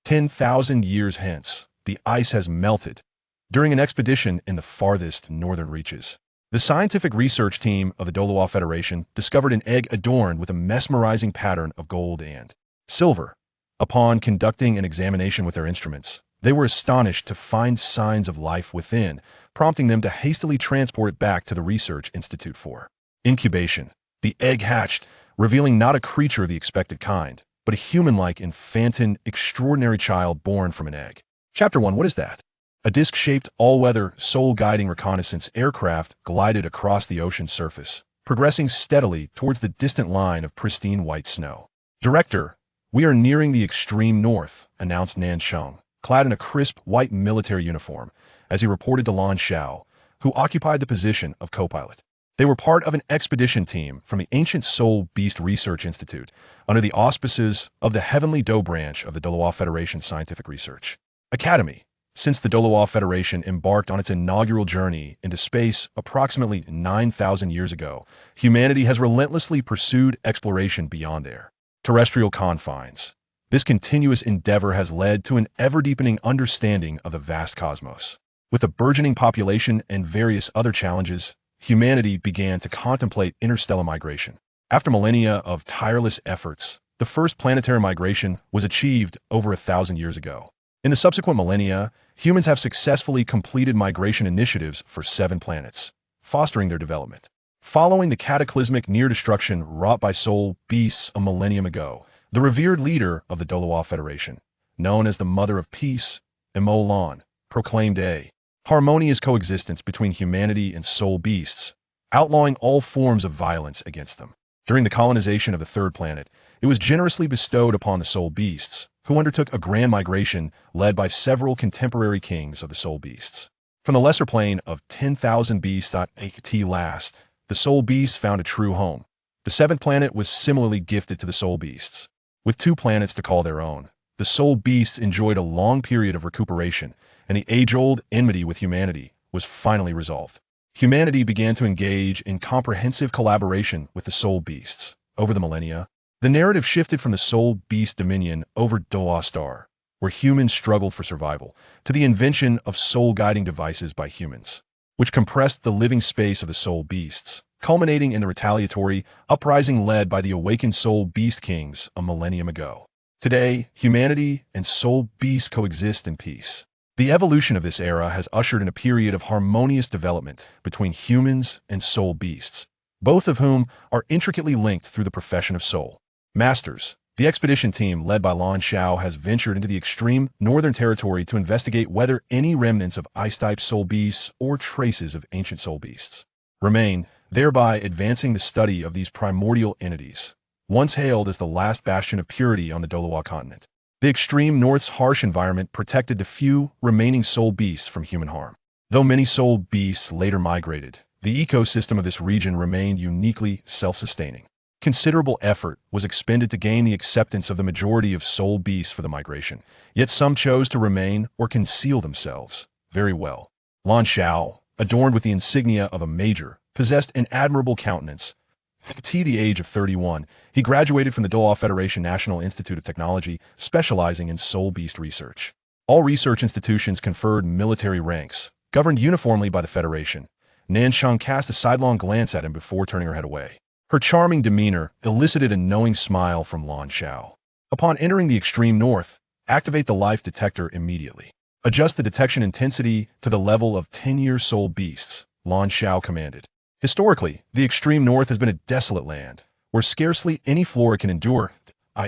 10,000 years hence, the ice has melted. During an expedition in the farthest northern reaches, the scientific research team of the Douluo Federation discovered an egg adorned with a mesmerizing pattern of gold and silver. Upon conducting an examination with their instruments, they were astonished to find signs of life within, prompting them to hastily transport it back to the research institute for incubation. The egg hatched, revealing not a creature of the expected kind, but a human-like infantine, extraordinary child born from an egg. Chapter 1. What is that? A disc-shaped, all-weather, soul-guiding reconnaissance aircraft glided across the ocean's surface, progressing steadily towards the distant line of pristine white snow. Director, we are nearing the extreme north, announced Nan Sheng, clad in a crisp, white military uniform, as he reported to Lan Xiao, who occupied the position of co-pilot. They were part of an expedition team from the Ancient Soul Beast Research Institute, under the auspices of the Heavenly Doe branch of the Douluo Federation Scientific Research Academy. Since the Douluo Federation embarked on its inaugural journey into space approximately 9,000 years ago, humanity has relentlessly pursued exploration beyond their terrestrial confines. This continuous endeavor has led to an ever-deepening understanding of the vast cosmos. With a burgeoning population and various other challenges, humanity began to contemplate interstellar migration. After millennia of tireless efforts, the first planetary migration was achieved over 1,000 years ago. In the subsequent millennia, humans have successfully completed migration initiatives for 7 planets, fostering their development. Following the cataclysmic near-destruction wrought by soul beasts a millennium ago, the revered leader of the Douluo Federation, known as the Mother of Peace, Emo Lan, proclaimed a harmonious coexistence between humanity and soul beasts, outlawing all forms of violence against them. During the colonization of the 3rd planet, it was generously bestowed upon the soul beasts, who undertook a grand migration led by several contemporary kings of the soul beasts. From the lesser plane of 10,000 beasts at last, the soul beasts found a true home. The 7th planet was similarly gifted to the soul beasts. With 2 planets to call their own, the soul beasts enjoyed a long period of recuperation, and the age-old enmity with humanity was finally resolved. Humanity began to engage in comprehensive collaboration with the soul beasts. Over the millennia, the narrative shifted from the soul beast dominion over Douluo Star, where humans struggled for survival, to the invention of soul-guiding devices by humans, which compressed the living space of the soul beasts, culminating in the retaliatory uprising led by the awakened soul beast kings a millennium ago. Today, humanity and soul beasts coexist in peace. The evolution of this era has ushered in a period of harmonious development between humans and soul beasts, both of whom are intricately linked through the profession of soul masters. The expedition team led by Lan Xiao has ventured into the extreme northern territory to investigate whether any remnants of ice-type soul beasts or traces of ancient soul beasts remain, thereby advancing the study of these primordial entities, once hailed as the last bastion of purity on the Douluo Continent. The extreme north's harsh environment protected the few remaining soul beasts from human harm. Though many soul beasts later migrated, the ecosystem of this region remained uniquely self-sustaining. Considerable effort was expended to gain the acceptance of the majority of soul beasts for the migration, yet some chose to remain or conceal themselves. Very well. Lan Xiao, adorned with the insignia of a major, possessed an admirable countenance. At the age of 31, he graduated from the Douluo Federation National Institute of Technology, specializing in soul beast research. All research institutions conferred military ranks, governed uniformly by the Federation. Nan Sheng cast a sidelong glance at him before turning her head away. Her charming demeanor elicited a knowing smile from Lan Xiao. Upon entering the extreme north, activate the life detector immediately. Adjust the detection intensity to the level of 10-year soul beasts, Lan Xiao commanded. Historically, the extreme north has been a desolate land, where scarcely any flora can endure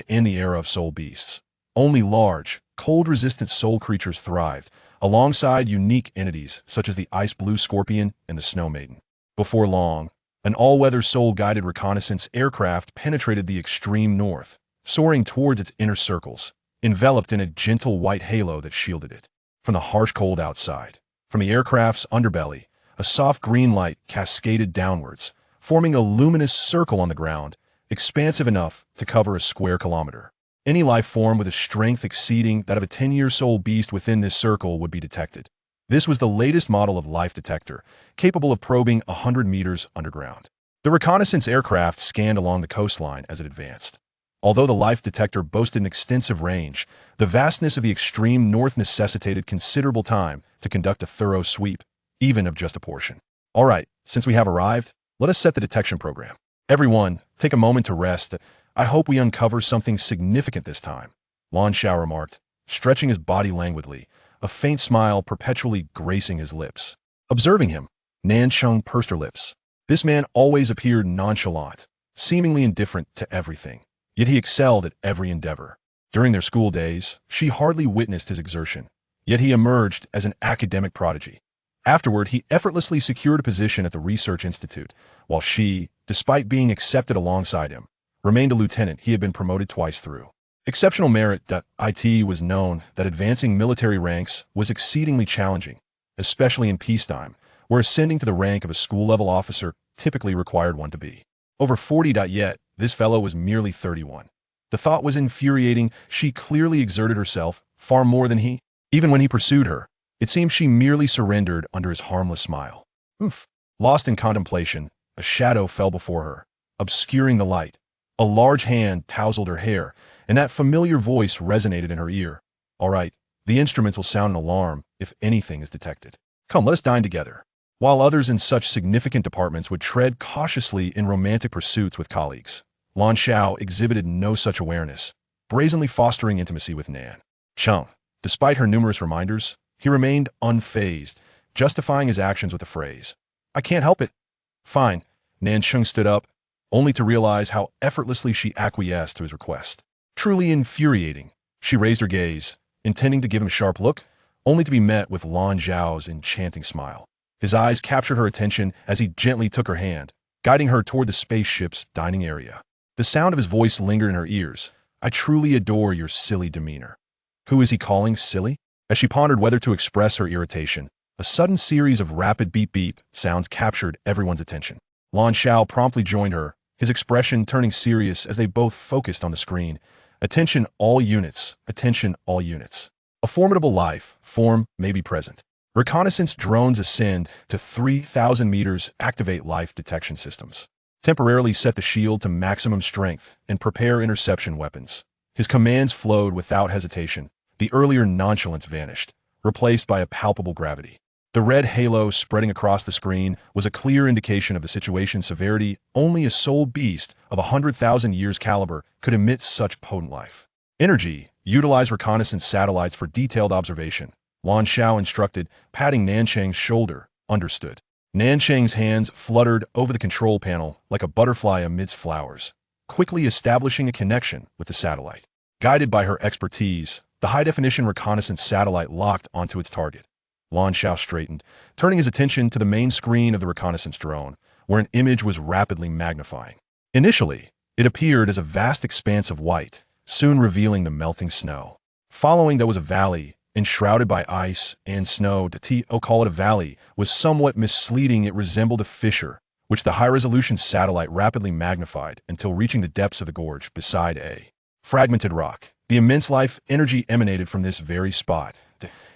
in the era of soul beasts. Only large, cold-resistant soul creatures thrived, alongside unique entities such as the ice blue scorpion and the snow maiden. Before long, an all-weather soul-guided reconnaissance aircraft penetrated the extreme north, soaring towards its inner circles, enveloped in a gentle white halo that shielded it from the harsh cold outside. From the aircraft's underbelly, a soft green light cascaded downwards, forming a luminous circle on the ground, expansive enough to cover a square kilometer. Any life form with a strength exceeding that of a 10-year soul beast within this circle would be detected. This was the latest model of life detector, capable of probing 100 meters underground. The reconnaissance aircraft scanned along the coastline as it advanced. Although the life detector boasted an extensive range, the vastness of the extreme north necessitated considerable time to conduct a thorough sweep, even of just a portion. All right, since we have arrived, let us set the detection program. Everyone, take a moment to rest. I hope we uncover something significant this time, Lan Xiao remarked, stretching his body languidly, a faint smile perpetually gracing his lips. Observing him, Nan Cheng pursed her lips. This man always appeared nonchalant, seemingly indifferent to everything. Yet he excelled at every endeavor. During their school days, she hardly witnessed his exertion, yet he emerged as an academic prodigy. Afterward, he effortlessly secured a position at the research institute, while she, despite being accepted alongside him, remained a lieutenant he had been promoted twice through. Exceptional merit. It was known that advancing military ranks was exceedingly challenging, especially in peacetime, where ascending to the rank of a school-level officer typically required one to be over 40. Yet, this fellow was merely 31. The thought was infuriating. She clearly exerted herself far more than he. Even when he pursued her, it seemed she merely surrendered under his harmless smile. Oof. Lost in contemplation, a shadow fell before her, obscuring the light. A large hand tousled her hair, and that familiar voice resonated in her ear. All right, the instruments will sound an alarm if anything is detected. Come, let us dine together. While others in such significant departments would tread cautiously in romantic pursuits with colleagues, Lan Xiao exhibited no such awareness, brazenly fostering intimacy with Nan Cheng. Despite her numerous reminders, he remained unfazed, justifying his actions with the phrase, "I can't help it." Fine. Nan Cheng stood up, only to realize how effortlessly she acquiesced to his request. Truly infuriating, she raised her gaze, intending to give him a sharp look, only to be met with Lan Zhao's enchanting smile. His eyes captured her attention as he gently took her hand, guiding her toward the spaceship's dining area. The sound of his voice lingered in her ears. "I truly adore your silly demeanor." Who is he calling silly? As she pondered whether to express her irritation, a sudden series of rapid beep-beep sounds captured everyone's attention. Lan Xiao promptly joined her, his expression turning serious as they both focused on the screen. Attention all units, attention all units. A formidable life form may be present. Reconnaissance drones ascend to 3,000 meters, activate life detection systems. Temporarily set the shield to maximum strength and prepare interception weapons. His commands flowed without hesitation. The earlier nonchalance vanished, replaced by a palpable gravity. The red halo spreading across the screen was a clear indication of the situation's severity. Only a soul beast of 100,000 years caliber could emit such potent life energy. Utilize reconnaissance satellites for detailed observation, Lan Xiao instructed, patting Nanchang's shoulder. Understood. Nanchang's hands fluttered over the control panel like a butterfly amidst flowers, quickly establishing a connection with the satellite. Guided by her expertise, the high-definition reconnaissance satellite locked onto its target. Lan Xiao straightened, turning his attention to the main screen of the reconnaissance drone, where an image was rapidly magnifying. Initially, it appeared as a vast expanse of white, soon revealing the melting snow. Following that was a valley, enshrouded by ice and snow. Call it a valley was somewhat misleading. It resembled a fissure, which the high-resolution satellite rapidly magnified until reaching the depths of the gorge beside a fragmented rock. The immense life energy emanated from this very spot.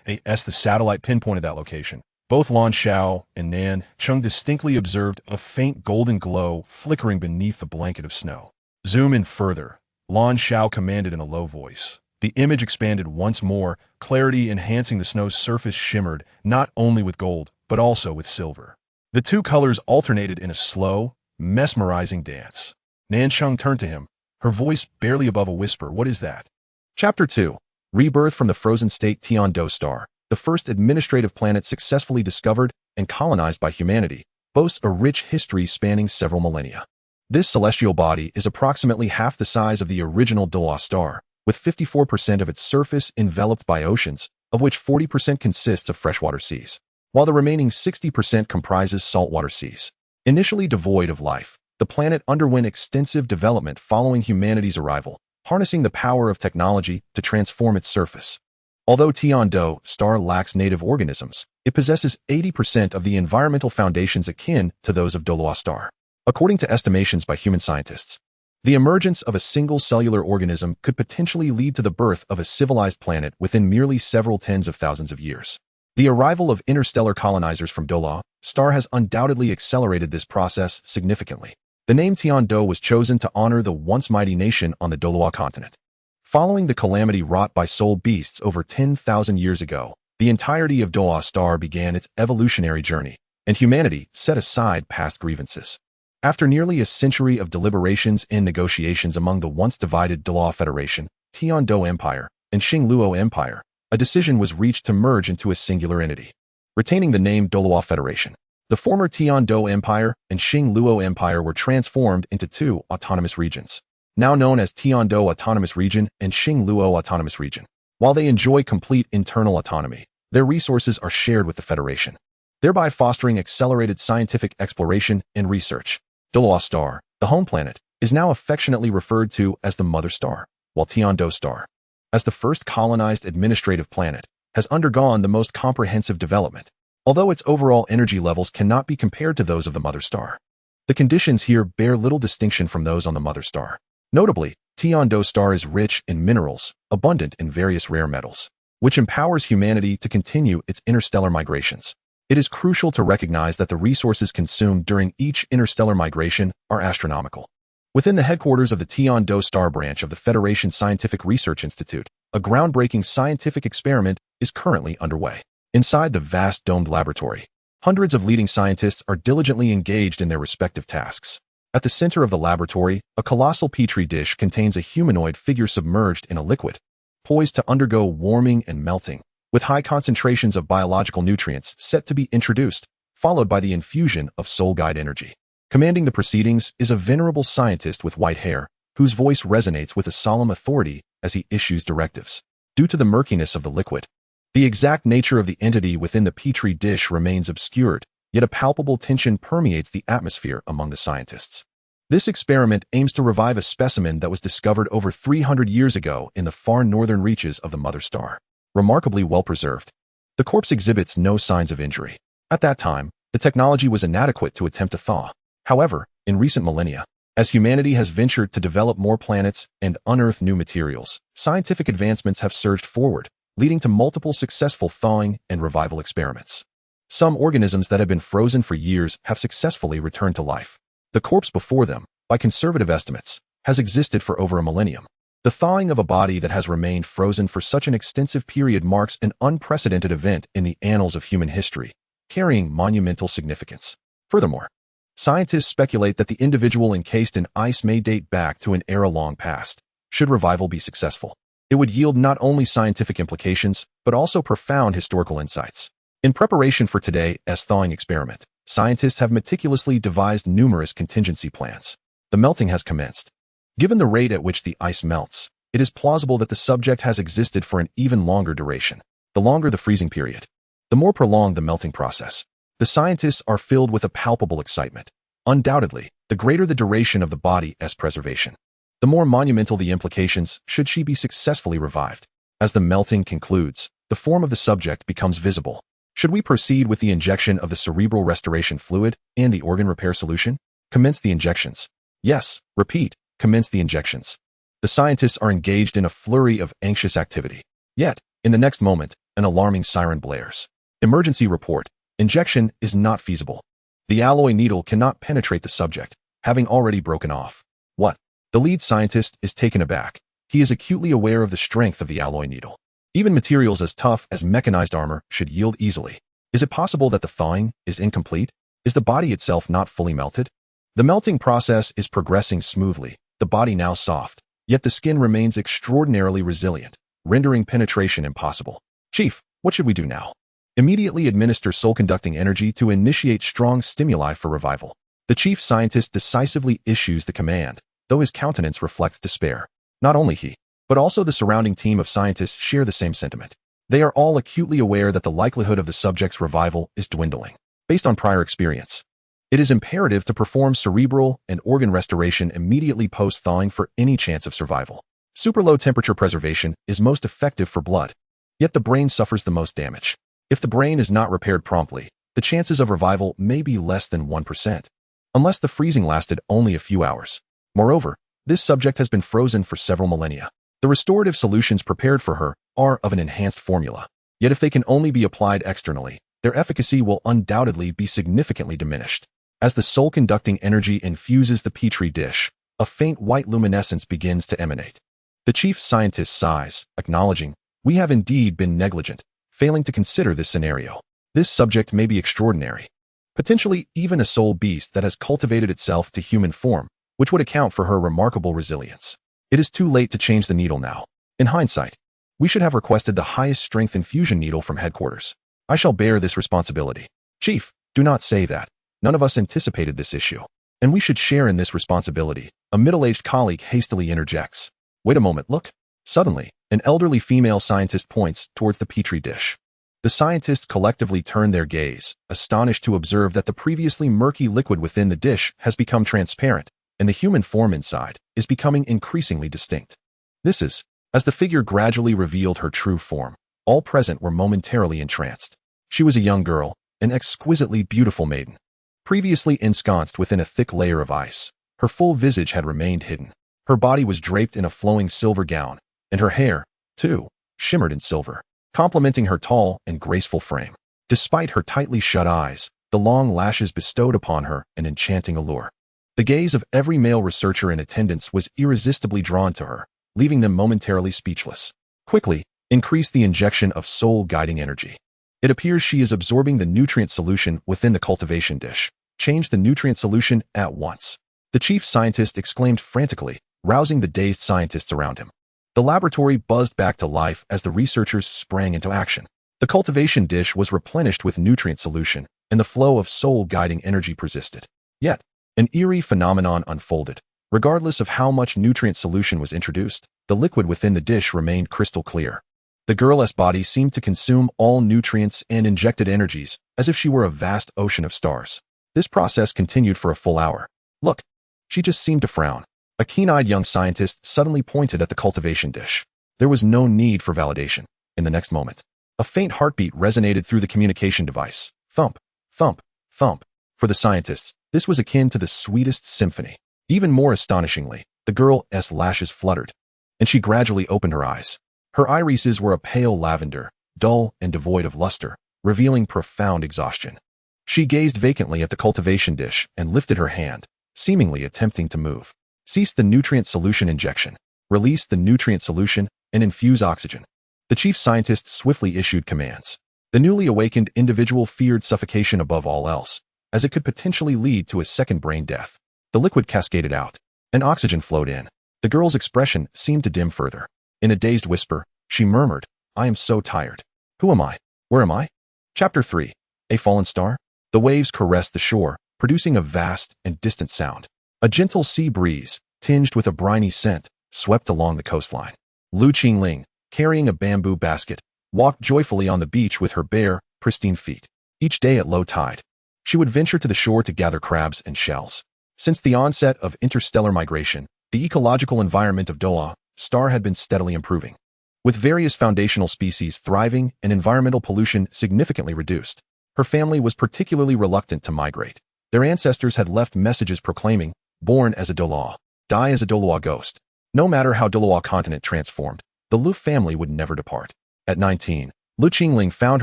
The satellite pinpointed that location. Both Lan Xiao and Nan Cheng distinctly observed a faint golden glow flickering beneath the blanket of snow. Zoom in further, Lan Xiao commanded in a low voice. The image expanded once more, clarity enhancing. The snow's surface shimmered not only with gold, but also with silver. The two colors alternated in a slow, mesmerizing dance. Nan Cheng turned to him, her voice barely above a whisper. "What is that?" Chapter 2. Rebirth from the frozen state. Tian-Do star, the first administrative planet successfully discovered and colonized by humanity, boasts a rich history spanning several millennia. This celestial body is approximately half the size of the original Douluo star, with 54% of its surface enveloped by oceans, of which 40% consists of freshwater seas, while the remaining 60% comprises saltwater seas. Initially devoid of life, the planet underwent extensive development following humanity's arrival, harnessing the power of technology to transform its surface. Although Tian-Do star lacks native organisms, it possesses 80% of the environmental foundations akin to those of Douluo star. According to estimations by human scientists, the emergence of a single cellular organism could potentially lead to the birth of a civilized planet within merely several tens of thousands of years. The arrival of interstellar colonizers from Douluo star has undoubtedly accelerated this process significantly. The name Tian-do was chosen to honor the once mighty nation on the Douluo Continent. Following the calamity wrought by soul beasts over 10,000 years ago, the entirety of Douluo Star began its evolutionary journey, and humanity set aside past grievances. After nearly a century of deliberations and negotiations among the once divided Douluo Federation, Tian-do Empire, and Xingluo Empire, a decision was reached to merge into a singular entity. Retaining the name Douluo Federation, the former Tian-do Empire and Xingluo Empire were transformed into two autonomous regions, now known as Tian-do Autonomous Region and Xingluo Autonomous Region. While they enjoy complete internal autonomy, their resources are shared with the Federation, thereby fostering accelerated scientific exploration and research. Douluo Star, the home planet, is now affectionately referred to as the Mother Star, while Tian-do Star, as the first colonized administrative planet, has undergone the most comprehensive development, although its overall energy levels cannot be compared to those of the Mother Star. The conditions here bear little distinction from those on the Mother Star. Notably, Tian-do Star is rich in minerals, abundant in various rare metals, which empowers humanity to continue its interstellar migrations. It is crucial to recognize that the resources consumed during each interstellar migration are astronomical. Within the headquarters of the Tian-do Star branch of the Federation Scientific Research Institute, a groundbreaking scientific experiment is currently underway. Inside the vast domed laboratory, hundreds of leading scientists are diligently engaged in their respective tasks. At the center of the laboratory, a colossal petri dish contains a humanoid figure submerged in a liquid, poised to undergo warming and melting, with high concentrations of biological nutrients set to be introduced, followed by the infusion of soul guide energy. Commanding the proceedings is a venerable scientist with white hair, whose voice resonates with a solemn authority as he issues directives. Due to the murkiness of the liquid, the exact nature of the entity within the petri dish remains obscured, yet a palpable tension permeates the atmosphere among the scientists. This experiment aims to revive a specimen that was discovered over 300 years ago in the far northern reaches of the Mother Star. Remarkably well preserved, the corpse exhibits no signs of injury. At that time, the technology was inadequate to attempt to thaw. However, in recent millennia, as humanity has ventured to develop more planets and unearth new materials, scientific advancements have surged forward, leading to multiple successful thawing and revival experiments. Some organisms that have been frozen for years have successfully returned to life. The corpse before them, by conservative estimates, has existed for over a millennium. The thawing of a body that has remained frozen for such an extensive period marks an unprecedented event in the annals of human history, carrying monumental significance. Furthermore, scientists speculate that the individual encased in ice may date back to an era long past. Should revival be successful, it would yield not only scientific implications, but also profound historical insights. In preparation for today's thawing experiment, scientists have meticulously devised numerous contingency plans. The melting has commenced. Given the rate at which the ice melts, it is plausible that the subject has existed for an even longer duration. The longer the freezing period, the more prolonged the melting process. The scientists are filled with a palpable excitement. Undoubtedly, the greater the duration of the body's preservation, the more monumental the implications should she be successfully revived. As the melting concludes, the form of the subject becomes visible. Should we proceed with the injection of the cerebral restoration fluid and the organ repair solution? Commence the injections. Yes, repeat, commence the injections. The scientists are engaged in a flurry of anxious activity. Yet, in the next moment, an alarming siren blares. Emergency report. Injection is not feasible. The alloy needle cannot penetrate the subject, having already broken off. What? The lead scientist is taken aback. He is acutely aware of the strength of the alloy needle. Even materials as tough as mechanized armor should yield easily. Is it possible that the thawing is incomplete? Is the body itself not fully melted? The melting process is progressing smoothly, the body now soft, yet the skin remains extraordinarily resilient, rendering penetration impossible. Chief, what should we do now? Immediately administer soul-conducting energy to initiate strong stimuli for revival. The chief scientist decisively issues the command, though his countenance reflects despair. Not only he, but also the surrounding team of scientists share the same sentiment. They are all acutely aware that the likelihood of the subject's revival is dwindling. Based on prior experience, it is imperative to perform cerebral and organ restoration immediately post-thawing for any chance of survival. Super low temperature preservation is most effective for blood, yet the brain suffers the most damage. If the brain is not repaired promptly, the chances of revival may be less than 1%, unless the freezing lasted only a few hours. Moreover, this subject has been frozen for several millennia. The restorative solutions prepared for her are of an enhanced formula, yet if they can only be applied externally, their efficacy will undoubtedly be significantly diminished. As the soul-conducting energy infuses the petri dish, a faint white luminescence begins to emanate. The chief scientist sighs, acknowledging, "We have indeed been negligent, failing to consider this scenario. This subject may be extraordinary. Potentially even a soul beast that has cultivated itself to human form, which would account for her remarkable resilience. It is too late to change the needle now. In hindsight, we should have requested the highest strength infusion needle from headquarters. I shall bear this responsibility." "Chief, do not say that. None of us anticipated this issue. And we should share in this responsibility," a middle-aged colleague hastily interjects. "Wait a moment, look." Suddenly, an elderly female scientist points towards the petri dish. The scientists collectively turn their gaze, astonished to observe that the previously murky liquid within the dish has become transparent, and the human form inside is becoming increasingly distinct. This is, as the figure gradually revealed her true form, all present were momentarily entranced. She was a young girl, an exquisitely beautiful maiden. Previously ensconced within a thick layer of ice, her full visage had remained hidden. Her body was draped in a flowing silver gown, and her hair, too, shimmered in silver, complementing her tall and graceful frame. Despite her tightly shut eyes, the long lashes bestowed upon her an enchanting allure. The gaze of every male researcher in attendance was irresistibly drawn to her, leaving them momentarily speechless. Quickly, increase the injection of soul-guiding energy. It appears she is absorbing the nutrient solution within the cultivation dish. Change the nutrient solution at once. The chief scientist exclaimed frantically, rousing the dazed scientists around him. The laboratory buzzed back to life as the researchers sprang into action. The cultivation dish was replenished with nutrient solution, and the flow of soul-guiding energy persisted. Yet, an eerie phenomenon unfolded. Regardless of how much nutrient solution was introduced, the liquid within the dish remained crystal clear. The girl's body seemed to consume all nutrients and injected energies, as if she were a vast ocean of stars. This process continued for a full hour. "Look," she just seemed to frown. A keen-eyed young scientist suddenly pointed at the cultivation dish. There was no need for validation. In the next moment, a faint heartbeat resonated through the communication device. Thump, thump, thump. For the scientists, this was akin to the sweetest symphony. Even more astonishingly, the girl's lashes fluttered, and she gradually opened her eyes. Her irises were a pale lavender, dull and devoid of luster, revealing profound exhaustion. She gazed vacantly at the cultivation dish and lifted her hand, seemingly attempting to move. "Cease the nutrient solution injection. Release the nutrient solution and infuse oxygen." The chief scientist swiftly issued commands. The newly awakened individual feared suffocation above all else, as it could potentially lead to a second brain death. The liquid cascaded out, and oxygen flowed in. The girl's expression seemed to dim further. In a dazed whisper, she murmured, "I am so tired. Who am I? Where am I?" Chapter 3. A Fallen Star? The waves caressed the shore, producing a vast and distant sound. A gentle sea breeze, tinged with a briny scent, swept along the coastline. Lu Qingling, carrying a bamboo basket, walked joyfully on the beach with her bare, pristine feet. Each day at low tide, she would venture to the shore to gather crabs and shells. Since the onset of interstellar migration, the ecological environment of Douluo Star had been steadily improving, with various foundational species thriving and environmental pollution significantly reduced. Her family was particularly reluctant to migrate. Their ancestors had left messages proclaiming, "Born as a Douluo, die as a Douluo ghost." No matter how Douluo Continent transformed, the Lu family would never depart. At 19, Lu Qingling found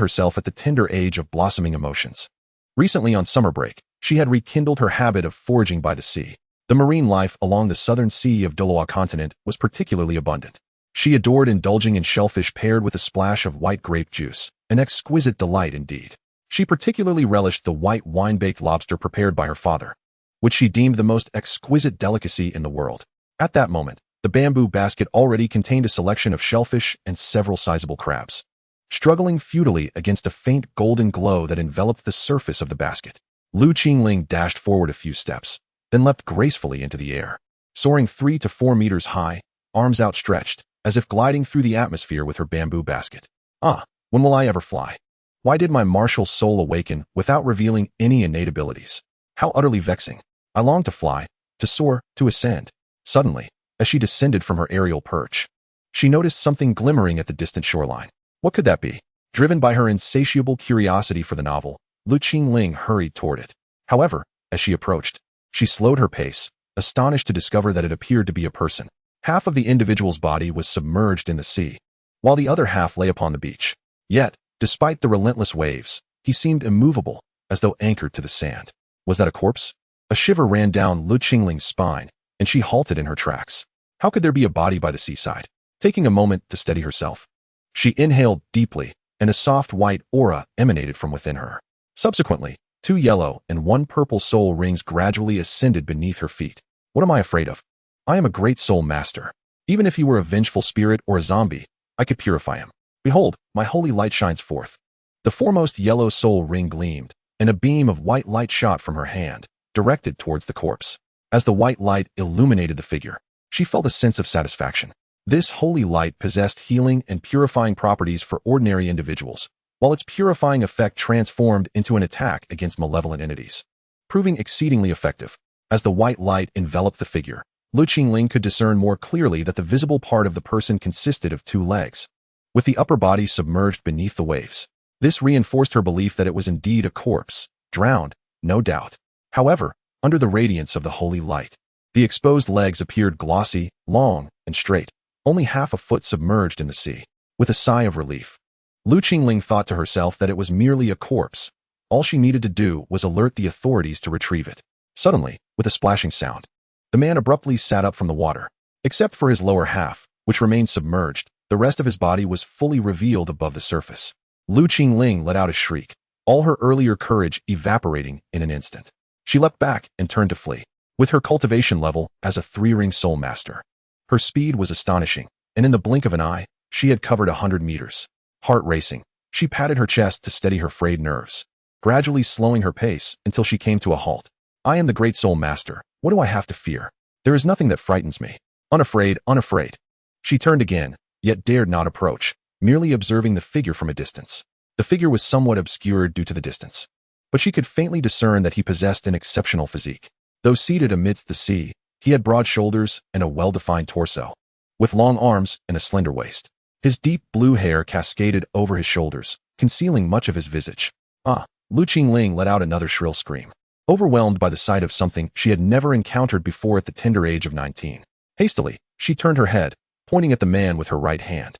herself at the tender age of blossoming emotions. Recently on summer break, she had rekindled her habit of foraging by the sea. The marine life along the southern sea of Douluo Continent was particularly abundant. She adored indulging in shellfish paired with a splash of white grape juice, an exquisite delight indeed. She particularly relished the white wine-baked lobster prepared by her father, which she deemed the most exquisite delicacy in the world. At that moment, the bamboo basket already contained a selection of shellfish and several sizable crabs. Struggling futilely against a faint golden glow that enveloped the surface of the basket, Lu Qingling dashed forward a few steps, then leapt gracefully into the air, soaring 3 to 4 meters high, arms outstretched, as if gliding through the atmosphere with her bamboo basket. Ah, when will I ever fly? Why did my martial soul awaken without revealing any innate abilities? How utterly vexing. I longed to fly, to soar, to ascend. Suddenly, as she descended from her aerial perch, she noticed something glimmering at the distant shoreline. What could that be? Driven by her insatiable curiosity for the novel, Lu Qingling hurried toward it. However, as she approached, she slowed her pace, astonished to discover that it appeared to be a person. Half of the individual's body was submerged in the sea, while the other half lay upon the beach. Yet, despite the relentless waves, he seemed immovable, as though anchored to the sand. Was that a corpse? A shiver ran down Lu Qingling's spine, and she halted in her tracks. How could there be a body by the seaside? Taking a moment to steady herself, she inhaled deeply, and a soft white aura emanated from within her. Subsequently, 2 yellow and 1 purple soul rings gradually ascended beneath her feet. What am I afraid of? I am a great soul master. Even if he were a vengeful spirit or a zombie, I could purify him. Behold, my holy light shines forth. The foremost yellow soul ring gleamed, and a beam of white light shot from her hand, directed towards the corpse. As the white light illuminated the figure, she felt a sense of satisfaction. This holy light possessed healing and purifying properties for ordinary individuals, while its purifying effect transformed into an attack against malevolent entities, proving exceedingly effective. As the white light enveloped the figure, Lu Qingling could discern more clearly that the visible part of the person consisted of 2 legs, with the upper body submerged beneath the waves. This reinforced her belief that it was indeed a corpse, drowned, no doubt. However, under the radiance of the holy light, the exposed legs appeared glossy, long, and straight, only half a foot submerged in the sea. With a sigh of relief, Lu Qingling thought to herself that it was merely a corpse. All she needed to do was alert the authorities to retrieve it. Suddenly, with a splashing sound, the man abruptly sat up from the water. Except for his lower half, which remained submerged, the rest of his body was fully revealed above the surface. Lu Qingling let out a shriek, all her earlier courage evaporating in an instant. She leapt back and turned to flee, with her cultivation level as a 3-ring soul master. Her speed was astonishing, and in the blink of an eye, she had covered 100 meters. Heart racing, she patted her chest to steady her frayed nerves, gradually slowing her pace until she came to a halt. I am the great soul master. What do I have to fear? There is nothing that frightens me. Unafraid, unafraid. She turned again, yet dared not approach, merely observing the figure from a distance. The figure was somewhat obscured due to the distance, but she could faintly discern that he possessed an exceptional physique. Though seated amidst the sea, he had broad shoulders and a well-defined torso, with long arms and a slender waist. His deep blue hair cascaded over his shoulders, concealing much of his visage. Ah! Lu Qingling let out another shrill scream, overwhelmed by the sight of something she had never encountered before at the tender age of 19. Hastily, she turned her head, pointing at the man with her right hand.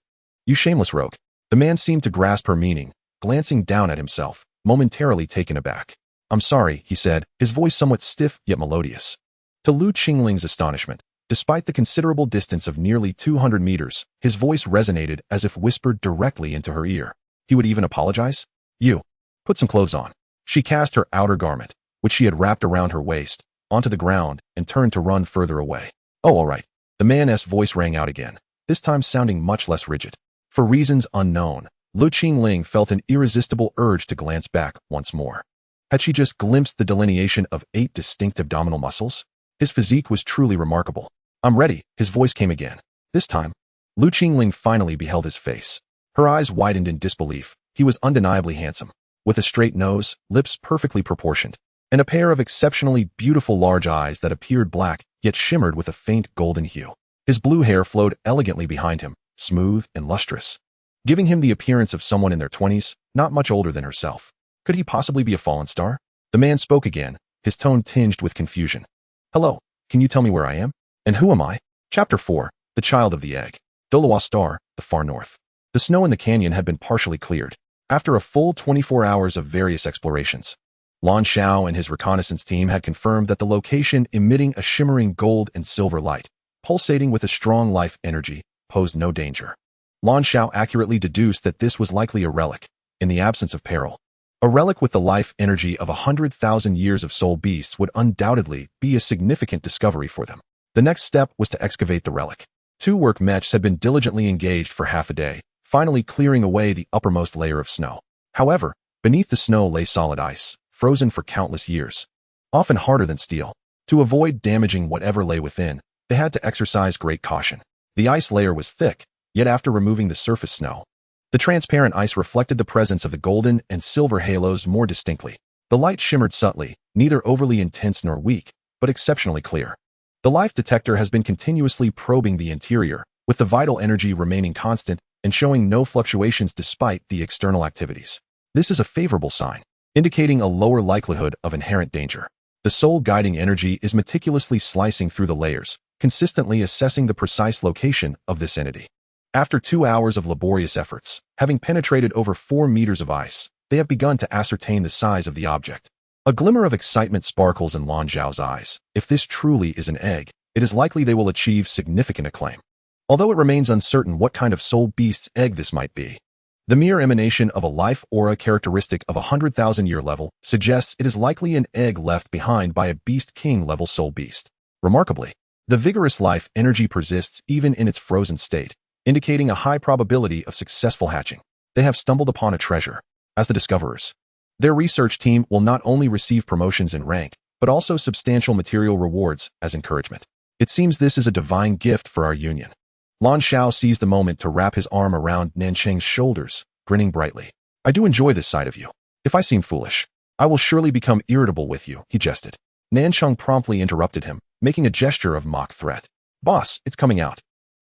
You shameless rogue. The man seemed to grasp her meaning, glancing down at himself, momentarily taken aback. I'm sorry, he said, his voice somewhat stiff yet melodious. To Lu Qingling's astonishment, despite the considerable distance of nearly 200 meters, his voice resonated as if whispered directly into her ear. He would even apologize? You. Put some clothes on. She cast her outer garment, which she had wrapped around her waist, onto the ground and turned to run further away. Oh, all right. The man's voice rang out again, this time sounding much less rigid. For reasons unknown, Lu Qingling felt an irresistible urge to glance back once more. Had she just glimpsed the delineation of 8 distinct abdominal muscles? His physique was truly remarkable. I'm ready, his voice came again. This time, Lu Qingling finally beheld his face. Her eyes widened in disbelief. He was undeniably handsome, with a straight nose, lips perfectly proportioned, and a pair of exceptionally beautiful large eyes that appeared black yet shimmered with a faint golden hue. His blue hair flowed elegantly behind him, smooth and lustrous, giving him the appearance of someone in their 20s, not much older than herself. Could he possibly be a fallen star? The man spoke again, his tone tinged with confusion. Hello, can you tell me where I am? And who am I? Chapter 4, The Child of the Egg. Douluo Star, the far north. The snow in the canyon had been partially cleared, after a full 24 hours of various explorations. Lan Xiao and his reconnaissance team had confirmed that the location emitting a shimmering gold and silver light, pulsating with a strong life energy, posed no danger. Lan Xiao accurately deduced that this was likely a relic, in the absence of peril. A relic with the life energy of 100,000 years of soul beasts would undoubtedly be a significant discovery for them. The next step was to excavate the relic. 2 work mechs had been diligently engaged for half a day, finally clearing away the uppermost layer of snow. However, beneath the snow lay solid ice, frozen for countless years, often harder than steel. To avoid damaging whatever lay within, they had to exercise great caution. The ice layer was thick, yet after removing the surface snow, the transparent ice reflected the presence of the golden and silver halos more distinctly. The light shimmered subtly, neither overly intense nor weak, but exceptionally clear. The life detector has been continuously probing the interior, with the vital energy remaining constant and showing no fluctuations despite the external activities. This is a favorable sign, indicating a lower likelihood of inherent danger. The soul guiding energy is meticulously slicing through the layers, consistently assessing the precise location of this entity. After 2 hours of laborious efforts, having penetrated over 4 meters of ice, they have begun to ascertain the size of the object. A glimmer of excitement sparkles in Lan Zhao's eyes. If this truly is an egg, it is likely they will achieve significant acclaim. Although it remains uncertain what kind of soul beast's egg this might be, the mere emanation of a life aura characteristic of 100,000-year level suggests it is likely an egg left behind by a Beast King level soul beast. Remarkably, the vigorous life energy persists even in its frozen state, indicating a high probability of successful hatching. They have stumbled upon a treasure. As the discoverers, their research team will not only receive promotions in rank, but also substantial material rewards as encouragement. It seems this is a divine gift for our union. Lan Zhao seized the moment to wrap his arm around Nancheng's shoulders, grinning brightly. I do enjoy this side of you. If I seem foolish, I will surely become irritable with you, he jested. Nancheng promptly interrupted him, making a gesture of mock threat. Boss, it's coming out.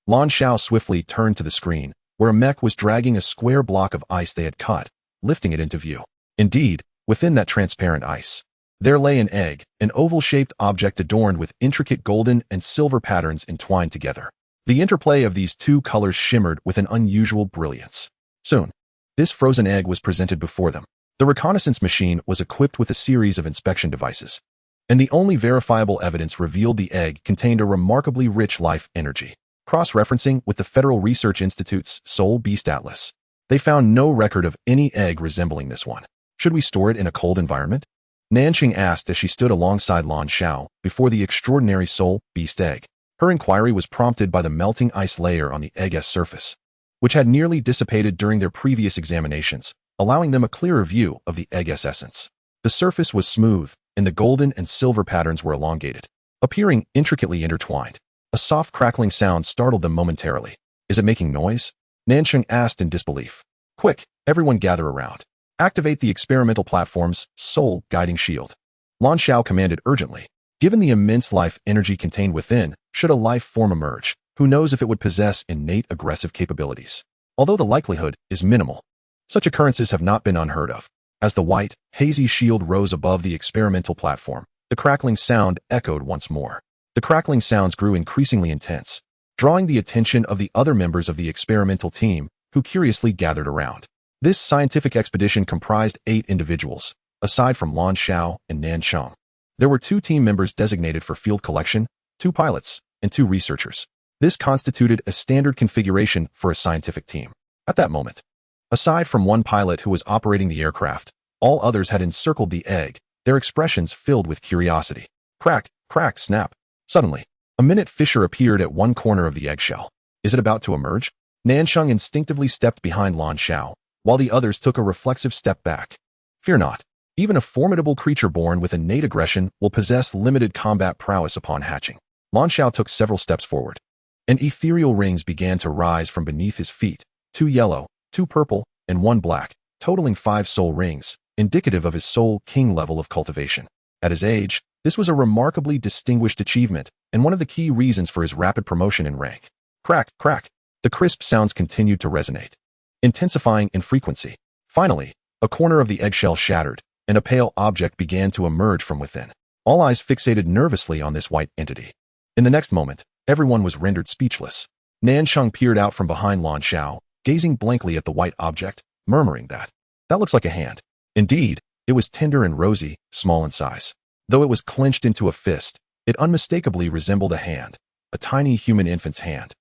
Lan Zhao swiftly turned to the screen, where a mech was dragging a square block of ice they had cut, lifting it into view. Indeed, within that transparent ice, there lay an egg, an oval-shaped object adorned with intricate golden and silver patterns entwined together. The interplay of these two colors shimmered with an unusual brilliance. Soon, this frozen egg was presented before them. The reconnaissance machine was equipped with a series of inspection devices, and the only verifiable evidence revealed the egg contained a remarkably rich life energy. Cross-referencing with the Federal Research Institute's Soul Beast Atlas, they found no record of any egg resembling this one. Should we store it in a cold environment? Nancheng asked as she stood alongside Lan Zhao before the extraordinary soul beast egg. Her inquiry was prompted by the melting ice layer on the egg's surface, which had nearly dissipated during their previous examinations, allowing them a clearer view of the egg's essence. The surface was smooth, and the golden and silver patterns were elongated, appearing intricately intertwined. A soft crackling sound startled them momentarily. Is it making noise? Nancheng asked in disbelief. Quick, everyone gather around. Activate the experimental platform's soul guiding shield. Lan Zhao commanded urgently. Given the immense life energy contained within, should a life form emerge, who knows if it would possess innate aggressive capabilities. Although the likelihood is minimal, such occurrences have not been unheard of. As the white, hazy shield rose above the experimental platform, the crackling sound echoed once more. The crackling sounds grew increasingly intense, drawing the attention of the other members of the experimental team, who curiously gathered around. This scientific expedition comprised 8 individuals, aside from Lan Zhao and Nancheng. There were 2 team members designated for field collection, 2 pilots, and 2 researchers. This constituted a standard configuration for a scientific team. At that moment, aside from 1 pilot who was operating the aircraft, all others had encircled the egg, their expressions filled with curiosity. Crack, crack, snap. Suddenly, a minute fissure appeared at one corner of the eggshell. Is it about to emerge? Nancheng instinctively stepped behind Lan Zhao, while the others took a reflexive step back. Fear not. Even a formidable creature born with innate aggression will possess limited combat prowess upon hatching. Lan Zhao took several steps forward, and ethereal rings began to rise from beneath his feet, 2 yellow, 2 purple, and 1 black, totaling 5 soul rings, indicative of his soul king level of cultivation. At his age, this was a remarkably distinguished achievement, and one of the key reasons for his rapid promotion in rank. Crack, crack. The crisp sounds continued to resonate, intensifying in frequency. Finally, a corner of the eggshell shattered, and a pale object began to emerge from within. All eyes fixated nervously on this white entity. In the next moment, everyone was rendered speechless. Nancheng peered out from behind Lan Zhao, gazing blankly at the white object, murmuring that looks like a hand. Indeed, it was tender and rosy, small in size. Though it was clenched into a fist, it unmistakably resembled a hand, a tiny human infant's hand.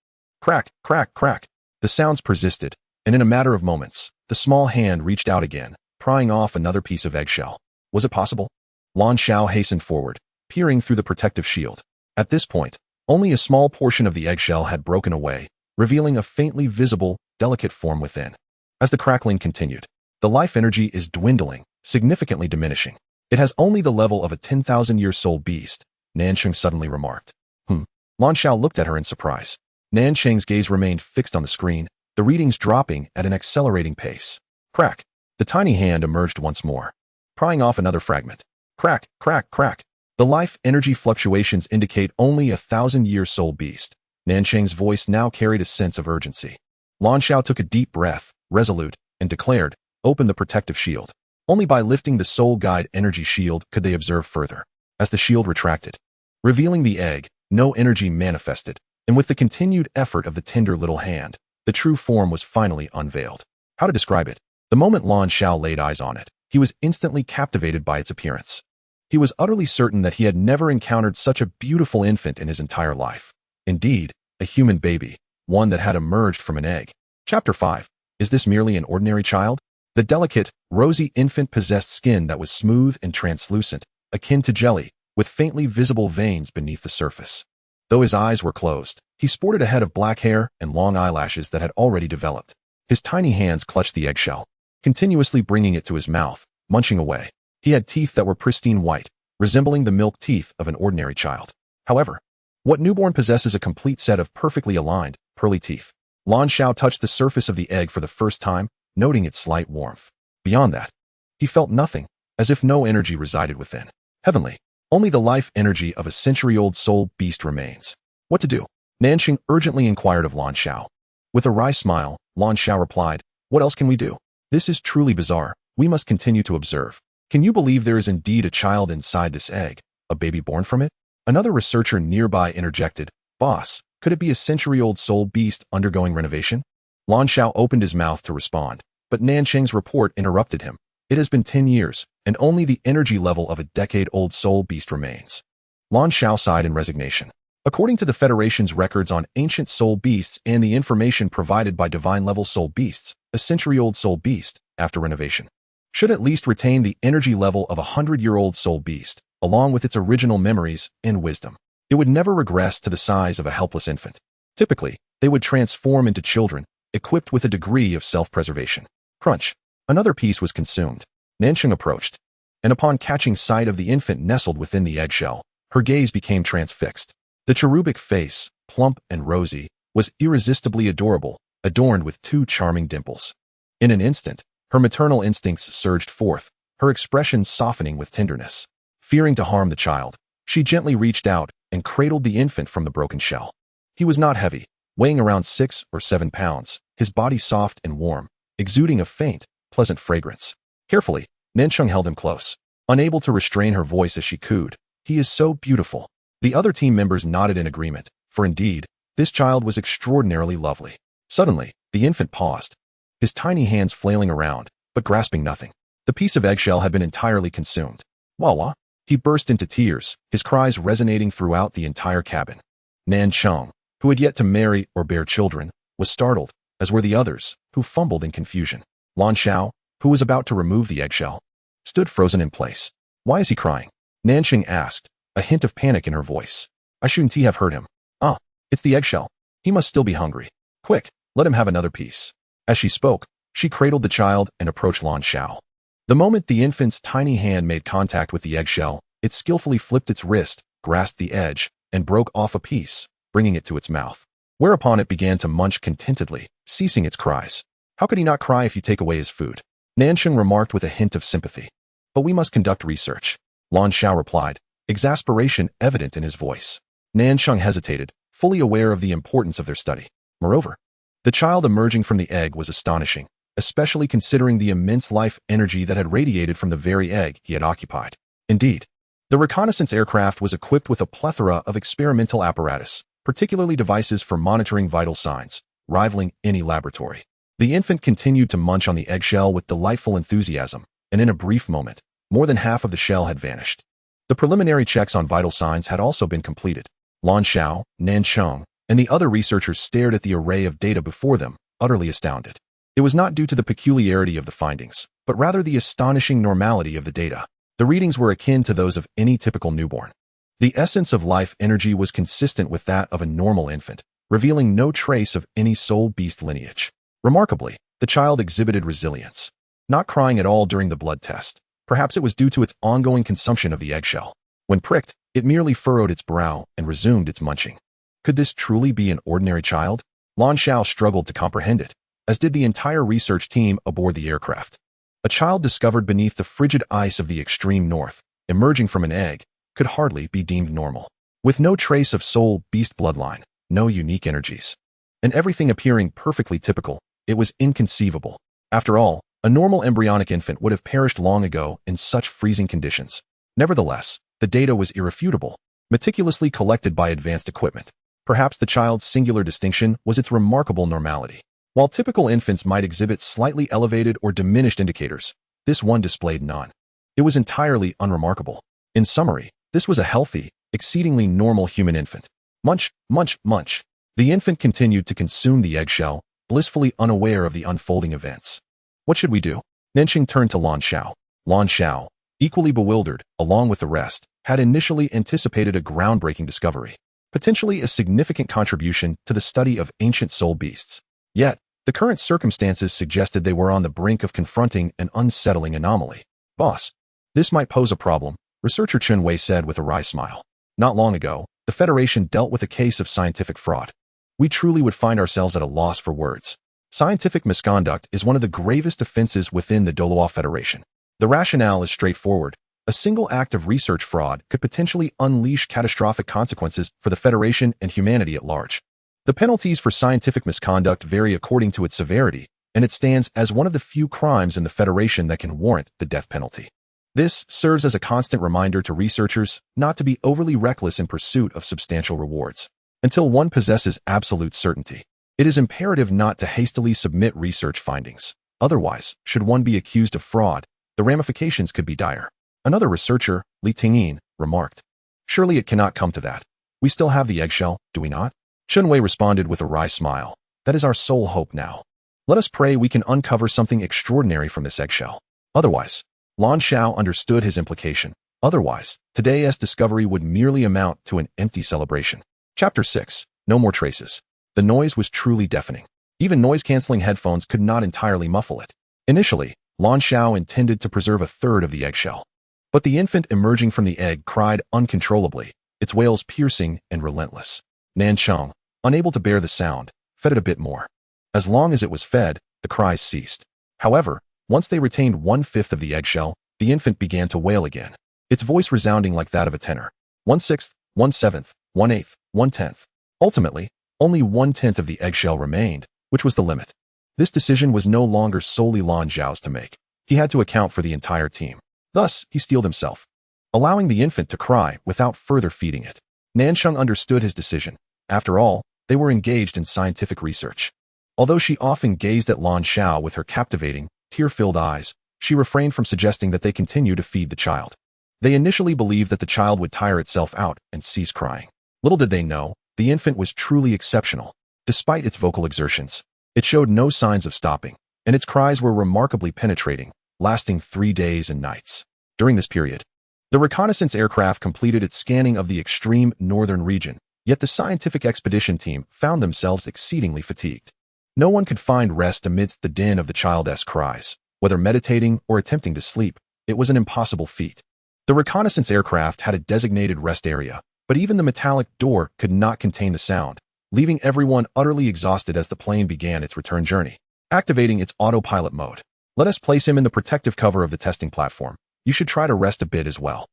Crack, crack, crack. The sounds persisted, and in a matter of moments, the small hand reached out again, prying off another piece of eggshell. Was it possible? Lan Zhao hastened forward, peering through the protective shield. At this point, only a small portion of the eggshell had broken away, revealing a faintly visible, delicate form within. As the crackling continued, the life energy is dwindling, significantly diminishing. It has only the level of a 10,000-year soul beast, Nancheng suddenly remarked. Lan Zhao looked at her in surprise. Nancheng's gaze remained fixed on the screen, the readings dropping at an accelerating pace. Crack. The tiny hand emerged once more, prying off another fragment. Crack, crack, crack. The life energy fluctuations indicate only a 1,000-year soul beast. Nancheng's voice now carried a sense of urgency. Lan Zhao took a deep breath, resolute, and declared, open the protective shield. Only by lifting the soul guide energy shield could they observe further. As the shield retracted, revealing the egg, no energy manifested, and with the continued effort of the tender little hand, the true form was finally unveiled. How to describe it? The moment Lan Zhao laid eyes on it, he was instantly captivated by its appearance. He was utterly certain that he had never encountered such a beautiful infant in his entire life. Indeed, a human baby, one that had emerged from an egg. Chapter 5. Is this merely an ordinary child? The delicate, rosy infant possessed skin that was smooth and translucent, akin to jelly, with faintly visible veins beneath the surface. Though his eyes were closed, he sported a head of black hair and long eyelashes that had already developed. His tiny hands clutched the eggshell, continuously bringing it to his mouth, munching away. He had teeth that were pristine white, resembling the milk teeth of an ordinary child. However, what newborn possesses a complete set of perfectly aligned, pearly teeth? Lan Xiao touched the surface of the egg for the first time, noting its slight warmth. Beyond that, he felt nothing, as if no energy resided within. Heavenly, only the life energy of a century-old soul beast remains. What to do? Nanxing urgently inquired of Lan Xiao. With a wry smile, Lan Xiao replied, "What else can we do? This is truly bizarre. We must continue to observe. Can you believe there is indeed a child inside this egg, a baby born from it?" Another researcher nearby interjected, "Boss, could it be a century-old soul beast undergoing renovation?" Lan Xiao opened his mouth to respond, but Nanxing's report interrupted him. It has been 10 years, and only the energy level of a decade-old soul beast remains. Lan Xiao sighed in resignation. According to the Federation's records on ancient soul beasts and the information provided by divine-level soul beasts, a century-old soul beast, after renovation, should at least retain the energy level of a 100-year-old soul beast, along with its original memories and wisdom. It would never regress to the size of a helpless infant. Typically, they would transform into children, equipped with a degree of self-preservation. Crunch. Another piece was consumed. Nanxing approached, and upon catching sight of the infant nestled within the eggshell, her gaze became transfixed. The cherubic face, plump and rosy, was irresistibly adorable, adorned with 2 charming dimples. In an instant, her maternal instincts surged forth, her expression softening with tenderness. Fearing to harm the child, she gently reached out and cradled the infant from the broken shell. He was not heavy, weighing around 6 or 7 pounds, his body soft and warm, exuding a faint, pleasant fragrance. Carefully, Nanxing held him close, unable to restrain her voice as she cooed, "He is so beautiful." The other team members nodded in agreement, for indeed, this child was extraordinarily lovely. Suddenly, the infant paused, his tiny hands flailing around, but grasping nothing. The piece of eggshell had been entirely consumed. Wawa! He burst into tears, his cries resonating throughout the entire cabin. Nancheng, who had yet to marry or bear children, was startled, as were the others, who fumbled in confusion. Lan Xiao, who was about to remove the eggshell, stood frozen in place. "Why is he crying?" Nanxing asked, a hint of panic in her voice. "I shouldn't he have heard him? Ah, it's the eggshell. He must still be hungry. Quick, let him have another piece." As she spoke, she cradled the child and approached Lan Xiao. The moment the infant's tiny hand made contact with the eggshell, it skillfully flipped its wrist, grasped the edge, and broke off a piece, bringing it to its mouth. Whereupon it began to munch contentedly, ceasing its cries. "How could he not cry if you take away his food?" Nanxing remarked with a hint of sympathy. "But we must conduct research," Lan Xiao replied, exasperation evident in his voice. Nanxing hesitated, fully aware of the importance of their study. Moreover, the child emerging from the egg was astonishing, especially considering the immense life energy that had radiated from the very egg he had occupied. Indeed, the reconnaissance aircraft was equipped with a plethora of experimental apparatus, particularly devices for monitoring vital signs, rivaling any laboratory. The infant continued to munch on the eggshell with delightful enthusiasm, and in a brief moment, more than half of the shell had vanished. The preliminary checks on vital signs had also been completed. Lan Xiao, Nancheng, and the other researchers stared at the array of data before them, utterly astounded. It was not due to the peculiarity of the findings, but rather the astonishing normality of the data. The readings were akin to those of any typical newborn. The essence of life energy was consistent with that of a normal infant, revealing no trace of any soul beast lineage. Remarkably, the child exhibited resilience, not crying at all during the blood test. Perhaps it was due to its ongoing consumption of the eggshell. When pricked, it merely furrowed its brow and resumed its munching. Could this truly be an ordinary child? Lan Xiao struggled to comprehend it, as did the entire research team aboard the aircraft. A child discovered beneath the frigid ice of the extreme north, emerging from an egg, could hardly be deemed normal. With no trace of soul beast bloodline, no unique energies, and everything appearing perfectly typical, it was inconceivable. After all, a normal embryonic infant would have perished long ago in such freezing conditions. Nevertheless, the data was irrefutable, meticulously collected by advanced equipment. Perhaps the child's singular distinction was its remarkable normality. While typical infants might exhibit slightly elevated or diminished indicators, this one displayed none. It was entirely unremarkable. In summary, this was a healthy, exceedingly normal human infant. Munch, munch, munch. The infant continued to consume the eggshell, blissfully unaware of the unfolding events. What should we do? Nanxing turned to Lan Xiao. Lan Xiao, equally bewildered, along with the rest, had initially anticipated a groundbreaking discovery, potentially a significant contribution to the study of ancient soul beasts. Yet, the current circumstances suggested they were on the brink of confronting an unsettling anomaly. Boss, this might pose a problem, researcher Chun Wei said with a wry smile. Not long ago, the Federation dealt with a case of scientific fraud. We truly would find ourselves at a loss for words. Scientific misconduct is one of the gravest offenses within the Douluo Federation. The rationale is straightforward. A single act of research fraud could potentially unleash catastrophic consequences for the Federation and humanity at large. The penalties for scientific misconduct vary according to its severity, and it stands as one of the few crimes in the Federation that can warrant the death penalty. This serves as a constant reminder to researchers not to be overly reckless in pursuit of substantial rewards. Until one possesses absolute certainty, it is imperative not to hastily submit research findings. Otherwise, should one be accused of fraud, the ramifications could be dire. Another researcher, Li Tingyin, remarked. Surely it cannot come to that. We still have the eggshell, do we not? Chun Wei responded with a wry smile. That is our sole hope now. Let us pray we can uncover something extraordinary from this eggshell. Otherwise, Lan Xiao understood his implication. Otherwise, today's discovery would merely amount to an empty celebration. Chapter 6. No more traces. The noise was truly deafening. Even noise-canceling headphones could not entirely muffle it. Initially, Lan Xiao intended to preserve a third of the eggshell. But the infant emerging from the egg cried uncontrollably, its wails piercing and relentless. Nancheng, unable to bear the sound, fed it a bit more. As long as it was fed, the cries ceased. However, once they retained 1/5 of the eggshell, the infant began to wail again, its voice resounding like that of a tenor. 1/6, 1/7, 1/8, 1/10. Ultimately, only 1/10 of the eggshell remained, which was the limit. This decision was no longer solely Lan Xiao's to make. He had to account for the entire team. Thus, he steeled himself, allowing the infant to cry without further feeding it. Nancheng understood his decision. After all, they were engaged in scientific research. Although she often gazed at Lan Xiao with her captivating, tear-filled eyes, she refrained from suggesting that they continue to feed the child. They initially believed that the child would tire itself out and cease crying. Little did they know, the infant was truly exceptional. Despite its vocal exertions, it showed no signs of stopping, and its cries were remarkably penetrating, lasting 3 days and nights. During this period, the reconnaissance aircraft completed its scanning of the extreme northern region, yet the scientific expedition team found themselves exceedingly fatigued. No one could find rest amidst the din of the child's cries. Whether meditating or attempting to sleep, it was an impossible feat. The reconnaissance aircraft had a designated rest area, but even the metallic door could not contain the sound, leaving everyone utterly exhausted as the plane began its return journey. Activating its autopilot mode. Let us place him in the protective cover of the testing platform. You should try to rest a bit as well.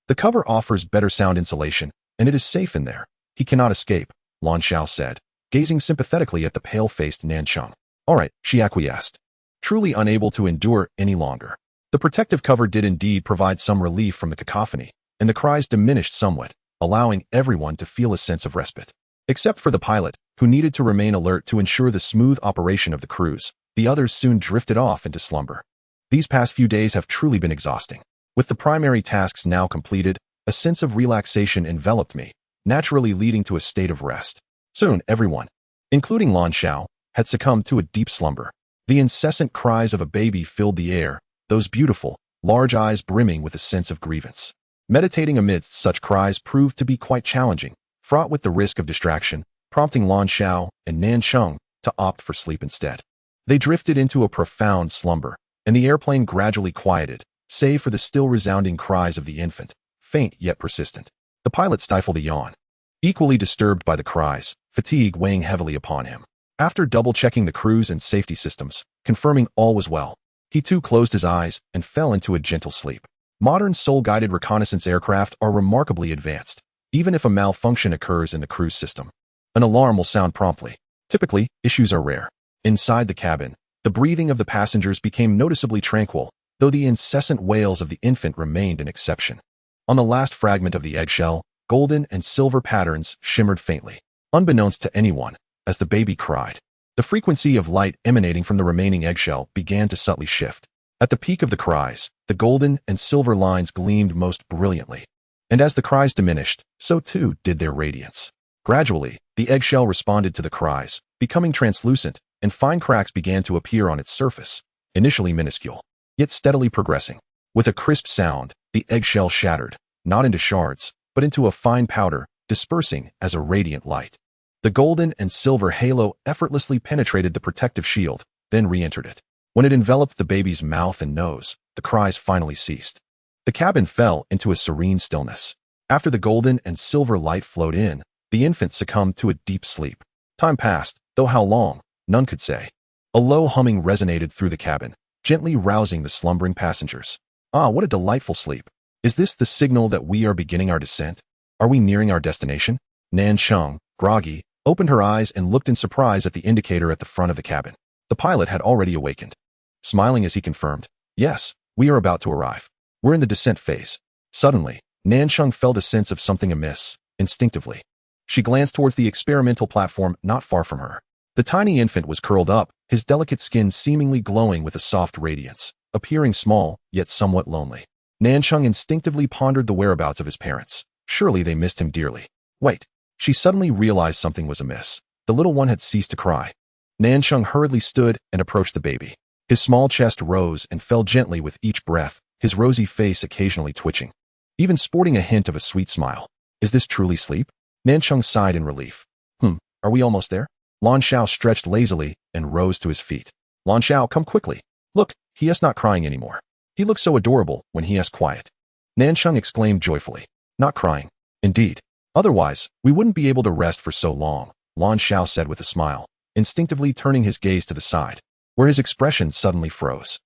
The cover offers better sound insulation, and it is safe in there. He cannot escape, Lan Xiao said, gazing sympathetically at the pale-faced Nancheng. All right, she acquiesced, truly unable to endure any longer. The protective cover did indeed provide some relief from the cacophony, and the cries diminished somewhat, allowing everyone to feel a sense of respite. Except for the pilot, who needed to remain alert to ensure the smooth operation of the cruise, the others soon drifted off into slumber. These past few days have truly been exhausting. With the primary tasks now completed, a sense of relaxation enveloped me, naturally leading to a state of rest. Soon, everyone, including Lan Xiao, had succumbed to a deep slumber. The incessant cries of a baby filled the air, those beautiful, large eyes brimming with a sense of grievance. Meditating amidst such cries proved to be quite challenging, fraught with the risk of distraction, prompting Lan Xiao and Nancheng to opt for sleep instead. They drifted into a profound slumber, and the airplane gradually quieted, save for the still resounding cries of the infant, faint yet persistent. The pilot stifled a yawn, equally disturbed by the cries, fatigue weighing heavily upon him. After double-checking the cruise and safety systems, confirming all was well, he too closed his eyes and fell into a gentle sleep. Modern soul-guided reconnaissance aircraft are remarkably advanced. Even if a malfunction occurs in the cruise system, an alarm will sound promptly. Typically, issues are rare. Inside the cabin, the breathing of the passengers became noticeably tranquil, though the incessant wails of the infant remained an exception. On the last fragment of the eggshell, golden and silver patterns shimmered faintly, unbeknownst to anyone, as the baby cried. The frequency of light emanating from the remaining eggshell began to subtly shift. At the peak of the cries, the golden and silver lines gleamed most brilliantly, And as the cries diminished, so too did their radiance. Gradually, the eggshell responded to the cries, becoming translucent, and fine cracks began to appear on its surface, initially minuscule, yet steadily progressing. With a crisp sound, the eggshell shattered, not into shards, but into a fine powder, dispersing as a radiant light. The golden and silver halo effortlessly penetrated the protective shield, then re-entered it. When it enveloped the baby's mouth and nose, the cries finally ceased. The cabin fell into a serene stillness. After the golden and silver light flowed in, the infant succumbed to a deep sleep. Time passed, though how long, none could say. A low humming resonated through the cabin, gently rousing the slumbering passengers. Ah, what a delightful sleep. Is this the signal that we are beginning our descent? Are we nearing our destination? Nan Sheng, groggy, opened her eyes and looked in surprise at the indicator at the front of the cabin. The pilot had already awakened. Smiling as he confirmed, "Yes, we are about to arrive. We're in the descent phase." Suddenly, Nan Sheng felt a sense of something amiss, instinctively. She glanced towards the experimental platform not far from her. The tiny infant was curled up, his delicate skin seemingly glowing with a soft radiance, appearing small, yet somewhat lonely. Nan Sheng instinctively pondered the whereabouts of his parents. Surely they missed him dearly. Wait. She suddenly realized something was amiss. The little one had ceased to cry. Nan Sheng hurriedly stood and approached the baby. His small chest rose and fell gently with each breath, his rosy face occasionally twitching, even sporting a hint of a sweet smile. Is this truly sleep? Nan Sheng sighed in relief. Are we almost there? Lan Xiao stretched lazily and rose to his feet. Lan Xiao, come quickly. Look, he is not crying anymore. He looks so adorable when he is quiet. Nan Sheng exclaimed joyfully. Not crying. Indeed. Otherwise, we wouldn't be able to rest for so long, Lan Xiao said with a smile, instinctively turning his gaze to the side, where his expression suddenly froze.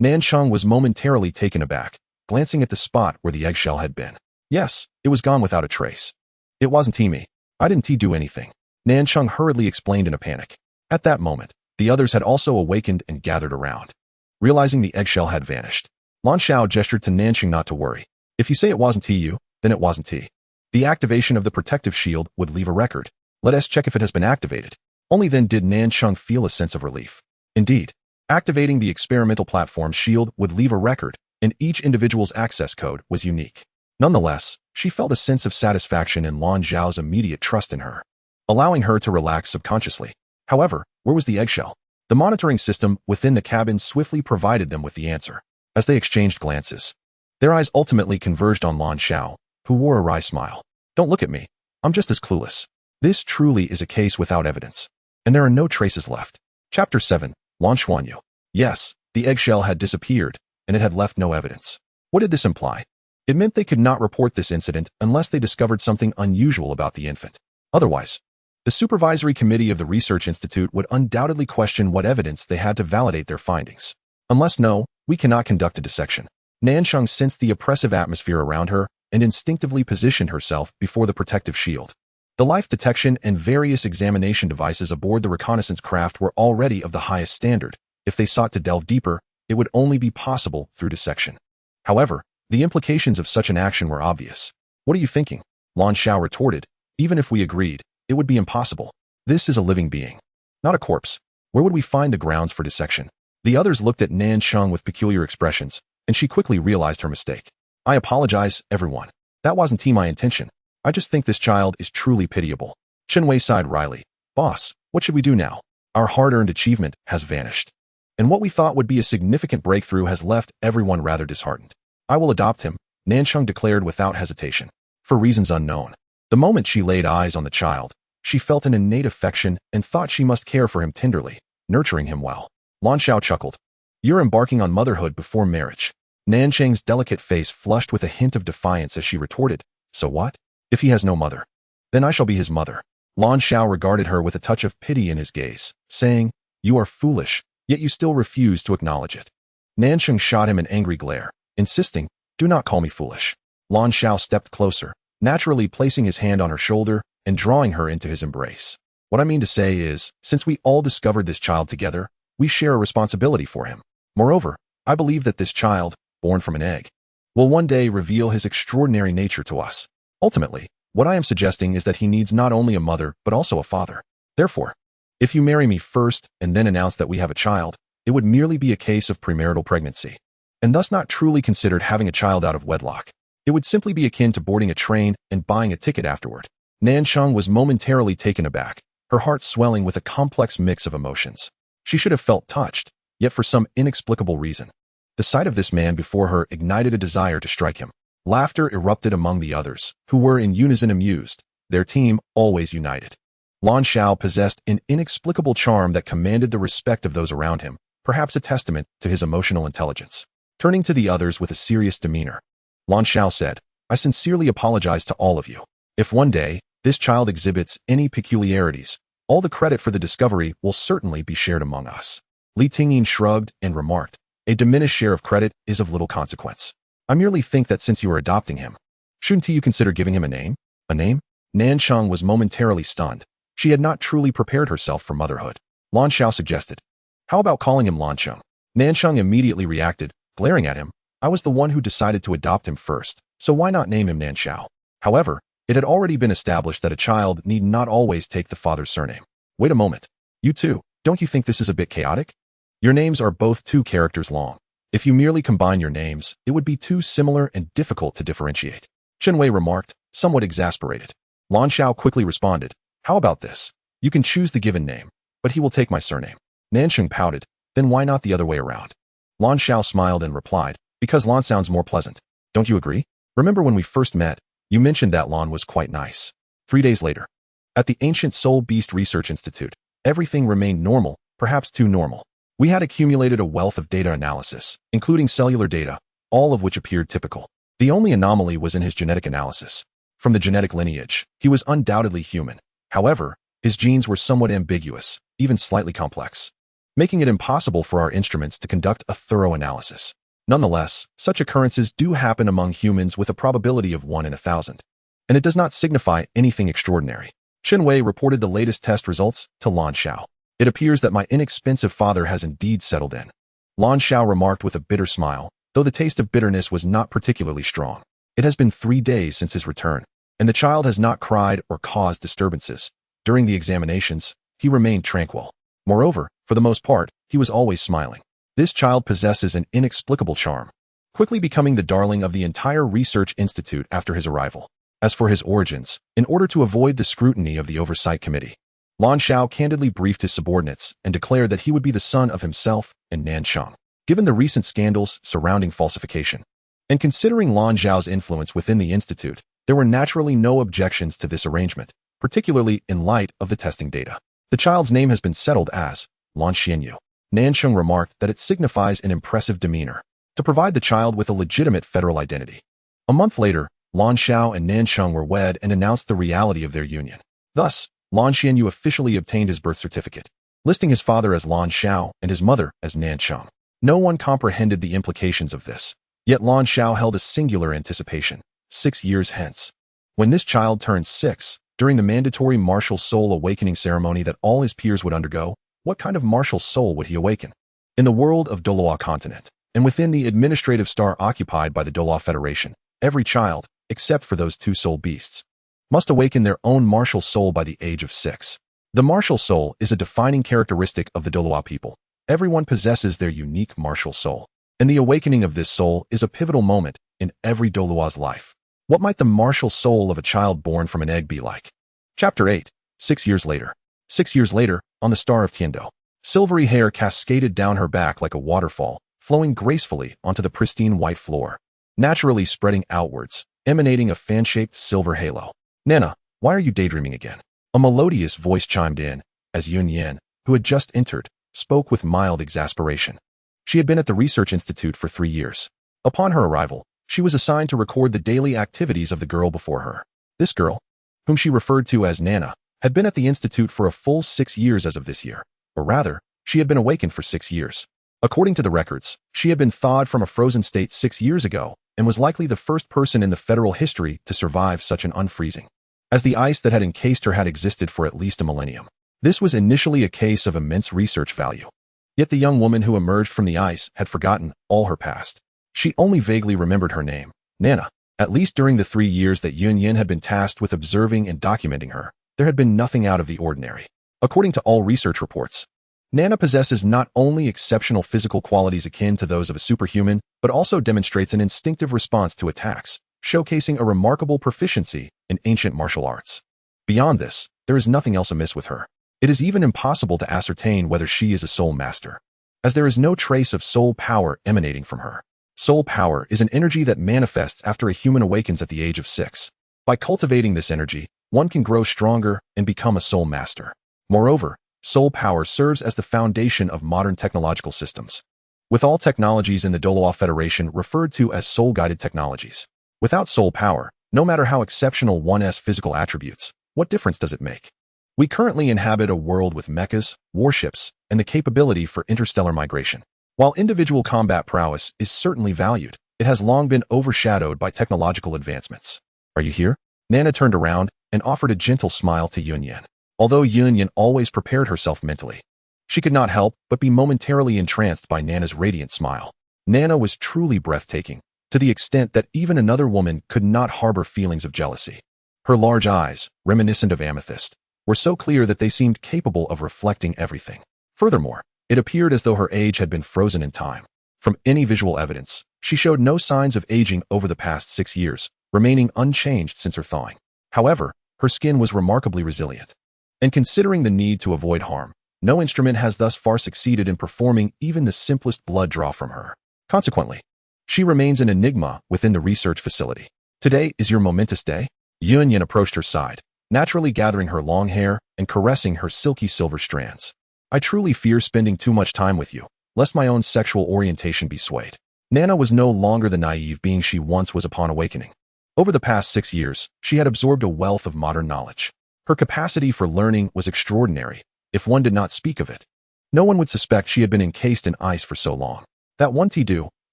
Nan Sheng was momentarily taken aback, glancing at the spot where the eggshell had been. Yes, it was gone without a trace. It wasn't me. I didn't do anything. Nan Sheng hurriedly explained in a panic. At that moment, the others had also awakened and gathered around. Realizing the eggshell had vanished, Lan Xiao gestured to Nan Sheng not to worry. If you say it wasn't you, then it wasn't he. The activation of the protective shield would leave a record. Let us check if it has been activated. Only then did Nan Sheng feel a sense of relief. Indeed, activating the experimental platform shield would leave a record, and each individual's access code was unique. Nonetheless, she felt a sense of satisfaction in Lan Zhao's immediate trust in her, allowing her to relax subconsciously. However, where was the eggshell? The monitoring system within the cabin swiftly provided them with the answer. As they exchanged glances, their eyes ultimately converged on Lan Xiao, who wore a wry smile. Don't look at me. I'm just as clueless. This truly is a case without evidence, and there are no traces left. Chapter 7, Lan Xuanyu. Yes, the eggshell had disappeared, and it had left no evidence. What did this imply? It meant they could not report this incident unless they discovered something unusual about the infant. Otherwise, the supervisory committee of the research institute would undoubtedly question what evidence they had to validate their findings. Unless we cannot conduct a dissection. Nan Sheng sensed the oppressive atmosphere around her and instinctively positioned herself before the protective shield. The life detection and various examination devices aboard the reconnaissance craft were already of the highest standard. If they sought to delve deeper, it would only be possible through dissection. However, the implications of such an action were obvious. What are you thinking? Lan Xiao retorted. Even if we agreed, it would be impossible. This is a living being, not a corpse. Where would we find the grounds for dissection? The others looked at Nan Sheng with peculiar expressions, and she quickly realized her mistake. I apologize, everyone. That wasn't my intention. I just think this child is truly pitiable. Chen Wei sighed wryly. Boss, what should we do now? Our hard-earned achievement has vanished. And what we thought would be a significant breakthrough has left everyone rather disheartened. I will adopt him, Nan Sheng declared without hesitation. For reasons unknown. The moment she laid eyes on the child, she felt an innate affection and thought she must care for him tenderly, nurturing him well. Lan Xiao chuckled. You're embarking on motherhood before marriage. Nan Sheng's delicate face flushed with a hint of defiance as she retorted. So what? If he has no mother, then I shall be his mother. Lan Xiao regarded her with a touch of pity in his gaze, saying, You are foolish, yet you still refuse to acknowledge it. Nan Sheng shot him an angry glare, insisting, Do not call me foolish. Lan Xiao stepped closer, naturally placing his hand on her shoulder and drawing her into his embrace. What I mean to say is, since we all discovered this child together, we share a responsibility for him. Moreover, I believe that this child, born from an egg, will one day reveal his extraordinary nature to us. Ultimately, what I am suggesting is that he needs not only a mother but also a father. Therefore, if you marry me first and then announce that we have a child, it would merely be a case of premarital pregnancy, and thus not truly considered having a child out of wedlock. It would simply be akin to boarding a train and buying a ticket afterward. Nancheng was momentarily taken aback, her heart swelling with a complex mix of emotions. She should have felt touched, yet for some inexplicable reason, the sight of this man before her ignited a desire to strike him. Laughter erupted among the others, who were in unison amused, their team always united. Lan Xiao possessed an inexplicable charm that commanded the respect of those around him, perhaps a testament to his emotional intelligence. Turning to the others with a serious demeanor, Lan Xiao said, "I sincerely apologize to all of you. If one day this child exhibits any peculiarities, all the credit for the discovery will certainly be shared among us." Li Tingyin shrugged and remarked, "A diminished share of credit is of little consequence. I merely think that since you are adopting him, shouldn't you consider giving him a name?" A name? Nancheng was momentarily stunned. She had not truly prepared herself for motherhood. Lan Xiao suggested, "How about calling him Lancheng?" Nancheng immediately reacted, glaring at him. "I was the one who decided to adopt him first, so why not name him Nanxiao?" However, it had already been established that a child need not always take the father's surname. Wait a moment. You two, don't you think this is a bit chaotic? Your names are both 2 characters long. If you merely combine your names, it would be too similar and difficult to differentiate. Chen Wei remarked, somewhat exasperated. Lan Xiao quickly responded, "How about this? You can choose the given name, but he will take my surname." Nancheng pouted, "Then why not the other way around?" Lan Xiao smiled and replied, "Because Lan sounds more pleasant. Don't you agree? Remember when we first met, you mentioned that Lan was quite nice." 3 days later, at the Ancient Soul Beast Research Institute, everything remained normal, perhaps too normal. We had accumulated a wealth of data analysis, including cellular data, all of which appeared typical. The only anomaly was in his genetic analysis. From the genetic lineage, he was undoubtedly human. However, his genes were somewhat ambiguous, even slightly complex, making it impossible for our instruments to conduct a thorough analysis. Nonetheless, such occurrences do happen among humans with a probability of 1 in 1,000, and it does not signify anything extraordinary. Chen Wei reported the latest test results to Lan Xiao. "It appears that my inexpensive father has indeed settled in." Lan Xiao remarked with a bitter smile, though the taste of bitterness was not particularly strong. It has been 3 days since his return, and the child has not cried or caused disturbances. During the examinations, he remained tranquil. Moreover, for the most part, he was always smiling. This child possesses an inexplicable charm, quickly becoming the darling of the entire research institute after his arrival. As for his origins, in order to avoid the scrutiny of the oversight committee, Lan Xiao candidly briefed his subordinates and declared that he would be the son of himself and Nancheng. Given the recent scandals surrounding falsification, and considering Lan Xiao's influence within the institute, there were naturally no objections to this arrangement, particularly in light of the testing data. The child's name has been settled as Lan Xianyu. Nancheng remarked that it signifies an impressive demeanor, to provide the child with a legitimate federal identity. A month later, Lan Xiao and Nancheng were wed and announced the reality of their union. Thus, Lan Xianyu officially obtained his birth certificate, listing his father as Lan Xiao and his mother as Nancheng. No one comprehended the implications of this, yet Lan Xiao held a singular anticipation. 6 years hence, when this child turns 6, during the mandatory martial soul awakening ceremony that all his peers would undergo, what kind of martial soul would he awaken? In the world of Douluo Continent, and within the administrative star occupied by the Douluo Federation, every child, except for those 2 soul beasts, must awaken their own martial soul by the age of 6. The martial soul is a defining characteristic of the Douluo people. Everyone possesses their unique martial soul, and the awakening of this soul is a pivotal moment in every Douluo's life. What might the martial soul of a child born from an egg be like? Chapter 8. 6 years later. 6 years later, on the star of Tiando, silvery hair cascaded down her back like a waterfall, flowing gracefully onto the pristine white floor, naturally spreading outwards, emanating a fan-shaped silver halo. "Nana, why are you daydreaming again?" A melodious voice chimed in, as Yun Yan, who had just entered, spoke with mild exasperation. She had been at the Research Institute for 3 years. Upon her arrival, she was assigned to record the daily activities of the girl before her. This girl, whom she referred to as Nana, had been at the Institute for a full 6 years as of this year, or rather, she had been awakened for 6 years. According to the records, she had been thawed from a frozen state 6 years ago, and was likely the first person in the federal history to survive such an unfreezing, as the ice that had encased her had existed for at least a millennium. This was initially a case of immense research value. Yet the young woman who emerged from the ice had forgotten all her past. She only vaguely remembered her name, Nana. At least during the 3 years that Yun Yin had been tasked with observing and documenting her, there had been nothing out of the ordinary. According to all research reports, Nana possesses not only exceptional physical qualities akin to those of a superhuman, but also demonstrates an instinctive response to attacks, showcasing a remarkable proficiency in ancient martial arts. Beyond this, there is nothing else amiss with her. It is even impossible to ascertain whether she is a soul master, as there is no trace of soul power emanating from her. Soul power is an energy that manifests after a human awakens at the age of 6. By cultivating this energy, one can grow stronger and become a soul master. Moreover, soul power serves as the foundation of modern technological systems, with all technologies in the Douluo Federation referred to as soul-guided technologies. Without soul power, no matter how exceptional one's physical attributes, what difference does it make? We currently inhabit a world with mechas, warships, and the capability for interstellar migration. While individual combat prowess is certainly valued, it has long been overshadowed by technological advancements. Are you here? Nana turned around and offered a gentle smile to Yunyan. Although Yunyan always prepared herself mentally, she could not help but be momentarily entranced by Nana's radiant smile. Nana was truly breathtaking, to the extent that even another woman could not harbor feelings of jealousy. Her large eyes, reminiscent of amethyst, were so clear that they seemed capable of reflecting everything. Furthermore, it appeared as though her age had been frozen in time. From any visual evidence, she showed no signs of aging over the past 6 years, remaining unchanged since her thawing. However, her skin was remarkably resilient. And considering the need to avoid harm, no instrument has thus far succeeded in performing even the simplest blood draw from her. Consequently, she remains an enigma within the research facility. Today is your momentous day? Yunyan approached her side, naturally gathering her long hair and caressing her silky silver strands. I truly fear spending too much time with you, lest my own sexual orientation be swayed. Nana was no longer the naive being she once was upon awakening. Over the past 6 years, she had absorbed a wealth of modern knowledge. Her capacity for learning was extraordinary, if one did not speak of it. No one would suspect she had been encased in ice for so long. That one do.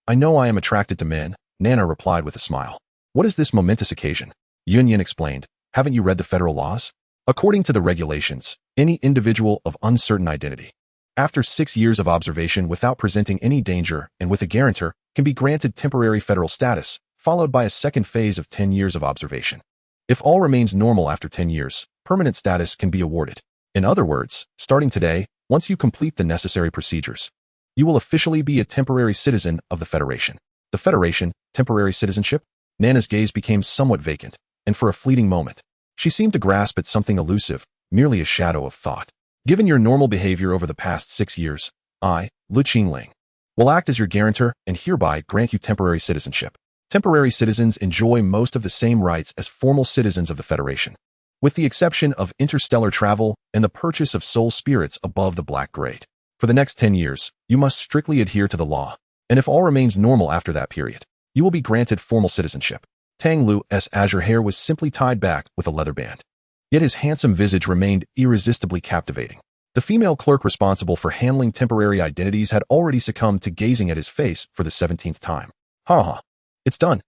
I know I am attracted to men, Nana replied with a smile. What is this momentous occasion? Yunyan explained. Haven't you read the federal laws? According to the regulations, any individual of uncertain identity, after 6 years of observation without presenting any danger and with a guarantor, can be granted temporary federal status, followed by a second phase of 10 years of observation. If all remains normal after 10 years, permanent status can be awarded. In other words, starting today, once you complete the necessary procedures, you will officially be a temporary citizen of the Federation. The Federation, temporary citizenship? Nana's gaze became somewhat vacant, and for a fleeting moment, she seemed to grasp at something elusive, merely a shadow of thought. Given your normal behavior over the past 6 years, I, Lu Qingling, will act as your guarantor and hereby grant you temporary citizenship. Temporary citizens enjoy most of the same rights as formal citizens of the Federation, with the exception of interstellar travel and the purchase of soul spirits above the black grade. For the next 10 years, you must strictly adhere to the law, and if all remains normal after that period, you will be granted formal citizenship. Tang Lu's azure hair was simply tied back with a leather band. Yet his handsome visage remained irresistibly captivating. The female clerk responsible for handling temporary identities had already succumbed to gazing at his face for the 17th time. Ha ha. It's done.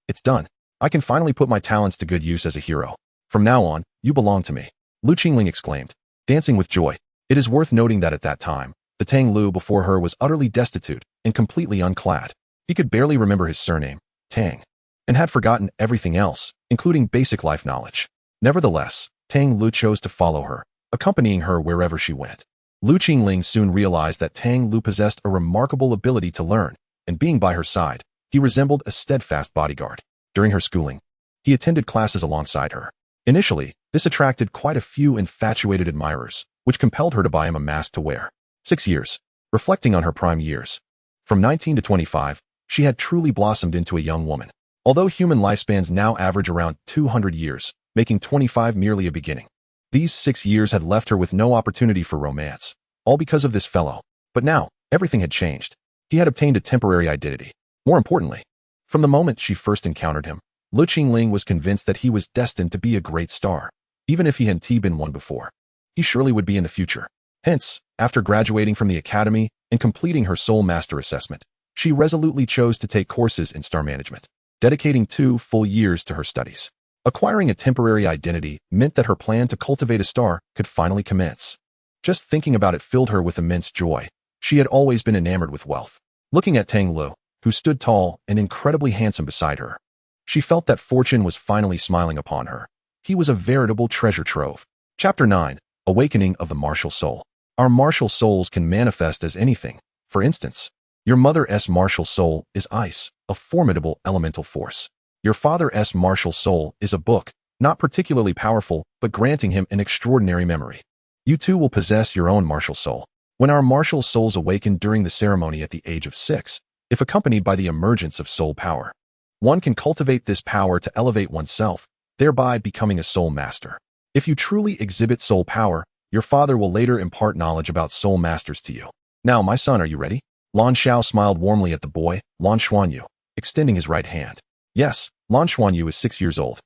I can finally put my talents to good use as a hero. From now on, you belong to me. Lu Qingling exclaimed, dancing with joy. It is worth noting that at that time, the Tang Lu before her was utterly destitute and completely unclad. He could barely remember his surname, Tang, and had forgotten everything else, including basic life knowledge. Nevertheless, Tang Lu chose to follow her, accompanying her wherever she went. Lu Qingling soon realized that Tang Lu possessed a remarkable ability to learn, and being by her side, he resembled a steadfast bodyguard. During her schooling, he attended classes alongside her. Initially, this attracted quite a few infatuated admirers, which compelled her to buy him a mask to wear. 6 years. Reflecting on her prime years, from 19 to 25, she had truly blossomed into a young woman. Although human lifespans now average around 200 years, making 25 merely a beginning. These 6 years had left her with no opportunity for romance, all because of this fellow. But now, everything had changed. He had obtained a temporary identity. More importantly, from the moment she first encountered him, Lu Qingling was convinced that he was destined to be a great star. Even if he hadn't been one before, he surely would be in the future. Hence, after graduating from the academy and completing her soul master assessment, she resolutely chose to take courses in star management, dedicating 2 full years to her studies. Acquiring a temporary identity meant that her plan to cultivate a star could finally commence. Just thinking about it filled her with immense joy. She had always been enamored with wealth. Looking at Tang Lu, who stood tall and incredibly handsome beside her, she felt that fortune was finally smiling upon her. He was a veritable treasure trove. Chapter 9. Awakening of the Martial Soul. Our martial souls can manifest as anything. For instance, your mother's martial soul is ice, a formidable elemental force. Your father's martial soul is a book, not particularly powerful, but granting him an extraordinary memory. You too will possess your own martial soul. When our martial souls awaken during the ceremony at the age of 6, if accompanied by the emergence of soul power, one can cultivate this power to elevate oneself, thereby becoming a soul master. If you truly exhibit soul power, your father will later impart knowledge about soul masters to you. Now, my son, are you ready? Lan Xiao smiled warmly at the boy, Lan Xuanyu, extending his right hand. Yes, Lan Xuanyu is 6 years old.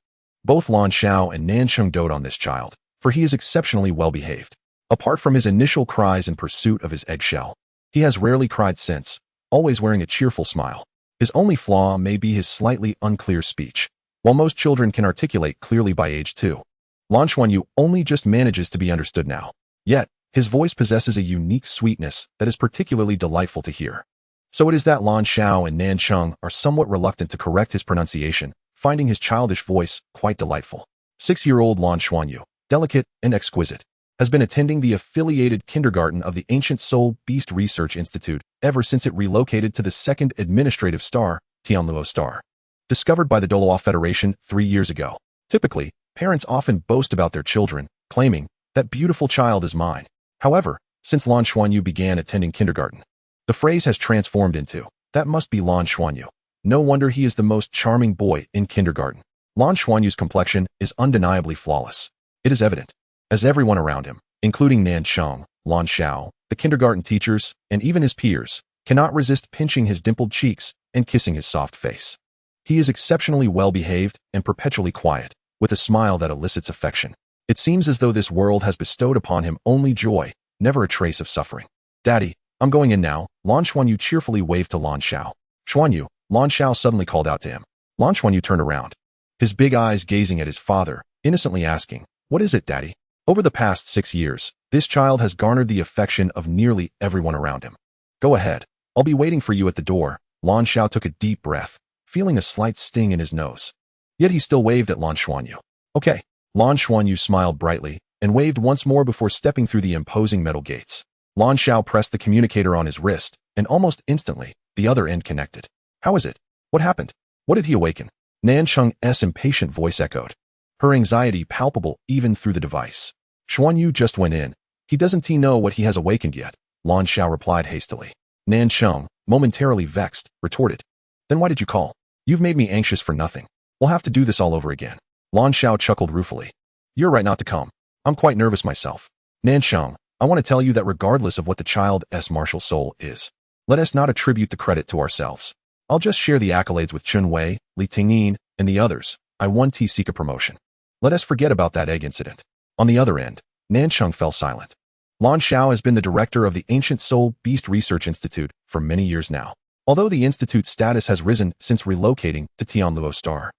Both Lan Xiao and Nansheng dote on this child, for he is exceptionally well-behaved. Apart from his initial cries in pursuit of his eggshell, he has rarely cried since, always wearing a cheerful smile. His only flaw may be his slightly unclear speech. While most children can articulate clearly by age 2, Lan Xuanyu only just manages to be understood now. Yet, his voice possesses a unique sweetness that is particularly delightful to hear. So it is that Lan Xiao and Nansheng are somewhat reluctant to correct his pronunciation, finding his childish voice quite delightful. 6-year-old Lan Xuanyu, delicate and exquisite, has been attending the affiliated kindergarten of the Ancient Soul Beast Research Institute ever since it relocated to the second administrative star, Tianluo Star, discovered by the Douluo Federation 3 years ago. Typically, parents often boast about their children, claiming, "That beautiful child is mine." However, since Lan Xuanyu began attending kindergarten, the phrase has transformed into, "That must be Lan Xuanyu. No wonder he is the most charming boy in kindergarten." Lan Xuanyu's complexion is undeniably flawless. It is evident, as everyone around him, including Nansheng, Lan Xiao, the kindergarten teachers, and even his peers, cannot resist pinching his dimpled cheeks and kissing his soft face. He is exceptionally well-behaved and perpetually quiet, with a smile that elicits affection. It seems as though this world has bestowed upon him only joy, never a trace of suffering. "Daddy, I'm going in now," Lan Xuanyu cheerfully waved to Lan Xiao. "Xuanyu," Lan Xiao suddenly called out to him. Lan Xuanyu turned around, his big eyes gazing at his father, innocently asking, "What is it, Daddy?" Over the past 6 years, this child has garnered the affection of nearly everyone around him. "Go ahead. I'll be waiting for you at the door." Lan Xiao took a deep breath, feeling a slight sting in his nose. Yet he still waved at Lan Xuanyu. "Okay." Lan Xuanyu smiled brightly and waved once more before stepping through the imposing metal gates. Lan Xiao pressed the communicator on his wrist, and almost instantly, the other end connected. "How is it? What happened? What did he awaken?" Nansheng's impatient voice echoed, her anxiety palpable even through the device. "Xuanyu just went in. He doesn't know what he has awakened yet," Lan Xiao replied hastily. Nansheng, momentarily vexed, retorted, "Then why did you call? You've made me anxious for nothing. We'll have to do this all over again." Lan Xiao chuckled ruefully. "You're right not to come. I'm quite nervous myself." "Nansheng, I want to tell you that regardless of what the child's martial soul is, let us not attribute the credit to ourselves. I'll just share the accolades with Chun Wei, Li Tingyin, and the others. I won T-Seek a promotion. Let us forget about that egg incident." On the other end, Nansheng fell silent. Lan Xiao has been the director of the Ancient Soul Beast Research Institute for many years now. Although the institute's status has risen since relocating to Tianluo Star,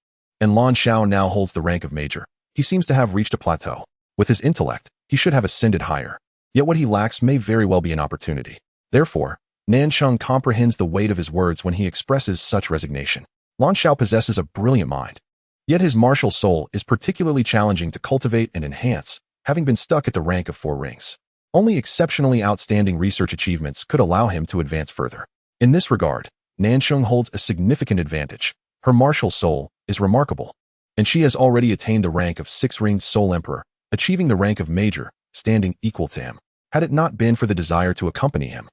and Lan Xiao now holds the rank of major, he seems to have reached a plateau. With his intellect, he should have ascended higher. Yet what he lacks may very well be an opportunity. Therefore, Nansheng comprehends the weight of his words when he expresses such resignation. Lan Xiao possesses a brilliant mind. Yet his martial soul is particularly challenging to cultivate and enhance, having been stuck at the rank of 4 rings. Only exceptionally outstanding research achievements could allow him to advance further. In this regard, Nansheng holds a significant advantage. Her martial soul is remarkable, and she has already attained the rank of 6-ringed Soul Emperor, achieving the rank of Major, standing equal to him. Had it not been for the desire to accompany him,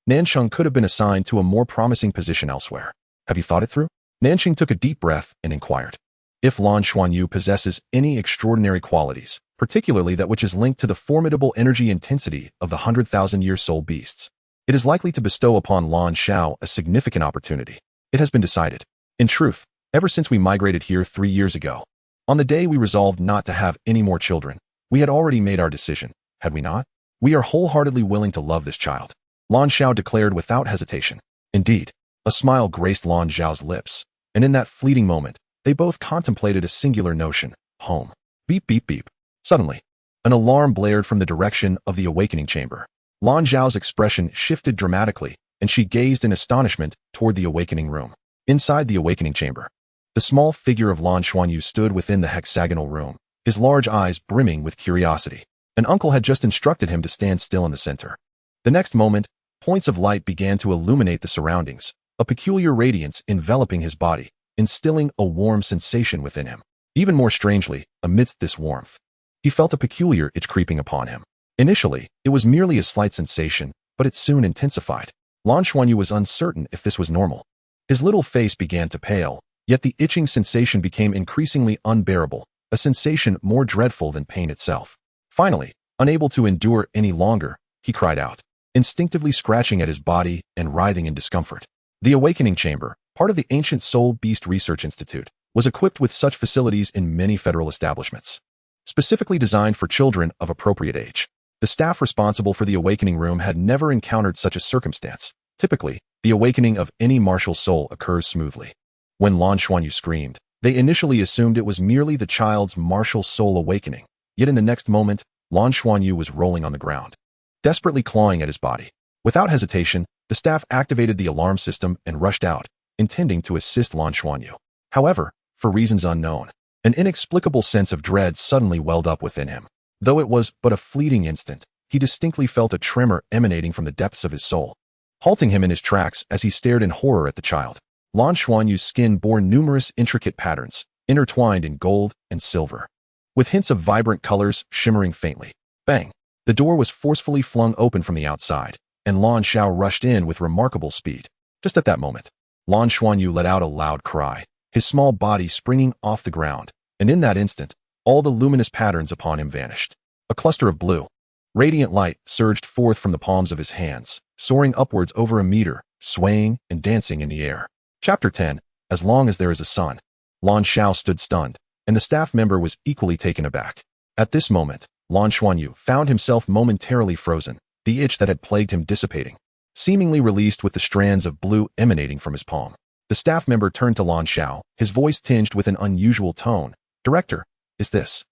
Nansheng could have been assigned to a more promising position elsewhere. "Have you thought it through?" Nansheng took a deep breath and inquired. If Lan Xuanyu possesses any extraordinary qualities, particularly that which is linked to the formidable energy intensity of the 100,000-year soul beasts, it is likely to bestow upon Lan Xiao a significant opportunity. It has been decided. In truth, ever since we migrated here 3 years ago, on the day we resolved not to have any more children, we had already made our decision, had we not? We are wholeheartedly willing to love this child, Lan Xiao declared without hesitation. Indeed, a smile graced Lan Xiao's lips, and in that fleeting moment, they both contemplated a singular notion: home. Beep, beep, beep. Suddenly, an alarm blared from the direction of the awakening chamber. Lan Xiao's expression shifted dramatically, and she gazed in astonishment toward the awakening room. Inside the awakening chamber, the small figure of Lan Xuanyu stood within the hexagonal room, his large eyes brimming with curiosity. An uncle had just instructed him to stand still in the center. The next moment, points of light began to illuminate the surroundings, a peculiar radiance enveloping his body, instilling a warm sensation within him. Even more strangely, amidst this warmth, he felt a peculiar itch creeping upon him. Initially, it was merely a slight sensation, but it soon intensified. Lan Xuanyu was uncertain if this was normal. His little face began to pale, yet the itching sensation became increasingly unbearable, a sensation more dreadful than pain itself. Finally, unable to endure any longer, he cried out, instinctively scratching at his body and writhing in discomfort. The Awakening Chamber, part of the ancient Soul Beast Research Institute, was equipped with such facilities in many federal establishments, specifically designed for children of appropriate age. The staff responsible for the Awakening Room had never encountered such a circumstance. Typically, the awakening of any martial soul occurs smoothly. When Lan Xuanyu screamed, they initially assumed it was merely the child's martial soul awakening, yet in the next moment, Lan Xuanyu was rolling on the ground, desperately clawing at his body. Without hesitation, the staff activated the alarm system and rushed out, intending to assist Lan Xuanyu. However, for reasons unknown, an inexplicable sense of dread suddenly welled up within him. Though it was but a fleeting instant, he distinctly felt a tremor emanating from the depths of his soul, halting him in his tracks as he stared in horror at the child. Lan Xuanyu's skin bore numerous intricate patterns, intertwined in gold and silver, with hints of vibrant colors shimmering faintly. Bang! The door was forcefully flung open from the outside, and Lan Xiao rushed in with remarkable speed. Just at that moment, Lan Xuanyu let out a loud cry, his small body springing off the ground, and in that instant, all the luminous patterns upon him vanished. A cluster of blue, radiant light surged forth from the palms of his hands, soaring upwards over a meter, swaying and dancing in the air. Chapter 10, As Long as There is a Sun. Lan Xiao stood stunned, and the staff member was equally taken aback. At this moment, Lan Xuanyu found himself momentarily frozen, the itch that had plagued him dissipating, seemingly released with the strands of blue emanating from his palm. The staff member turned to Lan Xiao, his voice tinged with an unusual tone. Director, is this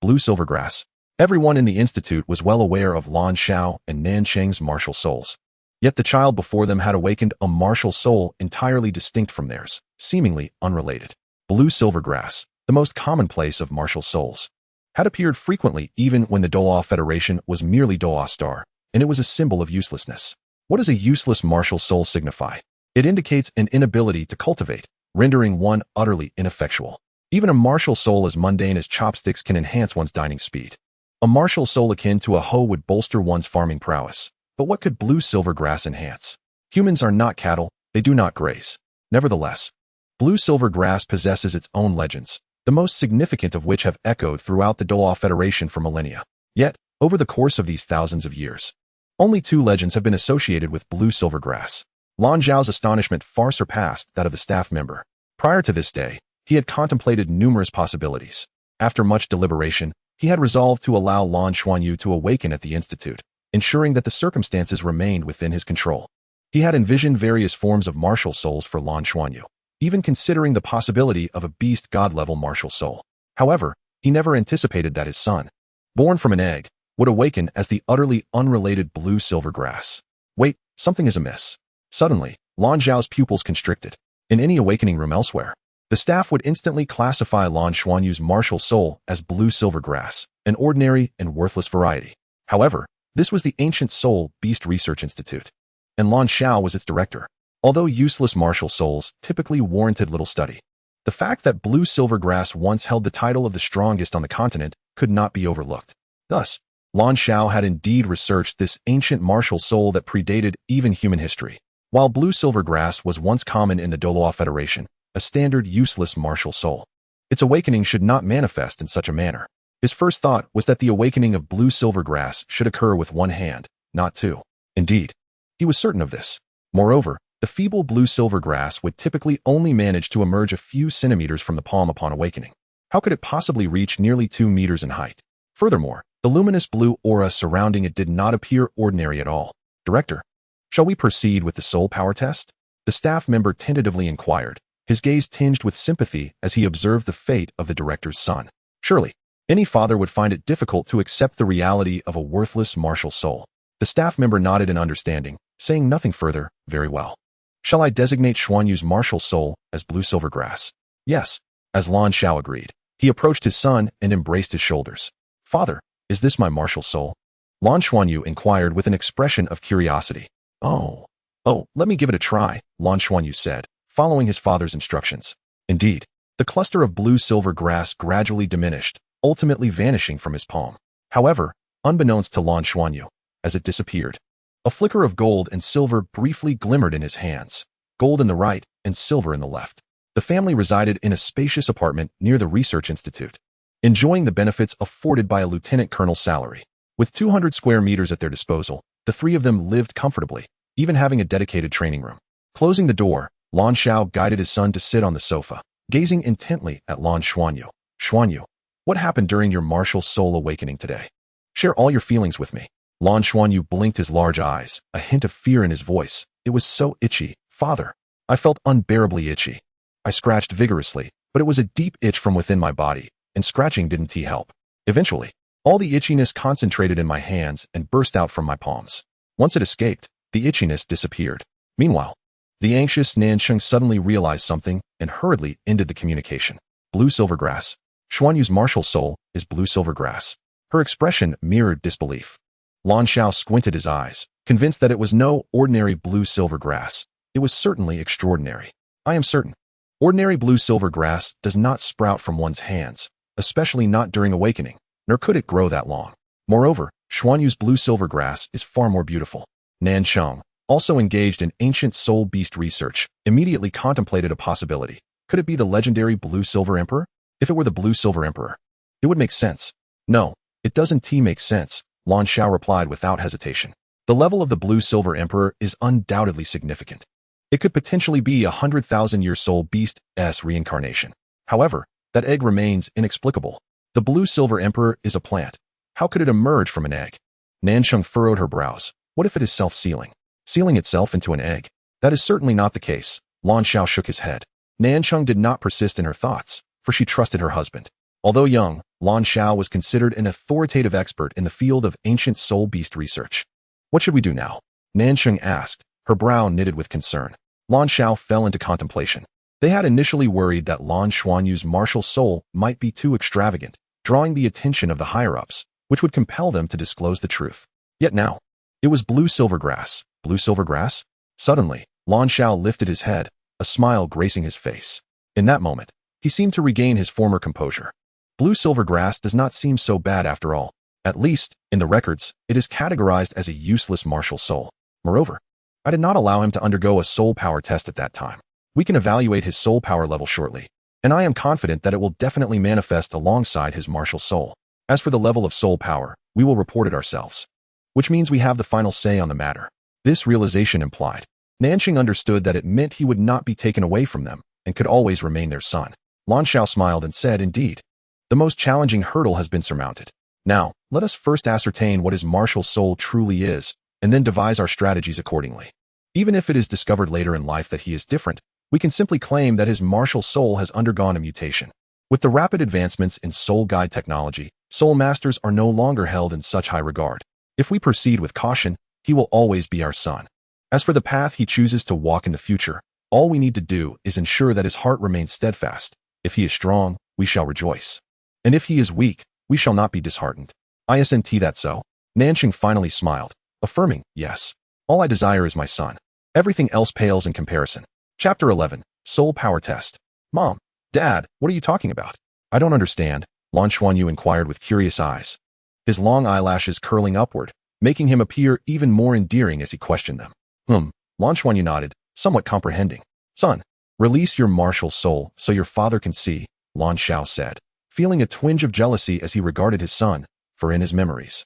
blue silvergrass? Everyone in the institute was well aware of Lan Xiao and Nancheng's martial souls. Yet the child before them had awakened a martial soul entirely distinct from theirs, seemingly unrelated. Blue silvergrass, the most commonplace of martial souls, had appeared frequently even when the Douluo Federation was merely Douluo Star, and it was a symbol of uselessness. What does a useless martial soul signify? It indicates an inability to cultivate, rendering one utterly ineffectual. Even a martial soul as mundane as chopsticks can enhance one's dining speed. A martial soul akin to a hoe would bolster one's farming prowess. But what could blue silvergrass enhance? Humans are not cattle, they do not graze. Nevertheless, blue silvergrass possesses its own legends, the most significant of which have echoed throughout the Douluo Federation for millennia. Yet, over the course of these thousands of years, only 2 legends have been associated with blue silvergrass. Lan Zhao's astonishment far surpassed that of the staff member. Prior to this day, he had contemplated numerous possibilities. After much deliberation, he had resolved to allow Lan Xuanyu to awaken at the institute, ensuring that the circumstances remained within his control. He had envisioned various forms of martial souls for Lan Xuanyu, even considering the possibility of a beast god-level martial soul. However, he never anticipated that his son, born from an egg, would awaken as the utterly unrelated blue silvergrass. Wait, something is amiss. Suddenly, Lan Zhao's pupils constricted. In any awakening room elsewhere, the staff would instantly classify Lan Xuanyu's martial soul as blue silvergrass, an ordinary and worthless variety. However, this was the ancient Soul Beast Research Institute, and Lan Xiao was its director. Although useless martial souls typically warranted little study, the fact that blue silvergrass once held the title of the strongest on the continent could not be overlooked. Thus, Lan Xiao had indeed researched this ancient martial soul that predated even human history. While blue silvergrass was once common in the Douluo Federation, a standard useless martial soul, its awakening should not manifest in such a manner. His first thought was that the awakening of blue silvergrass should occur with one hand, not 2. Indeed, he was certain of this. Moreover, the feeble blue silvergrass would typically only manage to emerge a few centimeters from the palm upon awakening. How could it possibly reach nearly 2 meters in height? Furthermore, the luminous blue aura surrounding it did not appear ordinary at all. Director, shall we proceed with the soul power test? The staff member tentatively inquired, his gaze tinged with sympathy as he observed the fate of the director's son. Surely, any father would find it difficult to accept the reality of a worthless martial soul. The staff member nodded in understanding, saying nothing further. Very well. Shall I designate Xuanyu's martial soul as blue silvergrass? Yes, as Lan Xiao agreed. He approached his son and embraced his shoulders. Father, is this my martial soul? Lan Xuanyu inquired with an expression of curiosity. Oh, let me give it a try, Lan Xuanyu said, following his father's instructions. Indeed, the cluster of blue-silver grass gradually diminished, ultimately vanishing from his palm. However, unbeknownst to Lan Xuanyu, as it disappeared, a flicker of gold and silver briefly glimmered in his hands, gold in the right and silver in the left. The family resided in a spacious apartment near the research institute, enjoying the benefits afforded by a lieutenant colonel's salary. With 200 square meters at their disposal, the three of them lived comfortably, even having a dedicated training room. Closing the door, Lan Xiao guided his son to sit on the sofa, gazing intently at Lan Xuanyu. Xuanyu, what happened during your martial soul awakening today? Share all your feelings with me. Lan Xuanyu blinked his large eyes, a hint of fear in his voice. It was so itchy, father. I felt unbearably itchy. I scratched vigorously, but it was a deep itch from within my body, and scratching didn't help. Eventually, all the itchiness concentrated in my hands and burst out from my palms. Once it escaped, the itchiness disappeared. Meanwhile, the anxious Nansheng suddenly realized something and hurriedly ended the communication. Blue-silver grass. Xuanyu's martial soul is blue-silver grass. Her expression mirrored disbelief. Lan Xiao squinted his eyes, convinced that it was no ordinary blue-silver grass. It was certainly extraordinary. I am certain. Ordinary blue-silver grass does not sprout from one's hands, especially not during awakening, nor could it grow that long. Moreover, Xuanyu's blue-silver grass is far more beautiful. Nansheng, also engaged in ancient soul beast research, immediately contemplated a possibility. Could it be the legendary blue-silver emperor? If it were the blue-silver emperor, it would make sense. No, it doesn't make sense, Lan Xiao replied without hesitation. The level of the blue-silver emperor is undoubtedly significant. It could potentially be 100,000-year soul beast's reincarnation. However, that egg remains inexplicable. The blue-silver emperor is a plant. How could it emerge from an egg? Nansheng furrowed her brows. What if it is self-sealing? Sealing itself into an egg? That is certainly not the case. Lan Xiao shook his head. Nansheng did not persist in her thoughts, for she trusted her husband. Although young, Lan Xiao was considered an authoritative expert in the field of ancient soul beast research. What should we do now? Nansheng asked, her brow knitted with concern. Lan Xiao fell into contemplation. They had initially worried that Lan Xuanyu's martial soul might be too extravagant, drawing the attention of the higher-ups, which would compel them to disclose the truth. Yet now, it was blue-silver grass. Blue-silver grass? Suddenly, Lan Xiao lifted his head, a smile gracing his face. In that moment, he seemed to regain his former composure. Blue-silver grass does not seem so bad after all. At least, in the records, it is categorized as a useless martial soul. Moreover, I did not allow him to undergo a soul power test at that time. We can evaluate his soul power level shortly, and I am confident that it will definitely manifest alongside his martial soul. As for the level of soul power, we will report it ourselves. Which means we have the final say on the matter. This realization implied. Nansheng understood that it meant he would not be taken away from them, and could always remain their son. Lan Xiao smiled and said, indeed, the most challenging hurdle has been surmounted. Now, let us first ascertain what his martial soul truly is, and then devise our strategies accordingly. Even if it is discovered later in life that he is different, we can simply claim that his martial soul has undergone a mutation. With the rapid advancements in soul guide technology, soul masters are no longer held in such high regard. If we proceed with caution, he will always be our son. As for the path he chooses to walk in the future, all we need to do is ensure that his heart remains steadfast. If he is strong, we shall rejoice. And if he is weak, we shall not be disheartened. Isn't that so? Nansheng finally smiled, affirming, yes. All I desire is my son. Everything else pales in comparison. Chapter 11, Soul Power Test. Mom, Dad, what are you talking about? I don't understand, Lan Xuanyu inquired with curious eyes, his long eyelashes curling upward, making him appear even more endearing as he questioned them. Lan Xuanyu nodded, somewhat comprehending. Son, release your martial soul so your father can see, Lan Xiao said, feeling a twinge of jealousy as he regarded his son, for in his memories,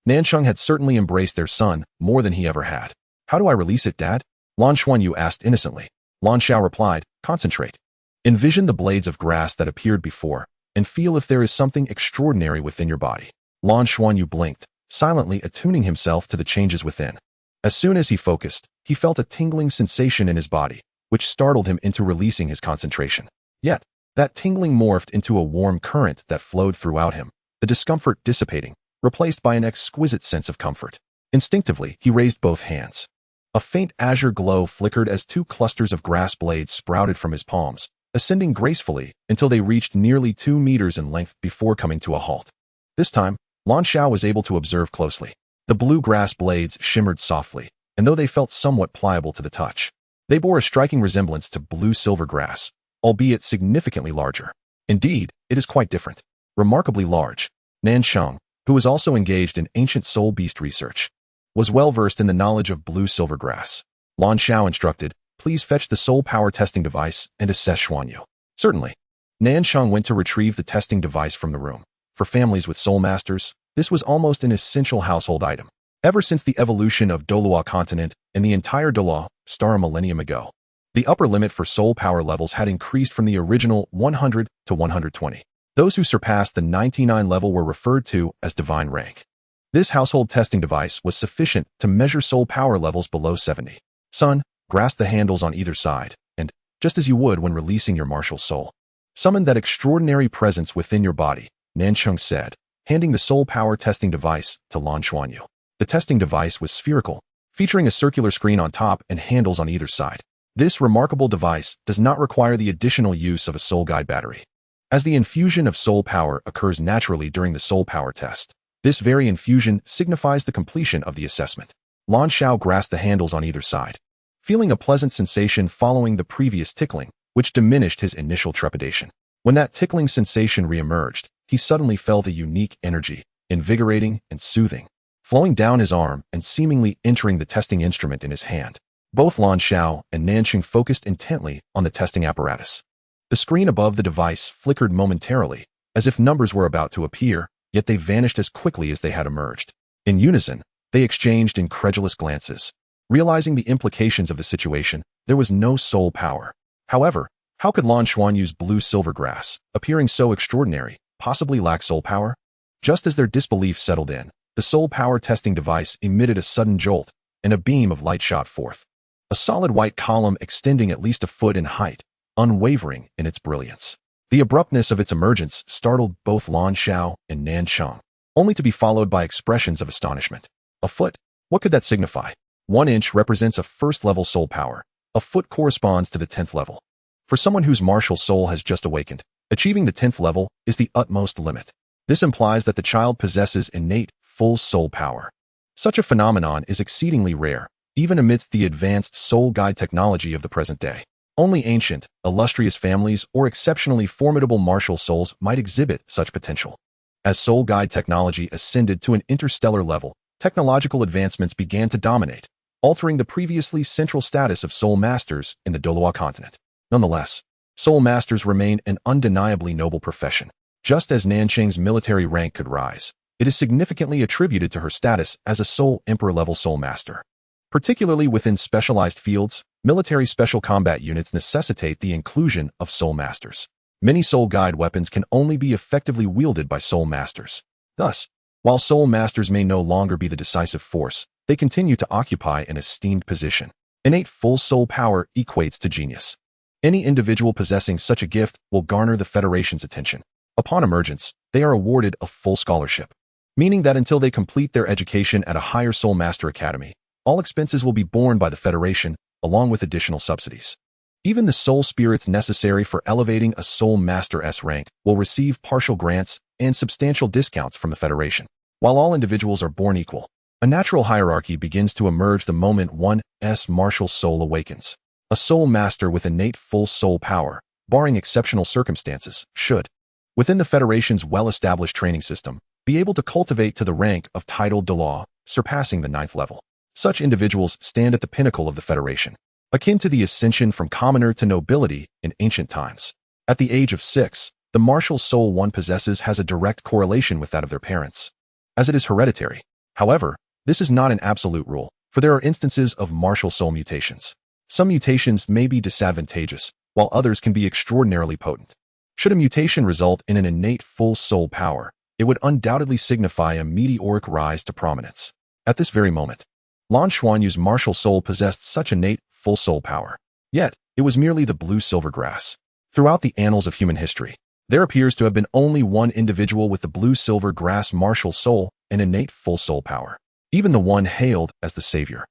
Nansheng had certainly embraced their son more than he ever had. How do I release it, Dad? Lan Xuanyu asked innocently. Lan Xiao replied, concentrate. Envision the blades of grass that appeared before, and feel if there is something extraordinary within your body. Lan Xuanyu blinked, silently attuning himself to the changes within. As soon as he focused, he felt a tingling sensation in his body, which startled him into releasing his concentration. Yet, that tingling morphed into a warm current that flowed throughout him, the discomfort dissipating, replaced by an exquisite sense of comfort. Instinctively, he raised both hands. A faint azure glow flickered as two clusters of grass blades sprouted from his palms, ascending gracefully until they reached nearly 2 meters in length before coming to a halt. This time, Lan Xiao was able to observe closely. The blue grass blades shimmered softly, and though they felt somewhat pliable to the touch, they bore a striking resemblance to blue-silver grass, albeit significantly larger. Indeed, it is quite different. Remarkably large. Nansheng, who was also engaged in ancient soul beast research, was well versed in the knowledge of blue silver grass. Lan Xiao instructed, "Please fetch the soul power testing device and assess Xuanyu." Certainly. Nansheng went to retrieve the testing device from the room. For families with soul masters, this was almost an essential household item. Ever since the evolution of Douluo Continent and the entire Douluo star a millennium ago, the upper limit for soul power levels had increased from the original 100 to 120. Those who surpassed the 99 level were referred to as divine rank. This household testing device was sufficient to measure soul power levels below 70. Son, grasp the handles on either side, and, just as you would when releasing your martial soul, summon that extraordinary presence within your body, Nansheng said, handing the soul power testing device to Lan Xuanyu. The testing device was spherical, featuring a circular screen on top and handles on either side. This remarkable device does not require the additional use of a soul guide battery. As the infusion of soul power occurs naturally during the soul power test, this very infusion signifies the completion of the assessment. Lan Xiao grasped the handles on either side, feeling a pleasant sensation following the previous tickling, which diminished his initial trepidation. When that tickling sensation re-emerged, he suddenly felt a unique energy, invigorating and soothing, flowing down his arm and seemingly entering the testing instrument in his hand. Both Lan Xiao and Nansheng focused intently on the testing apparatus. The screen above the device flickered momentarily, as if numbers were about to appear, yet they vanished as quickly as they had emerged. In unison, they exchanged incredulous glances. Realizing the implications of the situation, there was no soul power. However, how could Lan Xuanyu's blue-silver grass, appearing so extraordinary, possibly lack soul power? Just as their disbelief settled in, the soul power testing device emitted a sudden jolt, and a beam of light shot forth. A solid white column extending at least a foot in height, unwavering in its brilliance. The abruptness of its emergence startled both Lan Xiao and Nansheng, only to be followed by expressions of astonishment. A foot? What could that signify? 1 inch represents a first-level soul power. A foot corresponds to the 10th level. For someone whose martial soul has just awakened, achieving the 10th level is the utmost limit. This implies that the child possesses innate, full soul power. Such a phenomenon is exceedingly rare, even amidst the advanced soul guide technology of the present day. Only ancient, illustrious families or exceptionally formidable martial souls might exhibit such potential. As soul guide technology ascended to an interstellar level, technological advancements began to dominate, altering the previously central status of soul masters in the Douluo Continent. Nonetheless, soul masters remain an undeniably noble profession. Just as Nansheng's military rank could rise, it is significantly attributed to her status as a soul emperor-level soul master. Particularly within specialized fields, military special combat units necessitate the inclusion of soul masters. Many soul guide weapons can only be effectively wielded by soul masters. Thus, while soul masters may no longer be the decisive force, they continue to occupy an esteemed position. Innate full soul power equates to genius. Any individual possessing such a gift will garner the Federation's attention. Upon emergence, they are awarded a full scholarship, meaning that until they complete their education at a higher Soul Master Academy, all expenses will be borne by the Federation, along with additional subsidies. Even the soul spirits necessary for elevating a Soul Master S rank will receive partial grants and substantial discounts from the Federation. While all individuals are born equal, a natural hierarchy begins to emerge the moment one's martial soul awakens. A soul master with innate full soul power, barring exceptional circumstances, should, within the Federation's well-established training system, be able to cultivate to the rank of titled Douluo, surpassing the 9th level. Such individuals stand at the pinnacle of the Federation, akin to the ascension from commoner to nobility in ancient times. At the age of 6, the martial soul one possesses has a direct correlation with that of their parents, as it is hereditary. However, this is not an absolute rule, for there are instances of martial soul mutations. Some mutations may be disadvantageous, while others can be extraordinarily potent. Should a mutation result in an innate full soul power, it would undoubtedly signify a meteoric rise to prominence. At this very moment, Lan Xuanyu's martial soul possessed such innate full soul power. Yet, it was merely the blue-silver grass. Throughout the annals of human history, there appears to have been only one individual with the blue-silver grass martial soul and innate full soul power, even the one hailed as the savior.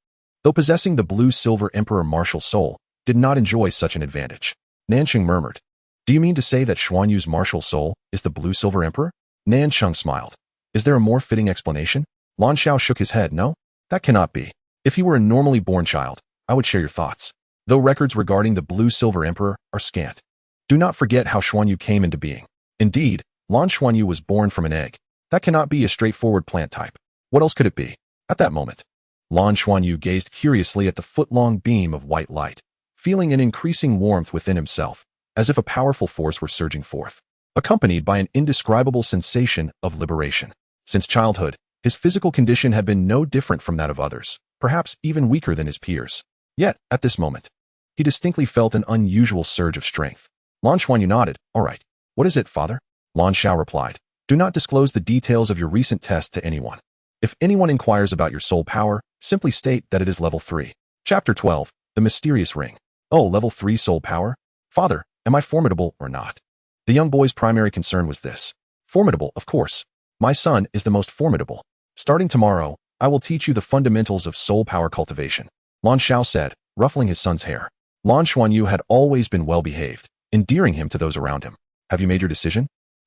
Though possessing the blue-silver emperor martial soul, did not enjoy such an advantage. Nansheng murmured, "Do you mean to say that Xuanyu's martial soul is the blue-silver emperor?" Nansheng smiled. "Is there a more fitting explanation?" Lan Xiao shook his head. "No, that cannot be. If he were a normally born child, I would share your thoughts, though records regarding the blue-silver emperor are scant. Do not forget how Xuanyu came into being. Indeed, Lan Xuanyu was born from an egg. That cannot be a straightforward plant type. What else could it be? At that moment, Lan Xuanyu gazed curiously at the foot-long beam of white light, feeling an increasing warmth within himself, as if a powerful force were surging forth, accompanied by an indescribable sensation of liberation. Since childhood, his physical condition had been no different from that of others, perhaps even weaker than his peers. Yet, at this moment, he distinctly felt an unusual surge of strength. Lan Xuanyu nodded. All right. What is it, father? Lan Xiao replied. Do not disclose the details of your recent test to anyone. If anyone inquires about your soul power, simply state that it is level 3. Chapter 12. The Mysterious Ring. Oh, level 3 soul power? Father, am I formidable or not? The young boy's primary concern was this. Formidable, of course. My son is the most formidable. Starting tomorrow, I will teach you the fundamentals of soul power cultivation. Lan Xiao said, ruffling his son's hair. Lan Xuanyu had always been well-behaved, endearing him to those around him. Have you made your decision?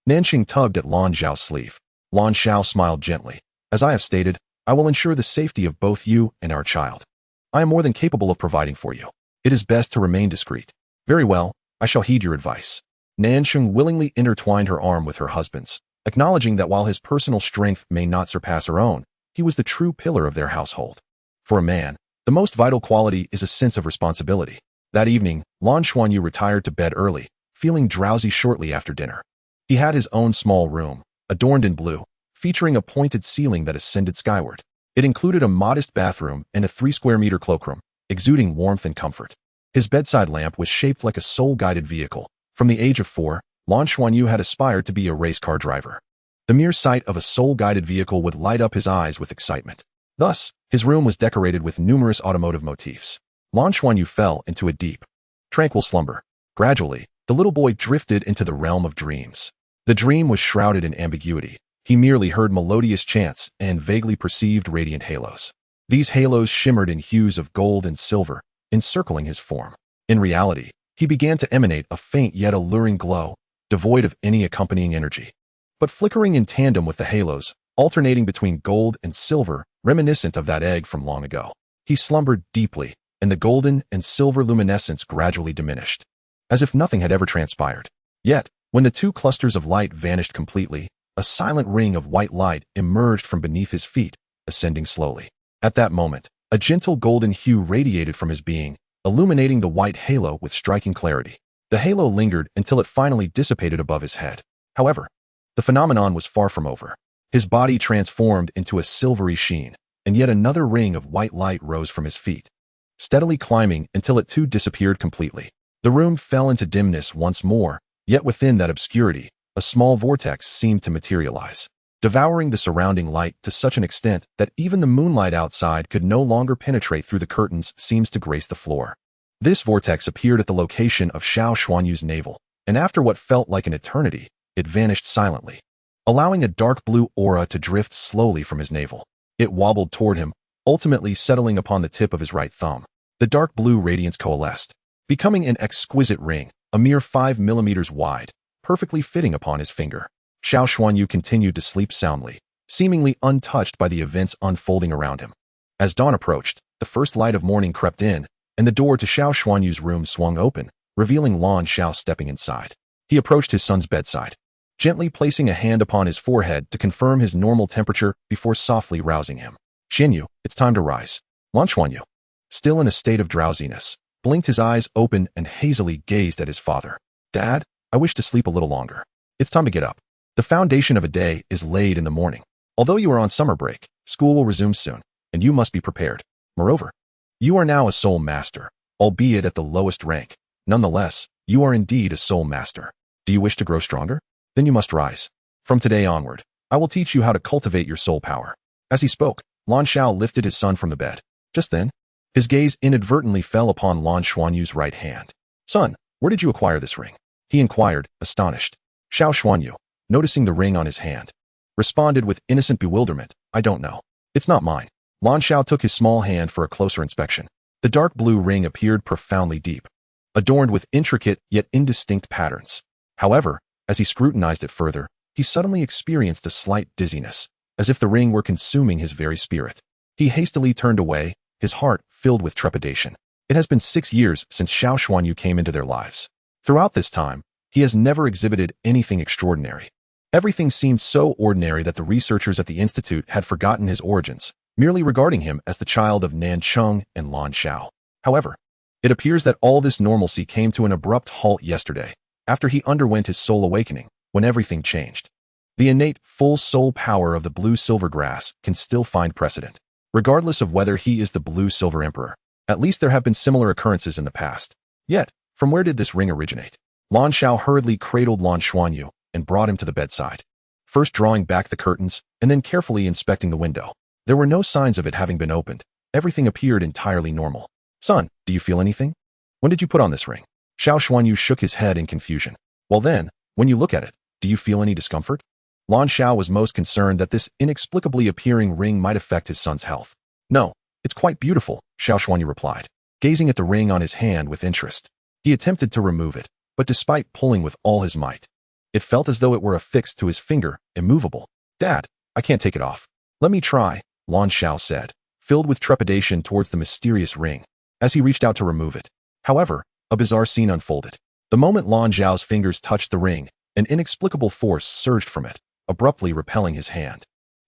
Nanxing tugged at Lan Xiao's sleeve. Lan Xiao smiled gently. As I have stated, I will ensure the safety of both you and our child. I am more than capable of providing for you. It is best to remain discreet. Very well, I shall heed your advice. Nanxing willingly intertwined her arm with her husband's, acknowledging that while his personal strength may not surpass her own, he was the true pillar of their household. For a man, the most vital quality is a sense of responsibility. That evening, Lan Xuanyu retired to bed early, feeling drowsy shortly after dinner. He had his own small room, adorned in blue, featuring a pointed ceiling that ascended skyward. It included a modest bathroom and a 3-square-meter cloakroom, exuding warmth and comfort. His bedside lamp was shaped like a soul-guided vehicle. From the age of 4, Lan Xuanyu had aspired to be a race car driver. The mere sight of a soul-guided vehicle would light up his eyes with excitement. Thus, his room was decorated with numerous automotive motifs. Lan Xuanyu fell into a deep, tranquil slumber. Gradually, the little boy drifted into the realm of dreams. The dream was shrouded in ambiguity. He merely heard melodious chants and vaguely perceived radiant halos. These halos shimmered in hues of gold and silver, encircling his form. In reality, he began to emanate a faint yet alluring glow, devoid of any accompanying energy, but flickering in tandem with the halos, alternating between gold and silver, reminiscent of that egg from long ago. He slumbered deeply, and the golden and silver luminescence gradually diminished, as if nothing had ever transpired. Yet, when the two clusters of light vanished completely, a silent ring of white light emerged from beneath his feet, ascending slowly. At that moment, a gentle golden hue radiated from his being, illuminating the white halo with striking clarity. The halo lingered until it finally dissipated above his head. However, the phenomenon was far from over. His body transformed into a silvery sheen, and yet another ring of white light rose from his feet, steadily climbing until it too disappeared completely. The room fell into dimness once more, yet within that obscurity, a small vortex seemed to materialize, devouring the surrounding light to such an extent that even the moonlight outside could no longer penetrate through the curtains seems to grace the floor. This vortex appeared at the location of Xiao Xuanyu's navel, and after what felt like an eternity, it vanished silently, allowing a dark blue aura to drift slowly from his navel. It wobbled toward him, ultimately settling upon the tip of his right thumb. The dark blue radiance coalesced, becoming an exquisite ring, a mere 5 millimeters wide, perfectly fitting upon his finger. Xiao Xuanyu continued to sleep soundly, seemingly untouched by the events unfolding around him. As dawn approached, the first light of morning crept in, and the door to Xiao Xuanyu's room swung open, revealing Lan Xiao stepping inside. He approached his son's bedside, gently placing a hand upon his forehead to confirm his normal temperature before softly rousing him. Xianyu, it's time to rise. Lan Xuanyu, still in a state of drowsiness, blinked his eyes open and hazily gazed at his father. Dad, I wish to sleep a little longer. It's time to get up. The foundation of a day is laid in the morning. Although you are on summer break, school will resume soon, and you must be prepared. Moreover, you are now a soul master, albeit at the lowest rank. Nonetheless, you are indeed a soul master. Do you wish to grow stronger? Then you must rise. From today onward, I will teach you how to cultivate your soul power. As he spoke, Lan Xiao lifted his son from the bed. Just then, his gaze inadvertently fell upon Lan Xuanyu's right hand. Son, where did you acquire this ring? He inquired, astonished. Xiao Xuanyu, noticing the ring on his hand, responded with innocent bewilderment, I don't know. It's not mine. Lan Xiao took his small hand for a closer inspection. The dark blue ring appeared profoundly deep, adorned with intricate yet indistinct patterns. However, as he scrutinized it further, he suddenly experienced a slight dizziness, as if the ring were consuming his very spirit. He hastily turned away, his heart filled with trepidation. It has been 6 years since Xiao Xuanyu came into their lives. Throughout this time, He has never exhibited anything extraordinary. Everything seemed so ordinary that the researchers at the institute had forgotten his origins, merely regarding him as the child of Nan Cheng and Lan Xiao. However, it appears that all this normalcy came to an abrupt halt yesterday, after he underwent his soul awakening, when everything changed. The innate, full soul power of the blue-silver grass can still find precedent, regardless of whether he is the blue-silver emperor. At least there have been similar occurrences in the past. Yet, from where did this ring originate? Lan Xiao hurriedly cradled Lan Xuanyu and brought him to the bedside, first drawing back the curtains and then carefully inspecting the window. There were no signs of it having been opened. Everything appeared entirely normal. Son, do you feel anything? When did you put on this ring? Xiao Xuanyu shook his head in confusion. Well then, when you look at it, do you feel any discomfort? Lan Xiao was most concerned that this inexplicably appearing ring might affect his son's health. No, it's quite beautiful, Xiao Xuanyu replied, gazing at the ring on his hand with interest. He attempted to remove it, but despite pulling with all his might, it felt as though it were affixed to his finger, immovable. Dad, I can't take it off. Let me try, Lan Xiao said, filled with trepidation towards the mysterious ring, as he reached out to remove it. However, a bizarre scene unfolded. The moment Lan Xiao's fingers touched the ring, an inexplicable force surged from it, abruptly repelling his hand.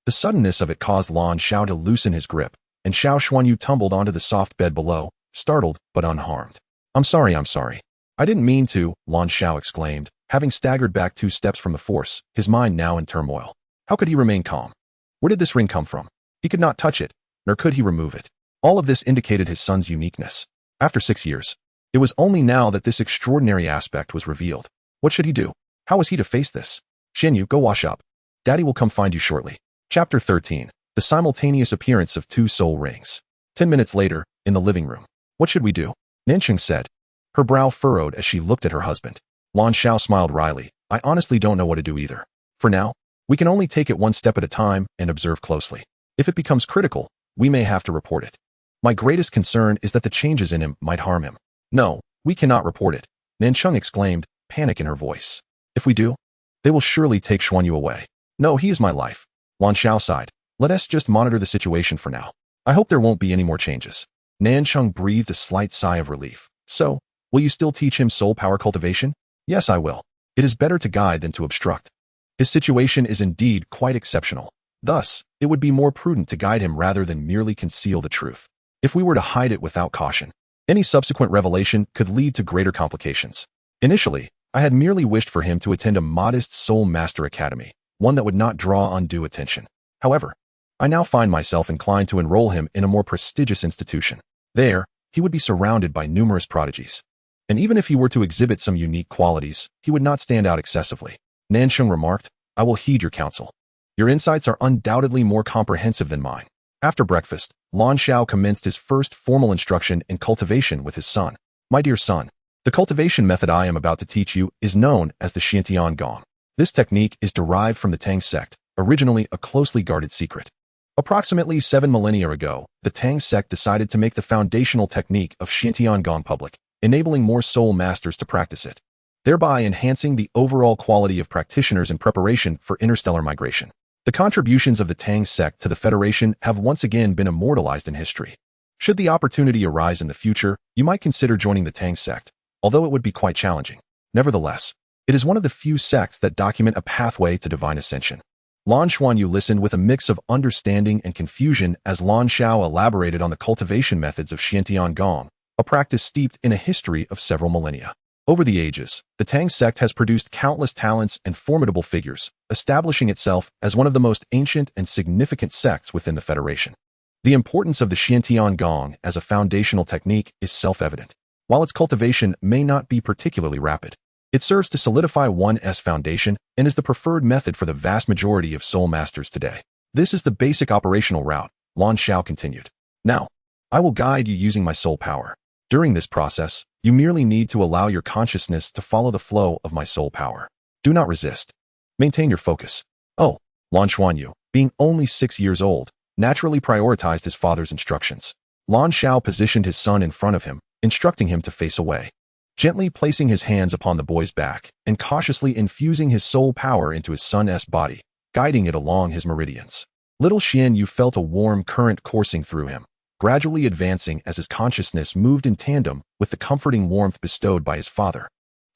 The suddenness of it caused Lan Xiao to loosen his grip, and Xiao Xuanyu tumbled onto the soft bed below, startled but unharmed. I'm sorry. I didn't mean to, Lan Xiao exclaimed, having staggered back 2 steps from the force, his mind now in turmoil. How could he remain calm? Where did this ring come from? He could not touch it, nor could he remove it. All of this indicated his son's uniqueness. After 6 years, it was only now that this extraordinary aspect was revealed. What should he do? How was he to face this? Xinyu, go wash up. Daddy will come find you shortly. Chapter 13. The simultaneous appearance of 2 soul rings. 10 minutes later, in the living room. What should we do? Nancheng said. Her brow furrowed as she looked at her husband. Lan Xiao smiled wryly. I honestly don't know what to do either. For now, we can only take it one step at a time and observe closely. If it becomes critical, we may have to report it. My greatest concern is that the changes in him might harm him. No, we cannot report it, Nancheng exclaimed, panic in her voice. If we do, they will surely take Xuanyu away. No, he is my life. Lan Xiao sighed. Let us just monitor the situation for now. I hope there won't be any more changes. Nancheng breathed a slight sigh of relief. So, will you still teach him soul power cultivation? Yes, I will. It is better to guide than to obstruct. His situation is indeed quite exceptional. Thus, it would be more prudent to guide him rather than merely conceal the truth. If we were to hide it without caution, any subsequent revelation could lead to greater complications. Initially, I had merely wished for him to attend a modest Soul Master Academy, one that would not draw undue attention. However, I now find myself inclined to enroll him in a more prestigious institution. There, he would be surrounded by numerous prodigies. And even if he were to exhibit some unique qualities, he would not stand out excessively. Nancheng remarked, I will heed your counsel. Your insights are undoubtedly more comprehensive than mine. After breakfast, Lan Xiao commenced his first formal instruction in cultivation with his son. My dear son, the cultivation method I am about to teach you is known as the Xiantian Gong. This technique is derived from the Tang sect, originally a closely guarded secret. Approximately 7 millennia ago, the Tang sect decided to make the foundational technique of Xiantian Gong public, enabling more soul masters to practice it, thereby enhancing the overall quality of practitioners in preparation for interstellar migration. The contributions of the Tang sect to the Federation have once again been immortalized in history. Should the opportunity arise in the future, you might consider joining the Tang sect, although it would be quite challenging. Nevertheless, it is one of the few sects that document a pathway to divine ascension. Lan Xuanyu listened with a mix of understanding and confusion as Lan Xiao elaborated on the cultivation methods of Xiantian Gong, a practice steeped in a history of several millennia. Over the ages, the Tang sect has produced countless talents and formidable figures, establishing itself as one of the most ancient and significant sects within the Federation. The importance of the Xiantian Gong as a foundational technique is self-evident. While its cultivation may not be particularly rapid, it serves to solidify one's foundation and is the preferred method for the vast majority of soul masters today. This is the basic operational route, Lan Xiao continued. Now, I will guide you using my soul power. During this process, you merely need to allow your consciousness to follow the flow of my soul power. Do not resist. Maintain your focus. Oh, Lan Xuanyu, being only 6 years old, naturally prioritized his father's instructions. Lan Xiao positioned his son in front of him, instructing him to face away, gently placing his hands upon the boy's back and cautiously infusing his soul power into his son's body, guiding it along his meridians. Little Xianyu felt a warm current coursing through him, gradually advancing as his consciousness moved in tandem with the comforting warmth bestowed by his father.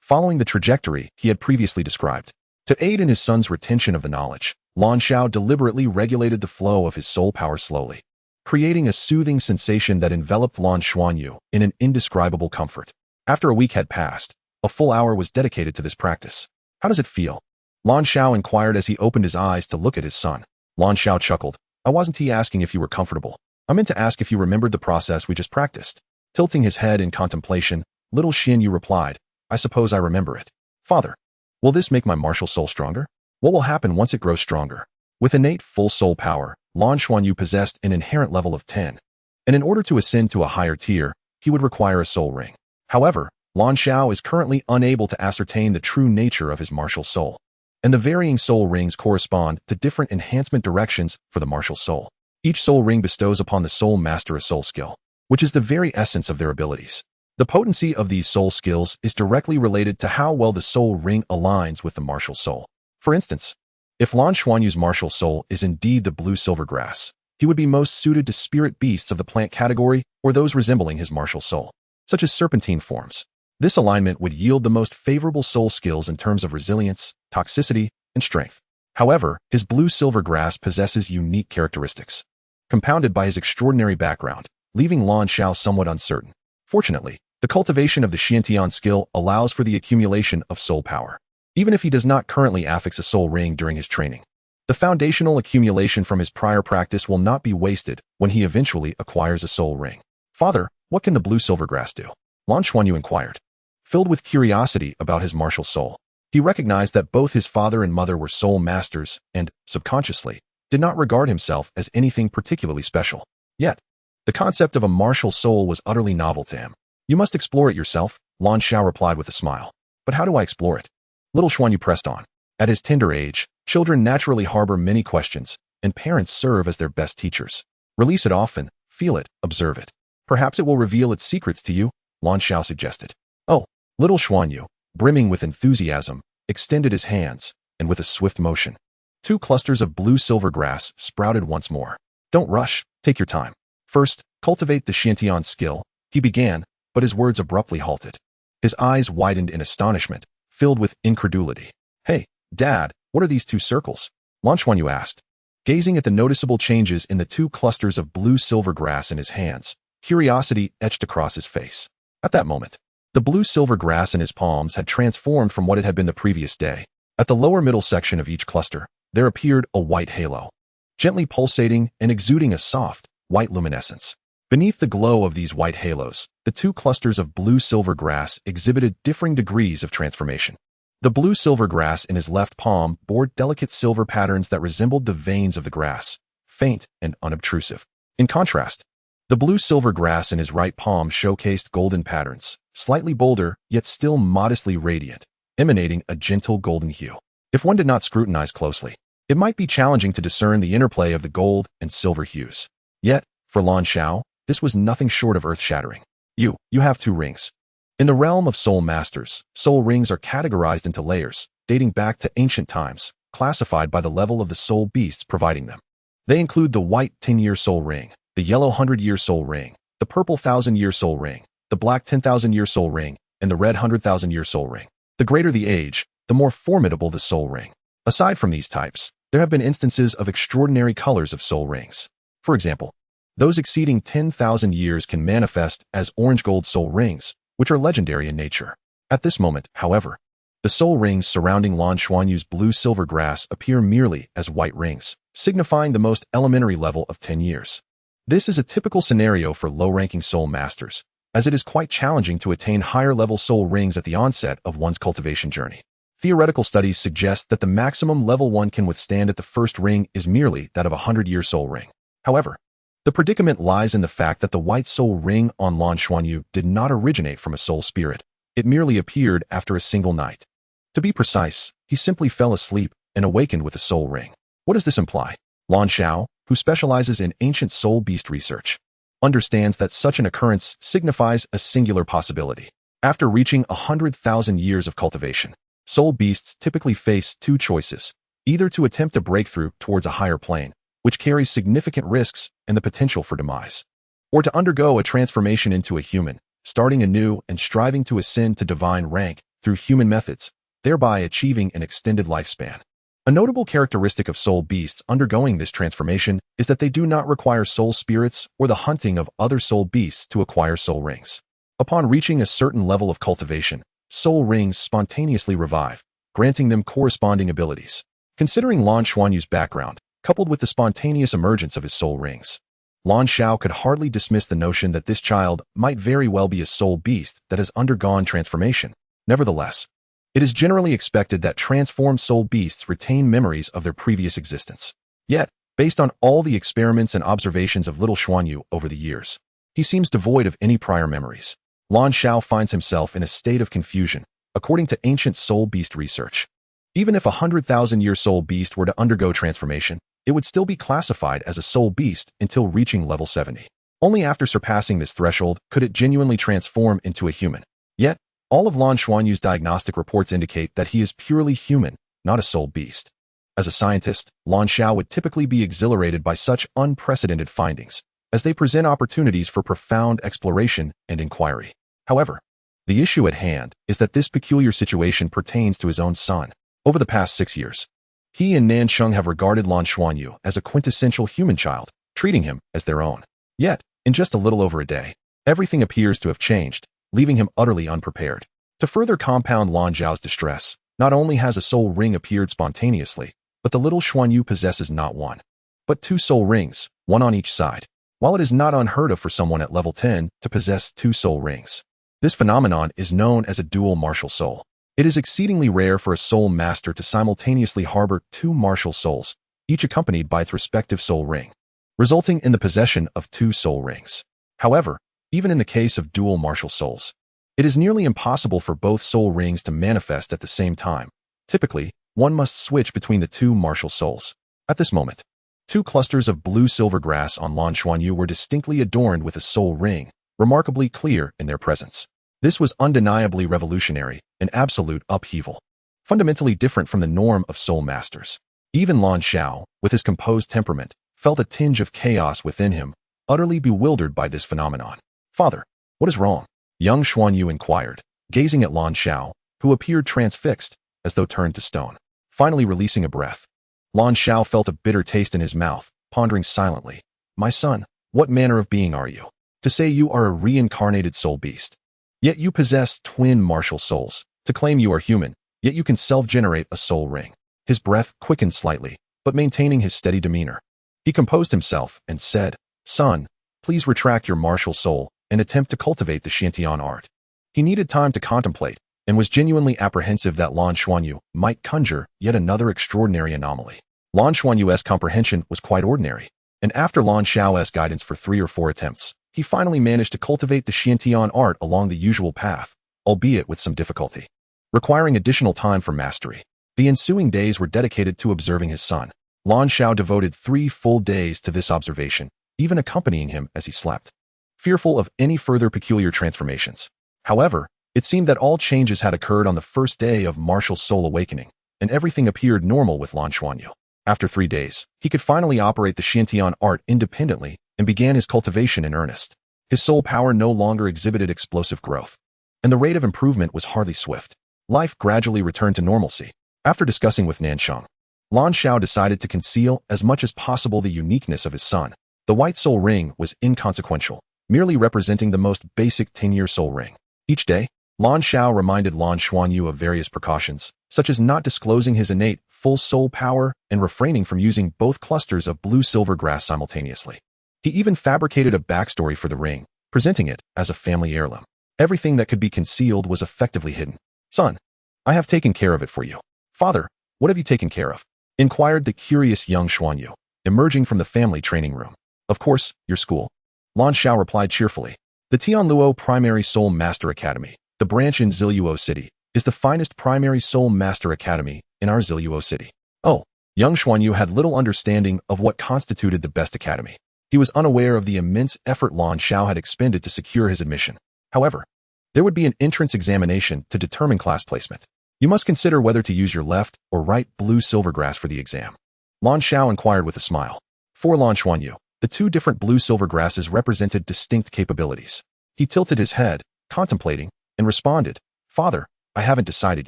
following the trajectory he had previously described. To aid in his son's retention of the knowledge, Lan Xiao deliberately regulated the flow of his soul power slowly, creating a soothing sensation that enveloped Lan Xuanyu in an indescribable comfort. After a week had passed, a full hour was dedicated to this practice. How does it feel? Lan Xiao inquired as he opened his eyes to look at his son. Lan Xiao chuckled. I wasn't asking if you were comfortable. I meant to ask if you remembered the process we just practiced. Tilting his head in contemplation, little Xianyu replied, I suppose I remember it. Father, will this make my martial soul stronger? What will happen once it grows stronger? With innate full soul power, Lan Xuanyu possessed an inherent level of 10, and in order to ascend to a higher tier, he would require a soul ring. However, Lan Xiao is currently unable to ascertain the true nature of his martial soul, and the varying soul rings correspond to different enhancement directions for the martial soul. Each soul ring bestows upon the soul master a soul skill, which is the very essence of their abilities. The potency of these soul skills is directly related to how well the soul ring aligns with the martial soul. For instance, if Lan Xuanyu's martial soul is indeed the blue silver grass, he would be most suited to spirit beasts of the plant category or those resembling his martial soul, such as serpentine forms. This alignment would yield the most favorable soul skills in terms of resilience, toxicity, and strength. However, his blue silver grass possesses unique characteristics, compounded by his extraordinary background, leaving Lan Xiao somewhat uncertain. Fortunately, the cultivation of the Xiantian skill allows for the accumulation of soul power, even if he does not currently affix a soul ring during his training. The foundational accumulation from his prior practice will not be wasted when he eventually acquires a soul ring. Father, what can the blue silver grass do? Lan Xuanyu inquired. Filled with curiosity about his martial soul, he recognized that both his father and mother were soul masters and, subconsciously, did not regard himself as anything particularly special. Yet, the concept of a martial soul was utterly novel to him. You must explore it yourself, Lan Xiao replied with a smile. But how do I explore it? Little Xuanyu pressed on. At his tender age, children naturally harbor many questions, and parents serve as their best teachers. Release it often, feel it, observe it. Perhaps it will reveal its secrets to you, Lan Xiao suggested. Oh, little Xuanyu, brimming with enthusiasm, extended his hands, and with a swift motion, 2 clusters of blue silver grass sprouted once more. Don't rush, take your time. First, cultivate the Xiantian skill, he began, but his words abruptly halted. His eyes widened in astonishment, filled with incredulity. Hey, Dad, what are these 2 circles? Lan Xuanyu asked, gazing at the noticeable changes in the 2 clusters of blue silver grass in his hands. Curiosity etched across his face. At that moment, the blue silver grass in his palms had transformed from what it had been the previous day. At the lower middle section of each cluster, there appeared a white halo, gently pulsating and exuding a soft, white luminescence. Beneath the glow of these white halos, the 2 clusters of blue silver grass exhibited differing degrees of transformation. The blue silver grass in his left palm bore delicate silver patterns that resembled the veins of the grass, faint and unobtrusive. In contrast, the blue silver grass in his right palm showcased golden patterns, slightly bolder, yet still modestly radiant, emanating a gentle golden hue. If one did not scrutinize closely, it might be challenging to discern the interplay of the gold and silver hues. Yet, for Lan Xiao, this was nothing short of earth-shattering. You have 2 rings. In the realm of soul masters, soul rings are categorized into layers, dating back to ancient times, classified by the level of the soul beasts providing them. They include the white 10-year soul ring, the yellow 100-year soul ring, the purple 1,000-year soul ring, the black 10,000-year soul ring, and the red 100,000-year soul ring. The greater the age, the more formidable the soul ring. Aside from these types, there have been instances of extraordinary colors of soul rings. For example, those exceeding 10,000 years can manifest as orange-gold soul rings, which are legendary in nature. At this moment, however, the soul rings surrounding Lan Xuanyu's blue-silver grass appear merely as white rings, signifying the most elementary level of 10 years. This is a typical scenario for low-ranking soul masters, as it is quite challenging to attain higher-level soul rings at the onset of one's cultivation journey. Theoretical studies suggest that the maximum level one can withstand at the first ring is merely that of a 100-year soul ring. However, the predicament lies in the fact that the white soul ring on Lan Xuanyu did not originate from a soul spirit. It merely appeared after a single night. To be precise, he simply fell asleep and awakened with a soul ring. What does this imply? Lan Xiao, who specializes in ancient soul beast research, understands that such an occurrence signifies a singular possibility. After reaching 100,000 years of cultivation, soul beasts typically face 2 choices, either to attempt a breakthrough towards a higher plane, which carries significant risks and the potential for demise, or to undergo a transformation into a human, starting anew and striving to ascend to divine rank through human methods, thereby achieving an extended lifespan. A notable characteristic of soul beasts undergoing this transformation is that they do not require soul spirits or the hunting of other soul beasts to acquire soul rings. Upon reaching a certain level of cultivation, soul rings spontaneously revive, granting them corresponding abilities. Considering Lan Xuanyu's background, coupled with the spontaneous emergence of his soul rings, Lan Xiao could hardly dismiss the notion that this child might very well be a soul beast that has undergone transformation. Nevertheless, it is generally expected that transformed soul beasts retain memories of their previous existence. Yet, based on all the experiments and observations of little Xuanyu over the years, he seems devoid of any prior memories. Lan Xiao finds himself in a state of confusion, according to ancient soul beast research. Even if a 100,000-year soul beast were to undergo transformation, it would still be classified as a soul beast until reaching level 70. Only after surpassing this threshold could it genuinely transform into a human. Yet, all of Lan Xuanyu's diagnostic reports indicate that he is purely human, not a soul beast. As a scientist, Lan Xiao would typically be exhilarated by such unprecedented findings, as they present opportunities for profound exploration and inquiry. However, the issue at hand is that this peculiar situation pertains to his own son. Over the past 6 years, he and Nansheng have regarded Lan Xuanyu as a quintessential human child, treating him as their own. Yet, in just a little over a day, everything appears to have changed, leaving him utterly unprepared. To further compound Lan Zhao's distress, not only has a soul ring appeared spontaneously, but the little Xuanyu possesses not one, but 2 soul rings, one on each side. While it is not unheard of for someone at level 10 to possess 2 soul rings, this phenomenon is known as a dual martial soul. It is exceedingly rare for a soul master to simultaneously harbor 2 martial souls, each accompanied by its respective soul ring, resulting in the possession of 2 soul rings. However, even in the case of dual martial souls, it is nearly impossible for both soul rings to manifest at the same time. Typically, one must switch between the 2 martial souls. At this moment, 2 clusters of blue-silver grass on Lan Xuanyu were distinctly adorned with a soul ring, remarkably clear in their presence. This was undeniably revolutionary, an absolute upheaval, fundamentally different from the norm of soul masters. Even Lan Xiao, with his composed temperament, felt a tinge of chaos within him, utterly bewildered by this phenomenon. "Father, what is wrong?" Young Xuanyu inquired, gazing at Lan Xiao, who appeared transfixed, as though turned to stone. Finally releasing a breath, Lan Xiao felt a bitter taste in his mouth, pondering silently. "My son, what manner of being are you? To say you are a reincarnated soul beast. Yet you possess twin martial souls. To claim you are human, yet you can self-generate a soul ring." His breath quickened slightly, but maintaining his steady demeanor. He composed himself and said, "Son, please retract your martial soul and attempt to cultivate the Xiantian art." He needed time to contemplate, and was genuinely apprehensive that Lan Xuanyu might conjure yet another extraordinary anomaly. Lan Xuanyu's comprehension was quite ordinary, and after Lan Xiao's guidance for 3 or 4 attempts, he finally managed to cultivate the Xiantian art along the usual path, albeit with some difficulty, requiring additional time for mastery. The ensuing days were dedicated to observing his son. Lan Xiao devoted 3 full days to this observation, even accompanying him as he slept, fearful of any further peculiar transformations. However, it seemed that all changes had occurred on the first day of martial soul awakening, and everything appeared normal with Lan Xuanyu. After 3 days, he could finally operate the Xiantian art independently and began his cultivation in earnest. His soul power no longer exhibited explosive growth, and the rate of improvement was hardly swift. Life gradually returned to normalcy. After discussing with Nansheng, Lan Xiao decided to conceal as much as possible the uniqueness of his son. The white soul ring was inconsequential, merely representing the most basic 10-year soul ring. Each day, Lan Xiao reminded Lan Xuanyu of various precautions, such as not disclosing his innate full soul power and refraining from using both clusters of blue-silver grass simultaneously. He even fabricated a backstory for the ring, presenting it as a family heirloom. Everything that could be concealed was effectively hidden. "Son, I have taken care of it for you." "Father, what have you taken care of?" inquired the curious young Xuanyu, emerging from the family training room. "Of course, your school," Lan Xiao replied cheerfully. "The Tianluo Primary Soul Master Academy, the branch in Ziluo City, is the finest primary soul master academy in our Ziluo City." Oh, young Xuanyu had little understanding of what constituted the best academy. He was unaware of the immense effort Lan Xiao had expended to secure his admission. However, there would be an entrance examination to determine class placement. You must consider whether to use your left or right blue-silver grass for the exam, Lan Xiao inquired with a smile. For Lan Xuanyu, the 2 different blue-silver grasses represented distinct capabilities. He tilted his head, contemplating, and responded, "Father, I haven't decided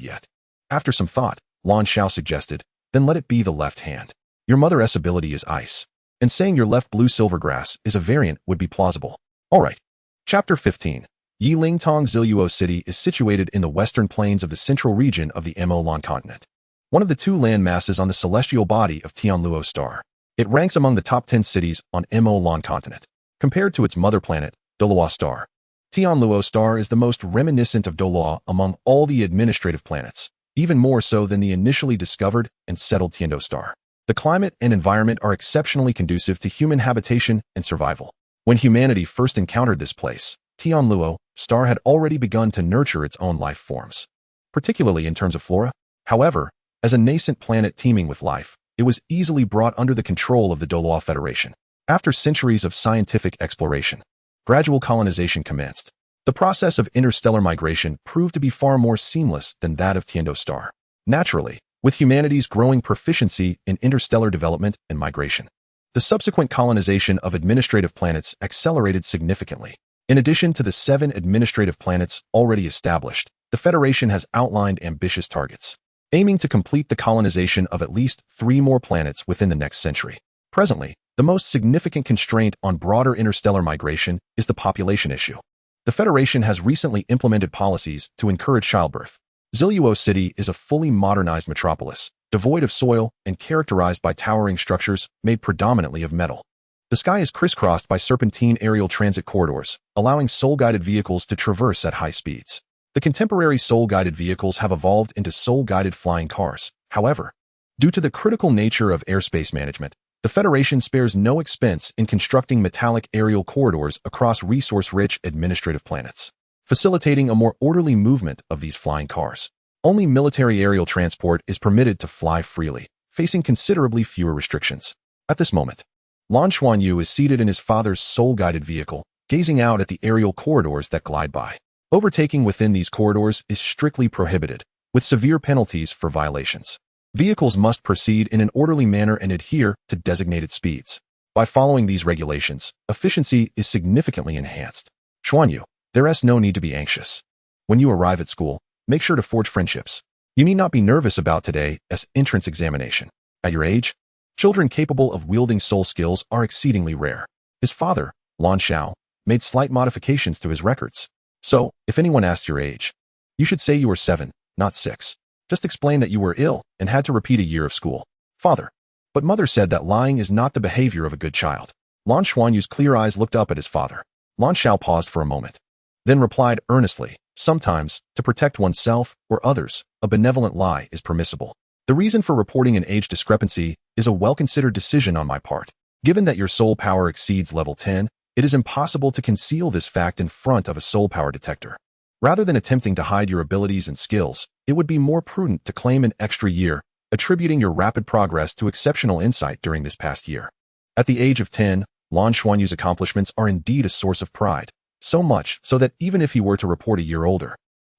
yet. After some thought, Lan Xiao suggested, then let it be the left hand. Your mother's ability is ice, and saying your left blue silvergrass is a variant would be plausible. Alright. Chapter 15. Yilingtong Ziluo City is situated in the western plains of the central region of the Douluo Continent, one of the two land masses on the celestial body of Tianluo star. It ranks among the top 10 cities on Douluo Continent. Compared to its mother planet, Douluo star, Tianluo star is the most reminiscent of Douluo among all the administrative planets, even more so than the initially discovered and settled Tiando star. The climate and environment are exceptionally conducive to human habitation and survival. When humanity first encountered this place, Tianluo star had already begun to nurture its own life forms, particularly in terms of flora. However, as a nascent planet teeming with life, it was easily brought under the control of the Douluo Federation. After centuries of scientific exploration, gradual colonization commenced. The process of interstellar migration proved to be far more seamless than that of Tiando star. Naturally, with humanity's growing proficiency in interstellar development and migration, the subsequent colonization of administrative planets accelerated significantly. In addition to the 7 administrative planets already established, the Federation has outlined ambitious targets, aiming to complete the colonization of at least 3 more planets within the next century. Presently, the most significant constraint on broader interstellar migration is the population issue. The Federation has recently implemented policies to encourage childbirth. Ziluo City is a fully modernized metropolis, devoid of soil and characterized by towering structures made predominantly of metal. The sky is crisscrossed by serpentine aerial transit corridors, allowing soul-guided vehicles to traverse at high speeds. The contemporary soul-guided vehicles have evolved into soul-guided flying cars. However, due to the critical nature of airspace management, the Federation spares no expense in constructing metallic aerial corridors across resource-rich administrative planets, facilitating a more orderly movement of these flying cars. Only military aerial transport is permitted to fly freely, facing considerably fewer restrictions. At this moment, Lan Xuanyu is seated in his father's soul-guided vehicle, gazing out at the aerial corridors that glide by. Overtaking within these corridors is strictly prohibited, with severe penalties for violations. Vehicles must proceed in an orderly manner and adhere to designated speeds. By following these regulations, efficiency is significantly enhanced. Xuanyu, there is no need to be anxious. When you arrive at school, make sure to forge friendships. You need not be nervous about today's entrance examination. At your age, children capable of wielding soul skills are exceedingly rare. His father, Lan Xiao, made slight modifications to his records. So, if anyone asks your age, you should say you were 7, not 6. Just explain that you were ill and had to repeat a year of school. Father. But mother said that lying is not the behavior of a good child. Lan Xuanyu's clear eyes looked up at his father. Lan Xiao paused for a moment, then replied earnestly, sometimes, to protect oneself or others, a benevolent lie is permissible. The reason for reporting an age discrepancy is a well-considered decision on my part. Given that your soul power exceeds level 10, it is impossible to conceal this fact in front of a soul power detector. Rather than attempting to hide your abilities and skills, it would be more prudent to claim an extra year, attributing your rapid progress to exceptional insight during this past year. At the age of 10, Lan Xuanyu's accomplishments are indeed a source of pride, so much so that even if he were to report a year older,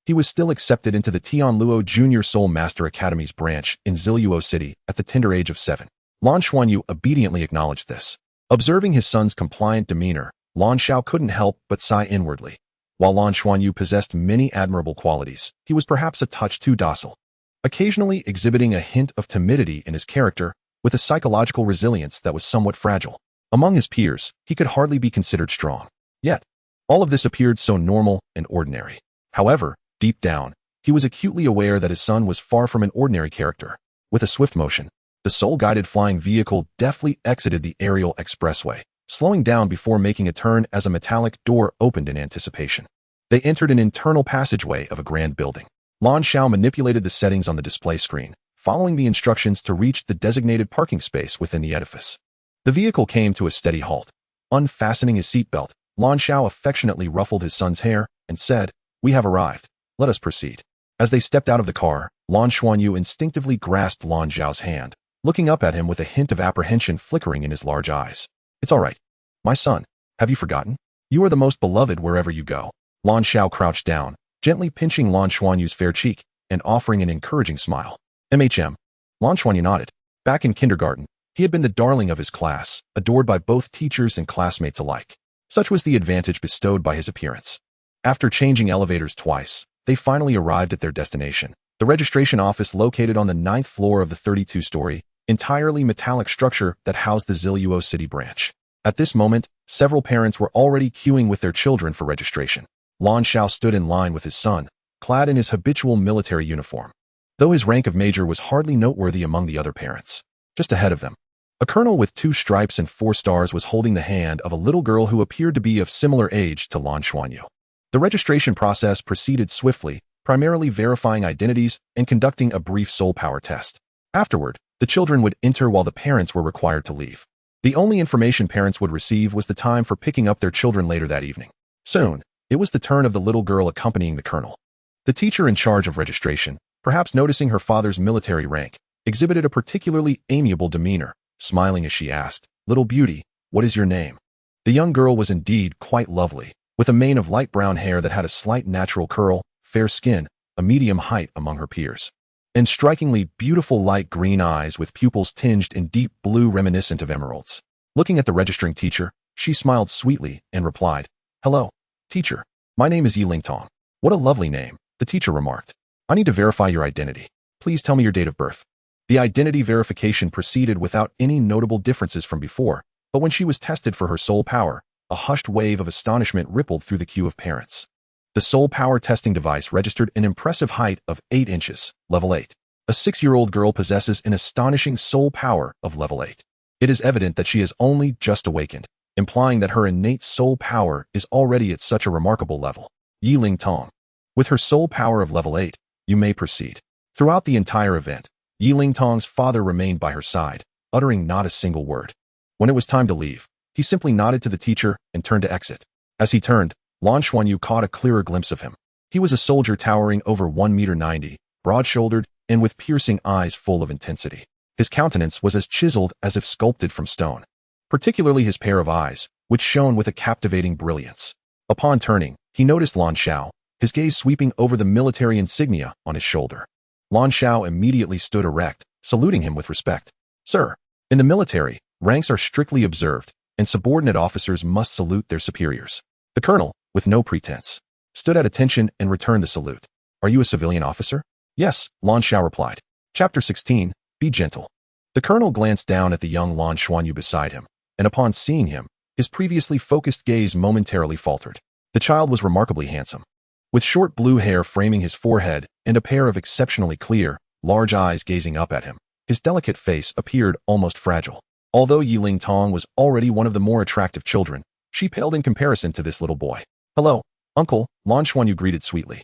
he was still accepted into the Tianluo Junior Soul Master Academy's branch in Ziluo City at the tender age of 7. Lan Xuanyu obediently acknowledged this. Observing his son's compliant demeanor, Lan Xiao couldn't help but sigh inwardly. While Lan Xuanyu possessed many admirable qualities, he was perhaps a touch too docile, occasionally exhibiting a hint of timidity in his character, with a psychological resilience that was somewhat fragile. Among his peers, he could hardly be considered strong. Yet, all of this appeared so normal and ordinary. However, deep down, he was acutely aware that his son was far from an ordinary character. With a swift motion, the soul-guided flying vehicle deftly exited the aerial expressway, slowing down before making a turn as a metallic door opened in anticipation. They entered an internal passageway of a grand building. Lan Xiao manipulated the settings on the display screen, following the instructions to reach the designated parking space within the edifice. The vehicle came to a steady halt. Unfastening his seatbelt, Lan Xiao affectionately ruffled his son's hair and said, "We have arrived. Let us proceed." As they stepped out of the car, Lan Xuanyu instinctively grasped Lan Zhao's hand, looking up at him with a hint of apprehension flickering in his large eyes. "It's all right. My son, have you forgotten? You are the most beloved wherever you go." Lan Xiao crouched down, gently pinching Lan Xuanyu's fair cheek and offering an encouraging smile. MHM. Lan Xuanyu nodded. Back in kindergarten, he had been the darling of his class, adored by both teachers and classmates alike. Such was the advantage bestowed by his appearance. After changing elevators twice, they finally arrived at their destination. The registration office located on the 9th floor of the 32-story, entirely metallic structure that housed the Douluo City branch. At this moment, several parents were already queuing with their children for registration. Lan Xiao stood in line with his son, clad in his habitual military uniform, though his rank of major was hardly noteworthy among the other parents. Just ahead of them, a colonel with 2 stripes and 4 stars was holding the hand of a little girl who appeared to be of similar age to Lan Xuanyu. The registration process proceeded swiftly, primarily verifying identities and conducting a brief soul power test. Afterward, the children would enter while the parents were required to leave. The only information parents would receive was the time for picking up their children later that evening. Soon, it was the turn of the little girl accompanying the colonel. The teacher in charge of registration, perhaps noticing her father's military rank, exhibited a particularly amiable demeanor, smiling as she asked, "Little beauty, what is your name?" The young girl was indeed quite lovely, with a mane of light brown hair that had a slight natural curl, fair skin, a medium height among her peers, and strikingly beautiful light green eyes with pupils tinged in deep blue reminiscent of emeralds. Looking at the registering teacher, she smiled sweetly and replied, "Hello, teacher. My name is Yiling Tong." "What a lovely name," the teacher remarked. "I need to verify your identity. Please tell me your date of birth." The identity verification proceeded without any notable differences from before, but when she was tested for her soul power, a hushed wave of astonishment rippled through the queue of parents. The soul power testing device registered an impressive height of 8 inches, level 8. A 6-year-old girl possesses an astonishing soul power of level 8. It is evident that she has only just awakened, implying that her innate soul power is already at such a remarkable level. Yiling Tong. With her soul power of level 8, you may proceed. Throughout the entire event, Yiling Tong's father remained by her side, uttering not a single word. When it was time to leave, he simply nodded to the teacher and turned to exit. As he turned, Lan Xuanyu caught a clearer glimpse of him. He was a soldier towering over 1.90 meters, broad-shouldered, and with piercing eyes full of intensity. His countenance was as chiseled as if sculpted from stone, particularly his pair of eyes, which shone with a captivating brilliance. Upon turning, he noticed Lan Xiao, his gaze sweeping over the military insignia on his shoulder. Lan Xiao immediately stood erect, saluting him with respect. "Sir, in the military, ranks are strictly observed, and subordinate officers must salute their superiors." The colonel, with no pretense, stood at attention and returned the salute. "Are you a civilian officer?" "Yes," Lan Xiao replied. Chapter 16, Be Gentle. The colonel glanced down at the young Lan Xuanyu beside him, and upon seeing him, his previously focused gaze momentarily faltered. The child was remarkably handsome, with short blue hair framing his forehead and a pair of exceptionally clear, large eyes gazing up at him. His delicate face appeared almost fragile. Although Yiling Tong was already one of the more attractive children, she paled in comparison to this little boy. "Hello, uncle," Lan Xuanyu greeted sweetly.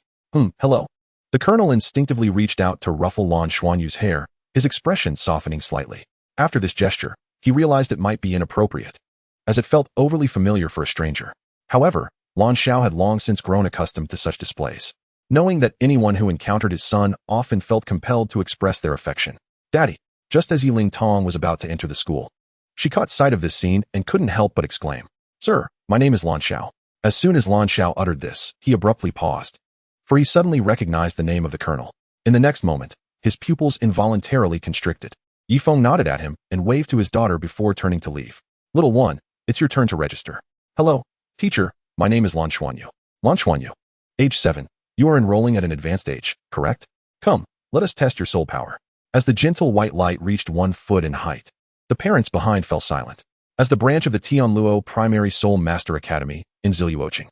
Hello." The colonel instinctively reached out to ruffle Lan Xuanyu's hair, his expression softening slightly. After this gesture, he realized it might be inappropriate, as it felt overly familiar for a stranger. However, Lan Xiao had long since grown accustomed to such displays, knowing that anyone who encountered his son often felt compelled to express their affection. "Daddy," just as Yiling Tong was about to enter the school. She caught sight of this scene and couldn't help but exclaim, "Sir, my name is Lan Xiao." As soon as Lan Xiao uttered this, he abruptly paused, for he suddenly recognized the name of the colonel. In the next moment, his pupils involuntarily constricted. Yifeng nodded at him and waved to his daughter before turning to leave. "Little one, it's your turn to register." "Hello, teacher, my name is Lan Xuanyu." "Lan Xuanyu. Age 7. You are enrolling at an advanced age, correct? Come, let us test your soul power." As the gentle white light reached 1 foot in height, the parents behind fell silent. As the branch of the Tianluo Primary Soul Master Academy in Ziliuoqing,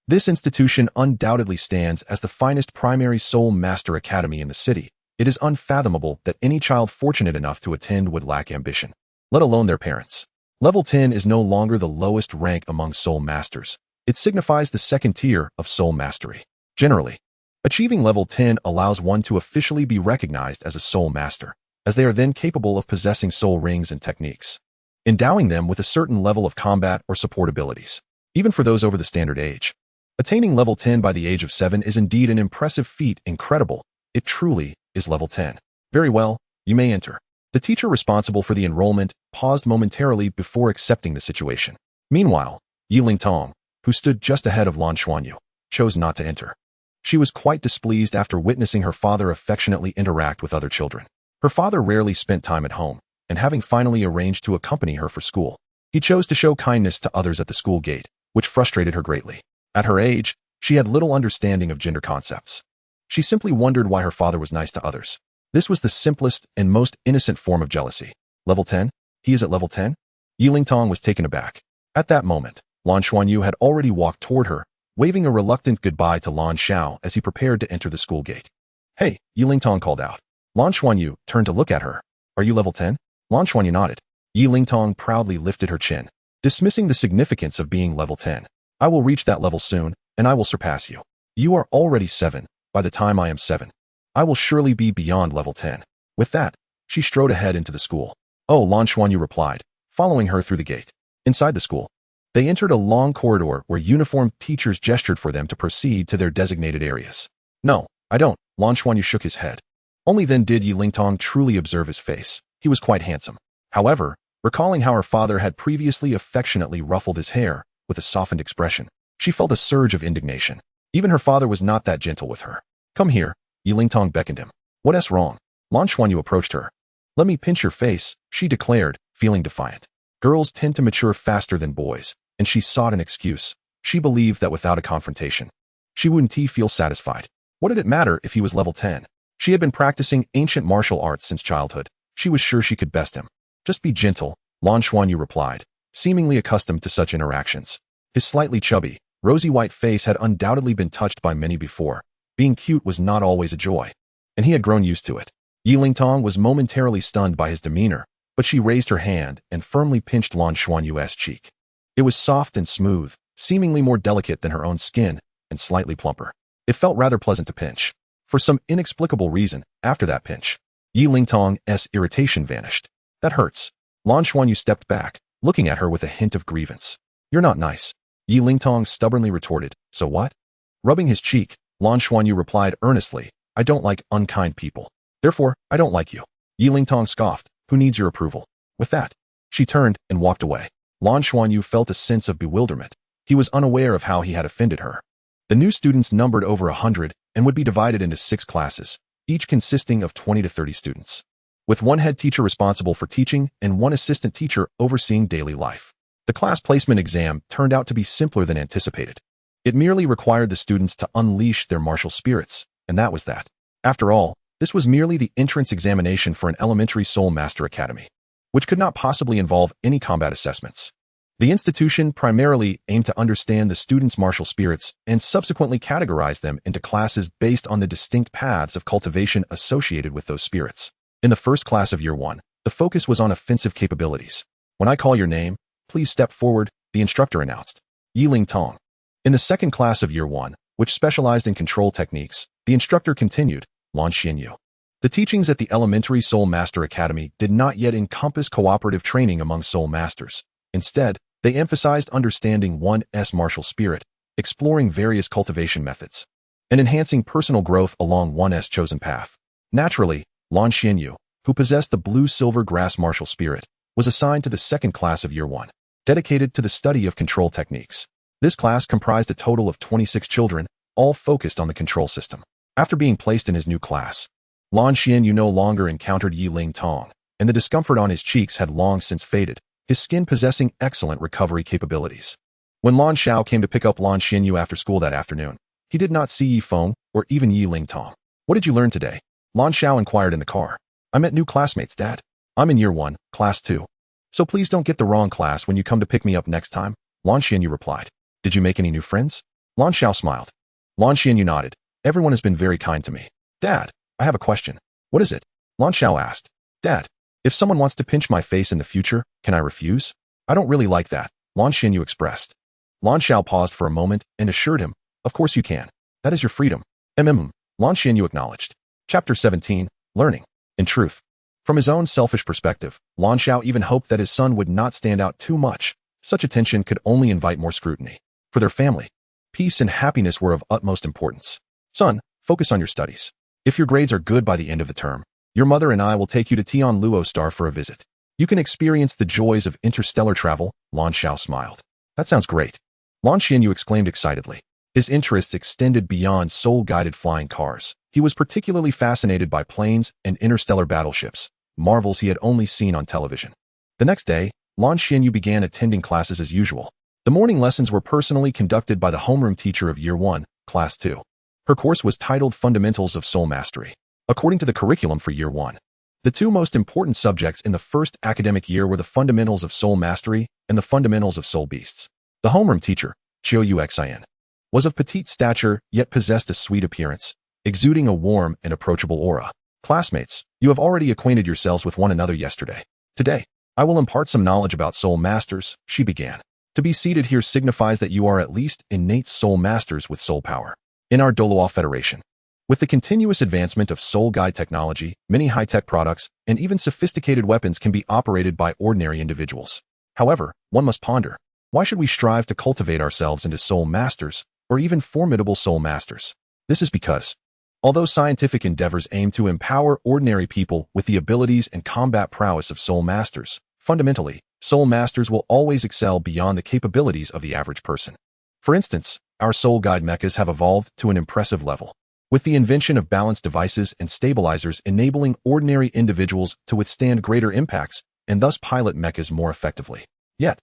this institution undoubtedly stands as the finest primary soul master academy in the city. It is unfathomable that any child fortunate enough to attend would lack ambition, let alone their parents. Level 10 is no longer the lowest rank among soul masters. It signifies the second tier of soul mastery. Generally, achieving level 10 allows one to officially be recognized as a soul master, as they are then capable of possessing soul rings and techniques, endowing them with a certain level of combat or support abilities, even for those over the standard age. Attaining level 10 by the age of 7 is indeed an impressive feat. Incredible. It truly is level 10. "Very well, you may enter." The teacher responsible for the enrollment paused momentarily before accepting the situation. Meanwhile, Yiling Tong, who stood just ahead of Lan Xuanyu, chose not to enter. She was quite displeased after witnessing her father affectionately interact with other children. Her father rarely spent time at home, and having finally arranged to accompany her for school, he chose to show kindness to others at the school gate, which frustrated her greatly. At her age, she had little understanding of gender concepts. She simply wondered why her father was nice to others. This was the simplest and most innocent form of jealousy. Level 10? He is at level 10? Yi Lingtong was taken aback. At that moment, Lan Xuanyu had already walked toward her, waving a reluctant goodbye to Lan Xiao as he prepared to enter the school gate. Hey, Yi Lingtong called out. Lan Xuanyu turned to look at her. Are you level 10? Lan Xuanyu nodded. Yi Lingtong proudly lifted her chin, dismissing the significance of being level 10. I will reach that level soon, and I will surpass you. You are already 7. By the time I am 7, I will surely be beyond level 10. With that, she strode ahead into the school. Oh, Lan Xuanyu replied, following her through the gate. Inside the school, they entered a long corridor where uniformed teachers gestured for them to proceed to their designated areas. No, I don't. Lan Xuanyu shook his head. Only then did Yi Lingtong truly observe his face. He was quite handsome. However, recalling how her father had previously affectionately ruffled his hair with a softened expression, she felt a surge of indignation. Even her father was not that gentle with her. Come here, Yi Lingtong beckoned him. What's wrong? Lan Xuanyu approached her. Let me pinch your face, she declared, feeling defiant. Girls tend to mature faster than boys, and she sought an excuse. She believed that without a confrontation, she wouldn't feel satisfied. What did it matter if he was level 10? She had been practicing ancient martial arts since childhood. She was sure she could best him. Just be gentle, Lan Xuanyu replied, seemingly accustomed to such interactions. His slightly chubby, rosy white face had undoubtedly been touched by many before. Being cute was not always a joy, and he had grown used to it. Yi Lingtong was momentarily stunned by his demeanor, but she raised her hand and firmly pinched Lan Xuanyu's cheek. It was soft and smooth, seemingly more delicate than her own skin, and slightly plumper. It felt rather pleasant to pinch. For some inexplicable reason, after that pinch, Yi Lingtong's irritation vanished. That hurts. Lan Xuanyu stepped back, looking at her with a hint of grievance. You're not nice. Yi Lingtong stubbornly retorted. So what? Rubbing his cheek, Lan Xuanyu replied earnestly, I don't like unkind people. Therefore, I don't like you. Yi Lingtong scoffed. Who needs your approval? With that, she turned and walked away. Lan Xuanyu felt a sense of bewilderment. He was unaware of how he had offended her. The new students numbered over 100 and would be divided into 6 classes, each consisting of 20 to 30 students, with one head teacher responsible for teaching and one assistant teacher overseeing daily life. The class placement exam turned out to be simpler than anticipated. It merely required the students to unleash their martial spirits, and that was that. After all, this was merely the entrance examination for an elementary Soul Master Academy, which could not possibly involve any combat assessments. The institution primarily aimed to understand the students' martial spirits and subsequently categorize them into classes based on the distinct paths of cultivation associated with those spirits. In the first class of Year 1, the focus was on offensive capabilities. When I call your name, please step forward, the instructor announced. Yi Lingtong. In the second class of Year 1, which specialized in control techniques, the instructor continued, Lan Xuanyu. The teachings at the Elementary Soul Master Academy did not yet encompass cooperative training among Soul Masters. Instead, they emphasized understanding one's martial spirit, exploring various cultivation methods, and enhancing personal growth along one's chosen path. Naturally, Lan Xuanyu, who possessed the blue-silver grass martial spirit, was assigned to the second class of Year 1, dedicated to the study of control techniques. This class comprised a total of 26 children, all focused on the control system. After being placed in his new class, Lan Xuanyu no longer encountered Yi Lingtong, and the discomfort on his cheeks had long since faded, his skin possessing excellent recovery capabilities. When Lan Xiao came to pick up Lan Xuanyu after school that afternoon, he did not see Yi Feng or even Yi Lingtong. What did you learn today? Lan Xiao inquired in the car. I met new classmates, Dad. I'm in Year 1, Class 2. So please don't get the wrong class when you come to pick me up next time, Lan Xuanyu replied. Did you make any new friends? Lan Xiao smiled. Lan Xuanyu nodded. Everyone has been very kind to me. Dad, I have a question. What is it? Lan Xiao asked. Dad, if someone wants to pinch my face in the future, can I refuse? I don't really like that, Lan Xuanyu expressed. Lan Xiao paused for a moment and assured him, of course you can. That is your freedom. Lan Xuanyu acknowledged. Chapter 17, Learning. In truth, from his own selfish perspective, Lan Xiao even hoped that his son would not stand out too much. Such attention could only invite more scrutiny. For their family, peace and happiness were of utmost importance. Son, focus on your studies. If your grades are good by the end of the term, your mother and I will take you to Tianluo Star for a visit. You can experience the joys of interstellar travel, Lan Xiao smiled. That sounds great. Lan Xuanyu exclaimed excitedly. His interests extended beyond soul-guided flying cars. He was particularly fascinated by planes and interstellar battleships, marvels he had only seen on television. The next day, Lan Xuanyu began attending classes as usual. The morning lessons were personally conducted by the homeroom teacher of Year 1, Class 2. Her course was titled Fundamentals of Soul Mastery. According to the curriculum for Year 1, the two most important subjects in the first academic year were the Fundamentals of Soul Mastery and the Fundamentals of Soul Beasts. The homeroom teacher, Chiu Uxian, was of petite stature yet possessed a sweet appearance, exuding a warm and approachable aura. Classmates, you have already acquainted yourselves with one another yesterday. Today, I will impart some knowledge about soul masters, she began. To be seated here signifies that you are at least innate soul masters with soul power. In our Douluo Federation, with the continuous advancement of soul guide technology, many high-tech products, and even sophisticated weapons can be operated by ordinary individuals. However, one must ponder, why should we strive to cultivate ourselves into soul masters, or even formidable soul masters? This is because, although scientific endeavors aim to empower ordinary people with the abilities and combat prowess of soul masters, fundamentally, soul masters will always excel beyond the capabilities of the average person. For instance, our soul guide mechas have evolved to an impressive level, with the invention of balance devices and stabilizers enabling ordinary individuals to withstand greater impacts and thus pilot mechas more effectively. Yet,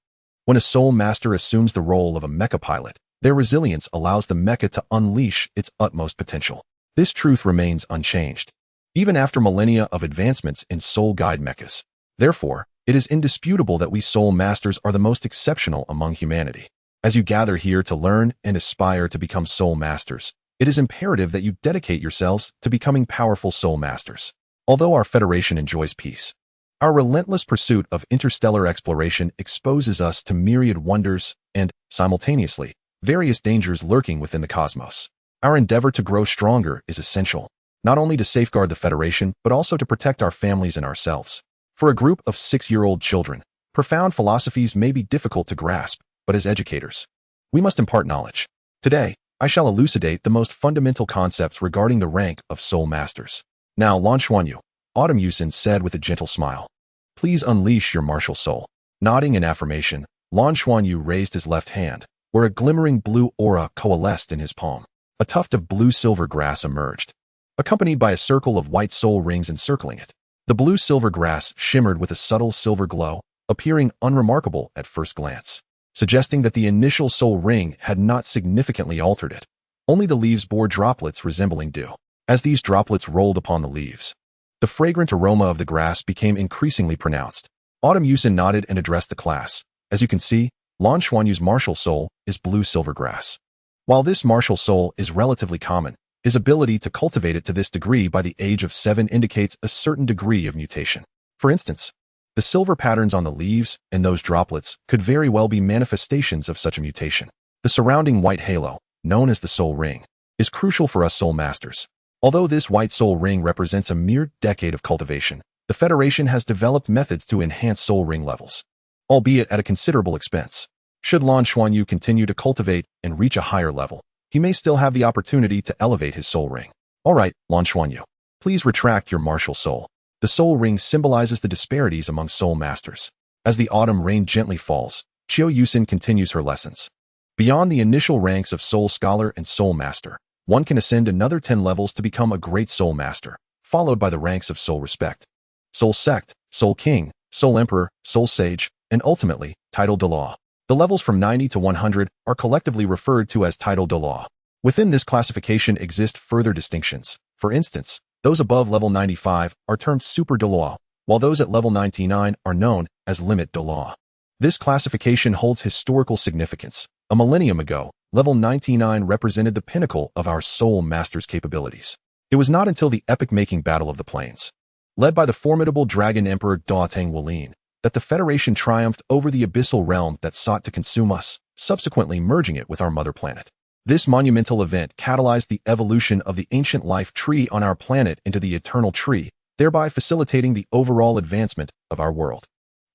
when a soul master assumes the role of a mecha pilot, their resilience allows the mecha to unleash its utmost potential. This truth remains unchanged, even after millennia of advancements in soul guide mechas. Therefore, it is indisputable that we soul masters are the most exceptional among humanity. As you gather here to learn and aspire to become soul masters, it is imperative that you dedicate yourselves to becoming powerful soul masters. Although our Federation enjoys peace, our relentless pursuit of interstellar exploration exposes us to myriad wonders and, simultaneously, various dangers lurking within the cosmos. Our endeavor to grow stronger is essential, not only to safeguard the Federation, but also to protect our families and ourselves. For a group of 6-year-old children, profound philosophies may be difficult to grasp, but as educators, we must impart knowledge. Today, I shall elucidate the most fundamental concepts regarding the rank of soul masters. Now, Lan Xuanyu, Autumn Yusin said with a gentle smile, please unleash your martial soul. Nodding in affirmation, Lan Xuanyu raised his left hand, where a glimmering blue aura coalesced in his palm. A tuft of blue-silver grass emerged, accompanied by a circle of white soul rings encircling it. The blue-silver grass shimmered with a subtle silver glow, appearing unremarkable at first glance, suggesting that the initial soul ring had not significantly altered it. Only the leaves bore droplets resembling dew. As these droplets rolled upon the leaves, the fragrant aroma of the grass became increasingly pronounced. Autumn Yusin nodded and addressed the class. As you can see, Lan Xuanyu's martial soul is blue-silver grass. While this martial soul is relatively common, his ability to cultivate it to this degree by the age of 7 indicates a certain degree of mutation. For instance, the silver patterns on the leaves and those droplets could very well be manifestations of such a mutation. The surrounding white halo, known as the soul ring, is crucial for us soul masters. Although this white soul ring represents a mere decade of cultivation, the Federation has developed methods to enhance soul ring levels, albeit at a considerable expense. Should Lan Xuanyu continue to cultivate and reach a higher level, he may still have the opportunity to elevate his soul ring. Alright, Lan Xuanyu, please retract your martial soul. The soul ring symbolizes the disparities among soul masters. As the autumn rain gently falls, Chiu Yusin continues her lessons. Beyond the initial ranks of soul scholar and soul master, one can ascend another 10 levels to become a great soul master, followed by the ranks of soul respect, soul sect, soul king, soul emperor, soul sage, and ultimately, title Douluo. The levels from 90 to 100 are collectively referred to as title Douluo. Within this classification exist further distinctions. For instance, those above level 95 are termed Super Douluo, while those at level 99 are known as Limit Douluo. This classification holds historical significance. A millennium ago, level 99 represented the pinnacle of our soul master's capabilities. It was not until the epic-making Battle of the Plains, led by the formidable Dragon Emperor Daotang Wulin, that the Federation triumphed over the abyssal realm that sought to consume us, subsequently merging it with our mother planet. This monumental event catalyzed the evolution of the ancient life tree on our planet into the eternal tree, thereby facilitating the overall advancement of our world.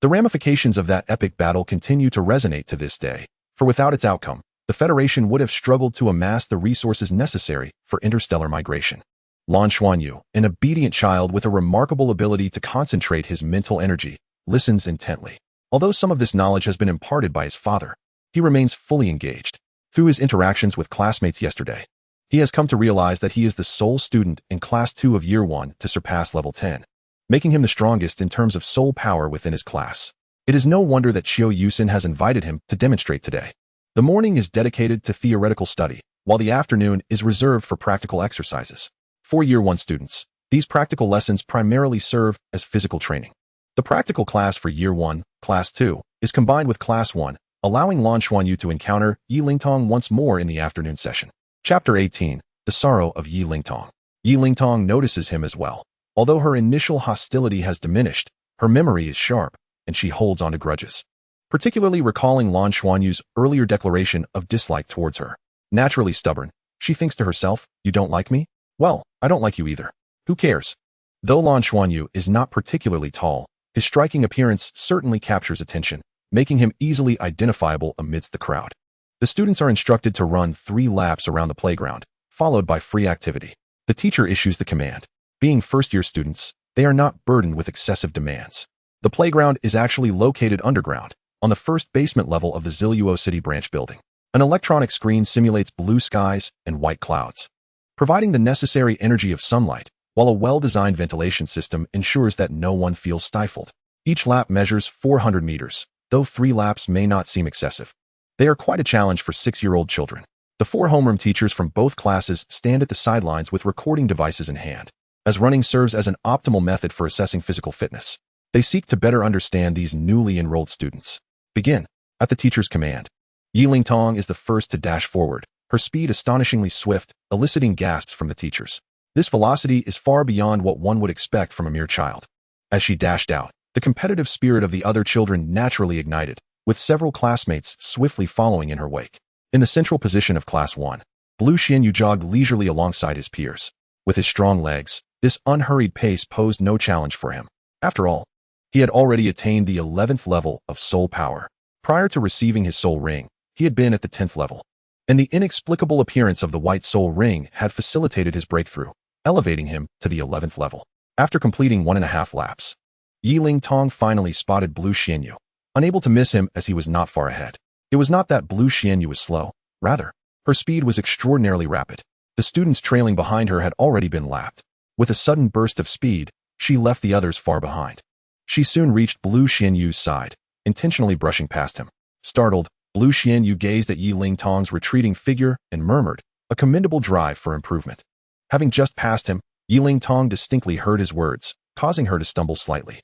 The ramifications of that epic battle continue to resonate to this day, for without its outcome, the Federation would have struggled to amass the resources necessary for interstellar migration. Lan Xuanyu, an obedient child with a remarkable ability to concentrate his mental energy, listens intently. Although some of this knowledge has been imparted by his father, he remains fully engaged. Through his interactions with classmates yesterday, he has come to realize that he is the sole student in Class 2 of Year 1 to surpass level 10, making him the strongest in terms of soul power within his class. It is no wonder that Chiu Yusin has invited him to demonstrate today. The morning is dedicated to theoretical study, while the afternoon is reserved for practical exercises. For Year 1 students, these practical lessons primarily serve as physical training. The practical class for Year 1, Class 2, is combined with Class 1, allowing Lan Xuanyu to encounter Yi Lingtong once more in the afternoon session. Chapter 18. The Sorrow of Yi Lingtong. Yi Lingtong notices him as well. Although her initial hostility has diminished, her memory is sharp, and she holds on to grudges, particularly recalling Lan Xuanyu's earlier declaration of dislike towards her. Naturally stubborn, she thinks to herself, "You don't like me? Well, I don't like you either. Who cares?" Though Lan Xuanyu is not particularly tall, his striking appearance certainly captures attention, making him easily identifiable amidst the crowd. The students are instructed to run 3 laps around the playground, followed by free activity. The teacher issues the command. Being first-year students, they are not burdened with excessive demands. The playground is actually located underground, on the first basement level of the Ziluo City branch building. An electronic screen simulates blue skies and white clouds, providing the necessary energy of sunlight, while a well-designed ventilation system ensures that no one feels stifled. Each lap measures 400 meters, though 3 laps may not seem excessive. They are quite a challenge for 6-year-old children. The 4 homeroom teachers from both classes stand at the sidelines with recording devices in hand, as running serves as an optimal method for assessing physical fitness. They seek to better understand these newly enrolled students. Begin. At the teacher's command, Yi Lingtong is the first to dash forward, her speed astonishingly swift, eliciting gasps from the teachers. This velocity is far beyond what one would expect from a mere child. As she dashed out, the competitive spirit of the other children naturally ignited, with several classmates swiftly following in her wake. In the central position of Class 1, Blue Xianyu jogged leisurely alongside his peers. With his strong legs, this unhurried pace posed no challenge for him. After all, he had already attained the 11th level of soul power. Prior to receiving his soul ring, he had been at the 10th level, and the inexplicable appearance of the white soul ring had facilitated his breakthrough, elevating him to the 11th level. After completing 1.5 laps, Yi Lingtong finally spotted Blue Xianyu, unable to miss him as he was not far ahead. It was not that Blue Xianyu was slow, rather, her speed was extraordinarily rapid. The students trailing behind her had already been lapped. With a sudden burst of speed, she left the others far behind. She soon reached Blue Xianyu's side, intentionally brushing past him. Startled, Blue Xianyu gazed at Yi Lingtong's retreating figure and murmured, a commendable drive for improvement. Having just passed him, Yi Lingtong distinctly heard his words, causing her to stumble slightly.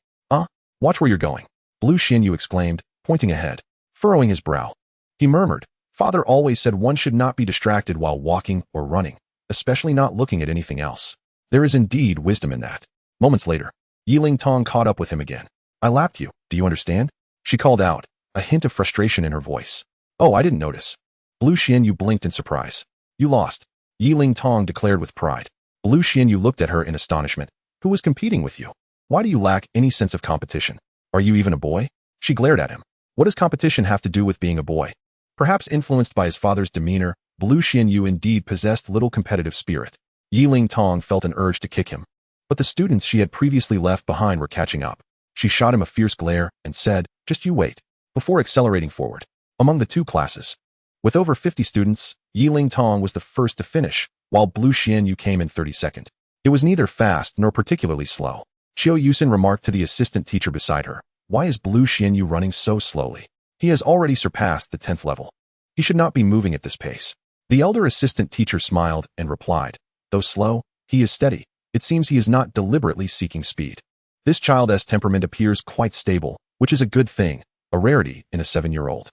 Watch where you're going," Blue Xianyu exclaimed, pointing ahead. Furrowing his brow, he murmured, "Father always said one should not be distracted while walking or running, especially not looking at anything else. There is indeed wisdom in that." Moments later, Yi Lingtong caught up with him again. "I lapped you, do you understand?" she called out, a hint of frustration in her voice. "Oh, I didn't notice." Blue Xianyu blinked in surprise. "You lost," Yi Lingtong declared with pride. Blue Xianyu looked at her in astonishment. "Who was competing with you? Why do you lack any sense of competition? Are you even a boy?" She glared at him. What does competition have to do with being a boy? Perhaps influenced by his father's demeanor, Blue Xianyu indeed possessed little competitive spirit. Yi Lingtong felt an urge to kick him, but the students she had previously left behind were catching up. She shot him a fierce glare and said, "Just you wait," before accelerating forward. Among the 2 classes, with over 50 students, Yi Lingtong was the first to finish, while Blue Xianyu came in 32nd. It was neither fast nor particularly slow. Qiu Yusin remarked to the assistant teacher beside her, "Why is Blue Xianyu running so slowly? He has already surpassed the 10th level. He should not be moving at this pace." The elder assistant teacher smiled and replied, "Though slow, he is steady. It seems he is not deliberately seeking speed. This child's temperament appears quite stable, which is a good thing, a rarity in a 7-year-old.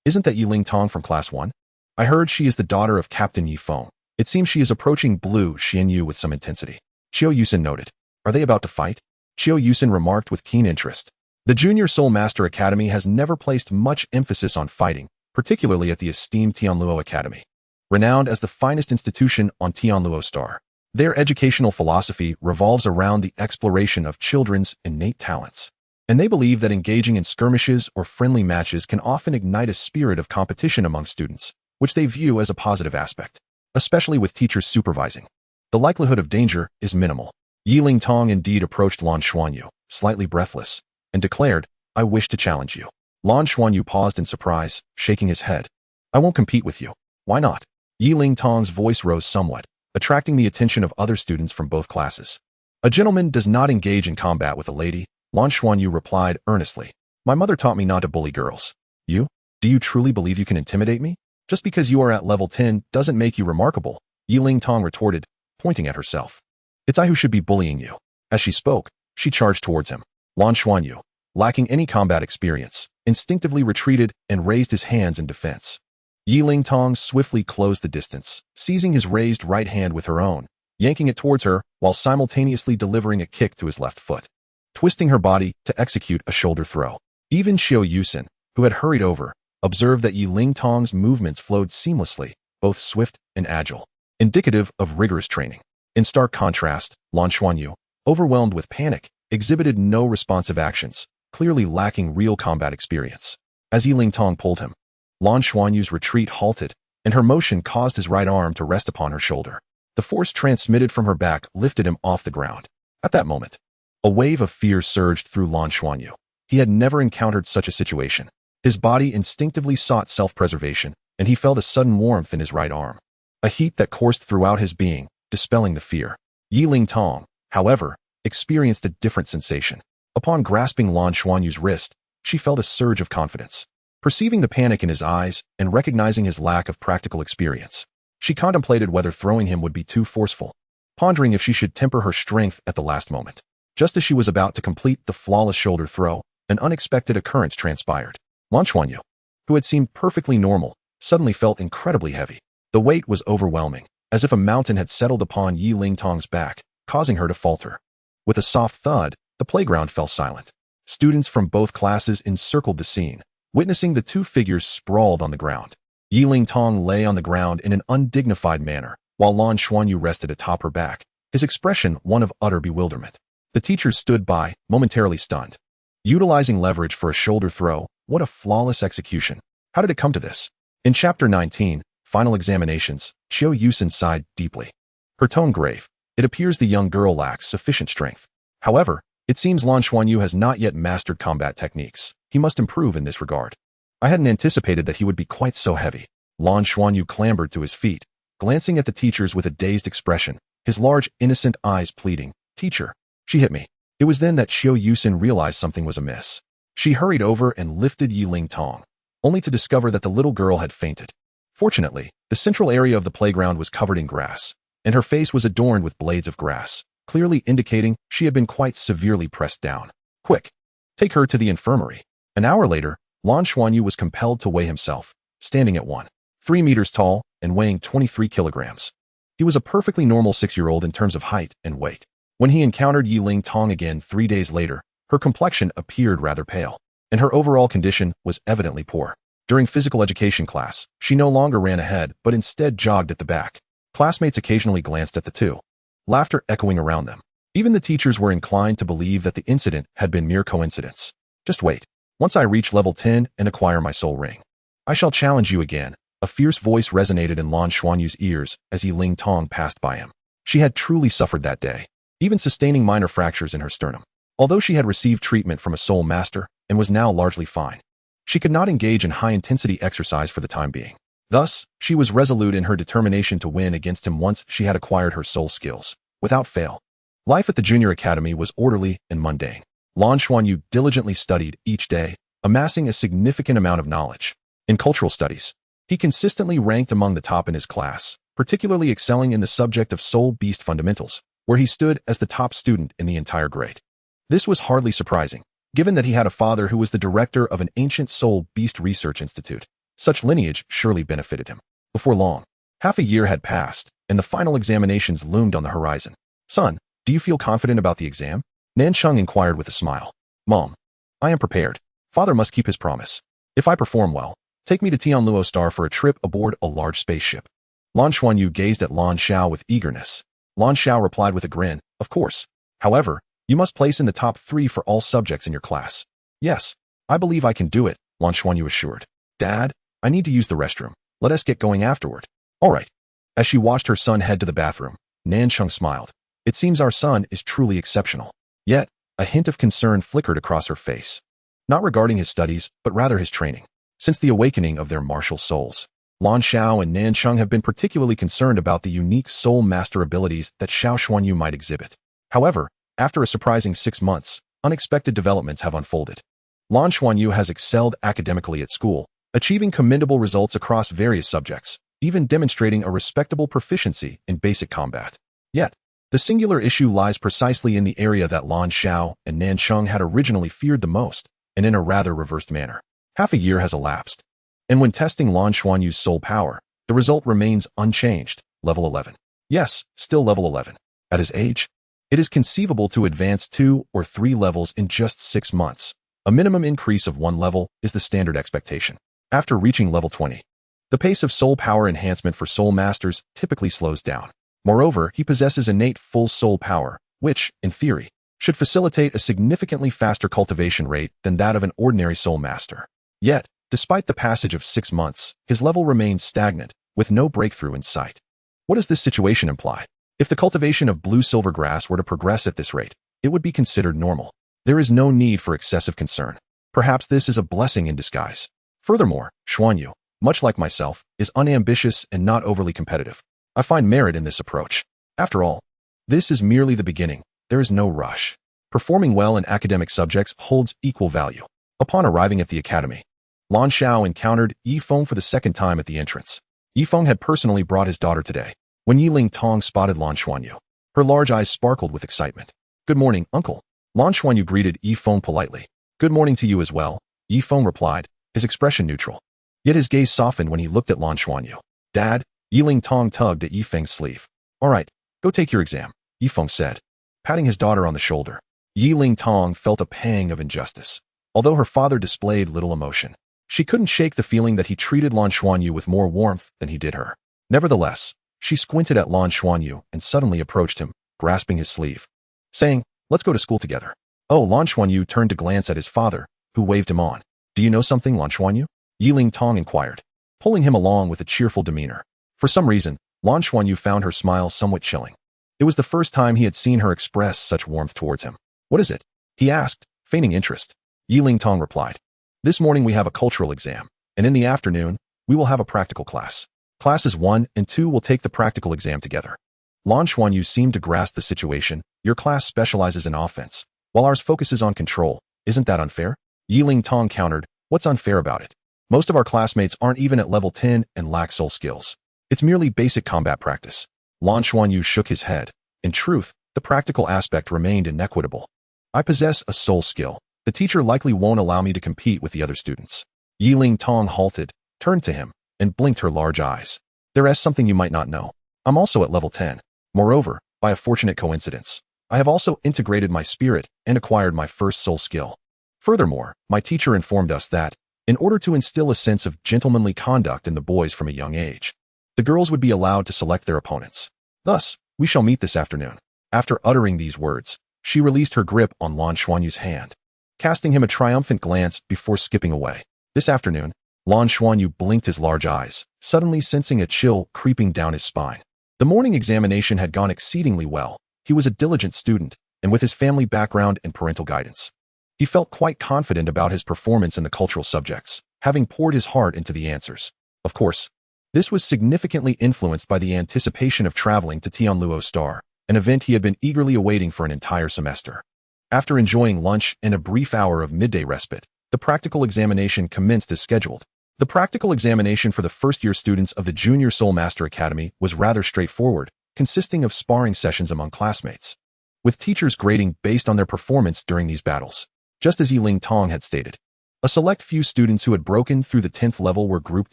Isn't that Yi Lingtong from Class 1? I heard she is the daughter of Captain Yi Feng. It seems she is approaching Blue Xianyu with some intensity." Qiu Yusin noted. "Are they about to fight?" Qiu Yusin remarked with keen interest. The Junior Soul Master Academy has never placed much emphasis on fighting, particularly at the esteemed Tianluo Academy, renowned as the finest institution on Tianluo Star. Their educational philosophy revolves around the exploration of children's innate talents, and they believe that engaging in skirmishes or friendly matches can often ignite a spirit of competition among students, which they view as a positive aspect, especially with teachers supervising. The likelihood of danger is minimal. Yi Lingtong indeed approached Lan Xuanyu, slightly breathless, and declared, "I wish to challenge you." Lan Xuanyu paused in surprise, shaking his head. "I won't compete with you." "Why not?" Yi Lingtong's voice rose somewhat, attracting the attention of other students from both classes. "A gentleman does not engage in combat with a lady," Lan Xuanyu replied earnestly. "My mother taught me not to bully girls." "You? Do you truly believe you can intimidate me?" Just because you are at level 10 doesn't make you remarkable, Yiling Tong retorted, pointing at herself. It's I who should be bullying you. As she spoke, she charged towards him. Lan Xuanyu, lacking any combat experience, instinctively retreated and raised his hands in defense. Yiling Tong swiftly closed the distance, seizing his raised right hand with her own, yanking it towards her while simultaneously delivering a kick to his left foot, twisting her body to execute a shoulder throw. Even Xiao Yusin, who had hurried over, observed that Yiling Tong's movements flowed seamlessly, both swift and agile, indicative of rigorous training. In stark contrast, Lan Xuanyu, overwhelmed with panic, exhibited no responsive actions, clearly lacking real combat experience. As Yiling Tong pulled him, Lan Xuanyu's retreat halted, and her motion caused his right arm to rest upon her shoulder. The force transmitted from her back lifted him off the ground. At that moment, a wave of fear surged through Lan Xuanyu. He had never encountered such a situation. His body instinctively sought self-preservation, and he felt a sudden warmth in his right arm, a heat that coursed throughout his being, dispelling the fear. Yiling Tong, however, experienced a different sensation. Upon grasping Lan Xuanyu's wrist, she felt a surge of confidence. Perceiving the panic in his eyes and recognizing his lack of practical experience, she contemplated whether throwing him would be too forceful, pondering if she should temper her strength at the last moment. Just as she was about to complete the flawless shoulder throw, an unexpected occurrence transpired. Lan Xuanyu, who had seemed perfectly normal, suddenly felt incredibly heavy. The weight was overwhelming, as if a mountain had settled upon Yiling Tong's back, causing her to falter. With a soft thud, the playground fell silent. Students from both classes encircled the scene, witnessing the two figures sprawled on the ground. Yiling Tong lay on the ground in an undignified manner, while Lan Xuanyu rested atop her back, his expression one of utter bewilderment. The teachers stood by, momentarily stunned. Utilizing leverage for a shoulder throw, what a flawless execution. How did it come to this? In Chapter 19, Final Examinations, Xiao Yusin sighed deeply. Her tone grave. It appears the young girl lacks sufficient strength. However, it seems Lan Xuanyu has not yet mastered combat techniques. He must improve in this regard. I hadn't anticipated that he would be quite so heavy. Lan Xuanyu clambered to his feet, glancing at the teachers with a dazed expression, his large, innocent eyes pleading, "Teacher, she hit me." It was then that Xiao Yusin realized something was amiss. She hurried over and lifted Yiling Tong, only to discover that the little girl had fainted. Fortunately, the central area of the playground was covered in grass, and her face was adorned with blades of grass, clearly indicating she had been quite severely pressed down. Quick, take her to the infirmary. An hour later, Lan Xuanyu was compelled to weigh himself, standing at 1.3 meters tall and weighing 23 kilograms. He was a perfectly normal 6-year-old in terms of height and weight. When he encountered Yiling Tong again 3 days later, her complexion appeared rather pale, and her overall condition was evidently poor. During physical education class, she no longer ran ahead but instead jogged at the back. Classmates occasionally glanced at the two, laughter echoing around them. Even the teachers were inclined to believe that the incident had been mere coincidence. Just wait. Once I reach level 10 and acquire my soul ring, I shall challenge you again. A fierce voice resonated in Lan Xuanyu's ears as Yiling Tong passed by him. She had truly suffered that day, even sustaining minor fractures in her sternum. Although she had received treatment from a soul master and was now largely fine, she could not engage in high-intensity exercise for the time being. Thus, she was resolute in her determination to win against him once she had acquired her soul skills, without fail. Life at the junior academy was orderly and mundane. Lan Xuanyu diligently studied each day, amassing a significant amount of knowledge. In cultural studies, he consistently ranked among the top in his class, particularly excelling in the subject of soul beast fundamentals, where he stood as the top student in the entire grade. This was hardly surprising, given that he had a father who was the director of an ancient soul beast research institute. Such lineage surely benefited him. Before long, half a year had passed, and the final examinations loomed on the horizon. "Son, do you feel confident about the exam?" Nancheng inquired with a smile. "Mom, I am prepared. Father must keep his promise. If I perform well, take me to Tianluo Star for a trip aboard a large spaceship." Lan Xuanyu gazed at Lan Xiao with eagerness. Lan Xiao replied with a grin, "Of course. However, you must place in the top 3 for all subjects in your class." "Yes, I believe I can do it," Lan Xuanyu assured. "Dad, I need to use the restroom. Let us get going afterward." "All right." As she watched her son head to the bathroom, Nancheng smiled. "It seems our son is truly exceptional." Yet, a hint of concern flickered across her face. Not regarding his studies, but rather his training. Since the awakening of their martial souls, Lan Xiao and Nancheng have been particularly concerned about the unique soul master abilities that Xiao Xuanyu might exhibit. However, after a surprising 6 months, unexpected developments have unfolded. Lan Xuanyu has excelled academically at school, achieving commendable results across various subjects, even demonstrating a respectable proficiency in basic combat. Yet, the singular issue lies precisely in the area that Lan Xiao and Nansheng had originally feared the most, and in a rather reversed manner. Half a year has elapsed, and when testing Lan Xuanyu's soul power, the result remains unchanged, level 11. Yes, still level 11. At his age, it is conceivable to advance 2 or 3 levels in just 6 months. A minimum increase of 1 level is the standard expectation. After reaching level 20, the pace of soul power enhancement for soul masters typically slows down. Moreover, he possesses innate full soul power, which, in theory, should facilitate a significantly faster cultivation rate than that of an ordinary soul master. Yet, despite the passage of 6 months, his level remains stagnant, with no breakthrough in sight. What does this situation imply? If the cultivation of blue-silver grass were to progress at this rate, it would be considered normal. There is no need for excessive concern. Perhaps this is a blessing in disguise. Furthermore, Xuanyu, much like myself, is unambitious and not overly competitive. I find merit in this approach. After all, this is merely the beginning. There is no rush. Performing well in academic subjects holds equal value. Upon arriving at the academy, Lan Xiao encountered Yifeng for the second time at the entrance. Yifeng had personally brought his daughter today. When Yiling Tong spotted Lan Xuanyu, her large eyes sparkled with excitement. "Good morning, uncle." Lan Xuanyu greeted Yifeng politely. "Good morning to you as well," Yifeng replied, his expression neutral. Yet his gaze softened when he looked at Lan Xuanyu. "Dad," Yiling Tong tugged at Yifeng's sleeve. "All right, go take your exam," Yifeng said, patting his daughter on the shoulder. Yiling Tong felt a pang of injustice. Although her father displayed little emotion, she couldn't shake the feeling that he treated Lan Xuanyu with more warmth than he did her. Nevertheless, she squinted at Lan Xuanyu and suddenly approached him, grasping his sleeve, saying, "Let's go to school together." Oh, Lan Xuanyu turned to glance at his father, who waved him on. "Do you know something, Lan Xuanyu?" Yiling Tong inquired, pulling him along with a cheerful demeanor. For some reason, Lan Xuanyu found her smile somewhat chilling. It was the first time he had seen her express such warmth towards him. "What is it?" he asked, feigning interest. Yiling Tong replied, "This morning we have a cultural exam, and in the afternoon, we will have a practical class. Classes 1 and 2 will take the practical exam together." Lan Xuanyu seemed to grasp the situation. "Your class specializes in offense, while ours focuses on control. Isn't that unfair?" Yiling Tong countered, "What's unfair about it? Most of our classmates aren't even at level 10 and lack soul skills. It's merely basic combat practice." Lan Xuanyu shook his head. In truth, the practical aspect remained inequitable. "I possess a soul skill. The teacher likely won't allow me to compete with the other students." Yiling Tong halted, turned to him, and blinked her large eyes. "There is something you might not know. I'm also at level 10. Moreover, by a fortunate coincidence, I have also integrated my spirit and acquired my first soul skill. Furthermore, my teacher informed us that, in order to instill a sense of gentlemanly conduct in the boys from a young age, the girls would be allowed to select their opponents. Thus, we shall meet this afternoon." After uttering these words, she released her grip on Lan Xuanyu's hand, casting him a triumphant glance before skipping away. This afternoon, Lan Xuanyu blinked his large eyes, suddenly sensing a chill creeping down his spine. The morning examination had gone exceedingly well. He was a diligent student, and with his family background and parental guidance, he felt quite confident about his performance in the cultural subjects, having poured his heart into the answers. Of course, this was significantly influenced by the anticipation of traveling to Tianluo Star, an event he had been eagerly awaiting for an entire semester. After enjoying lunch and a brief hour of midday respite, the practical examination commenced as scheduled. The practical examination for the first-year students of the Junior Soul Master Academy was rather straightforward, consisting of sparring sessions among classmates, with teachers grading based on their performance during these battles. Just as Yiling Tong had stated, a select few students who had broken through the 10th level were grouped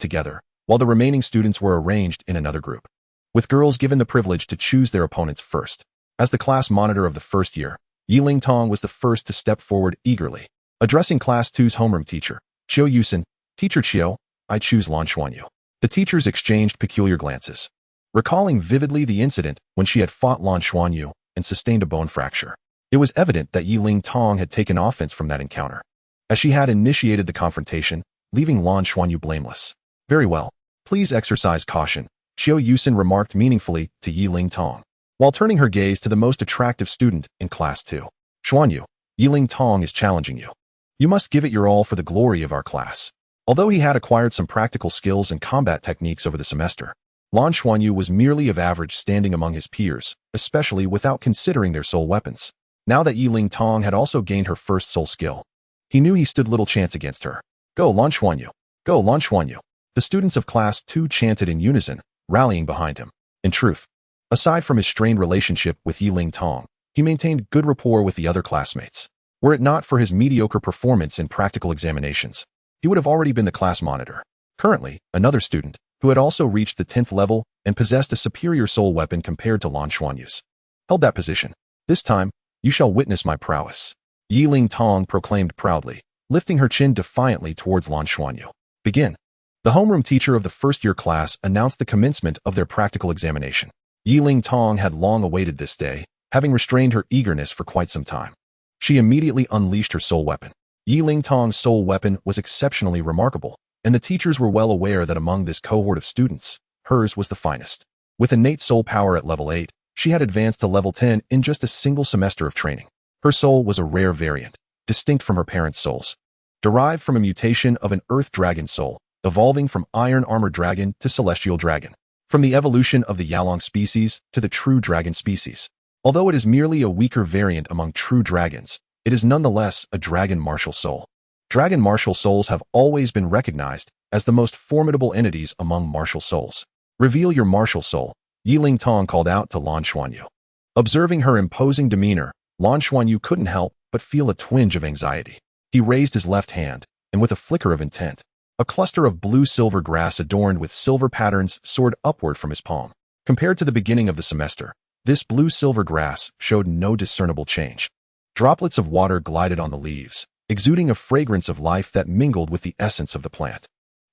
together, while the remaining students were arranged in another group, with girls given the privilege to choose their opponents first. As the class monitor of the first year, Yiling Tong was the first to step forward eagerly. Addressing Class 2's homeroom teacher, Chiu Yusin, "Teacher Chiu, I choose Lan Xuanyu." The teachers exchanged peculiar glances, recalling vividly the incident when she had fought Lan Xuanyu and sustained a bone fracture. It was evident that Yiling Tong had taken offense from that encounter, as she had initiated the confrontation, leaving Lan Xuanyu blameless. "Very well. Please exercise caution," Chiu Yusin remarked meaningfully to Yiling Tong, while turning her gaze to the most attractive student in Class 2. "Xuanyu, Yiling Tong is challenging you. You must give it your all for the glory of our class." Although he had acquired some practical skills and combat techniques over the semester, Lan Xuanyu was merely of average standing among his peers, especially without considering their soul weapons. Now that Yiling Tong had also gained her first soul skill, he knew he stood little chance against her. "Go, Lan Xuanyu. Go, Lan Xuanyu. The students of Class 2 chanted in unison, rallying behind him. In truth, aside from his strained relationship with Yiling Tong, he maintained good rapport with the other classmates. Were it not for his mediocre performance in practical examinations, he would have already been the class monitor. Currently, another student, who had also reached the 10th level and possessed a superior soul weapon compared to Lan Xuanyu's, held that position. This time, you shall witness my prowess. Yiling Tong proclaimed proudly, lifting her chin defiantly towards Lan Xuanyu. Begin. The homeroom teacher of the first-year class announced the commencement of their practical examination. Yiling Tong had long awaited this day, having restrained her eagerness for quite some time. She immediately unleashed her soul weapon. Yiling Tong's soul weapon was exceptionally remarkable, and the teachers were well aware that among this cohort of students, hers was the finest. With innate soul power at level 8, she had advanced to level 10 in just a single semester of training. Her soul was a rare variant, distinct from her parents' souls, derived from a mutation of an earth dragon soul, evolving from iron armor dragon to celestial dragon, from the evolution of the Yalong species to the true dragon species. Although it is merely a weaker variant among true dragons, it is nonetheless a dragon martial soul. Dragon martial souls have always been recognized as the most formidable entities among martial souls. Reveal your martial soul, Yiling Tong called out to Lan Xuanyu. Observing her imposing demeanor, Lan Xuanyu couldn't help but feel a twinge of anxiety. He raised his left hand, and with a flicker of intent, a cluster of blue-silver grass adorned with silver patterns soared upward from his palm. Compared to the beginning of the semester, this blue-silver grass showed no discernible change. Droplets of water glided on the leaves, exuding a fragrance of life that mingled with the essence of the plant.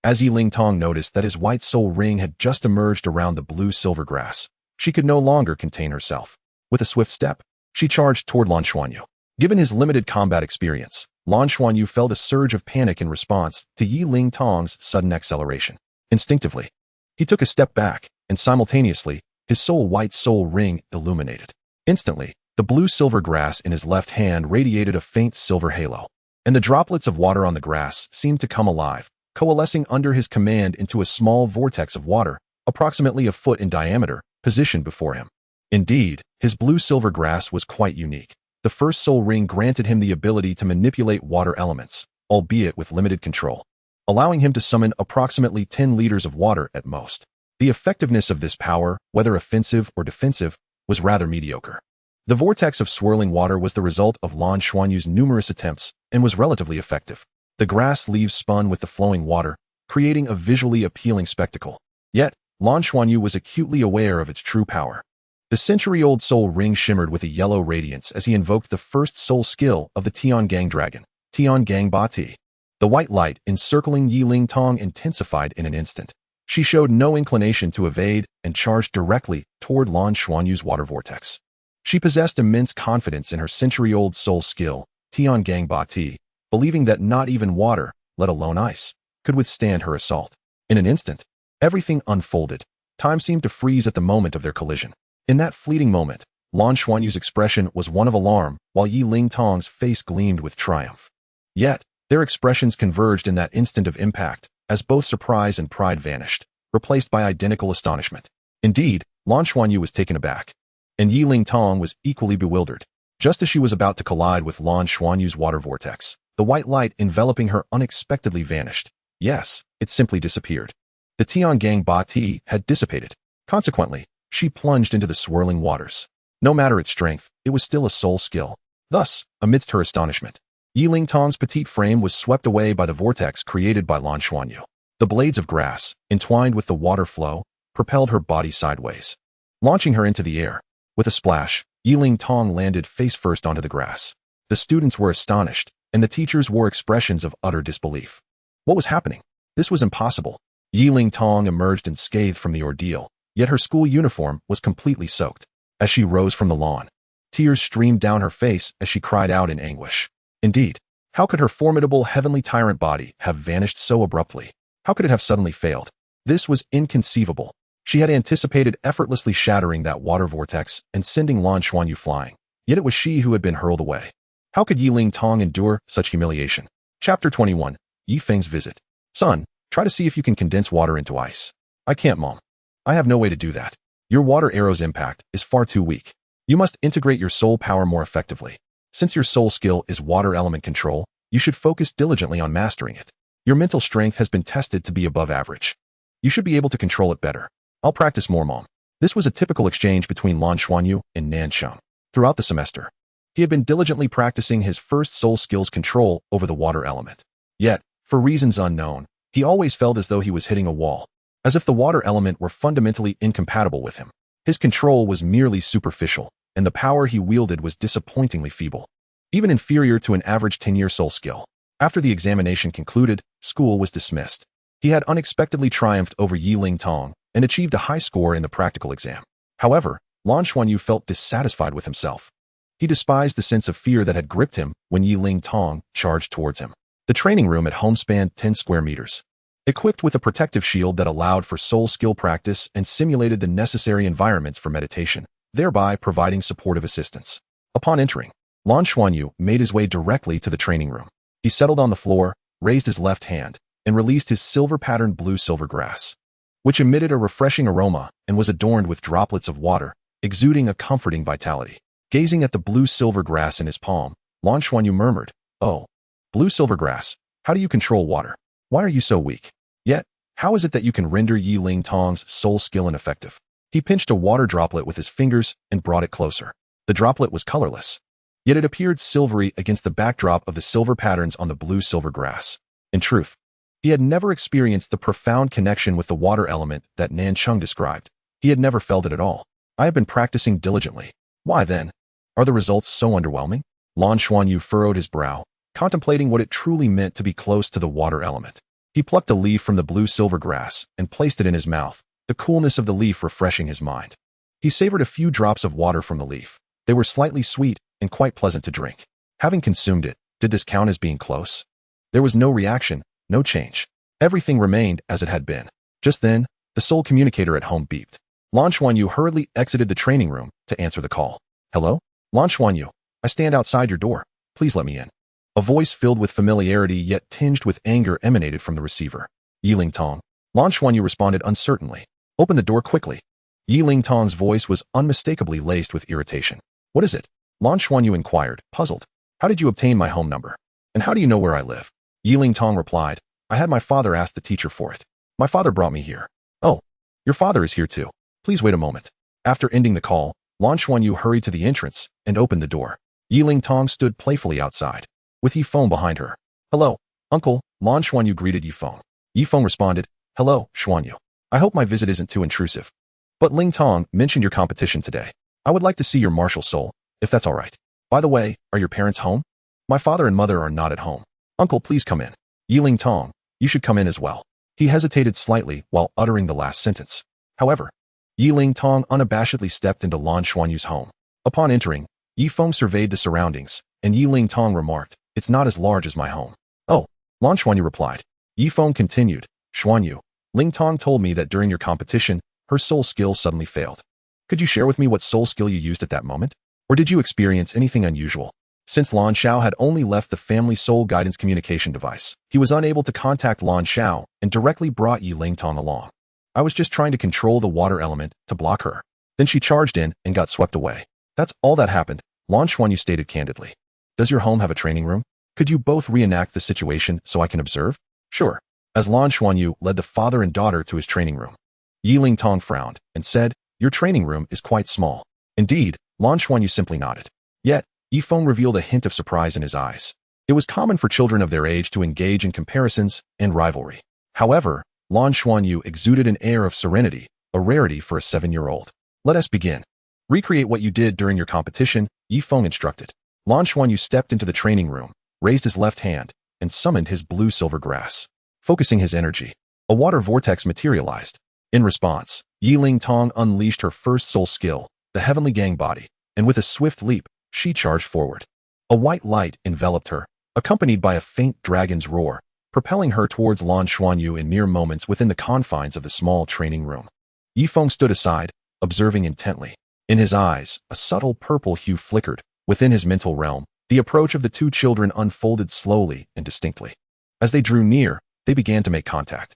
As Yiling Tong noticed that his white soul ring had just emerged around the blue-silver grass, she could no longer contain herself. With a swift step, she charged toward Lan Xuanyu. Given his limited combat experience, Lan Xuanyu felt a surge of panic in response to Yiling Tong's sudden acceleration. Instinctively, he took a step back, and simultaneously, his white soul ring illuminated. Instantly, the blue-silver grass in his left hand radiated a faint silver halo, and the droplets of water on the grass seemed to come alive, coalescing under his command into a small vortex of water, approximately a foot in diameter, positioned before him. Indeed, his blue-silver grass was quite unique. The first soul ring granted him the ability to manipulate water elements, albeit with limited control, allowing him to summon approximately 10 liters of water at most. The effectiveness of this power, whether offensive or defensive, was rather mediocre. The vortex of swirling water was the result of Lan Xuanyu's numerous attempts and was relatively effective. The grass leaves spun with the flowing water, creating a visually appealing spectacle. Yet, Lan Xuanyu was acutely aware of its true power. The century-old soul ring shimmered with a yellow radiance as he invoked the first soul skill of the Tiangang dragon, Tiangang Ba Ti. The white light encircling Yiling Tong intensified in an instant. She showed no inclination to evade and charged directly toward Lan Xuanyu's water vortex. She possessed immense confidence in her century-old soul skill, Tiangang Ba Ti, believing that not even water, let alone ice, could withstand her assault. In an instant, everything unfolded. Time seemed to freeze at the moment of their collision. In that fleeting moment, Lan Xuanyu's expression was one of alarm, while Yiling Tong's face gleamed with triumph. Yet, their expressions converged in that instant of impact, as both surprise and pride vanished, replaced by identical astonishment. Indeed, Lan Xuanyu was taken aback, and Yiling Tong was equally bewildered. Just as she was about to collide with Lan Xuanyu's water vortex, the white light enveloping her unexpectedly vanished. Yes, it simply disappeared. The Tiangang Ba Ti had dissipated. Consequently, she plunged into the swirling waters. No matter its strength, it was still a soul skill. Thus, amidst her astonishment, Yiling Tong's petite frame was swept away by the vortex created by Lan Xuanyu. The blades of grass, entwined with the water flow, propelled her body sideways, launching her into the air. With a splash, Yiling Tong landed face first onto the grass. The students were astonished, and the teachers wore expressions of utter disbelief. What was happening? This was impossible. Yiling Tong emerged unscathed from the ordeal, yet her school uniform was completely soaked. As she rose from the lawn, tears streamed down her face as she cried out in anguish. Indeed, how could her formidable heavenly tyrant body have vanished so abruptly? How could it have suddenly failed? This was inconceivable. She had anticipated effortlessly shattering that water vortex and sending Lan Xuanyu flying, yet it was she who had been hurled away. How could Yiling Tong endure such humiliation? Chapter 21. Yi Feng's Visit. Son, try to see if you can condense water into ice. I can't, Mom. I have no way to do that. Your water arrow's impact is far too weak. You must integrate your soul power more effectively. Since your soul skill is water element control, you should focus diligently on mastering it. Your mental strength has been tested to be above average. You should be able to control it better. I'll practice more, Mom. This was a typical exchange between Lan Xuanyu and Nan Sheng. Throughout the semester, he had been diligently practicing his first soul skills control over the water element. Yet, for reasons unknown, he always felt as though he was hitting a wall, as if the water element were fundamentally incompatible with him. His control was merely superficial, and the power he wielded was disappointingly feeble, even inferior to an average 10-year soul skill. After the examination concluded, school was dismissed. He had unexpectedly triumphed over Yi Ling Tong and achieved a high score in the practical exam. However, Lan Xuanyu felt dissatisfied with himself. He despised the sense of fear that had gripped him when Yi Ling Tong charged towards him. The training room at home spanned 10 square meters. Equipped with a protective shield that allowed for soul skill practice and simulated the necessary environments for meditation, thereby providing supportive assistance. Upon entering, Lan Xuanyu made his way directly to the training room. He settled on the floor, raised his left hand, and released his silver-patterned blue-silver grass, which emitted a refreshing aroma and was adorned with droplets of water, exuding a comforting vitality. Gazing at the blue-silver grass in his palm, Lan Xuanyu murmured, "Oh, blue-silver grass, how do you control water? Why are you so weak? Yet, how is it that you can render Yi Ling Tong's soul skill ineffective?" He pinched a water droplet with his fingers and brought it closer. The droplet was colorless, yet it appeared silvery against the backdrop of the silver patterns on the blue-silver grass. In truth, he had never experienced the profound connection with the water element that Nan Sheng described. He had never felt it at all. "I have been practicing diligently. Why then? Are the results so underwhelming?" Lan Xuanyu furrowed his brow, contemplating what it truly meant to be close to the water element. He plucked a leaf from the blue-silver grass and placed it in his mouth, the coolness of the leaf refreshing his mind. He savored a few drops of water from the leaf. They were slightly sweet and quite pleasant to drink. Having consumed it, did this count as being close? There was no reaction, no change. Everything remained as it had been. Just then, the soul communicator at home beeped. Lan Xuanyu hurriedly exited the training room to answer the call. "Hello? Lan Xuanyu, I stand outside your door. Please let me in." A voice filled with familiarity yet tinged with anger emanated from the receiver. "Yi Ling Tong." Lan Xuanyu responded uncertainly. "Open the door quickly." Yi Ling Tong's voice was unmistakably laced with irritation. "What is it?" Lan Xuanyu inquired, puzzled. "How did you obtain my home number? And how do you know where I live?" Yi Ling Tong replied, "I had my father ask the teacher for it. My father brought me here." "Oh, your father is here too. Please wait a moment." After ending the call, Lan Xuanyu hurried to the entrance and opened the door. Yi Ling Tong stood playfully outside, with Yifeng behind her. "Hello, uncle," Lan Xuanyu greeted Yifeng. Yifeng responded, "Hello, Xuanyu. I hope my visit isn't too intrusive. But Ling Tong mentioned your competition today. I would like to see your martial soul, if that's all right. By the way, are your parents home?" "My father and mother are not at home." "Uncle, please come in." "Yi Ling Tong, you should come in as well." He hesitated slightly while uttering the last sentence. However, Yi Ling Tong unabashedly stepped into Lan Xuanyu's home. Upon entering, Yifeng surveyed the surroundings, and Yi Ling Tong remarked, "It's not as large as my home." "Oh," Lan Xuanyu replied. Yifeng continued, "Xuanyu, Ling Tong told me that during your competition, her soul skill suddenly failed. Could you share with me what soul skill you used at that moment? Or did you experience anything unusual?" Since Lan Xiao had only left the family soul guidance communication device, he was unable to contact Lan Xiao and directly brought Yi Ling Tong along. "I was just trying to control the water element to block her. Then she charged in and got swept away. That's all that happened," Lan Xuanyu stated candidly. "Does your home have a training room? Could you both reenact the situation so I can observe?" "Sure." As Lan Xuanyu led the father and daughter to his training room, Yi Ling Tong frowned and said, "Your training room is quite small." "Indeed," Lan Xuanyu simply nodded. Yet, Yifeng revealed a hint of surprise in his eyes. It was common for children of their age to engage in comparisons and rivalry. However, Lan Xuanyu exuded an air of serenity, a rarity for a 7-year-old. "Let us begin. Recreate what you did during your competition," Yifeng instructed. Lan Xuanyu stepped into the training room, raised his left hand, and summoned his blue-silver grass. Focusing his energy, a water vortex materialized. In response, Yi Ling Tong unleashed her first soul skill, the Heavenly Gang Body, and with a swift leap, she charged forward. A white light enveloped her, accompanied by a faint dragon's roar, propelling her towards Lan Xuanyu in mere moments within the confines of the small training room. Yifeng stood aside, observing intently. In his eyes, a subtle purple hue flickered. Within his mental realm, the approach of the two children unfolded slowly and distinctly. As they drew near, they began to make contact.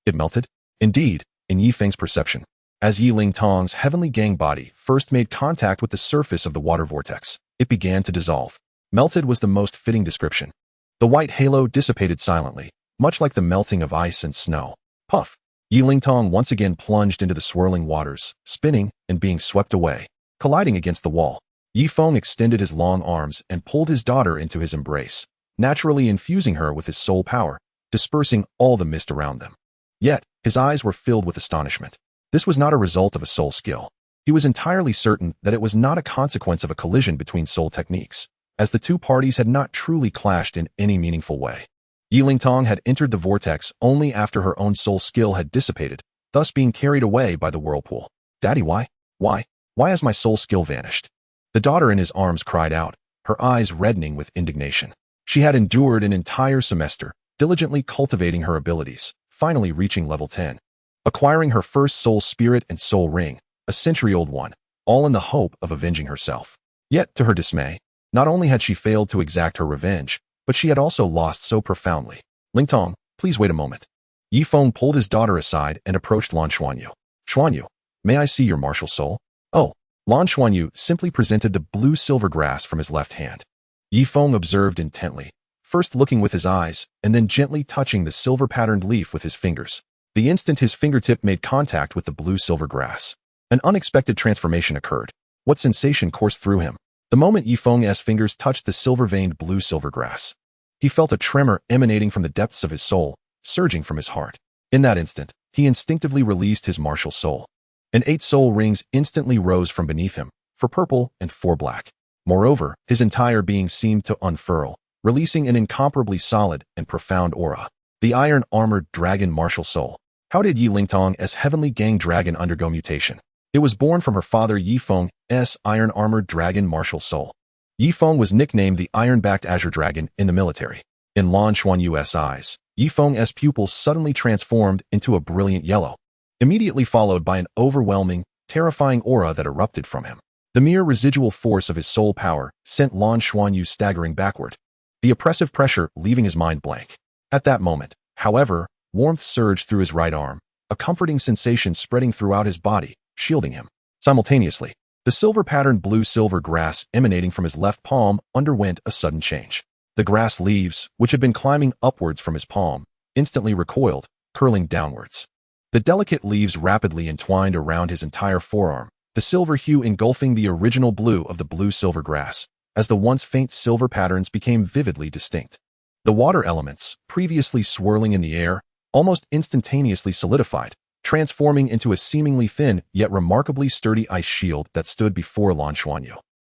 It melted? Indeed, in Yifeng's perception. As Yi Ling Tong's Heavenly Gang Body first made contact with the surface of the water vortex, it began to dissolve. Melted was the most fitting description. The white halo dissipated silently, much like the melting of ice and snow. Puff! Yi Lingtong once again plunged into the swirling waters, spinning and being swept away. Colliding against the wall, Yi Feng extended his long arms and pulled his daughter into his embrace, naturally infusing her with his soul power, dispersing all the mist around them. Yet, his eyes were filled with astonishment. This was not a result of a soul skill. He was entirely certain that it was not a consequence of a collision between soul techniques, as the two parties had not truly clashed in any meaningful way. Yi Lingtong had entered the vortex only after her own soul skill had dissipated, thus being carried away by the whirlpool. Daddy, why? Why has my soul skill vanished? The daughter in his arms cried out, her eyes reddening with indignation. She had endured an entire semester, diligently cultivating her abilities, finally reaching level 10. Acquiring her first soul spirit and soul ring, a century-old one, all in the hope of avenging herself. Yet, to her dismay, not only had she failed to exact her revenge, but she had also lost so profoundly. Lingtong, please wait a moment. Yi Feng pulled his daughter aside and approached Lan Xuanyu. Xuanyu, may I see your martial soul? Oh, Lan Xuanyu simply presented the blue-silver grass from his left hand. Yi Feng observed intently, first looking with his eyes, and then gently touching the silver-patterned leaf with his fingers. The instant his fingertip made contact with the blue-silver grass, an unexpected transformation occurred. What sensation coursed through him? The moment Yi Feng's fingers touched the silver-veined blue-silver grass, he felt a tremor emanating from the depths of his soul, surging from his heart. In that instant, he instinctively released his martial soul. And 8 soul rings instantly rose from beneath him, 4 purple and 4 black. Moreover, his entire being seemed to unfurl, releasing an incomparably solid and profound aura. The iron-armored dragon martial soul. How did Yi Lingtong's heavenly gang dragon undergo mutation? It was born from her father Yi Feng's iron-armored dragon martial soul. Yi Feng was nicknamed the iron-backed azure dragon in the military. In Lan Xuanyu's eyes, Yi Feng's pupils suddenly transformed into a brilliant yellow, immediately followed by an overwhelming, terrifying aura that erupted from him. The mere residual force of his soul power sent Lan Xuanyu staggering backward, the oppressive pressure leaving his mind blank. At that moment, however, warmth surged through his right arm, a comforting sensation spreading throughout his body, shielding him. Simultaneously, the silver-patterned blue-silver grass emanating from his left palm underwent a sudden change. The grass leaves, which had been climbing upwards from his palm, instantly recoiled, curling downwards. The delicate leaves rapidly entwined around his entire forearm, the silver hue engulfing the original blue of the blue-silver grass, as the once faint silver patterns became vividly distinct. The water elements, previously swirling in the air, almost instantaneously solidified, transforming into a seemingly thin yet remarkably sturdy ice shield that stood before Lan Xuanyu.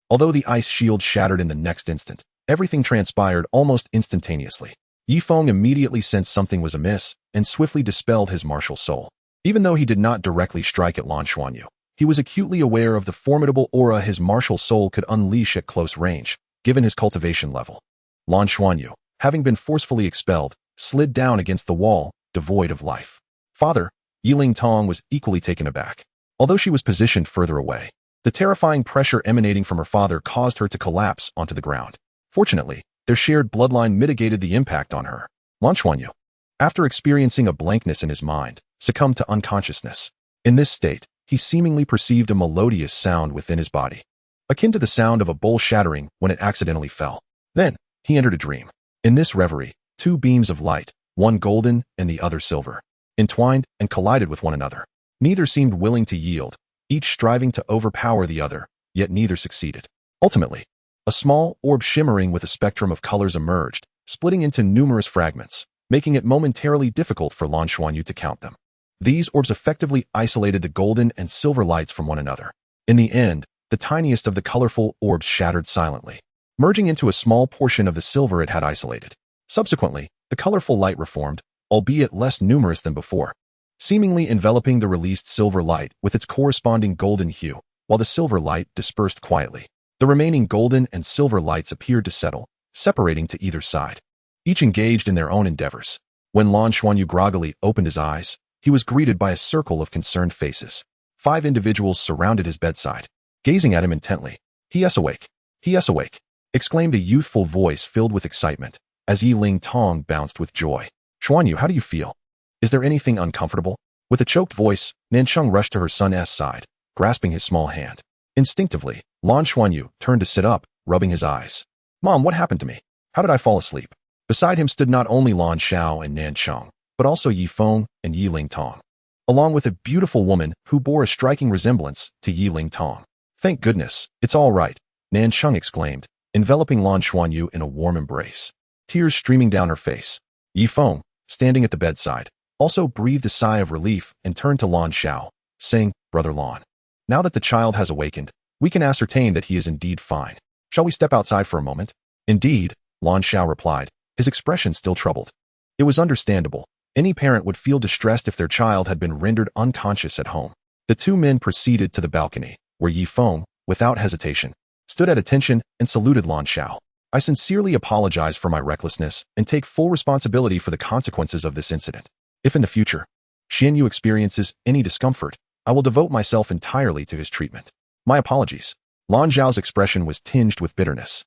Although the ice shield shattered in the next instant, everything transpired almost instantaneously. Yi Feng immediately sensed something was amiss and swiftly dispelled his martial soul. Even though he did not directly strike at Lan Xuanyu, he was acutely aware of the formidable aura his martial soul could unleash at close range, given his cultivation level. Lan Xuanyu, having been forcefully expelled, slid down against the wall, devoid of life. Father, Yi Lingtong was equally taken aback. Although she was positioned further away, the terrifying pressure emanating from her father caused her to collapse onto the ground. Fortunately, their shared bloodline mitigated the impact on her. Lan Xuanyu, after experiencing a blankness in his mind, succumbed to unconsciousness. In this state, he seemingly perceived a melodious sound within his body, akin to the sound of a bowl shattering when it accidentally fell. Then, he entered a dream. In this reverie, 2 beams of light, one golden and the other silver, entwined and collided with one another. Neither seemed willing to yield, each striving to overpower the other, yet neither succeeded. Ultimately, a small orb shimmering with a spectrum of colors emerged, splitting into numerous fragments, making it momentarily difficult for Lan Xuanyu to count them. These orbs effectively isolated the golden and silver lights from one another. In the end, the tiniest of the colorful orbs shattered silently, merging into a small portion of the silver it had isolated. Subsequently, the colorful light reformed, albeit less numerous than before, seemingly enveloping the released silver light with its corresponding golden hue, while the silver light dispersed quietly. The remaining golden and silver lights appeared to settle, separating to either side, each engaged in their own endeavors. When Lan Xuanyu groggily opened his eyes, he was greeted by a circle of concerned faces. 5 individuals surrounded his bedside, gazing at him intently. "He is awake! He is awake!" exclaimed a youthful voice filled with excitement, as Yi Lingtong bounced with joy. "Xuanyu, how do you feel? Is there anything uncomfortable?" With a choked voice, Nancheng rushed to her son's side, grasping his small hand. Instinctively, Lan Xuanyu turned to sit up, rubbing his eyes. "Mom, what happened to me? How did I fall asleep?" Beside him stood not only Lan Xiao and Nan Cheng, but also Yi Feng and Yi Lingtong, along with a beautiful woman who bore a striking resemblance to Yi Lingtong. Thank goodness, it's all right, Nan Cheng exclaimed, enveloping Lan Xuanyu in a warm embrace, tears streaming down her face. Yi Feng, standing at the bedside, also breathed a sigh of relief and turned to Lan Xiao, saying, Brother Lan, now that the child has awakened, we can ascertain that he is indeed fine. Shall we step outside for a moment? Indeed, Lan Xiao replied, his expression still troubled. It was understandable. Any parent would feel distressed if their child had been rendered unconscious at home. The two men proceeded to the balcony, where Yi Feng, without hesitation, stood at attention and saluted Lan Xiao. I sincerely apologize for my recklessness and take full responsibility for the consequences of this incident. If in the future, Xianyu experiences any discomfort, I will devote myself entirely to his treatment. My apologies. Lan Xiao's expression was tinged with bitterness.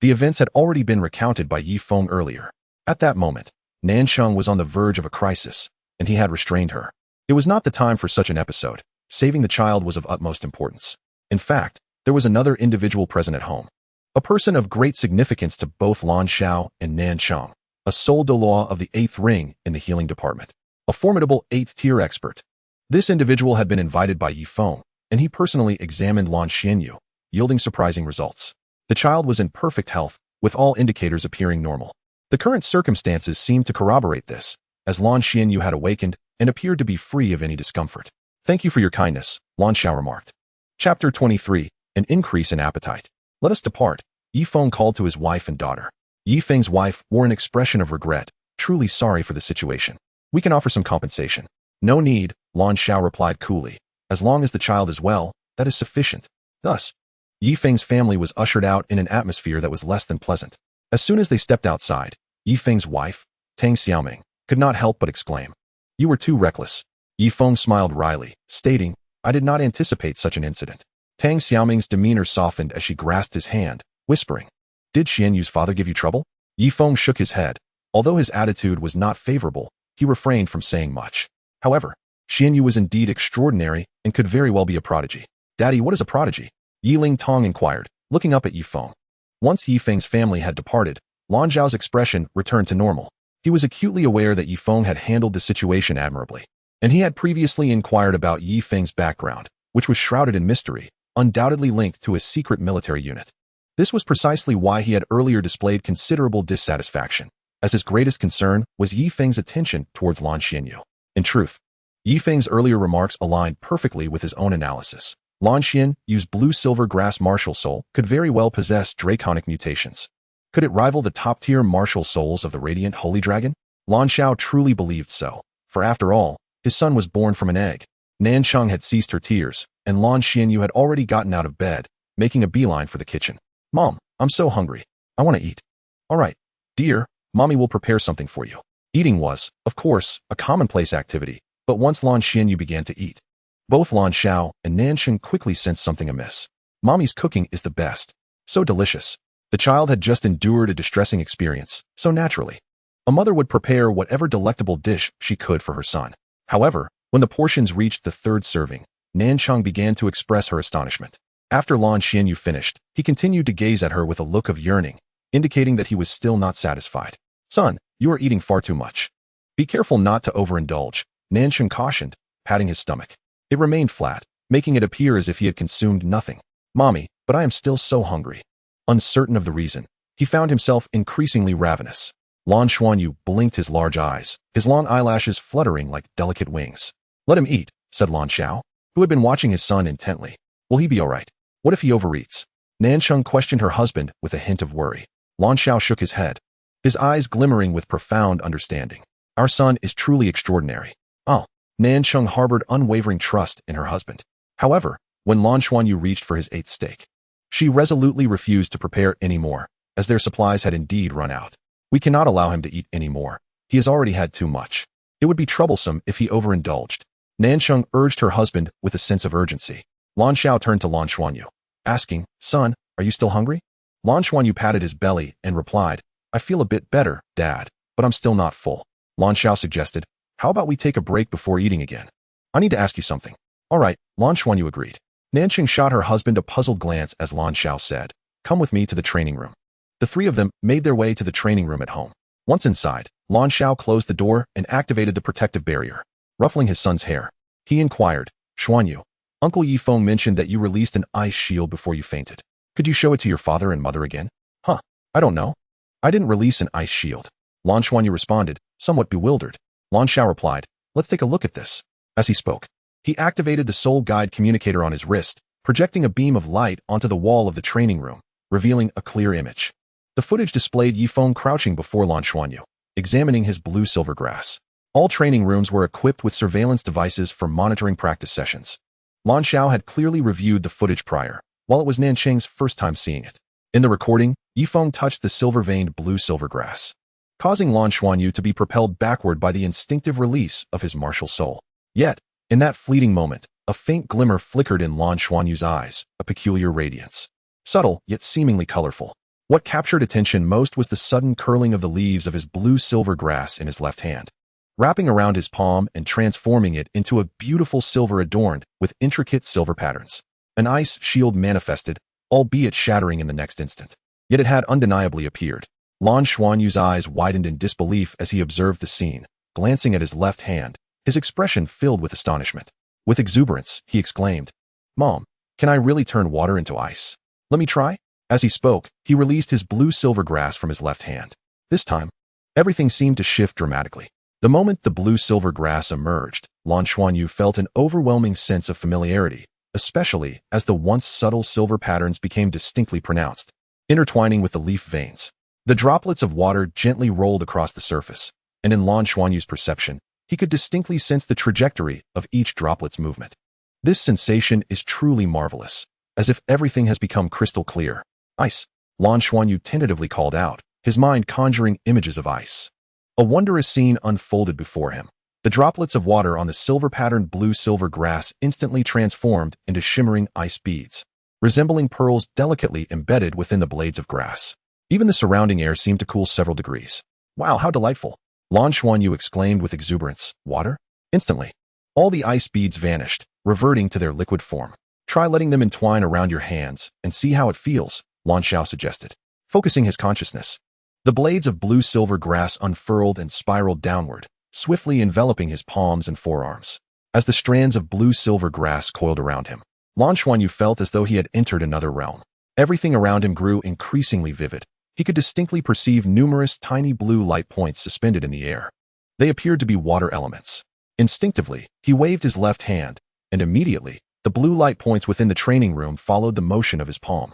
The events had already been recounted by Yi Feng earlier. At that moment, Nan Cheng was on the verge of a crisis, and he had restrained her. It was not the time for such an episode. Saving the child was of utmost importance. In fact, there was another individual present at home. A person of great significance to both Lan Xiao and Nan Cheng, a sole Douluo of the 8th ring in the healing department, a formidable 8th-tier expert. This individual had been invited by Yi Feng, and he personally examined Lan Xianyu, yielding surprising results. The child was in perfect health, with all indicators appearing normal. The current circumstances seemed to corroborate this, as Lan Xianyu had awakened and appeared to be free of any discomfort. Thank you for your kindness, Lan Xiao remarked. Chapter 23, An Increase in Appetite. Let us depart, Yi Feng called to his wife and daughter. Yi Feng's wife wore an expression of regret, truly sorry for the situation. We can offer some compensation. No need, Lan Xiao replied coolly. As long as the child is well, that is sufficient. Thus, Yi Feng's family was ushered out in an atmosphere that was less than pleasant. As soon as they stepped outside, Yi Feng's wife, Tang Xiaoming, could not help but exclaim, You were too reckless. Yi Feng smiled wryly, stating, I did not anticipate such an incident. Tang Xiaoming's demeanor softened as she grasped his hand, whispering, Did Xianyu's father give you trouble? Yi Feng shook his head. Although his attitude was not favorable, he refrained from saying much. However, Xianyu was indeed extraordinary and could very well be a prodigy. Daddy, what is a prodigy? Yi Lingtong inquired, looking up at Yi Feng. Once Yi Feng's family had departed, Lan Zhao's expression returned to normal. He was acutely aware that Yi Feng had handled the situation admirably, and he had previously inquired about Yi Feng's background, which was shrouded in mystery, undoubtedly linked to a secret military unit. This was precisely why he had earlier displayed considerable dissatisfaction, as his greatest concern was Yi Feng's attention towards Lan Xianyu. In truth, Yi Feng's earlier remarks aligned perfectly with his own analysis. Lan Xianyu's blue-silver grass martial soul could very well possess draconic mutations. Could it rival the top-tier martial souls of the radiant holy dragon? Lan Xiao truly believed so, for after all, his son was born from an egg. Nan Cheng had ceased her tears, and Lan Xianyu had already gotten out of bed, making a beeline for the kitchen. Mom, I'm so hungry. I want to eat. All right, dear, Mommy will prepare something for you. Eating was, of course, a commonplace activity, but once Lan Xianyu began to eat, both Lan Xiao and Nan Cheng quickly sensed something amiss. Mommy's cooking is the best. So delicious. The child had just endured a distressing experience, so naturally, a mother would prepare whatever delectable dish she could for her son. However, when the portions reached the third serving, Nan Cheng began to express her astonishment. After Lan Xianyu finished, he continued to gaze at her with a look of yearning, indicating that he was still not satisfied. Son, you are eating far too much. Be careful not to overindulge, Nan Cheng cautioned, patting his stomach. It remained flat, making it appear as if he had consumed nothing. Mommy, but I am still so hungry. Uncertain of the reason, he found himself increasingly ravenous. Lan Xuanyu blinked his large eyes, his long eyelashes fluttering like delicate wings. Let him eat, said Lan Xiao, who had been watching his son intently. Will he be all right? What if he overeats? Nan Cheng questioned her husband with a hint of worry. Lan Xiao shook his head, his eyes glimmering with profound understanding. Our son is truly extraordinary. Oh. Nan Cheng harbored unwavering trust in her husband. However, when Lan Xuanyu reached for his 8th steak, she resolutely refused to prepare any more, as their supplies had indeed run out. We cannot allow him to eat any more. He has already had too much. It would be troublesome if he overindulged. Nan Cheng urged her husband with a sense of urgency. Lan Xiao turned to Lan Xuanyu, asking, Son, are you still hungry? Lan Xuanyu patted his belly and replied, I feel a bit better, Dad, but I'm still not full. Lan Xiao suggested, How about we take a break before eating again? I need to ask you something. All right, Lan Xuanyu agreed. Nan Cheng shot her husband a puzzled glance as Lan Xiao said, Come with me to the training room. The three of them made their way to the training room at home. Once inside, Lan Xiao closed the door and activated the protective barrier. Ruffling his son's hair, he inquired, Xuanyu, Uncle Yifeng mentioned that you released an ice shield before you fainted. Could you show it to your father and mother again? Huh, I don't know. I didn't release an ice shield. Lan Xuanyu responded, somewhat bewildered. Lan Xiao replied, let's take a look at this. As he spoke, he activated the soul guide communicator on his wrist, projecting a beam of light onto the wall of the training room, revealing a clear image. The footage displayed Yifeng crouching before Lan Xuanyu, examining his blue-silver grass. All training rooms were equipped with surveillance devices for monitoring practice sessions. Lan Xiao had clearly reviewed the footage prior, while it was Nancheng's first time seeing it. In the recording, Yifeng touched the silver-veined blue-silver grass, causing Lan Xuanyu to be propelled backward by the instinctive release of his martial soul. Yet, in that fleeting moment, a faint glimmer flickered in Lan Xuanyu's eyes, a peculiar radiance. Subtle, yet seemingly colorful. What captured attention most was the sudden curling of the leaves of his blue-silver grass in his left hand, wrapping around his palm and transforming it into a beautiful silver adorned with intricate silver patterns. An ice shield manifested, albeit shattering in the next instant. Yet it had undeniably appeared. Lan Xuanyu's eyes widened in disbelief as he observed the scene, glancing at his left hand, his expression filled with astonishment. With exuberance, he exclaimed, Mom, can I really turn water into ice? Let me try? As he spoke, he released his blue-silver grass from his left hand. This time, everything seemed to shift dramatically. The moment the blue-silver grass emerged, Lan Xuanyu felt an overwhelming sense of familiarity, especially as the once subtle silver patterns became distinctly pronounced, intertwining with the leaf veins. The droplets of water gently rolled across the surface, and in Lan Xuanyu's perception, he could distinctly sense the trajectory of each droplet's movement. This sensation is truly marvelous, as if everything has become crystal clear. Ice, Lan Xuanyu tentatively called out, his mind conjuring images of ice. A wondrous scene unfolded before him. The droplets of water on the silver-patterned blue-silver grass instantly transformed into shimmering ice beads, resembling pearls delicately embedded within the blades of grass. Even the surrounding air seemed to cool several degrees. Wow, how delightful! Lan Xuanyu exclaimed with exuberance. Water? Instantly, all the ice beads vanished, reverting to their liquid form. Try letting them entwine around your hands and see how it feels, Lan Xiao suggested, focusing his consciousness. The blades of blue-silver grass unfurled and spiraled downward, swiftly enveloping his palms and forearms. As the strands of blue-silver grass coiled around him, Lan Xuanyu felt as though he had entered another realm. Everything around him grew increasingly vivid. He could distinctly perceive numerous tiny blue light points suspended in the air. They appeared to be water elements. Instinctively, he waved his left hand, and immediately, the blue light points within the training room followed the motion of his palm,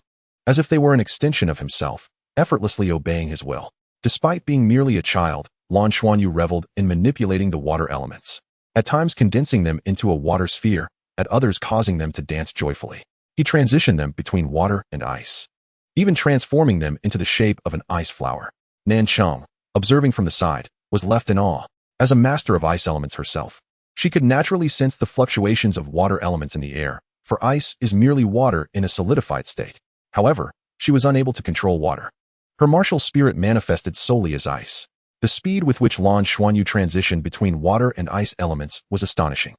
as if they were an extension of himself, effortlessly obeying his will. Despite being merely a child, Lan Xuanyu reveled in manipulating the water elements, at times condensing them into a water sphere, at others causing them to dance joyfully. He transitioned them between water and ice, even transforming them into the shape of an ice flower. Nancheng, observing from the side, was left in awe. As a master of ice elements herself, she could naturally sense the fluctuations of water elements in the air, for ice is merely water in a solidified state. However, she was unable to control water. Her martial spirit manifested solely as ice. The speed with which Lan Xuanyu transitioned between water and ice elements was astonishing.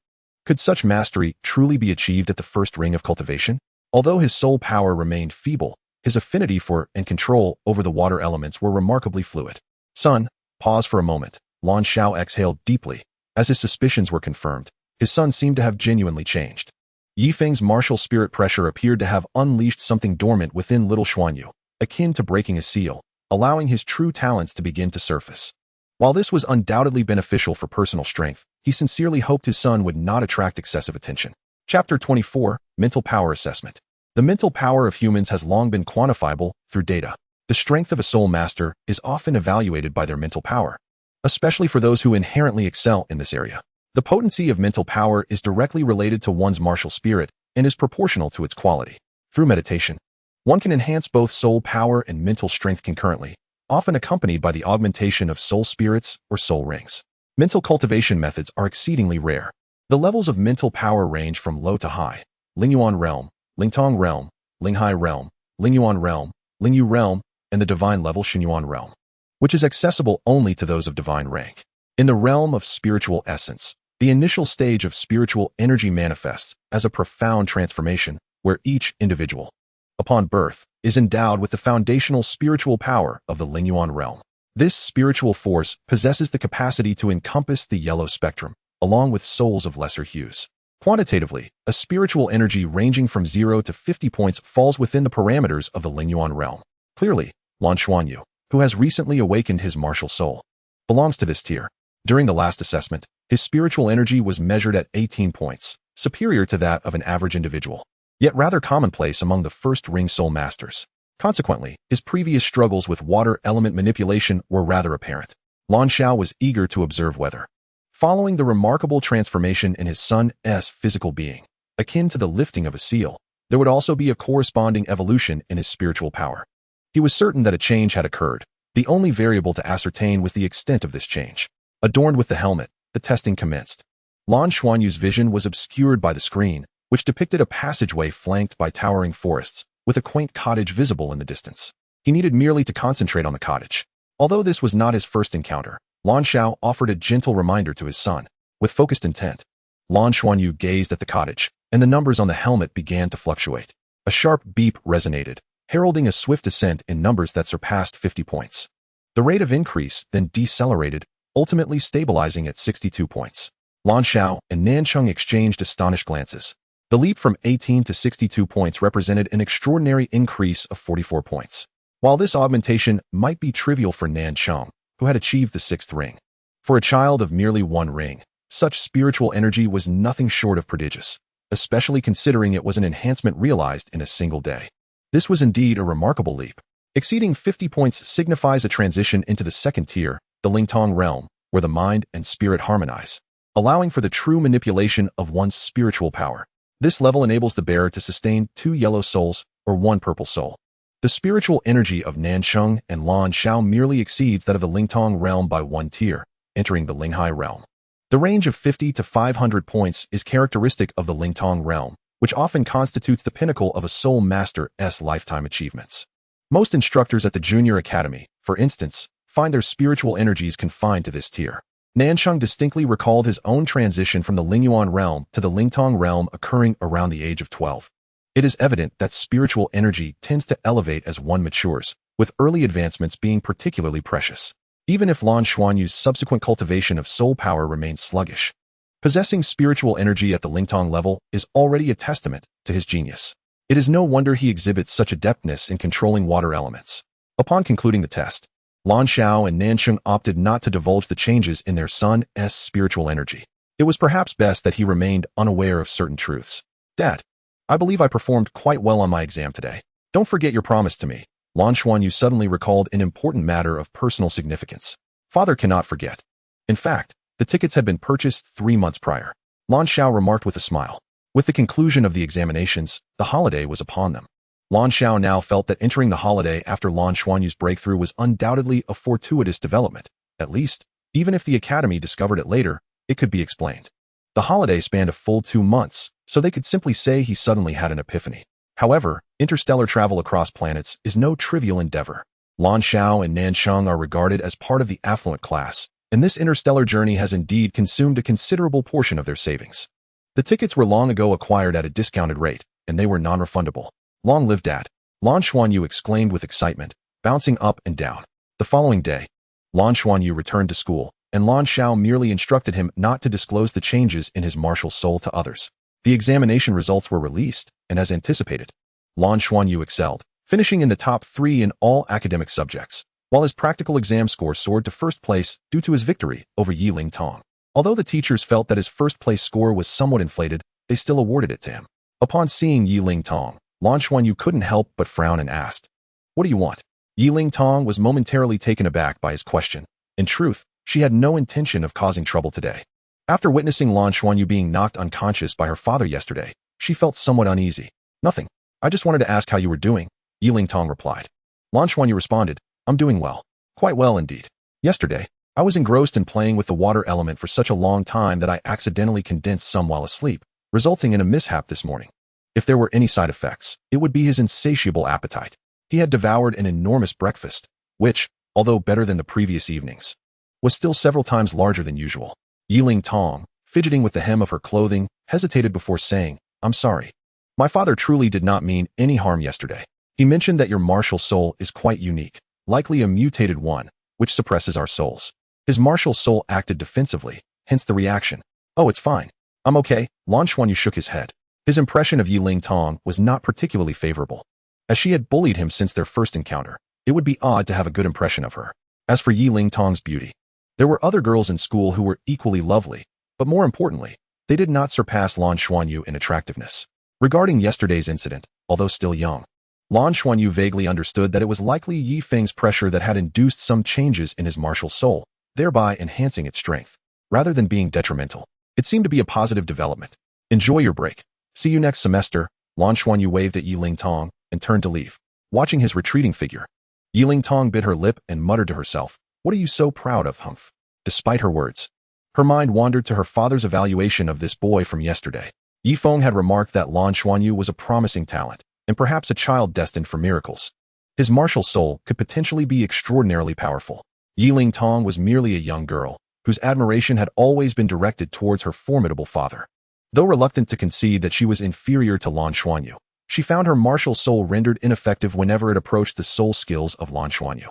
Could such mastery truly be achieved at the first ring of cultivation? Although his soul power remained feeble, his affinity for and control over the water elements were remarkably fluid. Son, pause for a moment. Lan Xiao exhaled deeply. As his suspicions were confirmed, his son seemed to have genuinely changed. Yifeng's martial spirit pressure appeared to have unleashed something dormant within little Xuanyu, akin to breaking a seal, allowing his true talents to begin to surface. While this was undoubtedly beneficial for personal strength, he sincerely hoped his son would not attract excessive attention. Chapter 24, Mental Power Assessment. The mental power of humans has long been quantifiable through data. The strength of a soul master is often evaluated by their mental power, especially for those who inherently excel in this area. The potency of mental power is directly related to one's martial spirit and is proportional to its quality. Through meditation, one can enhance both soul power and mental strength concurrently, often accompanied by the augmentation of soul spirits or soul rings. Mental cultivation methods are exceedingly rare. The levels of mental power range from low to high: Lingyuan realm, Lingtong realm, Linghai realm, Lingyuan realm, Lingyu realm, and the divine level Xinyuan realm, which is accessible only to those of divine rank. In the realm of spiritual essence, the initial stage of spiritual energy manifests as a profound transformation where each individual, upon birth, is endowed with the foundational spiritual power of the Lingyuan realm. This spiritual force possesses the capacity to encompass the yellow spectrum, along with souls of lesser hues. Quantitatively, a spiritual energy ranging from 0 to 50 points falls within the parameters of the Lingyuan realm. Clearly, Lan Xuanyu, who has recently awakened his martial soul, belongs to this tier. During the last assessment, his spiritual energy was measured at 18 points, superior to that of an average individual, yet rather commonplace among the first ring soul masters. Consequently, his previous struggles with water element manipulation were rather apparent. Lan Xiao was eager to observe whether, following the remarkable transformation in his son's physical being, akin to the lifting of a seal, there would also be a corresponding evolution in his spiritual power. He was certain that a change had occurred. The only variable to ascertain was the extent of this change. Adorned with the helmet, the testing commenced. Lan Xuanyu's vision was obscured by the screen, which depicted a passageway flanked by towering forests, with a quaint cottage visible in the distance. He needed merely to concentrate on the cottage. Although this was not his first encounter, Lan Xiao offered a gentle reminder to his son. With focused intent, Lan Xuanyu gazed at the cottage, and the numbers on the helmet began to fluctuate. A sharp beep resonated, heralding a swift ascent in numbers that surpassed 50 points. The rate of increase then decelerated, ultimately stabilizing at 62 points. Lan Xiao and Nancheng exchanged astonished glances. The leap from 18 to 62 points represented an extraordinary increase of 44 points. While this augmentation might be trivial for Nancheng, who had achieved the 6th ring, for a child of merely 1 ring, such spiritual energy was nothing short of prodigious, especially considering it was an enhancement realized in a single day. This was indeed a remarkable leap. Exceeding 50 points signifies a transition into the 2nd tier, the Lingtong realm, where the mind and spirit harmonize, allowing for the true manipulation of one's spiritual power. This level enables the bearer to sustain 2 yellow souls or 1 purple soul. The spiritual energy of Nancheng and Lan Xiao merely exceeds that of the Lingtong realm by 1 tier, entering the Linghai realm. The range of 50 to 500 points is characteristic of the Lingtong realm, which often constitutes the pinnacle of a soul master's lifetime achievements. Most instructors at the Junior Academy, for instance, find their spiritual energies confined to this tier. Nancheng distinctly recalled his own transition from the Lingyuan realm to the Lingtong realm occurring around the age of 12. It is evident that spiritual energy tends to elevate as one matures, with early advancements being particularly precious, even if Lan Xuanyu's subsequent cultivation of soul power remains sluggish. Possessing spiritual energy at the Lingtong level is already a testament to his genius. It is no wonder he exhibits such adeptness in controlling water elements. Upon concluding the test, Lan Xiao and Nancheng opted not to divulge the changes in their son's spiritual energy. It was perhaps best that he remained unaware of certain truths. Dad, I believe I performed quite well on my exam today. Don't forget your promise to me. Lan Xuanyu suddenly recalled an important matter of personal significance. Father cannot forget. In fact, the tickets had been purchased 3 months prior. Lan Xiao remarked with a smile. With the conclusion of the examinations, the holiday was upon them. Lan Xiao now felt that entering the holiday after Lan Xuanyu's breakthrough was undoubtedly a fortuitous development. At least, even if the Academy discovered it later, it could be explained. The holiday spanned a full 2 months, so they could simply say he suddenly had an epiphany. However, interstellar travel across planets is no trivial endeavor. Lan Xiao and Nancheng are regarded as part of the affluent class, and this interstellar journey has indeed consumed a considerable portion of their savings. The tickets were long ago acquired at a discounted rate, and they were non-refundable. Long live Dad! Lan Xuanyu exclaimed with excitement, bouncing up and down. The following day, Lan Xuanyu returned to school, and Lan Xiao merely instructed him not to disclose the changes in his martial soul to others. The examination results were released, and as anticipated, Lan Xuanyu excelled, finishing in the top 3 in all academic subjects, while his practical exam score soared to 1st place due to his victory over Yi Lingtong. Although the teachers felt that his 1st place score was somewhat inflated, they still awarded it to him. Upon seeing Yi Lingtong, Lan Xuanyu couldn't help but frown and asked, "What do you want?" Yi Lingtong was momentarily taken aback by his question. In truth, she had no intention of causing trouble today. After witnessing Lan Xuanyu being knocked unconscious by her father yesterday, she felt somewhat uneasy. "Nothing. I just wanted to ask how you were doing," Yi Lingtong replied. Lan Xuanyu responded, "I'm doing well. Quite well indeed. Yesterday, I was engrossed in playing with the water element for such a long time that I accidentally condensed some while asleep, resulting in a mishap this morning. If there were any side effects, it would be his insatiable appetite. He had devoured an enormous breakfast, which, although better than the previous evenings, was still several times larger than usual." Yi Lingtong, fidgeting with the hem of her clothing, hesitated before saying, "I'm sorry. My father truly did not mean any harm yesterday. He mentioned that your martial soul is quite unique, likely a mutated one, which suppresses our souls. His martial soul acted defensively, hence the reaction. Oh, it's fine. I'm okay. Lan Xuanyu shook his head. His impression of Yi Ling Tong was not particularly favorable. As she had bullied him since their first encounter, it would be odd to have a good impression of her. As for Yi Ling Tong's beauty, there were other girls in school who were equally lovely, but more importantly, they did not surpass Lan Xuanyu in attractiveness. Regarding yesterday's incident, although still young, Lan Xuanyu vaguely understood that it was likely Yi Feng's pressure that had induced some changes in his martial soul, thereby enhancing its strength. Rather than being detrimental, it seemed to be a positive development. Enjoy your break. See you next semester. Lan Xuanyu waved at Yi Ling Tong and turned to leave. Watching his retreating figure, Yi Ling Tong bit her lip and muttered to herself, "What are you so proud of, Humph?" Despite her words, her mind wandered to her father's evaluation of this boy from yesterday. Yi Feng had remarked that Lan Xuanyu was a promising talent, and perhaps a child destined for miracles. His martial soul could potentially be extraordinarily powerful. Yi Ling Tong was merely a young girl, whose admiration had always been directed towards her formidable father. Though reluctant to concede that she was inferior to Lan Xuanyu, she found her martial soul rendered ineffective whenever it approached the soul skills of Lan Xuanyu.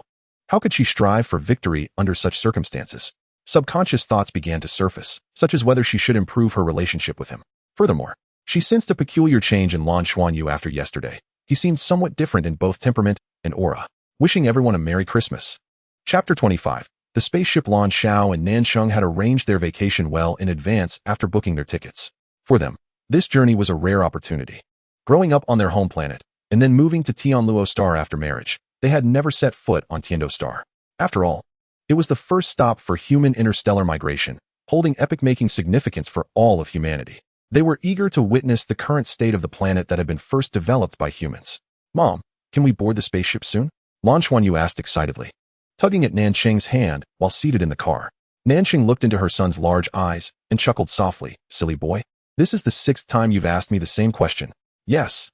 How could she strive for victory under such circumstances? Subconscious thoughts began to surface, such as whether she should improve her relationship with him. Furthermore, she sensed a peculiar change in Lan Xuanyu after yesterday. He seemed somewhat different in both temperament and aura. Wishing everyone a Merry Christmas. Chapter 25. The spaceship Lan Xiao and Nansheng had arranged their vacation well in advance after booking their tickets. For them, this journey was a rare opportunity. Growing up on their home planet, and then moving to Tianluo Star after marriage, they had never set foot on Tiando Star. After all, it was the first stop for human interstellar migration, holding epoch-making significance for all of humanity. They were eager to witness the current state of the planet that had been first developed by humans. "Mom, can we board the spaceship soon?" Lan Xuanyu asked excitedly, tugging at Nansheng's hand while seated in the car. Nansheng looked into her son's large eyes and chuckled softly. "Silly boy. This is the 6th time you've asked me the same question." Yes.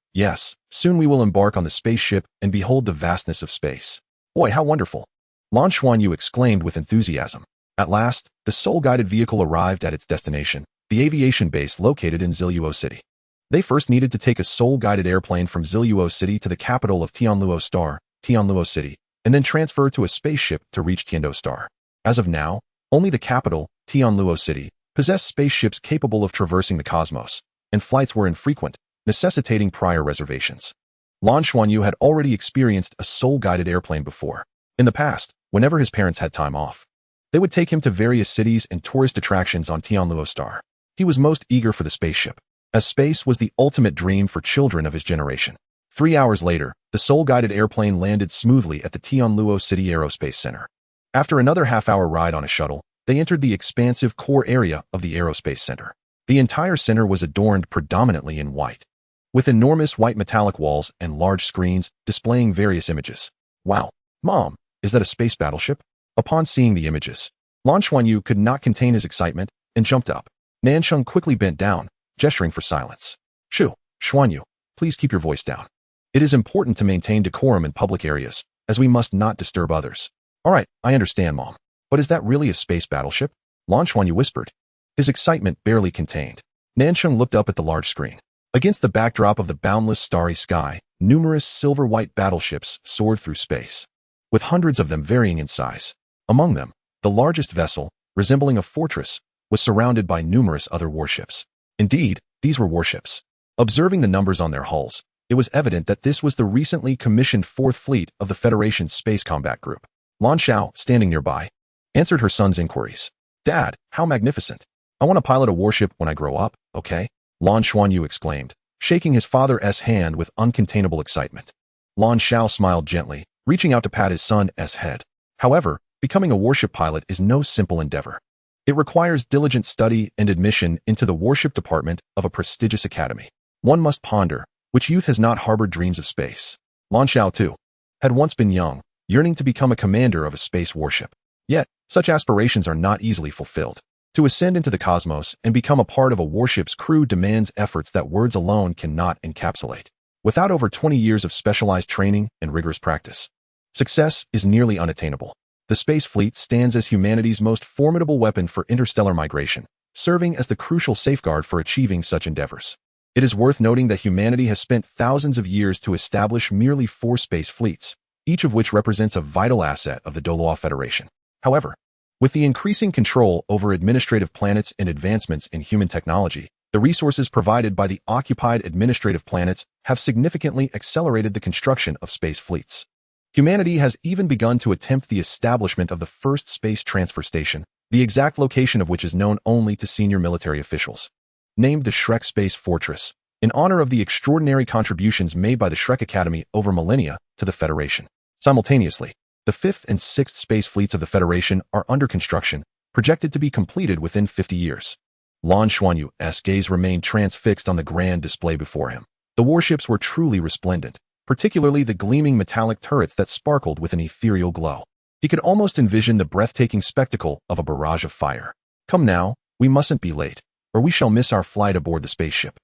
Soon we will embark on the spaceship and behold the vastness of space." "Boy, how wonderful." Lan Xuanyu exclaimed with enthusiasm. At last, the soul-guided vehicle arrived at its destination, the aviation base located in Ziluo City. They first needed to take a soul-guided airplane from Ziluo City to the capital of Tianluo Star, Tianluo City, and then transfer to a spaceship to reach Tiando Star. As of now, only the capital, Tianluo City, possessed spaceships capable of traversing the cosmos, and flights were infrequent, necessitating prior reservations. Lan Xuanyu had already experienced a soul-guided airplane before. In the past, whenever his parents had time off, they would take him to various cities and tourist attractions on Tianluo Star. He was most eager for the spaceship, as space was the ultimate dream for children of his generation. 3 hours later, the soul-guided airplane landed smoothly at the Tianluo City Aerospace Center. After another half-hour ride on a shuttle, they entered the expansive core area of the Aerospace Center. The entire center was adorned predominantly in white, with enormous white metallic walls and large screens displaying various images. "Wow, Mom, is that a space battleship?" Upon seeing the images, Lan Xuanyu could not contain his excitement and jumped up. Nansheng quickly bent down, gesturing for silence. Xuanyu, please keep your voice down. It is important to maintain decorum in public areas, as we must not disturb others." "All right, I understand, Mom. But is that really a space battleship?" Lan Xuanyu whispered, his excitement barely contained. Nansheng looked up at the large screen. Against the backdrop of the boundless starry sky, numerous silver-white battleships soared through space, with hundreds of them varying in size. Among them, the largest vessel, resembling a fortress, was surrounded by numerous other warships. Indeed, these were warships. Observing the numbers on their hulls, it was evident that this was the recently commissioned 4th Fleet of the Federation's Space Combat Group. Lan Xiao, standing nearby, answered her son's inquiries. "Dad, how magnificent. I want to pilot a warship when I grow up, okay?" Lan Xuanyu exclaimed, shaking his father's hand with uncontainable excitement. Lan Xiao smiled gently, reaching out to pat his son's head. However, becoming a warship pilot is no simple endeavor. It requires diligent study and admission into the warship department of a prestigious academy. One must ponder, which youth has not harbored dreams of space? Lan Xiao, too, had once been young, yearning to become a commander of a space warship. Yet, such aspirations are not easily fulfilled. To ascend into the cosmos and become a part of a warship's crew demands efforts that words alone cannot encapsulate. Without over 20 years of specialized training and rigorous practice, success is nearly unattainable. The space fleet stands as humanity's most formidable weapon for interstellar migration, serving as the crucial safeguard for achieving such endeavors. It is worth noting that humanity has spent thousands of years to establish merely 4 space fleets, each of which represents a vital asset of the Douluo Federation. However, with the increasing control over administrative planets and advancements in human technology, the resources provided by the occupied administrative planets have significantly accelerated the construction of space fleets. Humanity has even begun to attempt the establishment of the first space transfer station, the exact location of which is known only to senior military officials. Named the Shrek Space Fortress, in honor of the extraordinary contributions made by the Shrek Academy over millennia to the Federation. Simultaneously, the 5th and 6th space fleets of the Federation are under construction, projected to be completed within 50 years. Lan Xuanyu's gaze remained transfixed on the grand display before him. The warships were truly resplendent, particularly the gleaming metallic turrets that sparkled with an ethereal glow. He could almost envision the breathtaking spectacle of a barrage of fire. Come now, we mustn't be late, or we shall miss our flight aboard the spaceship.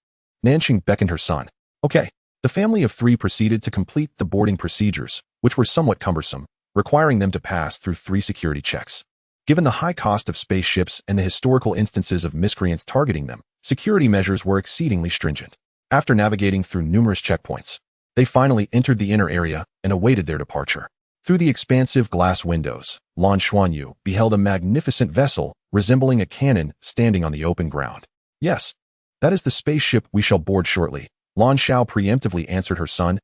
Nanqing beckoned her son. Okay. The family of 3 proceeded to complete the boarding procedures, which were somewhat cumbersome, requiring them to pass through 3 security checks. Given the high cost of spaceships and the historical instances of miscreants targeting them, security measures were exceedingly stringent. After navigating through numerous checkpoints, they finally entered the inner area and awaited their departure. Through the expansive glass windows, Lan Xuanyu beheld a magnificent vessel resembling a cannon standing on the open ground. Yes, that is the spaceship we shall board shortly. Lan Xiao preemptively answered her son's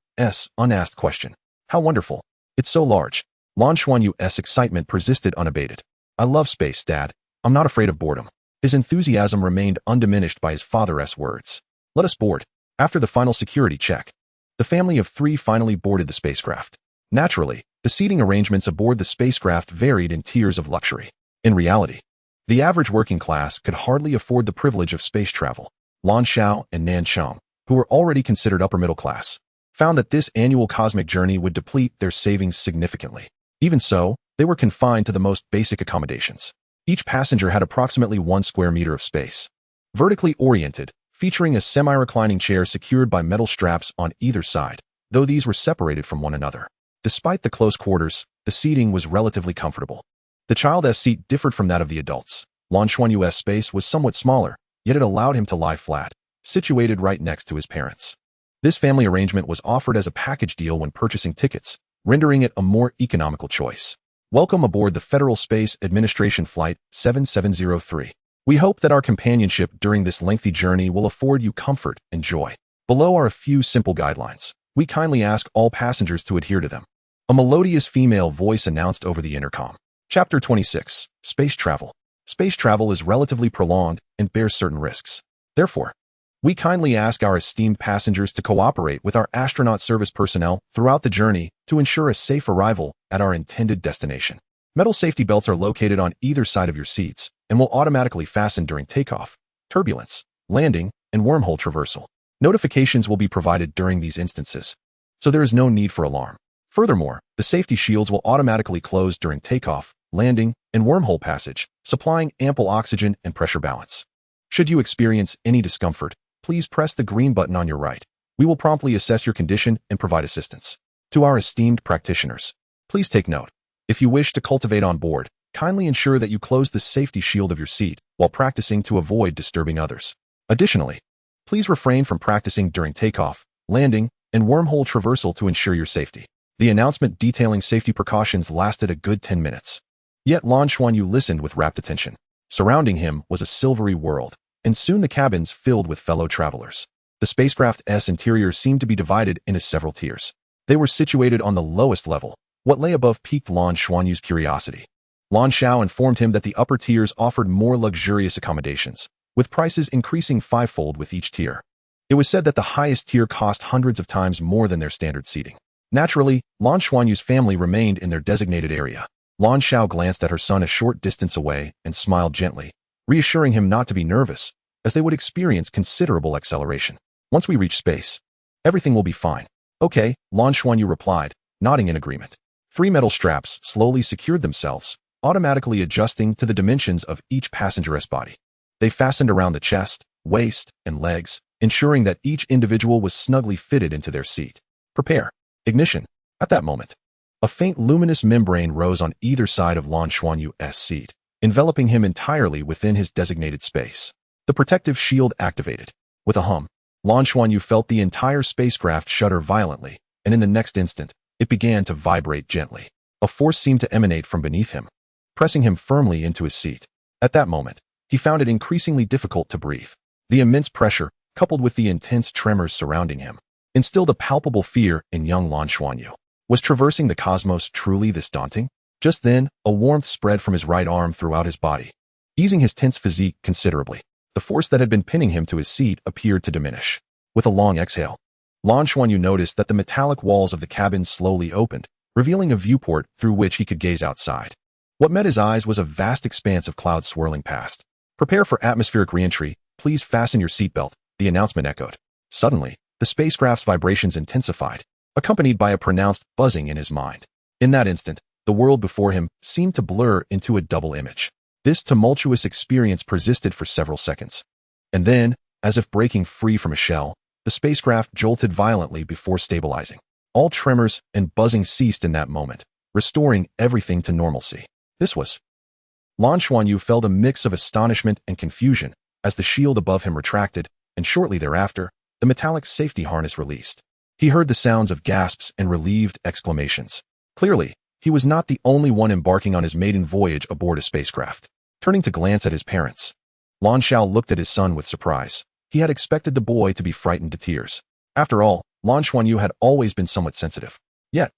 unasked question. How wonderful. It's so large. Lan Xuanyu's excitement persisted unabated. I love space, Dad. I'm not afraid of boredom. His enthusiasm remained undiminished by his father's words. Let us board. After the final security check, the family of 3 finally boarded the spacecraft. Naturally, the seating arrangements aboard the spacecraft varied in tiers of luxury. In reality, the average working class could hardly afford the privilege of space travel. Lan Xiao and Nan Xiang, who were already considered upper middle class, found that this annual cosmic journey would deplete their savings significantly. Even so, they were confined to the most basic accommodations. Each passenger had approximately 1 square meter of space. Vertically oriented, featuring a semi-reclining chair secured by metal straps on either side, though these were separated from one another. Despite the close quarters, the seating was relatively comfortable. The child's seat differed from that of the adults. Lan Xuanyu's space was somewhat smaller, yet it allowed him to lie flat, situated right next to his parents. This family arrangement was offered as a package deal when purchasing tickets, rendering it a more economical choice. Welcome aboard the Federal Space Administration Flight 7703. We hope that our companionship during this lengthy journey will afford you comfort and joy. Below are a few simple guidelines. We kindly ask all passengers to adhere to them. A melodious female voice announced over the intercom. Chapter 26. Space Travel. Space travel is relatively prolonged and bears certain risks. Therefore, we kindly ask our esteemed passengers to cooperate with our astronaut service personnel throughout the journey to ensure a safe arrival at our intended destination. Metal safety belts are located on either side of your seats and will automatically fasten during takeoff, turbulence, landing, and wormhole traversal. Notifications will be provided during these instances, so there is no need for alarm. Furthermore, the safety shields will automatically close during takeoff, landing, and wormhole passage, supplying ample oxygen and pressure balance. Should you experience any discomfort, please press the green button on your right. We will promptly assess your condition and provide assistance. To our esteemed practitioners, please take note. If you wish to cultivate on board, kindly ensure that you close the safety shield of your seat while practicing to avoid disturbing others. Additionally, please refrain from practicing during takeoff, landing, and wormhole traversal to ensure your safety. The announcement detailing safety precautions lasted a good 10 minutes. Yet Lan Xuanyu listened with rapt attention. Surrounding him was a silvery world, and soon the cabins filled with fellow travelers. The spacecraft's interior seemed to be divided into several tiers. They were situated on the lowest level. What lay above piqued Lan Xuanyu's curiosity. Lan Xiao informed him that the upper tiers offered more luxurious accommodations, with prices increasing 5-fold with each tier. It was said that the highest tier cost hundreds of times more than their standard seating. Naturally, Lan Xuanyu's family remained in their designated area. Lan Xiao glanced at her son a short distance away and smiled gently, reassuring him not to be nervous, as they would experience considerable acceleration. Once we reach space, everything will be fine. Okay, Lan Xuanyu replied, nodding in agreement. 3 metal straps slowly secured themselves, automatically adjusting to the dimensions of each passenger's body. They fastened around the chest, waist, and legs, ensuring that each individual was snugly fitted into their seat. Prepare. Ignition. At that moment, a faint luminous membrane rose on either side of Lan Xuanyu's seat, enveloping him entirely within his designated space. The protective shield activated. With a hum, Lan Xuanyu felt the entire spacecraft shudder violently, and in the next instant, it began to vibrate gently. A force seemed to emanate from beneath him, pressing him firmly into his seat. At that moment, he found it increasingly difficult to breathe. The immense pressure, coupled with the intense tremors surrounding him, instilled a palpable fear in young Lan Xuanyu. Was traversing the cosmos truly this daunting? Just then, a warmth spread from his right arm throughout his body, easing his tense physique considerably. The force that had been pinning him to his seat appeared to diminish. With a long exhale, Lan Xuanyu noticed that the metallic walls of the cabin slowly opened, revealing a viewport through which he could gaze outside. What met his eyes was a vast expanse of clouds swirling past. "Prepare for atmospheric re-entry. Please fasten your seatbelt," the announcement echoed. Suddenly, the spacecraft's vibrations intensified, accompanied by a pronounced buzzing in his mind. In that instant, the world before him seemed to blur into a double image. This tumultuous experience persisted for several seconds. And then, as if breaking free from a shell, the spacecraft jolted violently before stabilizing. All tremors and buzzing ceased in that moment, restoring everything to normalcy. This was... Lan Xuanyu felt a mix of astonishment and confusion as the shield above him retracted, and shortly thereafter, the metallic safety harness released. He heard the sounds of gasps and relieved exclamations. Clearly, he was not the only one embarking on his maiden voyage aboard a spacecraft. Turning to glance at his parents, Lan Xiao looked at his son with surprise. He had expected the boy to be frightened to tears. After all, Lan Xuanyu had always been somewhat sensitive. Yet,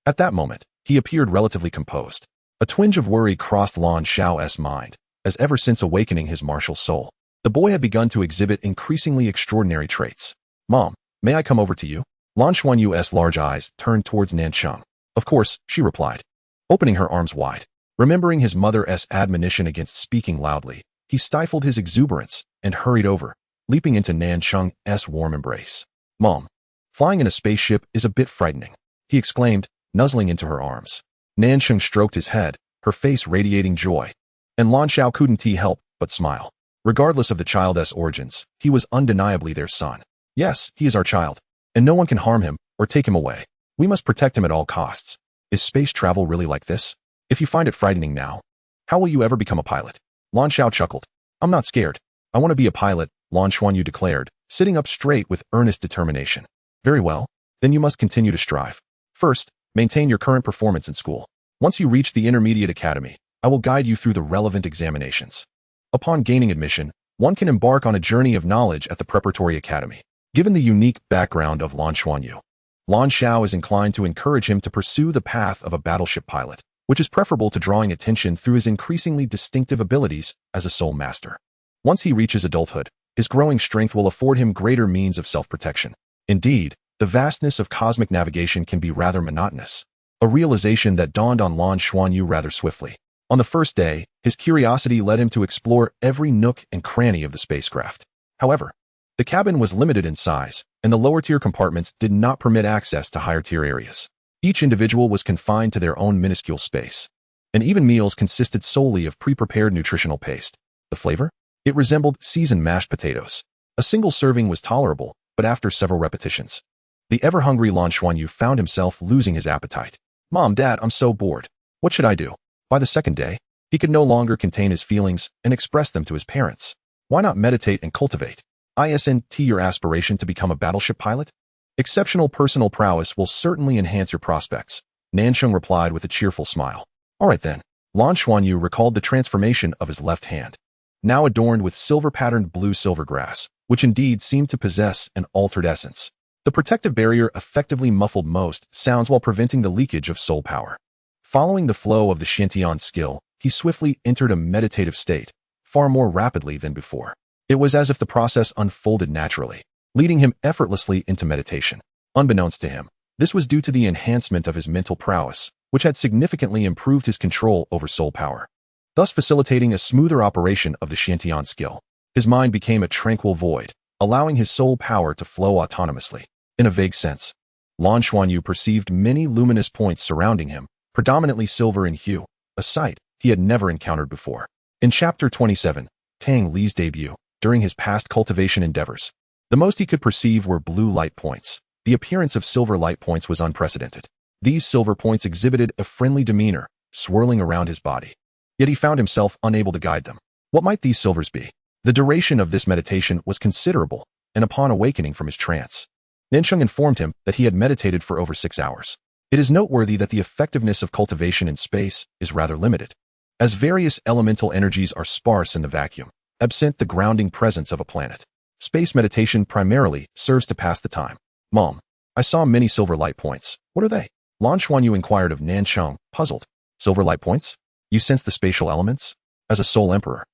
at that moment, he appeared relatively composed. A twinge of worry crossed Lan Xiao's mind, as ever since awakening his martial soul, the boy had begun to exhibit increasingly extraordinary traits. "Mom, may I come over to you?" Lan Xuanyu's large eyes turned towards Nancheng. "Of course," she replied, opening her arms wide. Remembering his mother's admonition against speaking loudly, he stifled his exuberance and hurried over, leaping into Nancheng's warm embrace. "Mom, flying in a spaceship is a bit frightening," he exclaimed, nuzzling into her arms. Nancheng stroked his head, her face radiating joy, and Lan Xiao couldn't help but smile. Regardless of the child's origins, he was undeniably their son. "Yes, he is our child, and no one can harm him or take him away. We must protect him at all costs. Is space travel really like this? If you find it frightening now, how will you ever become a pilot?" Lan Xiao chuckled. "I'm not scared. I want to be a pilot," Lan Xuanyu declared, sitting up straight with earnest determination. "Very well, then you must continue to strive. First, maintain your current performance in school. Once you reach the intermediate academy, I will guide you through the relevant examinations. Upon gaining admission, one can embark on a journey of knowledge at the preparatory academy." Given the unique background of Lan Xuanyu, Lan Xiao is inclined to encourage him to pursue the path of a battleship pilot, which is preferable to drawing attention through his increasingly distinctive abilities as a soul master. Once he reaches adulthood, his growing strength will afford him greater means of self-protection. Indeed, the vastness of cosmic navigation can be rather monotonous, a realization that dawned on Lan Xuanyu rather swiftly. On the first day, his curiosity led him to explore every nook and cranny of the spacecraft. However, the cabin was limited in size, and the lower-tier compartments did not permit access to higher-tier areas. Each individual was confined to their own minuscule space, and even meals consisted solely of pre-prepared nutritional paste. The flavor? It resembled seasoned mashed potatoes. A single serving was tolerable, but after several repetitions, the ever-hungry Lan Xuanyu found himself losing his appetite. "Mom, Dad, I'm so bored. What should I do?" By the second day, he could no longer contain his feelings and express them to his parents. "Why not meditate and cultivate? Isn't your aspiration to become a battleship pilot? Exceptional personal prowess will certainly enhance your prospects," Nancheng replied with a cheerful smile. "All right then." Lan Xuanyu recalled the transformation of his left hand, now adorned with silver-patterned blue-silver grass, which indeed seemed to possess an altered essence. The protective barrier effectively muffled most sounds while preventing the leakage of soul power. Following the flow of the Shantian skill, he swiftly entered a meditative state, far more rapidly than before. It was as if the process unfolded naturally, leading him effortlessly into meditation. Unbeknownst to him, this was due to the enhancement of his mental prowess, which had significantly improved his control over soul power, thus facilitating a smoother operation of the Shantian skill. His mind became a tranquil void, allowing his soul power to flow autonomously. In a vague sense, Lan Xuanyu perceived many luminous points surrounding him, predominantly silver in hue, a sight he had never encountered before. In Chapter 27, Tang Li's debut, during his past cultivation endeavors, the most he could perceive were blue light points. The appearance of silver light points was unprecedented. These silver points exhibited a friendly demeanor, swirling around his body. Yet he found himself unable to guide them. What might these silvers be? The duration of this meditation was considerable, and upon awakening from his trance, Nancheng informed him that he had meditated for over 6 hours. It is noteworthy that the effectiveness of cultivation in space is rather limited, as various elemental energies are sparse in the vacuum, absent the grounding presence of a planet. Space meditation primarily serves to pass the time. Mom, I saw many silver light points. What are they? Lan Xuanyu inquired of Nancheng, puzzled. Silver light points? You sense the spatial elements? As a sole emperor,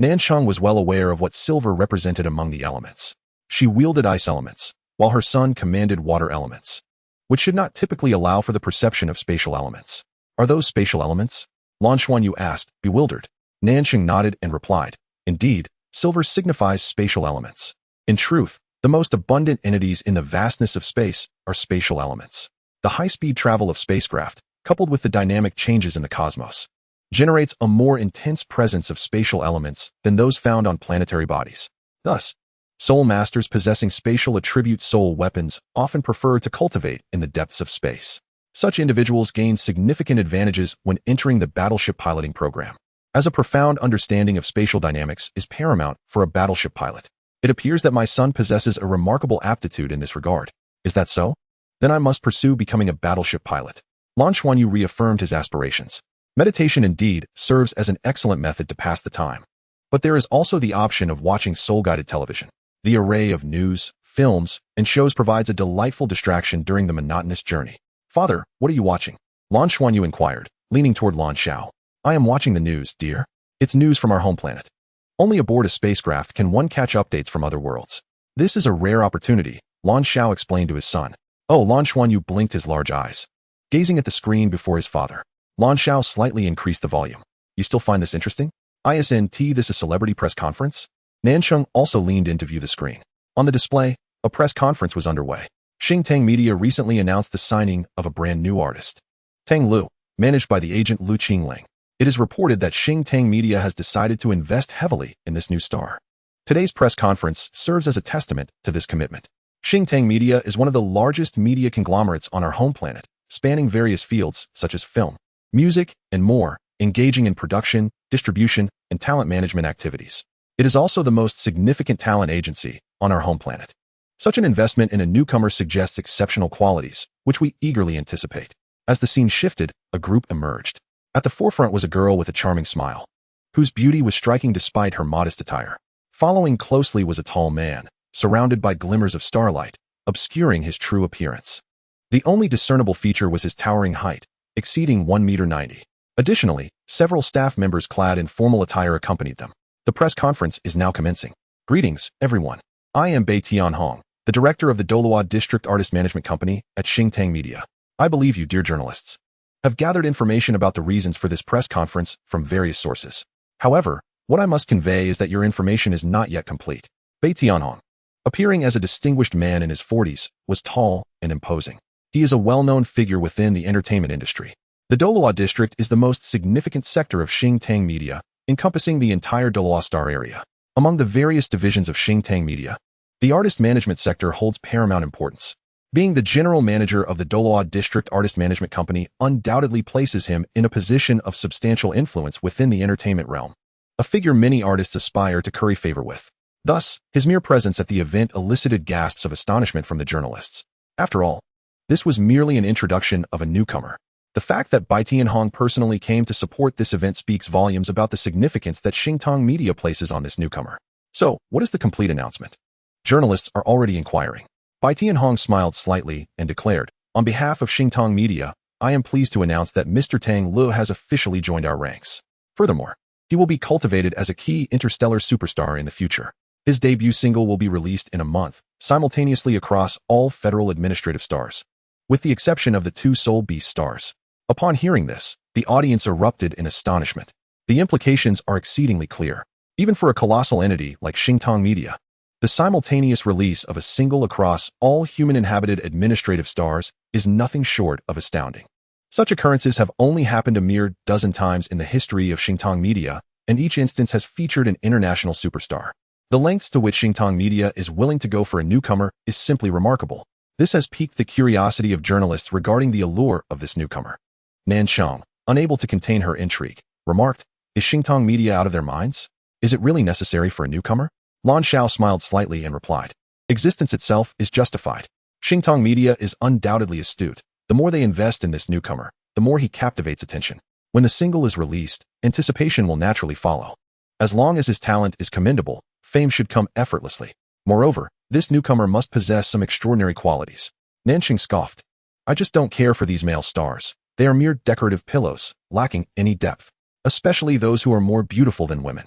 Nancheng was well aware of what silver represented among the elements. She wielded ice elements, while her son commanded water elements, which should not typically allow for the perception of spatial elements. Are those spatial elements? Lan Xuanyu asked, bewildered. Nancheng nodded and replied, indeed, silver signifies spatial elements. In truth, the most abundant entities in the vastness of space are spatial elements. The high-speed travel of spacecraft, coupled with the dynamic changes in the cosmos, generates a more intense presence of spatial elements than those found on planetary bodies. Thus, soul masters possessing spatial attribute soul weapons often prefer to cultivate in the depths of space. Such individuals gain significant advantages when entering the battleship piloting program, as a profound understanding of spatial dynamics is paramount for a battleship pilot. It appears that my son possesses a remarkable aptitude in this regard. Is that so? Then I must pursue becoming a battleship pilot. Lan Xuanyu reaffirmed his aspirations. Meditation indeed serves as an excellent method to pass the time. But there is also the option of watching soul-guided television. The array of news, films, and shows provides a delightful distraction during the monotonous journey. Father, what are you watching? Lan Xuanyu inquired, leaning toward Lan Xiao. I am watching the news, dear. It's news from our home planet. Only aboard a spacecraft can one catch updates from other worlds. This is a rare opportunity, Lan Xiao explained to his son. Oh, Lan Xuanyu blinked his large eyes, gazing at the screen before his father. Lan Xiao slightly increased the volume. You still find this interesting? ISNT, this is celebrity press conference? Nancheng also leaned in to view the screen. On the display, a press conference was underway. Xingtang Media recently announced the signing of a brand new artist, Tang Lu, managed by the agent Lu Qingling. It is reported that Xingtang Media has decided to invest heavily in this new star. Today's press conference serves as a testament to this commitment. Xingtang Media is one of the largest media conglomerates on our home planet, spanning various fields such as film, music, and more, engaging in production, distribution, and talent management activities. It is also the most significant talent agency on our home planet. Such an investment in a newcomer suggests exceptional qualities, which we eagerly anticipate. As the scene shifted, a group emerged. At the forefront was a girl with a charming smile, whose beauty was striking despite her modest attire. Following closely was a tall man, surrounded by glimmers of starlight, obscuring his true appearance. The only discernible feature was his towering height, exceeding 1.90 meters. Additionally, several staff members clad in formal attire accompanied them. The press conference is now commencing. Greetings, everyone. I am Bai Tianhong, the director of the Douluo District Artist Management Company at Xingtang Media. I believe you, dear journalists, have gathered information about the reasons for this press conference from various sources. However, what I must convey is that your information is not yet complete. Bai Tianhong, appearing as a distinguished man in his 40s, was tall and imposing. He is a well-known figure within the entertainment industry. The Douluo District is the most significant sector of Xingtang Media, encompassing the entire Douluo Star area. Among the various divisions of Xingtang Media, the artist management sector holds paramount importance. Being the general manager of the Douluo District Artist Management Company undoubtedly places him in a position of substantial influence within the entertainment realm, a figure many artists aspire to curry favor with. Thus, his mere presence at the event elicited gasps of astonishment from the journalists. After all, this was merely an introduction of a newcomer. The fact that Bai Tianhong personally came to support this event speaks volumes about the significance that Xingtang Media places on this newcomer. So, what is the complete announcement? Journalists are already inquiring. Bai Tianhong smiled slightly and declared, on behalf of Xingtang Media, I am pleased to announce that Mr. Tang Lu has officially joined our ranks. Furthermore, he will be cultivated as a key interstellar superstar in the future. His debut single will be released in a month, simultaneously across all federal administrative stars, with the exception of the 2 Soul Beast stars. Upon hearing this, the audience erupted in astonishment. The implications are exceedingly clear. Even for a colossal entity like Xingtang Media, the simultaneous release of a single across all human-inhabited administrative stars is nothing short of astounding. Such occurrences have only happened a mere dozen times in the history of Xingtang Media, and each instance has featured an international superstar. The lengths to which Xingtang Media is willing to go for a newcomer is simply remarkable. This has piqued the curiosity of journalists regarding the allure of this newcomer. Nancheng, unable to contain her intrigue, remarked, is Xingtang Media out of their minds? Is it really necessary for a newcomer? Lan Xiao smiled slightly and replied, existence itself is justified. Xingtang Media is undoubtedly astute, The more they invest in this newcomer, the more he captivates attention. When the single is released, anticipation will naturally follow. As long as his talent is commendable, fame should come effortlessly. Moreover, this newcomer must possess some extraordinary qualities. Nanqing scoffed. I just don't care for these male stars. They are mere decorative pillows, lacking any depth, especially those who are more beautiful than women.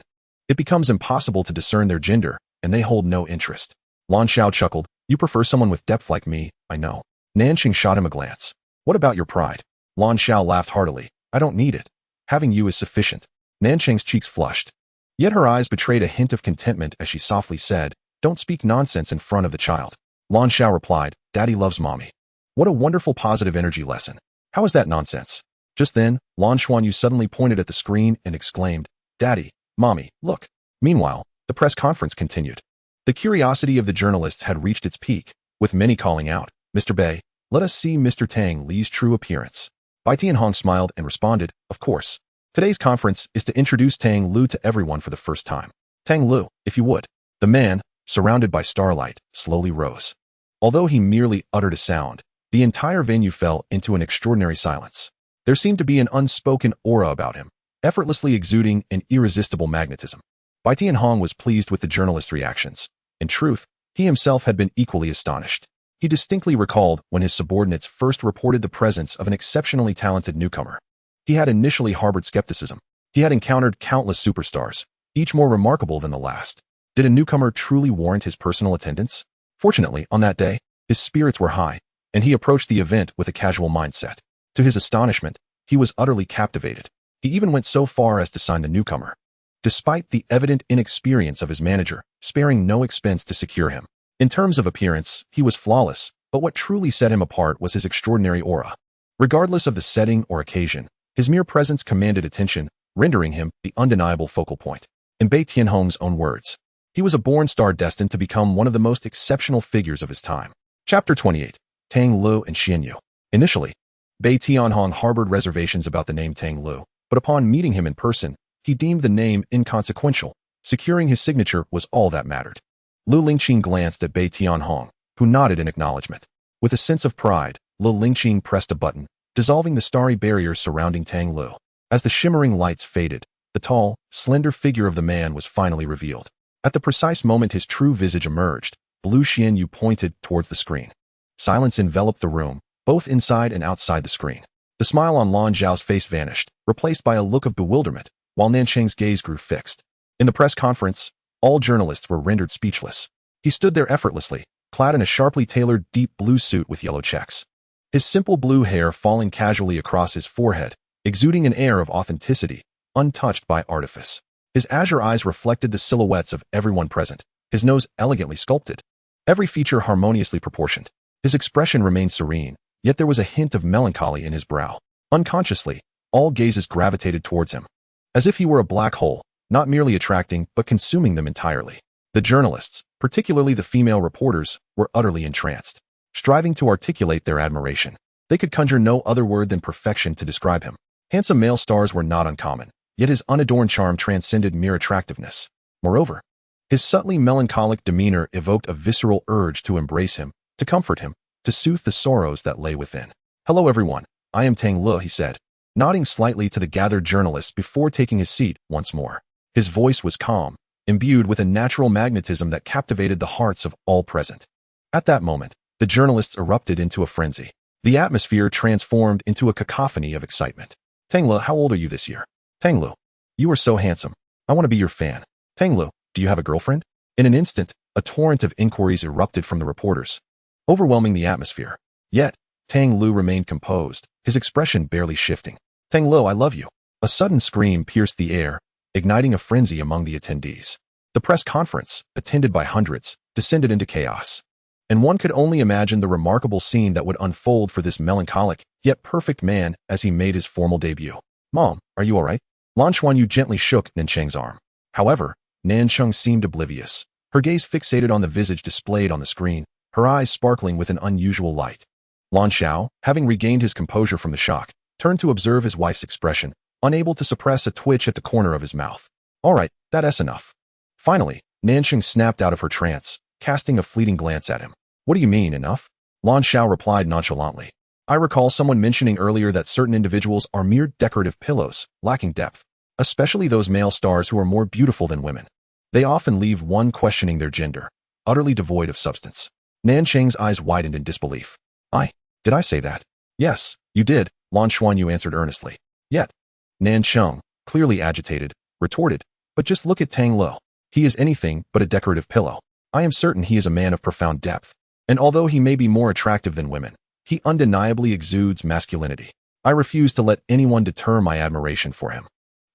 It becomes impossible to discern their gender, and they hold no interest. Lan Xiao chuckled. You prefer someone with depth like me, I know. Nanqing shot him a glance. What about your pride? Lan Xiao laughed heartily. I don't need it. Having you is sufficient. Nanqing's cheeks flushed. Yet her eyes betrayed a hint of contentment as she softly said, Don't speak nonsense in front of the child. Lan Xiao replied, Daddy loves mommy. What a wonderful positive energy lesson. How is that nonsense? Just then, Lan Xuanyu suddenly pointed at the screen and exclaimed, Daddy, mommy, look. Meanwhile, the press conference continued. The curiosity of the journalists had reached its peak, with many calling out, Mr. Bei, let us see Mr. Tang Li's true appearance. Bai Tianhong smiled and responded, Of course. Today's conference is to introduce Tang Lu to everyone for the first time. Tang Lu, if you would. The man, surrounded by starlight, slowly rose. Although he merely uttered a sound, the entire venue fell into an extraordinary silence. There seemed to be an unspoken aura about him, effortlessly exuding an irresistible magnetism. Bai Tianhong was pleased with the journalists' reactions. In truth, he himself had been equally astonished. He distinctly recalled when his subordinates first reported the presence of an exceptionally talented newcomer. He had initially harbored skepticism. He had encountered countless superstars, each more remarkable than the last. Did a newcomer truly warrant his personal attendance? Fortunately, on that day, his spirits were high, and he approached the event with a casual mindset. To his astonishment, he was utterly captivated. He even went so far as to sign the newcomer, despite the evident inexperience of his manager, sparing no expense to secure him. In terms of appearance, he was flawless, but what truly set him apart was his extraordinary aura. Regardless of the setting or occasion, his mere presence commanded attention, rendering him the undeniable focal point. In Bai Tianhong's own words, he was a born star destined to become one of the most exceptional figures of his time. Chapter 28. Tang Lu and Xianyu. Initially, Bai Tianhong harbored reservations about the name Tang Lu, but upon meeting him in person, he deemed the name inconsequential. Securing his signature was all that mattered. Lu Lingqing glanced at Bai Tianhong, who nodded in acknowledgement. With a sense of pride, Lu Lingqing pressed a button, dissolving the starry barriers surrounding Tang Lu. As the shimmering lights faded, the tall, slender figure of the man was finally revealed. At the precise moment his true visage emerged, Lu Xianyu pointed towards the screen. Silence enveloped the room, both inside and outside the screen. The smile on Lan Zhao's face vanished, replaced by a look of bewilderment, while Nanqing's gaze grew fixed. In the press conference, all journalists were rendered speechless. He stood there effortlessly, clad in a sharply tailored deep blue suit with yellow checks. His simple blue hair falling casually across his forehead, exuding an air of authenticity, untouched by artifice. His azure eyes reflected the silhouettes of everyone present, his nose elegantly sculpted, every feature harmoniously proportioned. His expression remained serene, yet there was a hint of melancholy in his brow. Unconsciously, all gazes gravitated towards him, as if he were a black hole, not merely attracting but consuming them entirely. The journalists, particularly the female reporters, were utterly entranced, striving to articulate their admiration. They could conjure no other word than perfection to describe him. Handsome male stars were not uncommon, yet his unadorned charm transcended mere attractiveness. Moreover, his subtly melancholic demeanor evoked a visceral urge to embrace him, to comfort him, to soothe the sorrows that lay within. Hello everyone, I am Tang Lu, he said, nodding slightly to the gathered journalists before taking his seat once more. His voice was calm, imbued with a natural magnetism that captivated the hearts of all present. At that moment, the journalists erupted into a frenzy. The atmosphere transformed into a cacophony of excitement. Tang Lu, how old are you this year? Tang Lu, you are so handsome. I want to be your fan. Tang Lu, do you have a girlfriend? In an instant, a torrent of inquiries erupted from the reporters, overwhelming the atmosphere. Yet, Tang Lu remained composed, his expression barely shifting. Tang Lu, I love you. A sudden scream pierced the air, igniting a frenzy among the attendees. The press conference, attended by hundreds, descended into chaos. And one could only imagine the remarkable scene that would unfold for this melancholic, yet perfect man as he made his formal debut. Mom, are you all right? Lan Xuanyu gently shook Nanqing's arm. However, Nanqing seemed oblivious, her gaze fixated on the visage displayed on the screen, her eyes sparkling with an unusual light. Lan Xiao, having regained his composure from the shock, turned to observe his wife's expression, unable to suppress a twitch at the corner of his mouth. All right, that's enough. Finally, Nanqing snapped out of her trance, casting a fleeting glance at him. What do you mean, enough? Lan Xiao replied nonchalantly. I recall someone mentioning earlier that certain individuals are mere decorative pillows, lacking depth, especially those male stars who are more beautiful than women. They often leave one questioning their gender, utterly devoid of substance. Nan Cheng's eyes widened in disbelief. Did I say that? Yes, you did, Lan Xuanyu answered earnestly. Yet, Nan Cheng, clearly agitated, retorted, but just look at Tang Lo. He is anything but a decorative pillow. I am certain he is a man of profound depth, and although he may be more attractive than women, he undeniably exudes masculinity. I refuse to let anyone deter my admiration for him.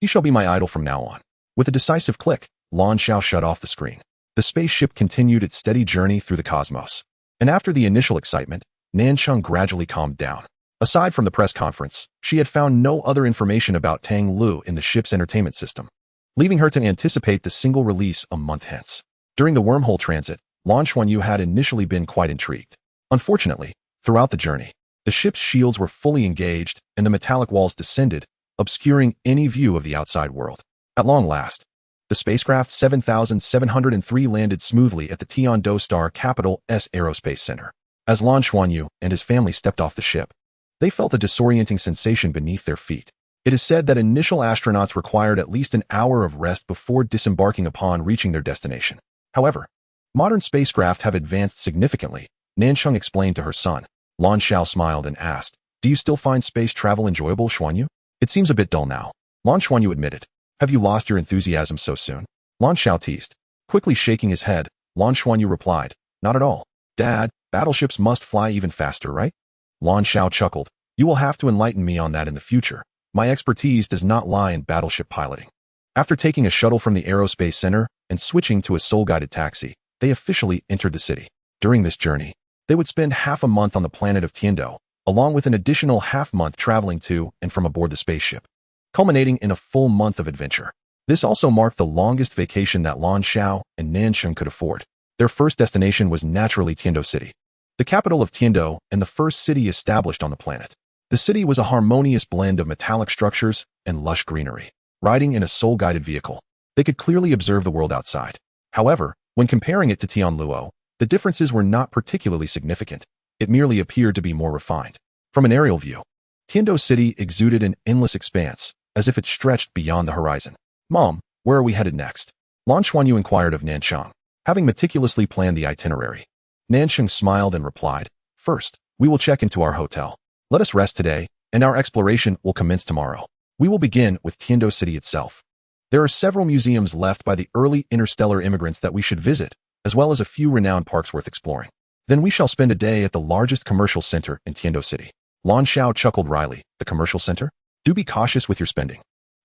He shall be my idol from now on. With a decisive click, Lan Xiao shut off the screen. The spaceship continued its steady journey through the cosmos, and after the initial excitement, Nan Cheng gradually calmed down. Aside from the press conference, she had found no other information about Tang Lu in the ship's entertainment system, leaving her to anticipate the single release a month hence. During the wormhole transit, Lan Xuanyu had initially been quite intrigued. Unfortunately, throughout the journey, the ship's shields were fully engaged and the metallic walls descended, obscuring any view of the outside world. At long last, the spacecraft 7703 landed smoothly at the Tiando Star Capital S Aerospace Center. As Lan Xuanyu and his family stepped off the ship, they felt a disorienting sensation beneath their feet. It is said that initial astronauts required at least an hour of rest before disembarking upon reaching their destination. However, modern spacecraft have advanced significantly, Nancheng explained to her son. Lan Xiao smiled and asked, "Do you still find space travel enjoyable, Xuanyu?" "It seems a bit dull now," Lan Xuanyu admitted. "Have you lost your enthusiasm so soon?" Lan Xiao teased. Quickly shaking his head, Lan Xuanyu replied, "Not at all. Dad, battleships must fly even faster, right?" Lan Xiao chuckled. "You will have to enlighten me on that in the future. My expertise does not lie in battleship piloting." After taking a shuttle from the Aerospace Center and switching to a soul-guided taxi, they officially entered the city. During this journey, they would spend half a month on the planet of Tiando, along with an additional half-month traveling to and from aboard the spaceship, culminating in a full month of adventure. This also marked the longest vacation that Lan Xiao and Nancheng could afford. Their first destination was naturally Tiando City, the capital of Tiando and the first city established on the planet. The city was a harmonious blend of metallic structures and lush greenery. Riding in a soul-guided vehicle, they could clearly observe the world outside. However, when comparing it to Tianluo, the differences were not particularly significant. It merely appeared to be more refined. From an aerial view, Tiando City exuded an endless expanse, as if it stretched beyond the horizon. "Mom, where are we headed next?" Lan Xuanyu inquired of Nancheng, having meticulously planned the itinerary. Nancheng smiled and replied, "First, we will check into our hotel. Let us rest today, and our exploration will commence tomorrow. We will begin with Tiando City itself. There are several museums left by the early interstellar immigrants that we should visit, as well as a few renowned parks worth exploring. Then we shall spend a day at the largest commercial center in Tiando City." Lan Xiao chuckled wryly. "The commercial center? Do be cautious with your spending."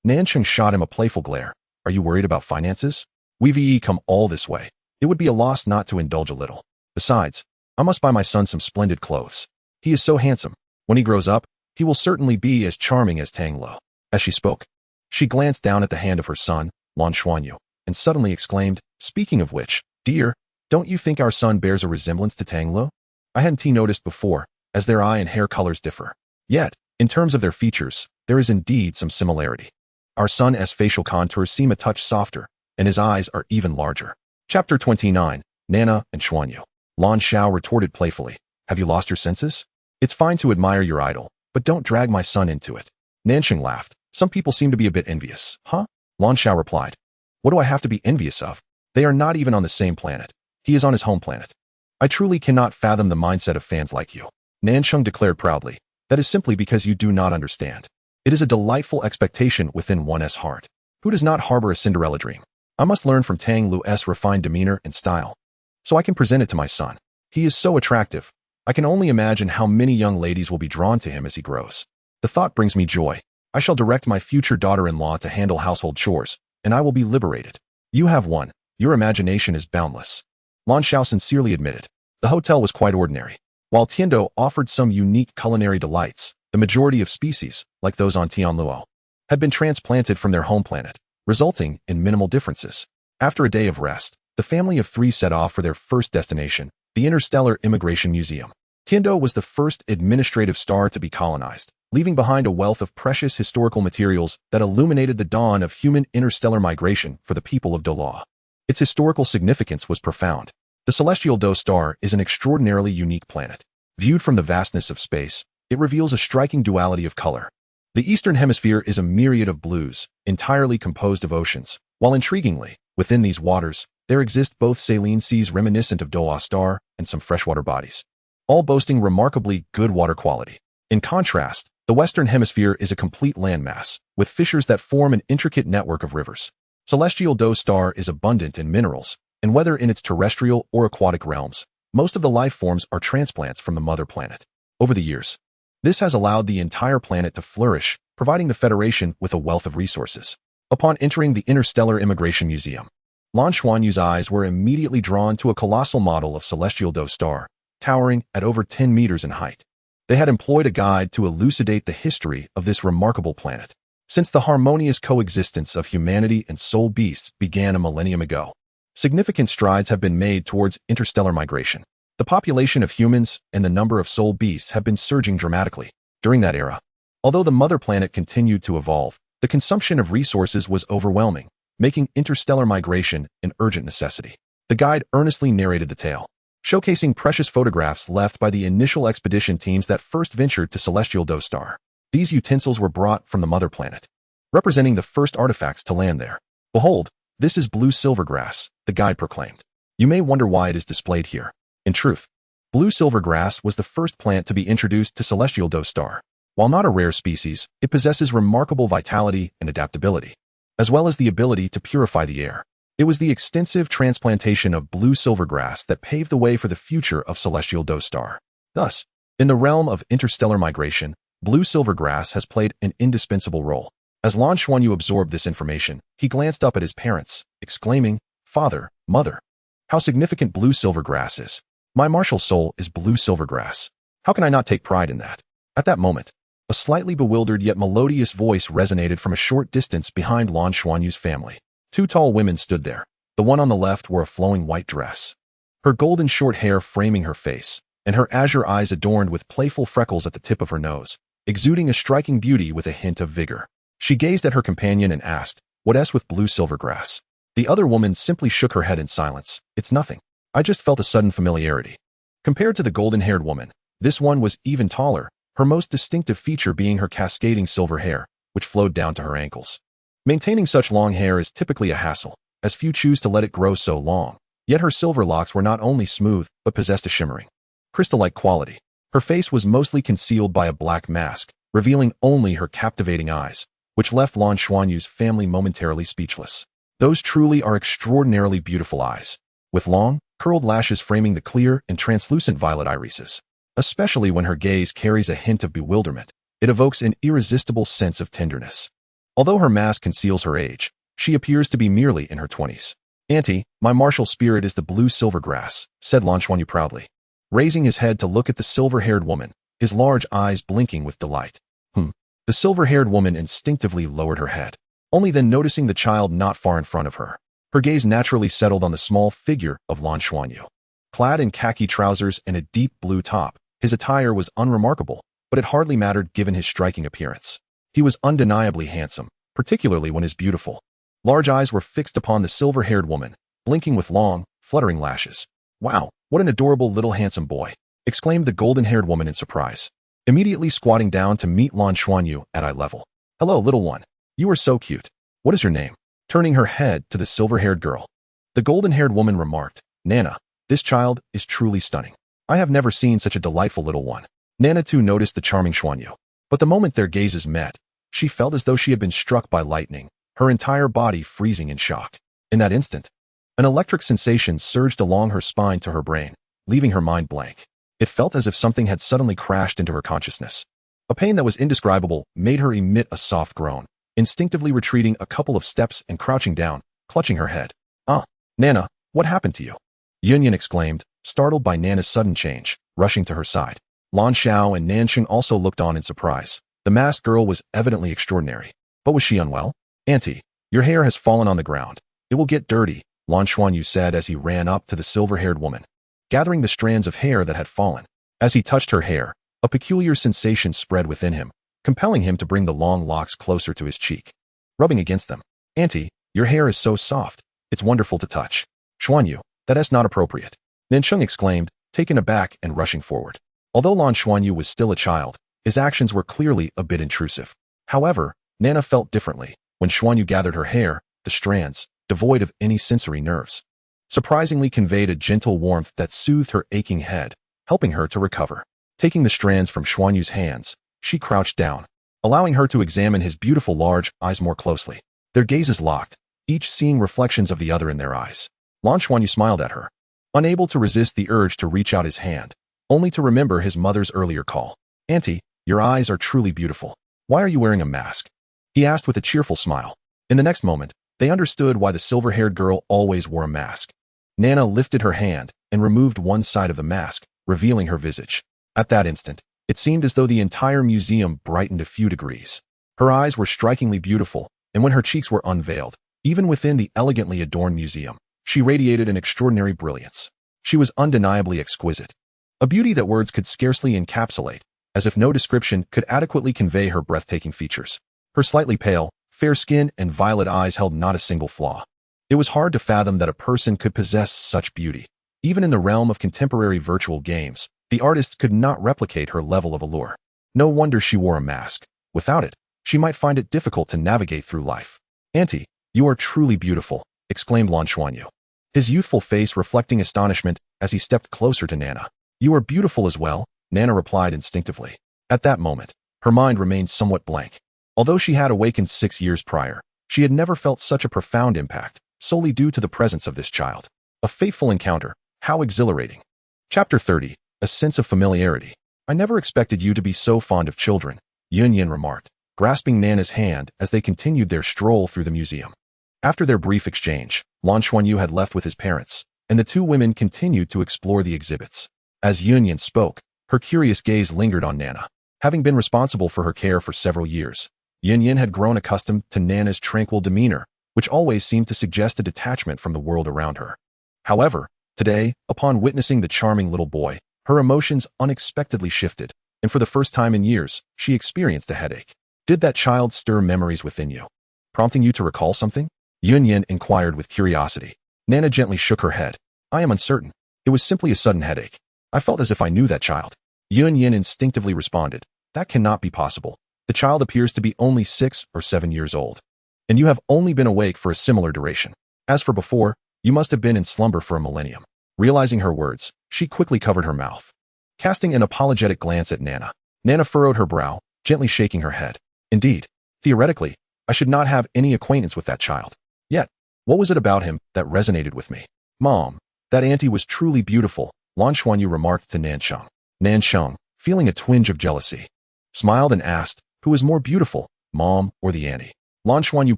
Nancheng shot him a playful glare. "Are you worried about finances? We've come all this way. It would be a loss not to indulge a little. Besides, I must buy my son some splendid clothes. He is so handsome. When he grows up, he will certainly be as charming as Tang Lo." As she spoke, she glanced down at the hand of her son, Lan Xuanyu, and suddenly exclaimed, "Speaking of which, dear, don't you think our son bears a resemblance to Tang Lo? I hadn't noticed before, as their eye and hair colors differ. Yet, in terms of their features, there is indeed some similarity. Our son's facial contours seem a touch softer, and his eyes are even larger." Chapter 29, Nana and Xuanyu. Lan Xiao retorted playfully, "Have you lost your senses? It's fine to admire your idol, but don't drag my son into it." Nancheng laughed. "Some people seem to be a bit envious, huh?" Lan Xiao replied, "What do I have to be envious of? They are not even on the same planet. He is on his home planet. I truly cannot fathom the mindset of fans like you." Nancheng declared proudly, "That is simply because you do not understand. It is a delightful expectation within one's heart. Who does not harbor a Cinderella dream? I must learn from Tang Lu's refined demeanor and style, so I can present it to my son. He is so attractive. I can only imagine how many young ladies will be drawn to him as he grows. The thought brings me joy. I shall direct my future daughter-in-law to handle household chores, and I will be liberated. You have won. Your imagination is boundless." Lan Xiao sincerely admitted. The hotel was quite ordinary. While Tiando offered some unique culinary delights, the majority of species, like those on Tianluo, had been transplanted from their home planet, resulting in minimal differences. After a day of rest, the family of three set off for their first destination, the Interstellar Immigration Museum. Tiando was the first administrative star to be colonized, leaving behind a wealth of precious historical materials that illuminated the dawn of human interstellar migration for the people of Douluo. Its historical significance was profound. The celestial Do star is an extraordinarily unique planet. Viewed from the vastness of space, It reveals a striking duality of color. The Eastern Hemisphere is a myriad of blues, entirely composed of oceans, while intriguingly, within these waters, there exist both saline seas reminiscent of Douluo Star and some freshwater bodies, all boasting remarkably good water quality. In contrast, the Western Hemisphere is a complete landmass, with fissures that form an intricate network of rivers. Celestial Douluo Star is abundant in minerals, and whether in its terrestrial or aquatic realms, most of the life forms are transplants from the mother planet. Over the years, this has allowed the entire planet to flourish, providing the Federation with a wealth of resources. Upon entering the Interstellar Immigration Museum, Lan Xuanyu's eyes were immediately drawn to a colossal model of Celestial Douluo Star, towering at over 10 meters in height. They had employed a guide to elucidate the history of this remarkable planet, since the harmonious coexistence of humanity and soul beasts began a millennium ago. Significant strides have been made towards interstellar migration. The population of humans and the number of soul beasts have been surging dramatically during that era. Although the mother planet continued to evolve, the consumption of resources was overwhelming, making interstellar migration an urgent necessity. The guide earnestly narrated the tale, showcasing precious photographs left by the initial expedition teams that first ventured to Celestial Douluo Star. These utensils were brought from the mother planet, representing the first artifacts to land there. "Behold, this is blue silvergrass," the guide proclaimed. "You may wonder why it is displayed here. In truth, blue silvergrass was the first plant to be introduced to Celestial Douluo Star. While not a rare species, it possesses remarkable vitality and adaptability, as well as the ability to purify the air. It was the extensive transplantation of blue silvergrass that paved the way for the future of Celestial Douluo Star. Thus, in the realm of interstellar migration, blue silvergrass has played an indispensable role." As Lan Xuanyu absorbed this information, he glanced up at his parents, exclaiming, "Father, Mother, how significant blue silvergrass is. My martial soul is blue silvergrass. How can I not take pride in that?" At that moment, a slightly bewildered yet melodious voice resonated from a short distance behind Lan Xuanyu's family. Two tall women stood there. The one on the left wore a flowing white dress, her golden short hair framing her face, and her azure eyes adorned with playful freckles at the tip of her nose, exuding a striking beauty with a hint of vigor. She gazed at her companion and asked, "What's with blue silvergrass?" The other woman simply shook her head in silence. "It's nothing. I just felt a sudden familiarity." Compared to the golden-haired woman, this one was even taller, her most distinctive feature being her cascading silver hair, which flowed down to her ankles. Maintaining such long hair is typically a hassle, as few choose to let it grow so long. Yet her silver locks were not only smooth, but possessed a shimmering, crystal-like quality. Her face was mostly concealed by a black mask, revealing only her captivating eyes, which left Lan Xuanyu's family momentarily speechless. Those truly are extraordinarily beautiful eyes, with long, curled lashes framing the clear and translucent violet irises. Especially when her gaze carries a hint of bewilderment, it evokes an irresistible sense of tenderness. Although her mask conceals her age, she appears to be merely in her 20s. "Auntie, my martial spirit is the blue silvergrass," said Lan Xuanyu proudly, raising his head to look at the silver-haired woman, his large eyes blinking with delight. The silver-haired woman instinctively lowered her head, only then noticing the child not far in front of her. Her gaze naturally settled on the small figure of Lan Xuanyu. Clad in khaki trousers and a deep blue top, his attire was unremarkable, but it hardly mattered given his striking appearance. He was undeniably handsome, particularly when his beautiful, large eyes were fixed upon the silver-haired woman, blinking with long, fluttering lashes. "Wow, what an adorable little handsome boy," exclaimed the golden-haired woman in surprise, immediately squatting down to meet Lan Xuanyu at eye level. "Hello, little one. You are so cute. What is your name?" Turning her head to the silver-haired girl, the golden-haired woman remarked, "Nana, this child is truly stunning. I have never seen such a delightful little one." Nana too noticed the charming Xuanyu, but the moment their gazes met, she felt as though she had been struck by lightning, her entire body freezing in shock. In that instant, an electric sensation surged along her spine to her brain, leaving her mind blank. It felt as if something had suddenly crashed into her consciousness. A pain that was indescribable made her emit a soft groan, instinctively retreating a couple of steps and crouching down, clutching her head. "Ah, Nana, what happened to you?" Yunyan exclaimed, startled by Nana's sudden change, rushing to her side. Lan Xiao and Nansheng also looked on in surprise. The masked girl was evidently extraordinary. But was she unwell? "Auntie, your hair has fallen on the ground. It will get dirty," Lan Xuanyu said as he ran up to the silver-haired woman, gathering the strands of hair that had fallen. As he touched her hair, a peculiar sensation spread within him, compelling him to bring the long locks closer to his cheek, rubbing against them. "Auntie, your hair is so soft. It's wonderful to touch." "Xuanyu, that is not appropriate," Nansheng exclaimed, taken aback and rushing forward. Although Lan Xuanyu was still a child, His actions were clearly a bit intrusive. However, Nana felt differently when Xuanyu gathered her hair. The strands, devoid of any sensory nerves, surprisingly conveyed a gentle warmth that soothed her aching head, helping her to recover. Taking the strands from Xuanyu's hands, she crouched down, allowing her to examine his beautiful large eyes more closely. Their gazes locked, each seeing reflections of the other in their eyes. Lan Xuanyu smiled at her, unable to resist the urge to reach out his hand, only to remember his mother's earlier call. "Auntie, your eyes are truly beautiful. Why are you wearing a mask?" he asked with a cheerful smile. In the next moment, they understood why the silver-haired girl always wore a mask. Nana lifted her hand and removed one side of the mask, revealing her visage. At that instant, it seemed as though the entire museum brightened a few degrees. Her eyes were strikingly beautiful, and when her cheeks were unveiled, even within the elegantly adorned museum, she radiated an extraordinary brilliance. She was undeniably exquisite, a beauty that words could scarcely encapsulate, as if no description could adequately convey her breathtaking features. Her slightly pale, fair skin and violet eyes held not a single flaw. It was hard to fathom that a person could possess such beauty. Even in the realm of contemporary virtual games, the artists could not replicate her level of allure. No wonder she wore a mask. Without it, she might find it difficult to navigate through life. "Auntie, you are truly beautiful," exclaimed Lan Xuanyu, his youthful face reflecting astonishment as he stepped closer to Nana. "You are beautiful as well," Nana replied instinctively. At that moment, her mind remained somewhat blank. Although she had awakened 6 years prior, she had never felt such a profound impact, solely due to the presence of this child. A fateful encounter, how exhilarating. Chapter 30, A Sense of Familiarity. "I never expected you to be so fond of children," Yunyin remarked, grasping Nana's hand as they continued their stroll through the museum. After their brief exchange, Lan Xuanyu had left with his parents, and the two women continued to explore the exhibits. As Yunyin spoke, her curious gaze lingered on Nana. Having been responsible for her care for several years, Yunyin had grown accustomed to Nana's tranquil demeanor, which always seemed to suggest a detachment from the world around her. However, today, upon witnessing the charming little boy, her emotions unexpectedly shifted, and for the first time in years, she experienced a headache. "Did that child stir memories within you, prompting you to recall something?" Yunyin inquired with curiosity. Nana gently shook her head. "I am uncertain. It was simply a sudden headache. I felt as if I knew that child." Yunyin instinctively responded. "That cannot be possible. The child appears to be only 6 or 7 years old. And you have only been awake for a similar duration. As for before, you must have been in slumber for a millennium." Realizing her words, she quickly covered her mouth. Casting an apologetic glance at Nana, Nana furrowed her brow, gently shaking her head. "Indeed, theoretically, I should not have any acquaintance with that child. Yet, what was it about him that resonated with me?" "Mom, that auntie was truly beautiful," Lan Xuanyu remarked to Nansheng. Nansheng, feeling a twinge of jealousy, smiled and asked, "Who is more beautiful, Mom or the auntie?" Lan Xuanyu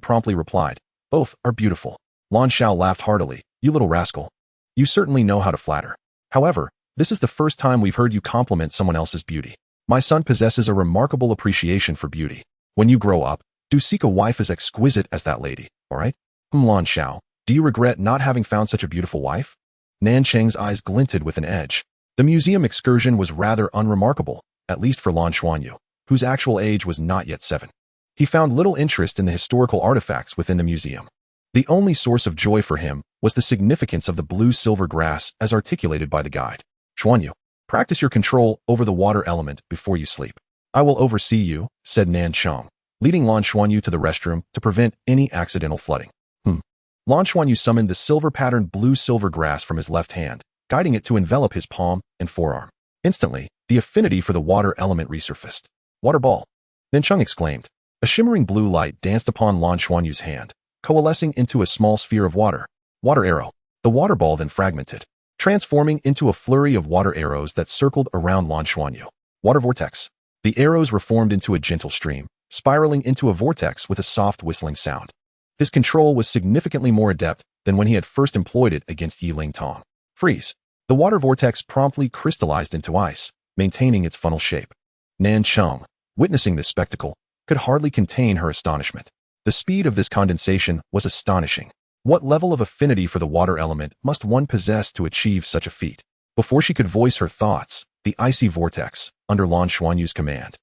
promptly replied, "Both are beautiful." Lan Shao laughed heartily. "You little rascal. You certainly know how to flatter. However, this is the first time we've heard you compliment someone else's beauty. My son possesses a remarkable appreciation for beauty. When you grow up, do seek a wife as exquisite as that lady, all right?" Lan Shao, do you regret not having found such a beautiful wife?" Nancheng's eyes glinted with an edge. The museum excursion was rather unremarkable, at least for Lan Xuanyu, whose actual age was not yet 7. He found little interest in the historical artifacts within the museum. The only source of joy for him was the significance of the blue-silver grass as articulated by the guide. "Xuanyu, practice your control over the water element before you sleep. I will oversee you," said Nansheng, leading Lan Xuanyu to the restroom to prevent any accidental flooding. Lan Xuanyu summoned the silver-patterned blue-silver grass from his left hand, guiding it to envelop his palm and forearm. Instantly, the affinity for the water element resurfaced. "Water ball!" Nansheng exclaimed. A shimmering blue light danced upon Lan Xuanyu's hand, coalescing into a small sphere of water. "Water arrow." The water ball then fragmented, transforming into a flurry of water arrows that circled around Lan Xuanyu. "Water vortex." The arrows reformed into a gentle stream, spiraling into a vortex with a soft whistling sound. His control was significantly more adept than when he had first employed it against Yiling Tong. "Freeze." The water vortex promptly crystallized into ice, maintaining its funnel shape. Nancheng, witnessing this spectacle, could hardly contain her astonishment. The speed of this condensation was astonishing. What level of affinity for the water element must one possess to achieve such a feat? Before she could voice her thoughts, the icy vortex, under Lan Xuanyu's command,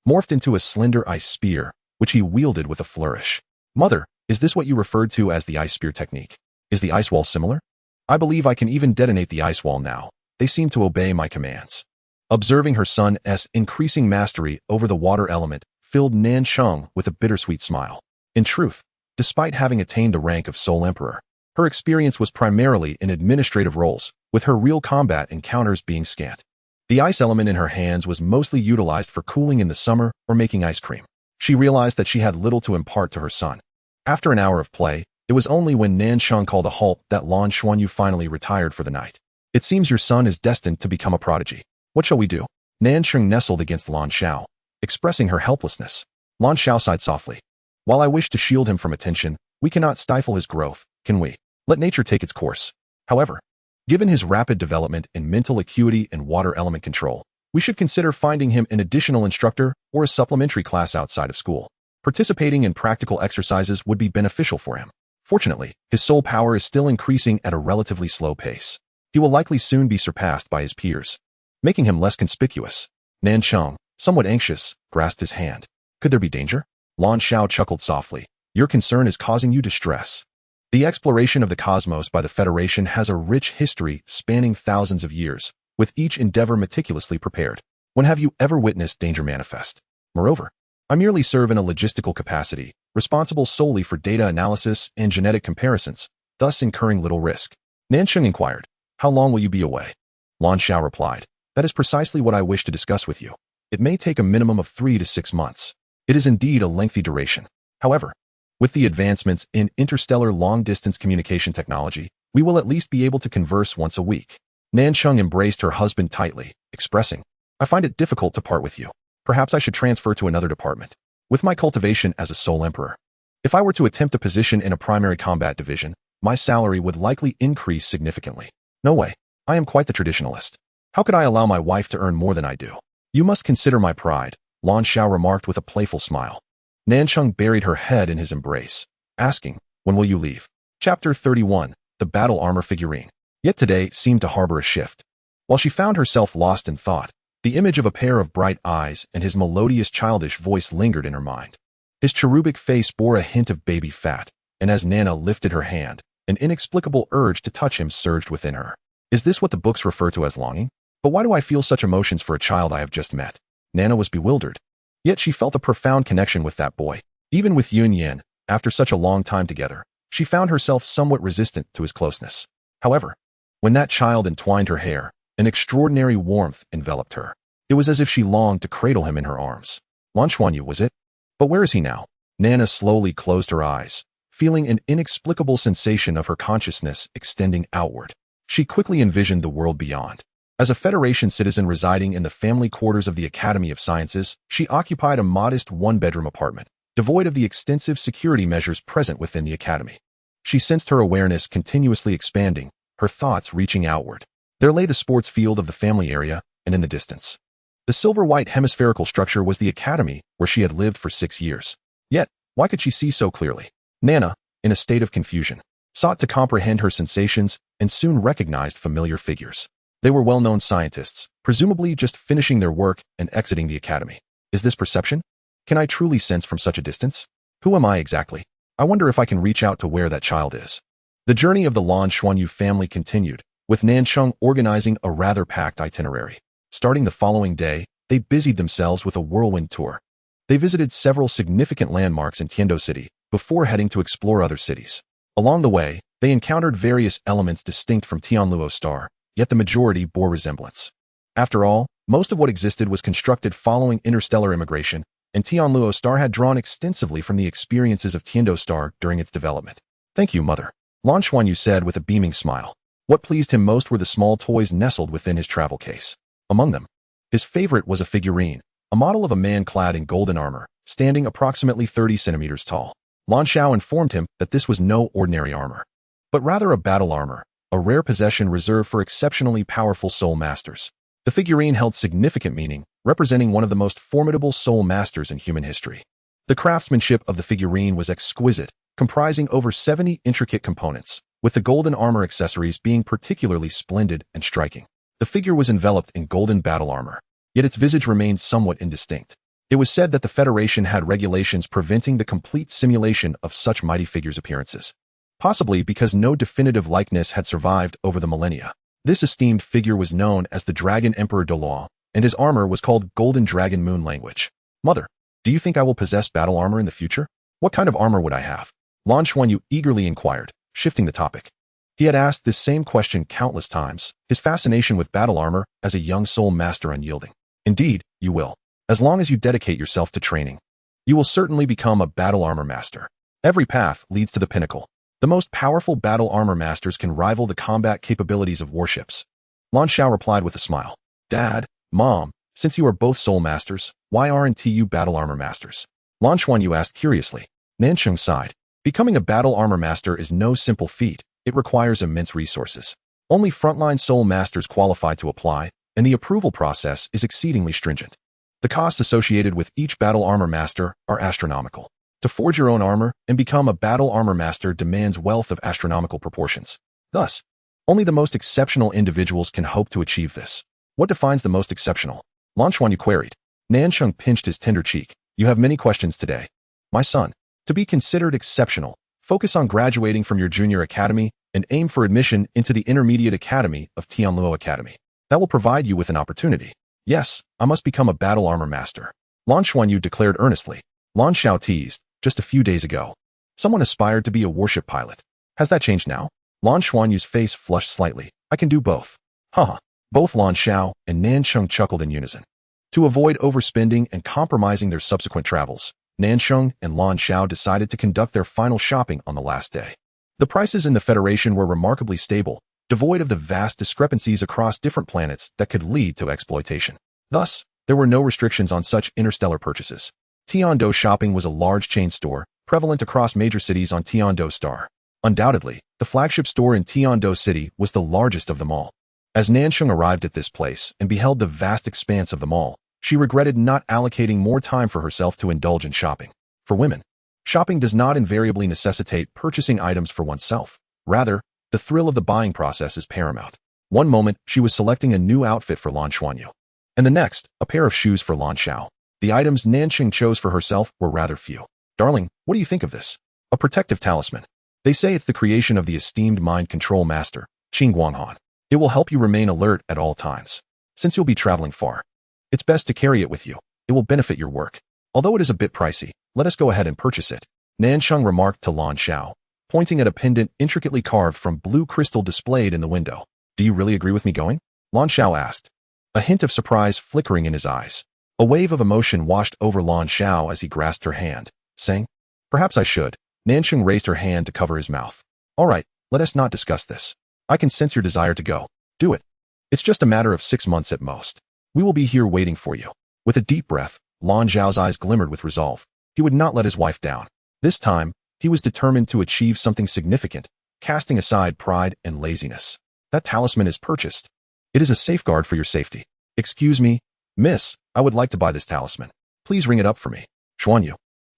morphed into a slender ice spear, which he wielded with a flourish. "Mother, is this what you referred to as the ice spear technique? Is the ice wall similar? I believe I can even detonate the ice wall now. They seem to obey my commands." Observing her son's increasing mastery over the water element filled Nan Sheng with a bittersweet smile. In truth, despite having attained the rank of sole emperor, her experience was primarily in administrative roles, with her real combat encounters being scant. The ice element in her hands was mostly utilized for cooling in the summer or making ice cream. She realized that she had little to impart to her son. After an hour of play, it was only when Nan Sheng called a halt that Lan Xuanyu finally retired for the night. It seems your son is destined to become a prodigy. What shall we do? Nan Sheng nestled against Lan Xiao, expressing her helplessness. Lan Xiao sighed softly. While I wish to shield him from attention, we cannot stifle his growth, can we? Let nature take its course. However, given his rapid development in mental acuity and water element control, we should consider finding him an additional instructor or a supplementary class outside of school. Participating in practical exercises would be beneficial for him. Fortunately, his soul power is still increasing at a relatively slow pace. He will likely soon be surpassed by his peers, making him less conspicuous. Nan Sheng, somewhat anxious, grasped his hand. Could there be danger? Lan Xiao chuckled softly. Your concern is causing you distress. The exploration of the cosmos by the Federation has a rich history spanning thousands of years, with each endeavor meticulously prepared. When have you ever witnessed danger manifest? Moreover, I merely serve in a logistical capacity, responsible solely for data analysis and genetic comparisons, thus incurring little risk. Nan Sheng inquired, how long will you be away? Lan Xiao replied, that is precisely what I wish to discuss with you. It may take a minimum of 3 to 6 months. It is indeed a lengthy duration. However, with the advancements in interstellar long-distance communication technology, we will at least be able to converse once a week. Nan Sheng embraced her husband tightly, expressing, I find it difficult to part with you. Perhaps I should transfer to another department. With my cultivation as a sole emperor, if I were to attempt a position in a primary combat division, my salary would likely increase significantly. No way. I am quite the traditionalist. How could I allow my wife to earn more than I do? You must consider my pride, Lan Xiao remarked with a playful smile. Nan Sheng buried her head in his embrace, asking, when will you leave? Chapter 31, The Battle Armor Figurine. Yet today seemed to harbor a shift. While she found herself lost in thought, the image of a pair of bright eyes and his melodious childish voice lingered in her mind. His cherubic face bore a hint of baby fat, and as Nana lifted her hand, an inexplicable urge to touch him surged within her. Is this what the books refer to as longing? But why do I feel such emotions for a child I have just met? Nana was bewildered. Yet she felt a profound connection with that boy. Even with Yun Yan, after such a long time together, she found herself somewhat resistant to his closeness. However, when that child entwined her hair, an extraordinary warmth enveloped her. It was as if she longed to cradle him in her arms. Lan Xuanyu, was it? But where is he now? Nana slowly closed her eyes, feeling an inexplicable sensation of her consciousness extending outward. She quickly envisioned the world beyond. As a Federation citizen residing in the family quarters of the Academy of Sciences, she occupied a modest one-bedroom apartment, devoid of the extensive security measures present within the Academy. She sensed her awareness continuously expanding, her thoughts reaching outward. There lay the sports field of the family area, and in the distance, the silver-white hemispherical structure was the Academy where she had lived for 6 years. Yet, why could she see so clearly? Nana, in a state of confusion, sought to comprehend her sensations and soon recognized familiar figures. They were well-known scientists, presumably just finishing their work and exiting the academy. Is this perception? Can I truly sense from such a distance? Who am I exactly? I wonder if I can reach out to where that child is. The journey of the Lan Xuanyu family continued, with Nan Sheng organizing a rather packed itinerary. Starting the following day, they busied themselves with a whirlwind tour. They visited several significant landmarks in Tiando City before heading to explore other cities. Along the way, they encountered various elements distinct from Tianluo Star, yet the majority bore resemblance. After all, most of what existed was constructed following interstellar immigration, and Tianluo Star had drawn extensively from the experiences of Tiando Star during its development. Thank you, Mother, Lan Xuanyu said with a beaming smile. What pleased him most were the small toys nestled within his travel case. Among them, his favorite was a figurine, a model of a man clad in golden armor, standing approximately 30 centimeters tall. Lan Xiao informed him that this was no ordinary armor, but rather a battle armor, a rare possession reserved for exceptionally powerful soul masters. The figurine held significant meaning, representing one of the most formidable soul masters in human history. The craftsmanship of the figurine was exquisite, comprising over 70 intricate components, with the golden armor accessories being particularly splendid and striking. The figure was enveloped in golden battle armor, yet its visage remained somewhat indistinct. It was said that the Federation had regulations preventing the complete simulation of such mighty figures' appearances, possibly because no definitive likeness had survived over the millennia. This esteemed figure was known as the Dragon Emperor Douluo, and his armor was called Golden Dragon Moon Language. Mother, do you think I will possess battle armor in the future? What kind of armor would I have? Lan Xuanyu eagerly inquired, shifting the topic. He had asked this same question countless times, his fascination with battle armor as a young soul master unyielding. Indeed, you will. As long as you dedicate yourself to training, you will certainly become a battle armor master. Every path leads to the pinnacle. The most powerful battle armor masters can rival the combat capabilities of warships. Lan Xiao replied with a smile. Dad, Mom, since you are both soul masters, why aren't you battle armor masters? Lan Xuanyu asked curiously. Nansheng sighed. Becoming a battle armor master is no simple feat. It requires immense resources. Only frontline soul masters qualify to apply, and the approval process is exceedingly stringent. The costs associated with each battle armor master are astronomical. To forge your own armor and become a battle armor master demands wealth of astronomical proportions. Thus, only the most exceptional individuals can hope to achieve this. What defines the most exceptional? Lan Xuanyu queried. Nansheng pinched his tender cheek. You have many questions today. My son, to be considered exceptional, focus on graduating from your junior academy and aim for admission into the intermediate academy of Tianluo Academy. That will provide you with an opportunity. Yes, I must become a battle armor master. Lan Xuanyu declared earnestly. Lan Xiao teased, just a few days ago. Someone aspired to be a warship pilot. Has that changed now? Lan Xuanyu's face flushed slightly. I can do both. Haha. Both Lan Xiao and Nansheng chuckled in unison. To avoid overspending and compromising their subsequent travels, Nansheng and Lan Xiao decided to conduct their final shopping on the last day. The prices in the Federation were remarkably stable, devoid of the vast discrepancies across different planets that could lead to exploitation. Thus, there were no restrictions on such interstellar purchases. Tiando Shopping was a large chain store, prevalent across major cities on Tiando Star. Undoubtedly, the flagship store in Tiando City was the largest of them all. As Nansheng arrived at this place and beheld the vast expanse of the mall, she regretted not allocating more time for herself to indulge in shopping. For women, shopping does not invariably necessitate purchasing items for oneself. Rather, the thrill of the buying process is paramount. One moment, she was selecting a new outfit for Lan Xuanyu, and the next, a pair of shoes for Lan Xiao. The items Nansheng chose for herself were rather few. Darling, what do you think of this? A protective talisman. They say it's the creation of the esteemed mind control master, Qing Guanghan. It will help you remain alert at all times. Since you'll be traveling far, it's best to carry it with you. It will benefit your work. Although it is a bit pricey, let us go ahead and purchase it. Nansheng remarked to Lan Xiao, pointing at a pendant intricately carved from blue crystal displayed in the window. Do you really agree with me going? Lan Xiao asked, a hint of surprise flickering in his eyes. A wave of emotion washed over Lan Xiao as he grasped her hand, saying, perhaps I should. Nansheng raised her hand to cover his mouth. All right, let us not discuss this. I can sense your desire to go. Do it. It's just a matter of 6 months at most. We will be here waiting for you. With a deep breath, Lan Xiao's eyes glimmered with resolve. He would not let his wife down. This time, he was determined to achieve something significant, casting aside pride and laziness. That talisman is purchased. It is a safeguard for your safety. Excuse me, miss, I would like to buy this talisman. Please ring it up for me. Xuanyu.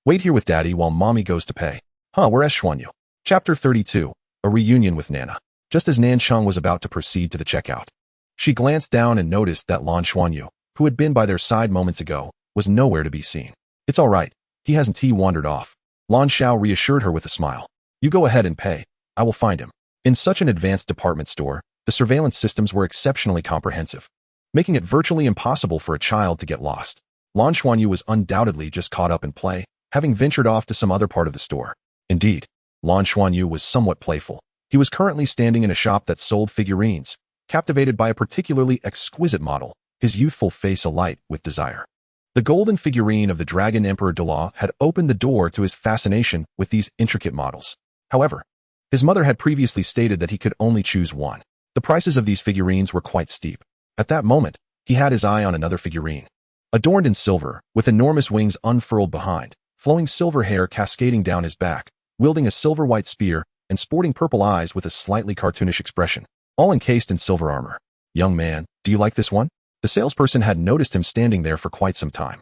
Wait here with Daddy while Mommy goes to pay. Where's Xuanyu? Chapter 32, A Reunion with Nana. Just as Nansheng was about to proceed to the checkout, she glanced down and noticed that Lan Xuanyu, who had been by their side moments ago, was nowhere to be seen. It's all right. He hasn't wandered off. Lan Xiao reassured her with a smile. You go ahead and pay. I will find him. In such an advanced department store, the surveillance systems were exceptionally comprehensive, making it virtually impossible for a child to get lost. Lan Xuanyu was undoubtedly just caught up in play, having ventured off to some other part of the store. Indeed, Lan Xuanyu was somewhat playful. He was currently standing in a shop that sold figurines, captivated by a particularly exquisite model, his youthful face alight with desire. The golden figurine of the Dragon Emperor Douluo had opened the door to his fascination with these intricate models. However, his mother had previously stated that he could only choose one. The prices of these figurines were quite steep. At that moment, he had his eye on another figurine. Adorned in silver, with enormous wings unfurled behind, flowing silver hair cascading down his back, wielding a silver-white spear, and sporting purple eyes with a slightly cartoonish expression, all encased in silver armor. Young man, do you like this one? The salesperson had noticed him standing there for quite some time.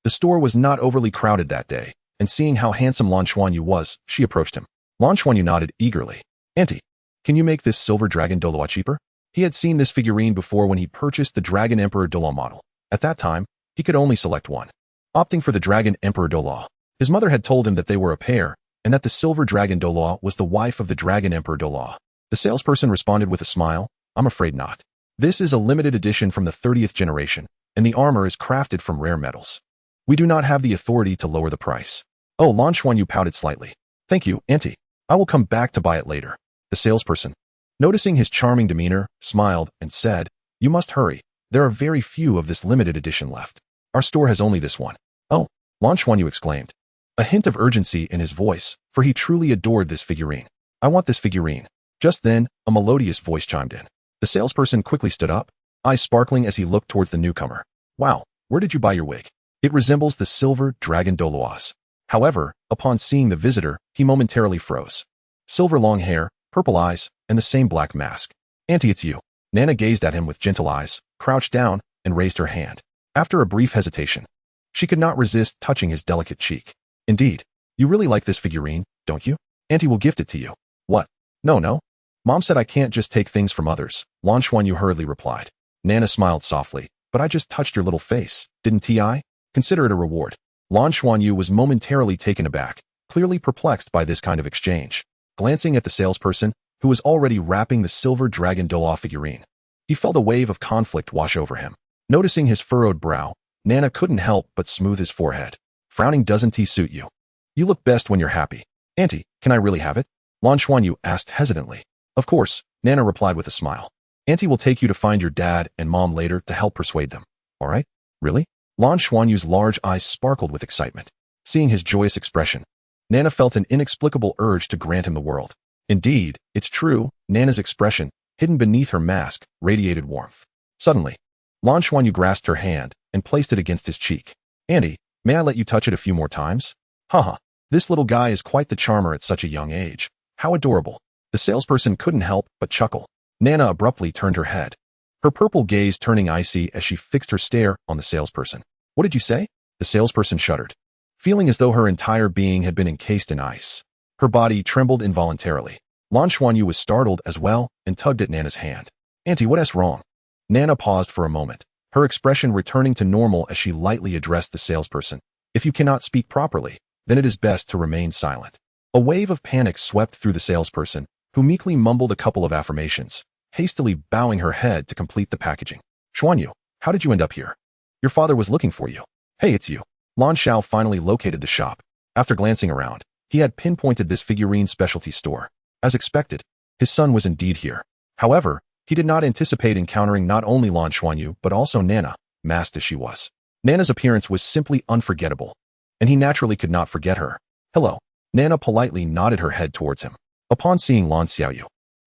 The store was not overly crowded that day, and seeing how handsome Lan Xuanyu was, she approached him. Lan Xuanyu nodded eagerly. Auntie, can you make this silver dragon Douluo cheaper? He had seen this figurine before when he purchased the Dragon Emperor Douluo model. At that time, he could only select one. Opting for the Dragon Emperor Douluo, his mother had told him that they were a pair, and that the silver dragon Douluo was the wife of the Dragon Emperor Douluo. The salesperson responded with a smile, I'm afraid not. This is a limited edition from the 30th generation, and the armor is crafted from rare metals. We do not have the authority to lower the price. Oh, Lan Xuanyu pouted slightly. Thank you, Auntie. I will come back to buy it later. The salesperson, noticing his charming demeanor, smiled and said, You must hurry. There are very few of this limited edition left. Our store has only this one. Oh, Lan Xuanyu exclaimed, a hint of urgency in his voice, for he truly adored this figurine. I want this figurine. Just then, a melodious voice chimed in. The salesperson quickly stood up, eyes sparkling as he looked towards the newcomer. Wow, where did you buy your wig? It resembles the silver dragon Douluo's. However, upon seeing the visitor, he momentarily froze. Silver long hair, purple eyes, and the same black mask. Auntie, it's you. Nana gazed at him with gentle eyes, crouched down, and raised her hand. After a brief hesitation, she could not resist touching his delicate cheek. Indeed, you really like this figurine, don't you? Auntie will gift it to you. What? No. Mom said I can't just take things from others, Lan Xuanyu hurriedly replied. Nana smiled softly. But I just touched your little face, didn't I? Consider it a reward. Lan Xuanyu was momentarily taken aback, clearly perplexed by this kind of exchange. Glancing at the salesperson, who was already wrapping the silver dragon Douluo figurine, he felt a wave of conflict wash over him. Noticing his furrowed brow, Nana couldn't help but smooth his forehead. Frowning, doesn't he suit you? You look best when you're happy. Auntie, can I really have it? Lan Xuanyu asked hesitantly. Of course, Nana replied with a smile. Auntie will take you to find your dad and mom later to help persuade them. All right? Really? Lan Xuanyu's large eyes sparkled with excitement. Seeing his joyous expression, Nana felt an inexplicable urge to grant him the world. Indeed, it's true, Nana's expression, hidden beneath her mask, radiated warmth. Suddenly, Lan Xuanyu grasped her hand and placed it against his cheek. Auntie, may I let you touch it a few more times? Haha, this little guy is quite the charmer at such a young age. How adorable. The salesperson couldn't help but chuckle. Nana abruptly turned her head, her purple gaze turning icy as she fixed her stare on the salesperson. What did you say? The salesperson shuddered, feeling as though her entire being had been encased in ice. Her body trembled involuntarily. Lan Xuanyu was startled as well and tugged at Nana's hand. Auntie, what's wrong? Nana paused for a moment, her expression returning to normal as she lightly addressed the salesperson. If you cannot speak properly, then it is best to remain silent. A wave of panic swept through the salesperson, who meekly mumbled a couple of affirmations, hastily bowing her head to complete the packaging. Xuanyu, how did you end up here? Your father was looking for you. Hey, it's you. Lan Xiao finally located the shop. After glancing around, he had pinpointed this figurine specialty store. As expected, his son was indeed here. However, he did not anticipate encountering not only Lan Xuanyu but also Nana, masked as she was. Nana's appearance was simply unforgettable, and he naturally could not forget her. Hello. Nana politely nodded her head towards him. Upon seeing Lan Xiaoyu,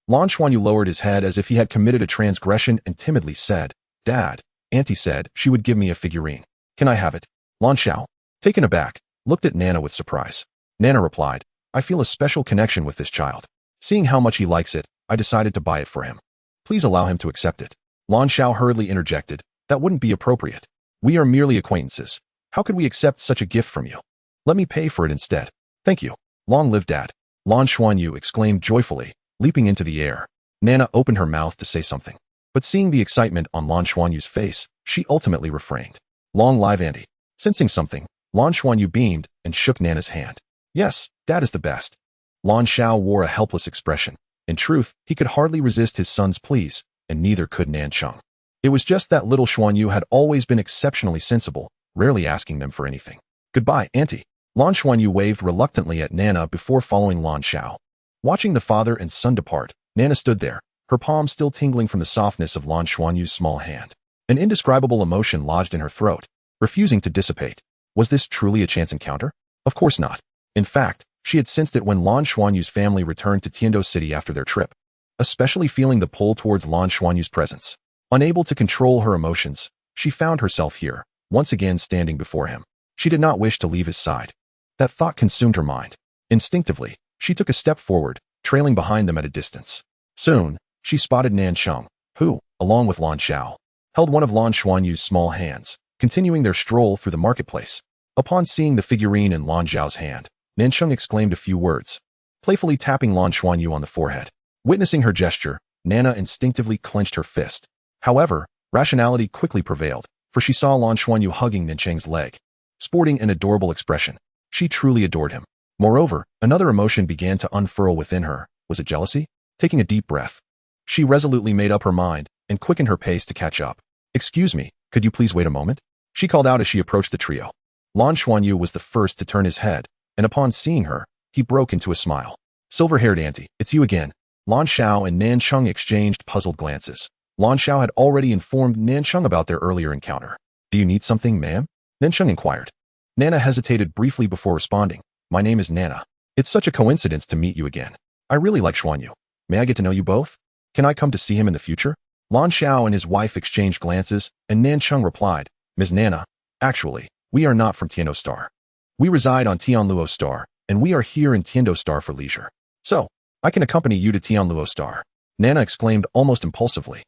Lan Xuanyu lowered his head as if he had committed a transgression and timidly said, Dad, Auntie said she would give me a figurine. Can I have it? Lan Xiao, taken aback, looked at Nana with surprise. Nana replied, I feel a special connection with this child. Seeing how much he likes it, I decided to buy it for him. Please allow him to accept it. Lan Xiao hurriedly interjected, that wouldn't be appropriate. We are merely acquaintances. How could we accept such a gift from you? Let me pay for it instead. Thank you. Long live Dad. Lan Xuanyu exclaimed joyfully, leaping into the air. Nana opened her mouth to say something, but seeing the excitement on Lan Xuanyu's face, she ultimately refrained. Long live Auntie. Sensing something, Lan Xuanyu beamed and shook Nana's hand. Yes, Dad is the best. Lan Xiao wore a helpless expression. In truth, he could hardly resist his son's pleas, and neither could Nan Cheng. It was just that little Xuanyu had always been exceptionally sensible, rarely asking them for anything. Goodbye, Auntie. Lan Xuanyu waved reluctantly at Nana before following Lan Xiao. Watching the father and son depart, Nana stood there, her palms still tingling from the softness of Lan Xuanyu's small hand. An indescribable emotion lodged in her throat, refusing to dissipate. Was this truly a chance encounter? Of course not. In fact, she had sensed it when Lan Xuanyu's family returned to Tiando City after their trip, especially feeling the pull towards Lan Xuanyu's presence. Unable to control her emotions, she found herself here, once again standing before him. She did not wish to leave his side. That thought consumed her mind. Instinctively, she took a step forward, trailing behind them at a distance. Soon, she spotted Nan Cheng, who, along with Lan Xiao, held one of Lan Xuanyu's small hands, continuing their stroll through the marketplace. Upon seeing the figurine in Lan Xiao's hand, Nan Cheng exclaimed a few words, playfully tapping Lan Xuanyu on the forehead. Witnessing her gesture, Nana instinctively clenched her fist. However, rationality quickly prevailed, for she saw Lan Xuanyu hugging Nan Cheng's leg, sporting an adorable expression. She truly adored him. Moreover, another emotion began to unfurl within her. Was it jealousy? Taking a deep breath, she resolutely made up her mind and quickened her pace to catch up. Excuse me, Could you please wait a moment? She called out as she approached the trio. Lan Xuanyu was the first to turn his head, and upon seeing her, he broke into a smile. Silver-haired auntie, it's you again. Lan Xiao and Nancheng exchanged puzzled glances. Lan Xiao had already informed Nancheng about their earlier encounter. Do you need something, ma'am? Nancheng inquired. Nana hesitated briefly before responding. My name is Nana. It's such a coincidence to meet you again. I really like Xuanyu. May I get to know you both? Can I come to see him in the future? Lan Xiao and his wife exchanged glances, and Nancheng replied, Ms. Nana, actually, we are not from Tiando Star. We reside on Tianluo Star, and we are here in Tiando Star for leisure. So, I can accompany you to Tianluo Star. Nana exclaimed almost impulsively.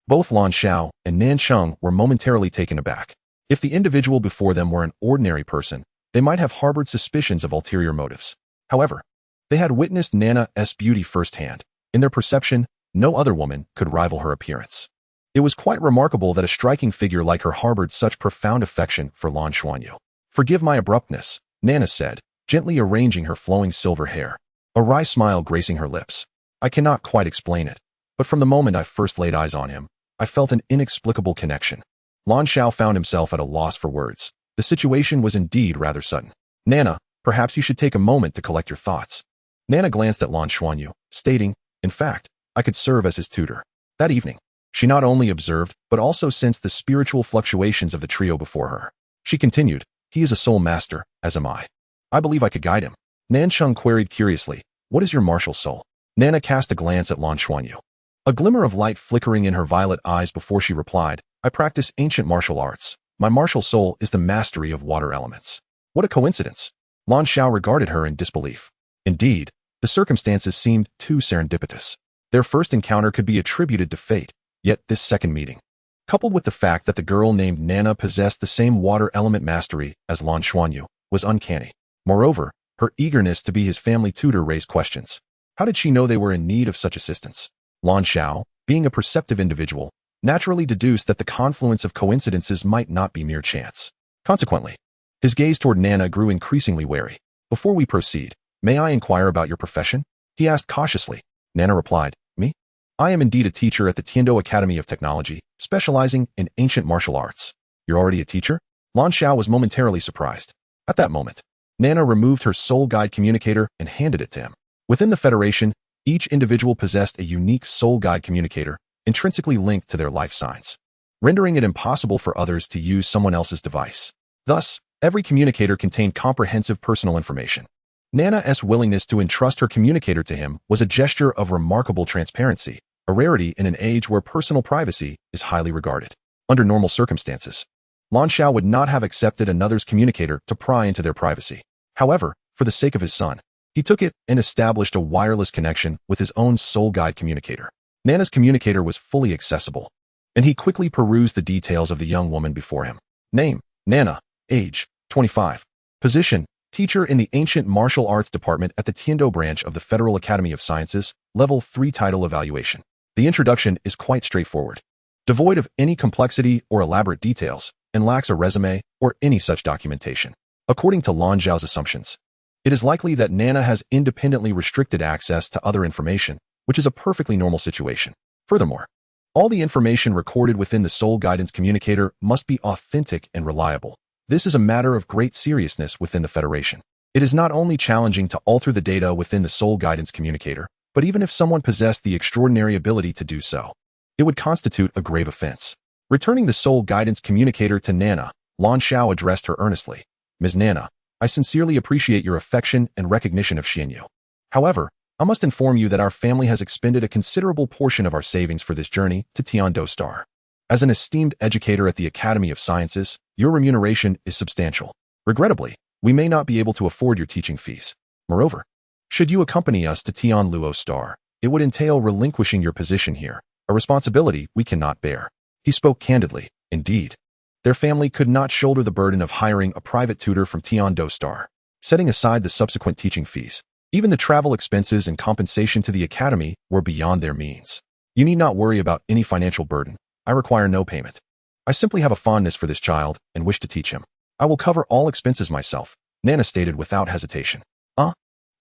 Both Lan Xiao and Nancheng were momentarily taken aback. If the individual before them were an ordinary person, they might have harbored suspicions of ulterior motives. However, they had witnessed Nana's beauty firsthand. In their perception, no other woman could rival her appearance. It was quite remarkable that a striking figure like her harbored such profound affection for Lan Xuanyu. Forgive my abruptness, Nana said, gently arranging her flowing silver hair, a wry smile gracing her lips. I cannot quite explain it, but from the moment I first laid eyes on him, I felt an inexplicable connection. Lan Xiao found himself at a loss for words. The situation was indeed rather sudden. Nana, perhaps you should take a moment to collect your thoughts. Nana glanced at Lan Xuanyu, stating, in fact, I could serve as his tutor. That evening, she not only observed, but also sensed the spiritual fluctuations of the trio before her. She continued, he is a soul master, as am I. I believe I could guide him. Nancheng queried curiously, what is your martial soul? Nana cast a glance at Lan Xuanyu. A glimmer of light flickering in her violet eyes before she replied, I practice ancient martial arts. My martial soul is the mastery of water elements. What a coincidence. Lan Xiao regarded her in disbelief. Indeed, the circumstances seemed too serendipitous. Their first encounter could be attributed to fate, yet this second meeting, coupled with the fact that the girl named Nana possessed the same water element mastery as Lan Xuanyu, was uncanny. Moreover, her eagerness to be his family tutor raised questions. How did she know they were in need of such assistance? Lan Xiao, being a perceptive individual, naturally deduced that the confluence of coincidences might not be mere chance. Consequently, his gaze toward Nana grew increasingly wary. Before we proceed, may I inquire about your profession? He asked cautiously. Nana replied, me? I am indeed a teacher at the Tiando Academy of Technology, specializing in ancient martial arts. You're already a teacher? Lan Xiao was momentarily surprised. At that moment, Nana removed her soul guide communicator and handed it to him. Within the Federation, each individual possessed a unique soul guide communicator, intrinsically linked to their life signs, rendering it impossible for others to use someone else's device. Thus, every communicator contained comprehensive personal information. Nana's willingness to entrust her communicator to him was a gesture of remarkable transparency, a rarity in an age where personal privacy is highly regarded. Under normal circumstances, Lan Xiao would not have accepted another's communicator to pry into their privacy. However, for the sake of his son, he took it and established a wireless connection with his own soul guide communicator. Nana's communicator was fully accessible, and he quickly perused the details of the young woman before him. Name, Nana. Age, 25. Position, teacher in the Ancient Martial Arts Department at the Tiando branch of the Federal Academy of Sciences, Level 3 title evaluation. The introduction is quite straightforward, devoid of any complexity or elaborate details, and lacks a resume or any such documentation. According to Lan Xiao's assumptions, it is likely that Nana has independently restricted access to other information, which is a perfectly normal situation. Furthermore, all the information recorded within the soul guidance communicator must be authentic and reliable. This is a matter of great seriousness within the Federation. It is not only challenging to alter the data within the soul guidance communicator, but even if someone possessed the extraordinary ability to do so, it would constitute a grave offense. Returning the soul guidance communicator to Nana, Lan Xiao addressed her earnestly. Ms. Nana, I sincerely appreciate your affection and recognition of Xianyu. However, I must inform you that our family has expended a considerable portion of our savings for this journey to Tiando Star. As an esteemed educator at the Academy of Sciences, your remuneration is substantial. Regrettably, we may not be able to afford your teaching fees. Moreover, should you accompany us to Tianluo Star, it would entail relinquishing your position here, a responsibility we cannot bear. He spoke candidly. Indeed, their family could not shoulder the burden of hiring a private tutor from Tiando Star. Setting aside the subsequent teaching fees, even the travel expenses and compensation to the academy were beyond their means. You need not worry about any financial burden. I require no payment. I simply have a fondness for this child and wish to teach him. I will cover all expenses myself, Nana stated without hesitation.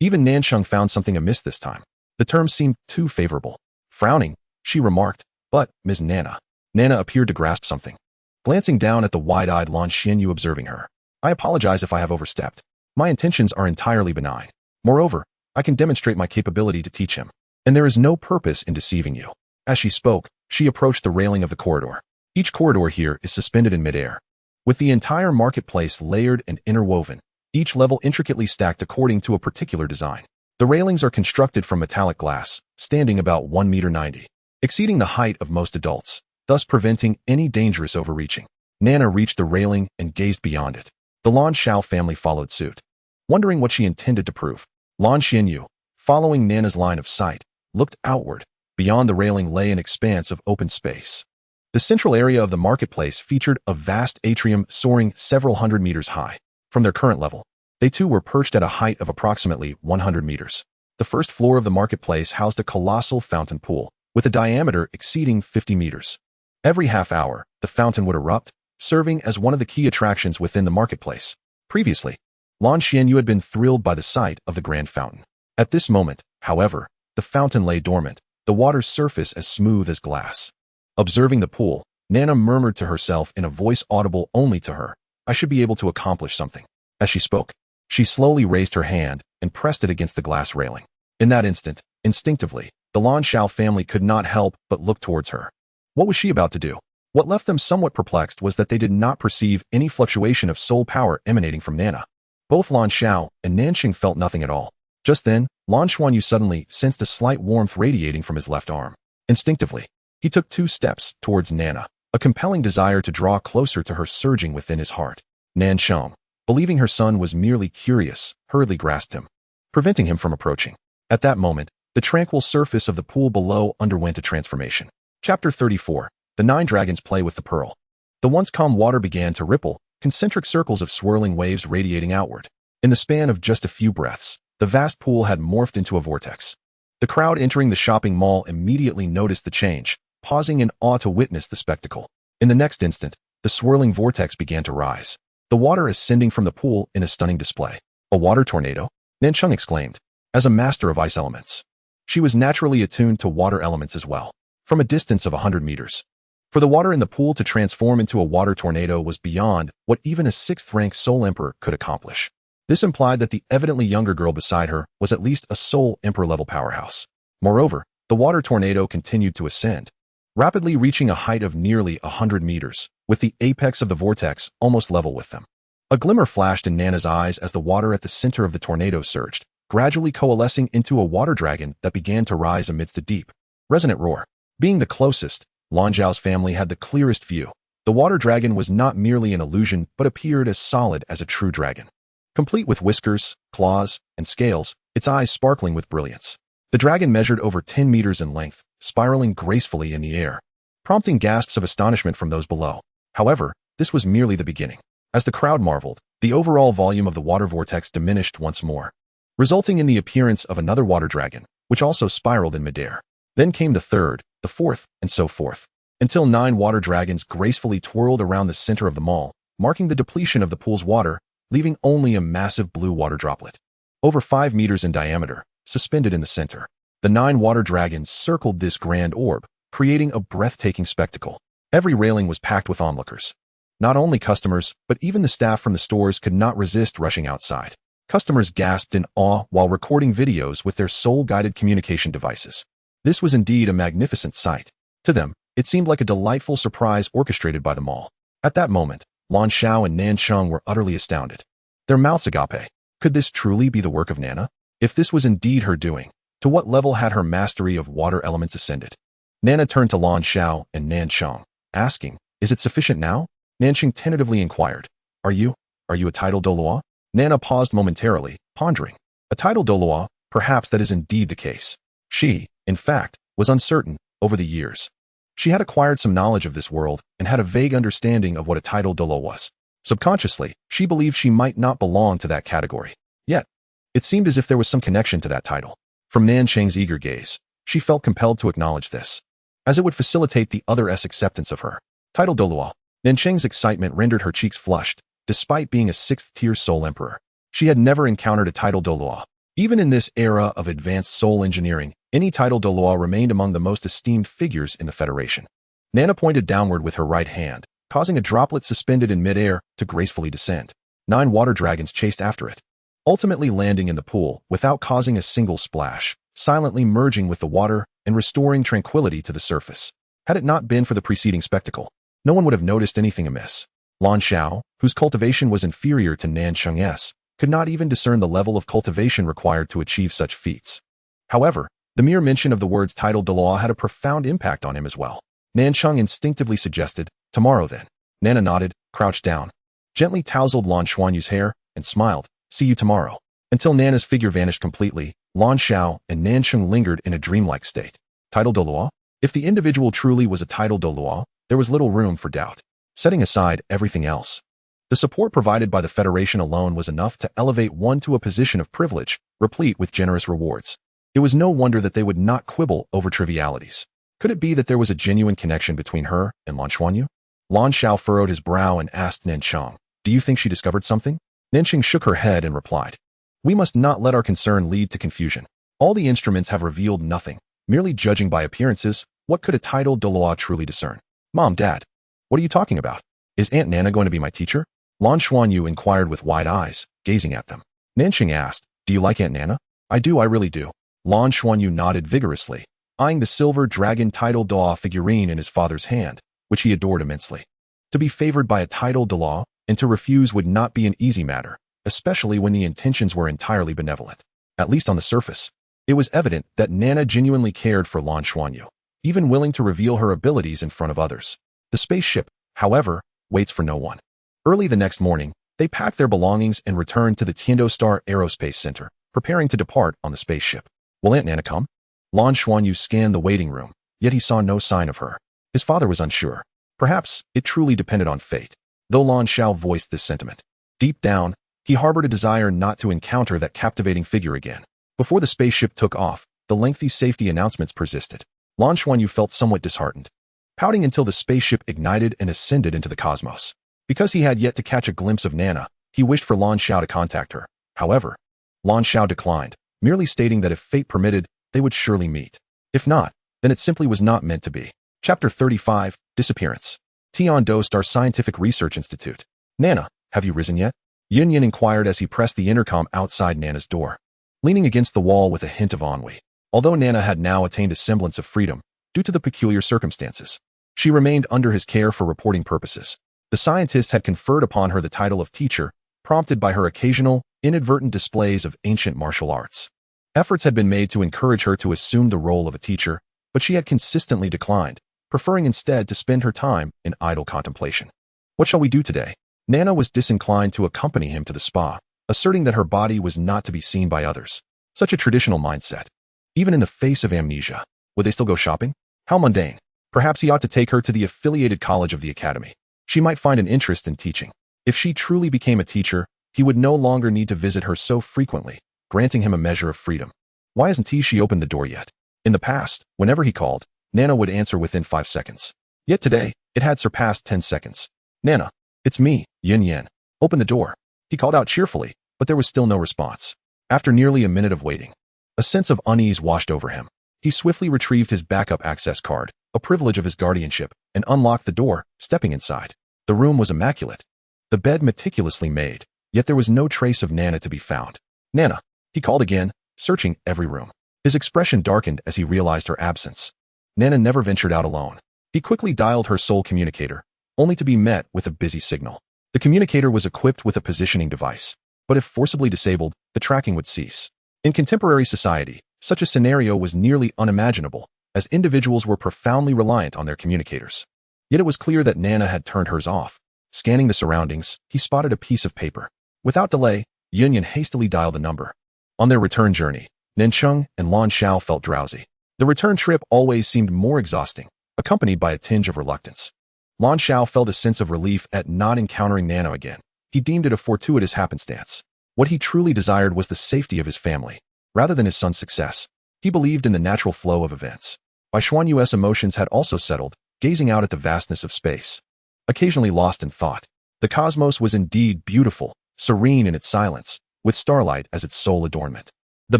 Even Nancheng found something amiss this time. The terms seemed too favorable. Frowning, she remarked, but, Ms. Nana. Nana appeared to grasp something. glancing down at the wide-eyed Lan Xianyu observing her. I apologize if I have overstepped. My intentions are entirely benign. Moreover, I can demonstrate my capability to teach him. And there is no purpose in deceiving you. As she spoke, she approached the railing of the corridor. Each corridor here is suspended in midair, with the entire marketplace layered and interwoven, each level intricately stacked according to a particular design. The railings are constructed from metallic glass, standing about 1.90 meters, exceeding the height of most adults, thus preventing any dangerous overreaching. Nana reached the railing and gazed beyond it. The Lan Xiao family followed suit, wondering what she intended to prove. Lan Xianyu, following Nana's line of sight, looked outward. Beyond the railing lay an expanse of open space. The central area of the marketplace featured a vast atrium soaring several hundred meters high. From their current level, they too were perched at a height of approximately 100 meters. The first floor of the marketplace housed a colossal fountain pool, with a diameter exceeding 50 meters. Every half hour, the fountain would erupt, serving as one of the key attractions within the marketplace. Previously, Lan Xianyu had been thrilled by the sight of the grand fountain. At this moment, however, the fountain lay dormant, the water's surface as smooth as glass. Observing the pool, Nana murmured to herself in a voice audible only to her, I should be able to accomplish something. As she spoke, she slowly raised her hand and pressed it against the glass railing. In that instant, instinctively, the Lan Xiao family could not help but look towards her. What was she about to do? What left them somewhat perplexed was that they did not perceive any fluctuation of soul power emanating from Nana. Both Lan Xiao and Nanxing felt nothing at all. Just then, Lan Xuanyu suddenly sensed a slight warmth radiating from his left arm. Instinctively, he took 2 steps towards Nana, a compelling desire to draw closer to her surging within his heart. Nansheng, believing her son was merely curious, hurriedly grasped him, preventing him from approaching. At that moment, the tranquil surface of the pool below underwent a transformation. Chapter 34. The 9 Dragons Play with the Pearl. The once calm water began to ripple, concentric circles of swirling waves radiating outward. In the span of just a few breaths, the vast pool had morphed into a vortex. The crowd entering the shopping mall immediately noticed the change, pausing in awe to witness the spectacle. In the next instant, the swirling vortex began to rise, the water ascending from the pool in a stunning display. A water tornado? Nancheng exclaimed. As a master of ice elements, she was naturally attuned to water elements as well, from a distance of 100 meters. For the water in the pool to transform into a water tornado was beyond what even a 6th-rank Soul Emperor could accomplish. This implied that the evidently younger girl beside her was at least a Soul Emperor-level powerhouse. Moreover, the water tornado continued to ascend, rapidly reaching a height of nearly 100 meters, with the apex of the vortex almost level with them. A glimmer flashed in Nana's eyes as the water at the center of the tornado surged, gradually coalescing into a water dragon that began to rise amidst a deep, resonant roar. Being the closest, Lan Zhao's family had the clearest view. The water dragon was not merely an illusion, but appeared as solid as a true dragon. Complete with whiskers, claws, and scales, its eyes sparkling with brilliance. The dragon measured over 10 meters in length, spiraling gracefully in the air, prompting gasps of astonishment from those below. However, this was merely the beginning. As the crowd marveled, the overall volume of the water vortex diminished once more, resulting in the appearance of another water dragon, which also spiraled in midair. Then came the 3rd, the 4th, and so forth, until 9 water dragons gracefully twirled around the center of the mall, marking the depletion of the pool's water, leaving only a massive blue water droplet, over 5 meters in diameter, suspended in the center. The 9 water dragons circled this grand orb, creating a breathtaking spectacle. Every railing was packed with onlookers. Not only customers, but even the staff from the stores could not resist rushing outside. Customers gasped in awe while recording videos with their soul-guided communication devices. This was indeed a magnificent sight. To them, it seemed like a delightful surprise orchestrated by them all. At that moment, Lan Xiao and Nancheng were utterly astounded. Their mouths agape. Could this truly be the work of Nana? If this was indeed her doing, to what level had her mastery of water elements ascended? Nana turned to Lan Xiao and Nancheng, asking, Is it sufficient now? Nanxing tentatively inquired, Are you a title Douluo? Nana paused momentarily, pondering. A title Douluo, perhaps that is indeed the case. She, in fact, was uncertain. Over the years, she had acquired some knowledge of this world and had a vague understanding of what a title Douluo was. Subconsciously, she believed she might not belong to that category. Yet, it seemed as if there was some connection to that title. From Nancheng's eager gaze, she felt compelled to acknowledge this, as it would facilitate the other's acceptance of her. Title Douluo. Nancheng's excitement rendered her cheeks flushed, despite being a 6th-tier Soul Emperor. She had never encountered a title Douluo. Even in this era of advanced soul engineering, any title Douluo remained among the most esteemed figures in the Federation. Nana pointed downward with her right hand, causing a droplet suspended in midair to gracefully descend. 9 water dragons chased after it, ultimately landing in the pool without causing a single splash, silently merging with the water and restoring tranquility to the surface. Had it not been for the preceding spectacle, no one would have noticed anything amiss. Lan Xiao, whose cultivation was inferior to Nan Cheng's, could not even discern the level of cultivation required to achieve such feats. However, the mere mention of the words tidal Douluo had a profound impact on him as well. Nancheng instinctively suggested, "Tomorrow then." Nana nodded, crouched down, gently tousled Lan Xuanyu's hair, and smiled, "See you tomorrow." Until Nana's figure vanished completely, Lan Xiao and Nancheng lingered in a dreamlike state. Tidal Douluo? If the individual truly was a tidal Douluo, there was little room for doubt. Setting aside everything else, the support provided by the Federation alone was enough to elevate one to a position of privilege, replete with generous rewards. It was no wonder that they would not quibble over trivialities. Could it be that there was a genuine connection between her and Lan Xuanyu? Lan Xiao furrowed his brow and asked Nancheng, "Do you think she discovered something?" Nancheng shook her head and replied, "We must not let our concern lead to confusion. All the instruments have revealed nothing. Merely judging by appearances, what could a tidal Douluo truly discern?" "Mom, Dad, what are you talking about? Is Aunt Nana going to be my teacher?" Lan Xuanyu inquired with wide eyes, gazing at them. Nancheng asked, "Do you like Aunt Nana?" "I do, I really do." Lan Xuanyu nodded vigorously, eyeing the silver dragon tidal Douluo figurine in his father's hand, which he adored immensely. To be favored by a tidal Douluo and to refuse would not be an easy matter, especially when the intentions were entirely benevolent. At least on the surface, it was evident that Nana genuinely cared for Lan Xuanyu, even willing to reveal her abilities in front of others. The spaceship, however, waits for no one. Early the next morning, they packed their belongings and returned to the Tiando Star Aerospace Center, preparing to depart on the spaceship. "Will Aunt Nana come?" Lan Xuanyu scanned the waiting room, yet he saw no sign of her. His father was unsure. Perhaps it truly depended on fate, though Lan Xiao voiced this sentiment. Deep down, he harbored a desire not to encounter that captivating figure again. Before the spaceship took off, the lengthy safety announcements persisted. Lan Xuanyu felt somewhat disheartened, pouting until the spaceship ignited and ascended into the cosmos. Because he had yet to catch a glimpse of Nana, he wished for Lan Xiao to contact her. However, Lan Xiao declined, merely stating that if fate permitted, they would surely meet. If not, then it simply was not meant to be. Chapter 35, Disappearance. Tiando Star Scientific Research Institute. "Nana, have you risen yet?" Yin inquired as he pressed the intercom outside Nana's door, leaning against the wall with a hint of ennui. Although Nana had now attained a semblance of freedom, due to the peculiar circumstances, she remained under his care for reporting purposes. The scientist had conferred upon her the title of teacher, prompted by her occasional, inadvertent displays of ancient martial arts. Efforts had been made to encourage her to assume the role of a teacher, but she had consistently declined, preferring instead to spend her time in idle contemplation. "What shall we do today?" Nana was disinclined to accompany him to the spa, asserting that her body was not to be seen by others. Such a traditional mindset. Even in the face of amnesia, would they still go shopping? How mundane. Perhaps he ought to take her to the affiliated college of the academy. She might find an interest in teaching. If she truly became a teacher, he would no longer need to visit her so frequently, granting him a measure of freedom. Why hasn't she opened the door yet? In the past, whenever he called, Nana would answer within 5 seconds. Yet today, it had surpassed 10 seconds. "Nana, it's me, Yin. Open the door." He called out cheerfully, but there was still no response. After nearly a minute of waiting, a sense of unease washed over him. He swiftly retrieved his backup access card, a privilege of his guardianship, and unlocked the door, stepping inside. The room was immaculate, the bed meticulously made, yet there was no trace of Nana to be found. "Nana," he called again, searching every room. His expression darkened as he realized her absence. Nana never ventured out alone. He quickly dialed her sole communicator, only to be met with a busy signal. The communicator was equipped with a positioning device, but if forcibly disabled, the tracking would cease. In contemporary society, such a scenario was nearly unimaginable, as individuals were profoundly reliant on their communicators. Yet it was clear that Nana had turned hers off. Scanning the surroundings, he spotted a piece of paper. Without delay, Yin hastily dialed the number. On their return journey, Nancheng and Lan Xiao felt drowsy. The return trip always seemed more exhausting, accompanied by a tinge of reluctance. Lan Xiao felt a sense of relief at not encountering Nana again. He deemed it a fortuitous happenstance. What he truly desired was the safety of his family, rather than his son's success. He believed in the natural flow of events. Bai Xuanyu's emotions had also settled, gazing out at the vastness of space. Occasionally lost in thought, the cosmos was indeed beautiful, serene in its silence, with starlight as its sole adornment. The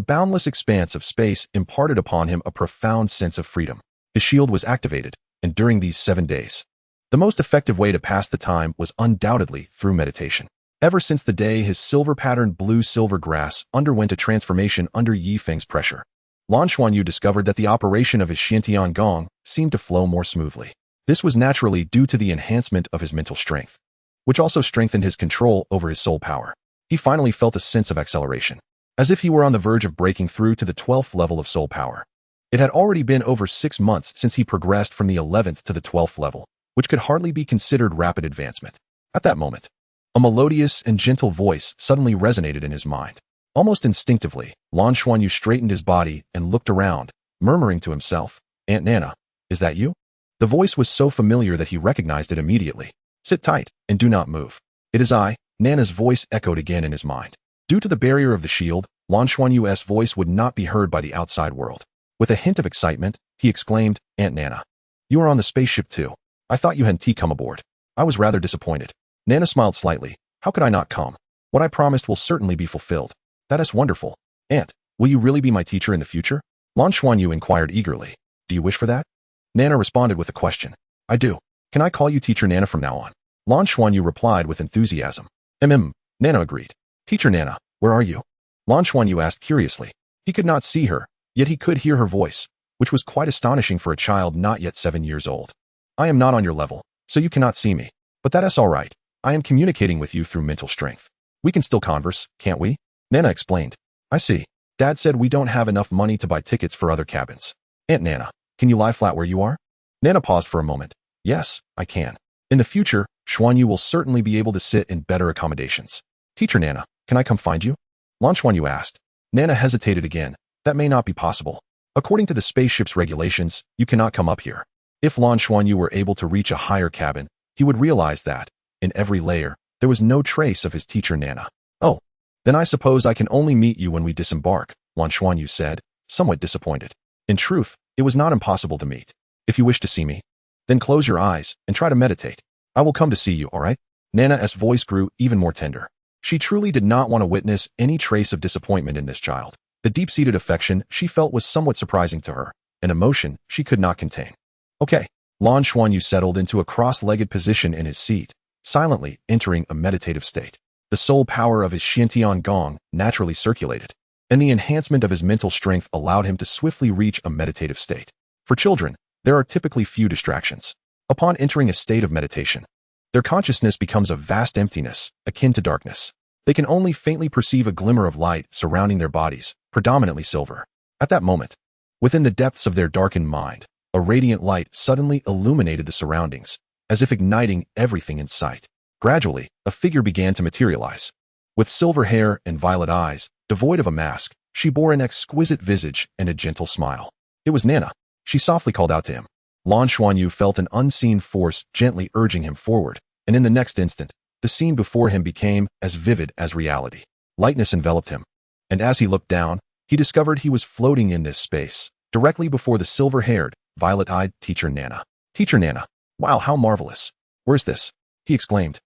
boundless expanse of space imparted upon him a profound sense of freedom. His shield was activated, and during these 7 days, The most effective way to pass the time was undoubtedly through meditation. Ever since the day his silver-patterned blue-silver grass underwent a transformation under Yi Feng's pressure, Lan Xuanyu discovered that the operation of his Xiantian Gong seemed to flow more smoothly. This was naturally due to the enhancement of his mental strength, which also strengthened his control over his soul power. He finally felt a sense of acceleration, as if he were on the verge of breaking through to the 12th level of soul power. It had already been over 6 months since he progressed from the 11th to the 12th level, which could hardly be considered rapid advancement. At that moment, a melodious and gentle voice suddenly resonated in his mind. Almost instinctively, Lan Xuanyu straightened his body and looked around, murmuring to himself, "Aunt Nana, is that you?" The voice was so familiar that he recognized it immediately. "Sit tight and do not move. It is I." Nana's voice echoed again in his mind. Due to the barrier of the shield, Lan Xuanyu's voice would not be heard by the outside world. With a hint of excitement, he exclaimed, "Aunt Nana, you are on the spaceship too. I thought you hadn't come aboard." I was rather disappointed. Nana smiled slightly. "How could I not come? What I promised will certainly be fulfilled." "That is wonderful. Aunt, will you really be my teacher in the future?" Lan Xuanyu inquired eagerly. "Do you wish for that?" Nana responded with a question. "I do. Can I call you Teacher Nana from now on?" Lan Xuanyu replied with enthusiasm. Nana agreed. "Teacher Nana, where are you?" Lan Xuanyu asked curiously. He could not see her, yet he could hear her voice, which was quite astonishing for a child not yet 7 years old. "I am not on your level, so you cannot see me. But that is all right. I am communicating with you through mental strength. We can still converse, can't we?" Nana explained. "I see. Dad said we don't have enough money to buy tickets for other cabins. Aunt Nana, can you lie flat where you are?" Nana paused for a moment. "Yes, I can. In the future, Xuanyu will certainly be able to sit in better accommodations." "Teacher Nana, can I come find you?" Lan Xuanyu asked. Nana hesitated again. "That may not be possible. According to the spaceship's regulations, you cannot come up here." If Lan Xuanyu were able to reach a higher cabin, he would realize that, in every layer, there was no trace of his teacher Nana. "Oh, then I suppose I can only meet you when we disembark," Lan Xuanyu said, somewhat disappointed. In truth, it was not impossible to meet. "If you wish to see me, then close your eyes and try to meditate. I will come to see you, all right?" Nana's voice grew even more tender. She truly did not want to witness any trace of disappointment in this child. The deep-seated affection she felt was somewhat surprising to her, an emotion she could not contain. "Okay." Lan Xuanyu settled into a cross-legged position in his seat, silently entering a meditative state. The soul power of his Xiantian Gong naturally circulated, and the enhancement of his mental strength allowed him to swiftly reach a meditative state. For children, there are typically few distractions. Upon entering a state of meditation, their consciousness becomes a vast emptiness, akin to darkness. They can only faintly perceive a glimmer of light surrounding their bodies, predominantly silver. At that moment, within the depths of their darkened mind, a radiant light suddenly illuminated the surroundings, as if igniting everything in sight. Gradually, a figure began to materialize. With silver hair and violet eyes, devoid of a mask, she bore an exquisite visage and a gentle smile. It was Nana. She softly called out to him. Lan Xuanyu felt an unseen force gently urging him forward, and in the next instant, the scene before him became as vivid as reality. Lightness enveloped him, and as he looked down, he discovered he was floating in this space, directly before the silver-haired, violet-eyed Teacher Nana. "Teacher Nana, wow, how marvelous. Where's this?" he exclaimed,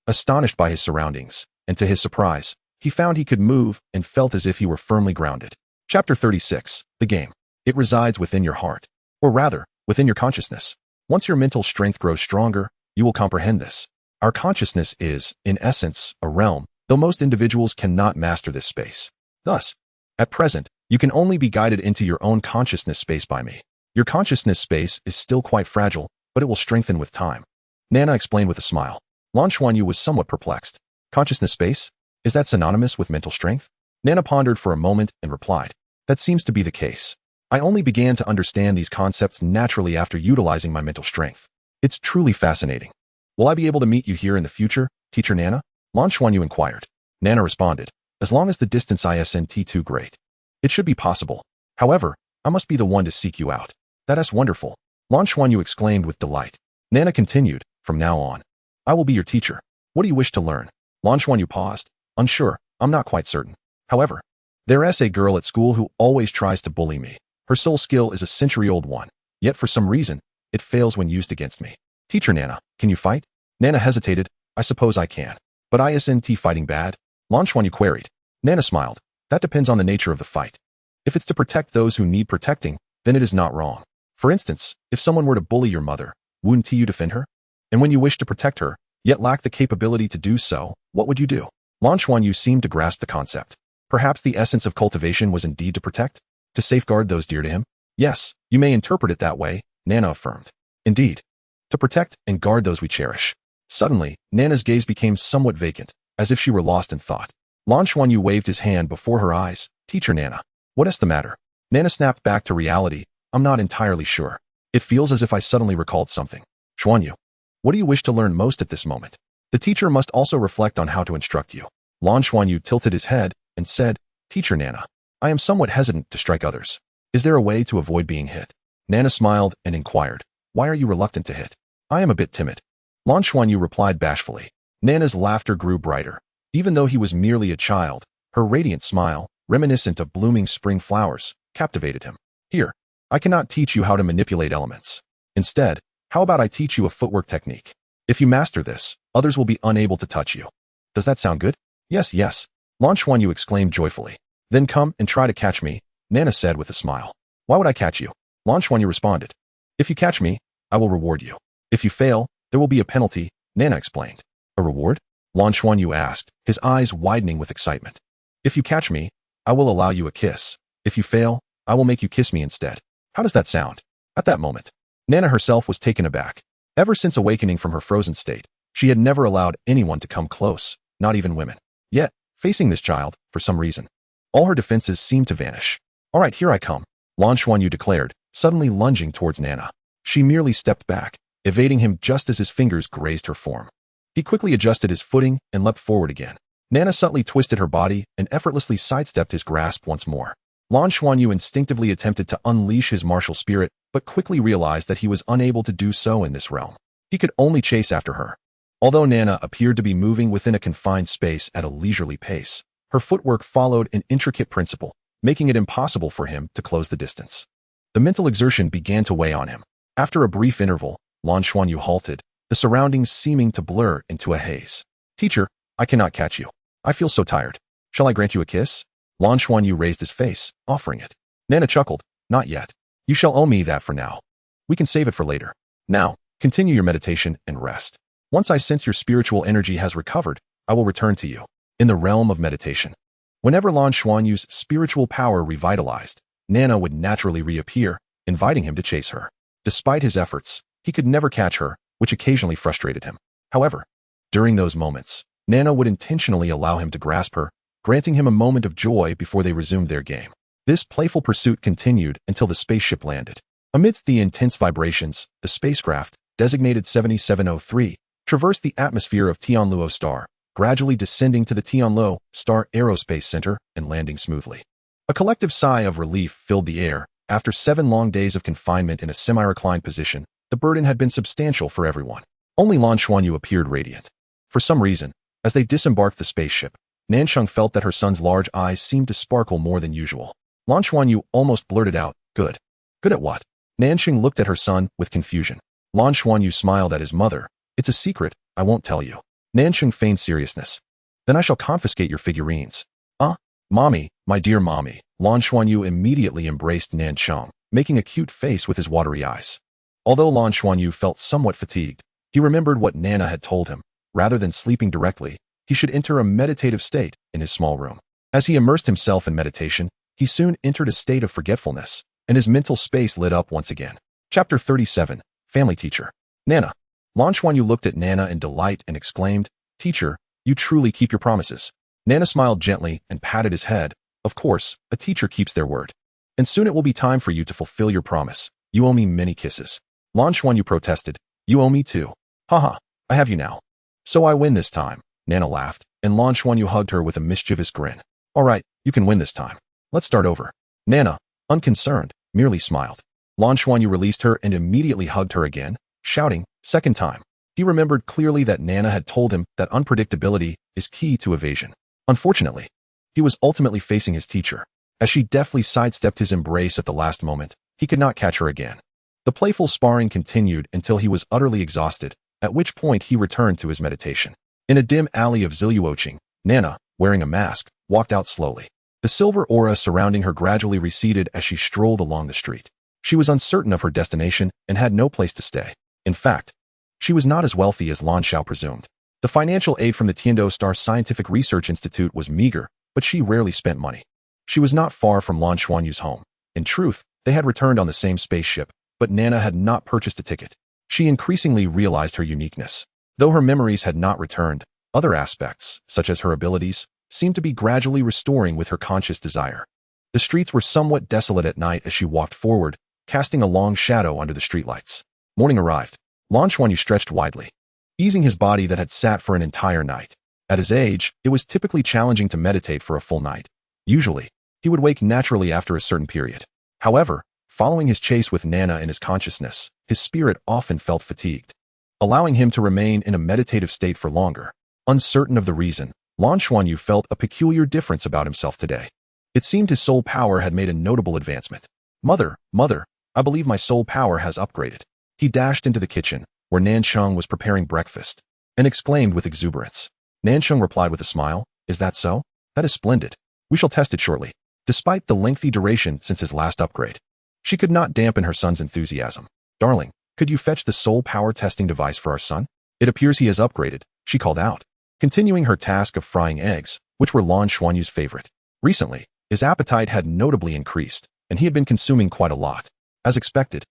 astonished by his surroundings, and to his surprise, he found he could move and felt as if he were firmly grounded. Chapter 36, The Game. It resides within your heart, or rather, within your consciousness. Once your mental strength grows stronger, you will comprehend this. Our consciousness is, in essence, a realm, though most individuals cannot master this space. Thus, at present, you can only be guided into your own consciousness space by me. Your consciousness space is still quite fragile, but it will strengthen with time. Nana explained with a smile. Lan Xuanyu was somewhat perplexed. Consciousness space? Is that synonymous with mental strength? Nana pondered for a moment and replied. That seems to be the case. I only began to understand these concepts naturally after utilizing my mental strength. It's truly fascinating. Will I be able to meet you here in the future, Teacher Nana? Lan Xuanyu inquired. Nana responded. As long as the distance isn't too great. It should be possible. However, I must be the one to seek you out. That is wonderful. Lan Xuanyu exclaimed with delight. Nana continued, from now on, I will be your teacher. What do you wish to learn? Lan Xuanyu paused. Unsure, I'm not quite certain. However, there's a girl at school who always tries to bully me. Her soul skill is a century-old one, yet for some reason, it fails when used against me. Teacher Nana, can you fight? Nana hesitated. I suppose I can. But isn't fighting bad? Lan Xuanyu queried. Nana smiled. That depends on the nature of the fight. If it's to protect those who need protecting, then it is not wrong. For instance, if someone were to bully your mother, wouldn't you defend her? And when you wish to protect her, yet lack the capability to do so, what would you do? Lan Xuanyu seemed to grasp the concept. Perhaps the essence of cultivation was indeed to protect? To safeguard those dear to him? Yes, you may interpret it that way, Nana affirmed. Indeed. To protect and guard those we cherish. Suddenly, Nana's gaze became somewhat vacant, as if she were lost in thought. Lan Xuanyu waved his hand before her eyes. Teacher Nana. What is the matter? Nana snapped back to reality. I'm not entirely sure. It feels as if I suddenly recalled something. Xuanyu. What do you wish to learn most at this moment? The teacher must also reflect on how to instruct you. Lan Xuanyu tilted his head and said, Teacher Nana, I am somewhat hesitant to strike others. Is there a way to avoid being hit? Nana smiled and inquired, Why are you reluctant to hit? I am a bit timid. Lan Xuanyu replied bashfully. Nana's laughter grew brighter. Even though he was merely a child, her radiant smile, reminiscent of blooming spring flowers, captivated him. Here, I cannot teach you how to manipulate elements. Instead, how about I teach you a footwork technique? If you master this, others will be unable to touch you. Does that sound good? Yes, yes. Lan Xuanyu exclaimed joyfully. Then come and try to catch me, Nana said with a smile. Why would I catch you? Lan Xuanyu responded. If you catch me, I will reward you. If you fail, there will be a penalty, Nana explained. A reward? Lan Xuanyu asked, his eyes widening with excitement. If you catch me, I will allow you a kiss. If you fail, I will make you kiss me instead. How does that sound? At that moment, Nana herself was taken aback. Ever since awakening from her frozen state, she had never allowed anyone to come close, not even women. Yet, facing this child, for some reason, all her defenses seemed to vanish. All right, here I come, Lan Xuanyu declared, suddenly lunging towards Nana. She merely stepped back, evading him just as his fingers grazed her form. He quickly adjusted his footing and leapt forward again. Nana subtly twisted her body and effortlessly sidestepped his grasp once more. Lan Xuanyu instinctively attempted to unleash his martial spirit, but quickly realized that he was unable to do so in this realm. He could only chase after her. Although Nana appeared to be moving within a confined space at a leisurely pace, her footwork followed an intricate principle, making it impossible for him to close the distance. The mental exertion began to weigh on him. After a brief interval, Lan Xuanyu halted, the surroundings seeming to blur into a haze. Teacher, I cannot catch you. I feel so tired. Shall I grant you a kiss? Lan Xuanyu raised his face, offering it. Nana chuckled. Not yet. You shall owe me that for now. We can save it for later. Now, continue your meditation and rest. Once I sense your spiritual energy has recovered, I will return to you. In the realm of meditation. Whenever Lan Xuanyu's spiritual power revitalized, Nana would naturally reappear, inviting him to chase her. Despite his efforts, he could never catch her, which occasionally frustrated him. However, during those moments, Nana would intentionally allow him to grasp her, granting him a moment of joy before they resumed their game. This playful pursuit continued until the spaceship landed. Amidst the intense vibrations, the spacecraft, designated 7703, traversed the atmosphere of Tianluo Star, gradually descending to the Tianluo Star Aerospace Center and landing smoothly. A collective sigh of relief filled the air. After 7 long days of confinement in a semi-reclined position, the burden had been substantial for everyone. Only Lan Xuanyu appeared radiant. For some reason, as they disembarked the spaceship, Nansheng felt that her son's large eyes seemed to sparkle more than usual. Lan Xuanyu almost blurted out, Good. Good at what? Nansheng looked at her son with confusion. Lan Xuanyu smiled at his mother. It's a secret, I won't tell you. Nansheng feigned seriousness. Then I shall confiscate your figurines. Mommy, my dear mommy. Lan Xuanyu immediately embraced Nansheng, making a cute face with his watery eyes. Although Lan Xuanyu felt somewhat fatigued, he remembered what Nana had told him. Rather than sleeping directly, he should enter a meditative state in his small room. As he immersed himself in meditation, he soon entered a state of forgetfulness, and his mental space lit up once again. Chapter 37, Family Teacher. Nana. Lan Xuanyu looked at Nana in delight and exclaimed, Teacher, you truly keep your promises. Nana smiled gently and patted his head. Of course, a teacher keeps their word. And soon it will be time for you to fulfill your promise. You owe me many kisses. Lan Xuanyu protested. You owe me too. Haha, I have you now. So I win this time, Nana laughed, and Lan Xuanyu hugged her with a mischievous grin. All right, you can win this time. Let's start over. Nana, unconcerned, merely smiled. Lan Xuanyu released her and immediately hugged her again, shouting, Second time. He remembered clearly that Nana had told him that unpredictability is key to evasion. Unfortunately, he was ultimately facing his teacher. As she deftly sidestepped his embrace at the last moment, he could not catch her again. The playful sparring continued until he was utterly exhausted, at which point he returned to his meditation. In a dim alley of Ziluoqing, Nana, wearing a mask, walked out slowly. The silver aura surrounding her gradually receded as she strolled along the street. She was uncertain of her destination and had no place to stay. In fact, She was not as wealthy as Lan Xiao presumed. The financial aid from the Tiando Star Scientific Research Institute was meager, but she rarely spent money. She was not far from Lan Xuanyu's home. In truth, they had returned on the same spaceship, but Nana had not purchased a ticket. She increasingly realized her uniqueness. Though her memories had not returned, other aspects, such as her abilities, seemed to be gradually restoring with her conscious desire. The streets were somewhat desolate at night as she walked forward, casting a long shadow under the streetlights. Morning arrived. Lan Xuanyu stretched widely, easing his body that had sat for an entire night. At his age, it was typically challenging to meditate for a full night. Usually, he would wake naturally after a certain period. However, following his chase with Nana in his consciousness, his spirit often felt fatigued, allowing him to remain in a meditative state for longer. Uncertain of the reason, Lan Xuanyu felt a peculiar difference about himself today. It seemed his soul power had made a notable advancement. Mother, I believe my soul power has upgraded. He dashed into the kitchen, where Nancheng was preparing breakfast, and exclaimed with exuberance. Nancheng replied with a smile, Is that so? That is splendid. We shall test it shortly. Despite the lengthy duration since his last upgrade, she could not dampen her son's enthusiasm. Darling, could you fetch the soul power testing device for our son? It appears he has upgraded, she called out, continuing her task of frying eggs, which were Lan Xuanyu's favorite. Recently, his appetite had notably increased, and he had been consuming quite a lot. As expected,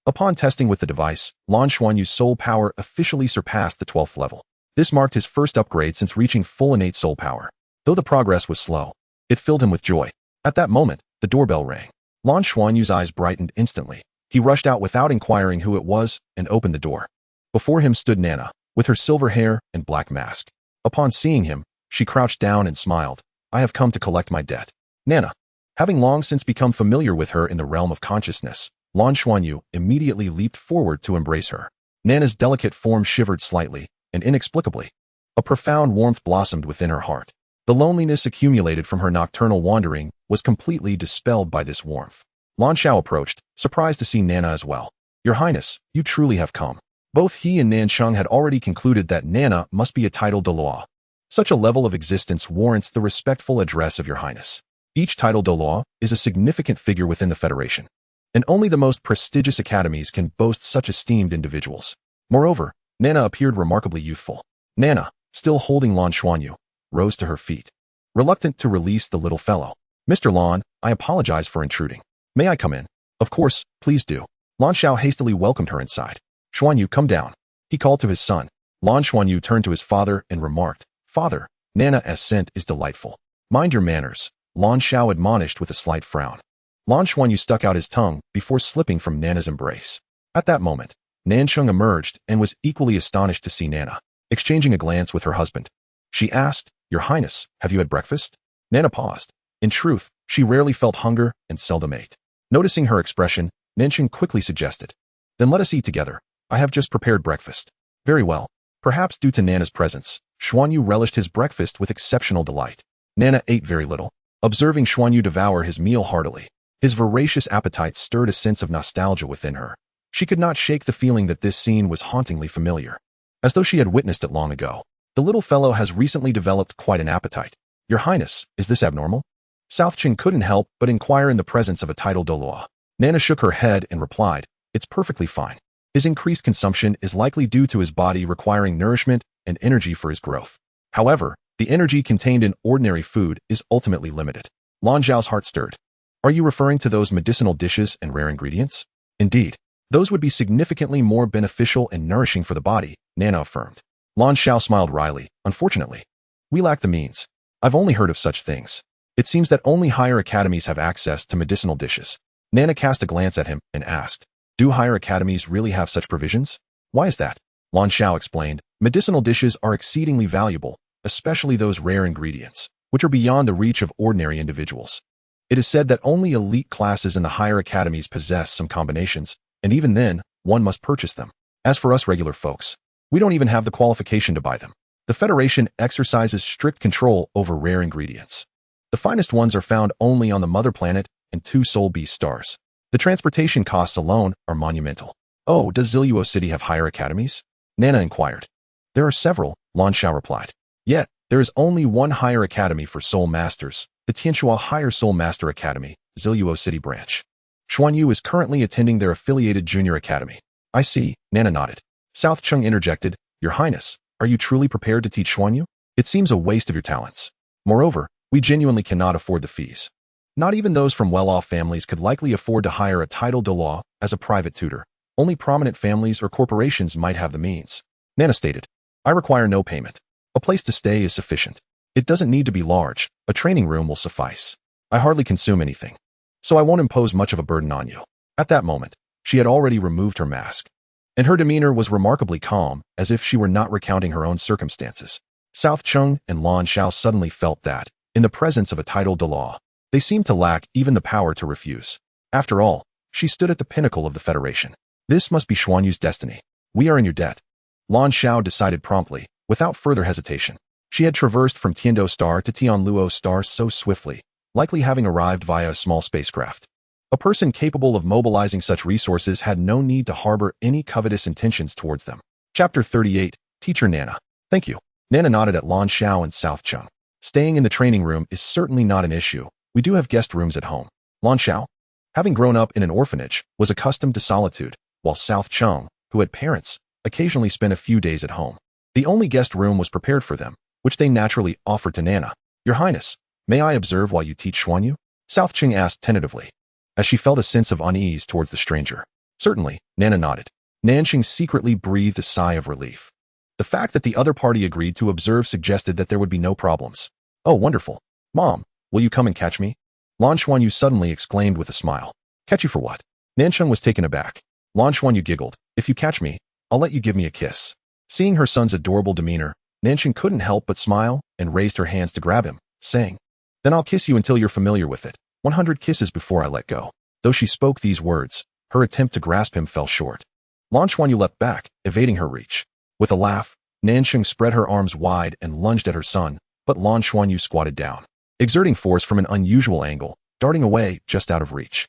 upon testing with the device, Lan Xuanyu's soul power officially surpassed the 12th level. This marked his first upgrade since reaching full innate soul power. Though the progress was slow, it filled him with joy. At that moment, the doorbell rang. Lan Xuanyu's eyes brightened instantly. He rushed out without inquiring who it was and opened the door. Before him stood Nana, with her silver hair and black mask. Upon seeing him, she crouched down and smiled. I have come to collect my debt. Nana. Having long since become familiar with her in the realm of consciousness, Lan Xuanyu immediately leaped forward to embrace her. Nana's delicate form shivered slightly, and inexplicably, a profound warmth blossomed within her heart. The loneliness accumulated from her nocturnal wandering was completely dispelled by this warmth. Lan Xiao approached, surprised to see Nana as well. Your Highness, you truly have come. Both he and Nancheng had already concluded that Nana must be a title Douluo. Such a level of existence warrants the respectful address of Your Highness. Each title Douluo is a significant figure within the Federation, and only the most prestigious academies can boast such esteemed individuals. Moreover, Nana appeared remarkably youthful. Nana, still holding Lan Xuanyu, rose to her feet, reluctant to release the little fellow. Mr. Lan, I apologize for intruding. May I come in? Of course, please do. Lan Xiao hastily welcomed her inside. Xuanyu, come down. He called to his son. Lan Xuanyu turned to his father and remarked, Father, Nana's scent is delightful. Mind your manners, Lan Xiao admonished with a slight frown. Lan Xuanyu stuck out his tongue before slipping from Nana's embrace. At that moment, Nancheng emerged and was equally astonished to see Nana, exchanging a glance with her husband. She asked, Your Highness, have you had breakfast? Nana paused. In truth, she rarely felt hunger and seldom ate. Noticing her expression, Nancheng quickly suggested, Then let us eat together. I have just prepared breakfast. Very well. Perhaps due to Nana's presence, Xuanyu relished his breakfast with exceptional delight. Nana ate very little, observing Xuanyu devour his meal heartily. His voracious appetite stirred a sense of nostalgia within her. She could not shake the feeling that this scene was hauntingly familiar, as though she had witnessed it long ago. The little fellow has recently developed quite an appetite. Your Highness, is this abnormal? Southchen couldn't help but inquire in the presence of a title Douluo. Nana shook her head and replied, It's perfectly fine. His increased consumption is likely due to his body requiring nourishment and energy for his growth. However, the energy contained in ordinary food is ultimately limited. Lan Zhao's heart stirred. Are you referring to those medicinal dishes and rare ingredients? Indeed, those would be significantly more beneficial and nourishing for the body, Nana affirmed. Lan Xiao smiled wryly. Unfortunately, we lack the means. I've only heard of such things. It seems that only higher academies have access to medicinal dishes. Nana cast a glance at him and asked, Do higher academies really have such provisions? Why is that? Lan Xiao explained, Medicinal dishes are exceedingly valuable, especially those rare ingredients, which are beyond the reach of ordinary individuals. It is said that only elite classes in the higher academies possess some combinations, and even then, one must purchase them. As for us regular folks, we don't even have the qualification to buy them. The Federation exercises strict control over rare ingredients. The finest ones are found only on the mother planet and 2 soul beast stars. The transportation costs alone are monumental. Oh, does Douluo City have higher academies? Nana inquired. There are several, Lan Xiao replied. Yet, there is only one higher academy for soul masters, the Tianhua Higher Soul Master Academy, Douluo City branch. Xuanyu is currently attending their affiliated junior academy. I see, Nana nodded. South Chung interjected, Your Highness, are you truly prepared to teach Xuanyu? It seems a waste of your talents. Moreover, we genuinely cannot afford the fees. Not even those from well-off families could likely afford to hire a title Douluo as a private tutor. Only prominent families or corporations might have the means. Nana stated, I require no payment. A place to stay is sufficient. It doesn't need to be large. A training room will suffice. I hardly consume anything, so I won't impose much of a burden on you. At that moment, she had already removed her mask, and her demeanor was remarkably calm, as if she were not recounting her own circumstances. South Chung and Lan Xiao suddenly felt that, in the presence of a title Douluo, they seemed to lack even the power to refuse. After all, she stood at the pinnacle of the Federation. This must be Xuanyu's destiny. We are in your debt. Lan Xiao decided promptly, without further hesitation. She had traversed from Tiando Star to Tianluo Star so swiftly, likely having arrived via a small spacecraft. A person capable of mobilizing such resources had no need to harbor any covetous intentions towards them. Chapter 38, Teacher Nana. Thank you. Nana nodded at Lan Xiao and South Chung. Staying in the training room is certainly not an issue. We do have guest rooms at home. Lan Xiao, having grown up in an orphanage, was accustomed to solitude, while South Chung, who had parents, occasionally spent a few days at home. The only guest room was prepared for them, which they naturally offered to Nana. Your Highness, may I observe while you teach Xuanyu? South Chung asked tentatively, as she felt a sense of unease towards the stranger. Certainly, Nana nodded. Nanqing secretly breathed a sigh of relief. The fact that the other party agreed to observe suggested that there would be no problems. Oh, wonderful. Mom, will you come and catch me? Lan Xuanyu suddenly exclaimed with a smile. Catch you for what? Nanqing was taken aback. Lan Xuanyu giggled. If you catch me, I'll let you give me a kiss. Seeing her son's adorable demeanor, Nanqing couldn't help but smile and raised her hands to grab him, saying, Then I'll kiss you until you're familiar with it. 100 kisses before I let go. Though she spoke these words, her attempt to grasp him fell short. Lan Xuanyu leapt back, evading her reach. With a laugh, Nanqing spread her arms wide and lunged at her son, but Lan Xuanyu squatted down, exerting force from an unusual angle, darting away just out of reach.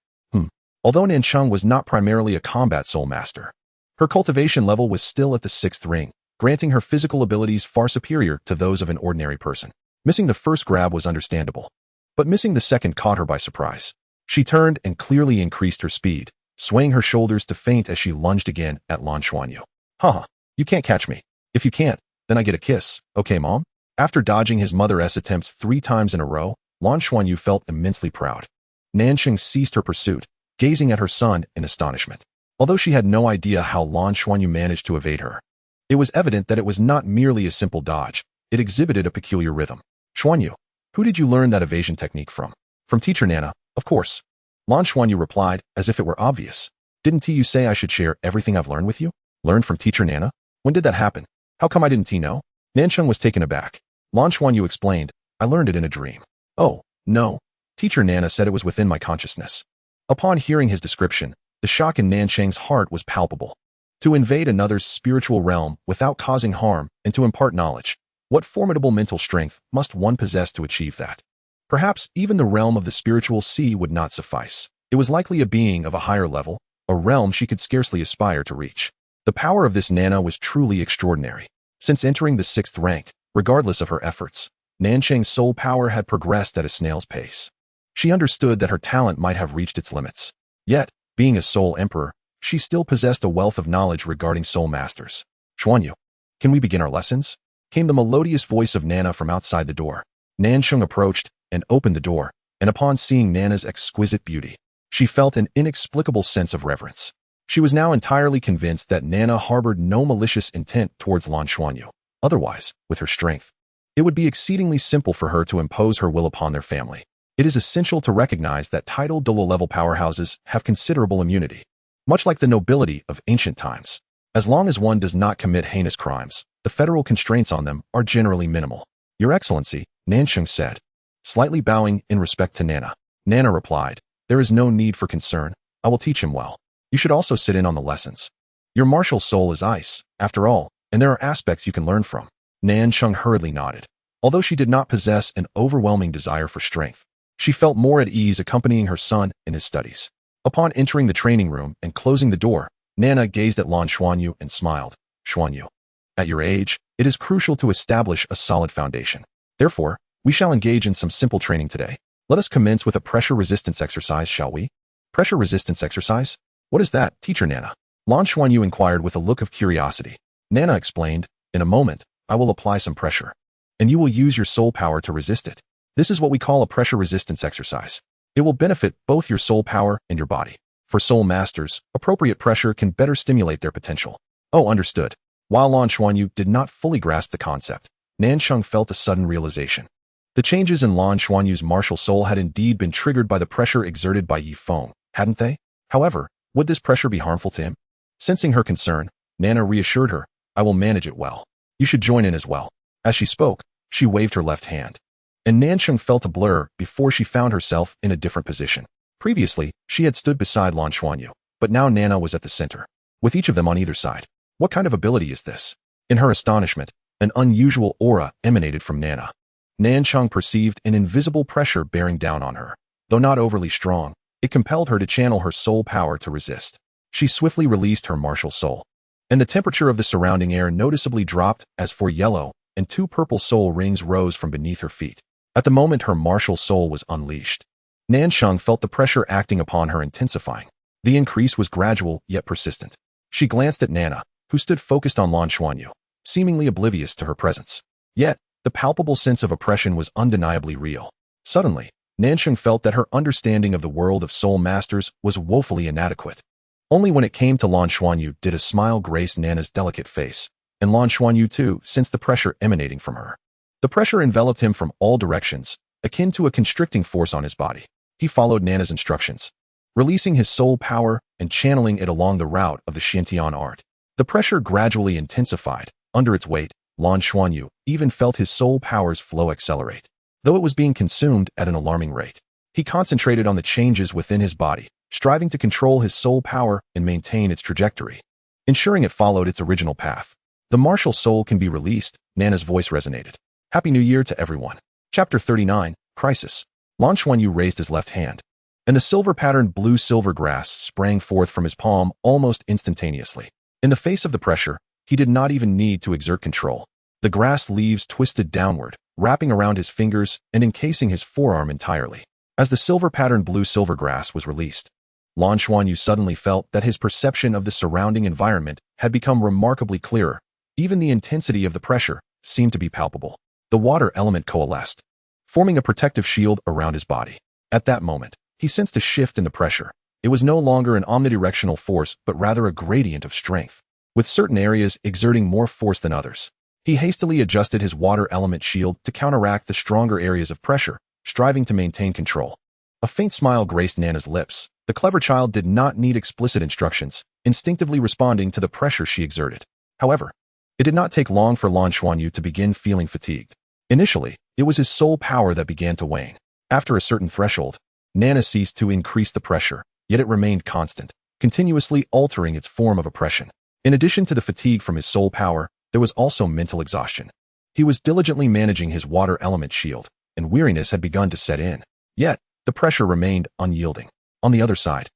Although Nanqing was not primarily a combat soul master, her cultivation level was still at the 6th ring, granting her physical abilities far superior to those of an ordinary person. Missing the first grab was understandable, but missing the second caught her by surprise. She turned and clearly increased her speed, swaying her shoulders to feint as she lunged again at Lan Xuanyu. Haha, you can't catch me. If you can't, then I get a kiss, okay mom? After dodging his mother's attempts 3 times in a row, Lan Xuanyu felt immensely proud. Nanqing ceased her pursuit, gazing at her son in astonishment. Although she had no idea how Lan Xuanyu managed to evade her, it was evident that it was not merely a simple dodge. It exhibited a peculiar rhythm. Xuanyu, who did you learn that evasion technique from? From Teacher Nana, of course. Lan Xuanyu replied, as if it were obvious. Didn't you say I should share everything I've learned with you? Learned from Teacher Nana? When did that happen? How come I didn't know? Nanqing was taken aback. Lan Xuanyu explained, I learned it in a dream. Oh, no. Teacher Nana said it was within my consciousness. Upon hearing his description, the shock in Nanqing's heart was palpable. To invade another's spiritual realm without causing harm and to impart knowledge, what formidable mental strength must one possess to achieve that? Perhaps even the realm of the spiritual sea would not suffice. It was likely a being of a higher level, a realm she could scarcely aspire to reach. The power of this Nana was truly extraordinary. Since entering the 6th rank, regardless of her efforts, Nanqing's soul power had progressed at a snail's pace. She understood that her talent might have reached its limits. Yet, being a soul emperor, she still possessed a wealth of knowledge regarding soul masters. Xuanyu, can we begin our lessons? Came the melodious voice of Nana from outside the door. Nanqing approached and opened the door, and upon seeing Nana's exquisite beauty, she felt an inexplicable sense of reverence. She was now entirely convinced that Nana harbored no malicious intent towards Lan Xuanyu. Otherwise, with her strength, it would be exceedingly simple for her to impose her will upon their family. It is essential to recognize that titled Douluo-level powerhouses have considerable immunity, much like the nobility of ancient times. As long as one does not commit heinous crimes, the federal constraints on them are generally minimal. Your Excellency, Nanqing said, slightly bowing in respect to Nana. Nana replied, there is no need for concern. I will teach him well. You should also sit in on the lessons. Your martial soul is ice, after all, and there are aspects you can learn from. Nanqing hurriedly nodded. Although she did not possess an overwhelming desire for strength, she felt more at ease accompanying her son in his studies. Upon entering the training room and closing the door, Nana gazed at Lan Xuanyu and smiled. Xuanyu, at your age, it is crucial to establish a solid foundation. Therefore, we shall engage in some simple training today. Let us commence with a pressure resistance exercise, shall we? Pressure resistance exercise? What is that, Teacher Nana? Lan Xuanyu inquired with a look of curiosity. Nana explained, in a moment, I will apply some pressure. And you will use your soul power to resist it. This is what we call a pressure resistance exercise. It will benefit both your soul power and your body. For soul masters, appropriate pressure can better stimulate their potential. Oh, understood. While Lan Xuanyu did not fully grasp the concept, Nansheng felt a sudden realization. The changes in Lan Xuanyu's martial soul had indeed been triggered by the pressure exerted by Yi Feng, hadn't they? However, would this pressure be harmful to him? Sensing her concern, Nana reassured her, I will manage it well. You should join in as well. As she spoke, she waved her left hand. And Nansheng felt a blur before she found herself in a different position. Previously, she had stood beside Lan Xuanyu, but now Nana was at the center, with each of them on either side. What kind of ability is this? In her astonishment, an unusual aura emanated from Nana. Nansheng perceived an invisible pressure bearing down on her. Though not overly strong, it compelled her to channel her soul power to resist. She swiftly released her martial soul, and the temperature of the surrounding air noticeably dropped as 4 yellow and 2 purple soul rings rose from beneath her feet. At the moment her martial soul was unleashed, Nansheng felt the pressure acting upon her intensifying. The increase was gradual yet persistent. She glanced at Nana, who stood focused on Lan Xuanyu, seemingly oblivious to her presence. Yet, the palpable sense of oppression was undeniably real. Suddenly, Nansheng felt that her understanding of the world of soul masters was woefully inadequate. Only when it came to Lan Xuanyu did a smile grace Nana's delicate face, and Lan Xuanyu too sensed the pressure emanating from her. The pressure enveloped him from all directions, akin to a constricting force on his body. He followed Nana's instructions, releasing his soul power and channeling it along the route of the Shintian art. The pressure gradually intensified. Under its weight, Lan Xuanyu even felt his soul power's flow accelerate. Though it was being consumed at an alarming rate, he concentrated on the changes within his body, striving to control his soul power and maintain its trajectory, ensuring it followed its original path. The martial soul can be released, Nana's voice resonated. Happy New Year to everyone. Chapter 39, Crisis. Lan Xuanyu raised his left hand, and the silver-patterned blue-silver grass sprang forth from his palm almost instantaneously. In the face of the pressure, he did not even need to exert control. The grass leaves twisted downward, wrapping around his fingers and encasing his forearm entirely. As the silver-patterned blue-silver grass was released, Lan Xuanyu suddenly felt that his perception of the surrounding environment had become remarkably clearer. Even the intensity of the pressure seemed to be palpable. The water element coalesced, forming a protective shield around his body. At that moment, he sensed a shift in the pressure. It was no longer an omnidirectional force, but rather a gradient of strength, with certain areas exerting more force than others. He hastily adjusted his water element shield to counteract the stronger areas of pressure, striving to maintain control. A faint smile graced Nana's lips. The clever child did not need explicit instructions, instinctively responding to the pressure she exerted. However, it did not take long for Lan Xuanyu to begin feeling fatigued. Initially, it was his soul power that began to wane. After a certain threshold, Nana ceased to increase the pressure, yet it remained constant, continuously altering its form of oppression. In addition to the fatigue from his soul power, there was also mental exhaustion. He was diligently managing his water element shield, and weariness had begun to set in. Yet, the pressure remained unyielding. On the other side,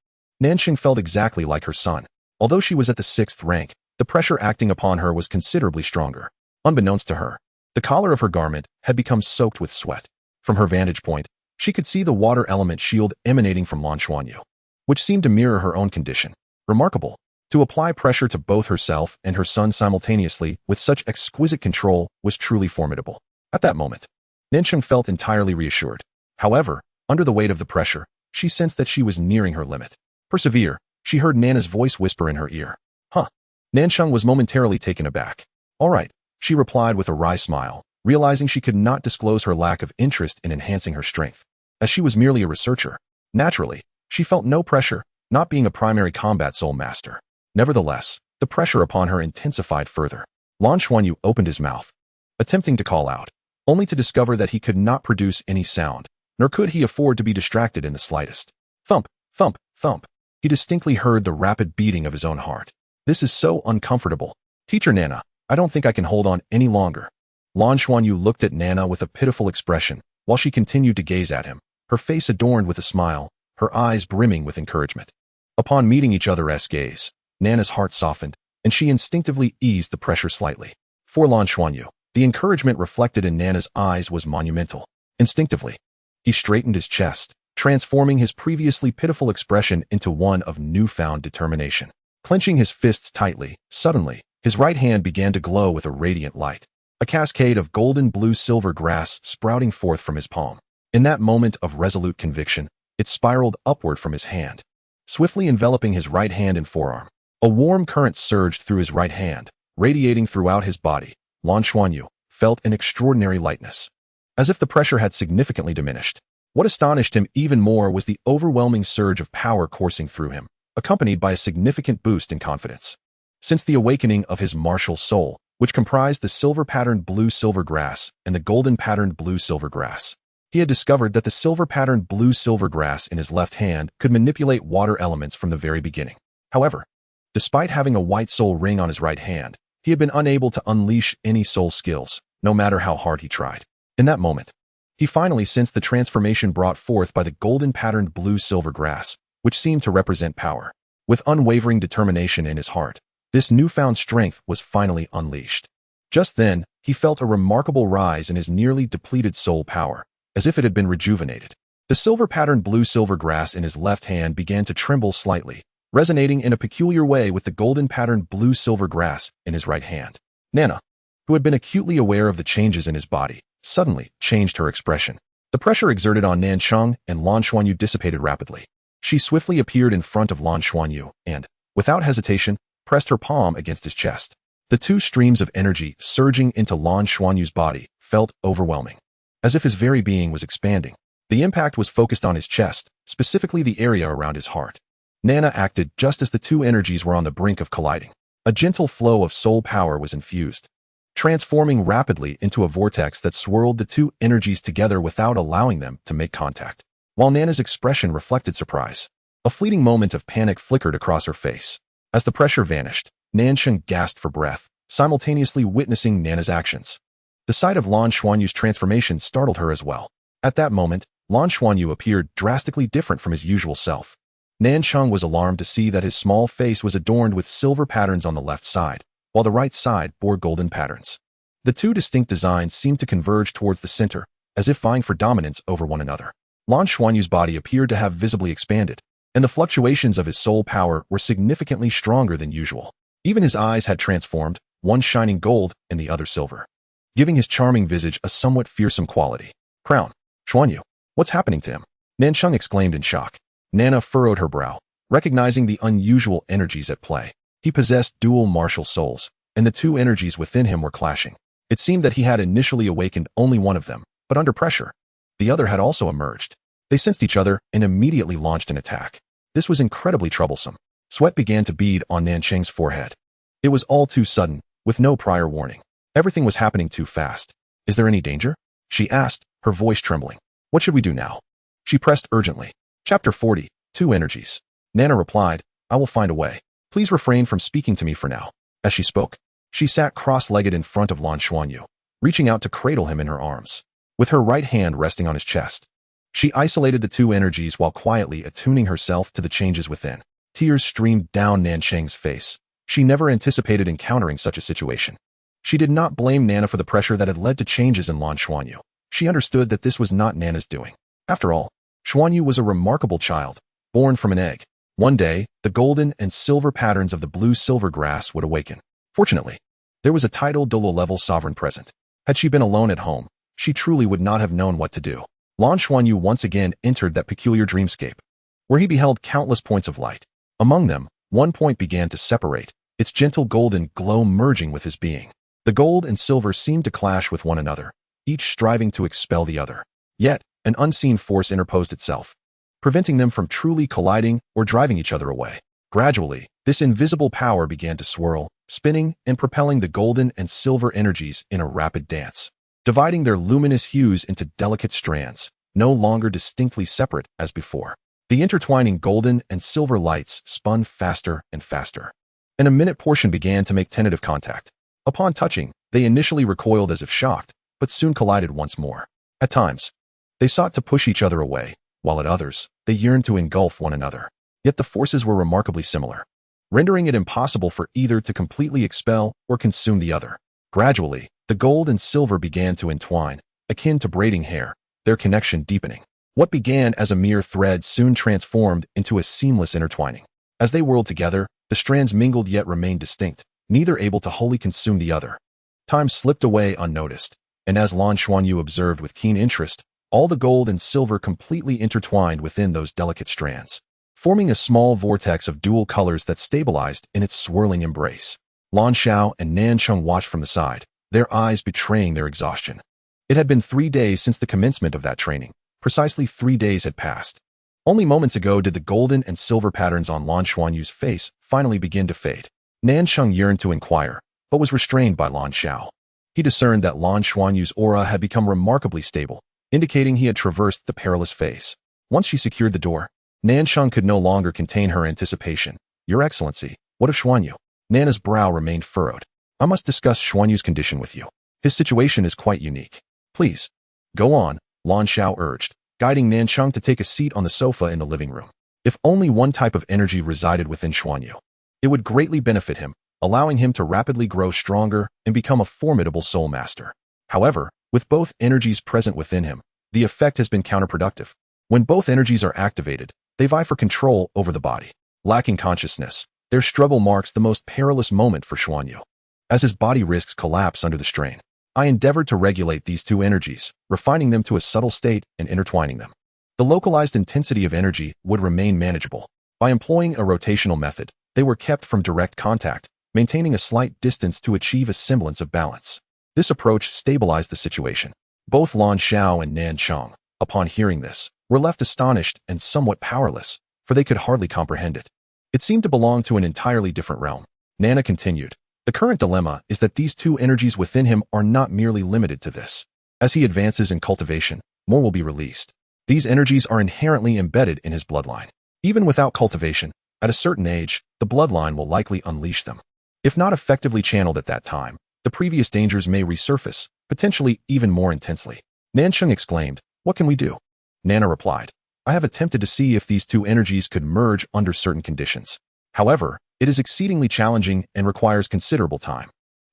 Nansheng felt exactly like her son. Although she was at the 6th rank, the pressure acting upon her was considerably stronger. Unbeknownst to her, the collar of her garment had become soaked with sweat. From her vantage point, she could see the water element shield emanating from Lan Xuanyu, which seemed to mirror her own condition. Remarkable. To apply pressure to both herself and her son simultaneously with such exquisite control was truly formidable. At that moment, Nansheng felt entirely reassured. However, under the weight of the pressure, she sensed that she was nearing her limit. Persevere, she heard Nana's voice whisper in her ear. Huh. Nansheng was momentarily taken aback. All right, she replied with a wry smile, realizing she could not disclose her lack of interest in enhancing her strength, as she was merely a researcher. Naturally, she felt no pressure, not being a primary combat soul master. Nevertheless, the pressure upon her intensified further. Lan Xuanyu opened his mouth, attempting to call out, only to discover that he could not produce any sound, nor could he afford to be distracted in the slightest. Thump, thump, thump. He distinctly heard the rapid beating of his own heart. This is so uncomfortable. Teacher Nana, I don't think I can hold on any longer. Lan Xuanyu looked at Nana with a pitiful expression, while she continued to gaze at him, her face adorned with a smile, her eyes brimming with encouragement. Upon meeting each other's gaze, Nana's heart softened, and she instinctively eased the pressure slightly. For Lan Xuanyu, the encouragement reflected in Nana's eyes was monumental. Instinctively, he straightened his chest, transforming his previously pitiful expression into one of newfound determination. Clenching his fists tightly, suddenly, his right hand began to glow with a radiant light. A cascade of golden blue-silver grass sprouting forth from his palm. In that moment of resolute conviction, it spiraled upward from his hand, swiftly enveloping his right hand and forearm. A warm current surged through his right hand, radiating throughout his body. Lan Xuanyu felt an extraordinary lightness, as if the pressure had significantly diminished. What astonished him even more was the overwhelming surge of power coursing through him, accompanied by a significant boost in confidence. Since the awakening of his martial soul, which comprised the silver-patterned blue-silver grass and the golden-patterned blue-silver grass, he had discovered that the silver-patterned blue-silver grass in his left hand could manipulate water elements from the very beginning. However, despite having a white soul ring on his right hand, he had been unable to unleash any soul skills, no matter how hard he tried. In that moment, he finally sensed the transformation brought forth by the golden-patterned blue-silver grass, which seemed to represent power. With unwavering determination in his heart, this newfound strength was finally unleashed. Just then, he felt a remarkable rise in his nearly depleted soul power, as if it had been rejuvenated. The silver-patterned blue-silver grass in his left hand began to tremble slightly, resonating in a peculiar way with the golden-patterned blue-silver grass in his right hand. Nana, who had been acutely aware of the changes in his body, suddenly changed her expression. The pressure exerted on Nancheng and Lan Xuanyu dissipated rapidly. She swiftly appeared in front of Lan Xuanyu and, without hesitation, pressed her palm against his chest. The two streams of energy surging into Lan Xuanyu's body felt overwhelming, as if his very being was expanding. The impact was focused on his chest, specifically the area around his heart. Nana acted just as the two energies were on the brink of colliding. A gentle flow of soul power was infused, transforming rapidly into a vortex that swirled the two energies together without allowing them to make contact. While Nana's expression reflected surprise, a fleeting moment of panic flickered across her face. As the pressure vanished, Nancheng gasped for breath, simultaneously witnessing Nana's actions. The sight of Lan Xuanyu's transformation startled her as well. At that moment, Lan Xuanyu appeared drastically different from his usual self. Nancheng was alarmed to see that his small face was adorned with silver patterns on the left side, while the right side bore golden patterns. The two distinct designs seemed to converge towards the center, as if vying for dominance over one another. Lan Xuanyu's body appeared to have visibly expanded, and the fluctuations of his soul power were significantly stronger than usual. Even his eyes had transformed, one shining gold and the other silver, giving his charming visage a somewhat fearsome quality. "Crown, Xuanyu, what's happening to him?" Nancheng exclaimed in shock. Nana furrowed her brow, recognizing the unusual energies at play. He possessed dual martial souls, and the two energies within him were clashing. It seemed that he had initially awakened only one of them, but under pressure, the other had also emerged. They sensed each other and immediately launched an attack. This was incredibly troublesome. Sweat began to bead on Nancheng's forehead. It was all too sudden, with no prior warning. Everything was happening too fast. "Is there any danger?" she asked, her voice trembling. "What should we do now?" she pressed urgently. Chapter 40, Two Energies. Nana replied, "I will find a way. Please refrain from speaking to me for now." As she spoke, she sat cross-legged in front of Lan Xuanyu, reaching out to cradle him in her arms. With her right hand resting on his chest, she isolated the two energies while quietly attuning herself to the changes within. Tears streamed down Nancheng's face. She never anticipated encountering such a situation. She did not blame Nana for the pressure that had led to changes in Lan Xuanyu. She understood that this was not Nana's doing. After all, Xuanyu was a remarkable child, born from an egg. One day, the golden and silver patterns of the blue-silver grass would awaken. Fortunately, there was a tidal Douluo-level sovereign present. Had she been alone at home, she truly would not have known what to do. Lan Xuanyu once again entered that peculiar dreamscape, where he beheld countless points of light. Among them, one point began to separate, its gentle golden glow merging with his being. The gold and silver seemed to clash with one another, each striving to expel the other. Yet, an unseen force interposed itself, preventing them from truly colliding or driving each other away. Gradually, this invisible power began to swirl, spinning and propelling the golden and silver energies in a rapid dance, dividing their luminous hues into delicate strands, no longer distinctly separate as before. The intertwining golden and silver lights spun faster and faster, and a minute portion began to make tentative contact. Upon touching, they initially recoiled as if shocked, but soon collided once more. At times, they sought to push each other away, while at others, they yearned to engulf one another. Yet the forces were remarkably similar, rendering it impossible for either to completely expel or consume the other. Gradually, the gold and silver began to entwine, akin to braiding hair, their connection deepening. What began as a mere thread soon transformed into a seamless intertwining. As they whirled together, The strands mingled yet remained distinct, neither able to wholly consume the other. Time slipped away unnoticed, and as Lan Xuanyu observed with keen interest, all the gold and silver completely intertwined within those delicate strands, forming a small vortex of dual colors that stabilized in its swirling embrace. Lan Xiao and Nan Cheng watched from the side, their eyes betraying their exhaustion. It had been 3 days since the commencement of that training. Precisely 3 days had passed. Only moments ago did the golden and silver patterns on Lan Xuanyu's face finally begin to fade. Nan Cheng yearned to inquire, but was restrained by Lan Xiao. He discerned that Lan Xuanyu's aura had become remarkably stable, indicating he had traversed the perilous phase. Once she secured the door, Nan Cheng could no longer contain her anticipation. "Your Excellency, what of Xuanyu?" Nana's brow remained furrowed. "I must discuss Xuanyu's condition with you. His situation is quite unique." "Please, go on," Lan Xiao urged, guiding Nan Cheng to take a seat on the sofa in the living room. If only one type of energy resided within Xuanyu, it would greatly benefit him, allowing him to rapidly grow stronger and become a formidable soul master. However, with both energies present within him, the effect has been counterproductive. When both energies are activated, they vie for control over the body. Lacking consciousness, their struggle marks the most perilous moment for Xuanyu. As his body risks collapse under the strain, I endeavored to regulate these two energies, refining them to a subtle state and intertwining them. The localized intensity of energy would remain manageable. By employing a rotational method, they were kept from direct contact, maintaining a slight distance to achieve a semblance of balance. This approach stabilized the situation. Both Lan Xiao and Nan Cheng, upon hearing this, were left astonished and somewhat powerless, for they could hardly comprehend it. It seemed to belong to an entirely different realm. Nana continued, "The current dilemma is that these two energies within him are not merely limited to this. As he advances in cultivation, more will be released. These energies are inherently embedded in his bloodline. Even without cultivation, at a certain age, the bloodline will likely unleash them. If not effectively channeled at that time, the previous dangers may resurface, potentially even more intensely." Nancheng exclaimed, "What can we do?" Nana replied, "I have attempted to see if these two energies could merge under certain conditions. However, it is exceedingly challenging and requires considerable time.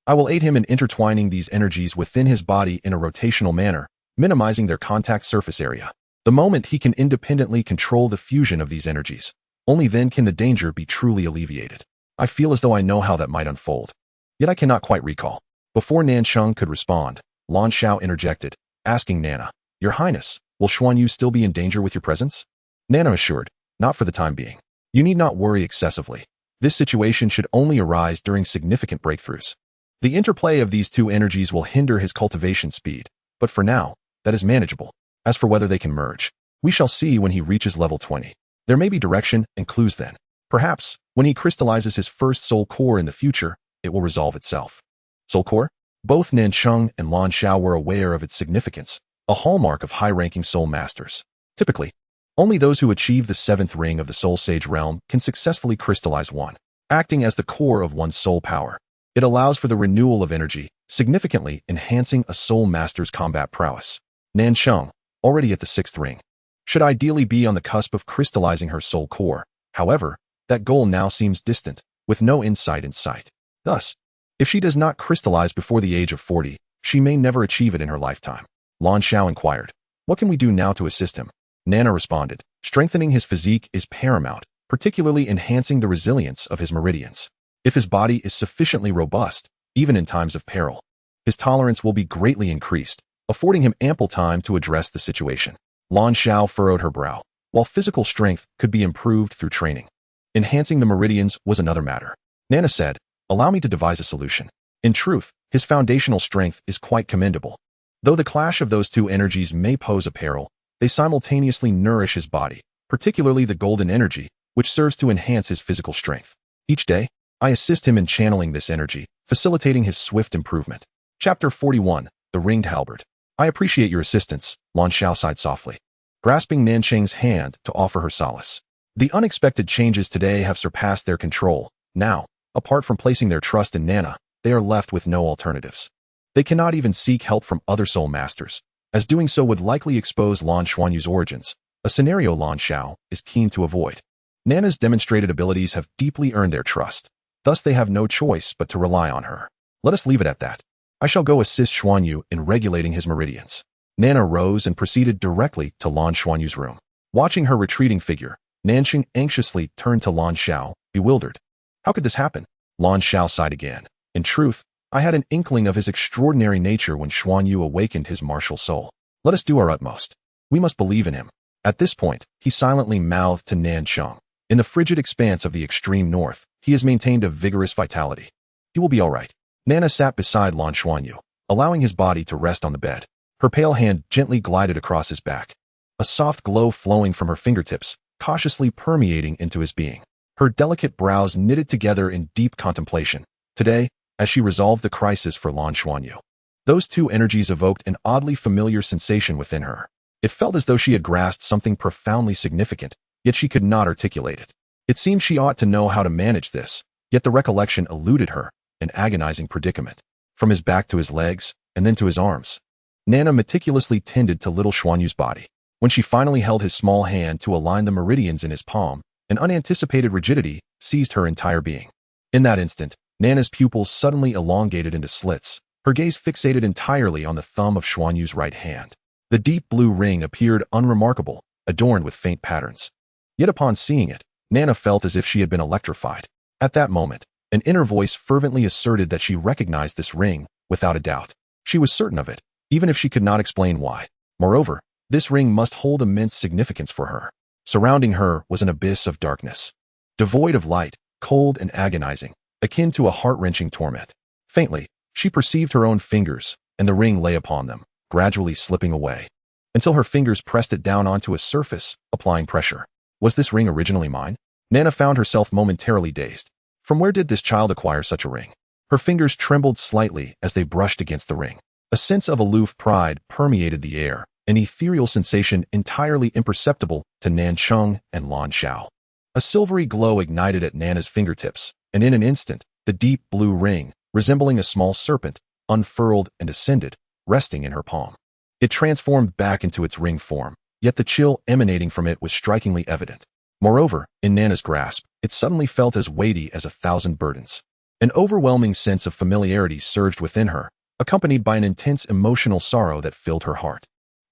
I will aid him in intertwining these energies within his body in a rotational manner, minimizing their contact surface area. The moment he can independently control the fusion of these energies, only then can the danger be truly alleviated. I feel as though I know how that might unfold. Yet I cannot quite recall." Before Nancheng could respond, Lan Xiao interjected, asking Nana, "Your Highness, will Xuanyu still be in danger with your presence?" Nana assured, "Not for the time being. You need not worry excessively. This situation should only arise during significant breakthroughs. The interplay of these two energies will hinder his cultivation speed, but for now, that is manageable. As for whether they can merge, we shall see when he reaches level 20. There may be direction and clues then. Perhaps, when he crystallizes his first soul core in the future, it will resolve itself." Soul core? Both Nancheng and Lan Xiao were aware of its significance, a hallmark of high-ranking soul masters. Typically, only those who achieve the 7th ring of the Soul Sage realm can successfully crystallize one, acting as the core of one's soul power. It allows for the renewal of energy, significantly enhancing a soul master's combat prowess. Nancheng, already at the 6th ring, should ideally be on the cusp of crystallizing her soul core. However, that goal now seems distant, with no insight in sight. Thus, if she does not crystallize before the age of 40, she may never achieve it in her lifetime. Lan Xiao inquired, "What can we do now to assist him?" Nana responded, "Strengthening his physique is paramount, particularly enhancing the resilience of his meridians. If his body is sufficiently robust, even in times of peril, his tolerance will be greatly increased, affording him ample time to address the situation." Lan Xiao furrowed her brow. While physical strength could be improved through training, enhancing the meridians was another matter. Nana said, "Allow me to devise a solution." In truth, his foundational strength is quite commendable. Though the clash of those two energies may pose a peril, they simultaneously nourish his body, particularly the golden energy, which serves to enhance his physical strength. Each day, I assist him in channeling this energy, facilitating his swift improvement. Chapter 41, The Ringed Halberd. "I appreciate your assistance," Lan Xiao sighed softly, grasping Nancheng's hand to offer her solace. The unexpected changes today have surpassed their control. Now, apart from placing their trust in Nana, they are left with no alternatives. They cannot even seek help from other soul masters, as doing so would likely expose Lan Xuanyu's origins, a scenario Lan Xiao is keen to avoid. Nana's demonstrated abilities have deeply earned their trust, thus they have no choice but to rely on her. Let us leave it at that. I shall go assist Xuanyu in regulating his meridians. Nana rose and proceeded directly to Lan Xuanyu's room. Watching her retreating figure, Nancheng anxiously turned to Lan Xiao, bewildered. How could this happen? Lan Xiao sighed again. In truth, I had an inkling of his extraordinary nature when Xuan Yu awakened his martial soul. Let us do our utmost. We must believe in him. At this point, he silently mouthed to Nan Cheng. In the frigid expanse of the extreme north, he has maintained a vigorous vitality. He will be all right. Nana sat beside Lan Xuanyu, allowing his body to rest on the bed. Her pale hand gently glided across his back, a soft glow flowing from her fingertips, cautiously permeating into his being. Her delicate brows knitted together in deep contemplation. Today, as she resolved the crisis for Lan Xuanyu, those two energies evoked an oddly familiar sensation within her. It felt as though she had grasped something profoundly significant, yet she could not articulate it. It seemed she ought to know how to manage this, yet the recollection eluded her, an agonizing predicament. From his back to his legs, and then to his arms, Nana meticulously tended to little Xuanyu's body. When she finally held his small hand to align the meridians in his palm, an unanticipated rigidity seized her entire being. In that instant, Nana's pupils suddenly elongated into slits, her gaze fixated entirely on the thumb of Xuanyu's right hand. The deep blue ring appeared unremarkable, adorned with faint patterns. Yet upon seeing it, Nana felt as if she had been electrified. At that moment, an inner voice fervently asserted that she recognized this ring, without a doubt. She was certain of it, even if she could not explain why. Moreover, this ring must hold immense significance for her. Surrounding her was an abyss of darkness, devoid of light, cold and agonizing, akin to a heart-wrenching torment. Faintly, she perceived her own fingers, and the ring lay upon them, gradually slipping away, until her fingers pressed it down onto a surface, applying pressure. Was this ring originally mine? Nana found herself momentarily dazed. From where did this child acquire such a ring? Her fingers trembled slightly as they brushed against the ring. A sense of aloof pride permeated the air, an ethereal sensation entirely imperceptible to Nan Cheng and Lan Xiao. A silvery glow ignited at Nana's fingertips, and in an instant, the deep blue ring, resembling a small serpent, unfurled and ascended, resting in her palm. It transformed back into its ring form, yet the chill emanating from it was strikingly evident. Moreover, in Nana's grasp, it suddenly felt as weighty as 1,000 burdens. An overwhelming sense of familiarity surged within her, accompanied by an intense emotional sorrow that filled her heart.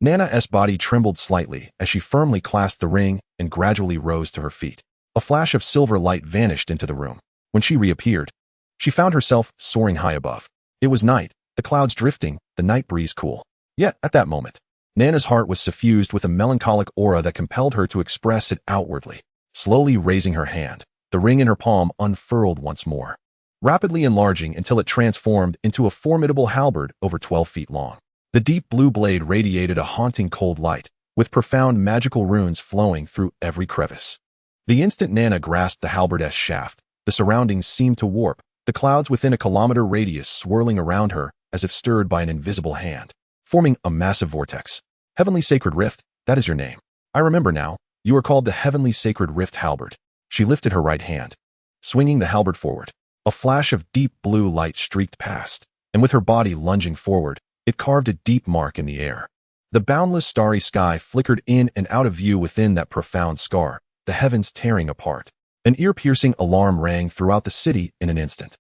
Nana's body trembled slightly as she firmly clasped the ring and gradually rose to her feet. A flash of silver light vanished into the room. When she reappeared, she found herself soaring high above. It was night, the clouds drifting, the night breeze cool. Yet, at that moment, Nana's heart was suffused with a melancholic aura that compelled her to express it outwardly. Slowly raising her hand, the ring in her palm unfurled once more, rapidly enlarging until it transformed into a formidable halberd over 12 feet long. The deep blue blade radiated a haunting cold light, with profound magical runes flowing through every crevice. The instant Nana grasped the halberd's shaft, the surroundings seemed to warp, the clouds within a kilometer radius swirling around her as if stirred by an invisible hand, forming a massive vortex. Heavenly Sacred Rift, that is your name. I remember now, you are called the Heavenly Sacred Rift Halberd. She lifted her right hand, swinging the halberd forward. A flash of deep blue light streaked past, and with her body lunging forward, it carved a deep mark in the air. The boundless starry sky flickered in and out of view within that profound scar, the heavens tearing apart. An ear-piercing alarm rang throughout the city in an instant,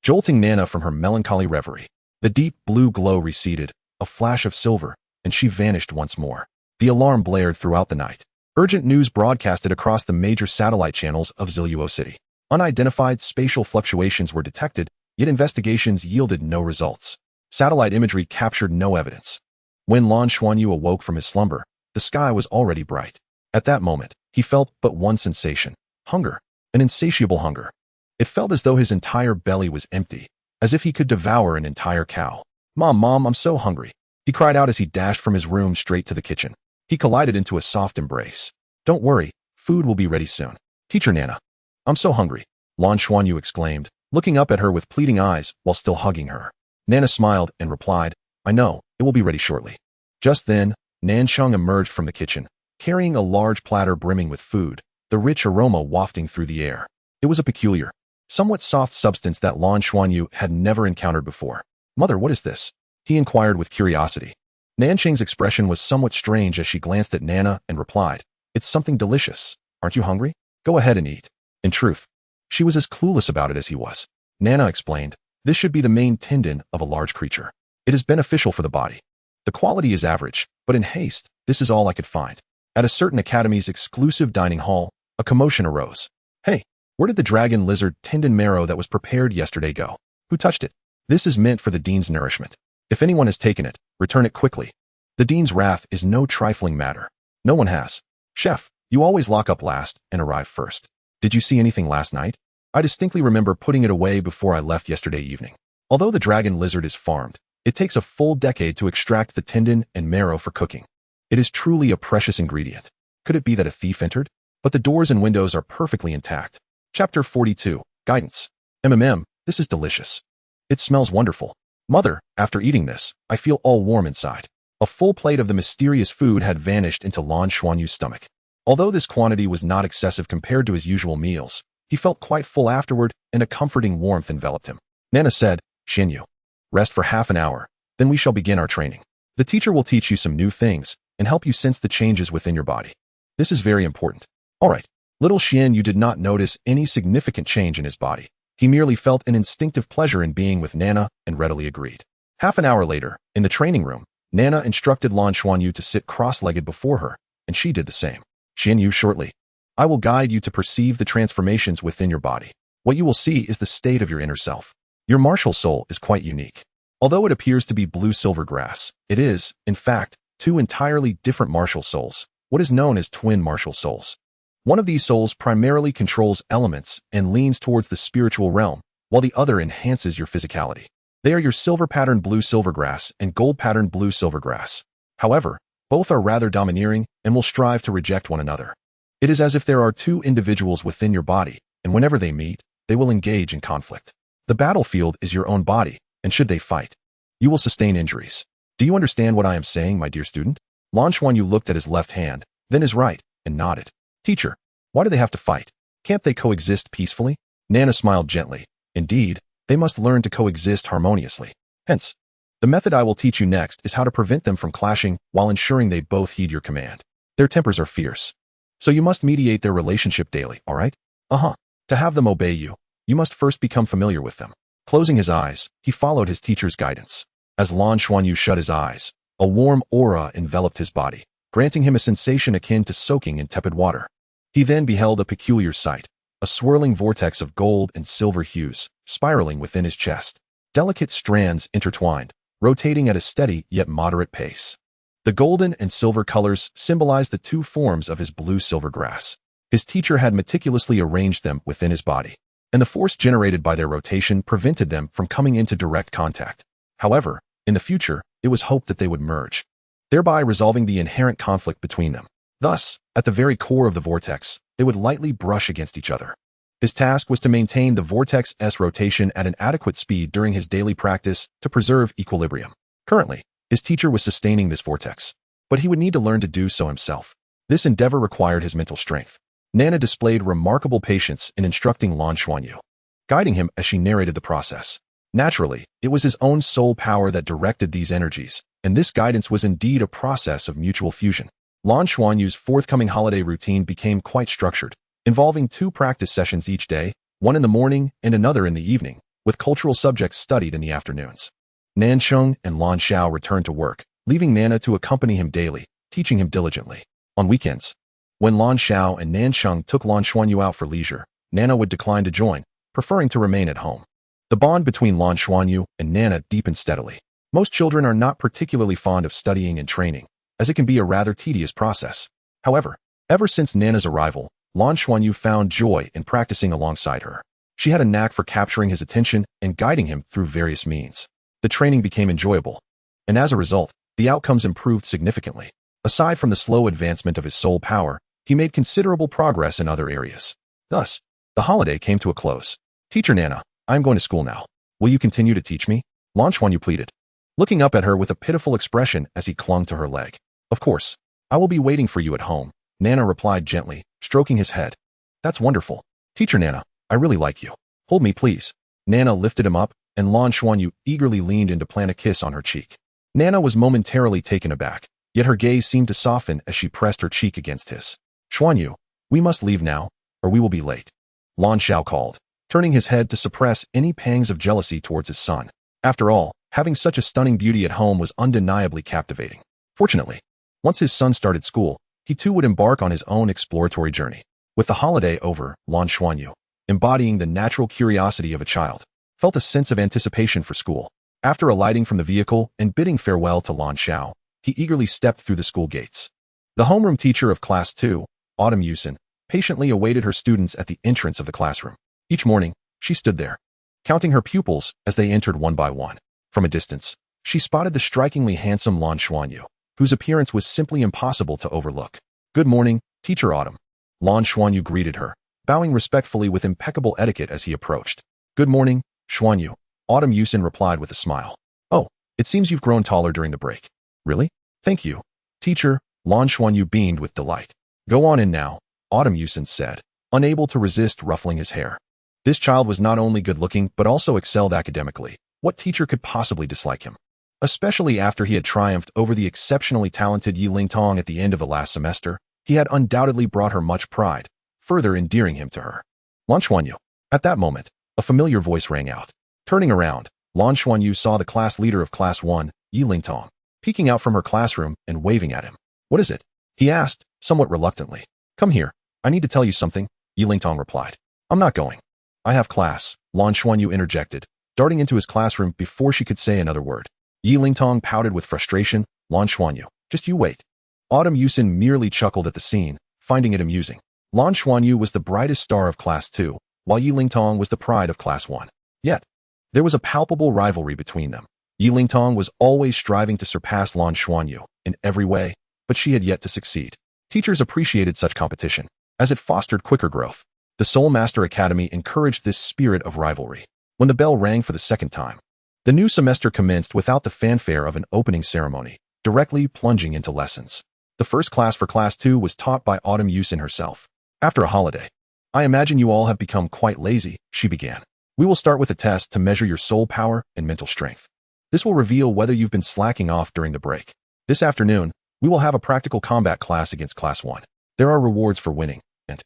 jolting Nana from her melancholy reverie. The deep blue glow receded, a flash of silver, and she vanished once more. The alarm blared throughout the night. Urgent news broadcasted across the major satellite channels of Ziluo City. Unidentified spatial fluctuations were detected, yet investigations yielded no results. Satellite imagery captured no evidence. When Lan Xuanyu awoke from his slumber, the sky was already bright. At that moment, he felt but one sensation: hunger, an insatiable hunger. It felt as though his entire belly was empty, as if he could devour an entire cow. Mom, I'm so hungry," he cried out as he dashed from his room straight to the kitchen. He collided into a soft embrace. "Don't worry, food will be ready soon. Teacher Nana, I'm so hungry," Lan Xuanyu exclaimed, looking up at her with pleading eyes while still hugging her. Nana smiled and replied, "I know, it will be ready shortly." Just then, Nansheng emerged from the kitchen, carrying a large platter brimming with food, the rich aroma wafting through the air. It was a peculiar, somewhat soft substance that Lan Xuanyu had never encountered before. "Mother, what is this?" he inquired with curiosity. Nansheng's expression was somewhat strange as she glanced at Nana and replied, "It's something delicious. Aren't you hungry? Go ahead and eat." In truth, she was as clueless about it as he was. Nana explained, "This should be the main tendon of a large creature. It is beneficial for the body. The quality is average, but in haste, this is all I could find." At a certain academy's exclusive dining hall, a commotion arose. "Hey, Where did the dragon lizard tendon marrow that was prepared yesterday go? Who touched it? This is meant for the dean's nourishment. If anyone has taken it, return it quickly. The dean's wrath is no trifling matter. No one has. Chef, you always lock up last and arrive first. Did you see anything last night? I distinctly remember putting it away before I left yesterday evening. Although the dragon lizard is farmed, it takes a full decade to extract the tendon and marrow for cooking. It is truly a precious ingredient. Could it be that a thief entered? But the doors and windows are perfectly intact. Chapter 42, Guidance. This is delicious. It smells wonderful. Mother, after eating this, I feel all warm inside. A full plate of the mysterious food had vanished into Lan Xuanyu's stomach. Although this quantity was not excessive compared to his usual meals, he felt quite full afterward, and a comforting warmth enveloped him. Nana said, Xianyu, rest for half an hour, then we shall begin our training. The teacher will teach you some new things and help you sense the changes within your body. This is very important. All right. Little Xianyu did not notice any significant change in his body. He merely felt an instinctive pleasure in being with Nana and readily agreed. Half an hour later, in the training room, Nana instructed Lan Xuanyu to sit cross-legged before her, and she did the same. Xianyu, shortly, I will guide you to perceive the transformations within your body. What you will see is the state of your inner self. Your martial soul is quite unique. Although it appears to be blue-silver grass, it is, in fact, two entirely different martial souls, what is known as twin martial souls. One of these souls primarily controls elements and leans towards the spiritual realm, while the other enhances your physicality. They are your silver-patterned blue-silver grass and gold-patterned blue-silver grass. However, both are rather domineering and will strive to reject one another. It is as if there are two individuals within your body, and whenever they meet, they will engage in conflict. The battlefield is your own body, and should they fight, you will sustain injuries. Do you understand what I am saying, my dear student? Lan Xuanyu looked at his left hand, then his right, and nodded. Teacher, why do they have to fight? Can't they coexist peacefully? Nana smiled gently. Indeed, they must learn to coexist harmoniously. Hence, the method I will teach you next is how to prevent them from clashing while ensuring they both heed your command. Their tempers are fierce, so you must mediate their relationship daily, all right? To have them obey you, you must first become familiar with them. Closing his eyes, he followed his teacher's guidance. As Lan Xuanyu shut his eyes, a warm aura enveloped his body, granting him a sensation akin to soaking in tepid water. He then beheld a peculiar sight, a swirling vortex of gold and silver hues, spiraling within his chest. Delicate strands intertwined, rotating at a steady yet moderate pace. The golden and silver colors symbolized the two forms of his blue-silver grass. His teacher had meticulously arranged them within his body, and the force generated by their rotation prevented them from coming into direct contact. However, in the future, it was hoped that they would merge, thereby resolving the inherent conflict between them. Thus, at the very core of the vortex, they would lightly brush against each other. His task was to maintain the vortex's rotation at an adequate speed during his daily practice to preserve equilibrium. Currently, his teacher was sustaining this vortex, but he would need to learn to do so himself. This endeavor required his mental strength. Nana displayed remarkable patience in instructing Lan Xuanyu, guiding him as she narrated the process. Naturally, it was his own soul power that directed these energies, and this guidance was indeed a process of mutual fusion. Lan Xuanyu's forthcoming holiday routine became quite structured, involving 2 practice sessions each day, one in the morning and another in the evening, with cultural subjects studied in the afternoons. Nansheng and Lan Xiao returned to work, leaving Nana to accompany him daily, teaching him diligently. On weekends, when Lan Xiao and Nansheng took Lan Xuanyu out for leisure, Nana would decline to join, preferring to remain at home. The bond between Lan Xuanyu and Nana deepened steadily. Most children are not particularly fond of studying and training, as it can be a rather tedious process. However, ever since Nana's arrival, Lan Xuanyu found joy in practicing alongside her. She had a knack for capturing his attention and guiding him through various means. The training became enjoyable, and as a result, the outcomes improved significantly. Aside from the slow advancement of his soul power, he made considerable progress in other areas. Thus, the holiday came to a close. Teacher Nana, I am going to school now. Will you continue to teach me? Lan Xuanyu pleaded, looking up at her with a pitiful expression as he clung to her leg. Of course, I will be waiting for you at home, Nana replied gently, stroking his head. That's wonderful. Teacher Nana, I really like you. Hold me, please. Nana lifted him up, and Lan Xuanyu eagerly leaned in to plant a kiss on her cheek. Nana was momentarily taken aback, yet her gaze seemed to soften as she pressed her cheek against his. Xuanyu, we must leave now, or we will be late. Lan Xiao called, turning his head to suppress any pangs of jealousy towards his son. After all, having such a stunning beauty at home was undeniably captivating. Fortunately, once his son started school, he too would embark on his own exploratory journey. With the holiday over, Lan Xuanyu, embodying the natural curiosity of a child, felt a sense of anticipation for school. After alighting from the vehicle and bidding farewell to Lan Xiao, he eagerly stepped through the school gates. The homeroom teacher of Class 2, Autumn Yusin, patiently awaited her students at the entrance of the classroom. Each morning, she stood there, counting her pupils as they entered one by one. From a distance, she spotted the strikingly handsome Lan Xuanyu, whose appearance was simply impossible to overlook. "Good morning, Teacher Autumn." Lan Xuanyu greeted her, bowing respectfully with impeccable etiquette as he approached. "Good morning, Xuanyu," Autumn Yusin replied with a smile. "Oh, it seems you've grown taller during the break." "Really? Thank you, teacher," Lan Xuanyu beamed with delight. "Go on in now," Autumn Yusin said, unable to resist ruffling his hair. This child was not only good-looking but also excelled academically. What teacher could possibly dislike him? Especially after he had triumphed over the exceptionally talented Yi Lingtong at the end of the last semester, he had undoubtedly brought her much pride, further endearing him to her. "Lan Xuanyu." At that moment, a familiar voice rang out. Turning around, Lan Xuanyu saw the class leader of Class 1, Yi Lingtong, peeking out from her classroom and waving at him. "What is it?" he asked, somewhat reluctantly. "Come here. I need to tell you something," Yi Lingtong replied. "I'm not going." "I have class," Lan Xuanyu interjected, darting into his classroom before she could say another word. Yi Lingtong pouted with frustration. "Lan Xuanyu, just you wait." Autumn Yusin merely chuckled at the scene, finding it amusing. Lan Xuanyu was the brightest star of Class 2, while Yi Lingtong was the pride of Class 1. Yet, there was a palpable rivalry between them. Yi Lingtong was always striving to surpass Lan Xuanyu in every way, but she had yet to succeed. Teachers appreciated such competition, as it fostered quicker growth. The Soul Master Academy encouraged this spirit of rivalry. When the bell rang for the second time, the new semester commenced without the fanfare of an opening ceremony, directly plunging into lessons. The first class for Class 2 was taught by Autumn Yusin herself. After a holiday, "I imagine you all have become quite lazy," she began. "We will start with a test to measure your soul power and mental strength. This will reveal whether you've been slacking off during the break. This afternoon, we will have a practical combat class against Class 1. There are rewards for winning, and,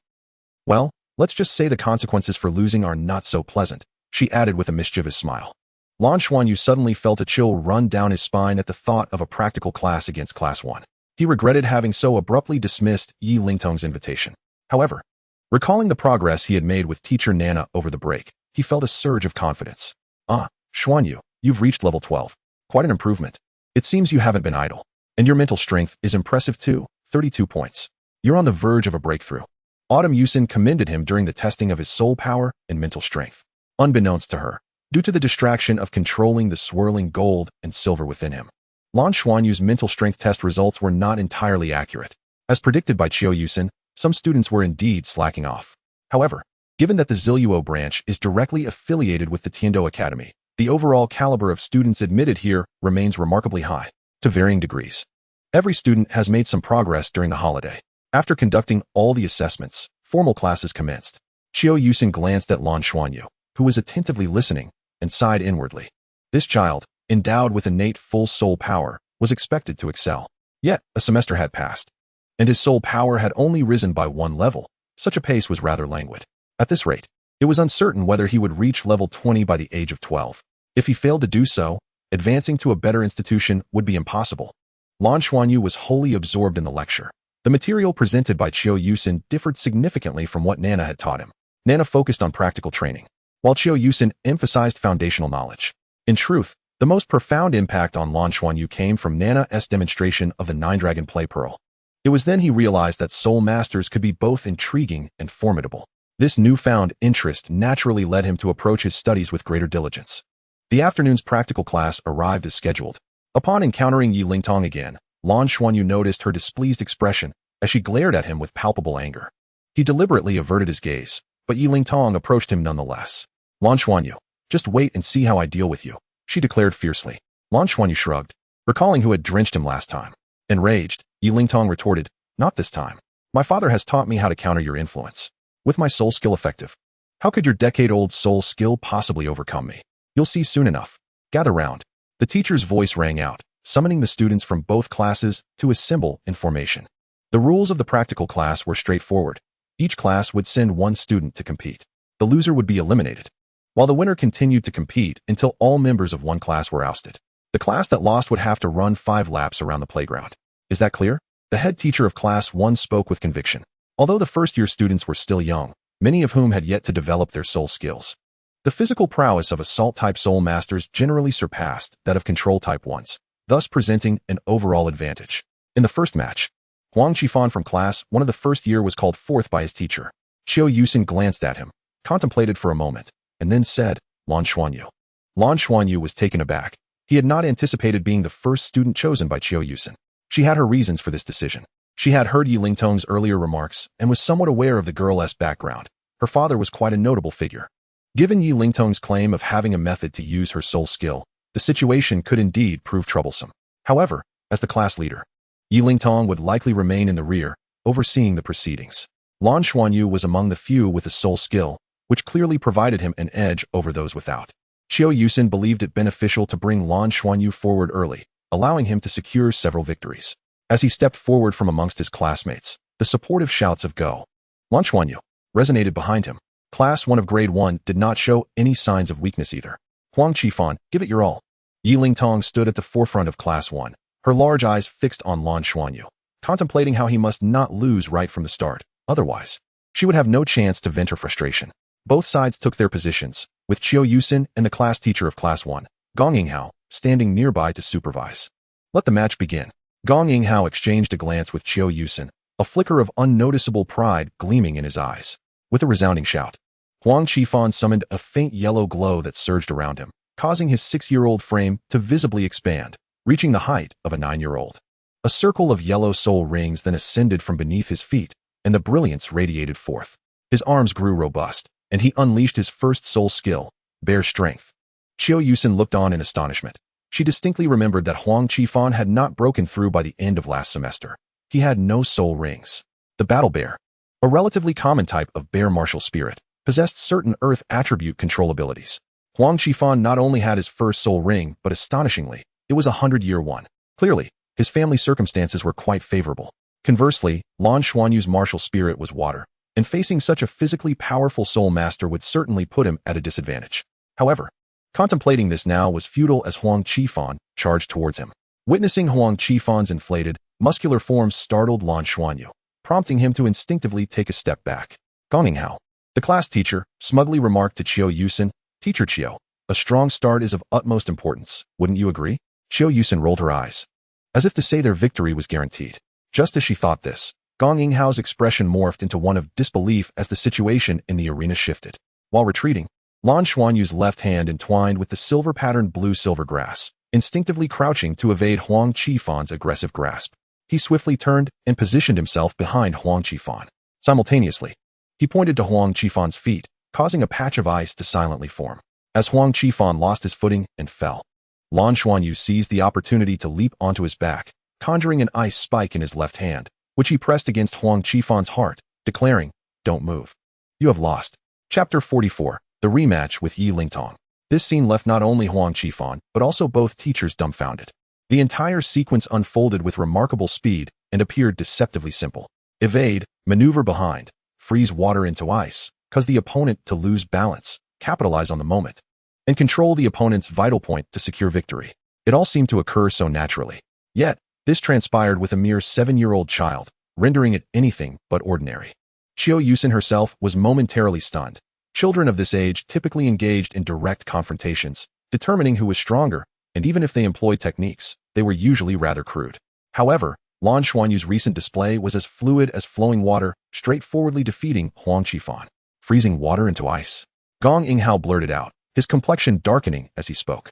well, let's just say the consequences for losing are not so pleasant," she added with a mischievous smile. Lan Xuanyu suddenly felt a chill run down his spine at the thought of a practical class against Class 1. He regretted having so abruptly dismissed Yi Lingtong's invitation. However, recalling the progress he had made with teacher Nana over the break, he felt a surge of confidence. "Ah, Xuanyu, you've reached level 12. Quite an improvement. It seems you haven't been idle. And your mental strength is impressive too, 32 points. You're on the verge of a breakthrough." Autumn Yusin commended him during the testing of his soul power and mental strength. Unbeknownst to her, due to the distraction of controlling the swirling gold and silver within him, Lan Xuanyu's mental strength test results were not entirely accurate. As predicted by Chiao Yusin, some students were indeed slacking off. However, given that the Ziluo branch is directly affiliated with the Tiando Academy, the overall caliber of students admitted here remains remarkably high, to varying degrees. Every student has made some progress during the holiday. After conducting all the assessments, formal classes commenced. Chiao Yusin glanced at Lan Xuanyu, who was attentively listening, and sighed inwardly. This child, endowed with innate full soul power, was expected to excel. Yet, a semester had passed, and his soul power had only risen by 1 level. Such a pace was rather languid. At this rate, it was uncertain whether he would reach level 20 by the age of 12. If he failed to do so, advancing to a better institution would be impossible. Lan Xuanyu was wholly absorbed in the lecture. The material presented by Chiao Yusin differed significantly from what Nana had taught him. Nana focused on practical training, while Chiao Yusin emphasized foundational knowledge. In truth, the most profound impact on Lan Xuanyu came from Nana's demonstration of the Nine-Dragon Play Pearl. It was then he realized that soul masters could be both intriguing and formidable. This newfound interest naturally led him to approach his studies with greater diligence. The afternoon's practical class arrived as scheduled. Upon encountering Yi Lingtong again, Lan Xuanyu noticed her displeased expression as she glared at him with palpable anger. He deliberately averted his gaze, but Yi Lingtong approached him nonetheless. "Lan Xuanyu, just wait and see how I deal with you," she declared fiercely. Lan Xuanyu shrugged, recalling who had drenched him last time. Enraged, Yi Lingtong retorted, "Not this time. My father has taught me how to counter your influence. With my soul skill effective, how could your decade-old soul skill possibly overcome me? You'll see soon enough. Gather round." The teacher's voice rang out, summoning the students from both classes to assemble in formation. The rules of the practical class were straightforward. Each class would send 1 student to compete. The loser would be eliminated, while the winner continued to compete until all members of one class were ousted. The class that lost would have to run 5 laps around the playground. Is that clear? The head teacher of Class 1 spoke with conviction. Although the first-year students were still young, many of whom had yet to develop their soul skills. The physical prowess of Assault-type soul masters generally surpassed that of Control-type ones, thus presenting an overall advantage. In the first match, Huang Qifan from Class 1 of the first year was called forth by his teacher. Qiu Yusin glanced at him, contemplated for a moment, and then said, Lan Xuanyu. Lan Xuanyu was taken aback. He had not anticipated being the first student chosen by Qiu Yusin. She had her reasons for this decision. She had heard Yi Lingtong's earlier remarks and was somewhat aware of the girl's background. Her father was quite a notable figure. Given Yi Lingtong's claim of having a method to use her soul skill, the situation could indeed prove troublesome. However, as the class leader, Yi Lingtong would likely remain in the rear, overseeing the proceedings. Lan Xuanyu was among the few with a soul skill, which clearly provided him an edge over those without. Qiu Yusin believed it beneficial to bring Lan Xuanyu forward early, allowing him to secure several victories. As he stepped forward from amongst his classmates, the supportive shouts of Go! Lan Xuanyu! Resonated behind him. Class 1 of Grade 1 did not show any signs of weakness either. Huang Qifan, give it your all. Yi Lingtong stood at the forefront of Class 1, her large eyes fixed on Lan Xuanyu, contemplating how he must not lose right from the start. Otherwise, she would have no chance to vent her frustration. Both sides took their positions, with Qiu Yusin and the class teacher of Class 1, Gong Yinghao, standing nearby to supervise. Let the match begin. Gong Yinghao exchanged a glance with Qiu Yusin, a flicker of unnoticeable pride gleaming in his eyes. With a resounding shout, Huang Qifan summoned a faint yellow glow that surged around him, causing his 6-year-old frame to visibly expand, reaching the height of a 9-year-old. A circle of yellow soul rings then ascended from beneath his feet, and the brilliance radiated forth. His arms grew robust, and he unleashed his first soul skill, Bear Strength. Qiu Yusin looked on in astonishment. She distinctly remembered that Huang Qifan had not broken through by the end of last semester. He had no soul rings. The Battle Bear, a relatively common type of bear martial spirit, possessed certain earth attribute control abilities. Huang Qifan not only had his first soul ring, but astonishingly, it was a 100-year one. Clearly, his family circumstances were quite favorable. Conversely, Lan Xuanyu's martial spirit was water, and facing such a physically powerful soul master would certainly put him at a disadvantage. However, contemplating this now was futile as Huang Qifan charged towards him. Witnessing Huang Qifan's inflated, muscular form startled Lan Xuanyu, prompting him to instinctively take a step back. Gong Yinghao, the class teacher, smugly remarked to Qiu Yusin, Teacher Qiu, a strong start is of utmost importance, wouldn't you agree? Qiu Yusin rolled her eyes, as if to say their victory was guaranteed. Just as she thought this, Gong Yinghao's expression morphed into one of disbelief as the situation in the arena shifted. While retreating, Lan Xuanyu's left hand entwined with the silver-patterned blue-silver grass, instinctively crouching to evade Huang Qifan's aggressive grasp. He swiftly turned and positioned himself behind Huang Qifan. Simultaneously, he pointed to Huang Qifan's feet, causing a patch of ice to silently form. As Huang Qifan lost his footing and fell, Lan Xuanyu seized the opportunity to leap onto his back, conjuring an ice spike in his left hand, which he pressed against Huang Qifan's heart, declaring, "Don't move. You have lost." Chapter 44, The Rematch with Yi Lingtong. This scene left not only Huang Qifan, but also both teachers dumbfounded. The entire sequence unfolded with remarkable speed and appeared deceptively simple. Evade, maneuver behind, freeze water into ice, cause the opponent to lose balance, capitalize on the moment, and control the opponent's vital point to secure victory. It all seemed to occur so naturally. Yet, this transpired with a mere 7-year-old child, rendering it anything but ordinary. Qiu Yusin herself was momentarily stunned. Children of this age typically engaged in direct confrontations, determining who was stronger, and even if they employed techniques, they were usually rather crude. However, Lan Xuanyu's recent display was as fluid as flowing water, straightforwardly defeating Huang Qifan. Freezing water into ice. Gong Yinghao blurted out, his complexion darkening as he spoke.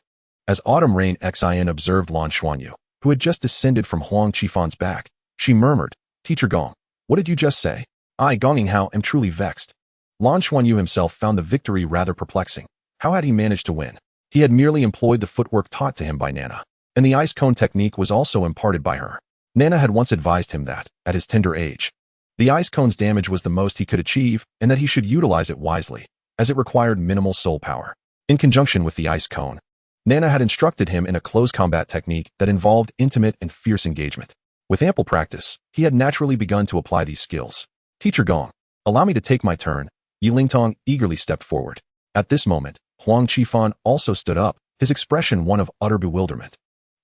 As Autumn Rain Xin observed Lan Xuanyu, who had just descended from Huang Qifan's back, she murmured, "Teacher Gong, what did you just say? I, Gong Yinghao, am truly vexed." Lan Xuanyu himself found the victory rather perplexing. How had he managed to win? He had merely employed the footwork taught to him by Nana, and the ice cone technique was also imparted by her. Nana had once advised him that, at his tender age, the ice cone's damage was the most he could achieve and that he should utilize it wisely, as it required minimal soul power. In conjunction with the ice cone, Nana had instructed him in a close combat technique that involved intimate and fierce engagement. With ample practice, he had naturally begun to apply these skills. "Teacher Gong, allow me to take my turn." Yi Lingtong eagerly stepped forward. At this moment, Huang Qifan also stood up, his expression one of utter bewilderment.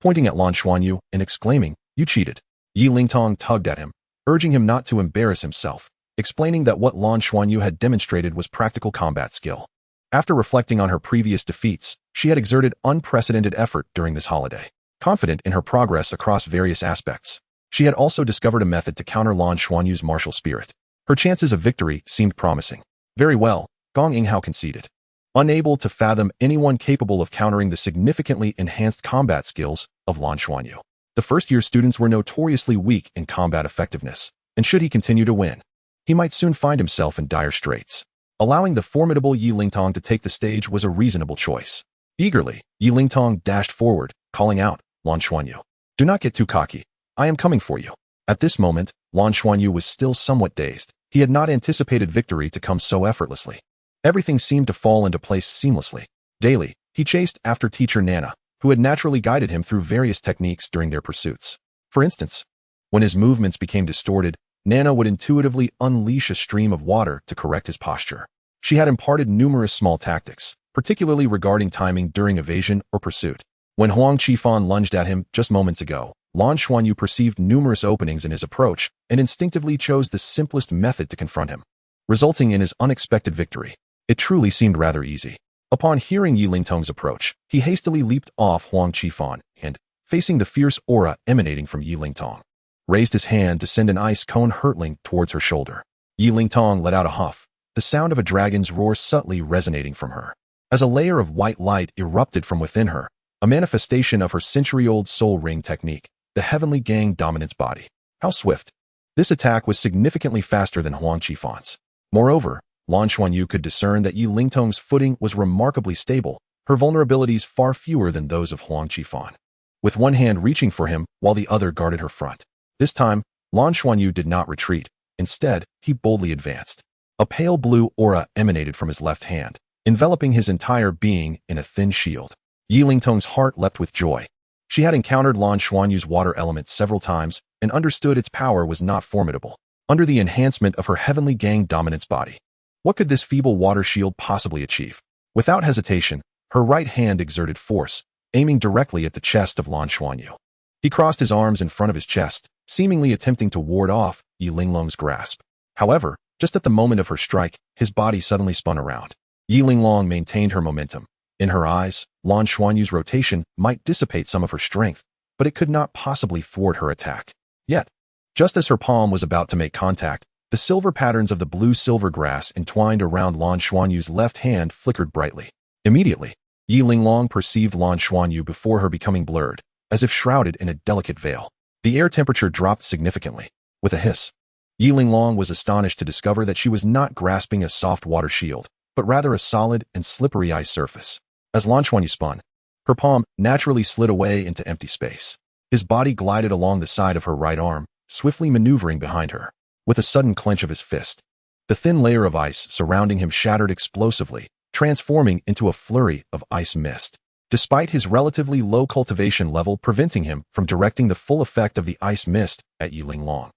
Pointing at Lan Xuanyu and exclaiming, "You cheated." Yi Lingtong tugged at him, urging him not to embarrass himself. explaining that what Lan Xuanyu had demonstrated was practical combat skill. After reflecting on her previous defeats, she had exerted unprecedented effort during this holiday. Confident in her progress across various aspects, she had also discovered a method to counter Lan Xuanyu's martial spirit. Her chances of victory seemed promising. Very well, Gong Yinghao conceded. Unable to fathom anyone capable of countering the significantly enhanced combat skills of Lan Xuanyu. The first-year students were notoriously weak in combat effectiveness, and should he continue to win, he might soon find himself in dire straits. Allowing the formidable Yi Lingtong to take the stage was a reasonable choice. Eagerly, Yi Lingtong dashed forward, calling out, Lan Xuanyu, do not get too cocky. I am coming for you. At this moment, Lan Xuanyu was still somewhat dazed. He had not anticipated victory to come so effortlessly. Everything seemed to fall into place seamlessly. Daily, he chased after teacher Nana, who had naturally guided him through various techniques during their pursuits. For instance, when his movements became distorted, Nana would intuitively unleash a stream of water to correct his posture. She had imparted numerous small tactics, particularly regarding timing during evasion or pursuit. When Huang Qifan lunged at him just moments ago, Lan Xuanyu perceived numerous openings in his approach and instinctively chose the simplest method to confront him, resulting in his unexpected victory. It truly seemed rather easy. Upon hearing Yi Lingtong's approach, he hastily leaped off Huang Qifan and, facing the fierce aura emanating from Yi Lingtong, raised his hand to send an ice cone hurtling towards her shoulder. Yi Lingtong let out a huff, the sound of a dragon's roar subtly resonating from her. As a layer of white light erupted from within her, a manifestation of her century-old soul ring technique, the heavenly gang dominance body. How swift! This attack was significantly faster than Huang Qifan's. Moreover, Lan Xuanyu could discern that Yi Lingtong's footing was remarkably stable, her vulnerabilities far fewer than those of Huang Qifan. With one hand reaching for him while the other guarded her front. This time, Lan Xuanyu did not retreat. Instead, he boldly advanced. A pale blue aura emanated from his left hand, enveloping his entire being in a thin shield. Yi Lingtong's heart leapt with joy. She had encountered Lan Xuanyu's water element several times and understood its power was not formidable. Under the enhancement of her heavenly gang dominance body, what could this feeble water shield possibly achieve? Without hesitation, her right hand exerted force, aiming directly at the chest of Lan Xuanyu. He crossed his arms in front of his chest, seemingly attempting to ward off Yi Linglong's grasp. However, just at the moment of her strike, his body suddenly spun around. Yi Linglong maintained her momentum. In her eyes, Lan Xuanyu's rotation might dissipate some of her strength, but it could not possibly thwart her attack. Yet, just as her palm was about to make contact, the silver patterns of the blue-silver grass entwined around Lan Xuanyu's left hand flickered brightly. Immediately, Yi Linglong perceived Lan Xuanyu before her becoming blurred, as if shrouded in a delicate veil. The air temperature dropped significantly. With a hiss, Yi Linglong was astonished to discover that she was not grasping a soft water shield, but rather a solid and slippery ice surface. As Lan Xuanyu spun, her palm naturally slid away into empty space. His body glided along the side of her right arm, swiftly maneuvering behind her. With a sudden clench of his fist, the thin layer of ice surrounding him shattered explosively, transforming into a flurry of ice mist. Despite his relatively low cultivation level preventing him from directing the full effect of the ice mist at Yi Linglong,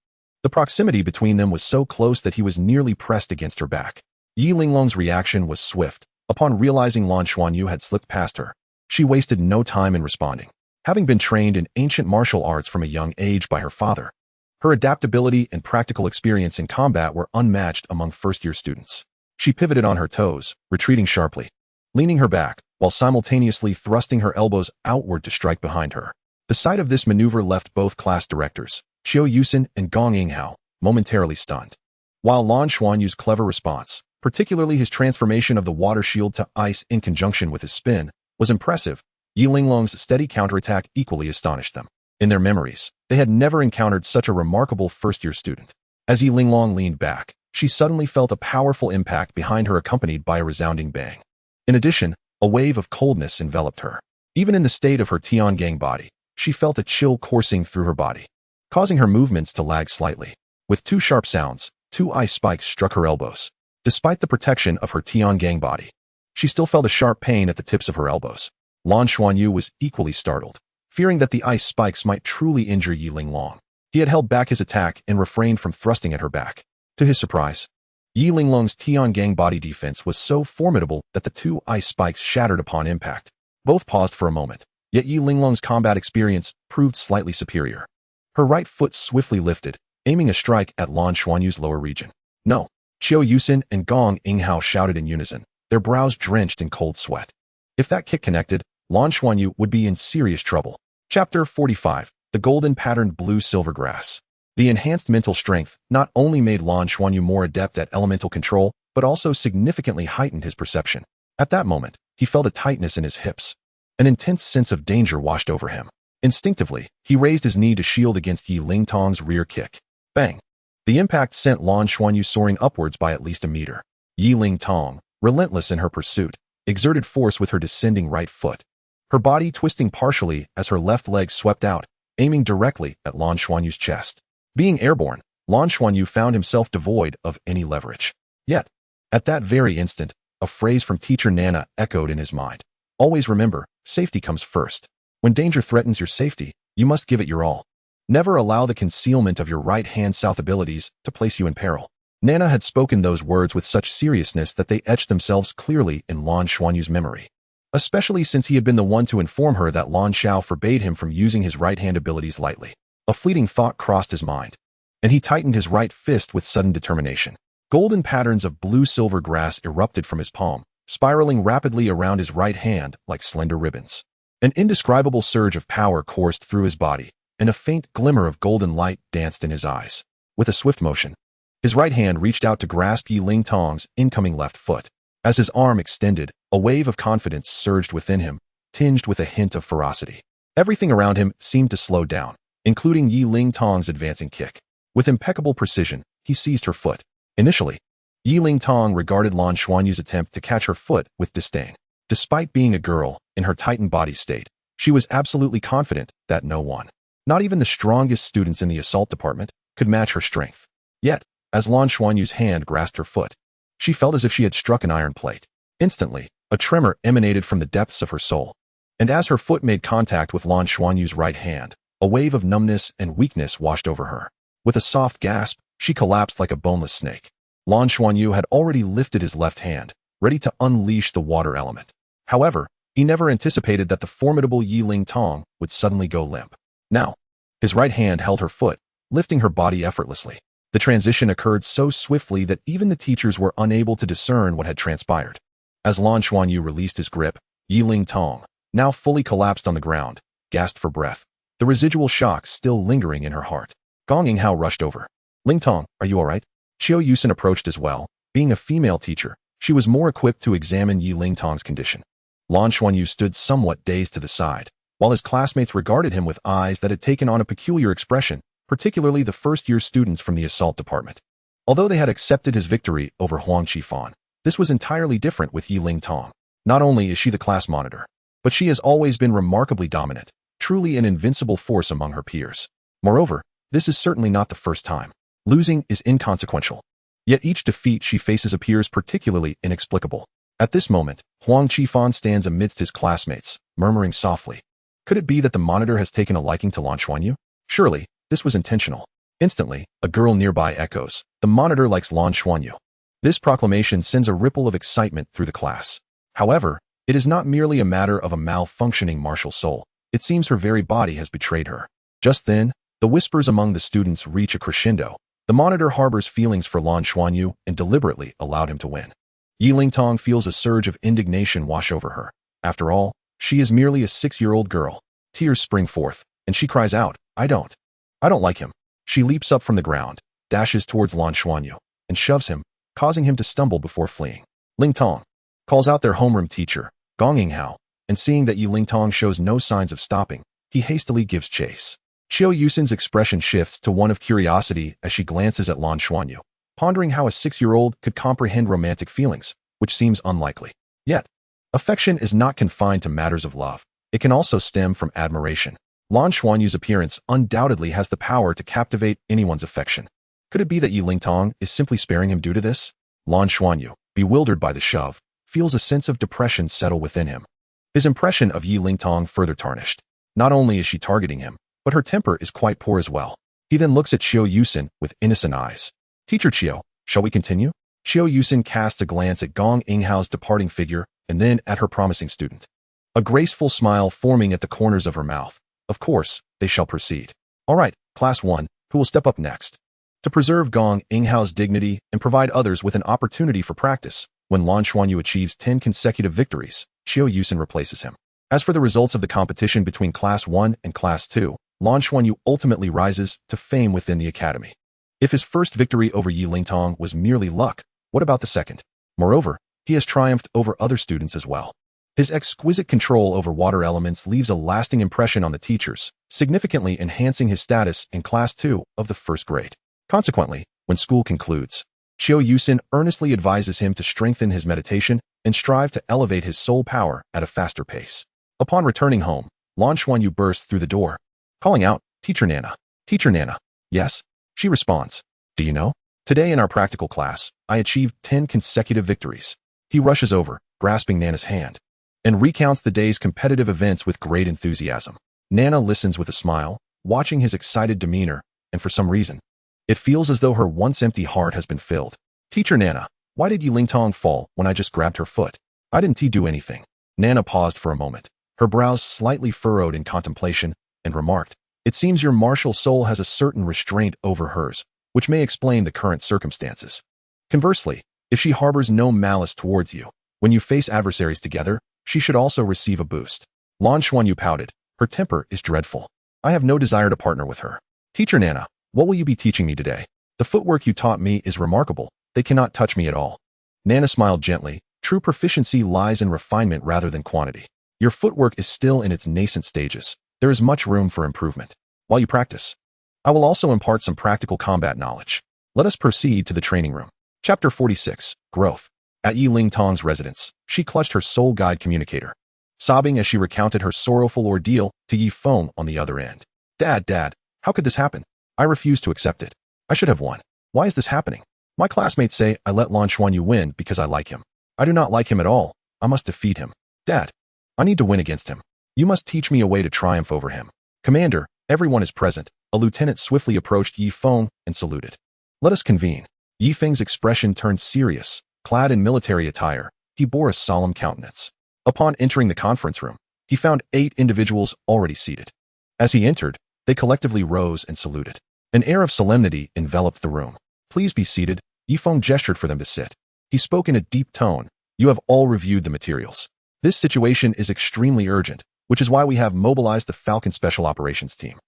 the proximity between them was so close that he was nearly pressed against her back. Yi Linglong's reaction was swift. Upon realizing Lan Xuanyu had slipped past her, she wasted no time in responding. Having been trained in ancient martial arts from a young age by her father, her adaptability and practical experience in combat were unmatched among first-year students. She pivoted on her toes, retreating sharply, leaning her back, while simultaneously thrusting her elbows outward to strike behind her. The sight of this maneuver left both class directors, Qiu Yusin and Gong Yinghao, momentarily stunned. While Lan Xuanyu's clever response, particularly his transformation of the water shield to ice in conjunction with his spin, was impressive, Yi Linglong's steady counterattack equally astonished them. In their memories, they had never encountered such a remarkable first-year student. As Yi Linglong leaned back, she suddenly felt a powerful impact behind her accompanied by a resounding bang. In addition, a wave of coldness enveloped her. Even in the state of her Tiangang body, she felt a chill coursing through her body, causing her movements to lag slightly. With two sharp sounds, two ice spikes struck her elbows. Despite the protection of her Tiangang body, she still felt a sharp pain at the tips of her elbows. Lan Xuanyu was equally startled, fearing that the ice spikes might truly injure Yi Linglong. He had held back his attack and refrained from thrusting at her back. To his surprise, Yi Linglong's Tiangang body defense was so formidable that the two ice spikes shattered upon impact. Both paused for a moment, yet Yi Linglong's combat experience proved slightly superior. Her right foot swiftly lifted, aiming a strike at Lan Xuanyu's lower region. No. Qiu Yusin and Gong Yinghao shouted in unison, their brows drenched in cold sweat. If that kick connected, Lan Xuanyu would be in serious trouble. Chapter 45. The Golden Patterned Blue Silver Grass. The enhanced mental strength not only made Lan Xuanyu more adept at elemental control, but also significantly heightened his perception. At that moment, he felt a tightness in his hips. An intense sense of danger washed over him. Instinctively, he raised his knee to shield against Yi Lingtong's rear kick. Bang! The impact sent Lan Xuanyu soaring upwards by at least a meter. Yi Lingtong, relentless in her pursuit, exerted force with her descending right foot, her body twisting partially as her left leg swept out, aiming directly at Lan Xuanyu's chest. Being airborne, Lan Xuanyu found himself devoid of any leverage. Yet, at that very instant, a phrase from teacher Nana echoed in his mind. Always remember, safety comes first. When danger threatens your safety, you must give it your all. Never allow the concealment of your right-hand south abilities to place you in peril. Nana had spoken those words with such seriousness that they etched themselves clearly in Lan Xuanyu's memory, especially since he had been the one to inform her that Lan Xiao forbade him from using his right-hand abilities lightly. A fleeting thought crossed his mind, and he tightened his right fist with sudden determination. Golden patterns of blue-silver grass erupted from his palm, spiraling rapidly around his right hand like slender ribbons. An indescribable surge of power coursed through his body, and a faint glimmer of golden light danced in his eyes. With a swift motion, his right hand reached out to grasp Yi Lingtong's incoming left foot. As his arm extended, a wave of confidence surged within him, tinged with a hint of ferocity. Everything around him seemed to slow down, including Yi Lingtong's advancing kick. With impeccable precision, he seized her foot. Initially, Yi Lingtong regarded Lan Xuanyu's attempt to catch her foot with disdain. Despite being a girl, in her tightened body state, she was absolutely confident that no one, not even the strongest students in the assault department, could match her strength. Yet, as Lan Xuanyu's hand grasped her foot, she felt as if she had struck an iron plate. Instantly, a tremor emanated from the depths of her soul. And as her foot made contact with Lan Xuanyu's right hand, a wave of numbness and weakness washed over her. With a soft gasp, she collapsed like a boneless snake. Lan Xuanyu had already lifted his left hand, ready to unleash the water element. However, he never anticipated that the formidable Yi Lingtong would suddenly go limp. Now, his right hand held her foot, lifting her body effortlessly. The transition occurred so swiftly that even the teachers were unable to discern what had transpired. As Lan Xuanyu released his grip, Yi Lingtong, now fully collapsed on the ground, gasped for breath, the residual shock still lingering in her heart. Gong Yinghao rushed over. Lingtong, are you all right? Qiu Yusin approached as well. Being a female teacher, she was more equipped to examine Yi Lingtong's condition. Lan Xuanyu stood somewhat dazed to the side, while his classmates regarded him with eyes that had taken on a peculiar expression, particularly the first-year students from the assault department. Although they had accepted his victory over Huang Qifan, this was entirely different with Yi Lingtong. Not only is she the class monitor, but she has always been remarkably dominant, truly an invincible force among her peers. Moreover, this is certainly not the first time. Losing is inconsequential. Yet each defeat she faces appears particularly inexplicable. At this moment, Huang Qifan stands amidst his classmates, murmuring softly. Could it be that the monitor has taken a liking to Lan Xuanyu? Surely, this was intentional. Instantly, a girl nearby echoes, the monitor likes Lan Xuanyu. This proclamation sends a ripple of excitement through the class. However, it is not merely a matter of a malfunctioning martial soul. It seems her very body has betrayed her. Just then, the whispers among the students reach a crescendo. The monitor harbors feelings for Lan Xuanyu and deliberately allowed him to win. Yi Lingtong feels a surge of indignation wash over her. After all, she is merely a 6-year-old girl. Tears spring forth, and she cries out, I don't like him. She leaps up from the ground, dashes towards Lan Xuanyu, and shoves him, causing him to stumble before fleeing. Lingtong calls out their homeroom teacher, Gong Yinghao, and seeing that Yi Lingtong shows no signs of stopping, he hastily gives chase. Qiu Yusin's expression shifts to one of curiosity as she glances at Lan Xuanyu, pondering how a 6-year-old could comprehend romantic feelings, which seems unlikely. Yet, affection is not confined to matters of love. It can also stem from admiration. Lan Xuanyu's appearance undoubtedly has the power to captivate anyone's affection. Could it be that Yi Lingtong is simply sparing him due to this? Lan Xuanyu, bewildered by the shove, feels a sense of depression settle within him. His impression of Yi Lingtong further tarnished. Not only is she targeting him, but her temper is quite poor as well. He then looks at Qiu Yusin with innocent eyes. Teacher Qiu, shall we continue? Qiu Yusin casts a glance at Gong Yinghao's departing figure and then at her promising student. A graceful smile forming at the corners of her mouth. Of course, they shall proceed. All right, Class 1, who will step up next? to preserve Gong Inghao's dignity and provide others with an opportunity for practice. When Lan Xuanyu achieves 10 consecutive victories, Xiao Yusin replaces him. As for the results of the competition between Class 1 and Class 2, Lan Xuanyu ultimately rises to fame within the academy. If his first victory over Yi Lingtong was merely luck, what about the second? Moreover, he has triumphed over other students as well. His exquisite control over water elements leaves a lasting impression on the teachers, significantly enhancing his status in Class 2 of the first grade. Consequently, when school concludes, Xiao Yusin earnestly advises him to strengthen his meditation and strive to elevate his soul power at a faster pace. Upon returning home, Lan Xuanyu bursts through the door, calling out, "Teacher Nana! Teacher Nana!" "Yes?" She responds. "Do you know? Today in our practical class, I achieved 10 consecutive victories." He rushes over, grasping Nana's hand, and recounts the day's competitive events with great enthusiasm. Nana listens with a smile, watching his excited demeanor, and for some reason, it feels as though her once empty heart has been filled. "Teacher Nana, why did Yi Lingtong fall when I just grabbed her foot? I didn't do anything." Nana paused for a moment, her brows slightly furrowed in contemplation, and remarked, "It seems your martial soul has a certain restraint over hers, which may explain the current circumstances. Conversely, if she harbors no malice towards you, when you face adversaries together, she should also receive a boost." Lan Xuanyu pouted. "Her temper is dreadful. I have no desire to partner with her." "Teacher Nana, what will you be teaching me today? The footwork you taught me is remarkable. They cannot touch me at all." Nana smiled gently. "True proficiency lies in refinement rather than quantity. Your footwork is still in its nascent stages. There is much room for improvement. While you practice, I will also impart some practical combat knowledge. Let us proceed to the training room." Chapter 46, Growth. At Yi Lingtong's residence, she clutched her soul guide communicator, sobbing as she recounted her sorrowful ordeal to Yi Feng on the other end. Dad, how could this happen? I refuse to accept it. I should have won. Why is this happening? My classmates say I let Lan Xuanyu win because I like him. I do not like him at all. I must defeat him. Dad, I need to win against him. You must teach me a way to triumph over him." "Commander, everyone is present." A lieutenant swiftly approached Yi Feng and saluted. "Let us convene." Yi Feng's expression turned serious. Clad in military attire, he bore a solemn countenance. Upon entering the conference room, he found 8 individuals already seated. As he entered, they collectively rose and saluted. An air of solemnity enveloped the room. "Please be seated." Yi Feng gestured for them to sit. He spoke in a deep tone. "You have all reviewed the materials. This situation is extremely urgent, which is why we have mobilized the Falcon Special Operations Team.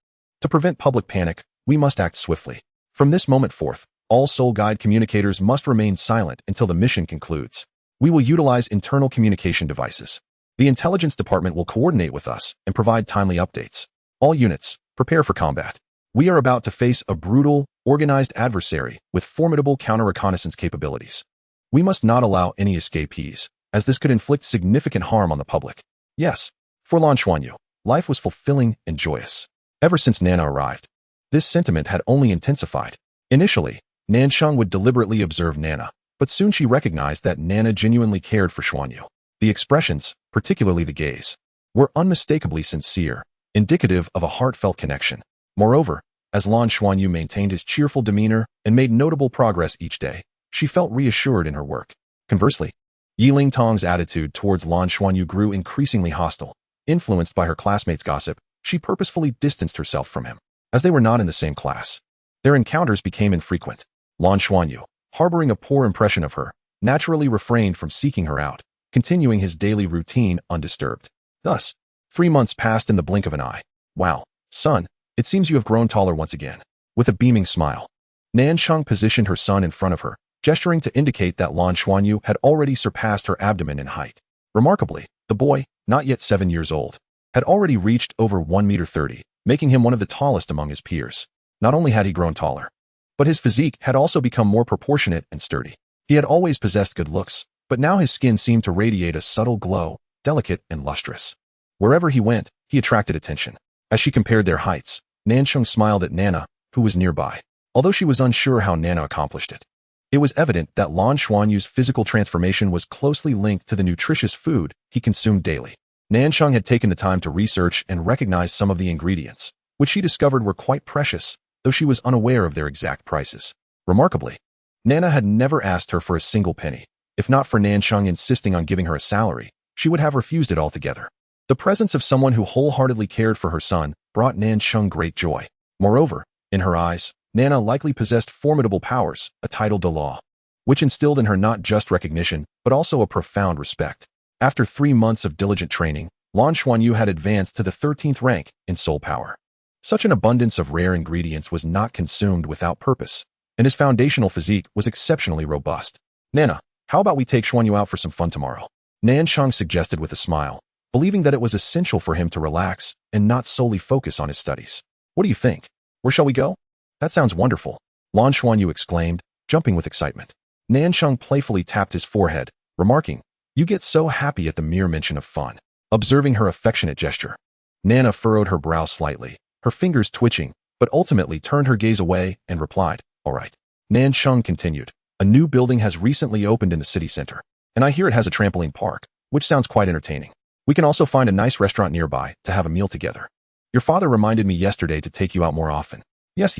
To prevent public panic, we must act swiftly. From this moment forth, all Soul Guide communicators must remain silent until the mission concludes. We will utilize internal communication devices. The intelligence department will coordinate with us and provide timely updates. All units, prepare for combat. We are about to face a brutal, organized adversary with formidable counter-reconnaissance capabilities. We must not allow any escapees, as this could inflict significant harm on the public." Yes, for Lan Xuanyu, life was fulfilling and joyous. Ever since Nana arrived, this sentiment had only intensified. Initially, Nansheng would deliberately observe Nana, but soon she recognized that Nana genuinely cared for Xuanyu. The expressions, particularly the gaze, were unmistakably sincere, indicative of a heartfelt connection. Moreover, as Lan Xuanyu maintained his cheerful demeanor and made notable progress each day, she felt reassured in her work. Conversely, Yi Lingtong's attitude towards Lan Xuanyu grew increasingly hostile. Influenced by her classmates' gossip, she purposefully distanced herself from him. As they were not in the same class, their encounters became infrequent. Lan Xuanyu, harboring a poor impression of her, naturally refrained from seeking her out, continuing his daily routine undisturbed. Thus, 3 months passed in the blink of an eye. "Wow, son, it seems you have grown taller once again." With a beaming smile, Nansheng positioned her son in front of her, gesturing to indicate that Lan Xuanyu had already surpassed her abdomen in height. Remarkably, the boy, not yet 7 years old, had already reached over 1.30 meters, making him one of the tallest among his peers. Not only had he grown taller, but his physique had also become more proportionate and sturdy. He had always possessed good looks, but now his skin seemed to radiate a subtle glow, delicate and lustrous. Wherever he went, he attracted attention. As she compared their heights, Nansheng smiled at Nana, who was nearby. Although she was unsure how Nana accomplished it, it was evident that Lan Xuanyu's physical transformation was closely linked to the nutritious food he consumed daily. Nansheng had taken the time to research and recognize some of the ingredients, which she discovered were quite precious, though she was unaware of their exact prices. Remarkably, Nana had never asked her for a single penny. If not for Nansheng insisting on giving her a salary, she would have refused it altogether. The presence of someone who wholeheartedly cared for her son brought Nansheng great joy. Moreover, in her eyes, Nana likely possessed formidable powers, a title Douluo, which instilled in her not just recognition, but also a profound respect. After 3 months of diligent training, Lan Xuanyu had advanced to the 13th rank in soul power. Such an abundance of rare ingredients was not consumed without purpose, and his foundational physique was exceptionally robust. Nana, how about we take Xuanyu out for some fun tomorrow? Nanchang suggested with a smile, believing that it was essential for him to relax and not solely focus on his studies. What do you think? Where shall we go? That sounds wonderful, Lan Xuanyu exclaimed, jumping with excitement. Nanchang playfully tapped his forehead, remarking, "You get so happy at the mere mention of fun." Observing her affectionate gesture, Nana furrowed her brow slightly, her fingers twitching, but ultimately turned her gaze away and replied, "All right." Nanchang continued, "A new building has recently opened in the city center, and I hear it has a trampoline park, which sounds quite entertaining. We can also find a nice restaurant nearby to have a meal together. Your father reminded me yesterday to take you out more often." Yes,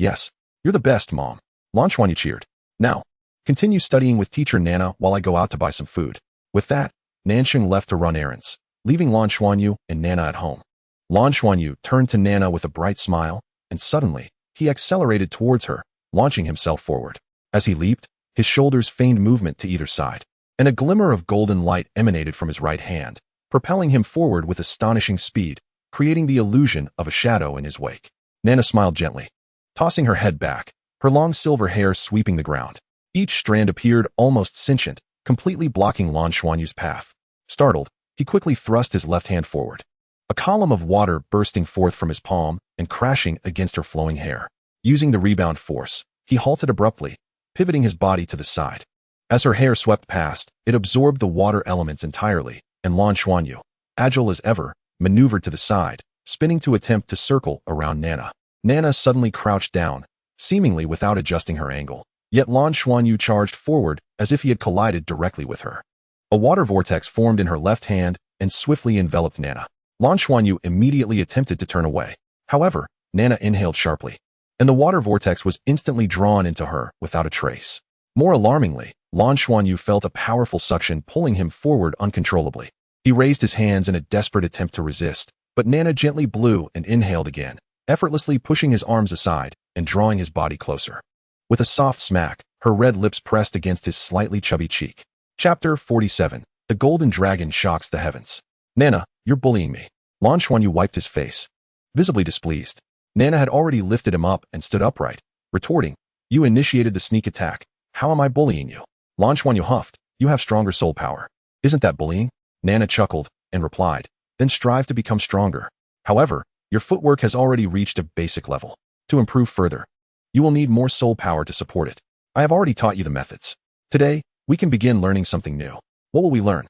you're the best, Mom," Lan Xuanyu cheered. "Now, continue studying with teacher Nana while I go out to buy some food." With that, Nanchang left to run errands, leaving Lan Xuanyu and Nana at home. Lan Xuanyu turned to Nana with a bright smile, and suddenly, he accelerated towards her, launching himself forward. As he leaped, his shoulders feigned movement to either side, and a glimmer of golden light emanated from his right hand, propelling him forward with astonishing speed, creating the illusion of a shadow in his wake. Nana smiled gently, tossing her head back, her long silver hair sweeping the ground. Each strand appeared almost sentient, completely blocking Lan Xuanyu's path. Startled, he quickly thrust his left hand forward, a column of water bursting forth from his palm and crashing against her flowing hair. Using the rebound force, he halted abruptly, pivoting his body to the side. As her hair swept past, it absorbed the water elements entirely, and Lan Xuanyu, agile as ever, maneuvered to the side, spinning to attempt to circle around Nana. Nana suddenly crouched down, seemingly without adjusting her angle, yet Lan Xuanyu charged forward as if he had collided directly with her. A water vortex formed in her left hand and swiftly enveloped Nana. Lan Xuanyu immediately attempted to turn away. However, Nana inhaled sharply, and the water vortex was instantly drawn into her without a trace. More alarmingly, Lan Xuanyu felt a powerful suction pulling him forward uncontrollably. He raised his hands in a desperate attempt to resist, but Nana gently blew and inhaled again, effortlessly pushing his arms aside and drawing his body closer. With a soft smack, her red lips pressed against his slightly chubby cheek. Chapter 47. The Golden Dragon Shocks the Heavens. "Nana, you're bullying me." Lan Xuanyu wiped his face, visibly displeased. Nana had already lifted him up and stood upright, retorting, "You initiated the sneak attack. How am I bullying you?" Lan Xuanyu huffed, "You have stronger soul power. Isn't that bullying?" Nana chuckled and replied, "Then strive to become stronger. However, your footwork has already reached a basic level. To improve further, you will need more soul power to support it. I have already taught you the methods. Today, we can begin learning something new. What will we learn?"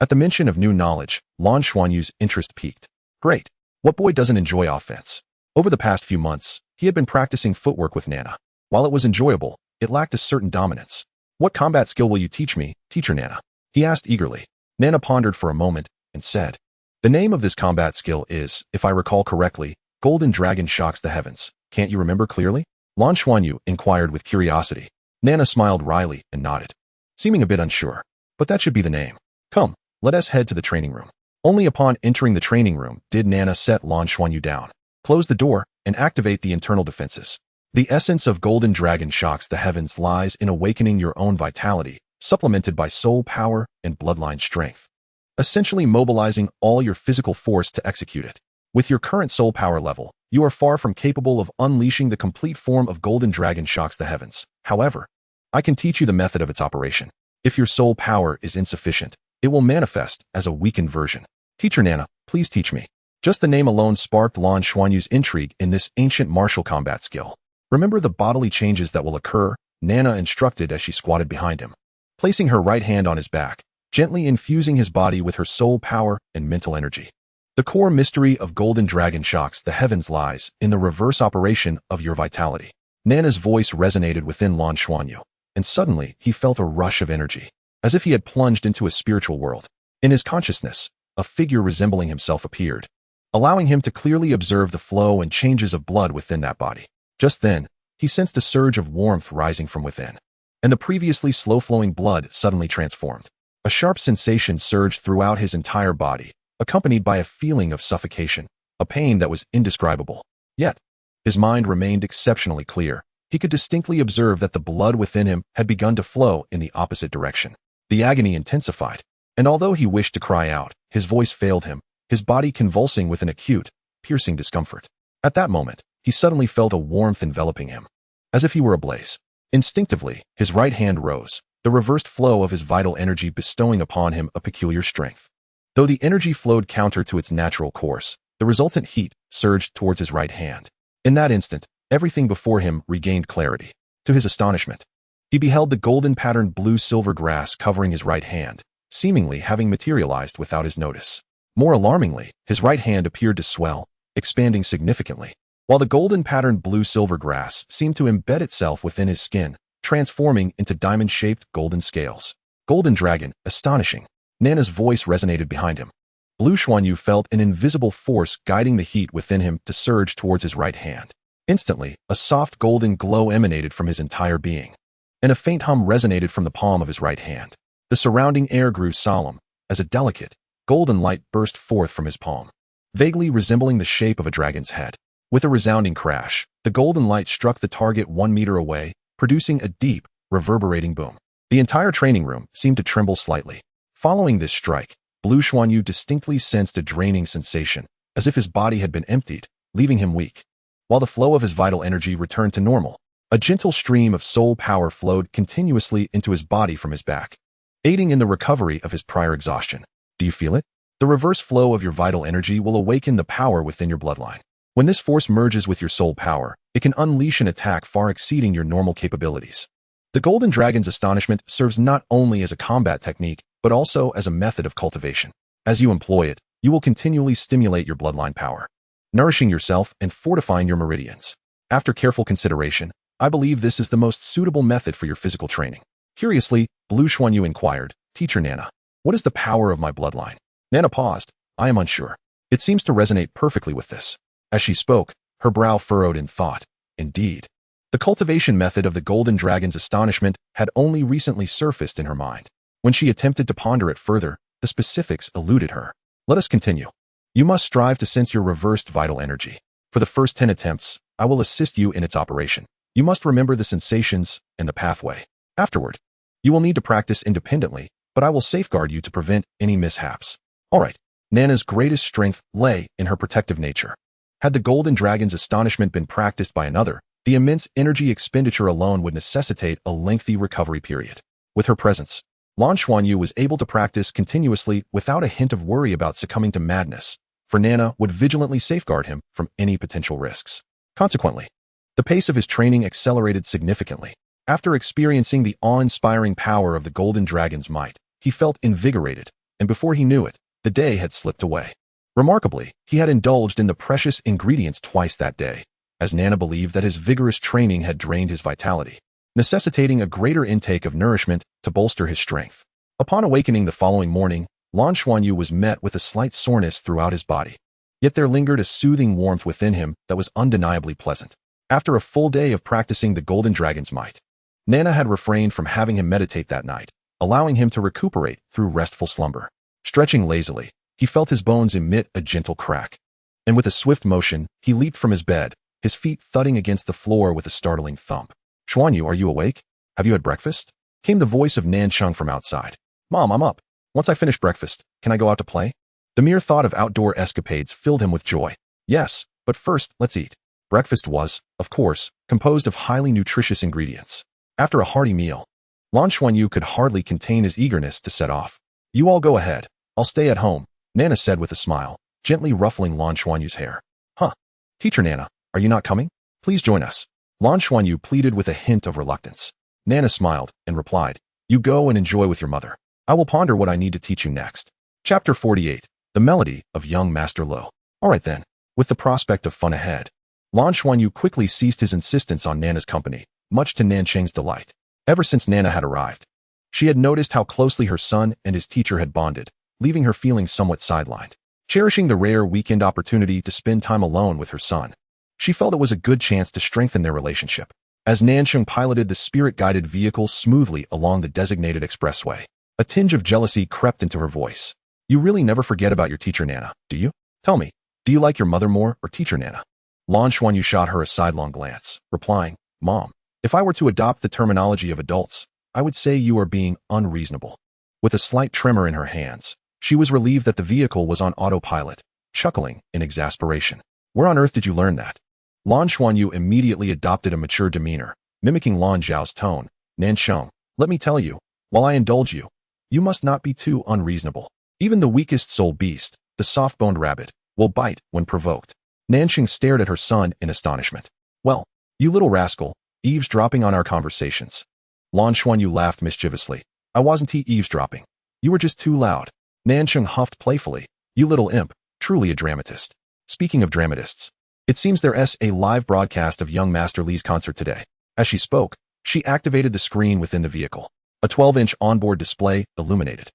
At the mention of new knowledge, Lan Xuanyu's interest peaked. Great. What boy doesn't enjoy offense? Over the past few months, he had been practicing footwork with Nana. While it was enjoyable, it lacked a certain dominance. "What combat skill will you teach me, teacher Nana?" he asked eagerly. Nana pondered for a moment and said, "The name of this combat skill is, if I recall correctly, Golden Dragon Shocks the Heavens. Can't you remember clearly?" Lan Xuanyu inquired with curiosity. Nana smiled wryly and nodded, seeming a bit unsure. "But that should be the name. Come, let us head to the training room." Only upon entering the training room did Nana set Lan Xuanyu down, close the door, and activate the internal defenses. The essence of Golden Dragon Shocks the Heavens lies in awakening your own vitality, supplemented by soul power and bloodline strength, essentially mobilizing all your physical force to execute it. With your current soul power level, you are far from capable of unleashing the complete form of Golden Dragon Shocks the Heavens. However, I can teach you the method of its operation. If your soul power is insufficient, it will manifest as a weakened version. "Teacher Nana, please teach me." Just the name alone sparked Lan Xuanyu's intrigue in this ancient martial combat skill. "Remember the bodily changes that will occur?" Nana instructed as she squatted behind him, placing her right hand on his back, gently infusing his body with her soul power and mental energy. "The core mystery of Golden Dragon Shocks the Heavens lies in the reverse operation of your vitality." Nana's voice resonated within Lan Xuanyu, and suddenly he felt a rush of energy, as if he had plunged into a spiritual world. In his consciousness, a figure resembling himself appeared, allowing him to clearly observe the flow and changes of blood within that body. Just then, he sensed a surge of warmth rising from within, and the previously slow-flowing blood suddenly transformed. A sharp sensation surged throughout his entire body, accompanied by a feeling of suffocation, a pain that was indescribable. Yet, his mind remained exceptionally clear, he could distinctly observe that the blood within him had begun to flow in the opposite direction. The agony intensified, and although he wished to cry out, his voice failed him, his body convulsing with an acute, piercing discomfort. At that moment, he suddenly felt a warmth enveloping him, as if he were ablaze. Instinctively, his right hand rose, the reversed flow of his vital energy bestowing upon him a peculiar strength. Though the energy flowed counter to its natural course, the resultant heat surged towards his right hand. In that instant, everything before him regained clarity. To his astonishment, he beheld the golden-patterned blue-silver grass covering his right hand, seemingly having materialized without his notice. More alarmingly, his right hand appeared to swell, expanding significantly, while the golden-patterned blue-silver grass seemed to embed itself within his skin, transforming into diamond-shaped golden scales. Golden Dragon, astonishing. Nana's voice resonated behind him. Blue Xuanyu felt an invisible force guiding the heat within him to surge towards his right hand. Instantly, a soft golden glow emanated from his entire being, and a faint hum resonated from the palm of his right hand. The surrounding air grew solemn, as a delicate, golden light burst forth from his palm, vaguely resembling the shape of a dragon's head. With a resounding crash, the golden light struck the target 1 meter away, producing a deep, reverberating boom. The entire training room seemed to tremble slightly. Following this strike, Blue Xuanyu distinctly sensed a draining sensation, as if his body had been emptied, leaving him weak. While the flow of his vital energy returned to normal, a gentle stream of soul power flowed continuously into his body from his back, aiding in the recovery of his prior exhaustion. Do you feel it? The reverse flow of your vital energy will awaken the power within your bloodline. When this force merges with your soul power, it can unleash an attack far exceeding your normal capabilities. The Golden Dragon's astonishment serves not only as a combat technique, but also as a method of cultivation. As you employ it, you will continually stimulate your bloodline power, nourishing yourself and fortifying your meridians. After careful consideration, I believe this is the most suitable method for your physical training. Curiously, Blue Xuanyu inquired, Teacher Nana, what is the power of my bloodline? Nana paused. I am unsure. It seems to resonate perfectly with this. As she spoke, her brow furrowed in thought. Indeed, the cultivation method of the Golden Dragon's astonishment had only recently surfaced in her mind. When she attempted to ponder it further, the specifics eluded her. Let us continue. You must strive to sense your reversed vital energy. For the first 10 attempts, I will assist you in its operation. You must remember the sensations and the pathway. Afterward, you will need to practice independently, but I will safeguard you to prevent any mishaps. All right. Nana's greatest strength lay in her protective nature. Had the Golden Dragon's astonishment been practiced by another, the immense energy expenditure alone would necessitate a lengthy recovery period. With her presence, Lan Xuanyu was able to practice continuously without a hint of worry about succumbing to madness, for Nana would vigilantly safeguard him from any potential risks. Consequently, the pace of his training accelerated significantly. After experiencing the awe-inspiring power of the Golden Dragon's might, he felt invigorated, and before he knew it, the day had slipped away. Remarkably, he had indulged in the precious ingredients twice that day, as Nana believed that his vigorous training had drained his vitality, necessitating a greater intake of nourishment to bolster his strength. Upon awakening the following morning, Lan Xuanyu was met with a slight soreness throughout his body. Yet there lingered a soothing warmth within him that was undeniably pleasant. After a full day of practicing the Golden Dragon's might, Nana had refrained from having him meditate that night, allowing him to recuperate through restful slumber. Stretching lazily, he felt his bones emit a gentle crack, and with a swift motion, he leaped from his bed, his feet thudding against the floor with a startling thump. Xuanyu, are you awake? Have you had breakfast? Came the voice of Nancheng from outside. Mom, I'm up. Once I finish breakfast, can I go out to play? The mere thought of outdoor escapades filled him with joy. Yes, but first, let's eat. Breakfast was, of course, composed of highly nutritious ingredients. After a hearty meal, Lan Xuanyu could hardly contain his eagerness to set off. You all go ahead. I'll stay at home, Nana said with a smile, gently ruffling Lan Xuanyu's hair. Huh? Teacher Nana, are you not coming? Please join us. Lan Xuanyu pleaded with a hint of reluctance. Nana smiled and replied, You go and enjoy with your mother. I will ponder what I need to teach you next. Chapter 48. The Melody of Young Master Lo. All right then. With the prospect of fun ahead, Lan Xuanyu quickly ceased his insistence on Nana's company, much to Nancheng's delight. Ever since Nana had arrived, she had noticed how closely her son and his teacher had bonded, leaving her feeling somewhat sidelined. Cherishing the rare weekend opportunity to spend time alone with her son, she felt it was a good chance to strengthen their relationship. As Nancheng piloted the spirit-guided vehicle smoothly along the designated expressway, a tinge of jealousy crept into her voice. You really never forget about your teacher Nana, do you? Tell me, do you like your mother more or teacher Nana? Lan Xuanyu shot her a sidelong glance, replying, Mom, If I were to adopt the terminology of adults, I would say you are being unreasonable. With a slight tremor in her hands, she was relieved that the vehicle was on autopilot, chuckling in exasperation. Where on earth did you learn that? Lan Xuanyu immediately adopted a mature demeanor, mimicking Lan Zhao's tone. Nansheng, let me tell you, while I indulge you, you must not be too unreasonable. Even the weakest soul beast, the soft-boned rabbit, will bite when provoked. Nansheng stared at her son in astonishment. Well, you little rascal, eavesdropping on our conversations. Lan Xuanyu laughed mischievously. I wasn't eavesdropping. You were just too loud. Nansheng huffed playfully. You little imp, truly a dramatist. Speaking of dramatists, it seems there's a live broadcast of young Master Li's concert today. As she spoke, she activated the screen within the vehicle. A 12-inch onboard display illuminated,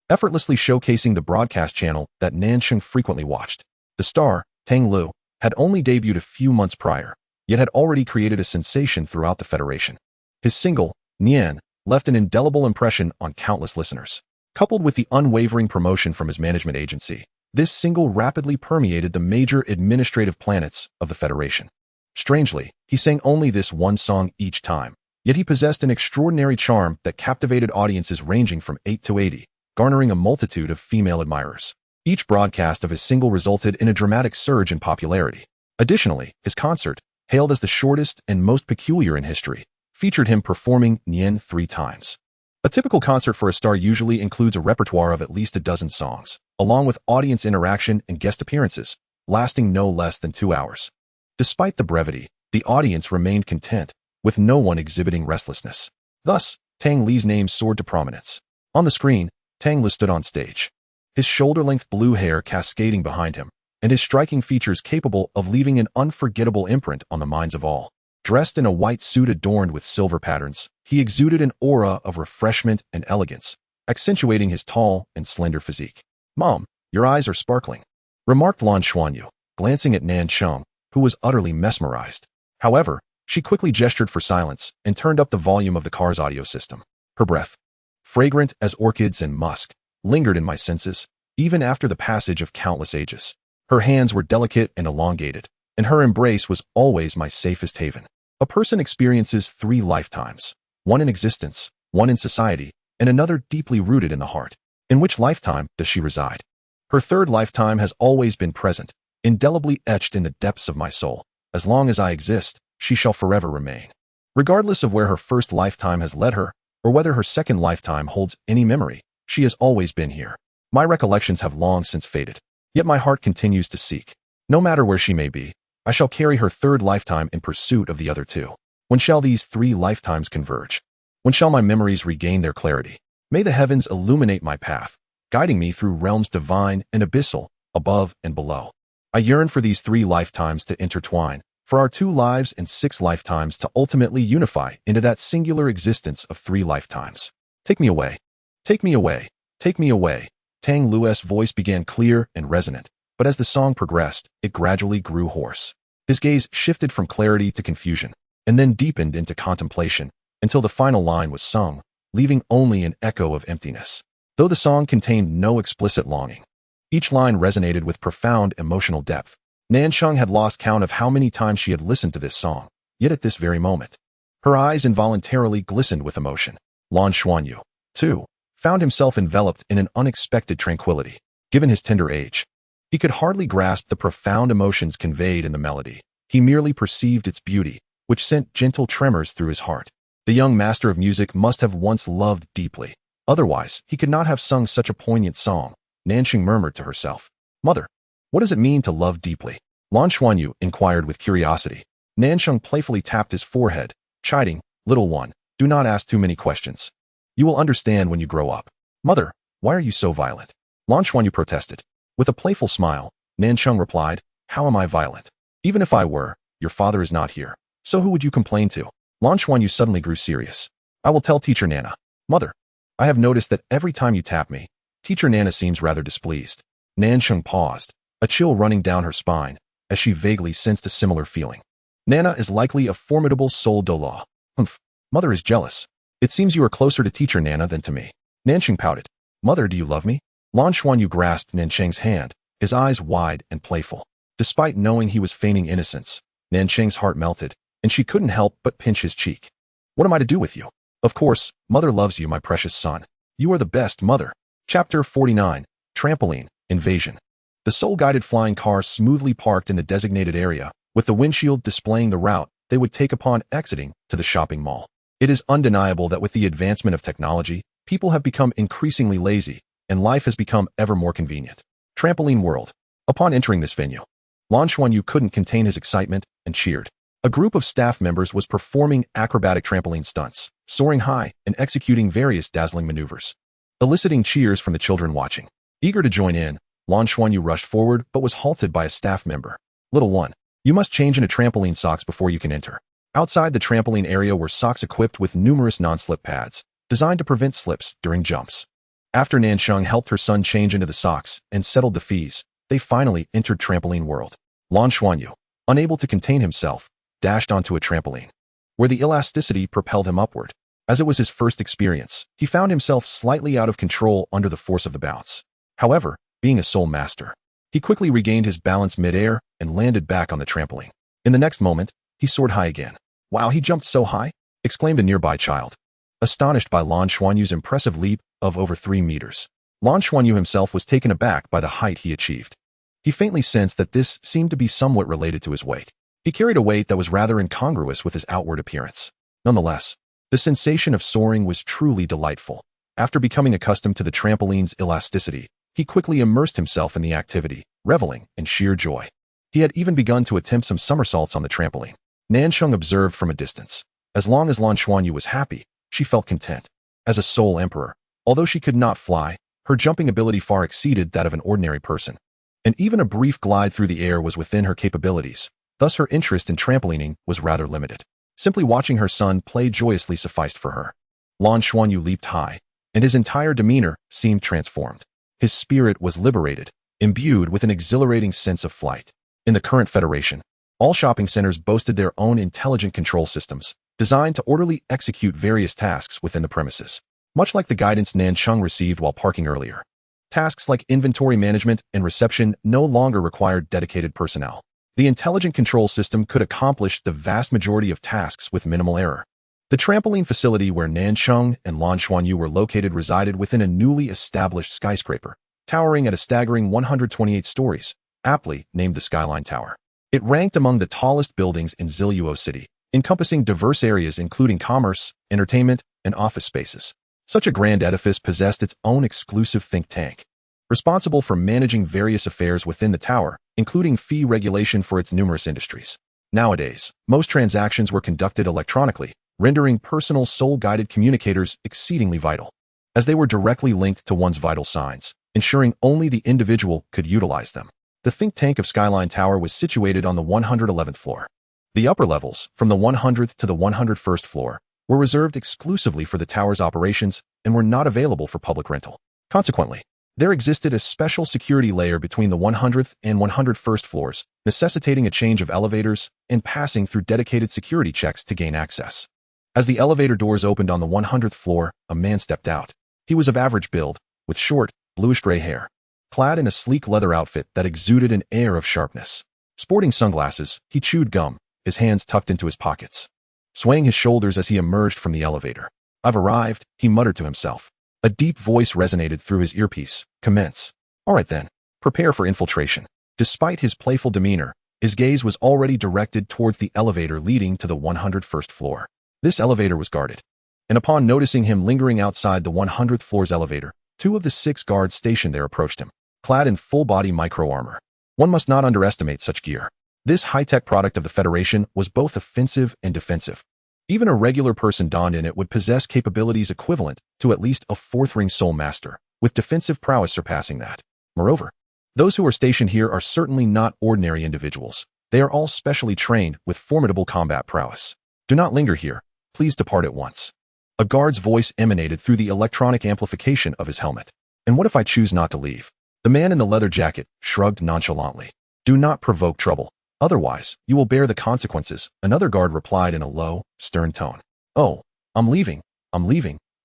effortlessly showcasing the broadcast channel that Nansheng frequently watched. The star, Tang Lu, had only debuted a few months prior, yet had already created a sensation throughout the Federation. His single, Nian, left an indelible impression on countless listeners. Coupled with the unwavering promotion from his management agency, this single rapidly permeated the major administrative planets of the Federation. Strangely, he sang only this one song each time, yet he possessed an extraordinary charm that captivated audiences ranging from 8 to 80, garnering a multitude of female admirers. Each broadcast of his single resulted in a dramatic surge in popularity. Additionally, his concert, hailed as the shortest and most peculiar in history, featured him performing Nian 3 times. A typical concert for a star usually includes a repertoire of at least a dozen songs, along with audience interaction and guest appearances, lasting no less than 2 hours. Despite the brevity, the audience remained content, with no one exhibiting restlessness. Thus, Tang Li's name soared to prominence. On the screen, Tang Li stood on stage, his shoulder-length blue hair cascading behind him, and his striking features capable of leaving an unforgettable imprint on the minds of all. Dressed in a white suit adorned with silver patterns, he exuded an aura of refreshment and elegance, accentuating his tall and slender physique. Mom, your eyes are sparkling, remarked Lan Xuanyu, glancing at Nansheng, who was utterly mesmerized. However, she quickly gestured for silence and turned up the volume of the car's audio system. Her breath, fragrant as orchids and musk, lingered in my senses, even after the passage of countless ages. Her hands were delicate and elongated, and her embrace was always my safest haven. A person experiences 3 lifetimes, one in existence, one in society, and another deeply rooted in the heart. In which lifetime does she reside? Her 3rd lifetime has always been present, indelibly etched in the depths of my soul. As long as I exist, she shall forever remain. Regardless of where her 1st lifetime has led her, or whether her 2nd lifetime holds any memory, she has always been here. My recollections have long since faded, yet my heart continues to seek. No matter where she may be, I shall carry her 3rd lifetime in pursuit of the other 2. When shall these 3 lifetimes converge? When shall my memories regain their clarity? May the heavens illuminate my path, guiding me through realms divine and abyssal, above and below. I yearn for these 3 lifetimes to intertwine, for our 2 lives and 6 lifetimes to ultimately unify into that singular existence of 3 lifetimes. Take me away. Take me away. Take me away. Tang Lu's voice began clear and resonant, but as the song progressed, it gradually grew hoarse. His gaze shifted from clarity to confusion, and then deepened into contemplation, until the final line was sung, leaving only an echo of emptiness. Though the song contained no explicit longing, each line resonated with profound emotional depth. Nansheng had lost count of how many times she had listened to this song, yet at this very moment, her eyes involuntarily glistened with emotion. Lan Xuanyu, too, found himself enveloped in an unexpected tranquility. Given his tender age, he could hardly grasp the profound emotions conveyed in the melody. He merely perceived its beauty, which sent gentle tremors through his heart. The young master of music must have once loved deeply. Otherwise, he could not have sung such a poignant song. Nansheng murmured to herself. Mother, what does it mean to love deeply? Lan Xuanyu inquired with curiosity. Nansheng playfully tapped his forehead, chiding, Little one, do not ask too many questions. You will understand when you grow up. Mother, why are you so violent? Lan Xuanyu protested. With a playful smile, Nansheng replied, How am I violent? Even if I were, your father is not here. So who would you complain to? Lan Xuanyu suddenly grew serious. I will tell Teacher Nana. Mother, I have noticed that every time you tap me, Teacher Nana seems rather displeased. Nansheng paused, a chill running down her spine, as she vaguely sensed a similar feeling. Nana is likely a formidable soul Douluo. Humph, Mother is jealous. It seems you are closer to Teacher Nana than to me. Nansheng pouted. Mother, do you love me? Lan Xuanyu grasped Nansheng's hand, his eyes wide and playful. Despite knowing he was feigning innocence, Nansheng's heart melted, and she couldn't help but pinch his cheek. What am I to do with you? Of course, mother loves you, my precious son. You are the best mother. Chapter 49. Trampoline Invasion. The soul-guided flying car smoothly parked in the designated area, with the windshield displaying the route they would take upon exiting to the shopping mall. It is undeniable that with the advancement of technology, people have become increasingly lazy, and life has become ever more convenient. Trampoline World. Upon entering this venue, Lan Xuanyu couldn't contain his excitement and cheered. A group of staff members was performing acrobatic trampoline stunts, soaring high and executing various dazzling maneuvers, eliciting cheers from the children watching. Eager to join in, Lan Xuanyu rushed forward but was halted by a staff member. Little one, you must change into trampoline socks before you can enter. Outside the trampoline area were socks equipped with numerous non-slip pads, designed to prevent slips during jumps. After Nansheng helped her son change into the socks and settled the fees, they finally entered Trampoline World. Lan Xuanyu, unable to contain himself, dashed onto a trampoline, where the elasticity propelled him upward. As it was his first experience, he found himself slightly out of control under the force of the bounce. However, being a soul master, he quickly regained his balance mid-air and landed back on the trampoline. In the next moment, he soared high again. "Wow, he jumped so high!" exclaimed a nearby child, astonished by Lan Xuanyu's impressive leap of over 3 meters. Lan Xuanyu himself was taken aback by the height he achieved. He faintly sensed that this seemed to be somewhat related to his weight. He carried a weight that was rather incongruous with his outward appearance. Nonetheless, the sensation of soaring was truly delightful. After becoming accustomed to the trampoline's elasticity, he quickly immersed himself in the activity, reveling in sheer joy. He had even begun to attempt some somersaults on the trampoline. Nansheng observed from a distance. As long as Lan Xuanyu was happy, she felt content. As a soul emperor, although she could not fly, her jumping ability far exceeded that of an ordinary person. And even a brief glide through the air was within her capabilities. Thus her interest in trampolining was rather limited. Simply watching her son play joyously sufficed for her. Lan Xuanyu leaped high, and his entire demeanor seemed transformed. His spirit was liberated, imbued with an exhilarating sense of flight. In the current Federation, all shopping centers boasted their own intelligent control systems, designed to orderly execute various tasks within the premises. Much like the guidance Nansheng received while parking earlier, tasks like inventory management and reception no longer required dedicated personnel. The intelligent control system could accomplish the vast majority of tasks with minimal error. The trampoline facility where Nansheng and Lan Xuanyu were located resided within a newly established skyscraper, towering at a staggering 128 stories, aptly named the Skyline Tower. It ranked among the tallest buildings in Ziluo City, encompassing diverse areas including commerce, entertainment, and office spaces. Such a grand edifice possessed its own exclusive think tank, responsible for managing various affairs within the tower, including fee regulation for its numerous industries. Nowadays, most transactions were conducted electronically, rendering personal soul-guided communicators exceedingly vital, as they were directly linked to one's vital signs, ensuring only the individual could utilize them. The think tank of Skyline Tower was situated on the 111th floor. The upper levels, from the 100th to the 101st floor, were reserved exclusively for the tower's operations and were not available for public rental. Consequently, there existed a special security layer between the 100th and 101st floors, necessitating a change of elevators and passing through dedicated security checks to gain access. As the elevator doors opened on the 100th floor, a man stepped out. He was of average build, with short, bluish-gray hair, clad in a sleek leather outfit that exuded an air of sharpness. Sporting sunglasses, he chewed gum, his hands tucked into his pockets, swaying his shoulders as he emerged from the elevator. "I've arrived," he muttered to himself. A deep voice resonated through his earpiece. "Commence." "All right then. Prepare for infiltration." Despite his playful demeanor, his gaze was already directed towards the elevator leading to the 101st floor. This elevator was guarded, and upon noticing him lingering outside the 100th floor's elevator, 2 of the 6 guards stationed there approached him, clad in full-body micro-armor. One must not underestimate such gear. This high-tech product of the Federation was both offensive and defensive. Even a regular person donned in it would possess capabilities equivalent to at least a 4th-ring soul master, with defensive prowess surpassing that. Moreover, those who are stationed here are certainly not ordinary individuals. They are all specially trained with formidable combat prowess. "Do not linger here. Please depart at once." A guard's voice emanated through the electronic amplification of his helmet. "And what if I choose not to leave?" The man in the leather jacket shrugged nonchalantly. "Do not provoke trouble. Otherwise, you will bear the consequences," another guard replied in a low, stern tone. "Oh, I'm leaving.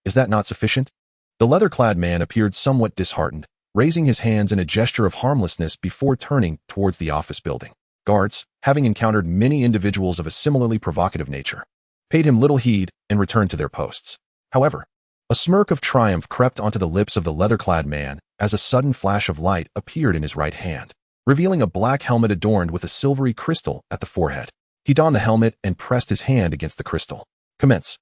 Is that not sufficient?" The leather-clad man appeared somewhat disheartened, raising his hands in a gesture of harmlessness before turning towards the office building. Guards, having encountered many individuals of a similarly provocative nature, paid him little heed, and returned to their posts. However, a smirk of triumph crept onto the lips of the leather-clad man as a sudden flash of light appeared in his right hand, revealing a black helmet adorned with a silvery crystal at the forehead. He donned the helmet and pressed his hand against the crystal. Commence.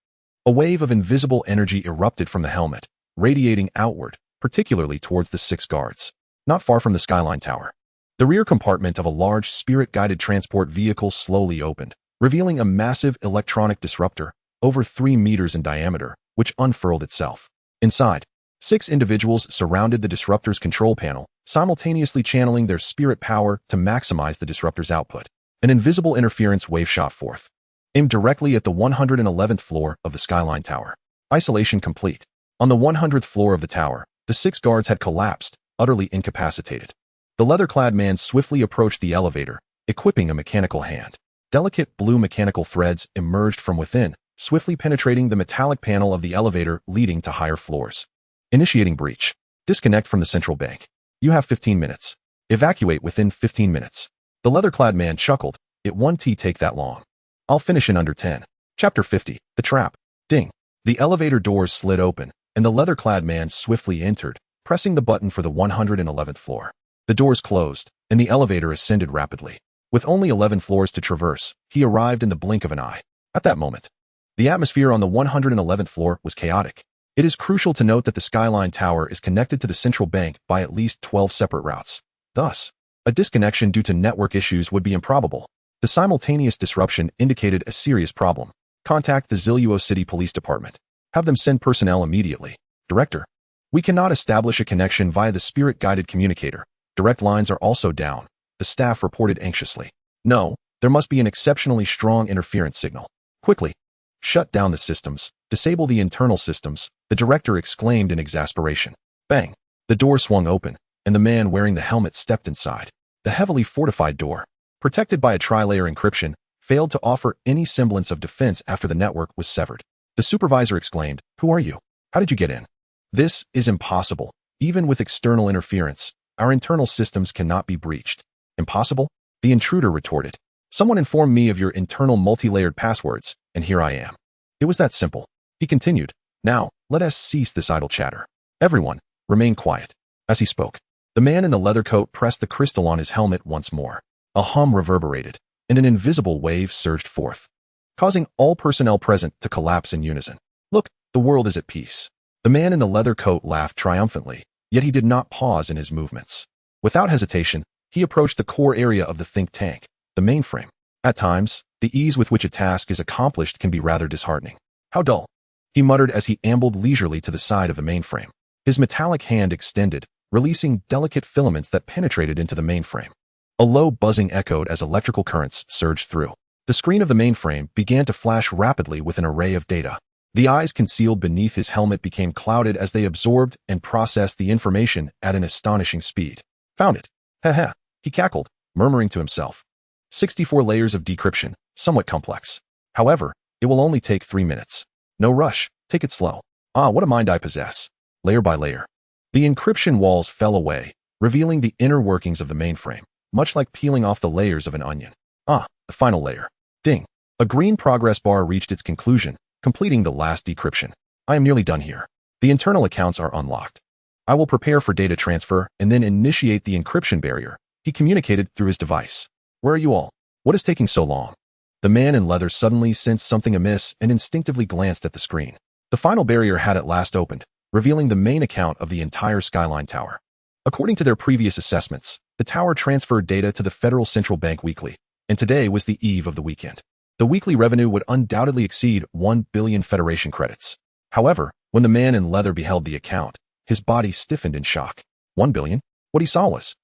A wave of invisible energy erupted from the helmet, radiating outward, particularly towards the 6 guards, not far from the skyline tower. The rear compartment of a large spirit-guided transport vehicle slowly opened, revealing a massive electronic disruptor, over 3 meters in diameter, which unfurled itself. Inside, 6 individuals surrounded the disruptor's control panel, simultaneously channeling their spirit power to maximize the disruptor's output. An invisible interference wave shot forth, aimed directly at the 111th floor of the skyline tower. Isolation complete. On the 100th floor of the tower, the 6 guards had collapsed, utterly incapacitated. The leather-clad man swiftly approached the elevator, equipping a mechanical hand. Delicate blue mechanical threads emerged from within, swiftly penetrating the metallic panel of the elevator leading to higher floors. Initiating breach. Disconnect from the central bank. You have 15 minutes. Evacuate within 15 minutes. The leather-clad man chuckled. It won't take that long. I'll finish in under 10. Chapter 50. The Trap. Ding. The elevator doors slid open, and the leather-clad man swiftly entered, pressing the button for the 111th floor. The doors closed, and the elevator ascended rapidly. With only 11 floors to traverse, he arrived in the blink of an eye. At that moment, the atmosphere on the 111th floor was chaotic. It is crucial to note that the skyline tower is connected to the central bank by at least 12 separate routes. Thus, a disconnection due to network issues would be improbable. The simultaneous disruption indicated a serious problem. Contact the Douluo City Police Department. Have them send personnel immediately. Director, we cannot establish a connection via the spirit-guided communicator. Direct lines are also down. The staff reported anxiously. No, there must be an exceptionally strong interference signal. Quickly, shut down the systems. Disable the internal systems, the director exclaimed in exasperation. Bang! The door swung open, and the man wearing the helmet stepped inside. The heavily fortified door, protected by a tri-layer encryption, failed to offer any semblance of defense after the network was severed. The supervisor exclaimed, "Who are you? How did you get in?" "This is impossible. Even with external interference, our internal systems cannot be breached." "Impossible?" the intruder retorted. "Someone informed me of your internal multi-layered passwords, and here I am." It was that simple. He continued, "Now, let us cease this idle chatter. Everyone, remain quiet." As he spoke, the man in the leather coat pressed the crystal on his helmet once more. A hum reverberated, and an invisible wave surged forth, causing all personnel present to collapse in unison. "Look, the world is at peace." The man in the leather coat laughed triumphantly, yet he did not pause in his movements. Without hesitation, he approached the core area of the think tank, the mainframe. At times, the ease with which a task is accomplished can be rather disheartening. "How dull," he muttered as he ambled leisurely to the side of the mainframe. His metallic hand extended, releasing delicate filaments that penetrated into the mainframe. A low buzzing echoed as electrical currents surged through. The screen of the mainframe began to flash rapidly with an array of data. The eyes concealed beneath his helmet became clouded as they absorbed and processed the information at an astonishing speed. "Found it. Heh," he cackled, murmuring to himself. 64 layers of decryption, somewhat complex. However, it will only take 3 minutes. No rush, take it slow. Ah, what a mind I possess. Layer by layer. The encryption walls fell away, revealing the inner workings of the mainframe, much like peeling off the layers of an onion. Ah, the final layer. Ding. A green progress bar reached its conclusion, completing the last decryption. I am nearly done here. The internal accounts are unlocked. I will prepare for data transfer and then initiate the encryption barrier. He communicated through his device. Where are you all? What is taking so long? The man in leather suddenly sensed something amiss and instinctively glanced at the screen. The final barrier had at last opened, revealing the main account of the entire skyline tower. According to their previous assessments, the tower transferred data to the Federal Central Bank weekly, and today was the eve of the weekend. The weekly revenue would undoubtedly exceed 1 billion Federation credits. However, when the man in leather beheld the account, his body stiffened in shock. 1 billion? What he saw was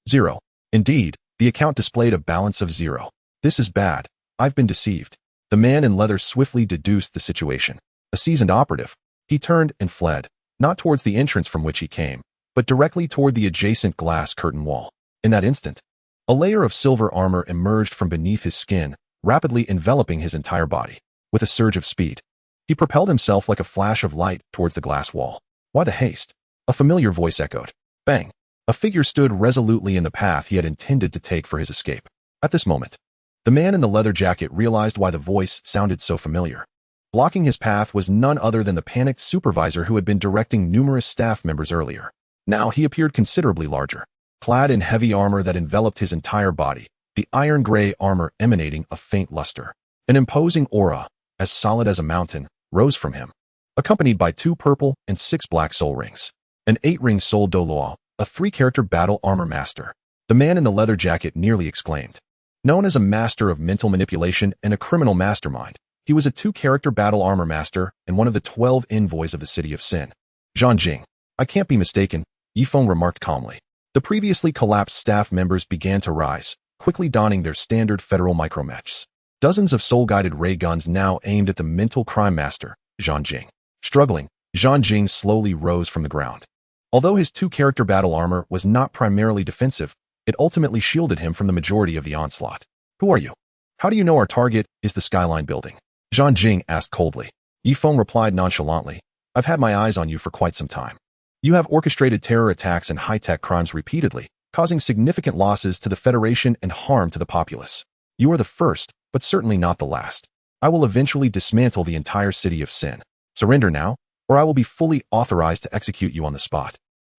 0. Indeed, the account displayed a balance of 0. This is bad. I've been deceived. The man in leather swiftly deduced the situation. A seasoned operative. He turned and fled, not towards the entrance from which he came, but directly toward the adjacent glass curtain wall. In that instant, a layer of silver armor emerged from beneath his skin, rapidly enveloping his entire body. With a surge of speed, he propelled himself like a flash of light towards the glass wall. Why the haste? A familiar voice echoed. Bang! A figure stood resolutely in the path he had intended to take for his escape. At this moment, The man in the leather jacket realized why the voice sounded so familiar. Blocking his path was none other than the panicked supervisor who had been directing numerous staff members earlier. Now he appeared considerably larger, clad in heavy armor that enveloped his entire body, the iron-gray armor emanating a faint luster. An imposing aura, as solid as a mountain, rose from him, accompanied by 2 purple and 6 black soul rings. An 8-ring soul Douluo, a 3-character battle armor master. The man in the leather jacket nearly exclaimed. Known as a master of mental manipulation and a criminal mastermind, he was a 2-character battle armor master and one of the 12 envoys of the City of Sin. Zhanjing, I can't be mistaken, Yifeng remarked calmly. The previously collapsed staff members began to rise, quickly donning their standard federal micromechs. Dozens of soul-guided ray guns now aimed at the mental crime master, Zhanjing. Struggling, Zhanjing slowly rose from the ground. Although his 2-character battle armor was not primarily defensive, it ultimately shielded him from the majority of the onslaught. Who are you? How do you know our target is the Skyline building? Zhanjing asked coldly. Yifeng replied nonchalantly. I've had my eyes on you for quite some time. You have orchestrated terror attacks and high-tech crimes repeatedly, causing significant losses to the Federation and harm to the populace. You are the first, but certainly not the last. I will eventually dismantle the entire City of Sin. Surrender now, or I will be fully authorized to execute you on the spot.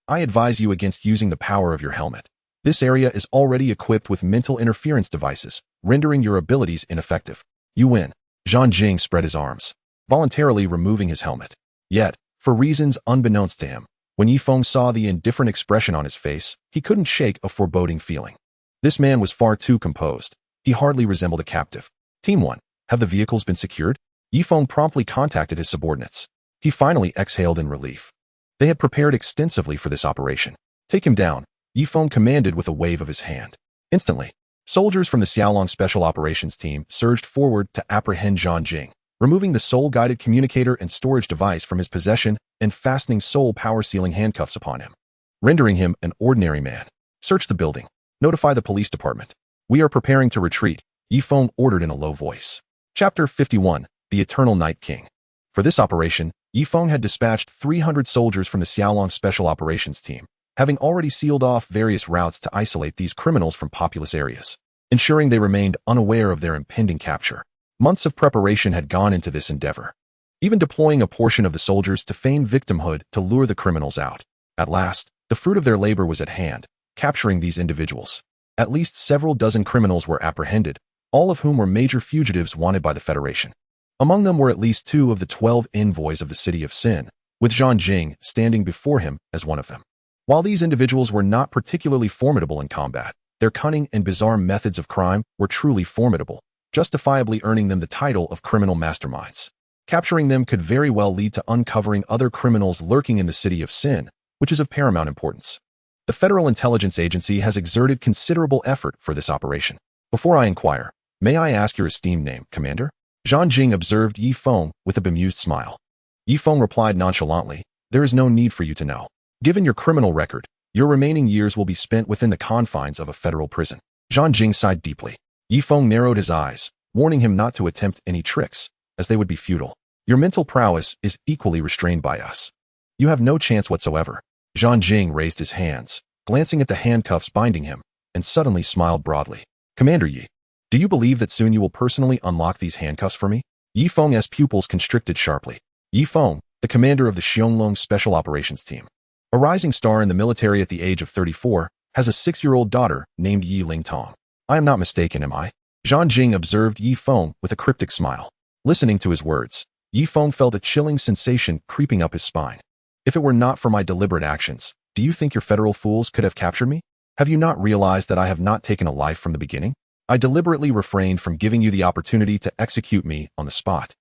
I advise you against using the power of your helmet. This area is already equipped with mental interference devices, rendering your abilities ineffective. You win. Zhanjing spread his arms, voluntarily removing his helmet. Yet, for reasons unbeknownst to him, when Yifeng saw the indifferent expression on his face, he couldn't shake a foreboding feeling. This man was far too composed. He hardly resembled a captive. Team 1, have the vehicles been secured? Yifeng promptly contacted his subordinates. He finally exhaled in relief. They had prepared extensively for this operation. Take him down, Yifeng commanded with a wave of his hand. Instantly, soldiers from the Xiaolong Special Operations Team surged forward to apprehend Zhanjing, removing the soul-guided communicator and storage device from his possession and fastening soul power-sealing handcuffs upon him, rendering him an ordinary man. Search the building. Notify the police department. We are preparing to retreat, Yifeng ordered in a low voice. Chapter 51, The Eternal Night King. For this operation, Yifeng had dispatched 300 soldiers from the Xiaolong Special Operations Team, having already sealed off various routes to isolate these criminals from populous areas, ensuring they remained unaware of their impending capture. Months of preparation had gone into this endeavor, even deploying a portion of the soldiers to feign victimhood to lure the criminals out. At last, the fruit of their labor was at hand, capturing these individuals. At least several dozen criminals were apprehended, all of whom were major fugitives wanted by the Federation. Among them were at least 2 of the 12 envoys of the City of Sin, with Zhanjing standing before him as one of them. While these individuals were not particularly formidable in combat, their cunning and bizarre methods of crime were truly formidable, justifiably earning them the title of criminal masterminds. Capturing them could very well lead to uncovering other criminals lurking in the City of Sin, which is of paramount importance. The Federal Intelligence Agency has exerted considerable effort for this operation. Before I inquire, may I ask your esteemed name, Commander? Zhanjing observed Yifeng with a bemused smile. Yifeng replied nonchalantly, there is no need for you to know. Given your criminal record, your remaining years will be spent within the confines of a federal prison. Zhanjing sighed deeply. Yifeng narrowed his eyes, warning him not to attempt any tricks, as they would be futile. Your mental prowess is equally restrained by us. You have no chance whatsoever. Zhanjing raised his hands, glancing at the handcuffs binding him, and suddenly smiled broadly. Commander Yi, do you believe that soon you will personally unlock these handcuffs for me? Yifeng's pupils constricted sharply. Yifeng, the commander of the Xiaolong Special Operations Team, a rising star in the military at the age of 34, has a 6-year-old daughter named Yi Lingtong. I am not mistaken, am I? Zhanjing observed Yifeng with a cryptic smile. Listening to his words, Yifeng felt a chilling sensation creeping up his spine. If it were not for my deliberate actions, do you think your federal fools could have captured me? Have you not realized that I have not taken a life from the beginning? I deliberately refrained from giving you the opportunity to execute me on the spot,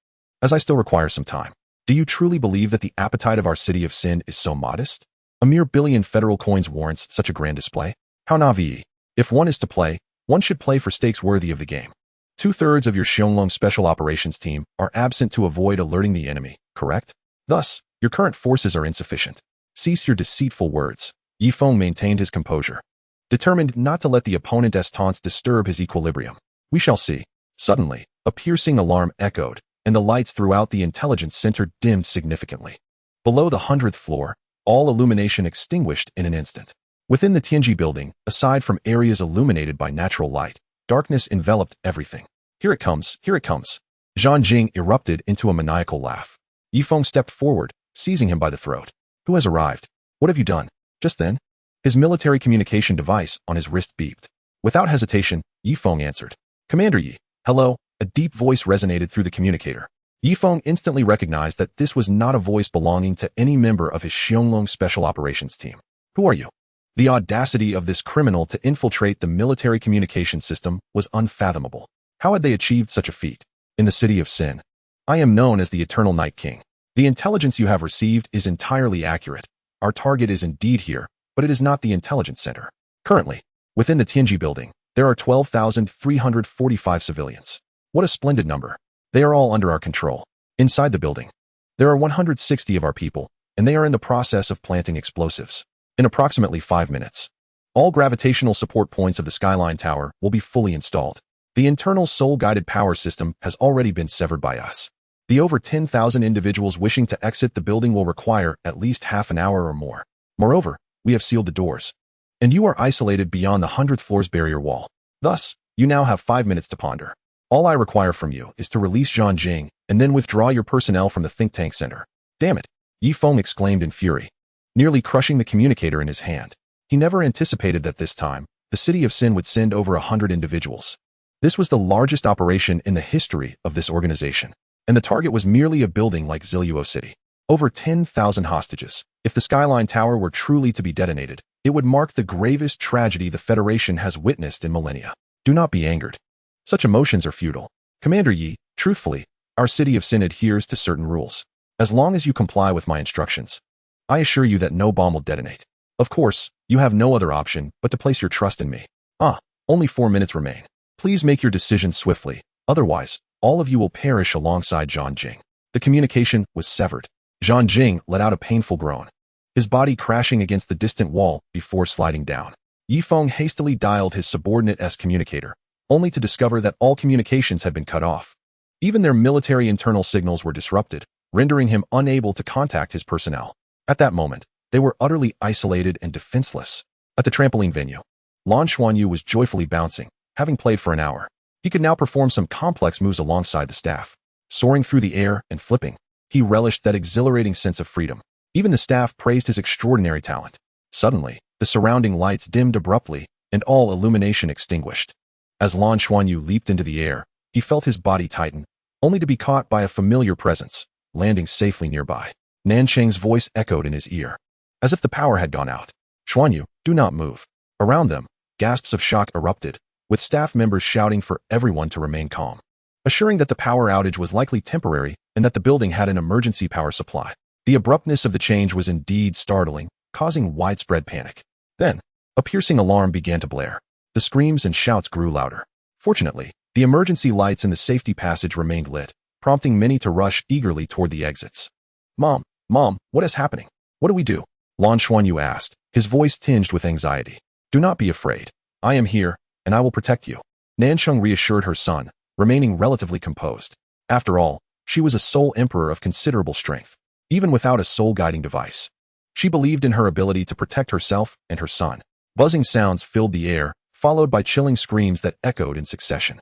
as I still require some time. Do you truly believe that the appetite of our City of Sin is so modest? A mere 1 billion federal coins warrants such a grand display? How naive. If one is to play, one should play for stakes worthy of the game. 2/3 of your Xiaolong Special Operations Team are absent to avoid alerting the enemy, correct? Thus, your current forces are insufficient. Cease your deceitful words. Yifeng maintained his composure, determined not to let the opponent's taunts disturb his equilibrium. We shall see. Suddenly, a piercing alarm echoed, and the lights throughout the intelligence center dimmed significantly. Below the 100th floor, all illumination extinguished in an instant. Within the Tianji building, aside from areas illuminated by natural light, Darkness enveloped everything. Here it comes, here it comes. Zhang Jing erupted into a maniacal laugh. Yifeng stepped forward, seizing him by the throat. Who has arrived? What have you done? Just then, his military communication device on his wrist beeped. Without hesitation, Yifeng answered. Commander Yi, hello. A deep voice resonated through the communicator. Yifeng instantly recognized that this was not a voice belonging to any member of his Xianglong Special Operations team. Who are you? The audacity of this criminal to infiltrate the military communication system was unfathomable. How had they achieved such a feat? In the city of Sin. I am known as the Eternal Night King. The intelligence you have received is entirely accurate. Our target is indeed here, but it is not the intelligence center. Currently, within the Tianji building, there are 12,345 civilians. What a splendid number. They are all under our control. Inside the building, there are 160 of our people, and they are in the process of planting explosives. In approximately 5 minutes, all gravitational support points of the Skyline Tower will be fully installed. The internal soul-guided power system has already been severed by us. The over 10,000 individuals wishing to exit the building will require at least half an hour or more. Moreover, we have sealed the doors, and you are isolated beyond the 100th floor's barrier wall. Thus, you now have 5 minutes to ponder. All I require from you is to release Zhang Jing and then withdraw your personnel from the think tank center. Damn it! Yifeng exclaimed in fury, nearly crushing the communicator in his hand. He never anticipated that this time, the city of Sin would send over 100 individuals. This was the largest operation in the history of this organization, and the target was merely a building like Ziluo City. Over 10,000 hostages. If the Skyline Tower were truly to be detonated, it would mark the gravest tragedy the Federation has witnessed in millennia. Do not be angered. Such emotions are futile. Commander Yi, truthfully, our city of Sin adheres to certain rules. As long as you comply with my instructions, I assure you that no bomb will detonate. Of course, you have no other option but to place your trust in me. Only 4 minutes remain. Please make your decision swiftly, otherwise, all of you will perish alongside Zhang Jing. The communication was severed. Zhang Jing let out a painful groan, his body crashing against the distant wall before sliding down. Yifeng hastily dialed his subordinate's communicator, only to discover that all communications had been cut off. Even their military internal signals were disrupted, rendering him unable to contact his personnel. At that moment, they were utterly isolated and defenseless. At the trampoline venue, Lan Xuanyu was joyfully bouncing, having played for an hour. He could now perform some complex moves alongside the staff. Soaring through the air and flipping, he relished that exhilarating sense of freedom. Even the staff praised his extraordinary talent. Suddenly, the surrounding lights dimmed abruptly, and all illumination extinguished. As Lan Xuanyu leaped into the air, he felt his body tighten, only to be caught by a familiar presence, landing safely nearby. Nanchang's voice echoed in his ear, as if the power had gone out. Xuanyu, do not move. Around them, gasps of shock erupted, with staff members shouting for everyone to remain calm, assuring that the power outage was likely temporary and that the building had an emergency power supply. The abruptness of the change was indeed startling, causing widespread panic. Then, a piercing alarm began to blare. The screams and shouts grew louder. Fortunately, the emergency lights in the safety passage remained lit, prompting many to rush eagerly toward the exits. Mom, what is happening? What do we do? Lan Xuanyu asked, his voice tinged with anxiety. Do not be afraid. I am here, and I will protect you. Nancheng reassured her son, remaining relatively composed. After all, she was a soul emperor of considerable strength, even without a soul-guiding device. She believed in her ability to protect herself and her son. Buzzing sounds filled the air, followed by chilling screams that echoed in succession.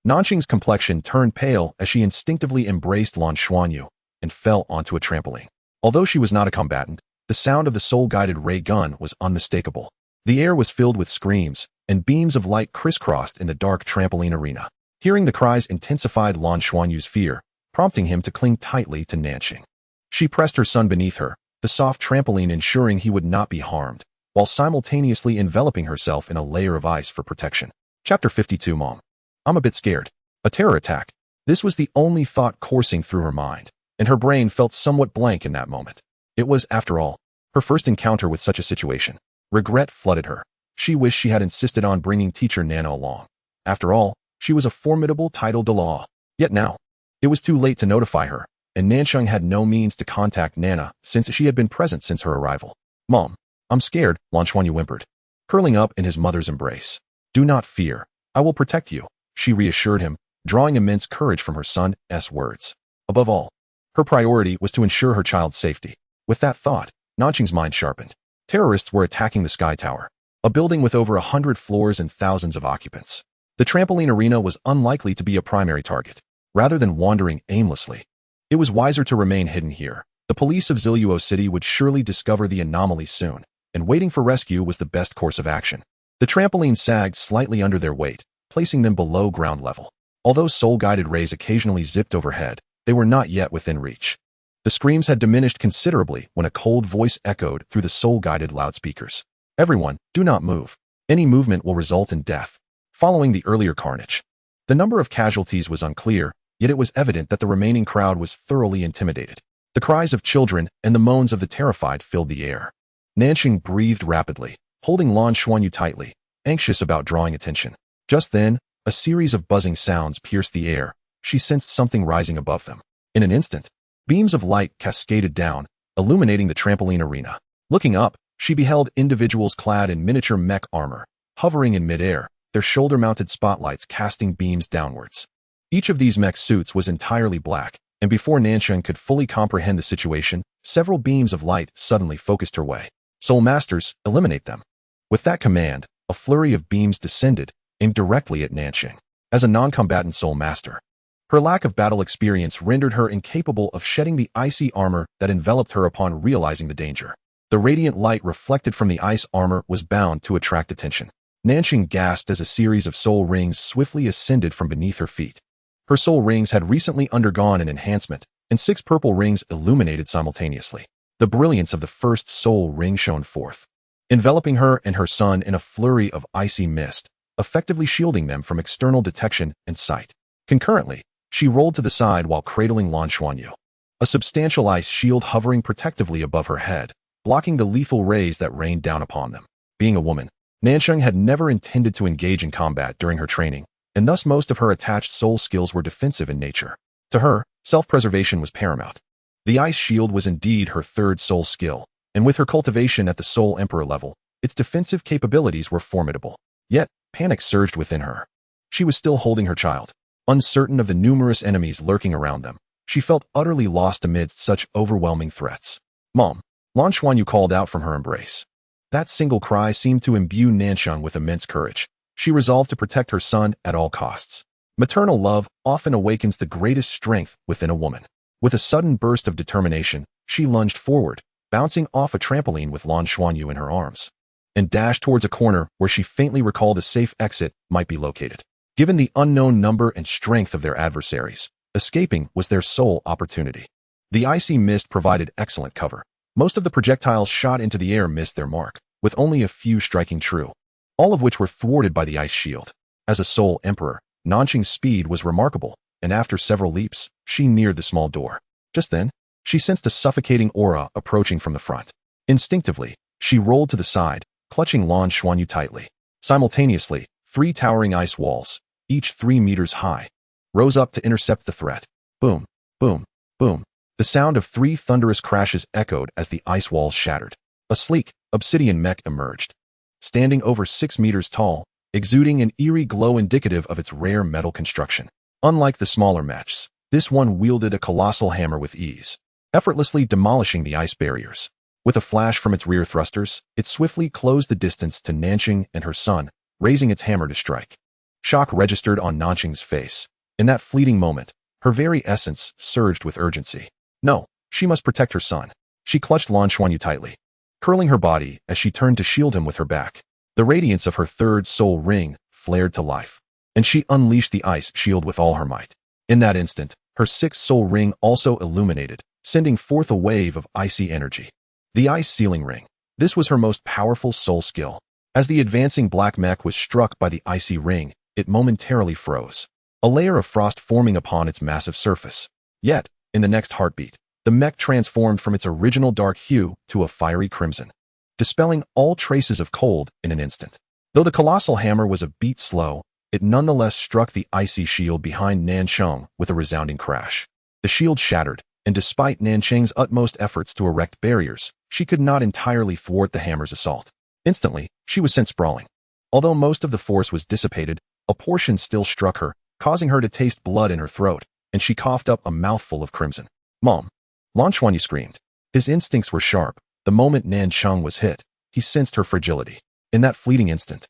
Nancheng's complexion turned pale as she instinctively embraced Lan Xuanyu and fell onto a trampoline. Although she was not a combatant, the sound of the soul-guided ray gun was unmistakable. The air was filled with screams, and beams of light crisscrossed in the dark trampoline arena. Hearing the cries intensified Lan Xuanyu's fear, prompting him to cling tightly to Nancheng. She pressed her son beneath her, the soft trampoline ensuring he would not be harmed, while simultaneously enveloping herself in a layer of ice for protection. Chapter 52. Mom. I'm a bit scared. A terror attack. This was the only thought coursing through her mind, and her brain felt somewhat blank in that moment. It was, after all, her first encounter with such a situation. Regret flooded her. She wished she had insisted on bringing teacher Nana along. After all, she was a formidable title de law. Yet now, it was too late to notify her, and Nancheng had no means to contact Nana since she had been present since her arrival. Mom, I'm scared, Lan Xuanyu whimpered, curling up in his mother's embrace. Do not fear. I will protect you, she reassured him, drawing immense courage from her son's words. Above all, her priority was to ensure her child's safety. With that thought, Nancheng's mind sharpened. Terrorists were attacking the Sky Tower, a building with over 100 floors and thousands of occupants. The trampoline arena was unlikely to be a primary target. Rather than wandering aimlessly, it was wiser to remain hidden here. The police of Douluo City would surely discover the anomaly soon, and waiting for rescue was the best course of action. The trampoline sagged slightly under their weight, placing them below ground level. Although soul-guided rays occasionally zipped overhead, they were not yet within reach. The screams had diminished considerably when a cold voice echoed through the soul-guided loudspeakers. Everyone, do not move. Any movement will result in death. Following the earlier carnage, the number of casualties was unclear, yet it was evident that the remaining crowd was thoroughly intimidated. The cries of children and the moans of the terrified filled the air. Nanxing breathed rapidly, holding Lan Xuanyu tightly, anxious about drawing attention. Just then, a series of buzzing sounds pierced the air. She sensed something rising above them. In an instant, beams of light cascaded down, illuminating the trampoline arena. Looking up, she beheld individuals clad in miniature mech armor, hovering in midair, their shoulder-mounted spotlights casting beams downwards. Each of these mech suits was entirely black, and before Nanxing could fully comprehend the situation, several beams of light suddenly focused her way. Soul Masters, eliminate them. With that command, a flurry of beams descended, aimed directly at Nanxing. As a non-combatant Soul Master, her lack of battle experience rendered her incapable of shedding the icy armor that enveloped her upon realizing the danger. The radiant light reflected from the ice armor was bound to attract attention. Nanxing gasped as a series of soul rings swiftly ascended from beneath her feet. Her soul rings had recently undergone an enhancement, and 6 purple rings illuminated simultaneously. The brilliance of the first soul ring shone forth, enveloping her and her son in a flurry of icy mist, effectively shielding them from external detection and sight. Concurrently, she rolled to the side while cradling Lan Xuanyu, a substantial ice shield hovering protectively above her head, blocking the lethal rays that rained down upon them. Being a woman, Nanxing had never intended to engage in combat during her training, and thus most of her attached soul skills were defensive in nature. To her, self-preservation was paramount. The ice shield was indeed her third soul skill, and with her cultivation at the Soul Emperor level, its defensive capabilities were formidable. Yet, panic surged within her. She was still holding her child. Uncertain of the numerous enemies lurking around them, she felt utterly lost amidst such overwhelming threats. Mom! Lan Xuanyu called out from her embrace. That single cry seemed to imbue Nanxing with immense courage. She resolved to protect her son at all costs. Maternal love often awakens the greatest strength within a woman. With a sudden burst of determination, she lunged forward, bouncing off a trampoline with Lan Xuanyu in her arms, and dashed towards a corner where she faintly recalled a safe exit might be located. Given the unknown number and strength of their adversaries, escaping was their sole opportunity. The icy mist provided excellent cover. Most of the projectiles shot into the air missed their mark, with only a few striking true, all of which were thwarted by the ice shield. As a Soul Emperor, Nanxing's speed was remarkable, and after several leaps, she neared the small door. Just then, she sensed a suffocating aura approaching from the front. Instinctively, she rolled to the side, clutching Lan Xuanyu tightly. Simultaneously, 3 towering ice walls, each 3 meters high, rose up to intercept the threat. Boom, boom, boom. The sound of 3 thunderous crashes echoed as the ice walls shattered. A sleek, obsidian mech emerged, standing over 6 meters tall, exuding an eerie glow indicative of its rare metal construction. Unlike the smaller mechs, this one wielded a colossal hammer with ease, effortlessly demolishing the ice barriers. With a flash from its rear thrusters, it swiftly closed the distance to Nanxing and her son, raising its hammer to strike. Shock registered on Nanxing's face. In that fleeting moment, her very essence surged with urgency. No, she must protect her son. She clutched Lan Xuanyu tightly, curling her body as she turned to shield him with her back. The radiance of her third soul ring flared to life, and she unleashed the ice shield with all her might. In that instant, her 6th soul ring also illuminated, sending forth a wave of icy energy. The ice sealing ring. This was her most powerful soul skill. As the advancing black mech was struck by the icy ring, it momentarily froze, a layer of frost forming upon its massive surface. Yet, in the next heartbeat, the mech transformed from its original dark hue to a fiery crimson, dispelling all traces of cold in an instant. Though the colossal hammer was a beat slow, it nonetheless struck the icy shield behind Nanxing with a resounding crash. The shield shattered, and despite Nanxing's utmost efforts to erect barriers, she could not entirely thwart the hammer's assault. Instantly, she was sent sprawling. Although most of the force was dissipated, a portion still struck her, causing her to taste blood in her throat, and she coughed up a mouthful of crimson. Mom! Lan Xuanyu screamed. His instincts were sharp. The moment Nanxing was hit, he sensed her fragility. In that fleeting instant,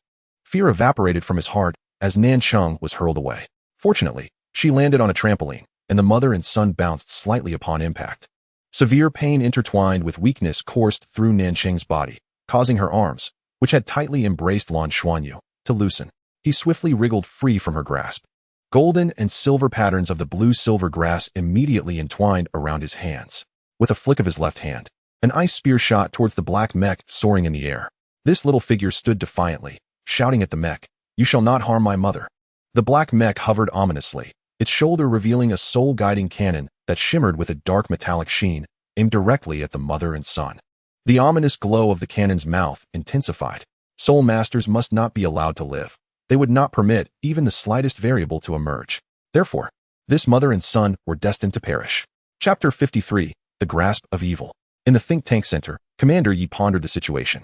fear evaporated from his heart, as Nancheng was hurled away. Fortunately, she landed on a trampoline, and the mother and son bounced slightly upon impact. Severe pain intertwined with weakness coursed through Nancheng's body, causing her arms, which had tightly embraced Lan Xuanyu, to loosen. He swiftly wriggled free from her grasp. Golden and silver patterns of the blue-silver grass immediately entwined around his hands. With a flick of his left hand, an ice spear shot towards the black mech soaring in the air. This little figure stood defiantly, shouting at the mech, "You shall not harm my mother." The black mech hovered ominously, its shoulder revealing a soul-guiding cannon that shimmered with a dark metallic sheen, aimed directly at the mother and son. The ominous glow of the cannon's mouth intensified. Soul Masters must not be allowed to live. They would not permit even the slightest variable to emerge. Therefore, this mother and son were destined to perish. Chapter 53, The Grasp of Evil. In the think tank center, Commander Yi pondered the situation.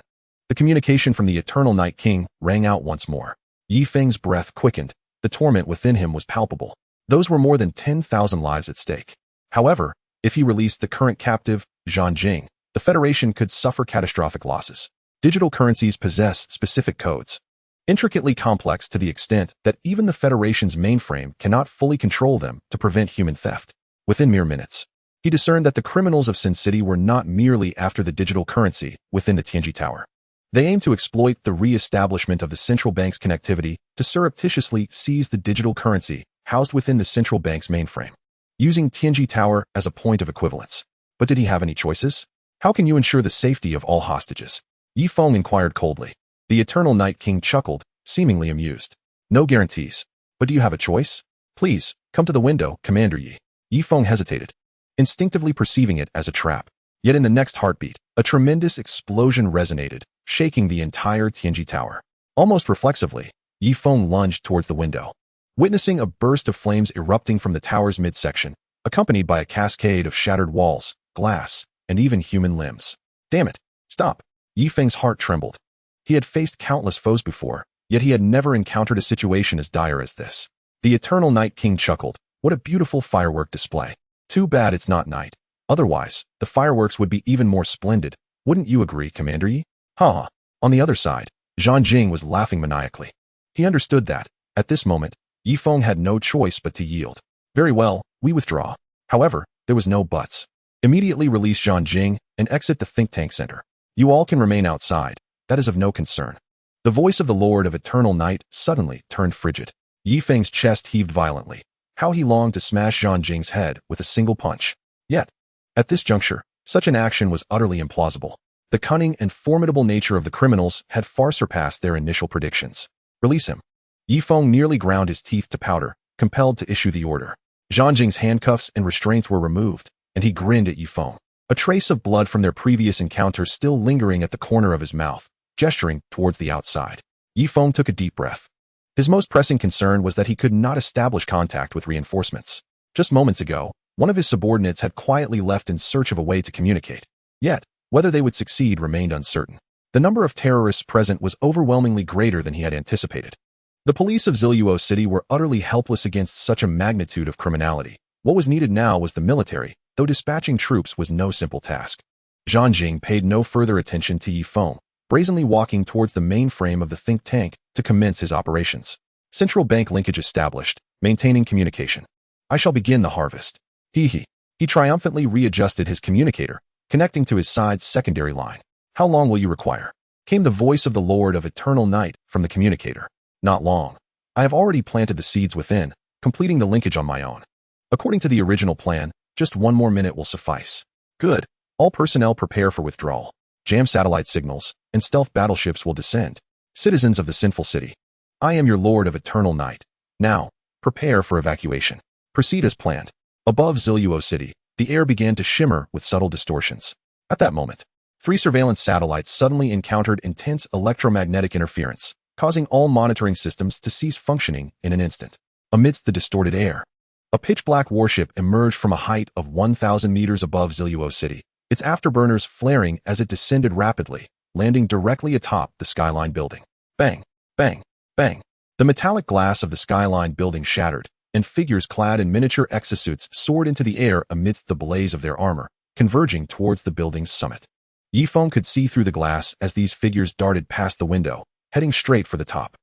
The communication from the Eternal Night King rang out once more. Yi Feng's breath quickened. The torment within him was palpable. Those were more than 10,000 lives at stake. However, if he released the current captive, Zhang Jing, the Federation could suffer catastrophic losses. Digital currencies possess specific codes, intricately complex to the extent that even the Federation's mainframe cannot fully control them to prevent human theft. Within mere minutes, he discerned that the criminals of Sin City were not merely after the digital currency within the Tianji Tower. They aimed to exploit the re-establishment of the central bank's connectivity to surreptitiously seize the digital currency housed within the central bank's mainframe, using Tianji Tower as a point of equivalence. But did he have any choices? How can you ensure the safety of all hostages? Yi Feng inquired coldly. The Eternal Night King chuckled, seemingly amused. No guarantees. But do you have a choice? Please, come to the window, Commander Yi. Yi Feng hesitated, instinctively perceiving it as a trap. Yet in the next heartbeat, a tremendous explosion resonated, shaking the entire Tianji Tower. Almost reflexively, Yi Feng lunged towards the window, witnessing a burst of flames erupting from the tower's midsection, accompanied by a cascade of shattered walls, glass, and even human limbs. Damn it! Stop! Yi Feng's heart trembled. He had faced countless foes before, yet he had never encountered a situation as dire as this. The Eternal Night King chuckled. What a beautiful firework display. Too bad it's not night. Otherwise, the fireworks would be even more splendid. Wouldn't you agree, Commander Yi? Ha! On the other side, Zhang Jing was laughing maniacally. He understood that, at this moment, Yi Feng had no choice but to yield. Very well, we withdraw. However, there was no buts. Immediately release Zhang Jing and exit the think tank center. You all can remain outside. That is of no concern. The voice of the Lord of Eternal Night suddenly turned frigid. Yi Feng's chest heaved violently. How he longed to smash Zhang Jing's head with a single punch. Yet, at this juncture, such an action was utterly implausible. The cunning and formidable nature of the criminals had far surpassed their initial predictions. Release him. Yi Feng nearly ground his teeth to powder, compelled to issue the order. Zhang Jing's handcuffs and restraints were removed, and he grinned at Yi Feng, a trace of blood from their previous encounter still lingering at the corner of his mouth, gesturing towards the outside. Yi Feng took a deep breath. His most pressing concern was that he could not establish contact with reinforcements. Just moments ago, one of his subordinates had quietly left in search of a way to communicate. Yet, whether they would succeed remained uncertain. The number of terrorists present was overwhelmingly greater than he had anticipated. The police of Douluo City were utterly helpless against such a magnitude of criminality. What was needed now was the military, though dispatching troops was no simple task. Zhang Jing paid no further attention to Yi Feng, brazenly walking towards the mainframe of the think tank to commence his operations. Central bank linkage established, maintaining communication. I shall begin the harvest. He triumphantly readjusted his communicator, connecting to his side's secondary line. How long will you require? Came the voice of the Lord of Eternal Night from the communicator. Not long. I have already planted the seeds within, completing the linkage on my own. According to the original plan, just one more minute will suffice. Good. All personnel prepare for withdrawal. Jam satellite signals, and stealth battleships will descend. Citizens of the sinful city, I am your Lord of Eternal Night. Now, prepare for evacuation. Proceed as planned. Above Douluo City, the air began to shimmer with subtle distortions. At that moment, 3 surveillance satellites suddenly encountered intense electromagnetic interference, causing all monitoring systems to cease functioning in an instant. Amidst the distorted air, a pitch-black warship emerged from a height of 1,000 meters above Douluo City, its afterburners flaring as it descended rapidly, landing directly atop the Skyline building. Bang, bang, bang. The metallic glass of the Skyline building shattered, and figures clad in miniature exosuits soared into the air amidst the blaze of their armor, converging towards the building's summit. Yi Feng could see through the glass as these figures darted past the window, heading straight for the top.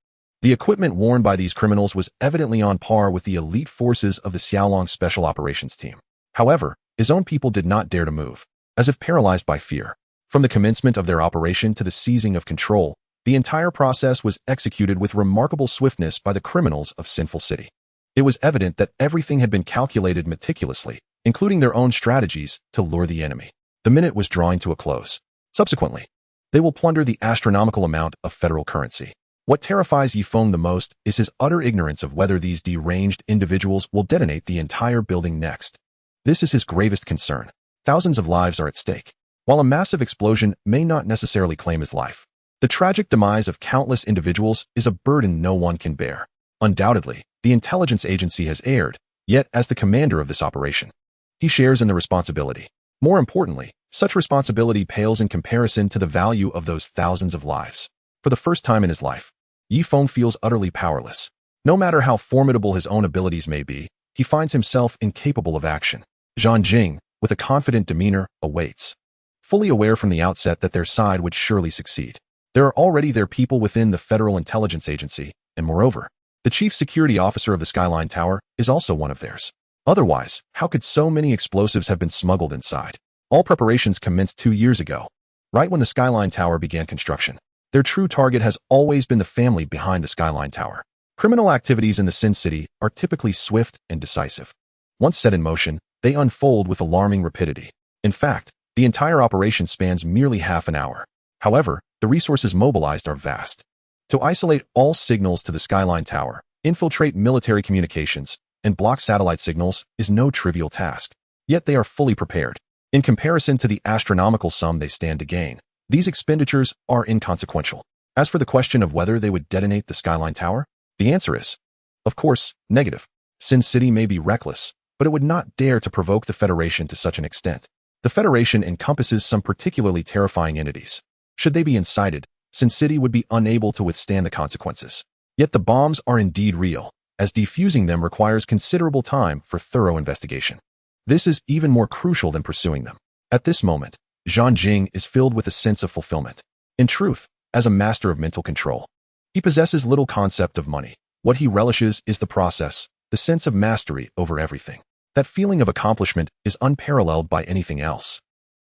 The equipment worn by these criminals was evidently on par with the elite forces of the Xiaolong Special Operations Team. However, his own people did not dare to move, as if paralyzed by fear. From the commencement of their operation to the seizing of control, the entire process was executed with remarkable swiftness by the criminals of Sinful City. It was evident that everything had been calculated meticulously, including their own strategies to lure the enemy. The minute was drawing to a close. Subsequently, they will plunder the astronomical amount of federal currency. What terrifies Yifeng the most is his utter ignorance of whether these deranged individuals will detonate the entire building next. This is his gravest concern. Thousands of lives are at stake. While a massive explosion may not necessarily claim his life, the tragic demise of countless individuals is a burden no one can bear. Undoubtedly, the intelligence agency has erred, yet as the commander of this operation, he shares in the responsibility. More importantly, such responsibility pales in comparison to the value of those thousands of lives. For the first time in his life, Yifeng feels utterly powerless. No matter how formidable his own abilities may be, he finds himself incapable of action. Zhang Jing, with a confident demeanor, awaits, fully aware from the outset that their side would surely succeed. There are already their people within the Federal Intelligence Agency, and moreover, the chief security officer of the Skyline Tower is also one of theirs. Otherwise, how could so many explosives have been smuggled inside? All preparations commenced 2 years ago, right when the Skyline Tower began construction. Their true target has always been the family behind the Skyline Tower. Criminal activities in the Sin City are typically swift and decisive. Once set in motion, they unfold with alarming rapidity. In fact, the entire operation spans merely half an hour. However, the resources mobilized are vast. To isolate all signals to the Skyline Tower, infiltrate military communications, and block satellite signals is no trivial task. Yet they are fully prepared. In comparison to the astronomical sum they stand to gain, these expenditures are inconsequential. As for the question of whether they would detonate the Skyline Tower, the answer is, of course, negative. Sin City may be reckless, but it would not dare to provoke the Federation to such an extent. The Federation encompasses some particularly terrifying entities. Should they be incited, Sin City would be unable to withstand the consequences. Yet the bombs are indeed real, as defusing them requires considerable time for thorough investigation. This is even more crucial than pursuing them. At this moment, Zhang Jing is filled with a sense of fulfillment. In truth, as a master of mental control, he possesses little concept of money. What he relishes is the process, the sense of mastery over everything. That feeling of accomplishment is unparalleled by anything else.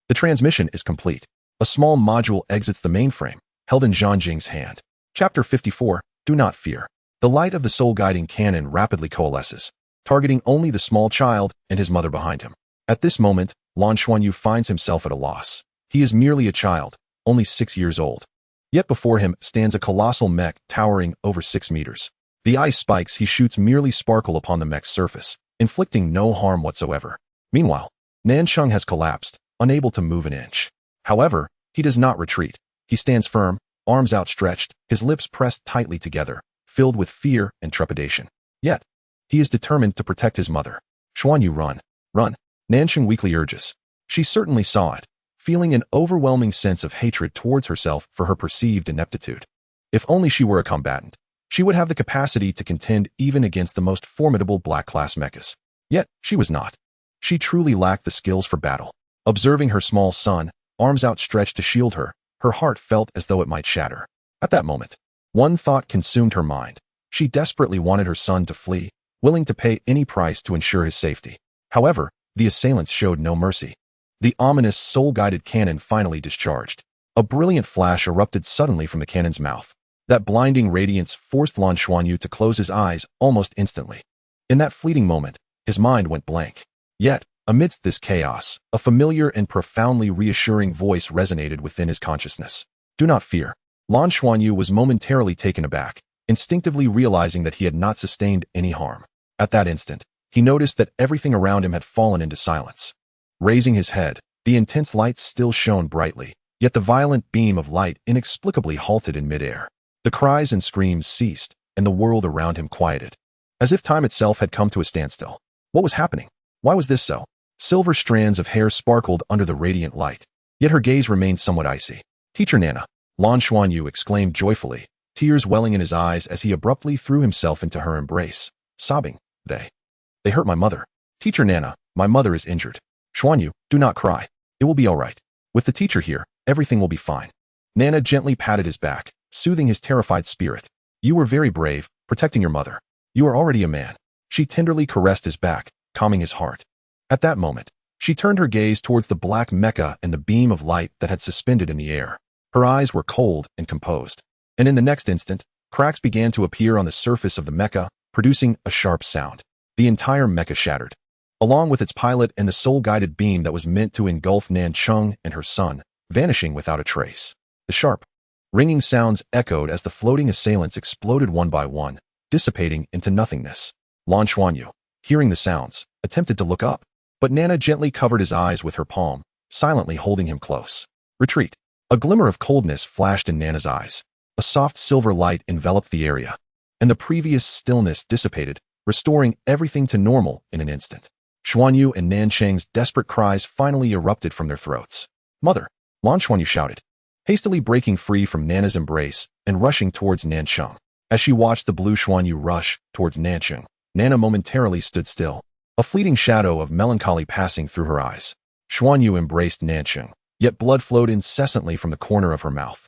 The transmission is complete. A small module exits the mainframe, held in Zhang Jing's hand. Chapter 54, Do Not Fear. The light of the soul-guiding cannon rapidly coalesces, targeting only the small child and his mother behind him. At this moment, Lan Xuanyu finds himself at a loss. He is merely a child, only 6 years old. Yet before him stands a colossal mech towering over 6 meters. The ice spikes he shoots merely sparkle upon the mech's surface, inflicting no harm whatsoever. Meanwhile, Nansheng has collapsed, unable to move an inch. However, he does not retreat. He stands firm, arms outstretched, his lips pressed tightly together, filled with fear and trepidation. Yet, he is determined to protect his mother. Xuanyu, run, run. Nansheng weakly urges. She certainly saw it, feeling an overwhelming sense of hatred towards herself for her perceived ineptitude. If only she were a combatant, she would have the capacity to contend even against the most formidable black-class mechas. Yet, she was not. She truly lacked the skills for battle. Observing her small son, arms outstretched to shield her, her heart felt as though it might shatter. At that moment, one thought consumed her mind. She desperately wanted her son to flee, willing to pay any price to ensure his safety. However, the assailants showed no mercy. The ominous soul-guided cannon finally discharged. A brilliant flash erupted suddenly from the cannon's mouth. That blinding radiance forced Lan Xuanyu to close his eyes almost instantly. In that fleeting moment, his mind went blank. Yet, amidst this chaos, a familiar and profoundly reassuring voice resonated within his consciousness. Do not fear. Lan Xuanyu was momentarily taken aback, instinctively realizing that he had not sustained any harm. At that instant, he noticed that everything around him had fallen into silence. Raising his head, the intense lights still shone brightly, yet the violent beam of light inexplicably halted in midair. The cries and screams ceased, and the world around him quieted, as if time itself had come to a standstill. What was happening? Why was this so? Silver strands of hair sparkled under the radiant light, yet her gaze remained somewhat icy. Teacher Nana, Lan Xuanyu exclaimed joyfully, tears welling in his eyes as he abruptly threw himself into her embrace, sobbing, They hurt my mother. Teacher Nana, my mother is injured. Xuanyu, do not cry. It will be all right. With the teacher here, everything will be fine. Nana gently patted his back, soothing his terrified spirit. You were very brave, protecting your mother. You are already a man. She tenderly caressed his back, calming his heart. At that moment, she turned her gaze towards the black mecha and the beam of light that had suspended in the air. Her eyes were cold and composed. And in the next instant, cracks began to appear on the surface of the mecha, producing a sharp sound. The entire mecha shattered, along with its pilot and the soul-guided beam that was meant to engulf Nancheng and her son, vanishing without a trace. The sharp, ringing sounds echoed as the floating assailants exploded one by one, dissipating into nothingness. Lan Xuanyu, hearing the sounds, attempted to look up, but Nana gently covered his eyes with her palm, silently holding him close. Retreat. A glimmer of coldness flashed in Nana's eyes. A soft silver light enveloped the area, and the previous stillness dissipated, restoring everything to normal in an instant. Xuanyu and Nancheng's desperate cries finally erupted from their throats. Mother! Lan Xuanyu shouted, hastily breaking free from Nana's embrace and rushing towards Nancheng. As she watched the blue Xuanyu rush towards Nancheng, Nana momentarily stood still, a fleeting shadow of melancholy passing through her eyes. Xuanyu embraced Nancheng, yet blood flowed incessantly from the corner of her mouth.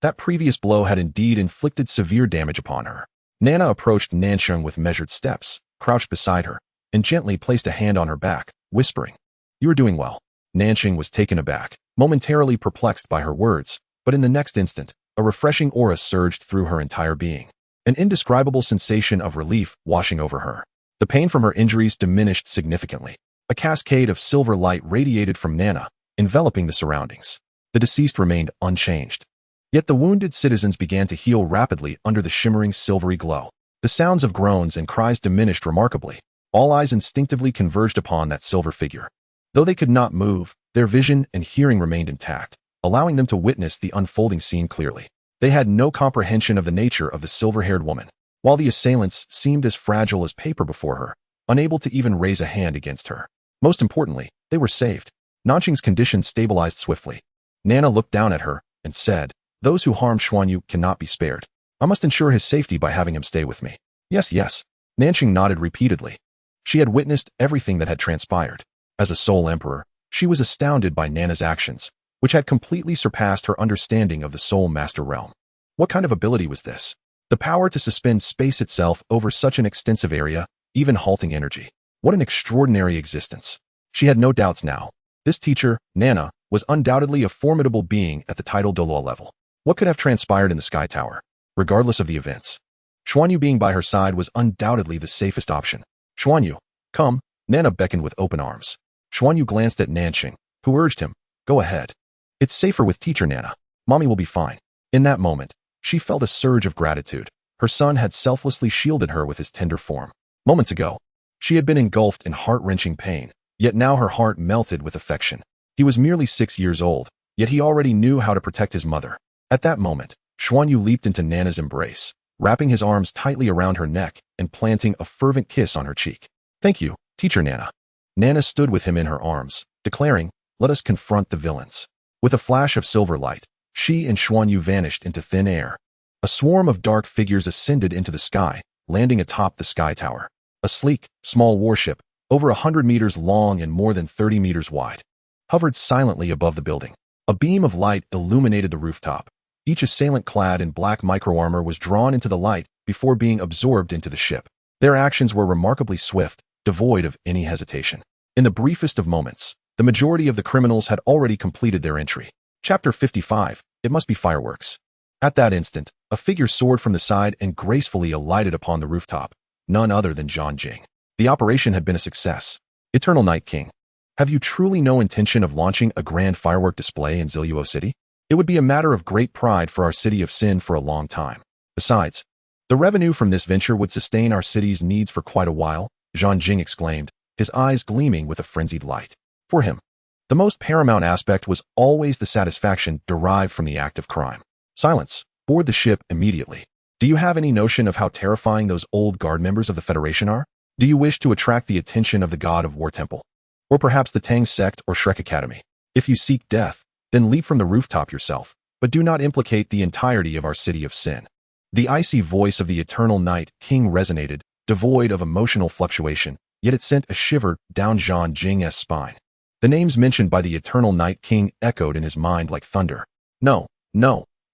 That previous blow had indeed inflicted severe damage upon her. Nana approached Nancheng with measured steps, crouched beside her, and gently placed a hand on her back, whispering, "You are doing well." Nancheng was taken aback, momentarily perplexed by her words, but in the next instant, a refreshing aura surged through her entire being. An indescribable sensation of relief washing over her. The pain from her injuries diminished significantly. A cascade of silver light radiated from Nana, enveloping the surroundings. The deceased remained unchanged. Yet the wounded citizens began to heal rapidly under the shimmering silvery glow. The sounds of groans and cries diminished remarkably. All eyes instinctively converged upon that silver figure. Though they could not move, their vision and hearing remained intact, allowing them to witness the unfolding scene clearly. They had no comprehension of the nature of the silver-haired woman, while the assailants seemed as fragile as paper before her, unable to even raise a hand against her. Most importantly, they were saved. Nancheng's condition stabilized swiftly. Nana looked down at her and said, "Those who harmed Xuanyu cannot be spared. I must ensure his safety by having him stay with me." Yes, yes. Nancheng nodded repeatedly. She had witnessed everything that had transpired. As a Soul Emperor, she was astounded by Nana's actions, which had completely surpassed her understanding of the Soul Master realm. What kind of ability was this? The power to suspend space itself over such an extensive area, even halting energy. What an extraordinary existence. She had no doubts now. This teacher, Nana, was undoubtedly a formidable being at the title Douluo level. What could have transpired in the Sky Tower? Regardless of the events, Xuanyu being by her side was undoubtedly the safest option. "Xuanyu, come," Nana beckoned with open arms. Xuanyu glanced at Nancheng, who urged him, "Go ahead. It's safer with teacher Nana. Mommy will be fine." In that moment, she felt a surge of gratitude. Her son had selflessly shielded her with his tender form. Moments ago, she had been engulfed in heart-wrenching pain, yet now her heart melted with affection. He was merely 6 years old, yet he already knew how to protect his mother. At that moment, Xuanyu leaped into Nana's embrace, wrapping his arms tightly around her neck and planting a fervent kiss on her cheek. "Thank you, teacher Nana." Nana stood with him in her arms, declaring, "Let us confront the villains." With a flash of silver light, she and Xuanyu vanished into thin air. A swarm of dark figures ascended into the sky, landing atop the Sky Tower. A sleek, small warship, over 100 meters long and more than 30 meters wide, hovered silently above the building. A beam of light illuminated the rooftop. Each assailant clad in black microarmor was drawn into the light before being absorbed into the ship. Their actions were remarkably swift, devoid of any hesitation. In the briefest of moments, the majority of the criminals had already completed their entry. Chapter 55, It Must Be Fireworks. At that instant, a figure soared from the side and gracefully alighted upon the rooftop, none other than Zhang Jing. The operation had been a success. Eternal Night King, have you truly no intention of launching a grand firework display in Ziluo City? It would be a matter of great pride for our city of Sin for a long time. Besides, the revenue from this venture would sustain our city's needs for quite a while, Zhang Jing exclaimed, his eyes gleaming with a frenzied light. For him, the most paramount aspect was always the satisfaction derived from the act of crime. Silence. Board the ship immediately. Do you have any notion of how terrifying those old guard members of the Federation are? Do you wish to attract the attention of the God of War Temple? Or perhaps the Tang Sect or Shrek Academy? If you seek death, then leap from the rooftop yourself, but do not implicate the entirety of our city of sin. The icy voice of the Eternal Night King resonated, devoid of emotional fluctuation, yet it sent a shiver down Zhang Jing's spine. The names mentioned by the Eternal Night King echoed in his mind like thunder. No,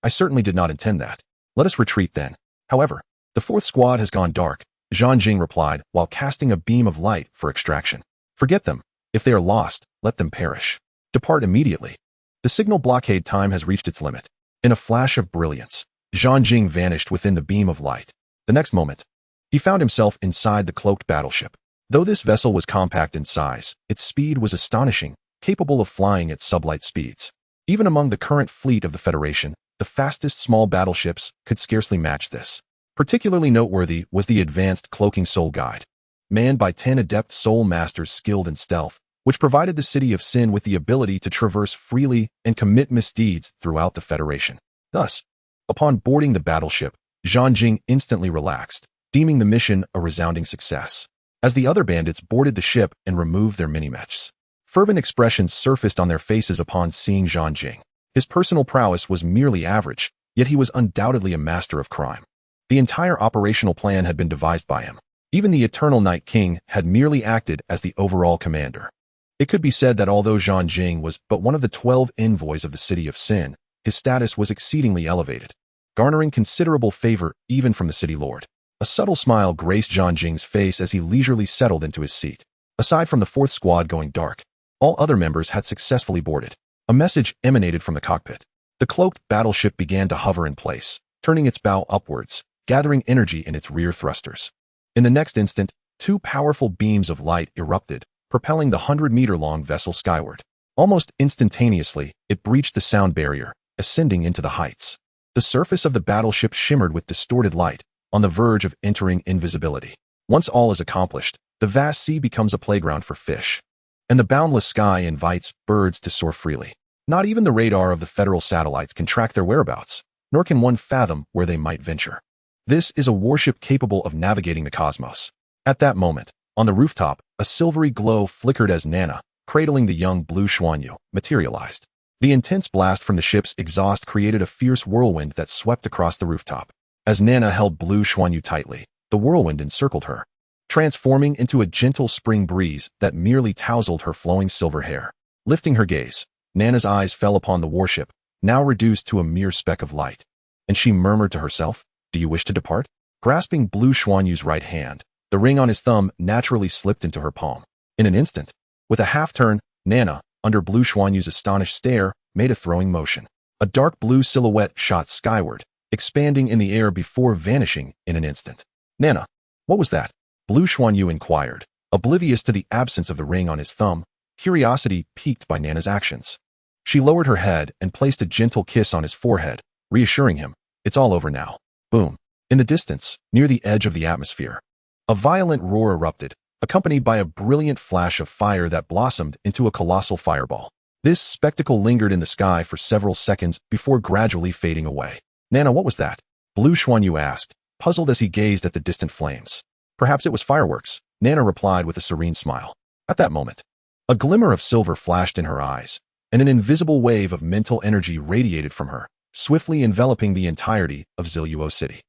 I certainly did not intend that. Let us retreat then. However, the fourth squad has gone dark, Zhang Jing replied while casting a beam of light for extraction. Forget them. If they are lost, let them perish. Depart immediately. The signal blockade time has reached its limit. In a flash of brilliance, Zhang Jing vanished within the beam of light. The next moment, he found himself inside the cloaked battleship. Though this vessel was compact in size, its speed was astonishing, capable of flying at sublight speeds. Even among the current fleet of the Federation, the fastest small battleships could scarcely match this. Particularly noteworthy was the advanced cloaking soul guide, manned by 10 adept soul masters skilled in stealth, which provided the city of Sin with the ability to traverse freely and commit misdeeds throughout the Federation. Thus, upon boarding the battleship, Zhang Jing instantly relaxed, deeming the mission a resounding success. As the other bandits boarded the ship and removed their mini-mechs, fervent expressions surfaced on their faces upon seeing Zhang Jing. His personal prowess was merely average, yet he was undoubtedly a master of crime. The entire operational plan had been devised by him. Even the Eternal Night King had merely acted as the overall commander. It could be said that although Zhang Jing was but one of the 12 envoys of the City of Sin, his status was exceedingly elevated, garnering considerable favor even from the city lord. A subtle smile graced Zhang Jing's face as he leisurely settled into his seat. Aside from the fourth squad going dark, all other members had successfully boarded. A message emanated from the cockpit. The cloaked battleship began to hover in place, turning its bow upwards, gathering energy in its rear thrusters. In the next instant, two powerful beams of light erupted, propelling the 100-meter-long vessel skyward. Almost instantaneously, it breached the sound barrier, ascending into the heights. The surface of the battleship shimmered with distorted light, on the verge of entering invisibility. Once all is accomplished, the vast sea becomes a playground for fish, and the boundless sky invites birds to soar freely. Not even the radar of the federal satellites can track their whereabouts, nor can one fathom where they might venture. This is a warship capable of navigating the cosmos. At that moment, on the rooftop, a silvery glow flickered as Nana, cradling the young Blue Xuanyu, materialized. The intense blast from the ship's exhaust created a fierce whirlwind that swept across the rooftop. As Nana held Blue Xuanyu tightly, the whirlwind encircled her, transforming into a gentle spring breeze that merely tousled her flowing silver hair. Lifting her gaze, Nana's eyes fell upon the warship, now reduced to a mere speck of light, and she murmured to herself, "Do you wish to depart?" Grasping Blue Xuanyu's right hand, the ring on his thumb naturally slipped into her palm. In an instant, with a half-turn, Nana, under Blue Xuanyu's astonished stare, made a throwing motion. A dark blue silhouette shot skyward, expanding in the air before vanishing in an instant. "Nana, what was that?" Blue Xuanyu inquired, oblivious to the absence of the ring on his thumb, curiosity piqued by Nana's actions. She lowered her head and placed a gentle kiss on his forehead, reassuring him, "It's all over now." Boom. In the distance, near the edge of the atmosphere, a violent roar erupted, accompanied by a brilliant flash of fire that blossomed into a colossal fireball. This spectacle lingered in the sky for several seconds before gradually fading away. "Nana, what was that?" Blue Xuanyu asked, puzzled as he gazed at the distant flames. "Perhaps it was fireworks," Nana replied with a serene smile. At that moment, a glimmer of silver flashed in her eyes, and an invisible wave of mental energy radiated from her, swiftly enveloping the entirety of Ziluo City.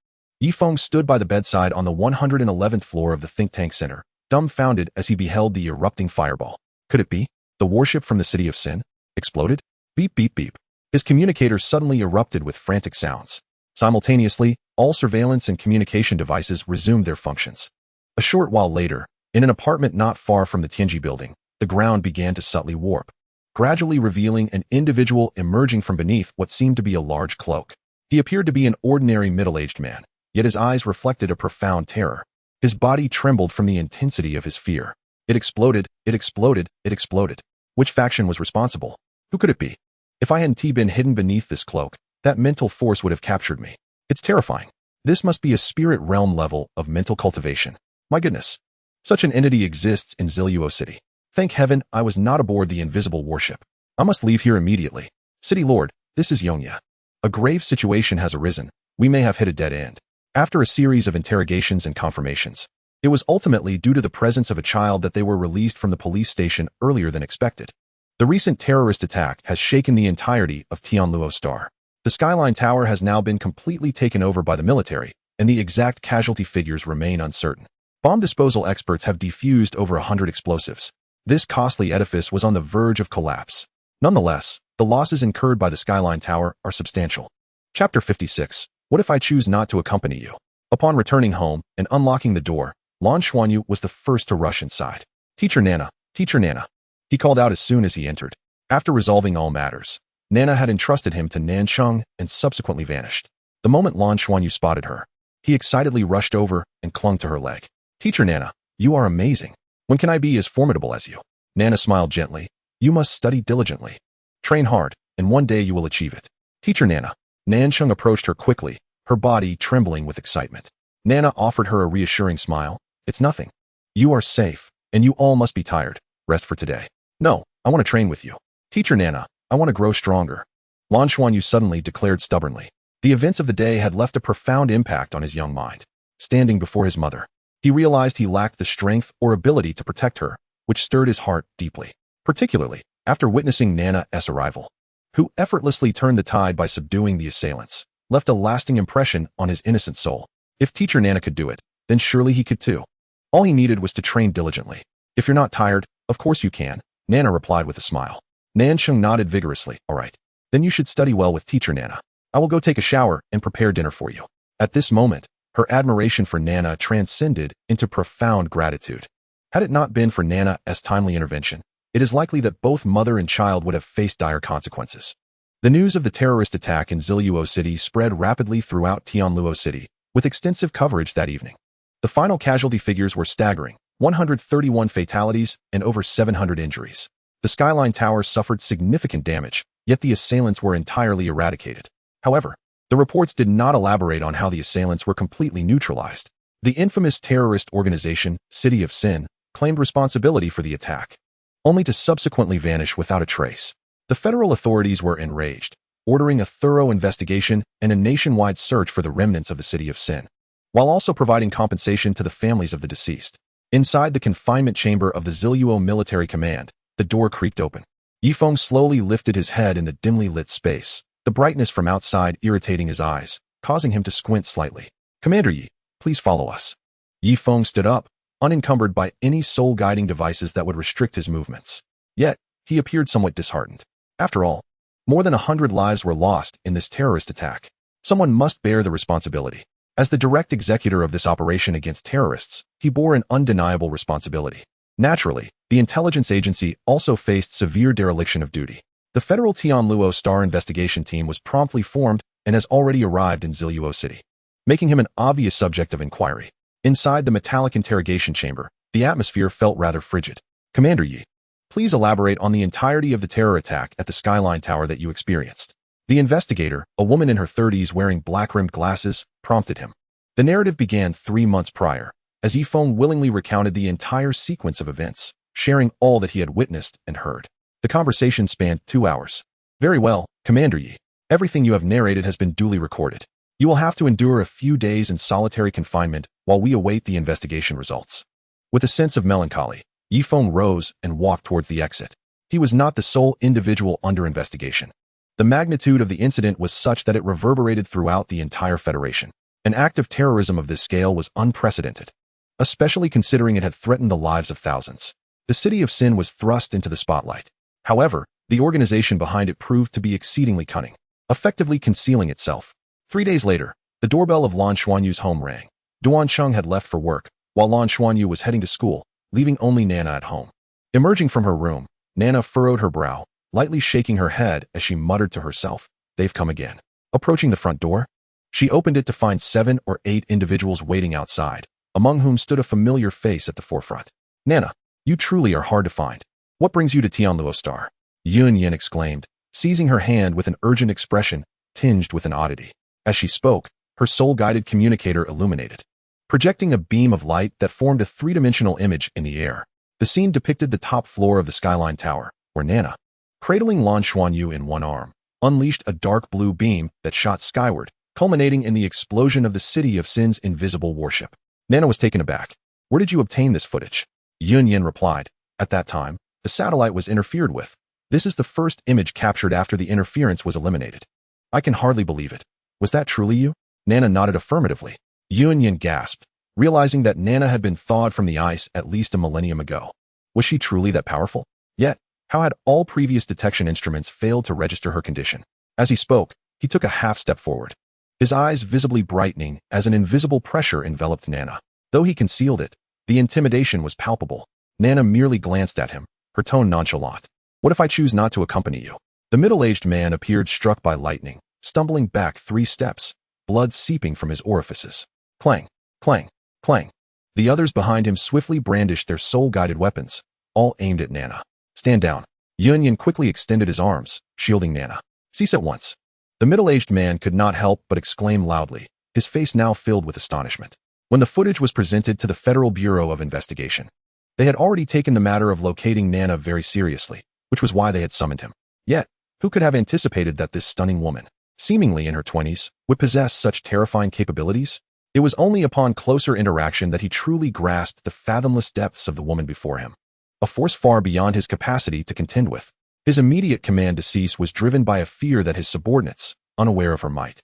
Yifeng stood by the bedside on the 111th floor of the think tank center, dumbfounded as he beheld the erupting fireball. Could it be the warship from the City of Sin? Exploded? Beep, beep, beep. His communicator suddenly erupted with frantic sounds. Simultaneously, all surveillance and communication devices resumed their functions. A short while later, in an apartment not far from the Tianji building, the ground began to subtly warp, gradually revealing an individual emerging from beneath what seemed to be a large cloak. He appeared to be an ordinary middle-aged man, yet his eyes reflected a profound terror. His body trembled from the intensity of his fear. It exploded, it exploded, it exploded. Which faction was responsible? Who could it be? If I hadn't been hidden beneath this cloak, that mental force would have captured me. It's terrifying. This must be a spirit realm level of mental cultivation. My goodness. Such an entity exists in Ziluo City. Thank heaven I was not aboard the invisible warship. I must leave here immediately. City Lord, this is Yongya. A grave situation has arisen. We may have hit a dead end. After a series of interrogations and confirmations, it was ultimately due to the presence of a child that they were released from the police station earlier than expected. The recent terrorist attack has shaken the entirety of Tianluo Star. The Skyline Tower has now been completely taken over by the military, and the exact casualty figures remain uncertain. Bomb disposal experts have defused over 100 explosives. This costly edifice was on the verge of collapse. Nonetheless, the losses incurred by the Skyline Tower are substantial. Chapter 56. What if I choose not to accompany you? Upon returning home and unlocking the door, Lan Xuanyu was the first to rush inside. Teacher Nana, Teacher Nana, he called out as soon as he entered. After resolving all matters, Nana had entrusted him to Nansheng and subsequently vanished. The moment Lan Xuanyu spotted her, he excitedly rushed over and clung to her leg. Teacher Nana, you are amazing. When can I be as formidable as you? Nana smiled gently. You must study diligently. Train hard, and one day you will achieve it. Teacher Nana. Nansheng approached her quickly, her body trembling with excitement. Nana offered her a reassuring smile. It's nothing. You are safe, and you all must be tired. Rest for today. No, I want to train with you. Teacher Nana, I want to grow stronger. Lan Xuanyu suddenly declared stubbornly. The events of the day had left a profound impact on his young mind. Standing before his mother, he realized he lacked the strength or ability to protect her, which stirred his heart deeply, particularly after witnessing Nana's arrival, who effortlessly turned the tide by subduing the assailants, left a lasting impression on his innocent soul. If Teacher Nana could do it, then surely he could too. All he needed was to train diligently. If you're not tired, of course you can, Nana replied with a smile. Nansheng nodded vigorously. All right. Then you should study well with Teacher Nana. I will go take a shower and prepare dinner for you. At this moment, her admiration for Nana transcended into profound gratitude. Had it not been for Nana's timely intervention, it is likely that both mother and child would have faced dire consequences. The news of the terrorist attack in Douluo City spread rapidly throughout Tianluo City, with extensive coverage that evening. The final casualty figures were staggering, 131 fatalities and over 700 injuries. The Skyline Tower suffered significant damage, yet the assailants were entirely eradicated. However, the reports did not elaborate on how the assailants were completely neutralized. The infamous terrorist organization, City of Sin, claimed responsibility for the attack, only to subsequently vanish without a trace. The federal authorities were enraged, ordering a thorough investigation and a nationwide search for the remnants of the City of Sin, while also providing compensation to the families of the deceased. Inside the confinement chamber of the Douluo Military Command, the door creaked open. Yifeng slowly lifted his head in the dimly lit space, the brightness from outside irritating his eyes, causing him to squint slightly. Commander Yi, please follow us. Yifeng stood up, unencumbered by any soul-guiding devices that would restrict his movements. Yet, he appeared somewhat disheartened. After all, more than 100 lives were lost in this terrorist attack. Someone must bear the responsibility. As the direct executor of this operation against terrorists, he bore an undeniable responsibility. Naturally, the intelligence agency also faced severe dereliction of duty. The federal Tianluo Star investigation team was promptly formed and has already arrived in Douluo City, making him an obvious subject of inquiry. Inside the metallic interrogation chamber, the atmosphere felt rather frigid. Commander Yi, please elaborate on the entirety of the terror attack at the Skyline Tower that you experienced. The investigator, a woman in her 30s wearing black-rimmed glasses, prompted him. The narrative began 3 months prior, as Yifeng willingly recounted the entire sequence of events, sharing all that he had witnessed and heard. The conversation spanned 2 hours. Very well, Commander Yi. Everything you have narrated has been duly recorded. You will have to endure a few days in solitary confinement while we await the investigation results. With a sense of melancholy, Yifeng rose and walked towards the exit. He was not the sole individual under investigation. The magnitude of the incident was such that it reverberated throughout the entire Federation. An act of terrorism of this scale was unprecedented, especially considering it had threatened the lives of thousands. The City of Sin was thrust into the spotlight. However, the organization behind it proved to be exceedingly cunning, effectively concealing itself. 3 days later, the doorbell of Lan Xuanyu's home rang. Duansheng had left for work, while Lan Xuanyu was heading to school, leaving only Nana at home. Emerging from her room, Nana furrowed her brow, lightly shaking her head as she muttered to herself, "They've come again." Approaching the front door, she opened it to find 7 or 8 individuals waiting outside, among whom stood a familiar face at the forefront. "Nana, you truly are hard to find. What brings you to Tianluo Star?" Yun exclaimed, seizing her hand with an urgent expression tinged with an oddity. As she spoke, her soul-guided communicator illuminated, projecting a beam of light that formed a 3-dimensional image in the air. The scene depicted the top floor of the Skyline Tower, where Nana, cradling Lan Xuanyu in one arm, unleashed a dark blue beam that shot skyward, culminating in the explosion of the City of Sin's invisible warship. Nana was taken aback. "Where did you obtain this footage?" Yun replied, "At that time, the satellite was interfered with. This is the first image captured after the interference was eliminated." "I can hardly believe it. Was that truly you?" Nana nodded affirmatively. Yun gasped, realizing that Nana had been thawed from the ice at least a millennium ago. Was she truly that powerful? Yet, how had all previous detection instruments failed to register her condition? As he spoke, he took a half step forward. his eyes visibly brightening as an invisible pressure enveloped Nana. Though he concealed it, the intimidation was palpable. Nana merely glanced at him, her tone nonchalant. "What if I choose not to accompany you?" The middle-aged man appeared struck by lightning, stumbling back 3 steps, blood seeping from his orifices. Clang, clang, clang. The others behind him swiftly brandished their soul-guided weapons, all aimed at Nana. "Stand down." Yunyan quickly extended his arms, shielding Nana. "Cease at once." The middle-aged man could not help but exclaim loudly, his face now filled with astonishment. When the footage was presented to the Federal Bureau of Investigation, they had already taken the matter of locating Nana very seriously, which was why they had summoned him. Yet, who could have anticipated that this stunning woman, seemingly in her 20s, would possess such terrifying capabilities? It was only upon closer interaction that he truly grasped the fathomless depths of the woman before him. A force far beyond his capacity to contend with. His immediate command to cease was driven by a fear that his subordinates, unaware of her might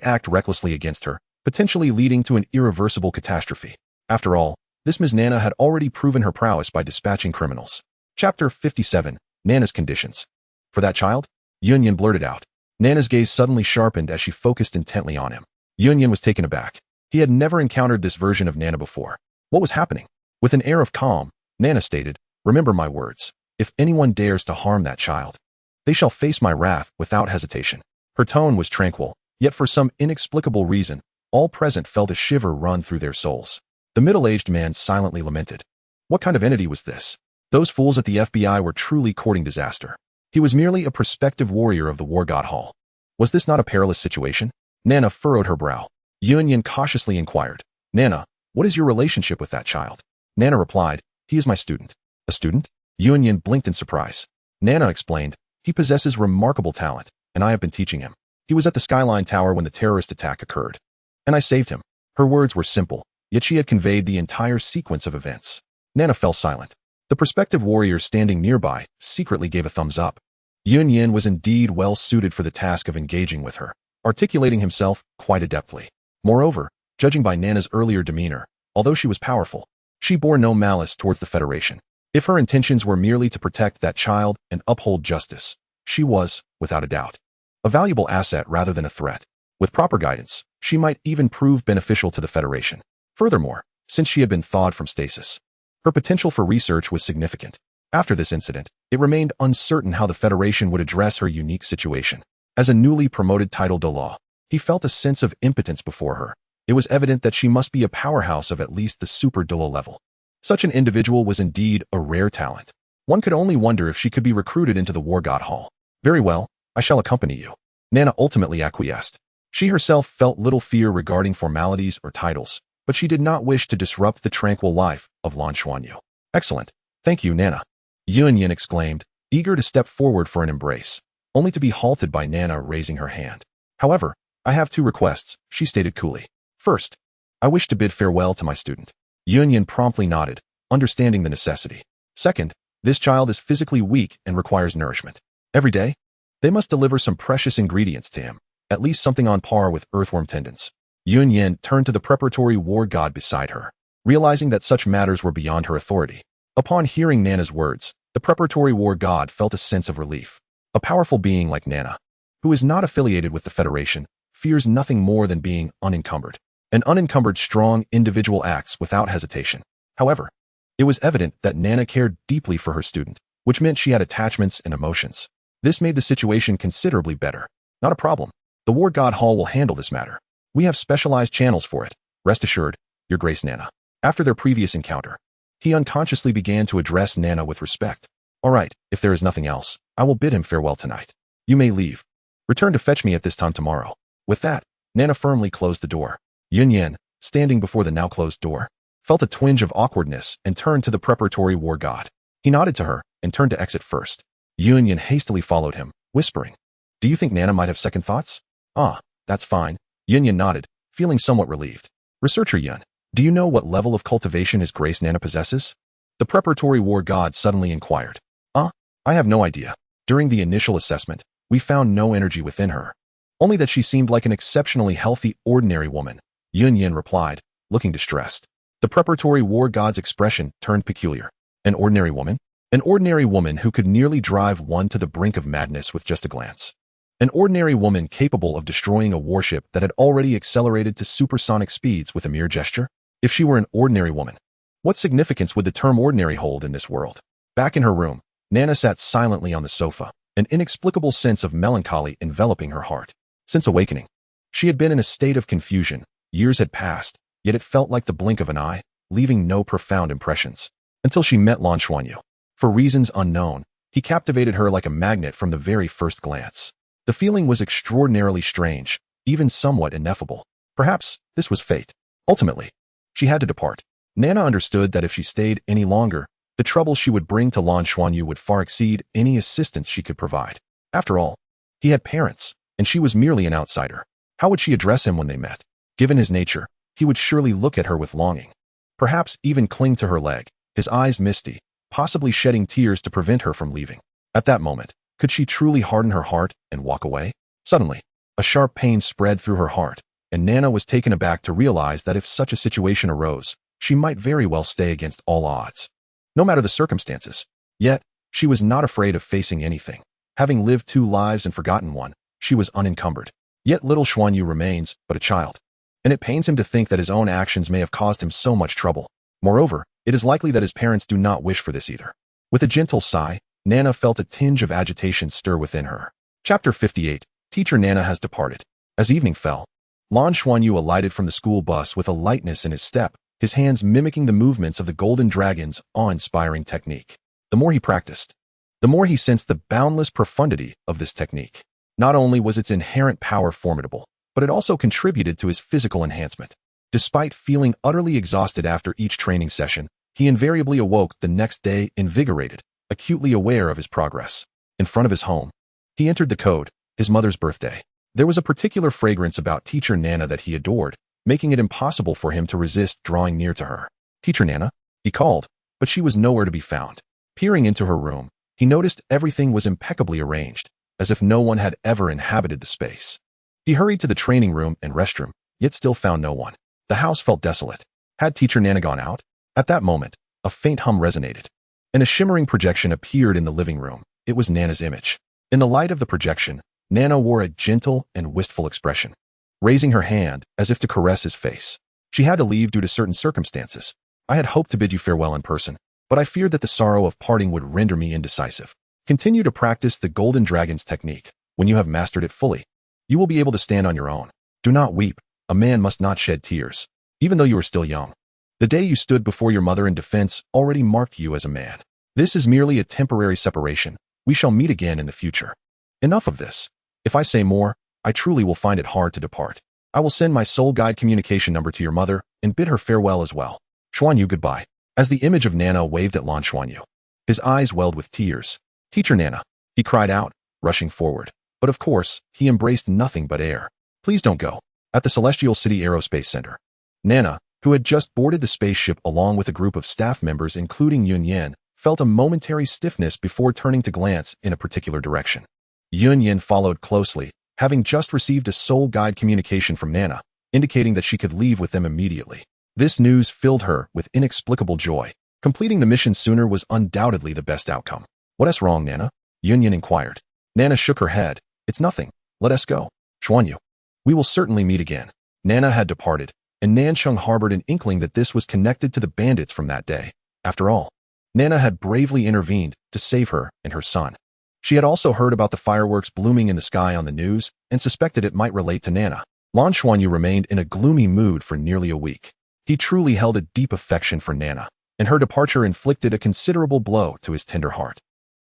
act recklessly against her, potentially leading to an irreversible catastrophe. After all, this Ms. Nana had already proven her prowess by dispatching criminals. Chapter 57, Nana's Conditions. "For that child?" Yunyan blurted out. Nana's gaze suddenly sharpened as she focused intently on him. Yunyan was taken aback. He had never encountered this version of Nana before. What was happening? With an air of calm, Nana stated, "Remember my words. If anyone dares to harm that child, they shall face my wrath without hesitation." Her tone was tranquil, yet for some inexplicable reason, all present felt a shiver run through their souls. The middle-aged man silently lamented. What kind of entity was this? Those fools at the FBI were truly courting disaster. He was merely a prospective warrior of the War God Hall. Was this not a perilous situation? Nana furrowed her brow. Yunyan cautiously inquired, "Nana, what is your relationship with that child?" Nana replied, "He is my student." "A student?" Yunyan blinked in surprise. Nana explained, "He possesses remarkable talent, and I have been teaching him. He was at the Skyline Tower when the terrorist attack occurred, and I saved him." Her words were simple, yet she had conveyed the entire sequence of events. Nana fell silent. The prospective warrior standing nearby secretly gave a thumbs up. Yunyan was indeed well suited for the task of engaging with her, articulating himself quite adeptly. Moreover, judging by Nana's earlier demeanor, although she was powerful, she bore no malice towards the Federation. If her intentions were merely to protect that child and uphold justice, she was, without a doubt, a valuable asset rather than a threat. With proper guidance, she might even prove beneficial to the Federation. Furthermore, since she had been thawed from stasis, her potential for research was significant. After this incident, it remained uncertain how the Federation would address her unique situation. As a newly promoted title Douluo, he felt a sense of impotence before her. It was evident that she must be a powerhouse of at least the super Douluo level. Such an individual was indeed a rare talent. One could only wonder if she could be recruited into the War God Hall. "Very well, I shall accompany you." Nana ultimately acquiesced. She herself felt little fear regarding formalities or titles, but she did not wish to disrupt the tranquil life of Lan Xuanyu. "Excellent. Thank you, Nana." Yunyan exclaimed, eager to step forward for an embrace, only to be halted by Nana raising her hand. "However, I have 2 requests," she stated coolly. "First, I wish to bid farewell to my student." Yunyan promptly nodded, understanding the necessity. "Second, this child is physically weak and requires nourishment. Every day, they must deliver some precious ingredients to him, at least something on par with earthworm tendons." Yunyan turned to the preparatory war god beside her, realizing that such matters were beyond her authority. Upon hearing Nana's words, the preparatory war god felt a sense of relief. A powerful being like Nana, who is not affiliated with the Federation, fears nothing more than being unencumbered. An unencumbered strong individual acts without hesitation. However, it was evident that Nana cared deeply for her student, which meant she had attachments and emotions. This made the situation considerably better. "Not a problem. The War God Hall will handle this matter. We have specialized channels for it. Rest assured, Your Grace Nana." After their previous encounter, he unconsciously began to address Nana with respect. "All right, if there is nothing else, I will bid him farewell tonight. You may leave. Return to fetch me at this time tomorrow." With that, Nana firmly closed the door. Yunyan, standing before the now closed door, felt a twinge of awkwardness and turned to the preparatory war god. He nodded to her and turned to exit first. Yunyan hastily followed him, whispering, "Do you think Nana might have second thoughts?" "Ah, that's fine." Yunyan nodded, feeling somewhat relieved. "Researcher Yun, do you know what level of cultivation His Grace Nana possesses?" The preparatory war god suddenly inquired. I have no idea. During the initial assessment, we found no energy within her. Only that she seemed like an exceptionally healthy, ordinary woman." Yunyan replied, looking distressed. The preparatory war god's expression turned peculiar. "An ordinary woman? An ordinary woman who could nearly drive one to the brink of madness with just a glance." An ordinary woman capable of destroying a warship that had already accelerated to supersonic speeds with a mere gesture? If she were an ordinary woman, what significance would the term ordinary hold in this world? Back in her room, Nana sat silently on the sofa, an inexplicable sense of melancholy enveloping her heart. Since awakening, she had been in a state of confusion. Years had passed, yet it felt like the blink of an eye, leaving no profound impressions. Until she met Lan Xuanyu. For reasons unknown, he captivated her like a magnet from the very first glance. The feeling was extraordinarily strange, even somewhat ineffable. Perhaps this was fate. Ultimately, she had to depart. Nana understood that if she stayed any longer, the trouble she would bring to Lan Xuanyu would far exceed any assistance she could provide. After all, he had parents, and she was merely an outsider. How would she address him when they met? Given his nature, he would surely look at her with longing. Perhaps even cling to her leg, his eyes misty, possibly shedding tears to prevent her from leaving. At that moment, could she truly harden her heart and walk away? Suddenly, a sharp pain spread through her heart, and Nana was taken aback to realize that if such a situation arose, she might very well stay against all odds. No matter the circumstances. Yet, she was not afraid of facing anything. Having lived 2 lives and forgotten one, she was unencumbered. Yet little Xuanyu remains but a child, and it pains him to think that his own actions may have caused him so much trouble. Moreover, it is likely that his parents do not wish for this either. With a gentle sigh, Nana felt a tinge of agitation stir within her. Chapter 58. Teacher Nana has departed. As evening fell, Lan Xuanyu alighted from the school bus with a lightness in his step, his hands mimicking the movements of the golden dragon's awe-inspiring technique. The more he practiced, the more he sensed the boundless profundity of this technique. Not only was its inherent power formidable, but it also contributed to his physical enhancement. Despite feeling utterly exhausted after each training session, he invariably awoke the next day invigorated, acutely aware of his progress. In front of his home, he entered the code, his mother's birthday. There was a particular fragrance about Teacher Nana that he adored, making it impossible for him to resist drawing near to her. Teacher Nana, he called, but she was nowhere to be found. Peering into her room, he noticed everything was impeccably arranged, as if no one had ever inhabited the space. He hurried to the training room and restroom, yet still found no one. The house felt desolate. Had Teacher Nana gone out? At that moment, a faint hum resonated, and a shimmering projection appeared in the living room. It was Nana's image. In the light of the projection, Nana wore a gentle and wistful expression, raising her hand as if to caress his face. She had to leave due to certain circumstances. I had hoped to bid you farewell in person, but I feared that the sorrow of parting would render me indecisive. Continue to practice the Golden Dragon's technique. When you have mastered it fully, you will be able to stand on your own. Do not weep. A man must not shed tears, even though you are still young. The day you stood before your mother in defense already marked you as a man. This is merely a temporary separation. We shall meet again in the future. Enough of this. If I say more, I truly will find it hard to depart. I will send my soul guide communication number to your mother and bid her farewell as well. Xuanyu, goodbye. As the image of Nana waved at Lan Xuanyu, his eyes welled with tears. Teacher Nana, he cried out, rushing forward. But of course, he embraced nothing but air. Please don't go. At the Celestial City Aerospace Center, Nana, who had just boarded the spaceship along with a group of staff members including Yun Yan, felt a momentary stiffness before turning to glance in a particular direction. Yun Yan followed closely, having just received a soul guide communication from Nana, indicating that she could leave with them immediately. This news filled her with inexplicable joy. Completing the mission sooner was undoubtedly the best outcome. What's wrong, Nana? Yun Yan inquired. Nana shook her head. It's nothing. Let us go. Xuanyu. We will certainly meet again. Nana had departed, and Nansheng harbored an inkling that this was connected to the bandits from that day. After all, Nana had bravely intervened to save her and her son. She had also heard about the fireworks blooming in the sky on the news and suspected it might relate to Nana. Lan Xuanyu remained in a gloomy mood for nearly a week. He truly held a deep affection for Nana, and her departure inflicted a considerable blow to his tender heart.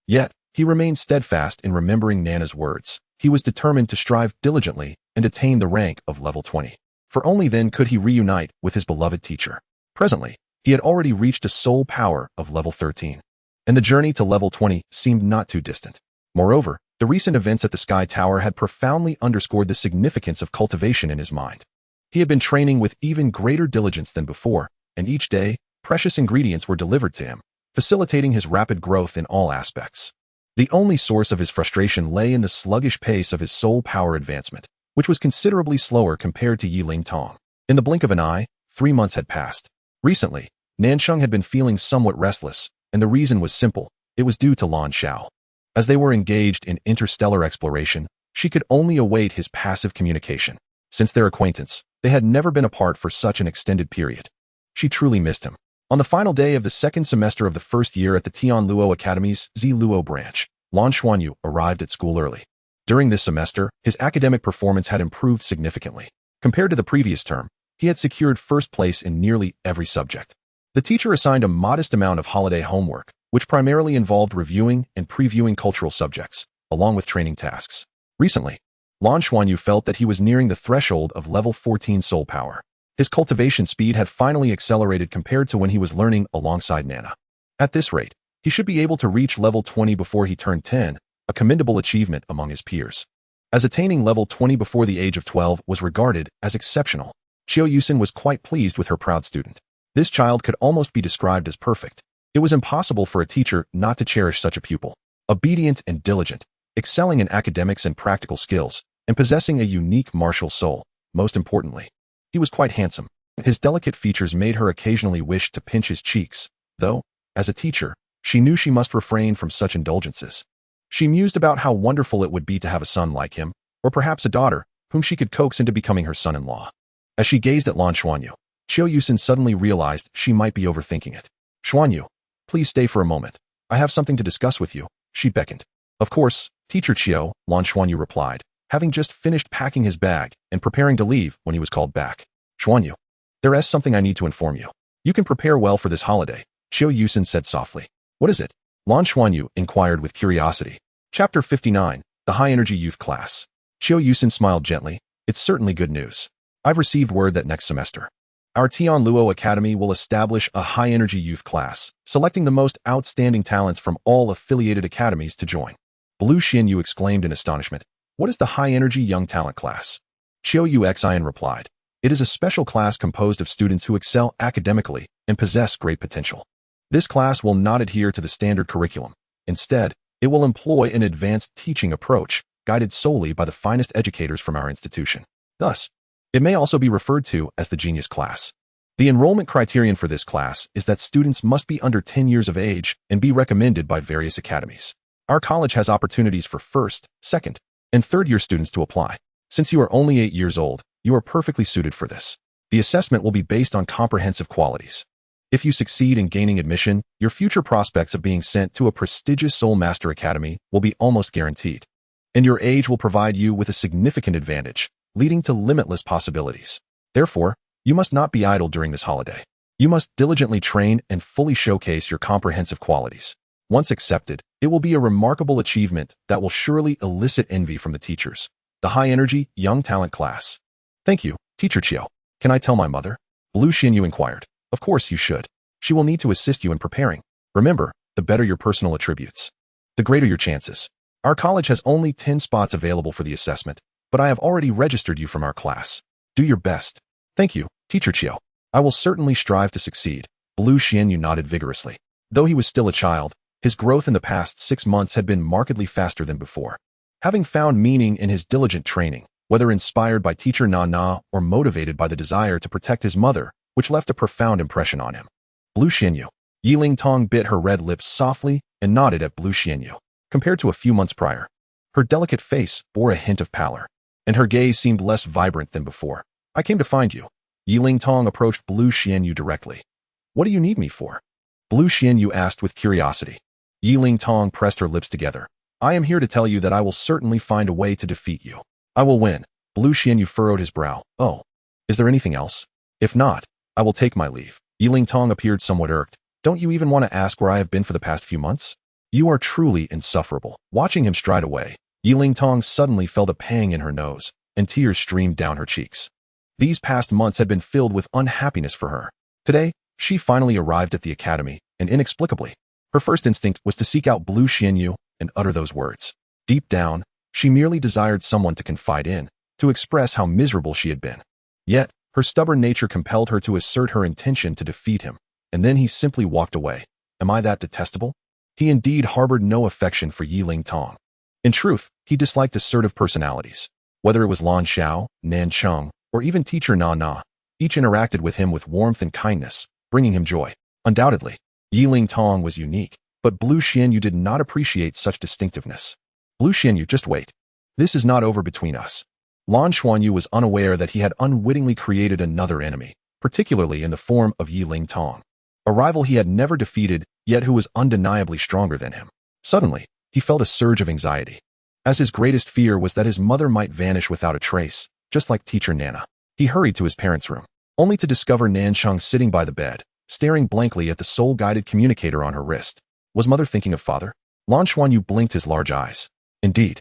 Yet, he remained steadfast in remembering Nana's words. He was determined to strive diligently and attain the rank of level 20. For only then could he reunite with his beloved teacher. Presently, he had already reached a soul power of level 13, and the journey to level 20 seemed not too distant. Moreover, the recent events at the Sky Tower had profoundly underscored the significance of cultivation in his mind. He had been training with even greater diligence than before, and each day, precious ingredients were delivered to him, facilitating his rapid growth in all aspects. The only source of his frustration lay in the sluggish pace of his soul power advancement, which was considerably slower compared to Yiling Tong. In the blink of an eye, 3 months had passed. Recently, Nansheng had been feeling somewhat restless, and the reason was simple. It was due to Lan Xiao. As they were engaged in interstellar exploration, She could only await his passive communication. Since their acquaintance, they had never been apart for such an extended period. She truly missed him. On the final day of the second semester of the first year at the Tianluo Academy's Ziluo branch, Lan Xuanyu arrived at school early. During this semester, his academic performance had improved significantly. Compared to the previous term, he had secured first place in nearly every subject. The teacher assigned a modest amount of holiday homework, which primarily involved reviewing and previewing cultural subjects, along with training tasks. Recently, Lan Xuanyu felt that he was nearing the threshold of level 14 soul power. His cultivation speed had finally accelerated compared to when he was learning alongside Nana. At this rate, he should be able to reach level 20 before he turned 10, a commendable achievement among his peers. As attaining level 20 before the age of 12 was regarded as exceptional, Qiu Yusin was quite pleased with her proud student. This child could almost be described as perfect. It was impossible for a teacher not to cherish such a pupil. Obedient and diligent, excelling in academics and practical skills, and possessing a unique martial soul. Most importantly, he was quite handsome. His delicate features made her occasionally wish to pinch his cheeks, though, as a teacher, she knew she must refrain from such indulgences. She mused about how wonderful it would be to have a son like him, or perhaps a daughter, whom she could coax into becoming her son-in-law. As she gazed at Lan Xuanyu, Qiu Yusin suddenly realized she might be overthinking it. Xuanyu, please stay for a moment. I have something to discuss with you, she beckoned. Of course, Teacher Qiu, Lan Xuanyu replied, having just finished packing his bag and preparing to leave when he was called back. Xuanyu, there is something I need to inform you. You can prepare well for this holiday, Qiu Yusin said softly. What is it? Lan Xuanyu inquired with curiosity. Chapter 59, The High Energy Youth Class. Qiu Yusin smiled gently. It's certainly good news. I've received word that next semester, our Tianluo Academy will establish a high-energy youth class, selecting the most outstanding talents from all affiliated academies to join. Blue Xinyu exclaimed in astonishment. What is the high-energy young talent class? Qiu Yuxian replied. It is a special class composed of students who excel academically and possess great potential. This class will not adhere to the standard curriculum. Instead, it will employ an advanced teaching approach, guided solely by the finest educators from our institution. Thus, it may also be referred to as the genius class. The enrollment criterion for this class is that students must be under 10 years of age and be recommended by various academies. Our college has opportunities for first, second, and third-year students to apply. Since you are only 8 years old, you are perfectly suited for this. The assessment will be based on comprehensive qualities. If you succeed in gaining admission, your future prospects of being sent to a prestigious Soul Master Academy will be almost guaranteed. And your age will provide you with a significant advantage, leading to limitless possibilities. Therefore, you must not be idle during this holiday. You must diligently train and fully showcase your comprehensive qualities. Once accepted, it will be a remarkable achievement that will surely elicit envy from the teachers. The high-energy, young talent class. Thank you, Teacher Qiu. Can I tell my mother? Blue Xinyu inquired. Of course you should. She will need to assist you in preparing. Remember, the better your personal attributes, the greater your chances. Our college has only 10 spots available for the assessment, but I have already registered you from our class. Do your best. Thank you, Teacher Qiu. I will certainly strive to succeed. Blue Xinyu nodded vigorously. Though he was still a child, his growth in the past 6 months had been markedly faster than before. Having found meaning in his diligent training, whether inspired by Teacher Nana or motivated by the desire to protect his mother, which left a profound impression on him. Blue Xinyu. Yiling Tong bit her red lips softly and nodded at Blue Xinyu. Compared to a few months prior, her delicate face bore a hint of pallor, and her gaze seemed less vibrant than before. I came to find you. Yiling Tong approached Blue Xinyu directly. What do you need me for? Blue Xinyu asked with curiosity. Yiling Tong pressed her lips together. I am here to tell you that I will certainly find a way to defeat you. I will win. Blue Xinyu furrowed his brow. Oh, is there anything else? If not, I will take my leave. Yiling Tong appeared somewhat irked. Don't you even want to ask where I have been for the past few months? You are truly insufferable. Watching him stride away, Yiling Tong suddenly felt a pang in her nose, and tears streamed down her cheeks. These past months had been filled with unhappiness for her. Today, she finally arrived at the academy, and inexplicably, her first instinct was to seek out Blue Xinyu and utter those words. Deep down, she merely desired someone to confide in, to express how miserable she had been. Yet, her stubborn nature compelled her to assert her intention to defeat him, and then he simply walked away. Am I that detestable? He indeed harbored no affection for Yiling Tong. In truth, he disliked assertive personalities. Whether it was Lan Xiao, Nan Cheng, or even Teacher Na Na, each interacted with him with warmth and kindness, bringing him joy. Undoubtedly, Yiling Tong was unique, but Blue Xinyu did not appreciate such distinctiveness. Blue Xinyu, just wait. This is not over between us. Lan Xuanyu was unaware that he had unwittingly created another enemy, particularly in the form of Yi Ling Tong, a rival he had never defeated, yet who was undeniably stronger than him. Suddenly, he felt a surge of anxiety, as his greatest fear was that his mother might vanish without a trace, just like teacher Nana. He hurried to his parents' room, only to discover Nansheng sitting by the bed, staring blankly at the soul-guided communicator on her wrist. Was mother thinking of father? Lan Xuanyu blinked his large eyes. Indeed.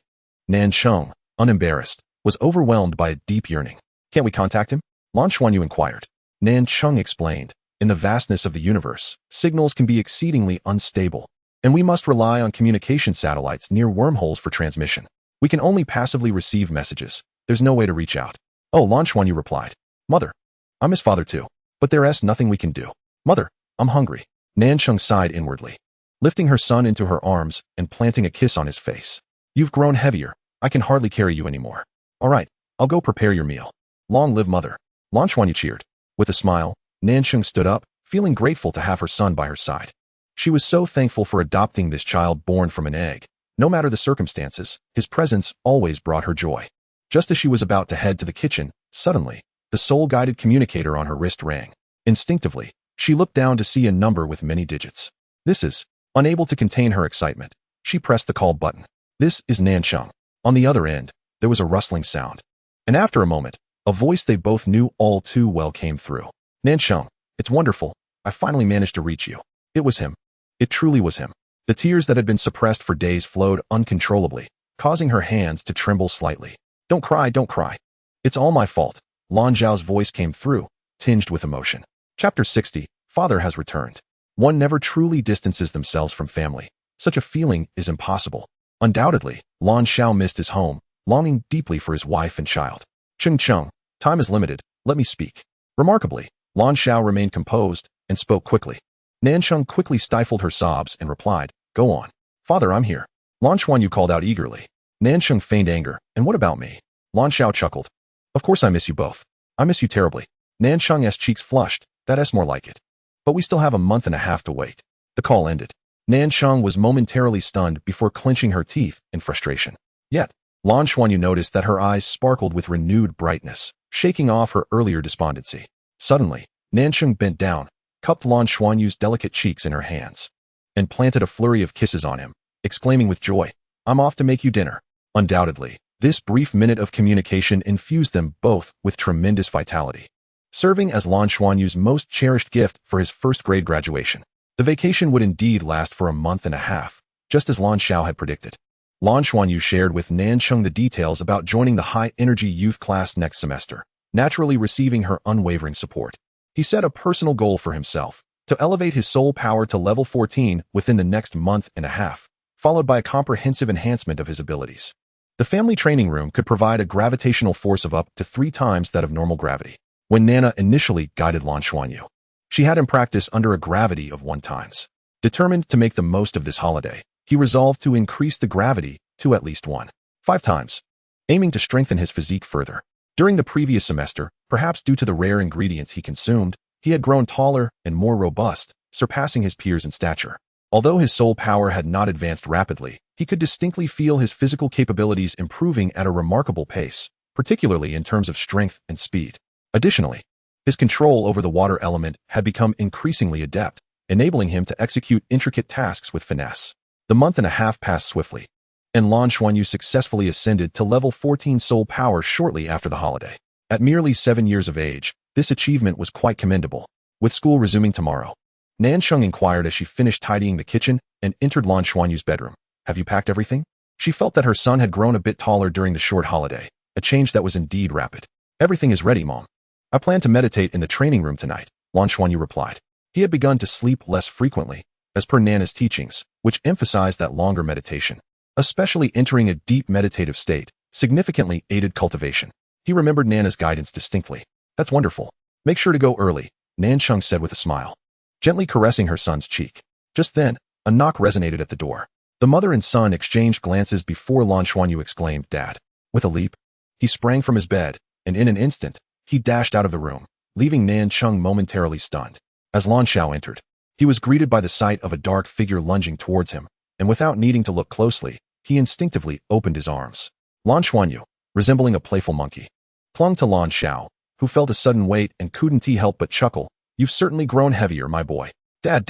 Nansheng, unembarrassed, was overwhelmed by a deep yearning. Can't we contact him? Lan Xuanyu inquired. Nansheng explained. In the vastness of the universe, signals can be exceedingly unstable, and we must rely on communication satellites near wormholes for transmission. We can only passively receive messages. There's no way to reach out. Oh, Lan Xuanyu replied. Mother, I miss father too, but there's nothing we can do. Mother, I'm hungry. Nansheng sighed inwardly, lifting her son into her arms and planting a kiss on his face. You've grown heavier. I can hardly carry you anymore. All right, I'll go prepare your meal. Long live mother. Lan Xuanyu cheered. With a smile, Nansheng stood up, feeling grateful to have her son by her side. She was so thankful for adopting this child born from an egg. No matter the circumstances, his presence always brought her joy. Just as she was about to head to the kitchen, suddenly, the soul-guided communicator on her wrist rang. Instinctively, she looked down to see a number with many digits. This is, unable to contain her excitement, she pressed the call button. This is Nansheng. On the other end, there was a rustling sound. And after a moment, a voice they both knew all too well came through. Nansheng, it's wonderful. I finally managed to reach you. It was him. It truly was him. The tears that had been suppressed for days flowed uncontrollably, causing her hands to tremble slightly. Don't cry, don't cry. It's all my fault. Lan Zhao's voice came through, tinged with emotion. Chapter 60, Father has returned. One never truly distances themselves from family. Such a feeling is impossible. Undoubtedly, Lan Zhao missed his home, longing deeply for his wife and child. Cheng Cheng, time is limited, let me speak. Remarkably, Lan Zhao remained composed and spoke quickly. Nansheng quickly stifled her sobs and replied, Go on. Father, I'm here. Lan Xuanyu called out eagerly. Nansheng feigned anger. And what about me? Lan Zhao chuckled. Of course I miss you both. I miss you terribly. Nansheng's cheeks flushed. That's more like it. But we still have a month and a half to wait. The call ended. Nansheng was momentarily stunned before clenching her teeth in frustration. Yet, Lan Xuanyu noticed that her eyes sparkled with renewed brightness, shaking off her earlier despondency. Suddenly, Nansheng bent down, cupped Lan Xuanyu's delicate cheeks in her hands, and planted a flurry of kisses on him, exclaiming with joy, I'm off to make you dinner. Undoubtedly, this brief minute of communication infused them both with tremendous vitality, serving as Lan Xuanyu's most cherished gift for his first-grade graduation. The vacation would indeed last for a month and a half, just as Lan Zhao had predicted. Lan Xuanyu shared with Nansheng the details about joining the high-energy youth class next semester, naturally receiving her unwavering support. He set a personal goal for himself, to elevate his soul power to level 14 within the next month and a half, followed by a comprehensive enhancement of his abilities. The family training room could provide a gravitational force of up to 3 times that of normal gravity. When Nana initially guided Lan Xuanyu, she had him practice under a gravity of 1 times. Determined to make the most of this holiday, he resolved to increase the gravity to at least 5 times, aiming to strengthen his physique further. During the previous semester, perhaps due to the rare ingredients he consumed, he had grown taller and more robust, surpassing his peers in stature. Although his soul power had not advanced rapidly, he could distinctly feel his physical capabilities improving at a remarkable pace, particularly in terms of strength and speed. Additionally, his control over the water element had become increasingly adept, enabling him to execute intricate tasks with finesse. The month and a half passed swiftly, and Lan Xuanyu successfully ascended to level 14 soul power shortly after the holiday. At merely 7 years of age, this achievement was quite commendable. With school resuming tomorrow, Nansheng inquired as she finished tidying the kitchen and entered Lan Xuanyu's bedroom. Have you packed everything? She felt that her son had grown a bit taller during the short holiday, a change that was indeed rapid. Everything is ready, Mom. I plan to meditate in the training room tonight, Lan Xuanyu replied. He had begun to sleep less frequently, as per Nana's teachings, which emphasized that longer meditation, especially entering a deep meditative state, significantly aided cultivation. He remembered Nana's guidance distinctly. That's wonderful. Make sure to go early, Nansheng said with a smile, gently caressing her son's cheek. Just then, a knock resonated at the door. The mother and son exchanged glances before Lan Xuanyu exclaimed, Dad. With a leap, he sprang from his bed, and in an instant, he dashed out of the room, leaving Nansheng momentarily stunned. As Lan Zhao entered, he was greeted by the sight of a dark figure lunging towards him, and without needing to look closely, he instinctively opened his arms. Lan Xuanyu, resembling a playful monkey, clung to Lan Xiao, who felt a sudden weight and couldn't help but chuckle. You've certainly grown heavier, my boy. Dad.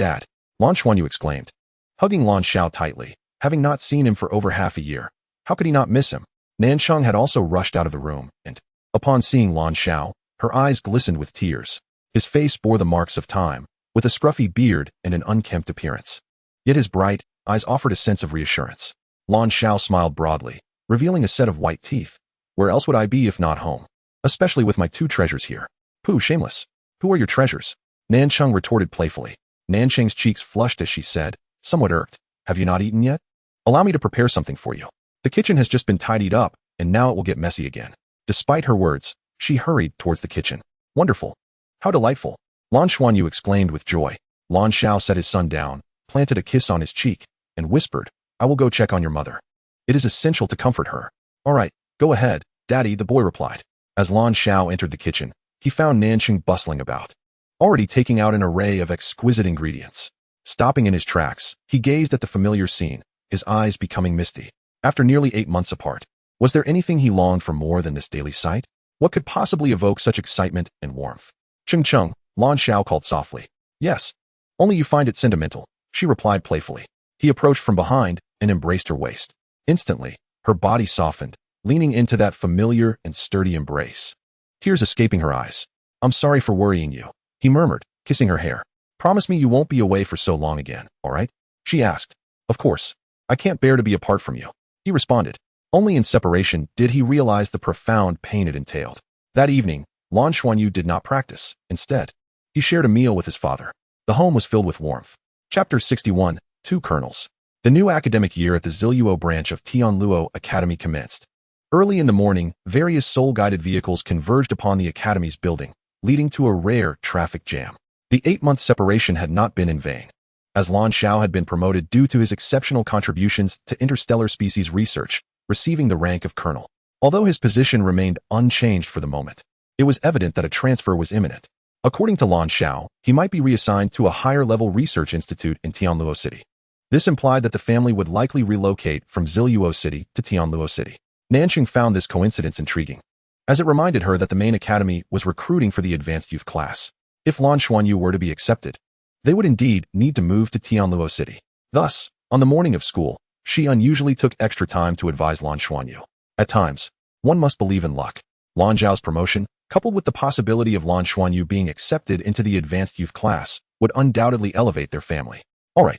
Lan Xuanyu exclaimed, hugging Lan Xiao tightly, having not seen him for over half a year. How could he not miss him? Nansheng had also rushed out of the room, and, upon seeing Lan Xiao, her eyes glistened with tears. His face bore the marks of time, with a scruffy beard and an unkempt appearance. Yet his bright eyes offered a sense of reassurance. Lan Xiao smiled broadly, revealing a set of white teeth. Where else would I be if not home? Especially with my two treasures here. Pooh, shameless. Who are your treasures? Nansheng retorted playfully. Nansheng's cheeks flushed as she said, somewhat irked, have you not eaten yet? Allow me to prepare something for you. The kitchen has just been tidied up, and now it will get messy again. Despite her words, she hurried towards the kitchen. Wonderful. How delightful. Lan Xuanyu exclaimed with joy. Lan Xiao set his son down, planted a kiss on his cheek, and whispered, I will go check on your mother. It is essential to comfort her. All right, go ahead, Daddy, the boy replied. As Lan Xiao entered the kitchen, he found Nansheng bustling about, already taking out an array of exquisite ingredients. Stopping in his tracks, he gazed at the familiar scene, his eyes becoming misty. After nearly 8 months apart, was there anything he longed for more than this daily sight? What could possibly evoke such excitement and warmth? Chung, Lan Xiao called softly. Yes. Only you find it sentimental, she replied playfully. He approached from behind and embraced her waist. Instantly, her body softened, leaning into that familiar and sturdy embrace. Tears escaping her eyes. I'm sorry for worrying you, he murmured, kissing her hair. Promise me you won't be away for so long again, all right? She asked. Of course. I can't bear to be apart from you, he responded. Only in separation did he realize the profound pain it entailed. That evening, Lan Xuanyu did not practice. Instead, he shared a meal with his father. The home was filled with warmth. Chapter 61, 2 Colonels. The new academic year at the Ziluo branch of Tianluo Academy commenced. Early in the morning, various soul-guided vehicles converged upon the academy's building, leading to a rare traffic jam. The 8-month separation had not been in vain, as Lan Xiao had been promoted due to his exceptional contributions to interstellar species research, receiving the rank of colonel. Although his position remained unchanged for the moment, it was evident that a transfer was imminent. According to Lan Xiao, he might be reassigned to a higher-level research institute in Tianluo City. This implied that the family would likely relocate from Ziluo City to Tianluo City. Nansheng found this coincidence intriguing, as it reminded her that the main academy was recruiting for the advanced youth class. If Lan Xuanyu were to be accepted, they would indeed need to move to Tianluo City. Thus, on the morning of school, she unusually took extra time to advise Lan Xuanyu. At times, one must believe in luck. Lan Zhao's promotion, coupled with the possibility of Lan Xuanyu being accepted into the advanced youth class, would undoubtedly elevate their family. All right,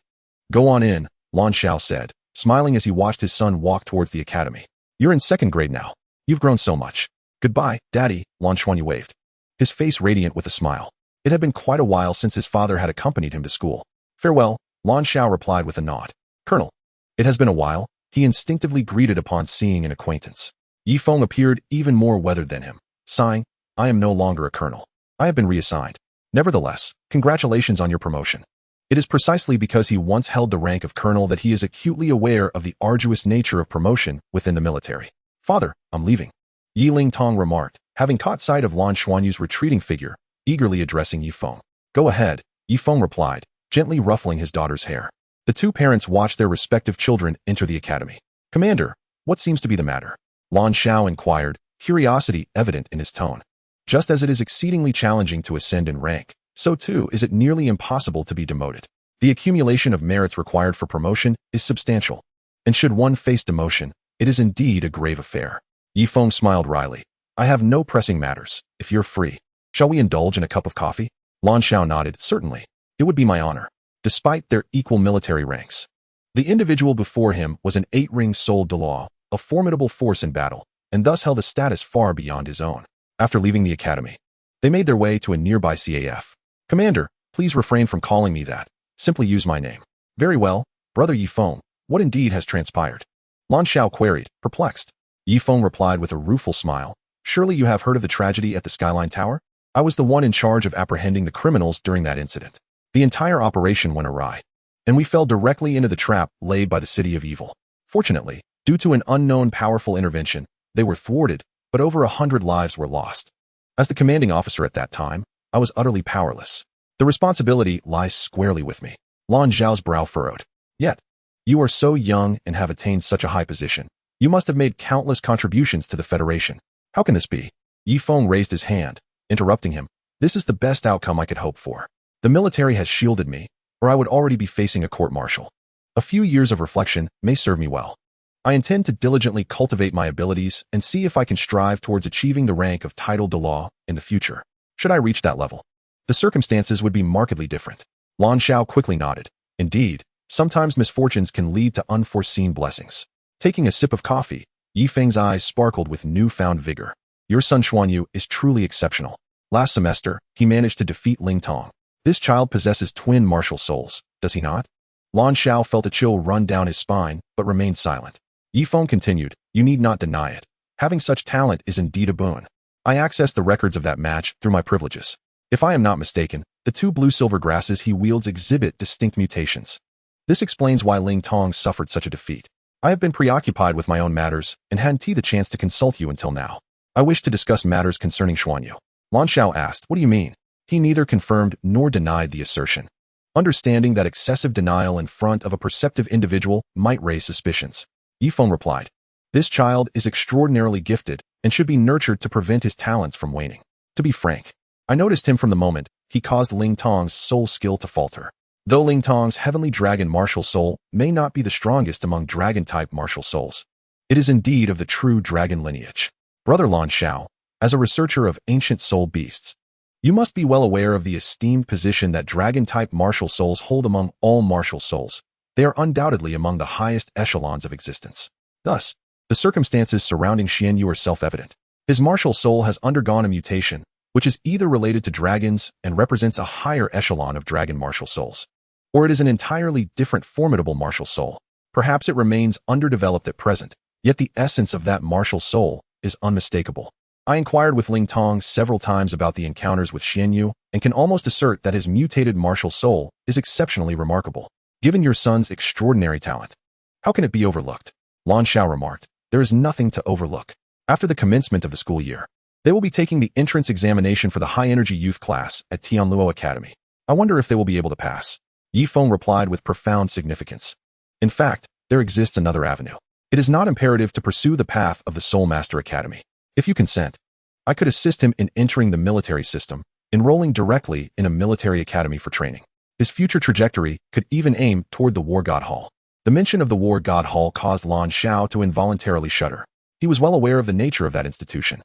go on in, Lan Xiao said, smiling as he watched his son walk towards the academy. You're in 2nd grade now. You've grown so much. Goodbye, Daddy, Lan Xuanyu waved, his face radiant with a smile. It had been quite a while since his father had accompanied him to school. Farewell, Lan Xiao replied with a nod. Colonel, it has been a while, he instinctively greeted upon seeing an acquaintance. Yifeng appeared even more weathered than him, sighing, I am no longer a colonel. I have been reassigned. Nevertheless, congratulations on your promotion. It is precisely because he once held the rank of colonel that he is acutely aware of the arduous nature of promotion within the military. Father, I'm leaving, Yi Lingtong remarked, having caught sight of Lan Xuanyu's retreating figure, eagerly addressing Yifeng. Go ahead, Yifeng replied, gently ruffling his daughter's hair. The two parents watched their respective children enter the academy. Commander, what seems to be the matter? Lan Xiao inquired, curiosity evident in his tone. Just as it is exceedingly challenging to ascend in rank, so too is it nearly impossible to be demoted. The accumulation of merits required for promotion is substantial, and should one face demotion, it is indeed a grave affair. Yifeng smiled wryly. I have no pressing matters, if you're free. Shall we indulge in a cup of coffee? Lan Xiao nodded, certainly. It would be my honor. Despite their equal military ranks, the individual before him was an 8-ring soul Douluo, a formidable force in battle, and thus held a status far beyond his own. After leaving the academy, they made their way to a nearby CAF. Commander, please refrain from calling me that. Simply use my name. Very well, Brother Yifeng, what indeed has transpired? Lan Xiao queried, perplexed. Yifeng replied with a rueful smile. Surely you have heard of the tragedy at the Skyline Tower? I was the one in charge of apprehending the criminals during that incident. The entire operation went awry, and we fell directly into the trap laid by the City of Evil. Fortunately, due to an unknown powerful intervention, they were thwarted, but over 100 lives were lost. As the commanding officer at that time, I was utterly powerless. The responsibility lies squarely with me. Lan Zhao's brow furrowed. Yet, you are so young and have attained such a high position. You must have made countless contributions to the Federation. How can this be? Yi Feng raised his hand, interrupting him. This is the best outcome I could hope for. The military has shielded me, or I would already be facing a court-martial. A few years of reflection may serve me well. I intend to diligently cultivate my abilities and see if I can strive towards achieving the rank of title Douluo in the future. Should I reach that level, the circumstances would be markedly different. Lan Xiao quickly nodded. Indeed, sometimes misfortunes can lead to unforeseen blessings. Taking a sip of coffee, Yi Feng's eyes sparkled with newfound vigor. Your son Xuanyu is truly exceptional. Last semester, he managed to defeat Ling Tong. This child possesses twin martial souls, does he not? Lan Xiao felt a chill run down his spine, but remained silent. Yi Feng continued, you need not deny it. Having such talent is indeed a boon. I accessed the records of that match through my privileges. If I am not mistaken, the two blue-silver grasses he wields exhibit distinct mutations. This explains why Ling Tong suffered such a defeat. I have been preoccupied with my own matters and hadn't the chance to consult you until now. I wish to discuss matters concerning Xuanyu. Lan Xiao asked, what do you mean? He neither confirmed nor denied the assertion. Understanding that excessive denial in front of a perceptive individual might raise suspicions, Yi Feng replied, this child is extraordinarily gifted and should be nurtured to prevent his talents from waning. To be frank, I noticed him from the moment he caused Ling Tong's soul skill to falter. Though Ling Tong's heavenly dragon martial soul may not be the strongest among dragon-type martial souls, it is indeed of the true dragon lineage. Brother Lan Xiao, as a researcher of ancient soul beasts, you must be well aware of the esteemed position that dragon-type martial souls hold among all martial souls. They are undoubtedly among the highest echelons of existence. Thus, the circumstances surrounding Xuanyu are self-evident. His martial soul has undergone a mutation, which is either related to dragons and represents a higher echelon of dragon martial souls, or it is an entirely different formidable martial soul. Perhaps it remains underdeveloped at present, yet the essence of that martial soul is unmistakable. I inquired with Ling Tong several times about the encounters with Xuanyu and can almost assert that his mutated martial soul is exceptionally remarkable. Given your son's extraordinary talent, how can it be overlooked? Lan Xiao remarked, there is nothing to overlook. After the commencement of the school year, they will be taking the entrance examination for the high-energy youth class at Douluo Academy. I wonder if they will be able to pass. Yi Feng replied with profound significance. In fact, there exists another avenue. It is not imperative to pursue the path of the Soul Master Academy. If you consent, I could assist him in entering the military system, enrolling directly in a military academy for training. His future trajectory could even aim toward the War God Hall. The mention of the War God Hall caused Lan Xiao to involuntarily shudder. He was well aware of the nature of that institution.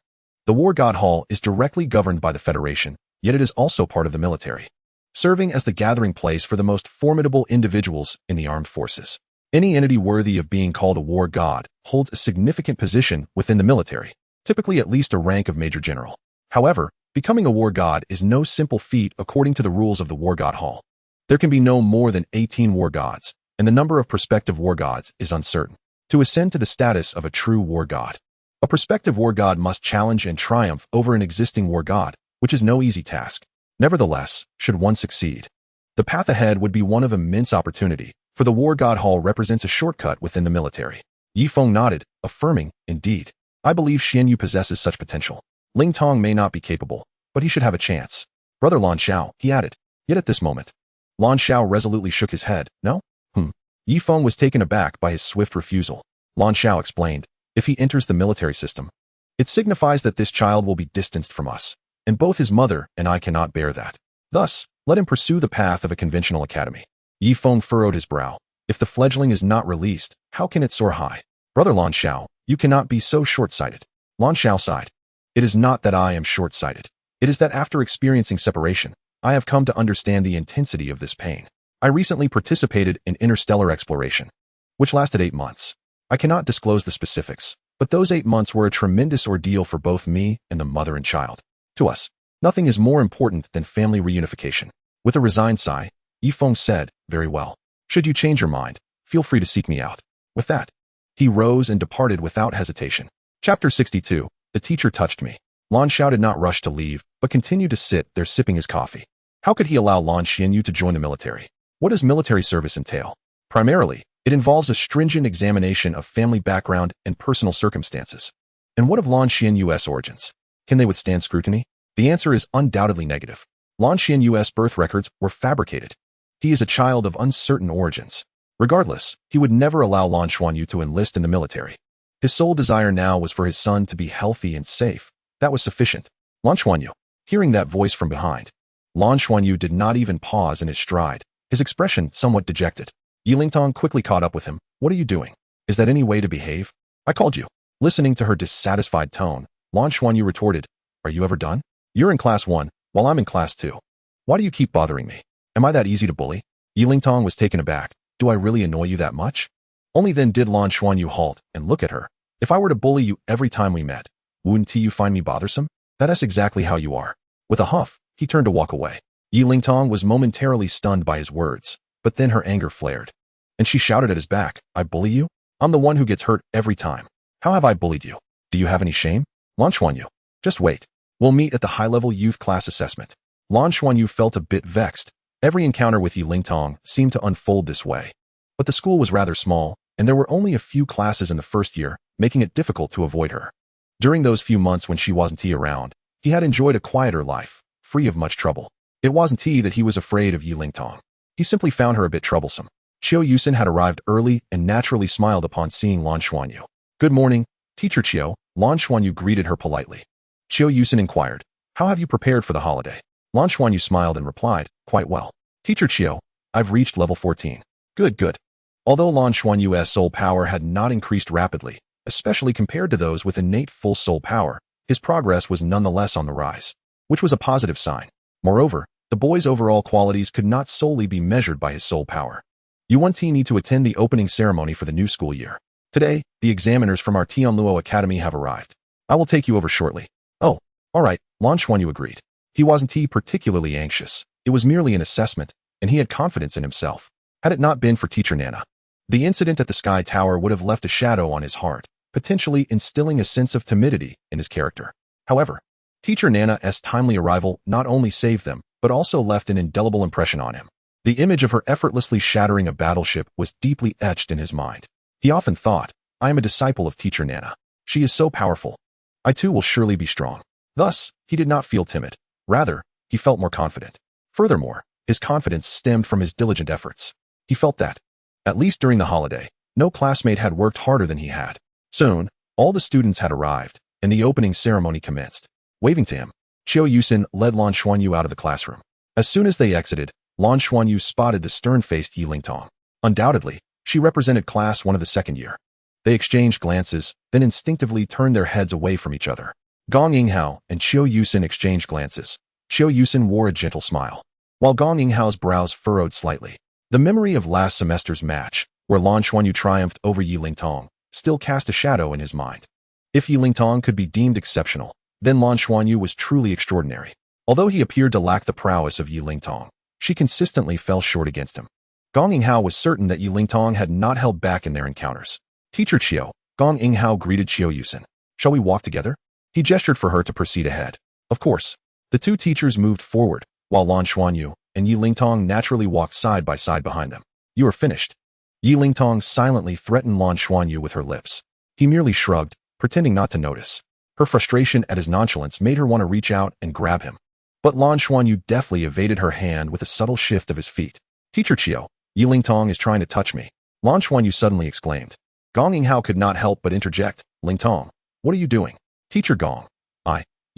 The War God Hall is directly governed by the Federation, yet it is also part of the military, serving as the gathering place for the most formidable individuals in the armed forces. Any entity worthy of being called a war god holds a significant position within the military, typically at least a rank of Major General. However, becoming a war god is no simple feat according to the rules of the War God Hall. There can be no more than 18 war gods, and the number of prospective war gods is uncertain. To ascend to the status of a true war god, a prospective war god must challenge and triumph over an existing war god, which is no easy task. Nevertheless, should one succeed, the path ahead would be one of immense opportunity, for the War God Hall represents a shortcut within the military. Yi Feng nodded, affirming, indeed, I believe Xuanyu possesses such potential. Ling Tong may not be capable, but he should have a chance. Brother Lan Xiao, he added. Yet at this moment, Lan Xiao resolutely shook his head. No? Yi Feng was taken aback by his swift refusal. Lan Xiao explained, if he enters the military system, it signifies that this child will be distanced from us, and both his mother and I cannot bear that. Thus, let him pursue the path of a conventional academy. Yi Feng furrowed his brow. If the fledgling is not released, how can it soar high? Brother Lan Xiao, you cannot be so short-sighted. Lan Xiao sighed. It is not that I am short-sighted. It is that after experiencing separation, I have come to understand the intensity of this pain. I recently participated in interstellar exploration, which lasted 8 months. I cannot disclose the specifics, but those 8 months were a tremendous ordeal for both me and the mother and child. To us, nothing is more important than family reunification. With a resigned sigh, Yi Feng said, very well. Should you change your mind, feel free to seek me out. With that, he rose and departed without hesitation. Chapter 62. The teacher touched me. Lan Xiao did not rush to leave, but continued to sit there sipping his coffee. How could he allow Lan Xuanyu to join the military? What does military service entail? Primarily, it involves a stringent examination of family background and personal circumstances. And what of Lan Xuanyu's origins? Can they withstand scrutiny? The answer is undoubtedly negative. Lan Xuanyu's birth records were fabricated. He is a child of uncertain origins. Regardless, he would never allow Lan Xuanyu to enlist in the military. His sole desire now was for his son to be healthy and safe. That was sufficient. Lan Xuanyu. Hearing that voice from behind, Lan Xuanyu did not even pause in his stride, his expression somewhat dejected. Yilingtong quickly caught up with him. What are you doing? Is that any way to behave? I called you. Listening to her dissatisfied tone, Lan Xuanyu retorted, Are you ever done? You're in class 1, while I'm in class 2. Why do you keep bothering me? Am I that easy to bully? Yilingtong was taken aback. Do I really annoy you that much? Only then did Lan Xuanyu halt and look at her. If I were to bully you every time we met, wouldn't you find me bothersome? That's exactly how you are. With a huff, he turned to walk away. Yilingtong was momentarily stunned by his words, but then her anger flared. And she shouted at his back, I bully you? I'm the one who gets hurt every time. How have I bullied you? Do you have any shame? Lan Xuanyu. Just wait. We'll meet at the high-level youth class assessment. Lan Xuanyu felt a bit vexed. Every encounter with Yilingtong seemed to unfold this way. But the school was rather small, and there were only a few classes in the first year, making it difficult to avoid her. During those few months when she wasn't around, he had enjoyed a quieter life, free of much trouble. It wasn't that he was afraid of Yilingtong. He simply found her a bit troublesome. Qiu Yusin had arrived early and naturally smiled upon seeing Lan Xuanyu. Good morning, Teacher Qiu. Lan Xuanyu greeted her politely. Qiu Yusin inquired, How have you prepared for the holiday? Lan Xuanyu smiled and replied, Quite well. Teacher Qiu, I've reached level 14. Good. Although Lan Xuanyu's soul power had not increased rapidly, especially compared to those with innate full soul power, his progress was nonetheless on the rise, which was a positive sign. Moreover, the boy's overall qualities could not solely be measured by his soul power. You need to attend the opening ceremony for the new school year. Today, the examiners from our Douluo Academy have arrived. I will take you over shortly. Oh, all right, Lan Xuanyu agreed. He wasn't particularly anxious. It was merely an assessment, and he had confidence in himself. Had it not been for Teacher Nana, the incident at the Sky Tower would have left a shadow on his heart, potentially instilling a sense of timidity in his character. However, Teacher Nana's timely arrival not only saved them, but also left an indelible impression on him. The image of her effortlessly shattering a battleship was deeply etched in his mind. He often thought, I am a disciple of Teacher Nana. She is so powerful. I too will surely be strong. Thus, he did not feel timid. Rather, he felt more confident. Furthermore, his confidence stemmed from his diligent efforts. He felt that, at least during the holiday, no classmate had worked harder than he had. Soon, all the students had arrived, and the opening ceremony commenced. Waving to him, Qiu Yusin led Lan Xuanyu out of the classroom. As soon as they exited, Lan Xuanyu spotted the stern-faced Yilingtong. Undoubtedly, she represented class 1 of the second year. They exchanged glances, then instinctively turned their heads away from each other. Gong Yinghao and Qiu Yusin exchanged glances. Qiu Yusin wore a gentle smile, while Gong Yinghao's brows furrowed slightly. The memory of last semester's match, where Lan Xuanyu triumphed over Yilingtong, still cast a shadow in his mind. If Yilingtong could be deemed exceptional, then Lan Xuanyu was truly extraordinary. Although he appeared to lack the prowess of Yilingtong, she consistently fell short against him. Gong Yinghao was certain that Yilingtong had not held back in their encounters. Teacher Qiu, Gong Yinghao greeted Qiu Yusin. Shall we walk together? He gestured for her to proceed ahead. Of course. The two teachers moved forward, while Lan Xuanyu and Yilingtong naturally walked side by side behind them. You are finished. Yilingtong silently threatened Lan Xuanyu with her lips. He merely shrugged, pretending not to notice. Her frustration at his nonchalance made her want to reach out and grab him. But Lan Xuanyu deftly evaded her hand with a subtle shift of his feet. Teacher Qiu, Yilingtong is trying to touch me. Lan Xuanyu suddenly exclaimed. Gong Yinghao could not help but interject. Lingtong, what are you doing? Teacher Gong.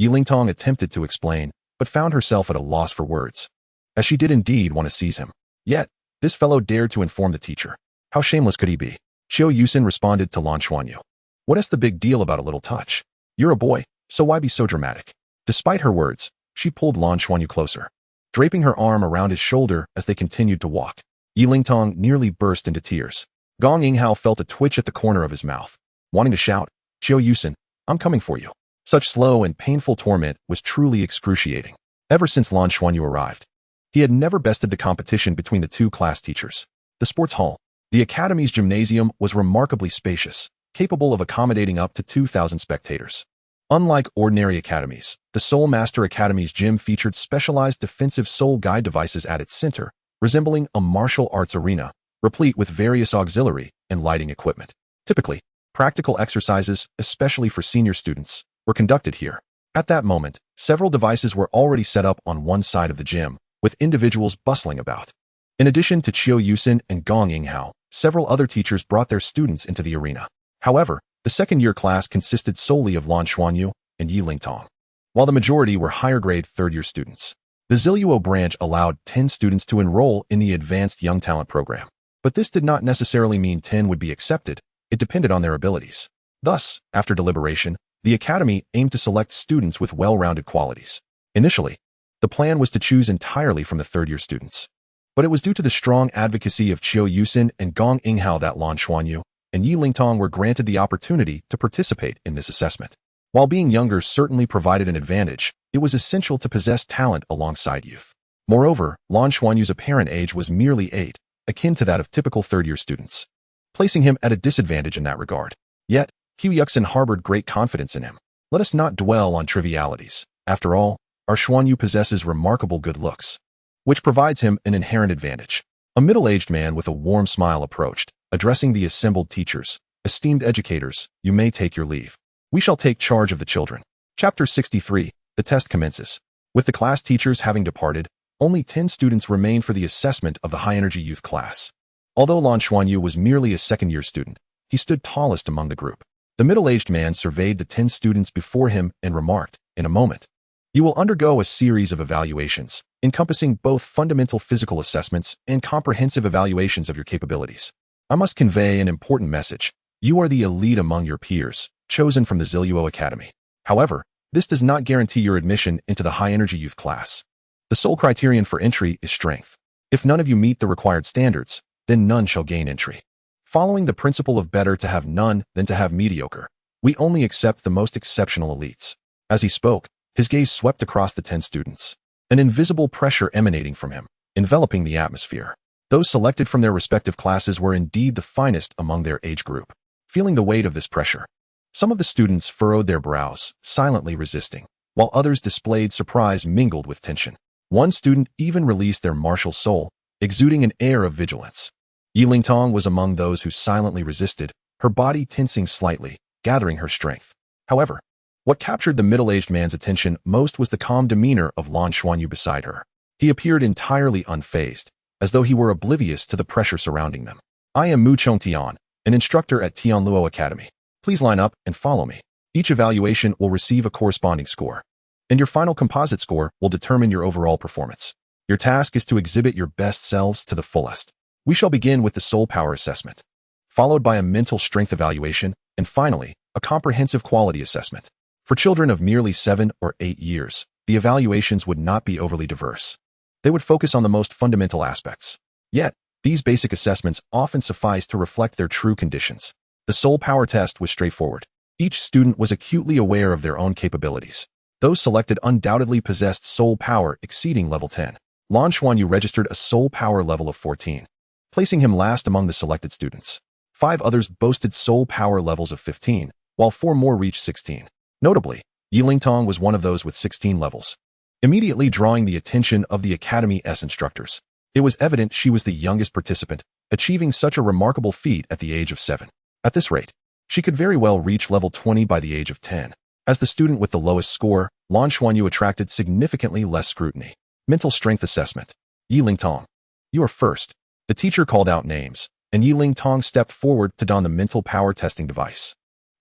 Yilingtong attempted to explain, but found herself at a loss for words, as she did indeed want to seize him. Yet, this fellow dared to inform the teacher. How shameless could he be? Qiu Yusin responded to Lan Xuanyu. What is the big deal about a little touch? You're a boy, so why be so dramatic? Despite her words, she pulled Lan Xuanyu closer, draping her arm around his shoulder as they continued to walk. Yilingtong nearly burst into tears. Gong Yinghao felt a twitch at the corner of his mouth, wanting to shout, Qiu Yusin, I'm coming for you. Such slow and painful torment was truly excruciating. Ever since Lan Xuanyu arrived, he had never bested the competition between the two class teachers. The sports hall, the academy's gymnasium, was remarkably spacious, capable of accommodating up to 2,000 spectators. Unlike ordinary academies, the Soul Master Academy's gym featured specialized defensive soul guide devices at its center, resembling a martial arts arena, replete with various auxiliary and lighting equipment. Typically, practical exercises, especially for senior students, were conducted here. At that moment, several devices were already set up on one side of the gym, with individuals bustling about. In addition to Qiu Yusin and Gong Yinghao, several other teachers brought their students into the arena. However, The second-year class consisted solely of Lan Xuanyu and Yi Lingtong, while the majority were higher-grade third-year students. The Ziluo branch allowed 10 students to enroll in the Advanced Young Talent Program, but this did not necessarily mean 10 would be accepted. It depended on their abilities. Thus, after deliberation, the academy aimed to select students with well-rounded qualities. Initially, the plan was to choose entirely from the third-year students, but it was due to the strong advocacy of Qiu Yusin and Gong Yinghao that Lan Xuanyu and Yi Lingtong were granted the opportunity to participate in this assessment. While being younger certainly provided an advantage, it was essential to possess talent alongside youth. Moreover, Lan Xuanyu's apparent age was merely 8, akin to that of typical third-year students, placing him at a disadvantage in that regard. Yet, Qiu Yuxin harbored great confidence in him. Let us not dwell on trivialities. After all, our Xuanyu possesses remarkable good looks, which provides him an inherent advantage. A middle-aged man with a warm smile approached, addressing the assembled teachers. Esteemed educators, you may take your leave. We shall take charge of the children. Chapter 63. The test commences. With the class teachers having departed, only 10 students remained for the assessment of the high-energy youth class. Although Lan Xuanyu was merely a second-year student, he stood tallest among the group. The middle-aged man surveyed the 10 students before him and remarked, in a moment, you will undergo a series of evaluations, encompassing both fundamental physical assessments and comprehensive evaluations of your capabilities. I must convey an important message. You are the elite among your peers, chosen from the Ziluo Academy. However, this does not guarantee your admission into the high-energy youth class. The sole criterion for entry is strength. If none of you meet the required standards, then none shall gain entry. Following the principle of better to have none than to have mediocre, we only accept the most exceptional elites. As he spoke, his gaze swept across the 10 students, an invisible pressure emanating from him, enveloping the atmosphere. Those selected from their respective classes were indeed the finest among their age group. Feeling the weight of this pressure, some of the students furrowed their brows, silently resisting, while others displayed surprise mingled with tension. One student even released their martial soul, exuding an air of vigilance. Yi Lingtong was among those who silently resisted, her body tensing slightly, gathering her strength. However, what captured the middle-aged man's attention most was the calm demeanor of Lan Xuanyu beside her. He appeared entirely unfazed, as though he were oblivious to the pressure surrounding them. I am Mu Chongtian, an instructor at Tianluo Academy. Please line up and follow me. Each evaluation will receive a corresponding score, and your final composite score will determine your overall performance. Your task is to exhibit your best selves to the fullest. We shall begin with the soul power assessment, followed by a mental strength evaluation, and finally, a comprehensive quality assessment. For children of merely 7 or 8 years, the evaluations would not be overly diverse. They would focus on the most fundamental aspects. Yet, these basic assessments often suffice to reflect their true conditions. The soul power test was straightforward. Each student was acutely aware of their own capabilities. Those selected undoubtedly possessed soul power exceeding level 10. Lan Xuanyu registered a soul power level of 14, placing him last among the selected students. 5 others boasted soul power levels of 15, while 4 more reached 16. Notably, Yi Lingtong was one of those with 16 levels, immediately drawing the attention of the Academy's instructors. It was evident she was the youngest participant, achieving such a remarkable feat at the age of 7. At this rate, she could very well reach level 20 by the age of 10. As the student with the lowest score, Lan Xuanyu attracted significantly less scrutiny. Mental strength assessment. Yi Lingtong, you are first. The teacher called out names, and Yi Lingtong stepped forward to don the mental power testing device.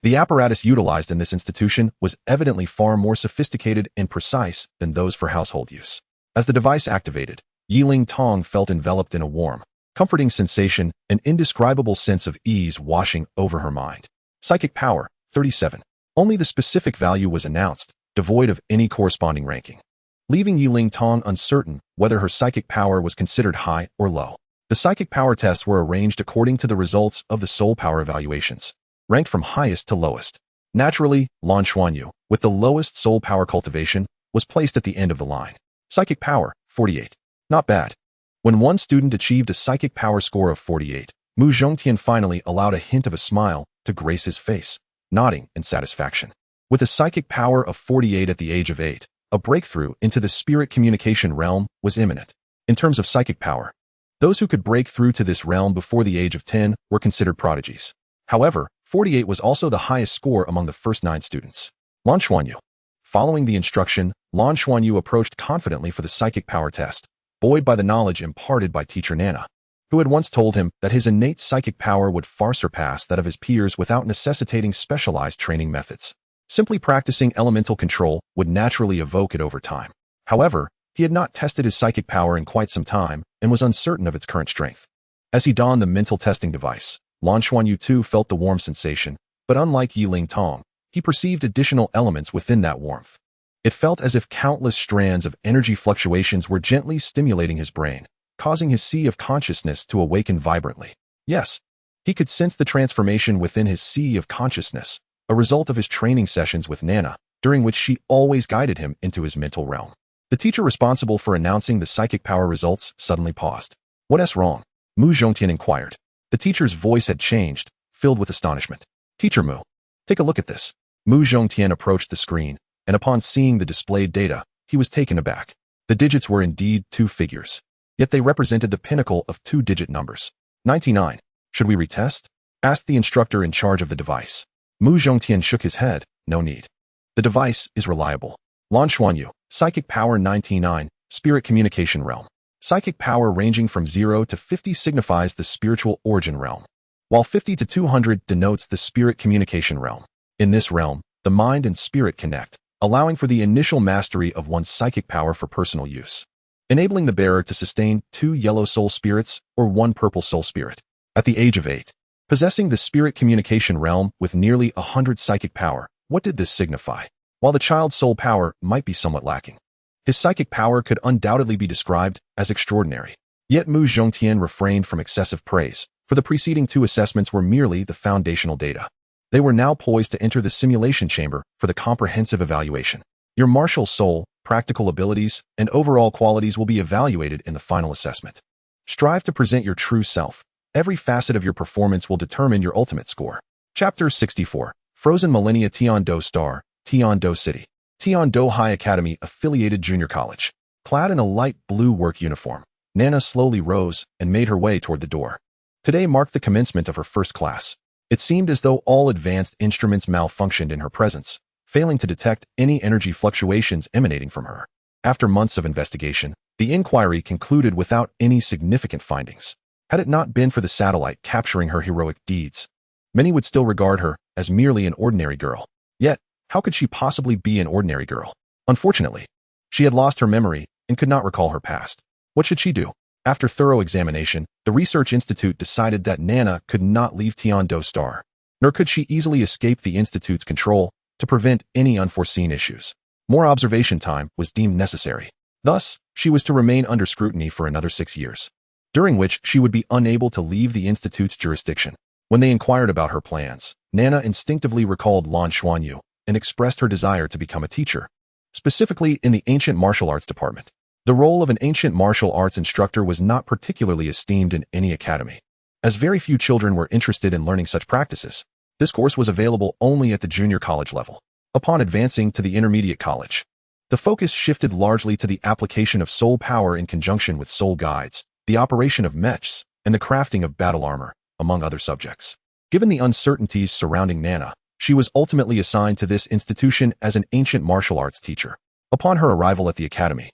The apparatus utilized in this institution was evidently far more sophisticated and precise than those for household use. As the device activated, Yi Lingtong felt enveloped in a warm, comforting sensation, an indescribable sense of ease washing over her mind. Psychic power, 37. Only the specific value was announced, devoid of any corresponding ranking, leaving Yi Lingtong uncertain whether her psychic power was considered high or low. The psychic power tests were arranged according to the results of the soul power evaluations, ranked from highest to lowest. Naturally, Lan Xuanyu, with the lowest soul power cultivation, was placed at the end of the line. Psychic power, 48. Not bad. When one student achieved a psychic power score of 48, Mu Zhongtian finally allowed a hint of a smile to grace his face, nodding in satisfaction. With a psychic power of 48 at the age of 8, a breakthrough into the spirit communication realm was imminent. In terms of psychic power, those who could break through to this realm before the age of 10 were considered prodigies. However, 48 was also the highest score among the first 9 students. Lan Xuanyu. Following the instruction, Lan Xuanyu approached confidently for the psychic power test, buoyed by the knowledge imparted by teacher Nana. who had once told him that his innate psychic power would far surpass that of his peers without necessitating specialized training methods. Simply practicing elemental control would naturally evoke it over time. However, he had not tested his psychic power in quite some time and was uncertain of its current strength. As he donned the mental testing device, Lan Xuanyu too felt the warm sensation, but unlike Yiling Tong, he perceived additional elements within that warmth. It felt as if countless strands of energy fluctuations were gently stimulating his brain, causing his sea of consciousness to awaken vibrantly. Yes, he could sense the transformation within his sea of consciousness, a result of his training sessions with Nana, during which she always guided him into his mental realm. The teacher responsible for announcing the psychic power results suddenly paused. "What's wrong?" Mu Zhongtian inquired. The teacher's voice had changed, filled with astonishment. "Teacher Mu, take a look at this." Mu Zhongtian approached the screen, and upon seeing the displayed data, he was taken aback. The digits were indeed two figures, yet they represented the pinnacle of two-digit numbers. 99. "Should we retest?" asked the instructor in charge of the device. Mu Zhongtian shook his head. "No need. The device is reliable." Lan Xuanyu, psychic power 99, spirit communication realm. Psychic power ranging from 0 to 50 signifies the spiritual origin realm, while 50 to 200 denotes the spirit communication realm. In this realm, the mind and spirit connect, allowing for the initial mastery of one's psychic power for personal use, enabling the bearer to sustain 2 yellow soul spirits or 1 purple soul spirit. At the age of 8, possessing the spirit communication realm with nearly 100 psychic power, what did this signify? While the child's soul power might be somewhat lacking, his psychic power could undoubtedly be described as extraordinary. Yet Mu Zhongtian refrained from excessive praise, for the preceding 2 assessments were merely the foundational data. They were now poised to enter the simulation chamber for the comprehensive evaluation. Your martial soul, practical abilities, and overall qualities will be evaluated in the final assessment. Strive to present your true self. Every facet of your performance will determine your ultimate score. Chapter 64. Frozen Millennia Tiando Star, Tiando City. Tiando High Academy Affiliated Junior College. Clad in a light blue work uniform, Nana slowly rose and made her way toward the door. Today marked the commencement of her first class. It seemed as though all advanced instruments malfunctioned in her presence, failing to detect any energy fluctuations emanating from her. After months of investigation, the inquiry concluded without any significant findings. Had it not been for the satellite capturing her heroic deeds, many would still regard her as merely an ordinary girl. Yet, how could she possibly be an ordinary girl? Unfortunately, she had lost her memory and could not recall her past. What should she do? After thorough examination, the Research Institute decided that Nana could not leave Tiando Star, nor could she easily escape the Institute's control to prevent any unforeseen issues. More observation time was deemed necessary. Thus, she was to remain under scrutiny for another 6 years, during which she would be unable to leave the Institute's jurisdiction. When they inquired about her plans, Nana instinctively recalled Lan Xuanyu and expressed her desire to become a teacher, specifically in the ancient martial arts department. The role of an ancient martial arts instructor was not particularly esteemed in any academy, as very few children were interested in learning such practices. This course was available only at the junior college level. Upon advancing to the intermediate college, the focus shifted largely to the application of soul power in conjunction with soul guides, the operation of mechs, and the crafting of battle armor, among other subjects. Given the uncertainties surrounding Nana, she was ultimately assigned to this institution as an ancient martial arts teacher. Upon her arrival at the academy,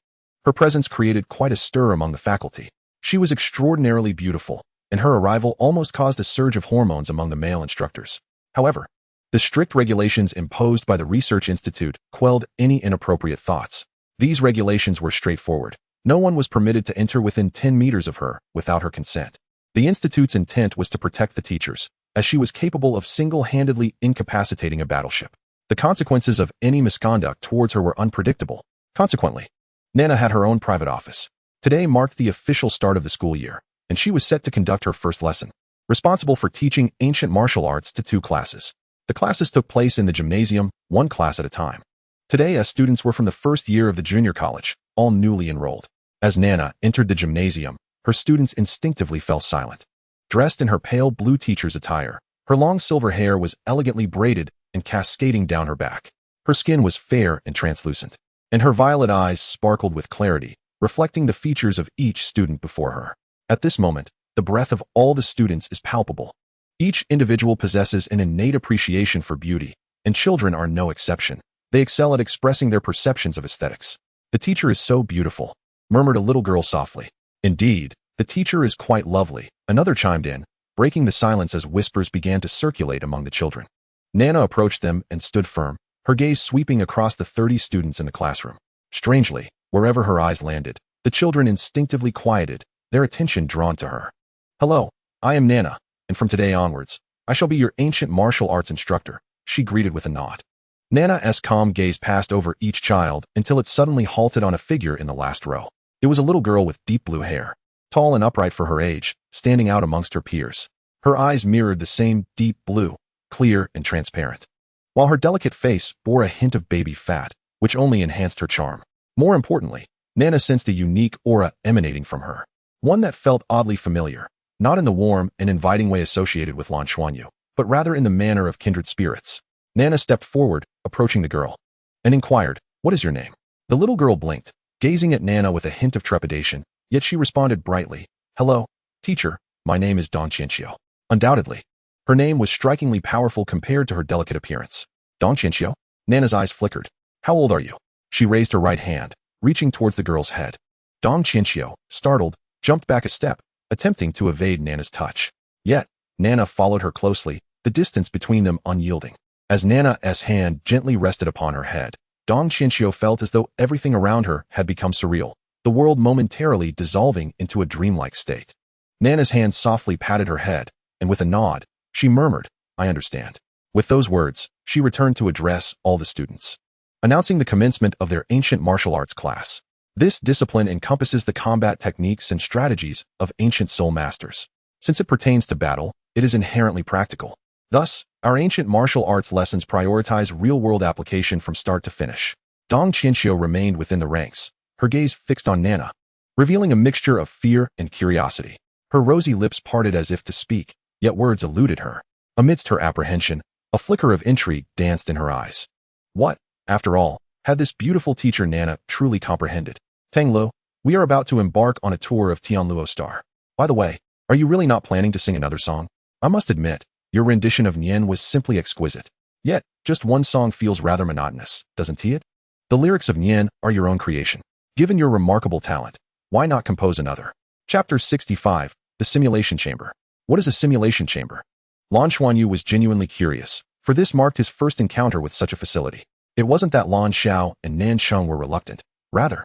her presence created quite a stir among the faculty. She was extraordinarily beautiful, and her arrival almost caused a surge of hormones among the male instructors. However, the strict regulations imposed by the Research Institute quelled any inappropriate thoughts. These regulations were straightforward. No one was permitted to enter within 10 meters of her without her consent. The Institute's intent was to protect the teachers, as she was capable of single-handedly incapacitating a battleship. The consequences of any misconduct towards her were unpredictable. Consequently, Nana had her own private office. Today marked the official start of the school year, and she was set to conduct her first lesson, responsible for teaching ancient martial arts to 2 classes. The classes took place in the gymnasium, 1 class at a time. Today, as students were from the first year of the junior college, all newly enrolled. As Nana entered the gymnasium, her students instinctively fell silent. Dressed in her pale blue teacher's attire, her long silver hair was elegantly braided and cascading down her back. Her skin was fair and translucent, and her violet eyes sparkled with clarity, reflecting the features of each student before her. At this moment, the breath of all the students is palpable. Each individual possesses an innate appreciation for beauty, and children are no exception. They excel at expressing their perceptions of aesthetics. "The teacher is so beautiful," murmured a little girl softly. Indeed, The teacher is quite lovely, another chimed in, breaking the silence as whispers began to circulate among the children. Nana approached them and stood firm, her gaze sweeping across the 30 students in the classroom. Strangely, wherever her eyes landed, the children instinctively quieted, their attention drawn to her. "Hello, I am Nana, and from today onwards, I shall be your ancient martial arts instructor," she greeted with a nod. Nana's calm gaze passed over each child until it suddenly halted on a figure in the last row. It was a little girl with deep blue hair, tall and upright for her age, standing out amongst her peers. Her eyes mirrored the same deep blue, clear and transparent, while her delicate face bore a hint of baby fat, which only enhanced her charm. More importantly, Nana sensed a unique aura emanating from her, one that felt oddly familiar, not in the warm and inviting way associated with Lan Xuanyu, but rather in the manner of kindred spirits. Nana stepped forward, approaching the girl, and inquired, "What is your name?" The little girl blinked, gazing at Nana with a hint of trepidation, yet she responded brightly, "Hello, teacher, my name is Dong Qianxiu." Undoubtedly, her name was strikingly powerful compared to her delicate appearance. "Dong Qianxiu?" Nana's eyes flickered. "How old are you?" She raised her right hand, reaching towards the girl's head. Dong Qianxiu, startled, jumped back a step, attempting to evade Nana's touch. Yet, Nana followed her closely, the distance between them unyielding. As Nana's hand gently rested upon her head, Dong Qianxiu felt as though everything around her had become surreal, the world momentarily dissolving into a dreamlike state. Nana's hand softly patted her head, and with a nod, she murmured, "I understand." With those words, she returned to address all the students, announcing the commencement of their ancient martial arts class. This discipline encompasses the combat techniques and strategies of ancient soul masters. Since it pertains to battle, it is inherently practical. Thus, our ancient martial arts lessons prioritize real-world application from start to finish. Dong Qianxiu remained within the ranks, her gaze fixed on Nana, revealing a mixture of fear and curiosity. Her rosy lips parted as if to speak, yet words eluded her. Amidst her apprehension, a flicker of intrigue danced in her eyes. What, after all, had this beautiful teacher Nana truly comprehended? "Tangluo, we are about to embark on a tour of Tianluo Star. By the way, are you really not planning to sing another song? I must admit, your rendition of Nian was simply exquisite. Yet, just one song feels rather monotonous, doesn't it? The lyrics of Nian are your own creation. Given your remarkable talent, why not compose another?" Chapter 65, The Simulation Chamber. What is a simulation chamber? Lan Xuanyu was genuinely curious, for this marked his first encounter with such a facility. It wasn't that Lan Xiao and Nan Sheng were reluctant. Rather,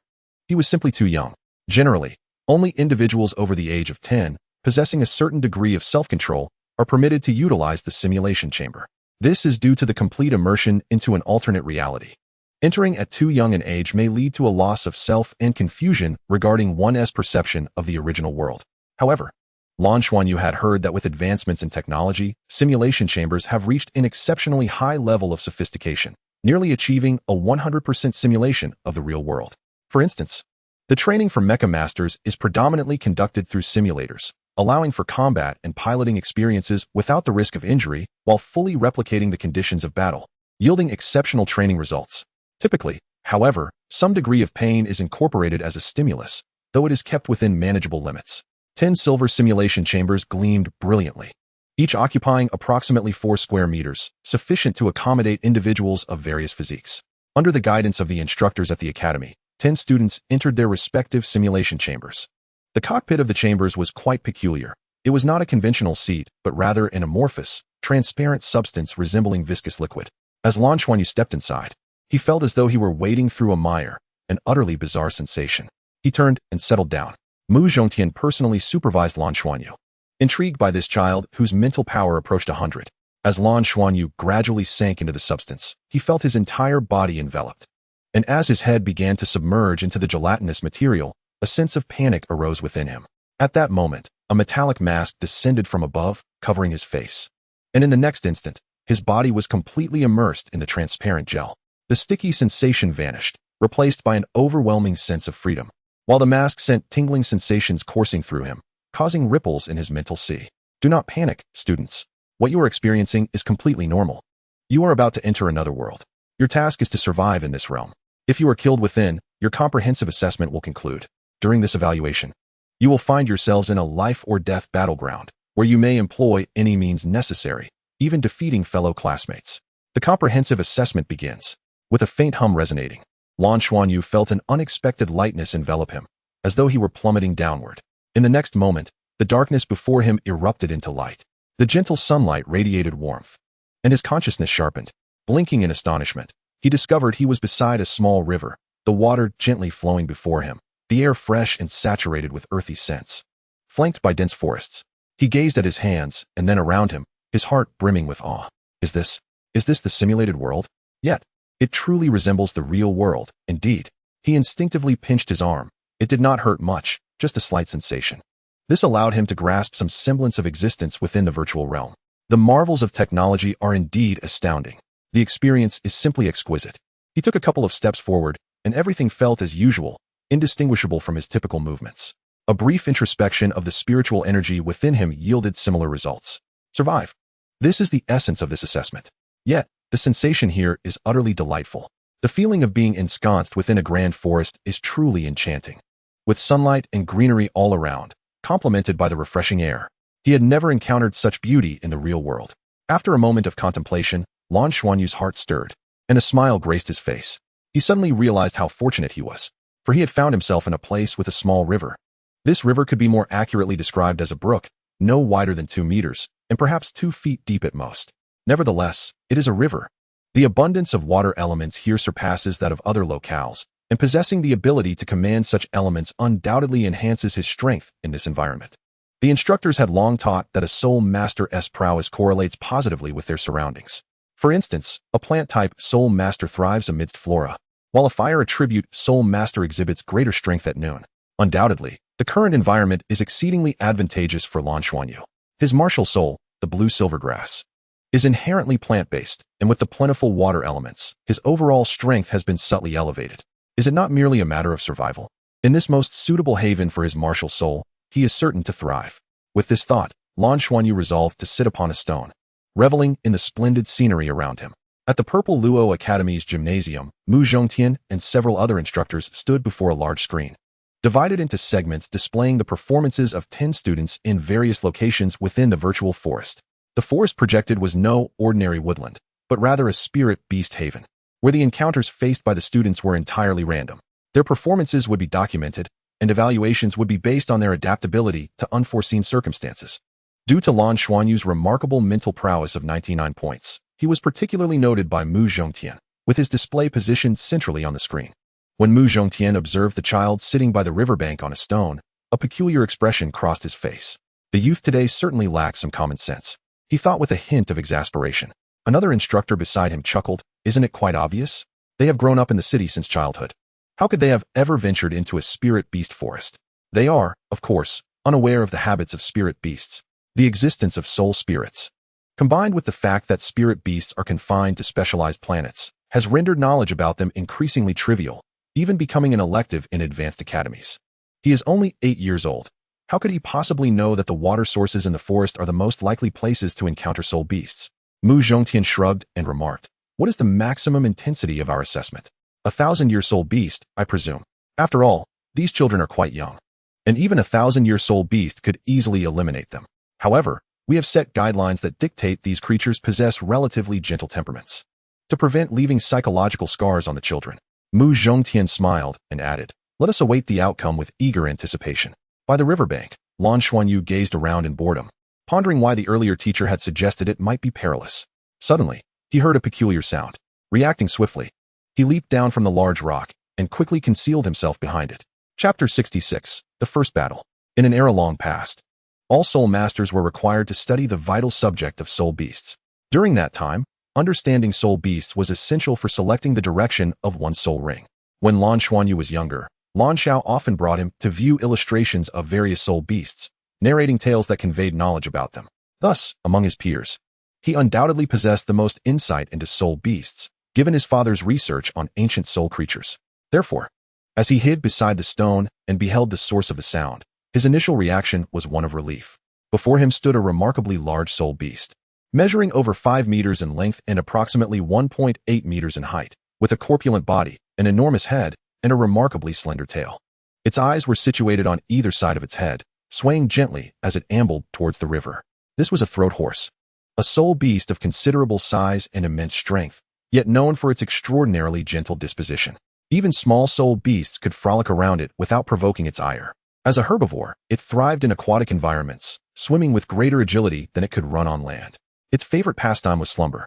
he was simply too young. Generally, only individuals over the age of 10, possessing a certain degree of self-control, are permitted to utilize the simulation chamber. This is due to the complete immersion into an alternate reality. Entering at too young an age may lead to a loss of self and confusion regarding one's perception of the original world. However, Lan Xuanyu had heard that with advancements in technology, simulation chambers have reached an exceptionally high level of sophistication, nearly achieving a 100% simulation of the real world. For instance, the training for mecha masters is predominantly conducted through simulators, allowing for combat and piloting experiences without the risk of injury while fully replicating the conditions of battle, yielding exceptional training results. Typically, however, some degree of pain is incorporated as a stimulus, though it is kept within manageable limits. 10 silver simulation chambers gleamed brilliantly, each occupying approximately 4 square meters, sufficient to accommodate individuals of various physiques. Under the guidance of the instructors at the academy, 10 students entered their respective simulation chambers. The cockpit of the chambers was quite peculiar. It was not a conventional seat, but rather an amorphous, transparent substance resembling viscous liquid. As Lan Xuanyu stepped inside, he felt as though he were wading through a mire, an utterly bizarre sensation. He turned and settled down. Mu Zhongtian personally supervised Lan Xuanyu, intrigued by this child whose mental power approached 100. As Lan Xuanyu gradually sank into the substance, he felt his entire body enveloped. And as his head began to submerge into the gelatinous material, a sense of panic arose within him. At that moment, a metallic mask descended from above, covering his face. And in the next instant, his body was completely immersed in the transparent gel. The sticky sensation vanished, replaced by an overwhelming sense of freedom, while the mask sent tingling sensations coursing through him, causing ripples in his mental sea. Do not panic, students. What you are experiencing is completely normal. You are about to enter another world. Your task is to survive in this realm. If you are killed within, your comprehensive assessment will conclude. During this evaluation, you will find yourselves in a life or death battleground, where you may employ any means necessary, even defeating fellow classmates. The comprehensive assessment begins. With a faint hum resonating, Lan Xuanyu felt an unexpected lightness envelop him, as though he were plummeting downward. In the next moment, the darkness before him erupted into light. The gentle sunlight radiated warmth, and his consciousness sharpened. Blinking in astonishment, he discovered he was beside a small river, the water gently flowing before him, the air fresh and saturated with earthy scents. Flanked by dense forests, he gazed at his hands and then around him, his heart brimming with awe. Is this the simulated world? Yet, it truly resembles the real world, indeed. He instinctively pinched his arm. It did not hurt much, just a slight sensation. This allowed him to grasp some semblance of existence within the virtual realm. The marvels of technology are indeed astounding. The experience is simply exquisite. He took a couple of steps forward, and everything felt as usual, indistinguishable from his typical movements. A brief introspection of the spiritual energy within him yielded similar results. Survive. This is the essence of this assessment. Yet, the sensation here is utterly delightful. The feeling of being ensconced within a grand forest is truly enchanting. With sunlight and greenery all around, complemented by the refreshing air, he had never encountered such beauty in the real world. After a moment of contemplation, Lan Xuanyu's heart stirred, and a smile graced his face. He suddenly realized how fortunate he was, for he had found himself in a place with a small river. This river could be more accurately described as a brook, no wider than 2 meters, and perhaps 2 feet deep at most. Nevertheless, it is a river. The abundance of water elements here surpasses that of other locales, and possessing the ability to command such elements undoubtedly enhances his strength in this environment. The instructors had long taught that a soul master's prowess correlates positively with their surroundings. For instance, a plant-type soul master thrives amidst flora, while a fire attribute soul master exhibits greater strength at noon. Undoubtedly, the current environment is exceedingly advantageous for Lan Xuanyu. His martial soul, the blue silvergrass, is inherently plant-based, and with the plentiful water elements, his overall strength has been subtly elevated. Is it not merely a matter of survival? In this most suitable haven for his martial soul, he is certain to thrive. With this thought, Lan Xuanyu resolved to sit upon a stone, reveling in the splendid scenery around him. At the Purple Luo Academy's gymnasium, Mu Zhongtian and several other instructors stood before a large screen, divided into segments displaying the performances of 10 students in various locations within the virtual forest. The forest projected was no ordinary woodland, but rather a spirit beast haven, where the encounters faced by the students were entirely random. Their performances would be documented, and evaluations would be based on their adaptability to unforeseen circumstances. Due to Lan Xuanyu's remarkable mental prowess of 99 points, he was particularly noted by Mu Zhongtian, with his display positioned centrally on the screen. When Mu Zhongtian observed the child sitting by the riverbank on a stone, a peculiar expression crossed his face. The youth today certainly lacks some common sense, he thought with a hint of exasperation. Another instructor beside him chuckled. Isn't it quite obvious? They have grown up in the city since childhood. How could they have ever ventured into a spirit beast forest? They are, of course, unaware of the habits of spirit beasts, the existence of soul spirits, combined with the fact that spirit beasts are confined to specialized planets, has rendered knowledge about them increasingly trivial, even becoming an elective in advanced academies. He is only 8 years old. How could he possibly know that the water sources in the forest are the most likely places to encounter soul beasts? Mu Zhongtian shrugged and remarked, what is the maximum intensity of our assessment? 1,000-year soul beast, I presume. After all, these children are quite young, and even 1,000-year soul beast could easily eliminate them. However, we have set guidelines that dictate these creatures possess relatively gentle temperaments, to prevent leaving psychological scars on the children. Mu Zhongtian smiled and added, let us await the outcome with eager anticipation. By the riverbank, Lan Xuanyu gazed around in boredom, pondering why the earlier teacher had suggested it might be perilous. Suddenly, he heard a peculiar sound. Reacting swiftly, he leaped down from the large rock and quickly concealed himself behind it. Chapter 66, The First Battle. In an era long past, all soul masters were required to study the vital subject of soul beasts. During that time, understanding soul beasts was essential for selecting the direction of one's soul ring. When Lan Xuanyu was younger, Lan Xiao often brought him to view illustrations of various soul beasts, narrating tales that conveyed knowledge about them. Thus, among his peers, he undoubtedly possessed the most insight into soul beasts, given his father's research on ancient soul creatures. Therefore, as he hid beside the stone and beheld the source of the sound, his initial reaction was one of relief. Before him stood a remarkably large soul beast, measuring over 5 meters in length and approximately 1.8 meters in height, with a corpulent body, an enormous head, and a remarkably slender tail. Its eyes were situated on either side of its head, swaying gently as it ambled towards the river. This was a throat horse, a soul beast of considerable size and immense strength, yet known for its extraordinarily gentle disposition. Even small soul beasts could frolic around it without provoking its ire. As a herbivore, it thrived in aquatic environments, swimming with greater agility than it could run on land. Its favorite pastime was slumber.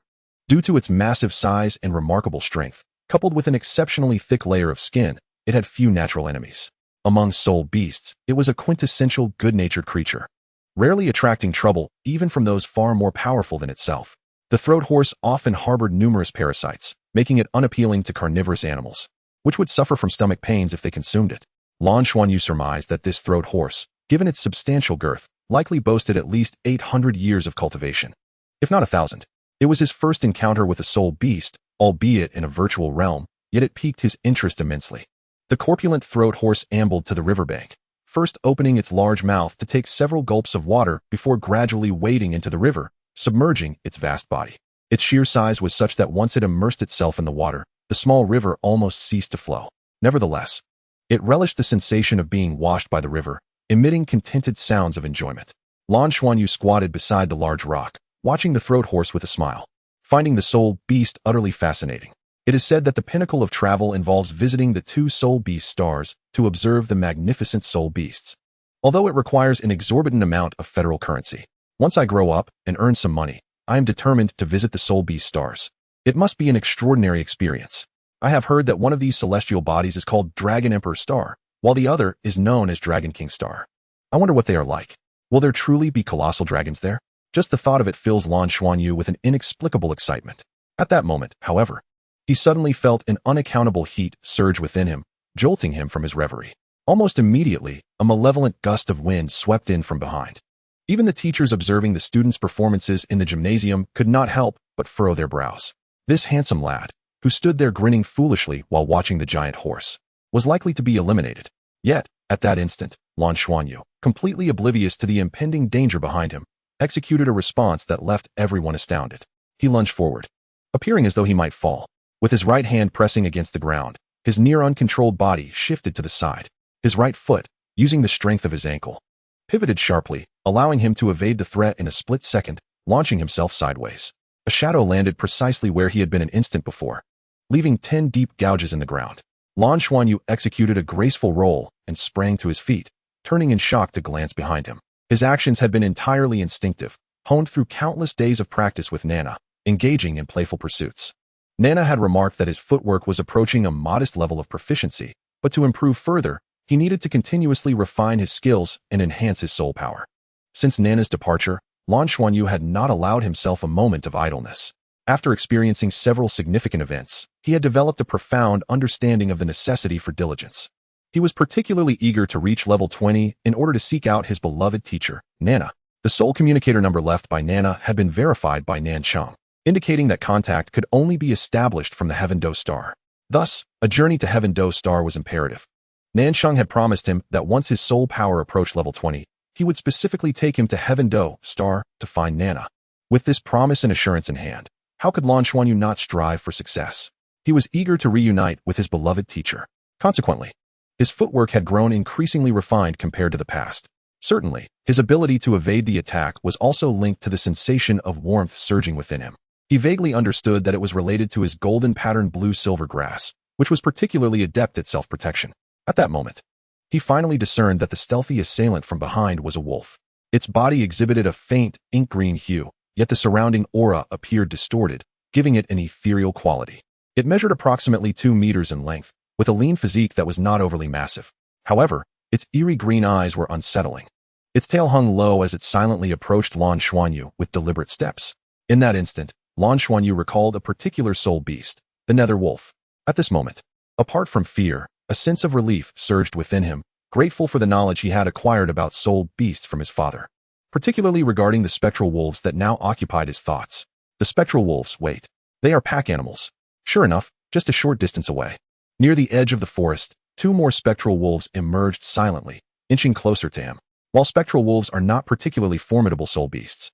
Due to its massive size and remarkable strength, coupled with an exceptionally thick layer of skin, it had few natural enemies. Among soul beasts, it was a quintessential good-natured creature, rarely attracting trouble even from those far more powerful than itself. The throat horse often harbored numerous parasites, making it unappealing to carnivorous animals, which would suffer from stomach pains if they consumed it. Lan Xuanyu surmised that this throat horse, given its substantial girth, likely boasted at least 800 years of cultivation, if not 1,000. It was his first encounter with a soul beast, albeit in a virtual realm, yet it piqued his interest immensely. The corpulent throat horse ambled to the riverbank, first opening its large mouth to take several gulps of water before gradually wading into the river, submerging its vast body. Its sheer size was such that once it immersed itself in the water, the small river almost ceased to flow. Nevertheless, it relished the sensation of being washed by the river, emitting contented sounds of enjoyment. Lan Xuanyu squatted beside the large rock, watching the throat horse with a smile, finding the soul beast utterly fascinating. It is said that the pinnacle of travel involves visiting the 2 soul beast stars to observe the magnificent soul beasts. Although it requires an exorbitant amount of federal currency, once I grow up and earn some money, I am determined to visit the soul beast stars. It must be an extraordinary experience. I have heard that one of these celestial bodies is called Dragon Emperor Star, while the other is known as Dragon King Star. I wonder what they are like. Will there truly be colossal dragons there? Just the thought of it fills Lan Xuanyu with an inexplicable excitement. At that moment, however, he suddenly felt an unaccountable heat surge within him, jolting him from his reverie. Almost immediately, a malevolent gust of wind swept in from behind. Even the teachers observing the students' performances in the gymnasium could not help but furrow their brows. This handsome lad, who stood there grinning foolishly while watching the giant horse, was likely to be eliminated. Yet, at that instant, Lan Xuanyu, completely oblivious to the impending danger behind him, executed a response that left everyone astounded. He lunged forward, appearing as though he might fall. With his right hand pressing against the ground, his near-uncontrolled body shifted to the side. His right foot, using the strength of his ankle, pivoted sharply, allowing him to evade the threat in a split second, launching himself sideways. A shadow landed precisely where he had been an instant before, leaving 10 deep gouges in the ground. Lan Xuanyu executed a graceful roll and sprang to his feet, turning in shock to glance behind him. His actions had been entirely instinctive, honed through countless days of practice with Nana, engaging in playful pursuits. Nana had remarked that his footwork was approaching a modest level of proficiency, but to improve further, he needed to continuously refine his skills and enhance his soul power. Since Nana's departure, Lan Xuanyu had not allowed himself a moment of idleness. After experiencing several significant events, he had developed a profound understanding of the necessity for diligence. He was particularly eager to reach level 20 in order to seek out his beloved teacher, Nana. The soul communicator number left by Nana had been verified by Nan Cheng, indicating that contact could only be established from the Heaven Do Star. Thus, a journey to Heaven Do Star was imperative. Nan Cheng had promised him that once his soul power approached level 20, he would specifically take him to Heaven Do Star to find Nana. With this promise and assurance in hand, how could Lan Xuanyu not strive for success? He was eager to reunite with his beloved teacher. Consequently, his footwork had grown increasingly refined compared to the past. Certainly, his ability to evade the attack was also linked to the sensation of warmth surging within him. He vaguely understood that it was related to his golden patterned blue-silver grass, which was particularly adept at self-protection. At that moment, he finally discerned that the stealthy assailant from behind was a wolf. Its body exhibited a faint, ink-green hue, yet the surrounding aura appeared distorted, giving it an ethereal quality. It measured approximately 2 meters in length, with a lean physique that was not overly massive. However, its eerie green eyes were unsettling. Its tail hung low as it silently approached Lan Xuanyu with deliberate steps. In that instant, Lan Xuanyu recalled a particular soul beast, the nether wolf. At this moment, apart from fear, a sense of relief surged within him, grateful for the knowledge he had acquired about soul beasts from his father, particularly regarding the spectral wolves that now occupied his thoughts. The spectral wolves, wait. They are pack animals. Sure enough, just a short distance away. Near the edge of the forest, 2 more spectral wolves emerged silently, inching closer to him. While spectral wolves are not particularly formidable soul beasts,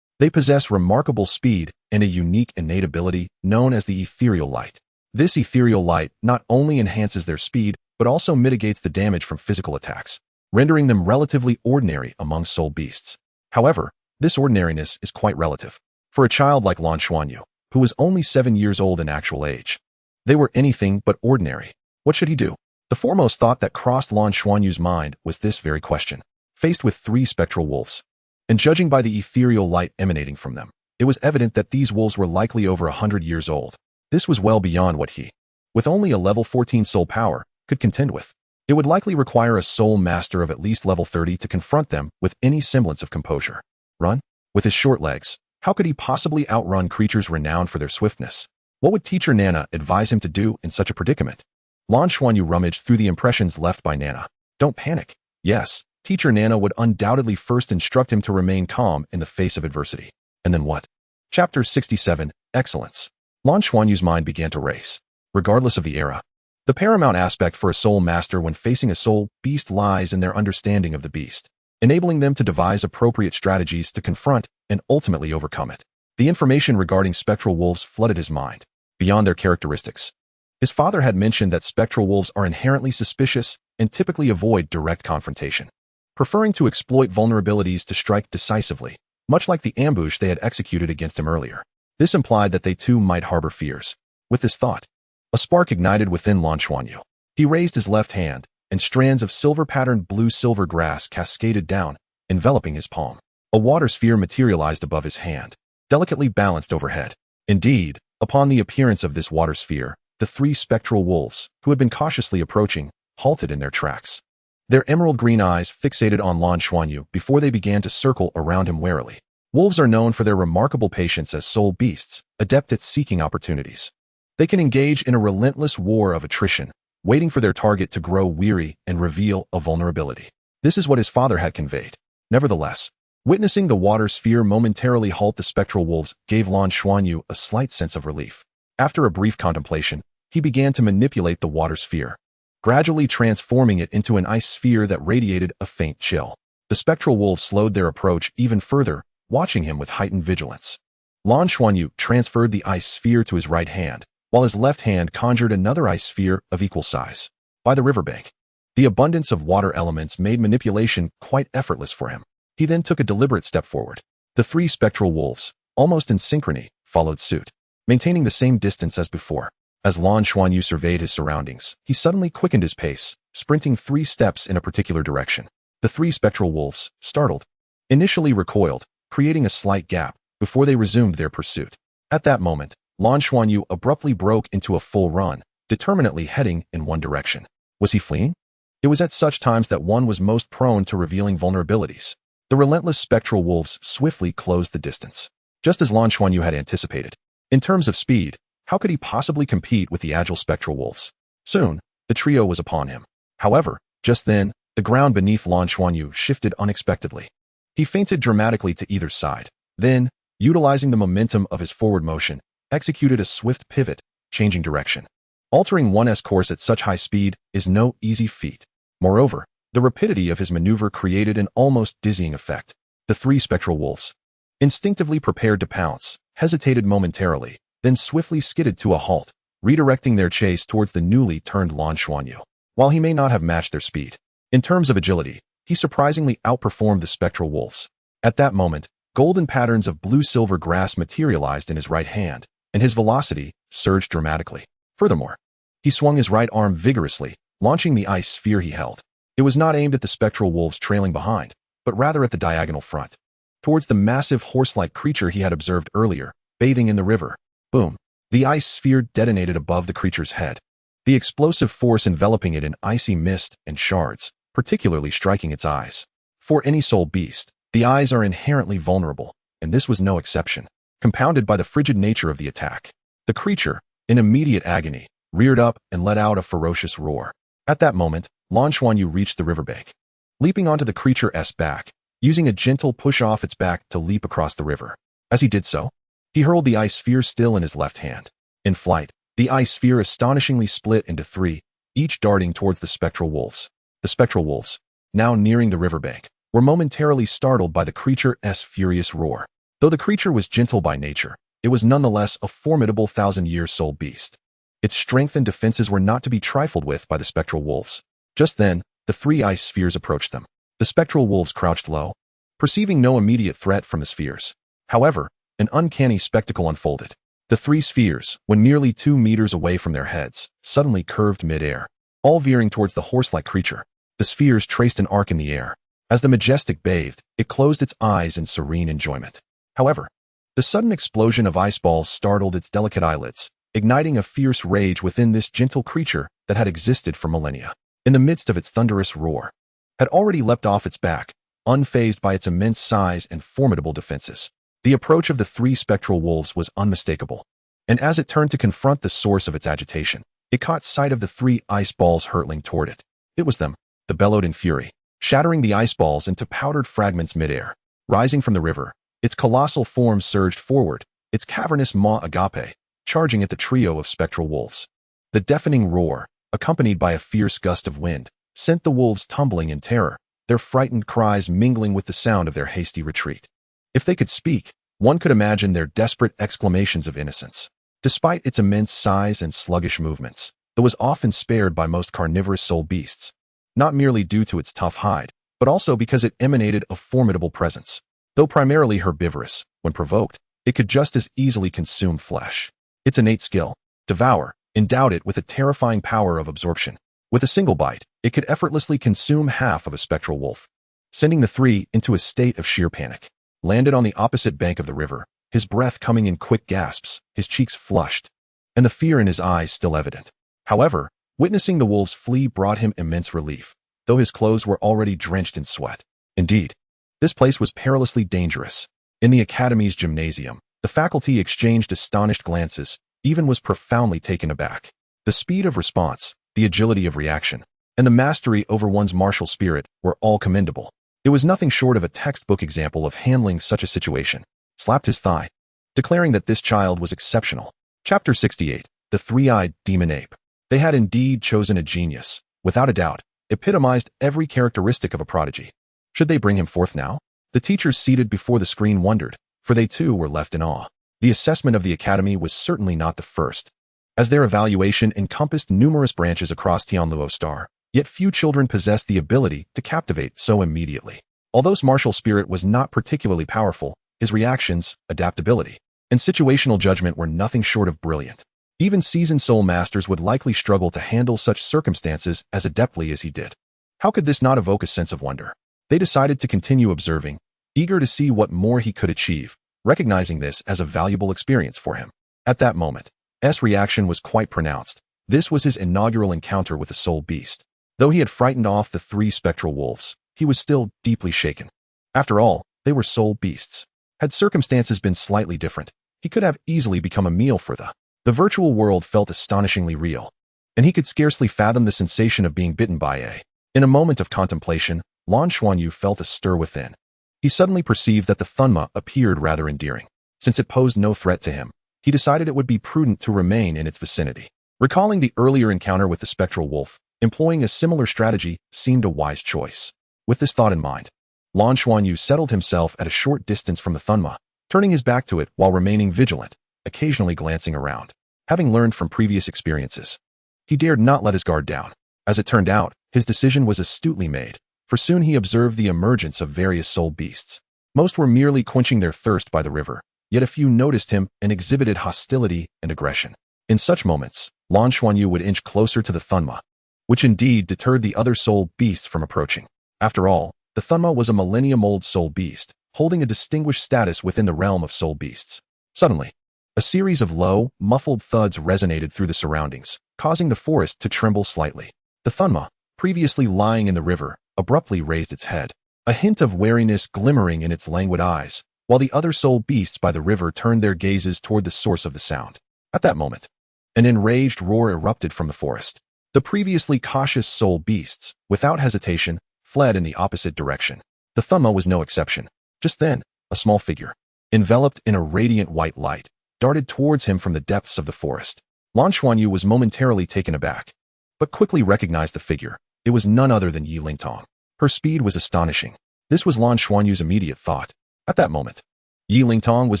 they possess remarkable speed and a unique innate ability known as the ethereal light. This ethereal light not only enhances their speed, but also mitigates the damage from physical attacks, rendering them relatively ordinary among soul beasts. However, this ordinariness is quite relative. For a child like Lan Xuanyu, who was only 7 years old in actual age, they were anything but ordinary. What should he do? The foremost thought that crossed Lan Xuanyu's mind was this very question. Faced with 3 spectral wolves, and judging by the ethereal light emanating from them, it was evident that these wolves were likely over 100 years old. This was well beyond what he, with only a level 14 soul power, could contend with. It would likely require a soul master of at least level 30 to confront them with any semblance of composure. Run? With his short legs, how could he possibly outrun creatures renowned for their swiftness? What would Teacher Nana advise him to do in such a predicament? Lan Xuanyu rummaged through the impressions left by Nana. Don't panic. Yes, Teacher Nana would undoubtedly first instruct him to remain calm in the face of adversity. And then what? Chapter 67, Excellence. Lan Xuanyu's mind began to race. Regardless of the era, the paramount aspect for a soul master when facing a soul beast lies in their understanding of the beast, enabling them to devise appropriate strategies to confront and ultimately overcome it. The information regarding spectral wolves flooded his mind. Beyond their characteristics, his father had mentioned that spectral wolves are inherently suspicious and typically avoid direct confrontation, preferring to exploit vulnerabilities to strike decisively, much like the ambush they had executed against him earlier. This implied that they too might harbor fears. With this thought, a spark ignited within Lan Xuanyu. He raised his left hand, and strands of silver-patterned blue-silver grass cascaded down, enveloping his palm. A water sphere materialized above his hand, delicately balanced overhead. Indeed, upon the appearance of this water sphere, the 3 spectral wolves, who had been cautiously approaching, halted in their tracks. Their emerald green eyes fixated on Lan Xuanyu before they began to circle around him warily. Wolves are known for their remarkable patience as soul beasts, adept at seeking opportunities. They can engage in a relentless war of attrition, waiting for their target to grow weary and reveal a vulnerability. This is what his father had conveyed. Nevertheless, witnessing the water sphere momentarily halt the spectral wolves gave Lan Xuanyu a slight sense of relief. After a brief contemplation, he began to manipulate the water sphere, gradually transforming it into an ice sphere that radiated a faint chill. The spectral wolves slowed their approach even further, watching him with heightened vigilance. Lan Xuanyu transferred the ice sphere to his right hand, while his left hand conjured another ice sphere of equal size. By the riverbank, the abundance of water elements made manipulation quite effortless for him. He then took a deliberate step forward. The 3 spectral wolves, almost in synchrony, followed suit, maintaining the same distance as before. As Lan Xuanyu surveyed his surroundings, he suddenly quickened his pace, sprinting 3 steps in a particular direction. The 3 spectral wolves, startled, initially recoiled, creating a slight gap before they resumed their pursuit. At that moment, Lan Xuanyu abruptly broke into a full run, determinedly heading in one direction. Was he fleeing? It was at such times that one was most prone to revealing vulnerabilities. The relentless spectral wolves swiftly closed the distance, just as Lan Xuanyu had anticipated. In terms of speed, how could he possibly compete with the agile spectral wolves? Soon, the trio was upon him. However, just then, the ground beneath Lan Xuanyu shifted unexpectedly. He feinted dramatically to either side, then, utilizing the momentum of his forward motion, executed a swift pivot, changing direction. Altering one's course at such high speed is no easy feat. Moreover, the rapidity of his maneuver created an almost dizzying effect. The 3 spectral wolves, instinctively prepared to pounce, hesitated momentarily, then swiftly skidded to a halt, redirecting their chase towards the newly turned Lan Xuanyu. While he may not have matched their speed, in terms of agility, he surprisingly outperformed the spectral wolves. At that moment, golden patterns of blue-silver grass materialized in his right hand, and his velocity surged dramatically. Furthermore, he swung his right arm vigorously, launching the ice sphere he held. It was not aimed at the spectral wolves trailing behind, but rather at the diagonal front, towards the massive horse-like creature he had observed earlier, bathing in the river. Boom! The ice sphere detonated above the creature's head, the explosive force enveloping it in icy mist and shards, particularly striking its eyes. For any soul beast, the eyes are inherently vulnerable, and this was no exception, compounded by the frigid nature of the attack. The creature, in immediate agony, reared up and let out a ferocious roar. At that moment, Lan Xuanyu reached the riverbank. Leaping onto the creature's back, using a gentle push off its back to leap across the river. As he did so, he hurled the ice sphere still in his left hand. In flight, the ice sphere astonishingly split into 3, each darting towards the spectral wolves. The spectral wolves, now nearing the riverbank, were momentarily startled by the creature's furious roar. Though the creature was gentle by nature, it was nonetheless a formidable 1,000-year soul beast. Its strength and defenses were not to be trifled with by the spectral wolves. Just then, the 3 ice spheres approached them. The spectral wolves crouched low, perceiving no immediate threat from the spheres. However, an uncanny spectacle unfolded. The 3 spheres, when nearly 2 meters away from their heads, suddenly curved mid-air. all veering towards the horse-like creature. The spheres traced an arc in the air. As the majestic bathed, it closed its eyes in serene enjoyment. However, the sudden explosion of ice balls startled its delicate eyelids, igniting a fierce rage within this gentle creature that had existed for millennia. In the midst of its thunderous roar, had already leapt off its back, unfazed by its immense size and formidable defenses. The approach of the three spectral wolves was unmistakable, and as it turned to confront the source of its agitation, it caught sight of the three ice balls hurtling toward it. It was them, that bellowed in fury, shattering the ice balls into powdered fragments midair. Rising from the river, its colossal form surged forward, its cavernous maw agape, charging at the trio of spectral wolves. The deafening roar, accompanied by a fierce gust of wind, sent the wolves tumbling in terror, their frightened cries mingling with the sound of their hasty retreat. If they could speak, one could imagine their desperate exclamations of innocence. Despite its immense size and sluggish movements, it was often spared by most carnivorous soul beasts, not merely due to its tough hide, but also because it emanated a formidable presence. Though primarily herbivorous, when provoked, it could just as easily consume flesh. Its innate skill, devour, endowed it with a terrifying power of absorption. With a single bite, it could effortlessly consume half of a spectral wolf, sending the three into a state of sheer panic. Landed on the opposite bank of the river, his breath coming in quick gasps, his cheeks flushed, and the fear in his eyes still evident. However, witnessing the wolves flee brought him immense relief, though his clothes were already drenched in sweat. Indeed, this place was perilously dangerous. In the Academy's gymnasium, the faculty exchanged astonished glances, even was profoundly taken aback. The speed of response, the agility of reaction, and the mastery over one's martial spirit were all commendable. It was nothing short of a textbook example of handling such a situation. Slapped his thigh, declaring that this child was exceptional. Chapter 68, The Three-Eyed Demon Ape. They had indeed chosen a genius, without a doubt, epitomized every characteristic of a prodigy. Should they bring him forth now? The teachers seated before the screen wondered, for they too were left in awe. The assessment of the Academy was certainly not the first, as their evaluation encompassed numerous branches across Tianluo Star, yet few children possessed the ability to captivate so immediately. Although his martial spirit was not particularly powerful, his reactions, adaptability, and situational judgment were nothing short of brilliant. Even seasoned soul masters would likely struggle to handle such circumstances as adeptly as he did. How could this not evoke a sense of wonder? They decided to continue observing, eager to see what more he could achieve, recognizing this as a valuable experience for him. At that moment, S' reaction was quite pronounced. This was his inaugural encounter with a soul beast. Though he had frightened off the three spectral wolves, he was still deeply shaken. After all, they were soul beasts. Had circumstances been slightly different, he could have easily become a meal for the virtual world felt astonishingly real, and he could scarcely fathom the sensation of being bitten by a. In a moment of contemplation, Lan Xuanyu felt a stir within. He suddenly perceived that the Thunma appeared rather endearing. Since it posed no threat to him, he decided it would be prudent to remain in its vicinity. Recalling the earlier encounter with the spectral wolf, employing a similar strategy seemed a wise choice. With this thought in mind, Lan Xuanyu settled himself at a short distance from the Thunma, turning his back to it while remaining vigilant, occasionally glancing around. Having learned from previous experiences, he dared not let his guard down. As it turned out, his decision was astutely made, for soon he observed the emergence of various soul beasts. Most were merely quenching their thirst by the river, yet a few noticed him and exhibited hostility and aggression. In such moments, Lan Xuanyu would inch closer to the Thunma, which indeed deterred the other soul beasts from approaching. After all, the Thunma was a millennium-old soul beast, holding a distinguished status within the realm of soul beasts. Suddenly, a series of low, muffled thuds resonated through the surroundings, causing the forest to tremble slightly. The Thunma, previously lying in the river, abruptly raised its head, a hint of wariness glimmering in its languid eyes, while the other soul beasts by the river turned their gazes toward the source of the sound. At that moment, an enraged roar erupted from the forest. The previously cautious soul beasts, without hesitation, fled in the opposite direction. The Thunma was no exception. Just then, a small figure, enveloped in a radiant white light, darted towards him from the depths of the forest. Lan Xuanyu was momentarily taken aback, but quickly recognized the figure. It was none other than Yi Lingtong. Her speed was astonishing. This was Lan Xuanyu's immediate thought. At that moment, Yi Lingtong was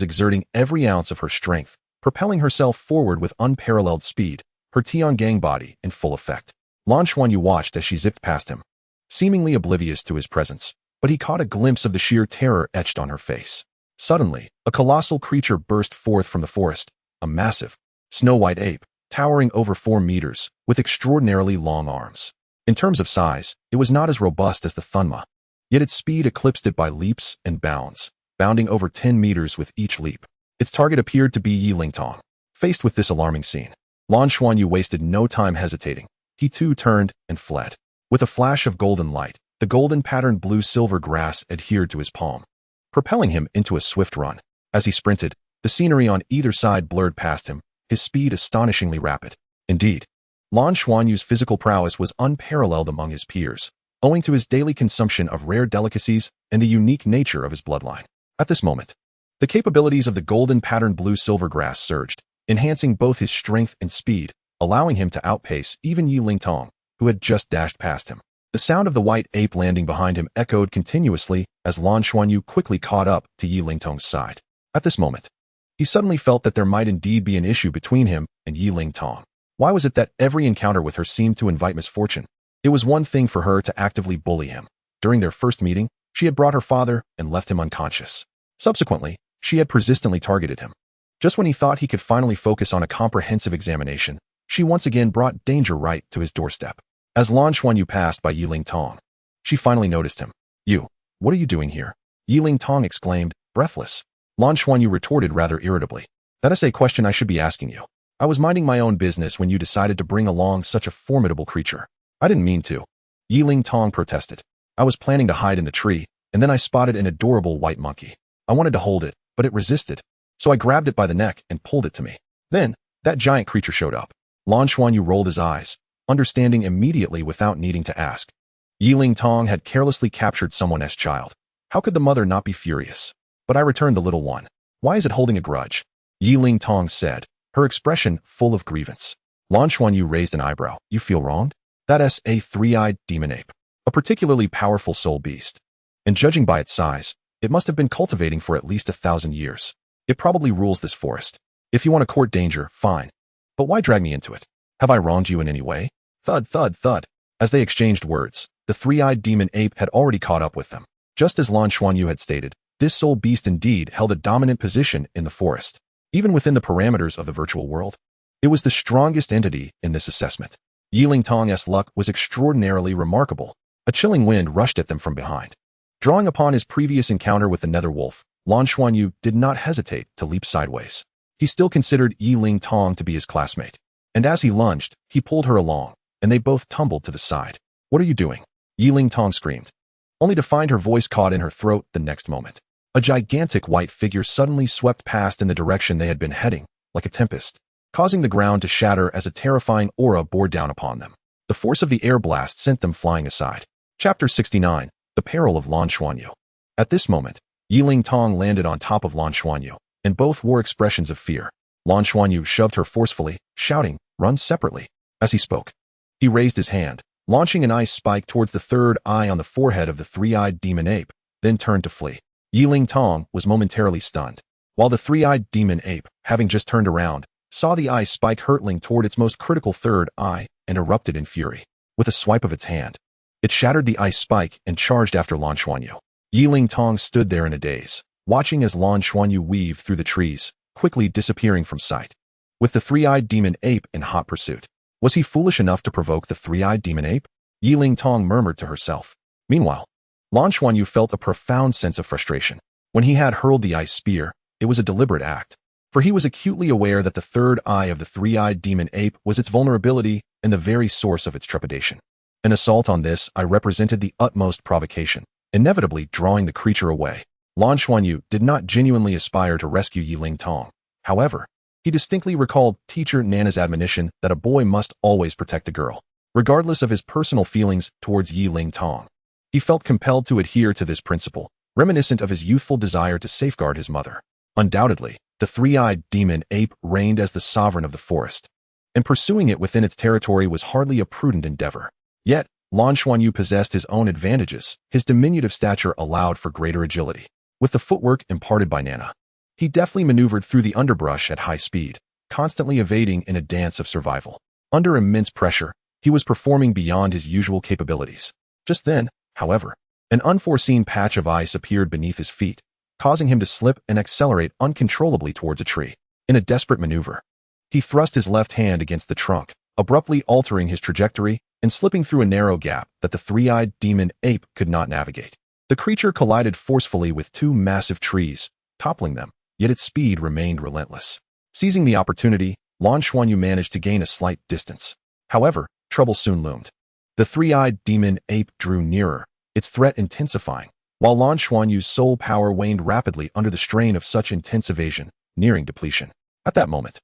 exerting every ounce of her strength, propelling herself forward with unparalleled speed, her Tiangang body in full effect. Lan Xuanyu watched as she zipped past him, seemingly oblivious to his presence, but he caught a glimpse of the sheer terror etched on her face. Suddenly, a colossal creature burst forth from the forest, a massive, snow-white ape, towering over 4 meters, with extraordinarily long arms. In terms of size, it was not as robust as the Thunma, yet its speed eclipsed it by leaps and bounds, bounding over 10 meters with each leap. Its target appeared to be Yi Lingtong. Faced with this alarming scene, Lan Xuanyu wasted no time hesitating. He too turned and fled. With a flash of golden light, the golden-patterned blue-silver grass adhered to his palm, propelling him into a swift run. As he sprinted, the scenery on either side blurred past him, his speed astonishingly rapid. Indeed, Lan Xuanyu's physical prowess was unparalleled among his peers, owing to his daily consumption of rare delicacies and the unique nature of his bloodline. At this moment, the capabilities of the golden-patterned blue-silver grass surged, enhancing both his strength and speed, allowing him to outpace even Yi Lingtong, who had just dashed past him. The sound of the white ape landing behind him echoed continuously as Lan Xuanyu quickly caught up to Yi Lingtong's side. At this moment, he suddenly felt that there might indeed be an issue between him and Yi Lingtong. Why was it that every encounter with her seemed to invite misfortune? It was one thing for her to actively bully him. During their first meeting, she had brought her father and left him unconscious. Subsequently, she had persistently targeted him. Just when he thought he could finally focus on a comprehensive examination, she once again brought danger right to his doorstep. As Lan Xuanyu passed by Yi Lingtong, she finally noticed him. "You, what are you doing here?" Yi Lingtong exclaimed, breathless. Lan Xuanyu retorted rather irritably. "That is a question I should be asking you. I was minding my own business when you decided to bring along such a formidable creature." "I didn't mean to," Yi Lingtong protested. "I was planning to hide in the tree, and then I spotted an adorable white monkey. I wanted to hold it, but it resisted, so I grabbed it by the neck and pulled it to me. Then, that giant creature showed up." Lan Xuanyu rolled his eyes, understanding immediately without needing to ask. Yi Lingtong had carelessly captured someone's child. How could the mother not be furious? "But I returned the little one. Why is it holding a grudge?" Yi Lingtong said, her expression full of grievance. Lan Xuanyu raised an eyebrow. "You feel wronged? That's a three-eyed demon ape, a particularly powerful soul beast. And judging by its size, it must have been cultivating for at least 1,000 years. It probably rules this forest. If you want to court danger, fine. But why drag me into it? Have I wronged you in any way?" Thud, thud, thud. As they exchanged words, the three-eyed demon ape had already caught up with them. Just as Lan Xuanyu had stated, this soul beast indeed held a dominant position in the forest, even within the parameters of the virtual world. It was the strongest entity in this assessment. Yi Lingtong's luck was extraordinarily remarkable. A chilling wind rushed at them from behind. Drawing upon his previous encounter with the nether wolf, Lan Xuanyu did not hesitate to leap sideways. He still considered Yi Lingtong to be his classmate, and as he lunged, he pulled her along, and they both tumbled to the side. "What are you doing?" Yi Lingtong screamed, only to find her voice caught in her throat the next moment. A gigantic white figure suddenly swept past in the direction they had been heading, like a tempest, causing the ground to shatter as a terrifying aura bore down upon them. The force of the air blast sent them flying aside. Chapter 69, The Peril of Lan Xuanyu. At this moment, Yi Lingtong landed on top of Lan Xuanyu, and both wore expressions of fear. Lan Xuanyu shoved her forcefully, shouting, "Run separately." As he spoke, he raised his hand, launching an ice spike towards the third eye on the forehead of the three-eyed demon ape, then turned to flee. Yi Lingtong was momentarily stunned, while the three-eyed demon ape, having just turned around, saw the ice spike hurtling toward its most critical third eye and erupted in fury. With a swipe of its hand, it shattered the ice spike and charged after Lan Xuanyu. Yi Lingtong stood there in a daze, watching as Lan Xuanyu weaved through the trees, quickly disappearing from sight. With the three-eyed demon ape in hot pursuit, was he foolish enough to provoke the three-eyed demon ape? Yi Lingtong murmured to herself. Meanwhile, Lan Xuanyu felt a profound sense of frustration. When he had hurled the ice spear, it was a deliberate act, for he was acutely aware that the third eye of the three-eyed demon ape was its vulnerability and the very source of its trepidation. An assault on this eye represented the utmost provocation, inevitably drawing the creature away. Lan Xuanyu did not genuinely aspire to rescue Yi Lingtong. However, he distinctly recalled teacher Nana's admonition that a boy must always protect a girl, regardless of his personal feelings towards Yi Lingtong. He felt compelled to adhere to this principle, reminiscent of his youthful desire to safeguard his mother. Undoubtedly, the three-eyed demon ape reigned as the sovereign of the forest, and pursuing it within its territory was hardly a prudent endeavor. Yet, Lan Xuanyu possessed his own advantages. His diminutive stature allowed for greater agility. With the footwork imparted by Nana, he deftly maneuvered through the underbrush at high speed, constantly evading in a dance of survival. Under immense pressure, he was performing beyond his usual capabilities. Just then, however, an unforeseen patch of ice appeared beneath his feet, causing him to slip and accelerate uncontrollably towards a tree. In a desperate maneuver, He thrust his left hand against the trunk, abruptly altering his trajectory and slipping through a narrow gap that the three-eyed demon ape could not navigate. The creature collided forcefully with two massive trees, toppling them, yet its speed remained relentless. Seizing the opportunity, Lan Xuanyu managed to gain a slight distance. However, trouble soon loomed. The three-eyed demon ape drew nearer, its threat intensifying, while Lan Xuanyu's soul power waned rapidly under the strain of such intense evasion, nearing depletion. At that moment,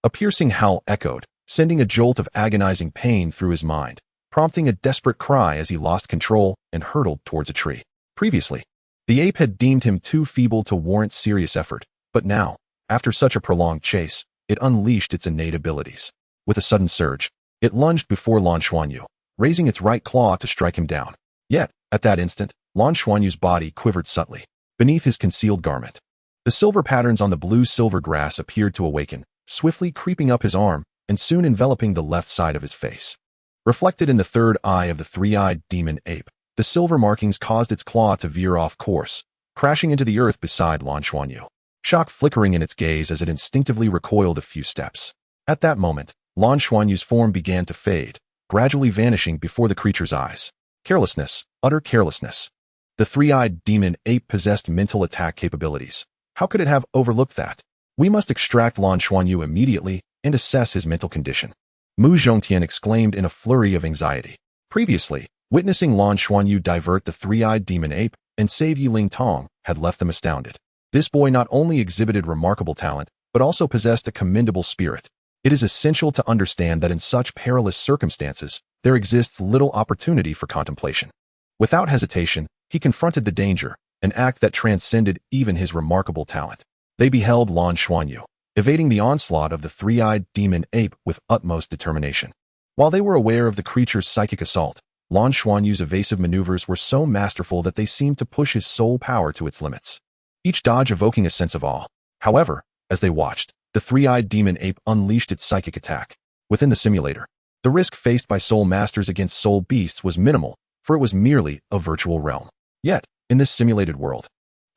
a piercing howl echoed, sending a jolt of agonizing pain through his mind, prompting a desperate cry as he lost control and hurtled towards a tree. Previously, the ape had deemed him too feeble to warrant serious effort, but now, after such a prolonged chase, it unleashed its innate abilities. With a sudden surge, it lunged before Lan Xuanyu, raising its right claw to strike him down. Yet, at that instant, Lan Xuanyu's body quivered subtly, beneath his concealed garment. The silver patterns on the blue-silver grass appeared to awaken, swiftly creeping up his arm and soon enveloping the left side of his face. Reflected in the third eye of the three-eyed demon ape, the silver markings caused its claw to veer off course, crashing into the earth beside Lan Xuanyu, shock flickering in its gaze as it instinctively recoiled a few steps. At that moment, Lan Xuanyu's form began to fade, gradually vanishing before the creature's eyes. Carelessness, utter carelessness. The three-eyed demon ape possessed mental attack capabilities. How could it have overlooked that? We must extract Lan Xuanyu immediately and assess his mental condition. Mu Zhongtian exclaimed in a flurry of anxiety. Previously, witnessing Lan Xuanyu divert the three-eyed demon ape and save Yiling Tong had left them astounded. This boy not only exhibited remarkable talent, but also possessed a commendable spirit. It is essential to understand that in such perilous circumstances, there exists little opportunity for contemplation. Without hesitation, he confronted the danger, an act that transcended even his remarkable talent. They beheld Lan Xuanyu, evading the onslaught of the three-eyed demon ape with utmost determination. While they were aware of the creature's psychic assault, Lan Xuanyu's evasive maneuvers were so masterful that they seemed to push his soul power to its limits, each dodge evoking a sense of awe. However, as they watched, the three-eyed demon ape unleashed its psychic attack. Within the simulator, the risk faced by soul masters against soul beasts was minimal, for it was merely a virtual realm. Yet, in this simulated world,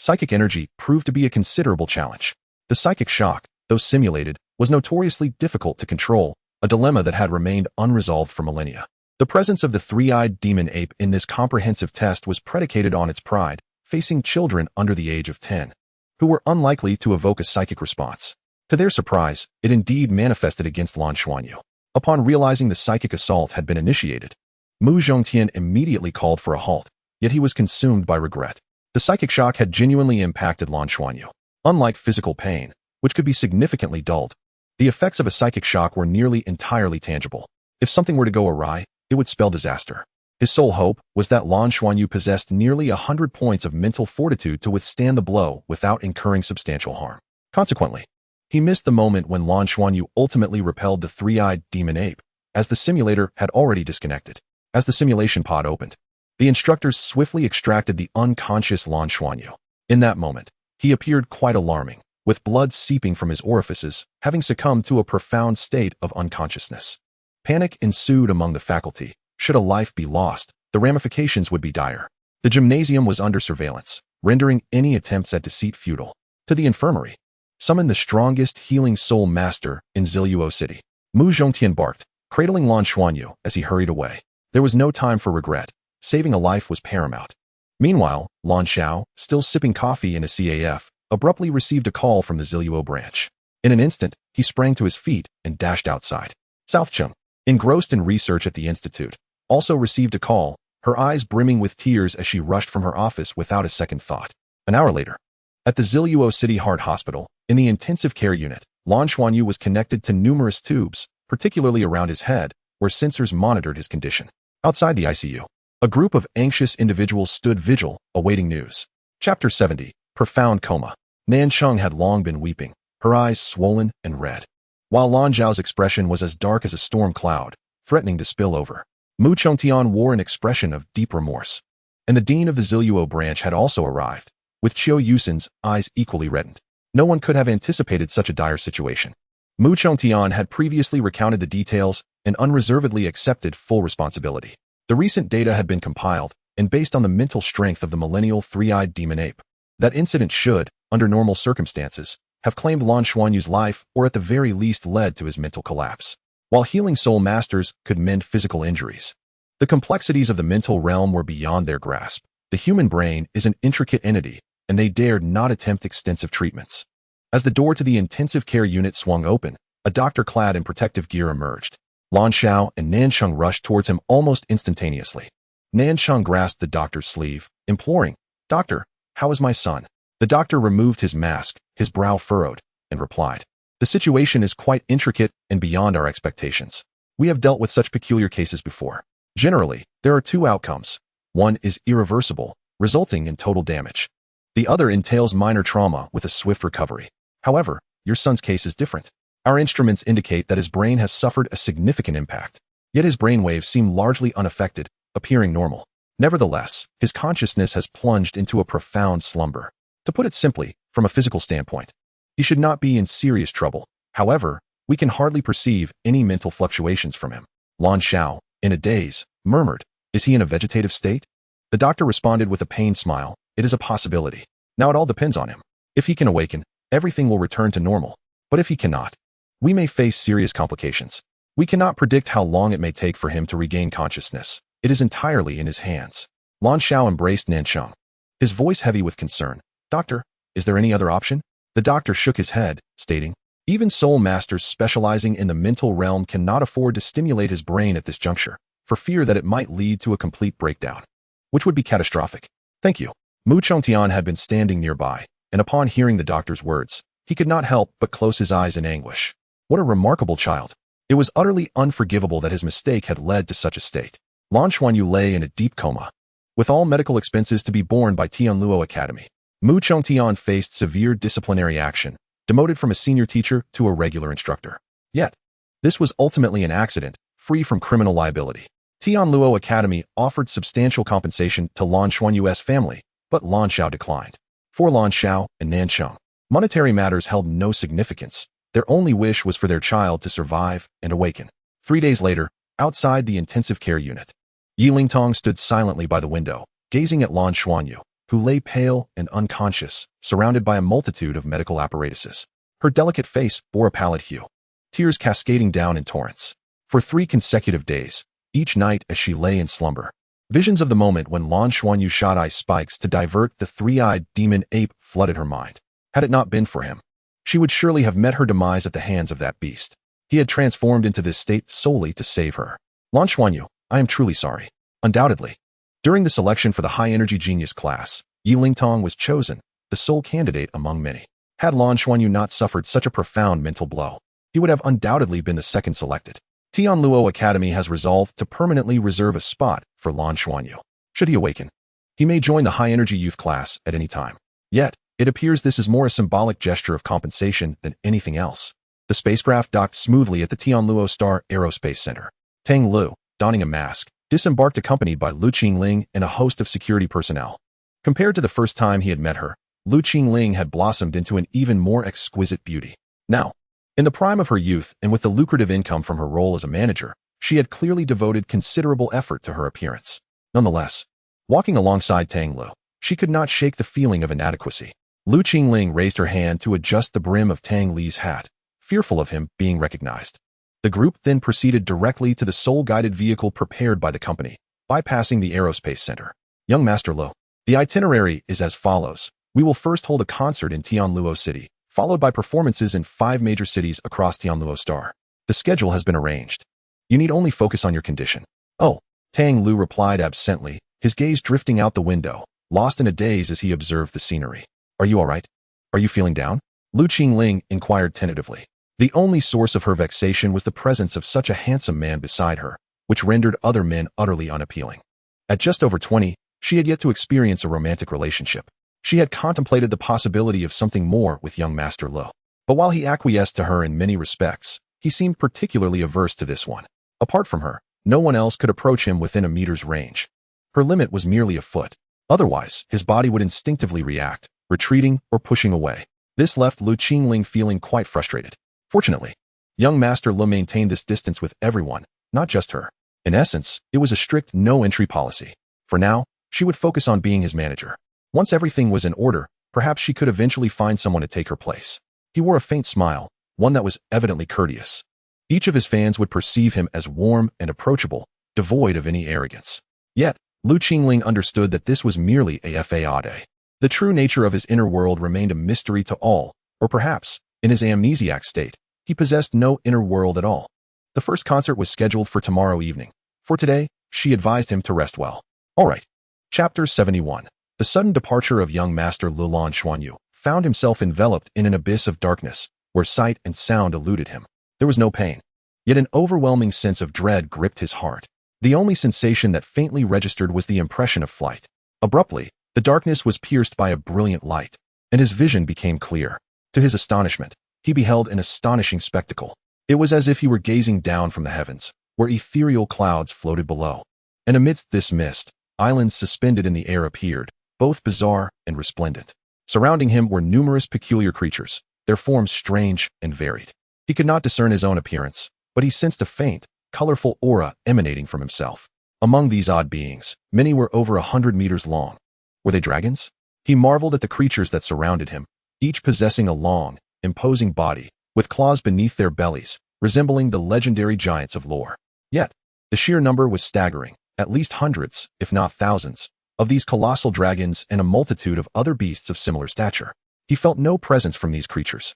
psychic energy proved to be a considerable challenge. The psychic shock, though simulated, was notoriously difficult to control, a dilemma that had remained unresolved for millennia. The presence of the three-eyed demon ape in this comprehensive test was predicated on its pride, facing children under the age of 10, who were unlikely to evoke a psychic response. To their surprise, it indeed manifested against Lan Xuanyu. Upon realizing the psychic assault had been initiated, Mu Zhongtian immediately called for a halt, yet he was consumed by regret. The psychic shock had genuinely impacted Lan Xuanyu. Unlike physical pain, which could be significantly dulled, the effects of a psychic shock were nearly entirely tangible. If something were to go awry, it would spell disaster. His sole hope was that Lan Xuanyu possessed nearly 100 points of mental fortitude to withstand the blow without incurring substantial harm. Consequently, he missed the moment when Lan Xuanyu ultimately repelled the three-eyed demon ape, as the simulator had already disconnected. As the simulation pod opened, the instructors swiftly extracted the unconscious Lan Xuanyu. In that moment, he appeared quite alarming, with blood seeping from his orifices, having succumbed to a profound state of unconsciousness. Panic ensued among the faculty. Should a life be lost, the ramifications would be dire. The gymnasium was under surveillance, rendering any attempts at deceit futile. To the infirmary, summon the strongest healing soul master in Douluo City. Mu Zhongtian barked, cradling Lan Xuanyu as he hurried away. There was no time for regret. Saving a life was paramount. Meanwhile, Lan Xiao, still sipping coffee in a CAF, abruptly received a call from the Douluo branch. In an instant, he sprang to his feet and dashed outside. Southcheng, engrossed in research at the institute, also received a call, her eyes brimming with tears as she rushed from her office without a second thought. An hour later, at the Douluo City Heart Hospital, in the intensive care unit, Lan Xuanyu was connected to numerous tubes, particularly around his head, where sensors monitored his condition. Outside the ICU, a group of anxious individuals stood vigil, awaiting news. Chapter 70, Profound Coma. Nan Sheng had long been weeping, her eyes swollen and red, while Lan Zhao's expression was as dark as a storm cloud, threatening to spill over. Mu Chongtian wore an expression of deep remorse, and the dean of the Douluo branch had also arrived, with Qiu Yusin's eyes equally reddened. No one could have anticipated such a dire situation. Mu Chongtian had previously recounted the details and unreservedly accepted full responsibility. The recent data had been compiled, and based on the mental strength of the millennial three-eyed demon ape, that incident should, under normal circumstances, have claimed Lan Xuanyu's life or at the very least led to his mental collapse, while healing soul masters could mend physical injuries. The complexities of the mental realm were beyond their grasp. The human brain is an intricate entity, and they dared not attempt extensive treatments. As the door to the intensive care unit swung open, a doctor clad in protective gear emerged. Lan Xiao and Nansheng rushed towards him almost instantaneously. Nansheng grasped the doctor's sleeve, imploring, "Doctor, how is my son?" The doctor removed his mask, his brow furrowed, and replied, "The situation is quite intricate and beyond our expectations. We have dealt with such peculiar cases before. Generally, there are two outcomes. One is irreversible, resulting in total damage. The other entails minor trauma with a swift recovery. However, your son's case is different. Our instruments indicate that his brain has suffered a significant impact, yet his brainwaves seem largely unaffected, appearing normal. Nevertheless, his consciousness has plunged into a profound slumber. To put it simply, from a physical standpoint, he should not be in serious trouble. However, we can hardly perceive any mental fluctuations from him." Lan Xiao, in a daze, murmured, "Is he in a vegetative state?" The doctor responded with a pained smile, "It is a possibility. Now it all depends on him. If he can awaken, everything will return to normal. But if he cannot, we may face serious complications. We cannot predict how long it may take for him to regain consciousness. It is entirely in his hands." Lan Xiao embraced Nansheng, his voice heavy with concern. "Doctor, is there any other option?" The doctor shook his head, stating, "Even soul masters specializing in the mental realm cannot afford to stimulate his brain at this juncture, for fear that it might lead to a complete breakdown, which would be catastrophic. Thank you." Mu Chongtian had been standing nearby, and upon hearing the doctor's words, he could not help but close his eyes in anguish. What a remarkable child. It was utterly unforgivable that his mistake had led to such a state. Lan Xuanyu lay in a deep coma, with all medical expenses to be borne by Tianluo Academy. Mu Chongtian faced severe disciplinary action, demoted from a senior teacher to a regular instructor. Yet, this was ultimately an accident, free from criminal liability. Tianluo Academy offered substantial compensation to Lan Xuanyu's family, but Lan Xiao declined. For Lan Xiao and Nansheng, monetary matters held no significance. Their only wish was for their child to survive and awaken. 3 days later, outside the intensive care unit, Yi Lingtong stood silently by the window, gazing at Lan Xuanyu, who lay pale and unconscious, surrounded by a multitude of medical apparatuses. Her delicate face bore a pallid hue, tears cascading down in torrents. For 3 consecutive days, each night as she lay in slumber, visions of the moment when Lan Xuanyu shot ice spikes to divert the 3-eyed demon ape flooded her mind. Had it not been for him, she would surely have met her demise at the hands of that beast. He had transformed into this state solely to save her. Lan Xuanyu, I am truly sorry. Undoubtedly, during the selection for the high-energy genius class, Yi Lingtong was chosen, the sole candidate among many. Had Lan Xuanyu not suffered such a profound mental blow, he would have undoubtedly been the second selected. Tianluo Academy has resolved to permanently reserve a spot for Lan Xuanyu. Should he awaken, he may join the high-energy youth class at any time. Yet, it appears this is more a symbolic gesture of compensation than anything else. The spacecraft docked smoothly at the Tianluo Star Aerospace Center. Tang Lu, donning a mask, disembarked accompanied by Lu Qingling and a host of security personnel. Compared to the first time he had met her, Lu Qingling had blossomed into an even more exquisite beauty. Now, in the prime of her youth and with the lucrative income from her role as a manager, she had clearly devoted considerable effort to her appearance. Nonetheless, walking alongside Tang Lu, she could not shake the feeling of inadequacy. Lu Qingling raised her hand to adjust the brim of Tang Li's hat, fearful of him being recognized. The group then proceeded directly to the soul-guided vehicle prepared by the company, bypassing the aerospace center. Young Master Lu, the itinerary is as follows. We will first hold a concert in Tianluo City, followed by performances in 5 major cities across Tianluo Star. The schedule has been arranged. You need only focus on your condition. Oh, Tang Lu replied absently, his gaze drifting out the window, lost in a daze as he observed the scenery. Are you all right? Are you feeling down? Lu Qingling inquired tentatively. The only source of her vexation was the presence of such a handsome man beside her, which rendered other men utterly unappealing. At just over 20, she had yet to experience a romantic relationship. She had contemplated the possibility of something more with young Master Lu. But while he acquiesced to her in many respects, he seemed particularly averse to this one. Apart from her, no one else could approach him within a meter's range. Her limit was merely a foot. Otherwise, his body would instinctively react, retreating or pushing away. This left Lu Qingling feeling quite frustrated. Fortunately, young Master Lu maintained this distance with everyone, not just her. In essence, it was a strict no-entry policy. For now, she would focus on being his manager. Once everything was in order, perhaps she could eventually find someone to take her place. He wore a faint smile, one that was evidently courteous. Each of his fans would perceive him as warm and approachable, devoid of any arrogance. Yet, Lu Qingling understood that this was merely a facade. The true nature of his inner world remained a mystery to all, or perhaps, in his amnesiac state, he possessed no inner world at all. The first concert was scheduled for tomorrow evening. For today, she advised him to rest well. All right. Chapter 71. The sudden departure of young master Lan Xuanyu found himself enveloped in an abyss of darkness, where sight and sound eluded him. There was no pain. Yet an overwhelming sense of dread gripped his heart. The only sensation that faintly registered was the impression of flight. Abruptly, the darkness was pierced by a brilliant light, and his vision became clear. To his astonishment, he beheld an astonishing spectacle. It was as if he were gazing down from the heavens, where ethereal clouds floated below. And amidst this mist, islands suspended in the air appeared, both bizarre and resplendent. Surrounding him were numerous peculiar creatures, their forms strange and varied. He could not discern his own appearance, but he sensed a faint, colorful aura emanating from himself. Among these odd beings, many were over 100 meters long. Were they dragons? He marveled at the creatures that surrounded him, each possessing a long, imposing body, with claws beneath their bellies, resembling the legendary giants of lore. Yet, the sheer number was staggering, at least hundreds, if not thousands, of these colossal dragons and a multitude of other beasts of similar stature. He felt no presence from these creatures,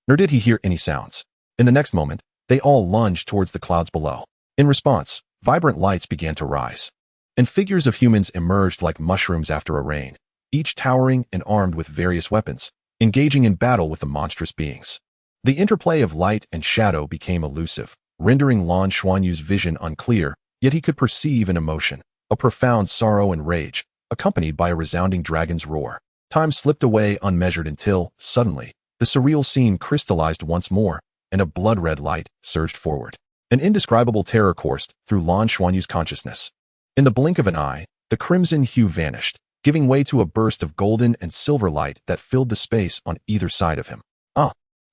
nor did he hear any sounds. In the next moment, they all lunged towards the clouds below. In response, vibrant lights began to rise, and figures of humans emerged like mushrooms after a rain, each towering and armed with various weapons, engaging in battle with the monstrous beings. The interplay of light and shadow became elusive, rendering Lan Xuanyu's vision unclear, yet he could perceive an emotion, a profound sorrow and rage, accompanied by a resounding dragon's roar. Time slipped away unmeasured until, suddenly, the surreal scene crystallized once more, and a blood-red light surged forward. An indescribable terror coursed through Lan Xuanyu's consciousness. In the blink of an eye, the crimson hue vanished, giving way to a burst of golden and silver light that filled the space on either side of him.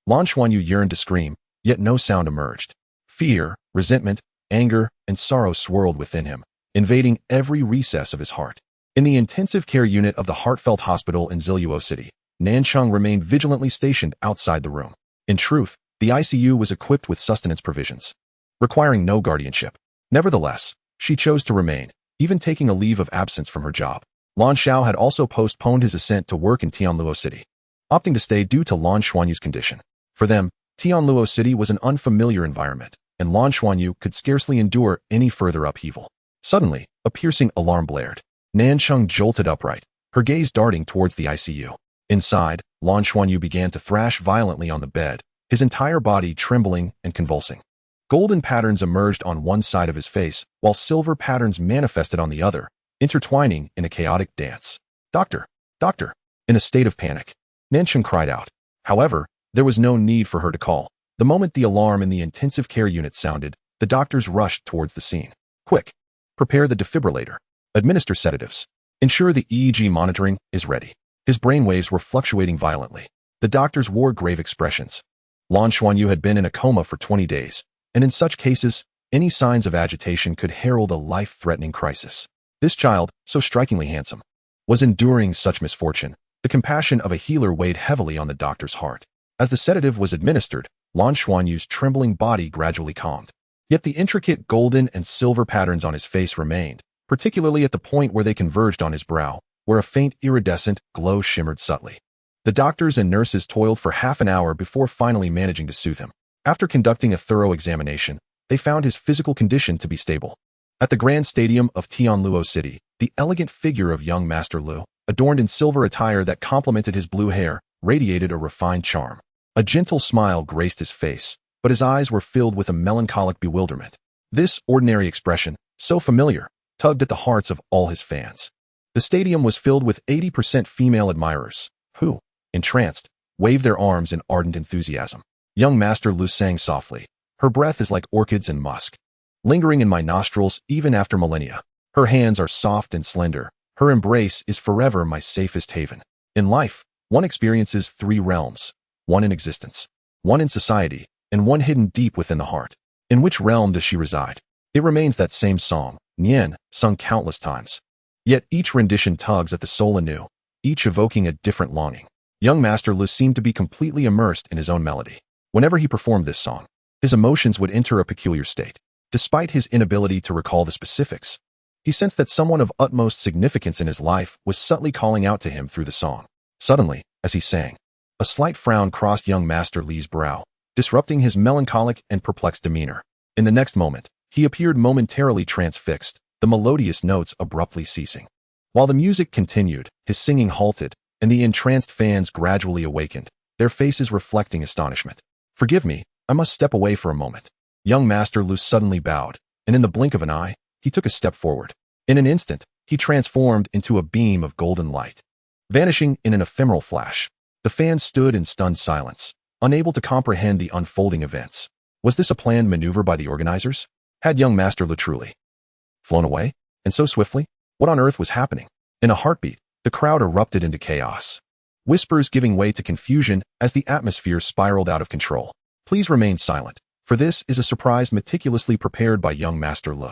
Lan Xuanyu yearned to scream, yet no sound emerged. Fear, resentment, anger, and sorrow swirled within him, invading every recess of his heart. In the intensive care unit of the Heartfelt Hospital in Douluo City, Nancheng remained vigilantly stationed outside the room. In truth, the ICU was equipped with sustenance provisions, requiring no guardianship. Nevertheless, she chose to remain, even taking a leave of absence from her job. Lan Xiao had also postponed his ascent to work in Tianluo City, opting to stay due to Lan Xuanyu's condition. For them, Tianluo City was an unfamiliar environment, and Lan Xuanyu could scarcely endure any further upheaval. Suddenly, a piercing alarm blared. Nancheng jolted upright, her gaze darting towards the ICU. Inside, Lan Xuanyu began to thrash violently on the bed, his entire body trembling and convulsing. Golden patterns emerged on one side of his face, while silver patterns manifested on the other, intertwining in a chaotic dance. Doctor! Doctor! In a state of panic, Nancheng cried out. However, there was no need for her to call. The moment the alarm in the intensive care unit sounded, the doctors rushed towards the scene. Quick! Prepare the defibrillator. Administer sedatives. Ensure the EEG monitoring is ready. His brainwaves were fluctuating violently. The doctors wore grave expressions. Lan Xuanyu had been in a coma for 20 days, and in such cases, any signs of agitation could herald a life-threatening crisis. This child, so strikingly handsome, was enduring such misfortune. The compassion of a healer weighed heavily on the doctor's heart. As the sedative was administered, Lan Xuanyu's trembling body gradually calmed. Yet the intricate golden and silver patterns on his face remained, particularly at the point where they converged on his brow, where a faint iridescent glow shimmered subtly. The doctors and nurses toiled for half an hour before finally managing to soothe him. After conducting a thorough examination, they found his physical condition to be stable. At the grand stadium of Tianluo City, the elegant figure of young Master Lu, adorned in silver attire that complemented his blue hair, radiated a refined charm. A gentle smile graced his face, but his eyes were filled with a melancholic bewilderment. This ordinary expression, so familiar, tugged at the hearts of all his fans. The stadium was filled with 80% female admirers, who, entranced, waved their arms in ardent enthusiasm. Young Master Lu sang softly. Her breath is like orchids and musk, lingering in my nostrils even after millennia. Her hands are soft and slender. Her embrace is forever my safest haven. In life, one experiences 3 realms. One in existence, one in society, and one hidden deep within the heart. In which realm does she reside? It remains that same song, Nian, sung countless times. Yet each rendition tugs at the soul anew, each evoking a different longing. Young Master Lu seemed to be completely immersed in his own melody. Whenever he performed this song, his emotions would enter a peculiar state. Despite his inability to recall the specifics, he sensed that someone of utmost significance in his life was subtly calling out to him through the song. Suddenly, as he sang, a slight frown crossed young Master Li's brow, disrupting his melancholic and perplexed demeanor. In the next moment, he appeared momentarily transfixed, the melodious notes abruptly ceasing. While the music continued, his singing halted, and the entranced fans gradually awakened, their faces reflecting astonishment. "Forgive me, I must step away for a moment." Young Master Lu suddenly bowed, and in the blink of an eye, he took a step forward. In an instant, he transformed into a beam of golden light. Vanishing in an ephemeral flash, the fans stood in stunned silence, unable to comprehend the unfolding events. Was this a planned maneuver by the organizers? Had young Master Lu truly flown away? And so swiftly? What on earth was happening? In a heartbeat, the crowd erupted into chaos, whispers giving way to confusion as the atmosphere spiraled out of control. Please remain silent, for this is a surprise meticulously prepared by young Master Lu.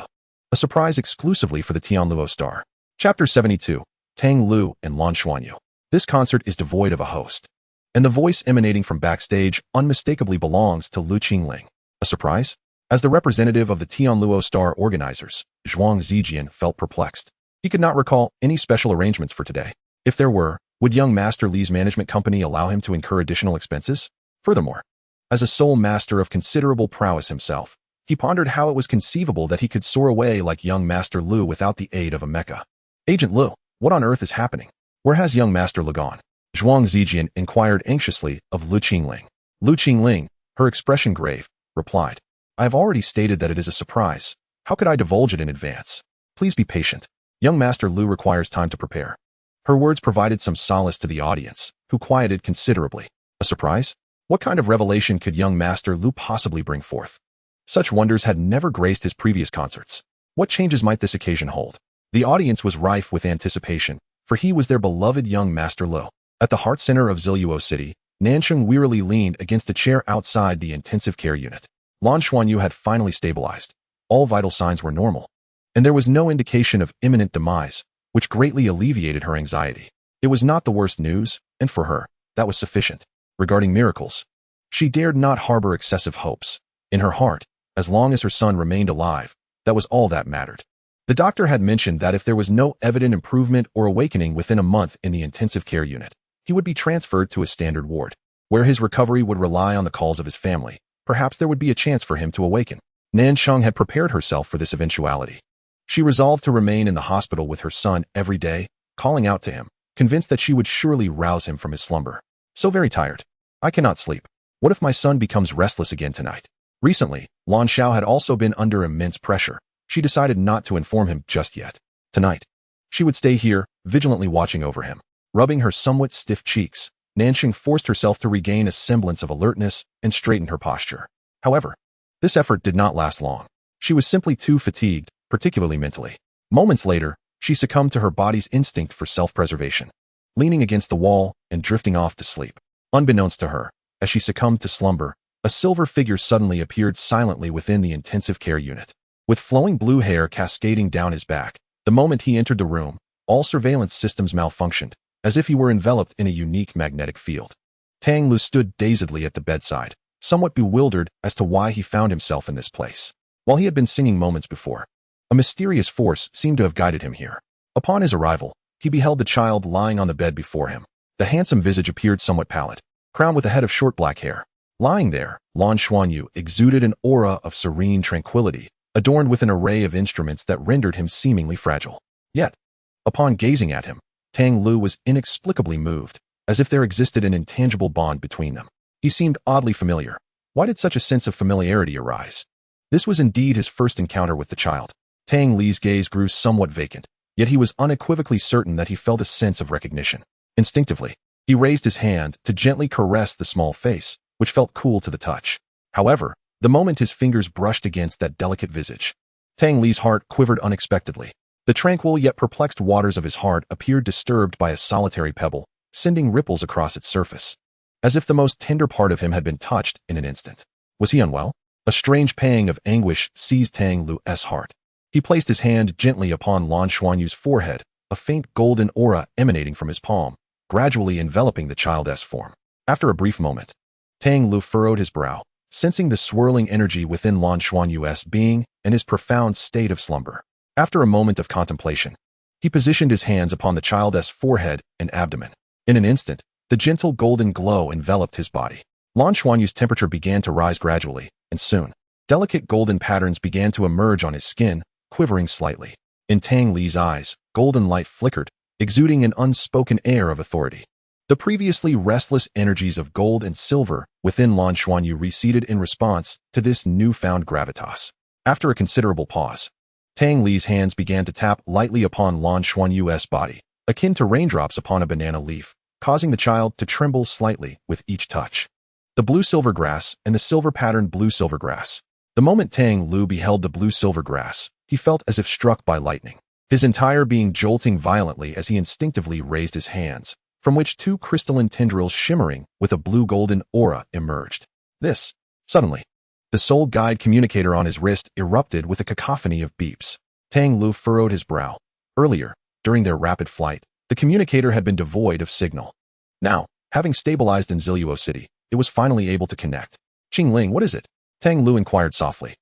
A surprise exclusively for the Tianluo star. Chapter 72. Tang Lu and Lan Xuanyu. This concert is devoid of a host, and the voice emanating from backstage unmistakably belongs to Lu Qingling. A surprise? As the representative of the Tianluo star organizers, Zhuang Zijian felt perplexed. He could not recall any special arrangements for today. If there were, would young Master Li's management company allow him to incur additional expenses? Furthermore, as a sole master of considerable prowess himself, he pondered how it was conceivable that he could soar away like young Master Lu without the aid of a mecha. "Agent Lu, what on earth is happening? Where has young Master Lu gone?" Zhuang Zijian inquired anxiously of Lu Qingling. Lu Qingling, her expression grave, replied, "I have already stated that it is a surprise. How could I divulge it in advance? Please be patient. Young Master Lu requires time to prepare." Her words provided some solace to the audience, who quieted considerably. A surprise? What kind of revelation could young Master Lu possibly bring forth? Such wonders had never graced his previous concerts. What changes might this occasion hold? The audience was rife with anticipation, for he was their beloved young Master Lu. At the heart center of Ziluo City, Nansheng wearily leaned against a chair outside the intensive care unit. Lan Xuanyu had finally stabilized. All vital signs were normal, and there was no indication of imminent demise, which greatly alleviated her anxiety. It was not the worst news, and for her, that was sufficient. Regarding miracles, she dared not harbor excessive hopes. In her heart, as long as her son remained alive, that was all that mattered. The doctor had mentioned that if there was no evident improvement or awakening within a month in the intensive care unit, he would be transferred to a standard ward, where his recovery would rely on the calls of his family. Perhaps there would be a chance for him to awaken. Nansheng had prepared herself for this eventuality. She resolved to remain in the hospital with her son every day, calling out to him, convinced that she would surely rouse him from his slumber. "So very tired. I cannot sleep. What if my son becomes restless again tonight?" Recently, Lan Xiao had also been under immense pressure. She decided not to inform him just yet. Tonight, she would stay here, vigilantly watching over him. Rubbing her somewhat stiff cheeks, Nansheng forced herself to regain a semblance of alertness and straightened her posture. However, this effort did not last long. She was simply too fatigued, particularly mentally. Moments later, she succumbed to her body's instinct for self-preservation, leaning against the wall and drifting off to sleep. Unbeknownst to her, as she succumbed to slumber, a silver figure suddenly appeared silently within the intensive care unit. With flowing blue hair cascading down his back, the moment he entered the room, all surveillance systems malfunctioned, as if he were enveloped in a unique magnetic field. Tang Lu stood dazedly at the bedside, somewhat bewildered as to why he found himself in this place. While he had been singing moments before, a mysterious force seemed to have guided him here. Upon his arrival, he beheld the child lying on the bed before him. The handsome visage appeared somewhat pallid, crowned with a head of short black hair. Lying there, Lan Xuanyu exuded an aura of serene tranquility, adorned with an array of instruments that rendered him seemingly fragile. Yet, upon gazing at him, Tang Lu was inexplicably moved, as if there existed an intangible bond between them. He seemed oddly familiar. Why did such a sense of familiarity arise? This was indeed his first encounter with the child. Tang Li's gaze grew somewhat vacant, yet he was unequivocally certain that he felt a sense of recognition. Instinctively, he raised his hand to gently caress the small face, which felt cool to the touch. However, the moment his fingers brushed against that delicate visage, Tang Li's heart quivered unexpectedly. The tranquil yet perplexed waters of his heart appeared disturbed by a solitary pebble, sending ripples across its surface, as if the most tender part of him had been touched in an instant. Was he unwell? A strange pang of anguish seized Tang Lu's heart. He placed his hand gently upon Lan Xuanyu's forehead, a faint golden aura emanating from his palm, gradually enveloping the child's form. After a brief moment, Tang Lu furrowed his brow, sensing the swirling energy within Lan Xuanyu's being and his profound state of slumber. After a moment of contemplation, he positioned his hands upon the child's forehead and abdomen. In an instant, the gentle golden glow enveloped his body. Lan Xuanyu's temperature began to rise gradually, and soon, delicate golden patterns began to emerge on his skin, quivering slightly. In Tang Li's eyes, golden light flickered, exuding an unspoken air of authority. The previously restless energies of gold and silver within Lan Xuanyu receded in response to this newfound gravitas. After a considerable pause, Tang Li's hands began to tap lightly upon Lan Xuanyu's body, akin to raindrops upon a banana leaf, causing the child to tremble slightly with each touch. The blue-silver grass and the silver-patterned blue-silver grass. The moment Tang Lu beheld the blue-silver grass, he felt as if struck by lightning, his entire being jolting violently as he instinctively raised his hands, from which two crystalline tendrils shimmering with a blue-golden aura emerged. Suddenly, the soul guide communicator on his wrist erupted with a cacophony of beeps. Tang Lu furrowed his brow. Earlier, during their rapid flight, the communicator had been devoid of signal. Now, having stabilized in Ziluo City, it was finally able to connect. Qingling, what is it? Tang Lu inquired softly.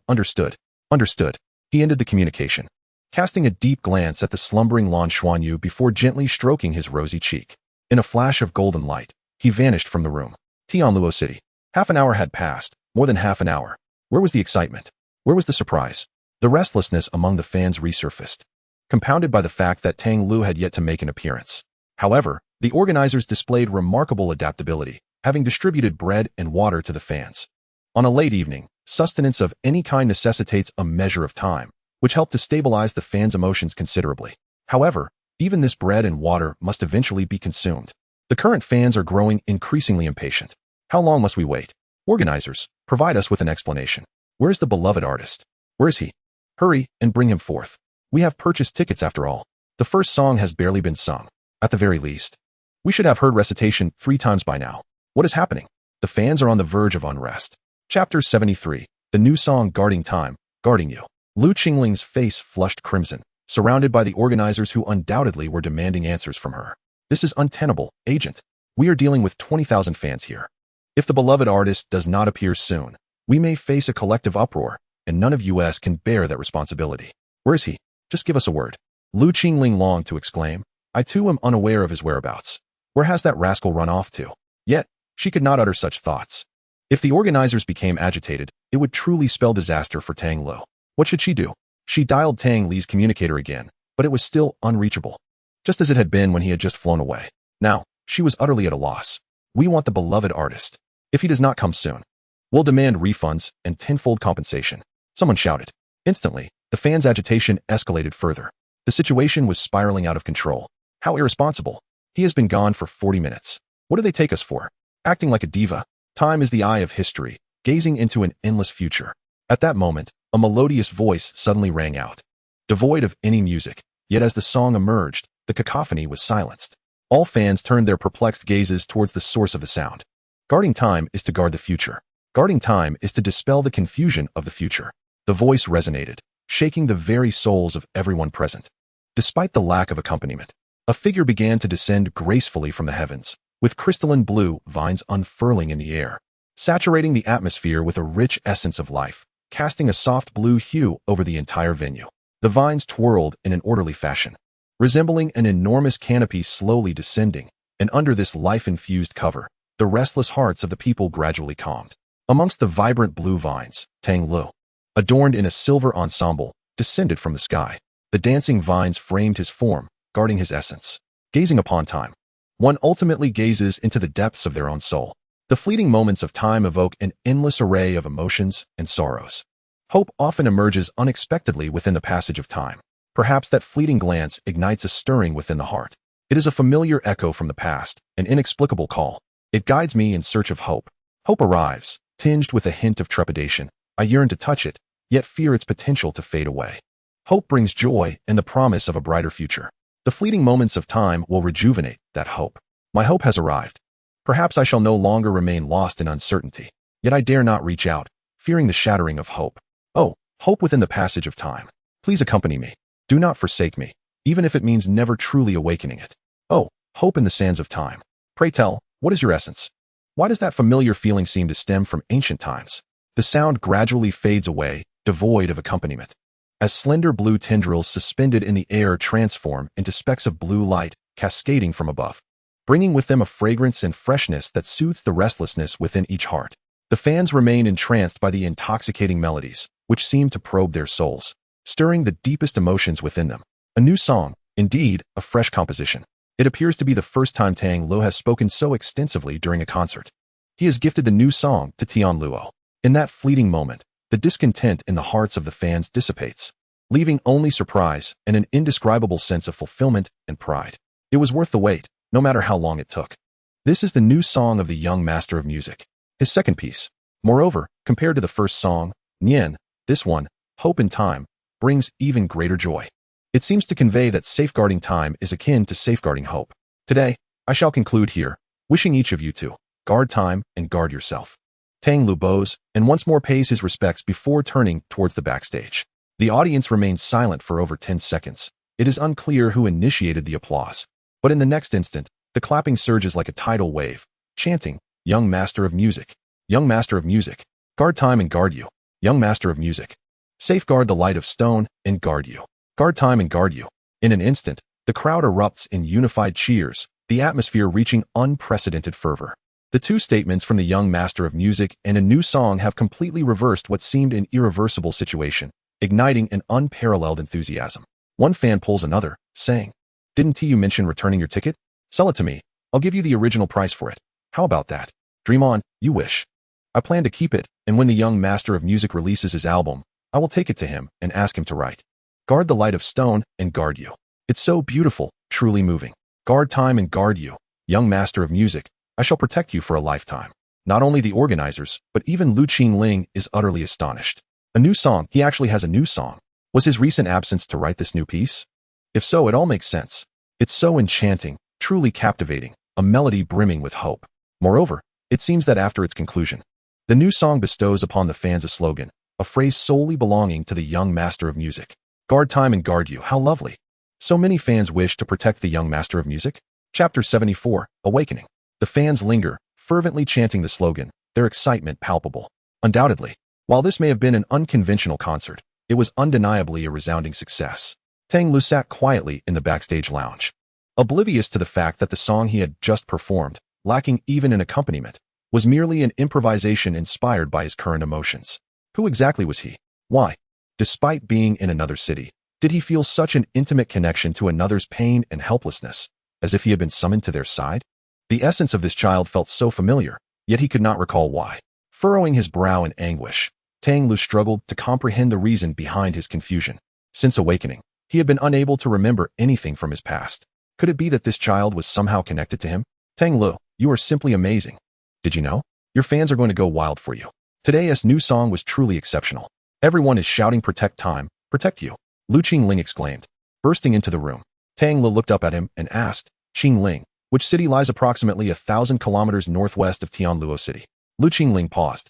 Understood. Understood. He ended the communication, casting a deep glance at the slumbering Lan Xuanyu before gently stroking his rosy cheek. In a flash of golden light, he vanished from the room. Tianluo City. Half an hour had passed, more than half an hour. Where was the excitement? Where was the surprise? The restlessness among the fans resurfaced, compounded by the fact that Tang Lu had yet to make an appearance. However, the organizers displayed remarkable adaptability, having distributed bread and water to the fans. On a late evening, sustenance of any kind necessitates a measure of time, which helped to stabilize the fans' emotions considerably. However, even this bread and water must eventually be consumed. The current fans are growing increasingly impatient. How long must we wait? Organizers, provide us with an explanation. Where is the beloved artist? Where is he? Hurry and bring him forth. We have purchased tickets after all. The first song has barely been sung. At the very least, we should have heard recitation 3 times by now. What is happening? The fans are on the verge of unrest. Chapter 73. The new song Guarding Time, Guarding You. Lu Qingling's face flushed crimson, surrounded by the organizers who undoubtedly were demanding answers from her. This is untenable, agent. We are dealing with 20,000 fans here. If the beloved artist does not appear soon, we may face a collective uproar, and none of us can bear that responsibility. Where is he? Just give us a word. Lu Qingling longed to exclaim. I too am unaware of his whereabouts. Where has that rascal run off to? Yet, she could not utter such thoughts. If the organizers became agitated, it would truly spell disaster for Tang Lu. What should she do? She dialed Tang Li's communicator again, but it was still unreachable, just as it had been when he had just flown away. Now, she was utterly at a loss. We want the beloved artist. If he does not come soon, we'll demand refunds and tenfold compensation. Someone shouted. Instantly, the fans' agitation escalated further. The situation was spiraling out of control. How irresponsible. He has been gone for 40 minutes. What do they take us for? Acting like a diva. Time is the eye of history, gazing into an endless future. At that moment, a melodious voice suddenly rang out, devoid of any music, yet as the song emerged, the cacophony was silenced. All fans turned their perplexed gazes towards the source of the sound. Guarding time is to guard the future. Guarding time is to dispel the confusion of the future. The voice resonated, shaking the very souls of everyone present. Despite the lack of accompaniment, a figure began to descend gracefully from the heavens, with crystalline blue vines unfurling in the air, saturating the atmosphere with a rich essence of life, casting a soft blue hue over the entire venue. The vines twirled in an orderly fashion, resembling an enormous canopy slowly descending, and under this life-infused cover, the restless hearts of the people gradually calmed. Amongst the vibrant blue vines, Tang Lu, adorned in a silver ensemble, descended from the sky. The dancing vines framed his form, guarding his essence. Gazing upon time, one ultimately gazes into the depths of their own soul. The fleeting moments of time evoke an endless array of emotions and sorrows. Hope often emerges unexpectedly within the passage of time. Perhaps that fleeting glance ignites a stirring within the heart. It is a familiar echo from the past, an inexplicable call. It guides me in search of hope. Hope arrives, tinged with a hint of trepidation. I yearn to touch it, yet fear its potential to fade away. Hope brings joy and the promise of a brighter future. The fleeting moments of time will rejuvenate that hope. My hope has arrived. Perhaps I shall no longer remain lost in uncertainty. Yet I dare not reach out, fearing the shattering of hope. Oh, hope within the passage of time. Please accompany me. Do not forsake me, even if it means never truly awakening it. Oh, Hope in the sands of time. Pray tell, what is your essence? Why does that familiar feeling seem to stem from ancient times? The sound gradually fades away, devoid of accompaniment, as slender blue tendrils suspended in the air transform into specks of blue light cascading from above, bringing with them a fragrance and freshness that soothes the restlessness within each heart. The fans remain entranced by the intoxicating melodies, which seem to probe their souls, stirring the deepest emotions within them. A new song, indeed, a fresh composition. It appears to be the first time Tang Luo has spoken so extensively during a concert. He has gifted the new song to Luo. In that fleeting moment, the discontent in the hearts of the fans dissipates, leaving only surprise and an indescribable sense of fulfillment and pride. It was worth the wait, no matter how long it took. This is the new song of the young master of music, his second piece. Moreover, compared to the first song, Nian, this one, Hope in Time, brings even greater joy. It seems to convey that safeguarding time is akin to safeguarding hope. Today, I shall conclude here, wishing each of you to guard time and guard yourself. Tang Lu bows and once more pays his respects before turning towards the backstage. The audience remains silent for over 10 seconds. It is unclear who initiated the applause, but in the next instant, the clapping surges like a tidal wave, chanting, "Young Master of Music, Young Master of Music, guard time and guard you, Young Master of Music, safeguard the light of stone and guard you, guard time and guard you." In an instant, the crowd erupts in unified cheers, the atmosphere reaching unprecedented fervor. The two statements from the young master of music and a new song have completely reversed what seemed an irreversible situation, igniting an unparalleled enthusiasm. One fan pulls another, saying, "Didn't you mention returning your ticket? Sell it to me. I'll give you the original price for it. How about that? Dream on, you wish. I plan to keep it, and when the young master of music releases his album, I will take it to him and ask him to write, 'Guard the light of stone and guard you.' It's so beautiful, truly moving. Guard time and guard you, young master of music. I shall protect you for a lifetime." Not only the organizers, but even Lu Qingling is utterly astonished. A new song? He actually has a new song. Was his recent absence to write this new piece? If so, it all makes sense. It's so enchanting, truly captivating, a melody brimming with hope. Moreover, it seems that after its conclusion, the new song bestows upon the fans a slogan, a phrase solely belonging to the young master of music. Guard time and guard you. How lovely. So many fans wish to protect the young master of music. Chapter 74, Awakening. The fans linger, fervently chanting the slogan, their excitement palpable. Undoubtedly, while this may have been an unconventional concert, it was undeniably a resounding success. Tang Lu sat quietly in the backstage lounge, oblivious to the fact that the song he had just performed, lacking even an accompaniment, was merely an improvisation inspired by his current emotions. Who exactly was he? Why, despite being in another city, did he feel such an intimate connection to another's pain and helplessness, as if he had been summoned to their side? The essence of this child felt so familiar, yet he could not recall why. Furrowing his brow in anguish, Tang Lu struggled to comprehend the reason behind his confusion. Since awakening, he had been unable to remember anything from his past. Could it be that this child was somehow connected to him? Tang Lu, you are simply amazing. Did you know? Your fans are going to go wild for you. Today's new song was truly exceptional. Everyone is shouting protect time, protect you. Lu Qingling exclaimed, bursting into the room. Tang Lu looked up at him and asked, Qingling, which city lies approximately 1,000 kilometers northwest of Luo City? Lu Qingling paused,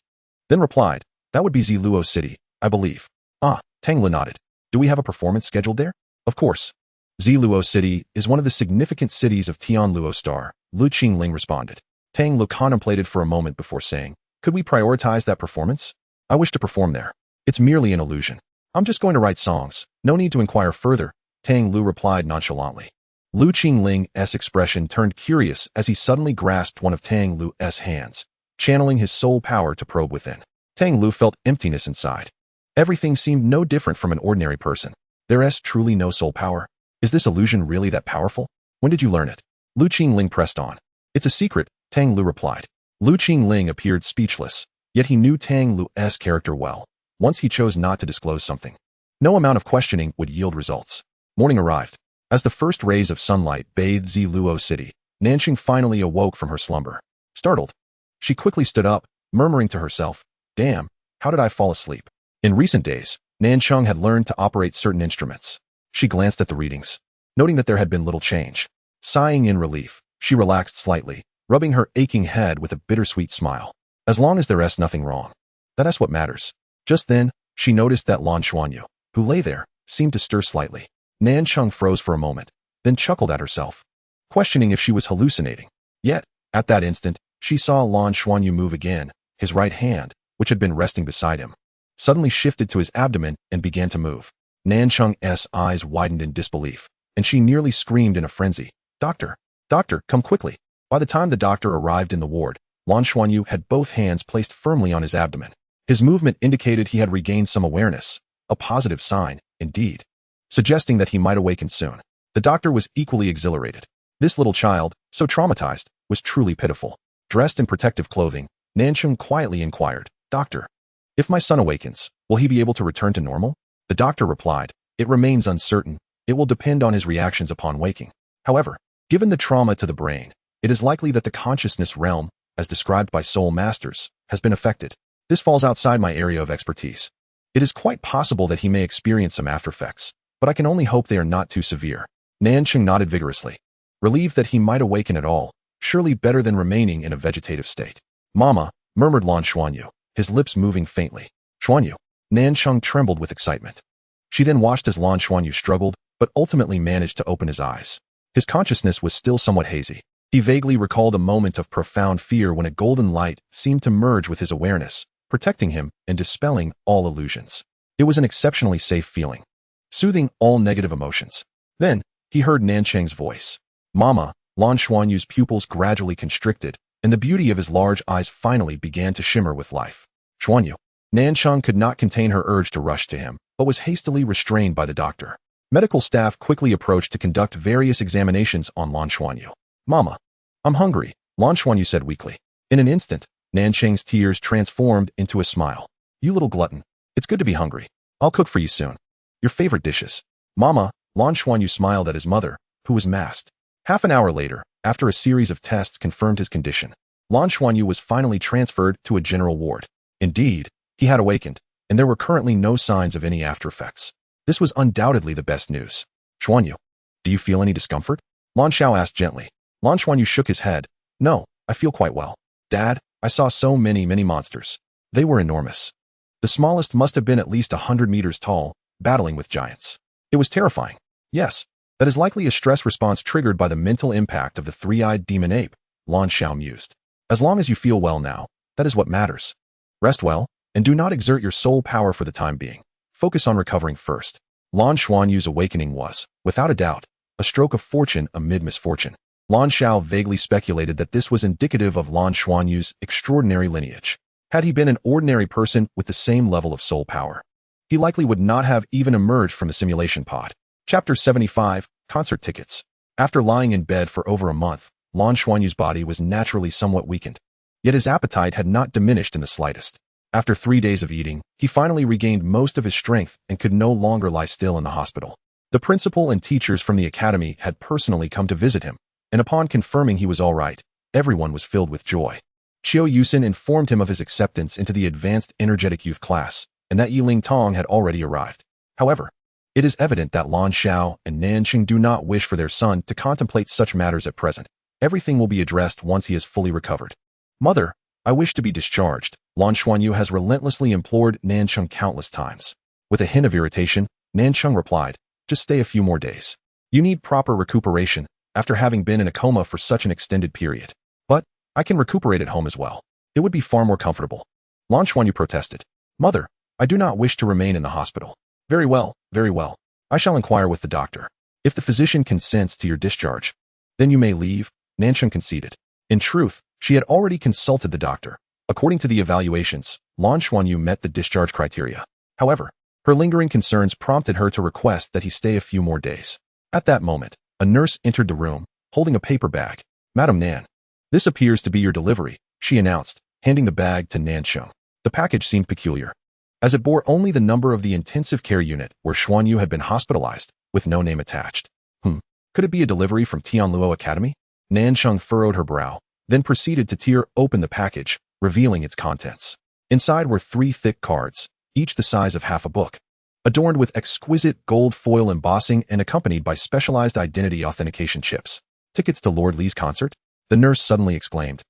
then replied, that would be Luo City, I believe. Ah, Tang Lu nodded. Do we have a performance scheduled there? Of course. Luo City is one of the significant cities of Luo Star, Lu Qingling responded. Tang Lu contemplated for a moment before saying, could we prioritize that performance? I wish to perform there. It's merely an illusion. I'm just going to write songs. No need to inquire further, Tang Lu replied nonchalantly. Lu Qingling's expression turned curious as he suddenly grasped one of Tang Lu's hands, channeling his soul power to probe within. Tang Lu felt emptiness inside. Everything seemed no different from an ordinary person. There's truly no soul power. Is this illusion really that powerful? When did you learn it? Lu Qingling pressed on. It's a secret, Tang Lu replied. Lu Qingling appeared speechless, yet he knew Tang Lu's character well. Once he chose not to disclose something, no amount of questioning would yield results. Morning arrived. As the first rays of sunlight bathed Luo City, Nanxing finally awoke from her slumber. Startled, she quickly stood up, murmuring to herself, damn, how did I fall asleep? In recent days, Nanxing had learned to operate certain instruments. She glanced at the readings, noting that there had been little change. Sighing in relief, she relaxed slightly, rubbing her aching head with a bittersweet smile. As long as there's nothing wrong, that's what matters. Just then, she noticed that Lan Xuanyu, who lay there, seemed to stir slightly. Nanxing froze for a moment, then chuckled at herself. questioning if she was hallucinating. Yet, at that instant, she saw Lan Xuanyu move again. His right hand, which had been resting beside him, suddenly shifted to his abdomen and began to move. Nanchung's eyes widened in disbelief, and she nearly screamed in a frenzy. Doctor! Doctor, come quickly! By the time the doctor arrived in the ward, Lan Xuanyu had both hands placed firmly on his abdomen. His movement indicated he had regained some awareness, a positive sign, indeed, suggesting that he might awaken soon. The doctor was equally exhilarated. This little child, so traumatized, was truly pitiful. Dressed in protective clothing, Nanchung quietly inquired, Doctor, if my son awakens, will he be able to return to normal? The doctor replied, It remains uncertain. It will depend on his reactions upon waking. However, given the trauma to the brain, it is likely that the consciousness realm, as described by soul masters, has been affected. This falls outside my area of expertise. It is quite possible that he may experience some aftereffects, but I can only hope they are not too severe. Nanchung nodded vigorously, relieved that he might awaken at all, surely better than remaining in a vegetative state. Mama, murmured Lan Xuanyu, his lips moving faintly. Xuanyu. Nanchung trembled with excitement. She then watched as Lan Xuanyu struggled, but ultimately managed to open his eyes. His consciousness was still somewhat hazy. He vaguely recalled a moment of profound fear when a golden light seemed to merge with his awareness, protecting him and dispelling all illusions. It was an exceptionally safe feeling, soothing all negative emotions. Then, he heard Nanchung's voice. Mama, Lan Xuanyu's pupils gradually constricted, and the beauty of his large eyes finally began to shimmer with life. Xuanyu. Nanchung could not contain her urge to rush to him, but was hastily restrained by the doctor. Medical staff quickly approached to conduct various examinations on Lan Xuanyu. Mama, I'm hungry, Lan Xuanyu said weakly. In an instant, Nanchung's tears transformed into a smile. You little glutton. It's good to be hungry. I'll cook for you soon. Your favorite dishes. Mama, Lan Xuanyu smiled at his mother, who was masked. Half an hour later, after a series of tests confirmed his condition, Lan Xuanyu was finally transferred to a general ward. Indeed, he had awakened, and there were currently no signs of any aftereffects. This was undoubtedly the best news. Xuanyu, do you feel any discomfort? Lan Xiao asked gently. Lan Xuanyu shook his head. No, I feel quite well. Dad, I saw so many monsters. They were enormous. The smallest must have been at least 100 meters tall, battling with giants. It was terrifying. Yes, that is likely a stress response triggered by the mental impact of the three-eyed demon ape, Lan Xiao mused. As long as you feel well now, that is what matters. Rest well, and do not exert your soul power for the time being. Focus on recovering first. Lan Xuanyu's awakening was, without a doubt, a stroke of fortune amid misfortune. Lan Xiao vaguely speculated that this was indicative of Lan Xuanyu's extraordinary lineage. Had he been an ordinary person with the same level of soul power, he likely would not have even emerged from the simulation pod. Chapter 75, Concert Tickets. After lying in bed for over a month, Lan Xuanyu's body was naturally somewhat weakened. Yet his appetite had not diminished in the slightest. After 3 days of eating, he finally regained most of his strength and could no longer lie still in the hospital. The principal and teachers from the academy had personally come to visit him, and upon confirming he was all right, everyone was filled with joy. Qiu Yusin informed him of his acceptance into the Advanced Energetic Youth class, and that Yiling Tong had already arrived. However, it is evident that Lan Xiao and Nanchung do not wish for their son to contemplate such matters at present. Everything will be addressed once he is fully recovered. Mother, I wish to be discharged, Lan Xuanyu has relentlessly implored Nanchung countless times. With a hint of irritation, Nanchung replied, just stay a few more days. You need proper recuperation after having been in a coma for such an extended period. But I can recuperate at home as well. It would be far more comfortable. Lan Xuanyu protested. Mother, I do not wish to remain in the hospital. Very well, very well. I shall inquire with the doctor. If the physician consents to your discharge, then you may leave, Nanchung conceded. In truth, she had already consulted the doctor. According to the evaluations, Lan Xuanyu met the discharge criteria. However, her lingering concerns prompted her to request that he stay a few more days. At that moment, a nurse entered the room, holding a paper bag. Madam Nan, this appears to be your delivery, she announced, handing the bag to Nanchung. The package seemed peculiar, as it bore only the number of the intensive care unit where Xuanyu had been hospitalized, with no name attached. Could it be a delivery from Tianluo Academy? Nanchung furrowed her brow, then proceeded to tear open the package, revealing its contents. Inside were 3 thick cards, each the size of half a book, adorned with exquisite gold foil embossing and accompanied by specialized identity authentication chips. Tickets to Lord Li's concert? The nurse suddenly exclaimed,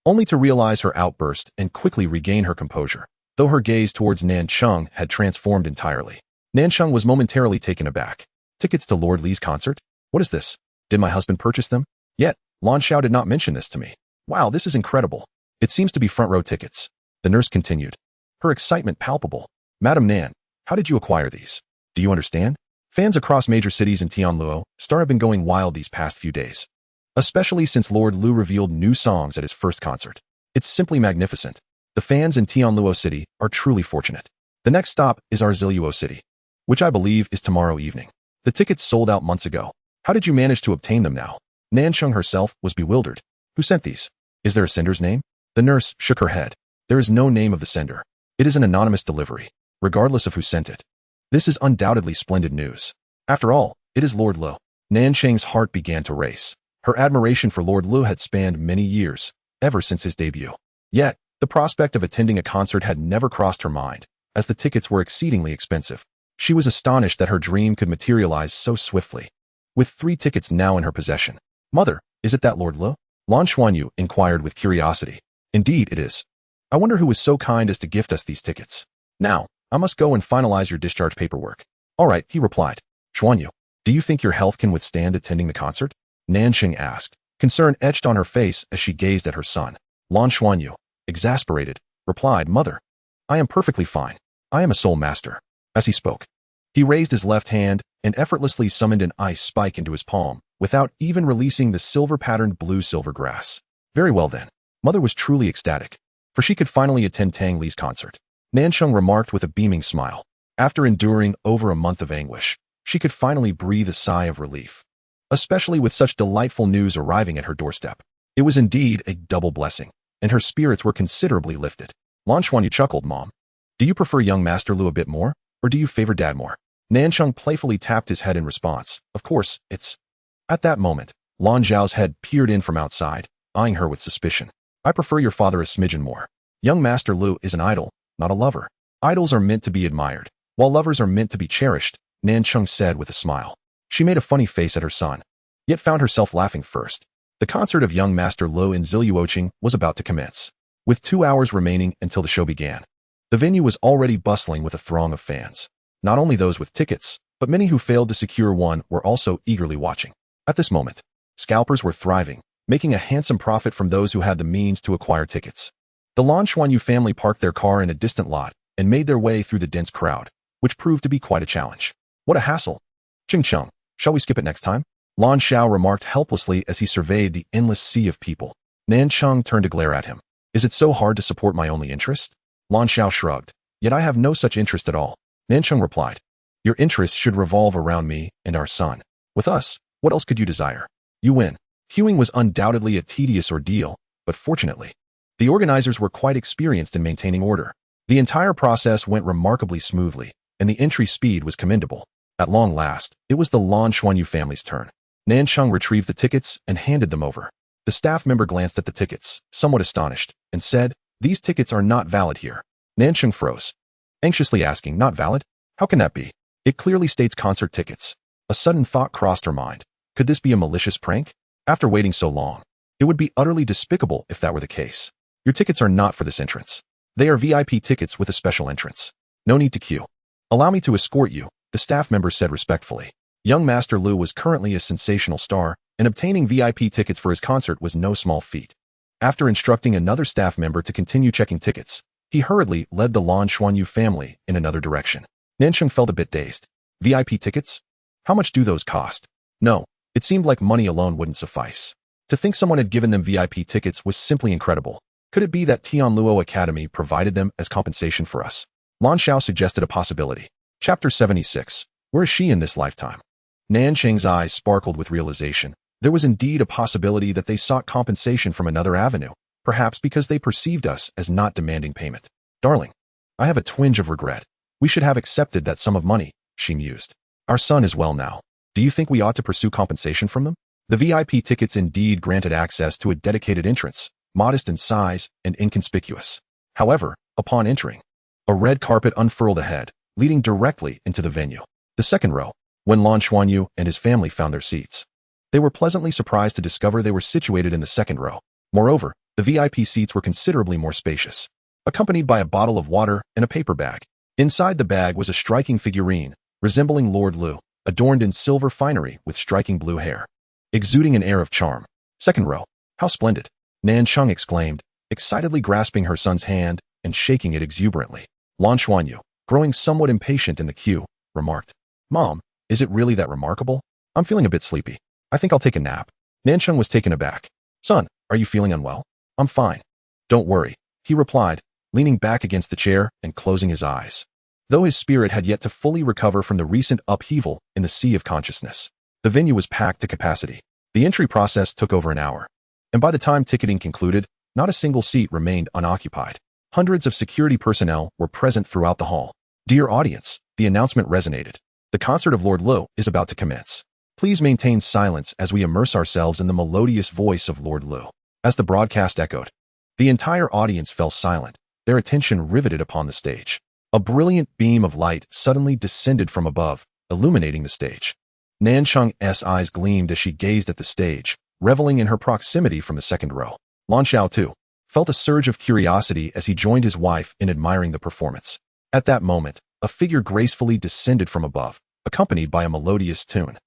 only to realize her outburst and quickly regain her composure, though her gaze towards Nanchung had transformed entirely. Nanchung was momentarily taken aback. Tickets to Lord Li's concert? What is this? Did my husband purchase them? Yet, Lan Xiao did not mention this to me. Wow, this is incredible. It seems to be front row tickets. The nurse continued. Her excitement palpable. Madam Nan, how did you acquire these? Do you understand? Fans across major cities in Tianluo Star have been going wild these past few days. Especially since Lord Lu revealed new songs at his first concert. It's simply magnificent. The fans in Tianluo City are truly fortunate. The next stop is our Ziluo City, which I believe is tomorrow evening. The tickets sold out months ago. How did you manage to obtain them now? Nansheng herself was bewildered. Who sent these? Is there a sender's name? The nurse shook her head. There is no name of the sender. It is an anonymous delivery, regardless of who sent it. This is undoubtedly splendid news. After all, it is Lord Lu. Nansheng's heart began to race. Her admiration for Lord Lu had spanned many years, ever since his debut. Yet, the prospect of attending a concert had never crossed her mind, as the tickets were exceedingly expensive. She was astonished that her dream could materialize so swiftly. With 3 tickets now in her possession. Mother, is it that Lord Lu? Lan Xuanyu inquired with curiosity. Indeed, it is. I wonder who was so kind as to gift us these tickets. Now, I must go and finalize your discharge paperwork. All right, he replied. Xuanyu, do you think your health can withstand attending the concert? Nansheng asked, concern etched on her face as she gazed at her son. Lan Xuanyu, exasperated, replied, Mother, I am perfectly fine. I am a soul master. As he spoke, he raised his left hand and effortlessly summoned an ice spike into his palm, without even releasing the silver-patterned blue-silver grass. Very well then. Mother was truly ecstatic, for she could finally attend Tang Li's concert. Nansheng remarked with a beaming smile. After enduring over a month of anguish, she could finally breathe a sigh of relief. Especially with such delightful news arriving at her doorstep. It was indeed a double blessing, and her spirits were considerably lifted. Lan Xuanyu chuckled, Mom. Do you prefer young Master Lu a bit more, or do you favor Dad more? Nansheng playfully tapped his head in response. Of course, it's... At that moment, Lan Zhao's head peered in from outside, eyeing her with suspicion. I prefer your father a smidgen more. Young Master Lu is an idol, not a lover. Idols are meant to be admired, while lovers are meant to be cherished, Nansheng said with a smile. She made a funny face at her son, yet found herself laughing first. The concert of young Master Lu in Ziluoqing was about to commence. With 2 hours remaining until the show began. The venue was already bustling with a throng of fans. Not only those with tickets, but many who failed to secure one were also eagerly watching. At this moment, scalpers were thriving, making a handsome profit from those who had the means to acquire tickets. The Lan Xuanyu family parked their car in a distant lot and made their way through the dense crowd, which proved to be quite a challenge. What a hassle. Ching Chung, shall we skip it next time? Lan Xiao remarked helplessly as he surveyed the endless sea of people. Nansheng turned to glare at him. Is it so hard to support my only interest? Lan Xiao shrugged. Yet I have no such interest at all. Nansheng replied. Your interests should revolve around me and our son. With us, what else could you desire? You win. Queuing was undoubtedly a tedious ordeal, but fortunately, the organizers were quite experienced in maintaining order. The entire process went remarkably smoothly, and the entry speed was commendable. At long last, it was the Lan Xuanyu family's turn. Nansheng retrieved the tickets and handed them over. The staff member glanced at the tickets, somewhat astonished, and said, These tickets are not valid here. Nansheng froze, anxiously asking, Not valid? How can that be? It clearly states concert tickets. A sudden thought crossed her mind. Could this be a malicious prank? After waiting so long, it would be utterly despicable if that were the case. Your tickets are not for this entrance. They are VIP tickets with a special entrance. No need to queue. Allow me to escort you, the staff member said respectfully. Young Master Lu was currently a sensational star, and obtaining VIP tickets for his concert was no small feat. After instructing another staff member to continue checking tickets, he hurriedly led the Lan Xuanyu family in another direction. Nansheng felt a bit dazed. VIP tickets? How much do those cost? No, it seemed like money alone wouldn't suffice. To think someone had given them VIP tickets was simply incredible. Could it be that Tianluo Academy provided them as compensation for us? Lan Xiao suggested a possibility. Chapter 76. Where is she in this lifetime? Nansheng's eyes sparkled with realization. There was indeed a possibility that they sought compensation from another avenue, perhaps because they perceived us as not demanding payment. Darling, I have a twinge of regret. We should have accepted that sum of money, she mused. Our son is well now. Do you think we ought to pursue compensation from them? The VIP tickets indeed granted access to a dedicated entrance, modest in size and inconspicuous. However, upon entering, a red carpet unfurled ahead, leading directly into the venue. The second row, when Lan Xuanyu and his family found their seats. They were pleasantly surprised to discover they were situated in the second row. Moreover, the VIP seats were considerably more spacious, accompanied by a bottle of water and a paper bag. Inside the bag was a striking figurine, resembling Lord Lu, adorned in silver finery with striking blue hair, exuding an air of charm. Second row. How splendid. Nan Cheng exclaimed, excitedly grasping her son's hand and shaking it exuberantly. Lan Xuanyu, growing somewhat impatient in the queue, remarked, Mom, is it really that remarkable? I'm feeling a bit sleepy. I think I'll take a nap. Nan Cheng was taken aback. Son, are you feeling unwell? I'm fine. Don't worry, he replied, leaning back against the chair and closing his eyes. Though his spirit had yet to fully recover from the recent upheaval in the sea of consciousness, the venue was packed to capacity. The entry process took over an hour, and by the time ticketing concluded, not a single seat remained unoccupied. Hundreds of security personnel were present throughout the hall. Dear audience, the announcement resonated. The concert of Lord Luo is about to commence. Please maintain silence as we immerse ourselves in the melodious voice of Lord Luo. As the broadcast echoed, the entire audience fell silent, their attention riveted upon the stage. A brilliant beam of light suddenly descended from above, illuminating the stage. Nan Cheng's eyes gleamed as she gazed at the stage, reveling in her proximity from the second row. Lan Xiao, too, felt a surge of curiosity as he joined his wife in admiring the performance. At that moment, a figure gracefully descended from above, accompanied by a melodious tune.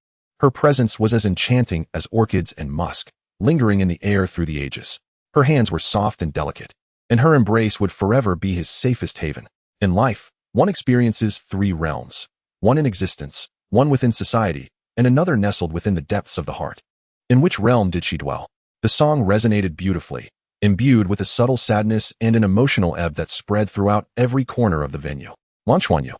Her presence was as enchanting as orchids and musk, lingering in the air through the ages. Her hands were soft and delicate, and her embrace would forever be his safest haven. In life, one experiences three realms, one in existence, one within society, and another nestled within the depths of the heart. In which realm did she dwell? The song resonated beautifully, imbued with a subtle sadness and an emotional ebb that spread throughout every corner of the venue. Lan Xuanyu,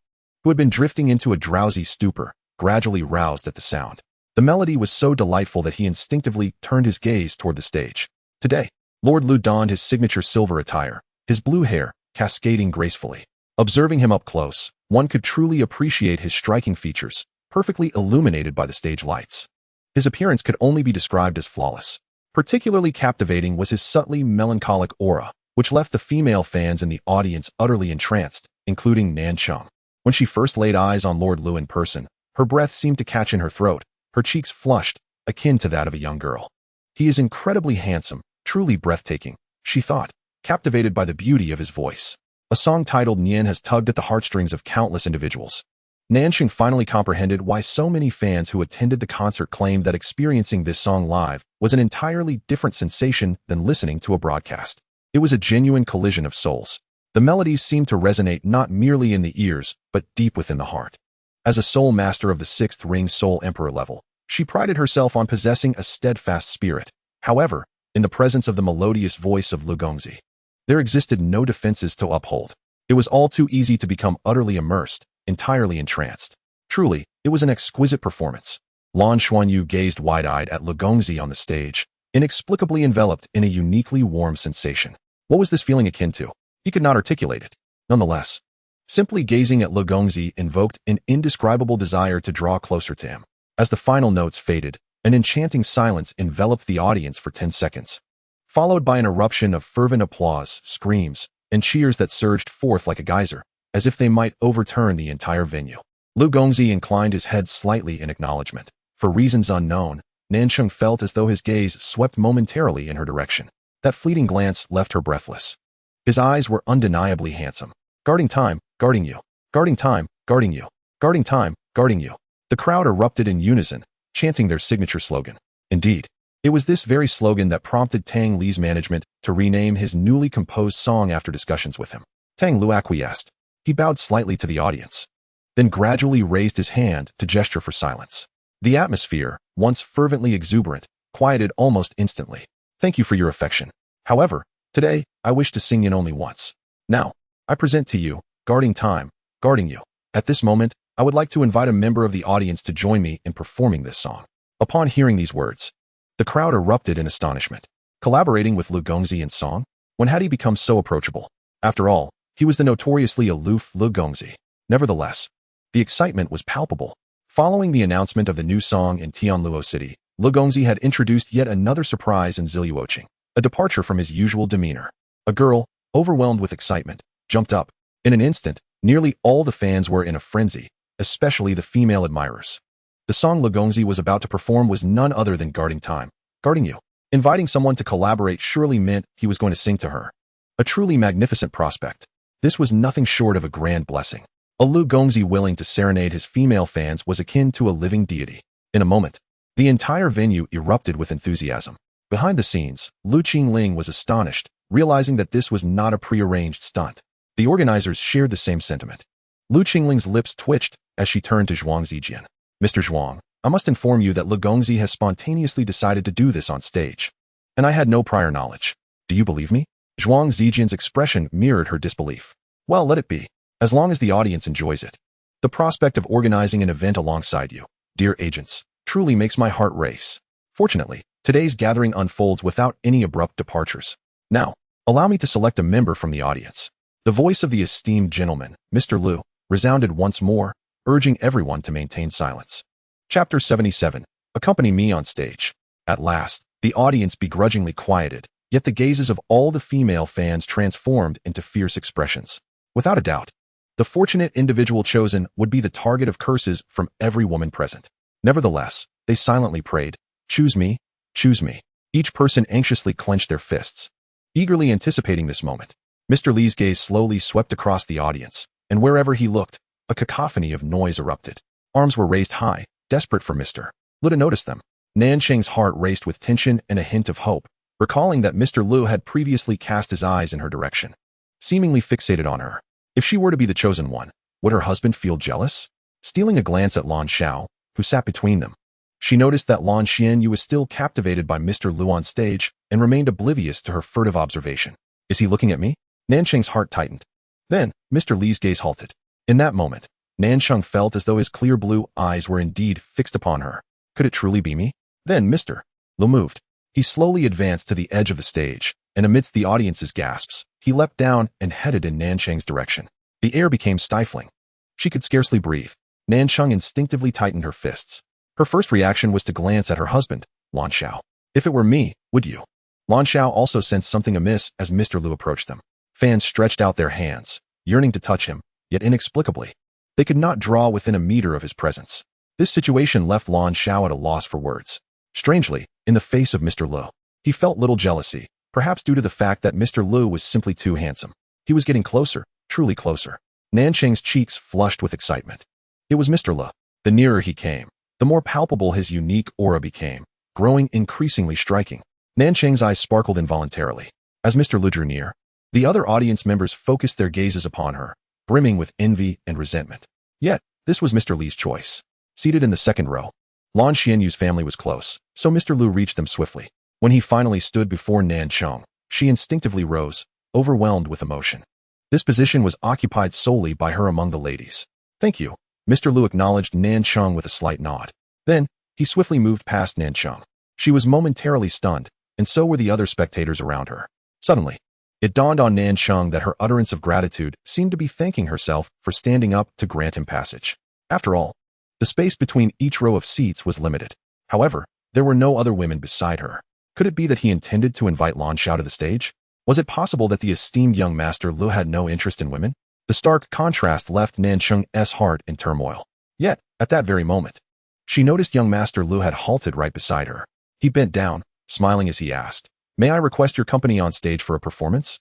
who had been drifting into a drowsy stupor, gradually roused at the sound. The melody was so delightful that he instinctively turned his gaze toward the stage. Today, Lord Lu donned his signature silver attire, his blue hair cascading gracefully. Observing him up close, one could truly appreciate his striking features, perfectly illuminated by the stage lights. His appearance could only be described as flawless. Particularly captivating was his subtly melancholic aura, which left the female fans in the audience utterly entranced, including Nan Cheng. When she first laid eyes on Lord Lu in person, her breath seemed to catch in her throat, her cheeks flushed, akin to that of a young girl. He is incredibly handsome, truly breathtaking, she thought, captivated by the beauty of his voice. A song titled Nian has tugged at the heartstrings of countless individuals. Nan Cheng finally comprehended why so many fans who attended the concert claimed that experiencing this song live was an entirely different sensation than listening to a broadcast. It was a genuine collision of souls. The melodies seemed to resonate not merely in the ears, but deep within the heart. As a soul master of the sixth ring soul emperor level, she prided herself on possessing a steadfast spirit. However, in the presence of the melodious voice of Lu Gongzi, there existed no defenses to uphold. It was all too easy to become utterly immersed, entirely entranced. Truly, it was an exquisite performance. Lan Xuanyu gazed wide-eyed at Lu Gongzi on the stage, inexplicably enveloped in a uniquely warm sensation. What was this feeling akin to? He could not articulate it. Nonetheless, simply gazing at Lu Gongzi invoked an indescribable desire to draw closer to him. As the final notes faded, an enchanting silence enveloped the audience for 10 seconds, followed by an eruption of fervent applause, screams, and cheers that surged forth like a geyser, as if they might overturn the entire venue. Lu Gongzi inclined his head slightly in acknowledgement. For reasons unknown, Nan Cheng felt as though his gaze swept momentarily in her direction. That fleeting glance left her breathless. His eyes were undeniably handsome. Guarding time, guarding you. Guarding time, guarding you. Guarding time, guarding you. The crowd erupted in unison, chanting their signature slogan. Indeed, it was this very slogan that prompted Tang Li's management to rename his newly composed song after discussions with him. Tang Lu acquiesced. He bowed slightly to the audience, then gradually raised his hand to gesture for silence. The atmosphere, once fervently exuberant, quieted almost instantly. Thank you for your affection. However, today, I wish to sing it only once. Now, I present to you, Guarding Time, Guarding You. At this moment, I would like to invite a member of the audience to join me in performing this song. Upon hearing these words, the crowd erupted in astonishment. Collaborating with Lu Gongzi in song? When had he become so approachable? After all, he was the notoriously aloof Lu Gongzi. Nevertheless, the excitement was palpable. Following the announcement of the new song in Tianluo City, Lu Gongzi had introduced yet another surprise in Ziluoqing, a departure from his usual demeanor. A girl, overwhelmed with excitement, jumped up. In an instant, nearly all the fans were in a frenzy, especially the female admirers. The song Lu Gongzi was about to perform was none other than Guarding Time, Guarding You. Inviting someone to collaborate surely meant he was going to sing to her. A truly magnificent prospect. This was nothing short of a grand blessing. A Lu Gongzi willing to serenade his female fans was akin to a living deity. In a moment, the entire venue erupted with enthusiasm. Behind the scenes, Lu Qingling was astonished, realizing that this was not a prearranged stunt. The organizers shared the same sentiment. Lu Qingling's lips twitched as she turned to Zhuang Zijian. Mr. Zhuang, I must inform you that Lu Gongzi has spontaneously decided to do this on stage. And I had no prior knowledge. Do you believe me? Zhuang Zijian's expression mirrored her disbelief. Well, let it be. As long as the audience enjoys it. The prospect of organizing an event alongside you, dear agents, truly makes my heart race. Fortunately, today's gathering unfolds without any abrupt departures. Now, allow me to select a member from the audience. The voice of the esteemed gentleman, Mr. Lu, resounded once more, urging everyone to maintain silence. Chapter 77. Accompany me on stage. At last, the audience begrudgingly quieted, yet the gazes of all the female fans transformed into fierce expressions. Without a doubt, the fortunate individual chosen would be the target of curses from every woman present. Nevertheless, they silently prayed, "Choose me, choose me." Each person anxiously clenched their fists, eagerly anticipating this moment. Mr. Li's gaze slowly swept across the audience, and wherever he looked, a cacophony of noise erupted. Arms were raised high, desperate for Mr. Lu to notice them. Nansheng's heart raced with tension and a hint of hope, recalling that Mr. Lu had previously cast his eyes in her direction, seemingly fixated on her. If she were to be the chosen one, would her husband feel jealous? Stealing a glance at Lan Xiao, who sat between them, she noticed that Lan Xianyu was still captivated by Mr. Lu on stage and remained oblivious to her furtive observation. Is he looking at me? Nansheng's heart tightened. Then, Mr. Li's gaze halted. In that moment, Nansheng felt as though his clear blue eyes were indeed fixed upon her. Could it truly be me? Then Mr. Lu moved. He slowly advanced to the edge of the stage, and amidst the audience's gasps, he leapt down and headed in Nansheng's direction. The air became stifling. She could scarcely breathe. Nansheng instinctively tightened her fists. Her first reaction was to glance at her husband, Lan Xiao. If it were me, would you? Lan Xiao also sensed something amiss as Mr. Lu approached them. Fans stretched out their hands, yearning to touch him, yet inexplicably, they could not draw within a meter of his presence. This situation left Lan Xiao at a loss for words. Strangely, in the face of Mr. Lu, he felt little jealousy, perhaps due to the fact that Mr. Lu was simply too handsome. He was getting closer, truly closer. Nansheng's cheeks flushed with excitement. It was Mr. Lu. The nearer he came, the more palpable his unique aura became, growing increasingly striking. Nansheng's eyes sparkled involuntarily. As Mr. Lu drew near, the other audience members focused their gazes upon her, brimming with envy and resentment. Yet, this was Mr. Li's choice. Seated in the second row, Lan Xianyu's family was close, so Mr. Lu reached them swiftly. When he finally stood before Nansheng, she instinctively rose, overwhelmed with emotion. This position was occupied solely by her among the ladies. Thank you. Mr. Lu acknowledged Nansheng with a slight nod. Then, he swiftly moved past Nansheng. She was momentarily stunned, and so were the other spectators around her. Suddenly, it dawned on Nansheng that her utterance of gratitude seemed to be thanking herself for standing up to grant him passage. After all, the space between each row of seats was limited. However, there were no other women beside her. Could it be that he intended to invite Lan Xiao to the stage? Was it possible that the esteemed young master Lu had no interest in women? The stark contrast left Nansheng's heart in turmoil. Yet, at that very moment, she noticed young master Lu had halted right beside her. He bent down, smiling as he asked, "May I request your company on stage for a performance?"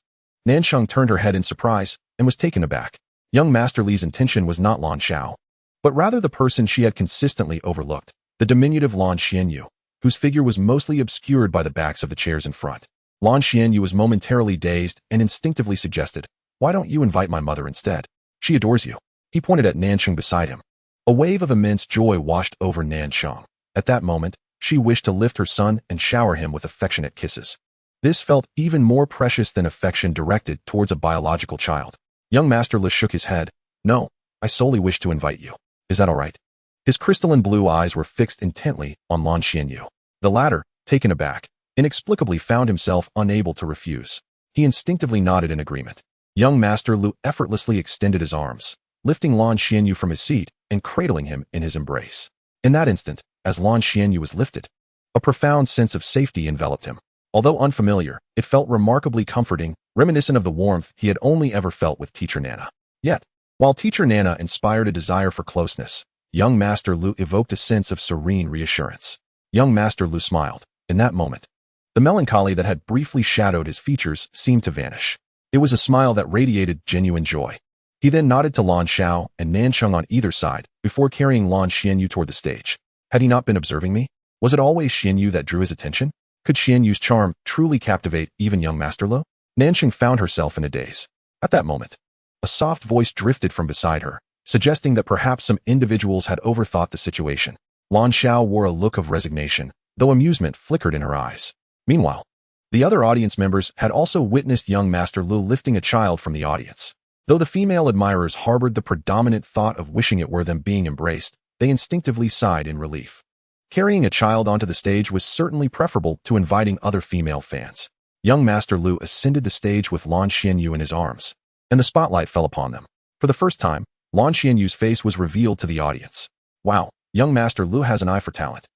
Nansheng turned her head in surprise and was taken aback. Young master Li's intention was not Lan Xiao, but rather the person she had consistently overlooked, the diminutive Lan Xianyu, whose figure was mostly obscured by the backs of the chairs in front. Lan Xianyu was momentarily dazed and instinctively suggested, "Why don't you invite my mother instead? She adores you." He pointed at Nansheng beside him. A wave of immense joy washed over Nansheng. At that moment, she wished to lift her son and shower him with affectionate kisses. This felt even more precious than affection directed towards a biological child. Young Master Li shook his head. "No, I solely wish to invite you. Is that all right?" His crystalline blue eyes were fixed intently on Lan Xianyu. The latter, taken aback, inexplicably found himself unable to refuse. He instinctively nodded in agreement. Young Master Lu effortlessly extended his arms, lifting Lan Xianyu from his seat and cradling him in his embrace. In that instant, as Lan Xianyu was lifted, a profound sense of safety enveloped him. Although unfamiliar, it felt remarkably comforting, reminiscent of the warmth he had only ever felt with Teacher Nana. Yet, while Teacher Nana inspired a desire for closeness, young Master Lu evoked a sense of serene reassurance. Young Master Lu smiled. In that moment, the melancholy that had briefly shadowed his features seemed to vanish. It was a smile that radiated genuine joy. He then nodded to Lan Xiao and Nansheng on either side before carrying Lan Xianyu toward the stage. Had he not been observing me? Was it always Xianyu that drew his attention? Could Xianyu's charm truly captivate even young Master Lo? Nanxing found herself in a daze. At that moment, a soft voice drifted from beside her, suggesting that perhaps some individuals had overthought the situation. Lan Xiao wore a look of resignation, though amusement flickered in her eyes. Meanwhile, the other audience members had also witnessed young Master Lu lifting a child from the audience. Though the female admirers harbored the predominant thought of wishing it were them being embraced, they instinctively sighed in relief. Carrying a child onto the stage was certainly preferable to inviting other female fans. Young Master Lu ascended the stage with Lan Xianyu in his arms, and the spotlight fell upon them. For the first time, Lan Xianyu's face was revealed to the audience. Wow, young Master Lu has an eye for talent.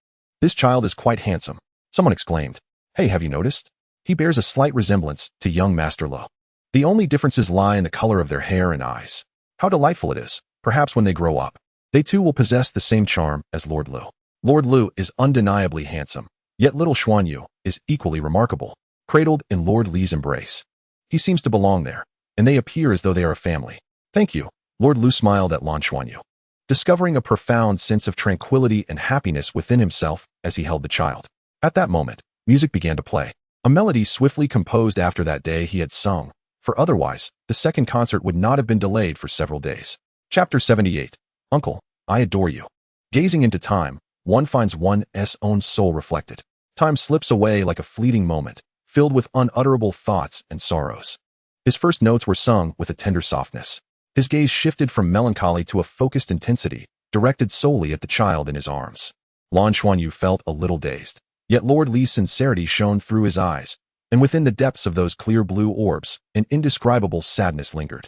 This child is quite handsome, someone exclaimed. Hey, have you noticed? He bears a slight resemblance to young Master Lu. The only differences lie in the color of their hair and eyes. How delightful it is. Perhaps when they grow up, they too will possess the same charm as Lord Lu. Lord Lu is undeniably handsome, yet little Xuanyu is equally remarkable, cradled in Lord Li's embrace. He seems to belong there, and they appear as though they are a family. Thank you. Lord Lu smiled at Lan Xuanyu, discovering a profound sense of tranquility and happiness within himself as he held the child. At that moment, music began to play, a melody swiftly composed after that day he had sung, for otherwise, the second concert would not have been delayed for several days. Chapter 78. Uncle, I adore you. Gazing into time, one finds one's own soul reflected. Time slips away like a fleeting moment, filled with unutterable thoughts and sorrows. His first notes were sung with a tender softness. His gaze shifted from melancholy to a focused intensity, directed solely at the child in his arms. Lan Xuanyu felt a little dazed, yet Lord Li's sincerity shone through his eyes, and within the depths of those clear blue orbs, an indescribable sadness lingered.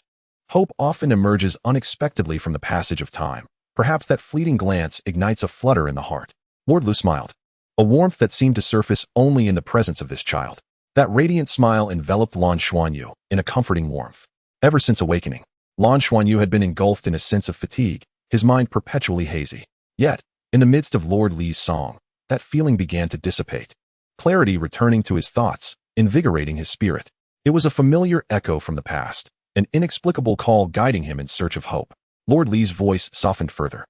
Hope often emerges unexpectedly from the passage of time. Perhaps that fleeting glance ignites a flutter in the heart. Lord Lu smiled, a warmth that seemed to surface only in the presence of this child. That radiant smile enveloped Lan Xuanyu in a comforting warmth. Ever since awakening, Lan Xuanyu had been engulfed in a sense of fatigue, his mind perpetually hazy. Yet, in the midst of Lord Li's song, that feeling began to dissipate. Clarity returning to his thoughts, invigorating his spirit. It was a familiar echo from the past, an inexplicable call guiding him in search of hope. Lord Li's voice softened further.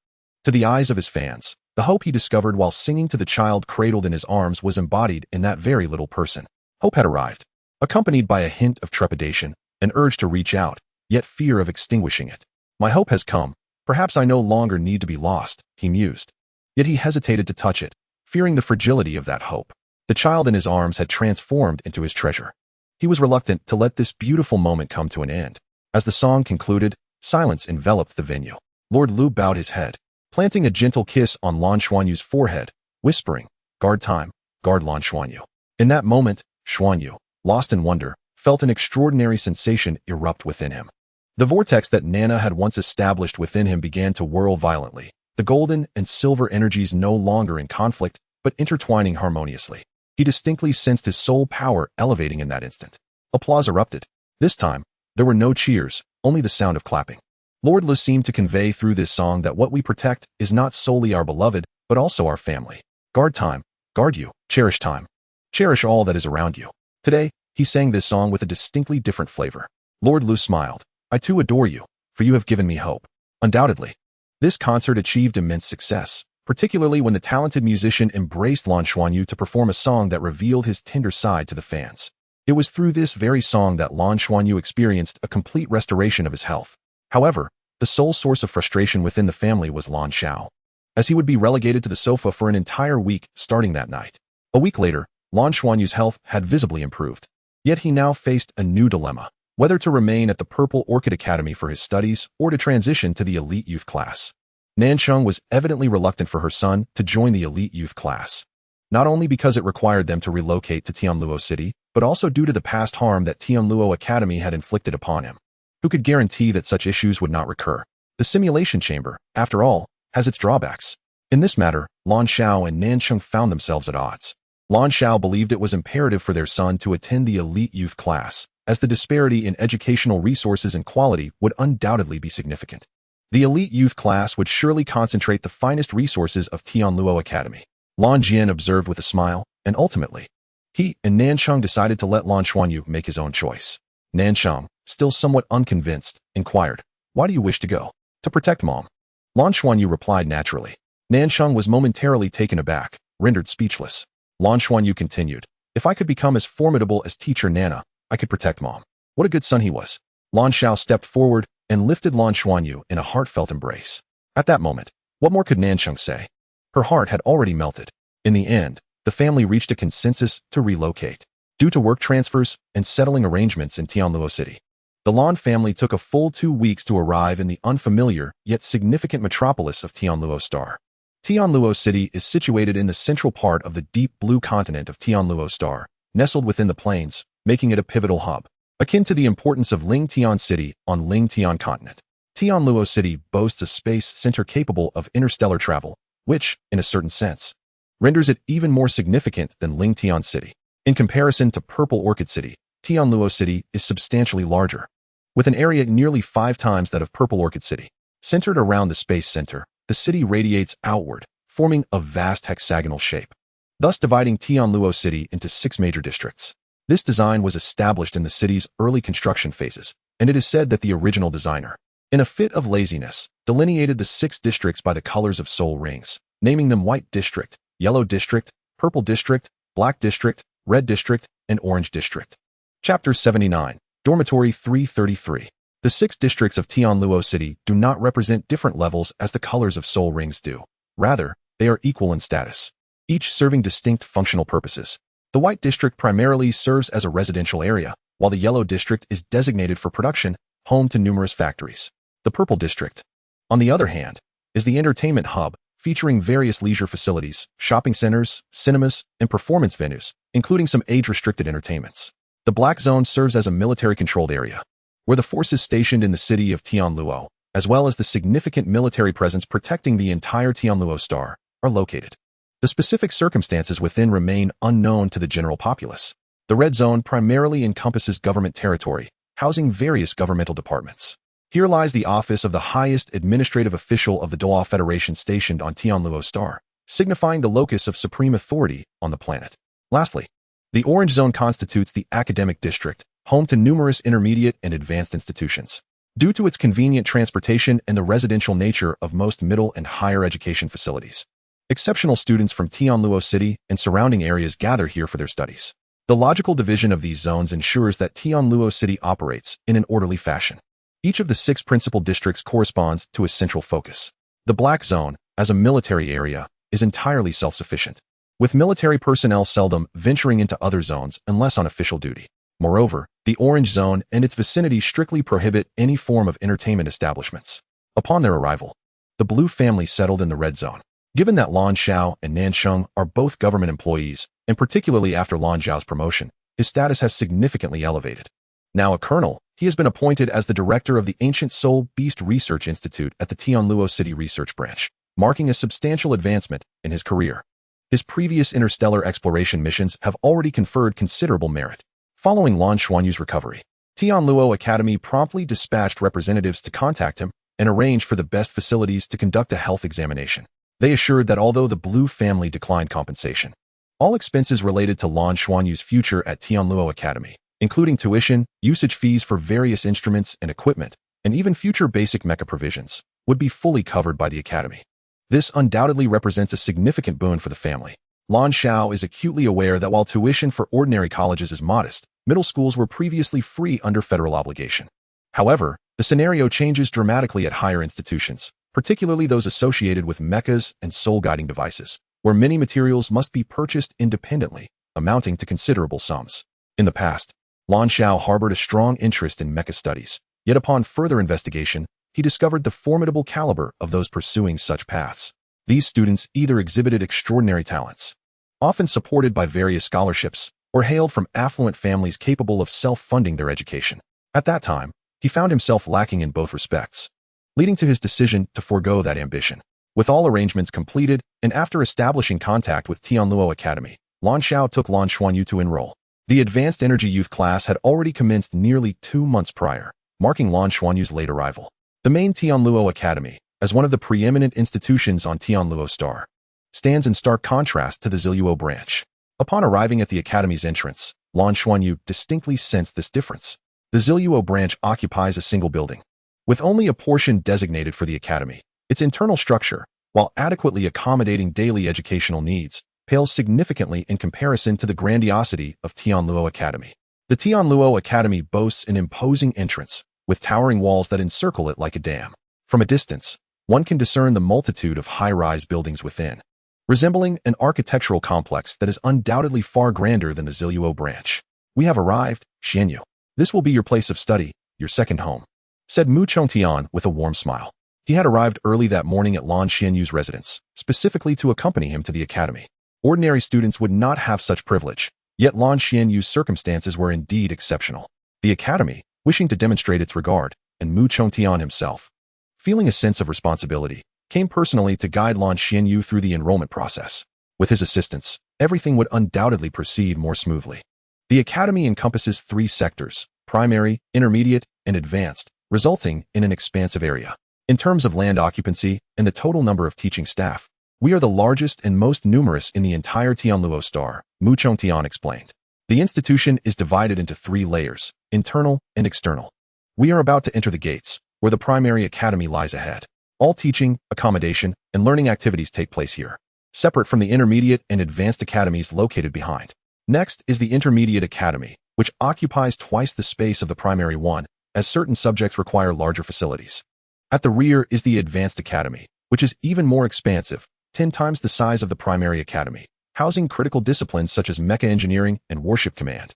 To the eyes of his fans, the hope he discovered while singing to the child cradled in his arms was embodied in that very little person. Hope had arrived, accompanied by a hint of trepidation, an urge to reach out, yet fear of extinguishing it. My hope has come. Perhaps I no longer need to be lost, he mused. Yet he hesitated to touch it, fearing the fragility of that hope. The child in his arms had transformed into his treasure. He was reluctant to let this beautiful moment come to an end. As the song concluded, silence enveloped the venue. Lord Lu bowed his head, planting a gentle kiss on Lan Xuanyu's forehead, whispering, "Guard time, guard Lan Xuanyu." In that moment, Xuanyu, lost in wonder, felt an extraordinary sensation erupt within him. The vortex that Nana had once established within him began to whirl violently, the golden and silver energies no longer in conflict, but intertwining harmoniously. He distinctly sensed his soul power elevating in that instant. Applause erupted. This time, there were no cheers, only the sound of clapping. Lord Lu seemed to convey through this song that what we protect is not solely our beloved, but also our family. Guard time, guard you, cherish time. Cherish all that is around you. Today, he sang this song with a distinctly different flavor. Lord Lu smiled. I too adore you, for you have given me hope. Undoubtedly, this concert achieved immense success, particularly when the talented musician embraced Lan Xuanyu to perform a song that revealed his tender side to the fans. It was through this very song that Lan Xuanyu experienced a complete restoration of his health. However, the sole source of frustration within the family was Lan Xiao, as he would be relegated to the sofa for an entire week starting that night. A week later, Lan Xuanyu's health had visibly improved. Yet he now faced a new dilemma, whether to remain at the Purple Orchid Academy for his studies or to transition to the elite youth class. Nancheng was evidently reluctant for her son to join the elite youth class, not only because it required them to relocate to Tianluo City, but also due to the past harm that Tianluo Academy had inflicted upon him. Who could guarantee that such issues would not recur? The simulation chamber, after all, has its drawbacks. In this matter, Lan Xiao and Nancheng found themselves at odds. Lan Xiao believed it was imperative for their son to attend the elite youth class, as the disparity in educational resources and quality would undoubtedly be significant. The elite youth class would surely concentrate the finest resources of Tianluo Academy. Lan Jian observed with a smile, and ultimately, he and Nancheng decided to let Lan Xuanyu make his own choice. Nancheng, still somewhat unconvinced, inquired, "Why do you wish to go?" "To protect Mom." Lan Xuanyu replied naturally. Nancheng was momentarily taken aback, rendered speechless. Lan Xuanyu continued, If I could become as formidable as teacher Nana, I could protect Mom. What a good son he was. Lan Xiao stepped forward and lifted Lan Xuanyu in a heartfelt embrace. At that moment, what more could Nancheng say? Her heart had already melted. In the end, the family reached a consensus to relocate. Due to work transfers and settling arrangements in Tianluo City, the Lan family took a full 2 weeks to arrive in the unfamiliar yet significant metropolis of Tianluo Star. Tianluo City is situated in the central part of the deep blue continent of Tianluo Star, nestled within the plains, making it a pivotal hub, akin to the importance of Lingtian City on Lingtian Continent. Tianluo City boasts a space center capable of interstellar travel, which, in a certain sense, renders it even more significant than Lingtian City. In comparison to Purple Orchid City, Tianluo City is substantially larger, with an area nearly 5 times that of Purple Orchid City. Centered around the space center, the city radiates outward, forming a vast hexagonal shape, thus dividing Tianluo City into 6 major districts. This design was established in the city's early construction phases, and it is said that the original designer, in a fit of laziness, delineated the 6 districts by the colors of soul rings, naming them White District, Yellow District, Purple District, Black District, Red District, and Orange District. Chapter 79, Dormitory 333. The 6 districts of Tianluo City do not represent different levels as the colors of soul rings do. Rather, they are equal in status, each serving distinct functional purposes. The White District primarily serves as a residential area, while the Yellow District is designated for production, home to numerous factories. The Purple District, on the other hand, is the entertainment hub, featuring various leisure facilities, shopping centers, cinemas, and performance venues, including some age-restricted entertainments. The Black Zone serves as a military-controlled area, where the forces stationed in the city of Tianluo, as well as the significant military presence protecting the entire Tianluo Star, are located. The specific circumstances within remain unknown to the general populace. The Red Zone primarily encompasses government territory, housing various governmental departments. Here lies the office of the highest administrative official of the Douluo Federation stationed on Tianluo Star, signifying the locus of supreme authority on the planet. Lastly, the Orange Zone constitutes the academic district, home to numerous intermediate and advanced institutions. Due to its convenient transportation and the residential nature of most middle and higher education facilities, exceptional students from Tianluo City and surrounding areas gather here for their studies. The logical division of these zones ensures that Tianluo City operates in an orderly fashion. Each of the 6 principal districts corresponds to a central focus. The Black Zone, as a military area, is entirely self-sufficient, with military personnel seldom venturing into other zones unless on official duty. Moreover, the Orange Zone and its vicinity strictly prohibit any form of entertainment establishments. Upon their arrival, the Blue family settled in the Red Zone. Given that Lan Xiao and Nancheng are both government employees, and particularly after Lan Zhao's promotion, his status has significantly elevated. Now a colonel, he has been appointed as the director of the Ancient Soul Beast Research Institute at the Tianluo City Research Branch, marking a substantial advancement in his career. His previous interstellar exploration missions have already conferred considerable merit. Following Lan Xuanyu's recovery, Tianluo Academy promptly dispatched representatives to contact him and arrange for the best facilities to conduct a health examination. They assured that although the Blue family declined compensation, all expenses related to Lan Xuanyu's future at Tianluo Academy, including tuition, usage fees for various instruments and equipment, and even future basic mecha provisions, would be fully covered by the Academy. This undoubtedly represents a significant boon for the family. Lan Xiao is acutely aware that while tuition for ordinary colleges is modest, middle schools were previously free under federal obligation. However, the scenario changes dramatically at higher institutions, particularly those associated with mechas and soul-guiding devices, where many materials must be purchased independently, amounting to considerable sums. In the past, Lan Xiao harbored a strong interest in mecha studies, yet upon further investigation, he discovered the formidable caliber of those pursuing such paths. These students either exhibited extraordinary talents, often supported by various scholarships, or hailed from affluent families capable of self-funding their education. At that time, he found himself lacking in both respects, leading to his decision to forego that ambition. With all arrangements completed, and after establishing contact with Tianluo Academy, Lan Xiao took Lan Xuanyu to enroll. The Advanced Energy Youth class had already commenced nearly 2 months prior, marking Lan Xuanyu's late arrival. The main Tianluo Academy, as one of the preeminent institutions on Tianluo Star, stands in stark contrast to the Ziluo branch. Upon arriving at the Academy's entrance, Lan Xuanyu distinctly sensed this difference. The Ziluo branch occupies a single building, with only a portion designated for the Academy. Its internal structure, while adequately accommodating daily educational needs, pales significantly in comparison to the grandiosity of Douluo Academy. The Douluo Academy boasts an imposing entrance, with towering walls that encircle it like a dam. From a distance, one can discern the multitude of high-rise buildings within, resembling an architectural complex that is undoubtedly far grander than the Ziluo branch. "We have arrived, Xianyu. This will be your place of study, your second home," said Mu Chongtian with a warm smile. He had arrived early that morning at Lan Xianyu's residence, specifically to accompany him to the academy. Ordinary students would not have such privilege, yet Lan Xianyu's circumstances were indeed exceptional. The academy, wishing to demonstrate its regard, and Mu Chongtian himself, feeling a sense of responsibility, came personally to guide Lan Xianyu through the enrollment process. With his assistance, everything would undoubtedly proceed more smoothly. The academy encompasses 3 sectors: primary, intermediate, and advanced, resulting in an expansive area. In terms of land occupancy and the total number of teaching staff, we are the largest and most numerous in the entire Douluo Star, Mu Chongtian explained. The institution is divided into 3 layers, internal and external. We are about to enter the gates, where the primary academy lies ahead. All teaching, accommodation, and learning activities take place here, separate from the intermediate and advanced academies located behind. Next is the intermediate academy, which occupies twice the space of the primary one, as certain subjects require larger facilities. At the rear is the advanced academy, which is even more expansive, 10 times the size of the primary academy, housing critical disciplines such as mecha engineering and warship command,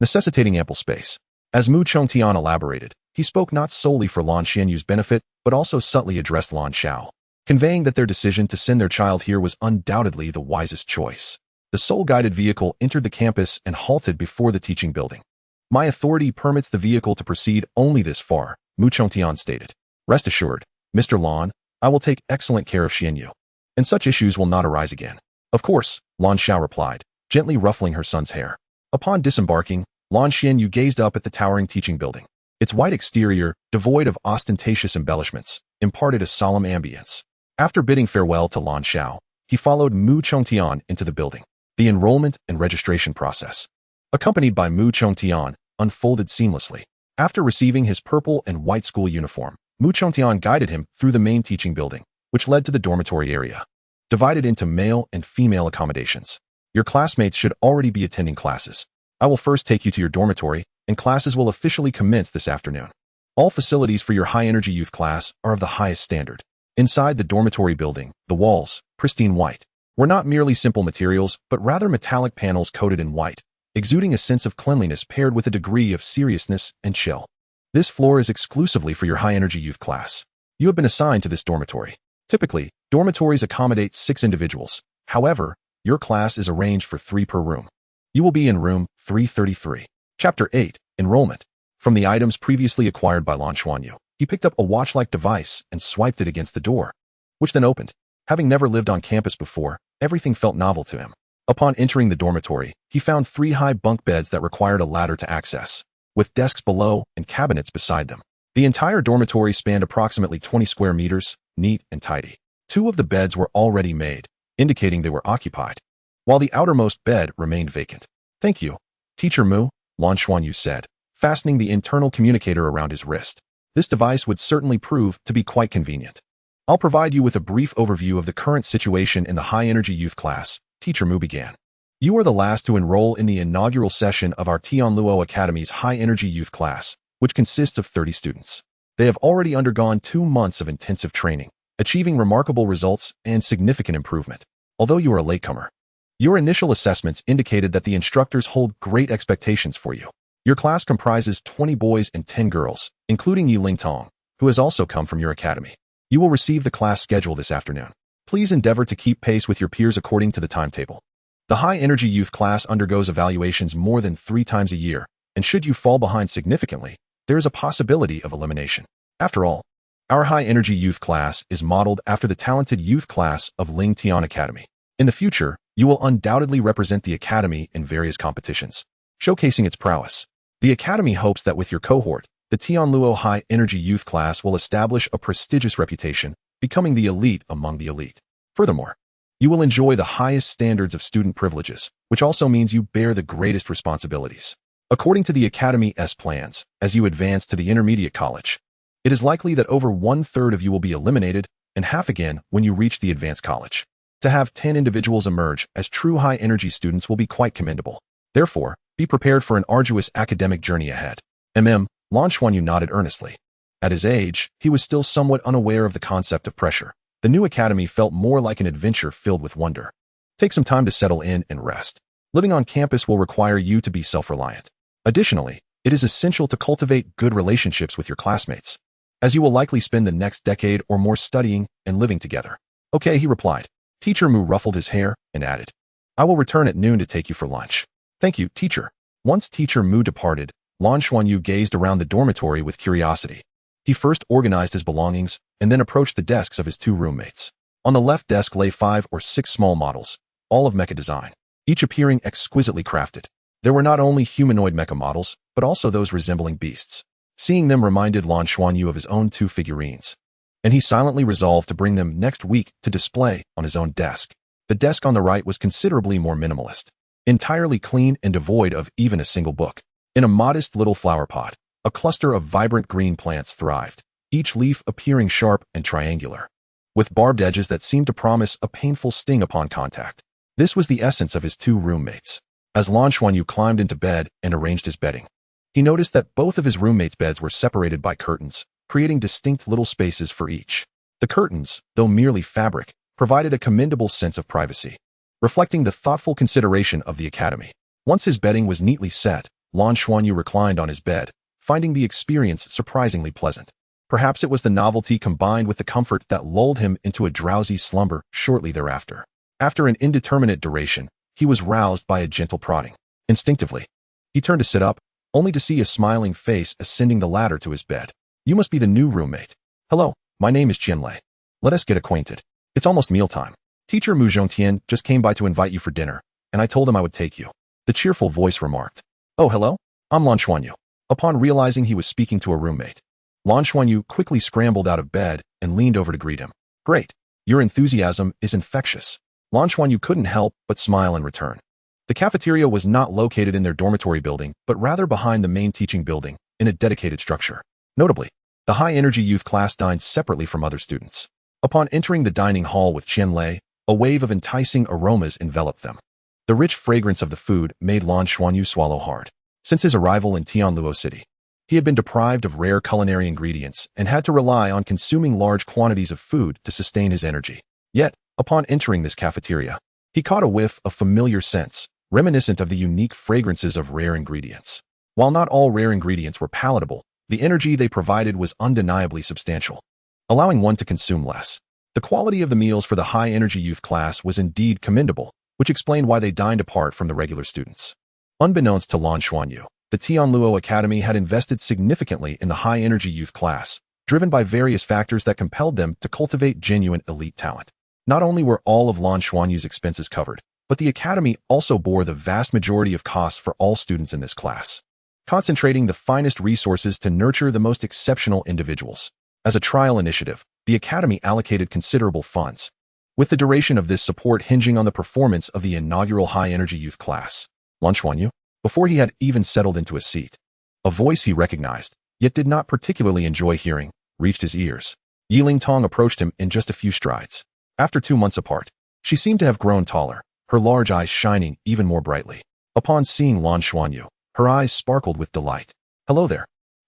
necessitating ample space. As Mu Chongtian elaborated, he spoke not solely for Lan Xianyu's benefit, but also subtly addressed Lan Xiao, conveying that their decision to send their child here was undoubtedly the wisest choice. The soul-guided vehicle entered the campus and halted before the teaching building. "My authority permits the vehicle to proceed only this far," Mu Chongtian stated. "Rest assured, Mr. Lan, I will take excellent care of Xianyu, and such issues will not arise again." "Of course," Lan Xiao replied, gently ruffling her son's hair. Upon disembarking, Lan Xianyu gazed up at the towering teaching building. Its white exterior, devoid of ostentatious embellishments, imparted a solemn ambience. After bidding farewell to Lan Xiao, he followed Mu Chongtian into the building. The enrollment and registration process, accompanied by Mu Chongtian, unfolded seamlessly. After receiving his purple and white school uniform, Mu Chongtian guided him through the main teaching building, which led to the dormitory area, divided into male and female accommodations. "Your classmates should already be attending classes. I will first take you to your dormitory, and classes will officially commence this afternoon. All facilities for your high-energy youth class are of the highest standard." Inside the dormitory building, the walls, pristine white, were not merely simple materials, but rather metallic panels coated in white, exuding a sense of cleanliness paired with a degree of seriousness and chill. "This floor is exclusively for your high-energy youth class. You have been assigned to this dormitory. Typically, dormitories accommodate 6 individuals. However, your class is arranged for 3 per room. You will be in room 333. Chapter 8, Enrollment. From the items previously acquired by Lan Xianyu, he picked up a watch-like device and swiped it against the door, which then opened. Having never lived on campus before, everything felt novel to him. Upon entering the dormitory, he found 3 high bunk beds that required a ladder to access, with desks below and cabinets beside them. The entire dormitory spanned approximately 20 square meters, neat and tidy. 2 of the beds were already made, indicating they were occupied, while the outermost bed remained vacant. "Thank you, Teacher Mu," Lan Xianyu said, fastening the internal communicator around his wrist. "This device would certainly prove to be quite convenient. I'll provide you with a brief overview of the current situation in the high-energy youth class," Teacher Mu began. "You are the last to enroll in the inaugural session of our Douluo Academy's high-energy youth class, which consists of 30 students. They have already undergone 2 months of intensive training, achieving remarkable results and significant improvement. Although you are a latecomer, your initial assessments indicated that the instructors hold great expectations for you. Your class comprises 20 boys and 10 girls, including Yi Lingtong, who has also come from your academy. You will receive the class schedule this afternoon. Please endeavor to keep pace with your peers according to the timetable. The high-energy youth class undergoes evaluations more than 3 times a year, and should you fall behind significantly, there is a possibility of elimination. After all, our high-energy youth class is modeled after the talented youth class of Lingtian Academy. In the future, you will undoubtedly represent the academy in various competitions, showcasing its prowess. The academy hopes that with your cohort, the Douluo High Energy Youth class will establish a prestigious reputation, becoming the elite among the elite. Furthermore, you will enjoy the highest standards of student privileges, which also means you bear the greatest responsibilities. According to the Academy's plans, as you advance to the intermediate college, it is likely that over 1/3 of you will be eliminated, and half again when you reach the advanced college. To have 10 individuals emerge as true high-energy students will be quite commendable. Therefore, be prepared for an arduous academic journey ahead. Lan Xuanyu nodded earnestly. At his age, he was still somewhat unaware of the concept of pressure. The new academy felt more like an adventure filled with wonder. Take some time to settle in and rest. Living on campus will require you to be self-reliant. Additionally, it is essential to cultivate good relationships with your classmates, as you will likely spend the next decade or more studying and living together. Okay, he replied. Teacher Mu ruffled his hair and added, I will return at noon to take you for lunch. Thank you, teacher. Once Teacher Mu departed, Lan Xuanyu gazed around the dormitory with curiosity. He first organized his belongings and then approached the desks of his two roommates. On the left desk lay 5 or 6 small models, all of mecha design, each appearing exquisitely crafted. There were not only humanoid mecha models, but also those resembling beasts. Seeing them reminded Lan Xuanyu of his own 2 figurines, and he silently resolved to bring them next week to display on his own desk. The desk on the right was considerably more minimalist, entirely clean and devoid of even a single book. In a modest little flower pot, a cluster of vibrant green plants thrived, each leaf appearing sharp and triangular, with barbed edges that seemed to promise a painful sting upon contact. This was the essence of his 2 roommates. As Lan Xuanyu climbed into bed and arranged his bedding, he noticed that both of his roommates' beds were separated by curtains, creating distinct little spaces for each. The curtains, though merely fabric, provided a commendable sense of privacy, reflecting the thoughtful consideration of the academy. Once his bedding was neatly set, Lan Xuanyu reclined on his bed, finding the experience surprisingly pleasant. Perhaps it was the novelty combined with the comfort that lulled him into a drowsy slumber shortly thereafter. After an indeterminate duration, he was roused by a gentle prodding. Instinctively, he turned to sit up, only to see a smiling face ascending the ladder to his bed. You must be the new roommate. Hello, my name is Qianlei. Let us get acquainted. It's almost mealtime. Teacher Mu Zhongtian just came by to invite you for dinner, and I told him I would take you. The cheerful voice remarked. Oh, hello? I'm Lan Xuanyu. Upon realizing he was speaking to a roommate, Lan Xuanyu quickly scrambled out of bed and leaned over to greet him. Great. Your enthusiasm is infectious. Lan Xuanyu couldn't help but smile in return. The cafeteria was not located in their dormitory building, but rather behind the main teaching building, in a dedicated structure. Notably, the high-energy youth class dined separately from other students. Upon entering the dining hall with Qianlei, a wave of enticing aromas enveloped them. The rich fragrance of the food made Lan Xuanyu swallow hard. Since his arrival in Douluo City, he had been deprived of rare culinary ingredients and had to rely on consuming large quantities of food to sustain his energy. Yet, upon entering this cafeteria, he caught a whiff of familiar scents, reminiscent of the unique fragrances of rare ingredients. While not all rare ingredients were palatable, the energy they provided was undeniably substantial, allowing one to consume less. The quality of the meals for the high-energy youth class was indeed commendable, which explained why they dined apart from the regular students. Unbeknownst to Lan Xuanyu, the Douluo Academy had invested significantly in the high-energy youth class, driven by various factors that compelled them to cultivate genuine elite talent. Not only were all of Lan Xuanyu's expenses covered, but the academy also bore the vast majority of costs for all students in this class, concentrating the finest resources to nurture the most exceptional individuals. As a trial initiative, the academy allocated considerable funds, with the duration of this support hinging on the performance of the inaugural high-energy youth class. Lan Xuanyu, before he had even settled into a seat, a voice he recognized, yet did not particularly enjoy hearing, reached his ears. Yiling Tong approached him in just a few strides. After 2 months apart, she seemed to have grown taller, her large eyes shining even more brightly. Upon seeing Lan Xuanyu, her eyes sparkled with delight. Hello there.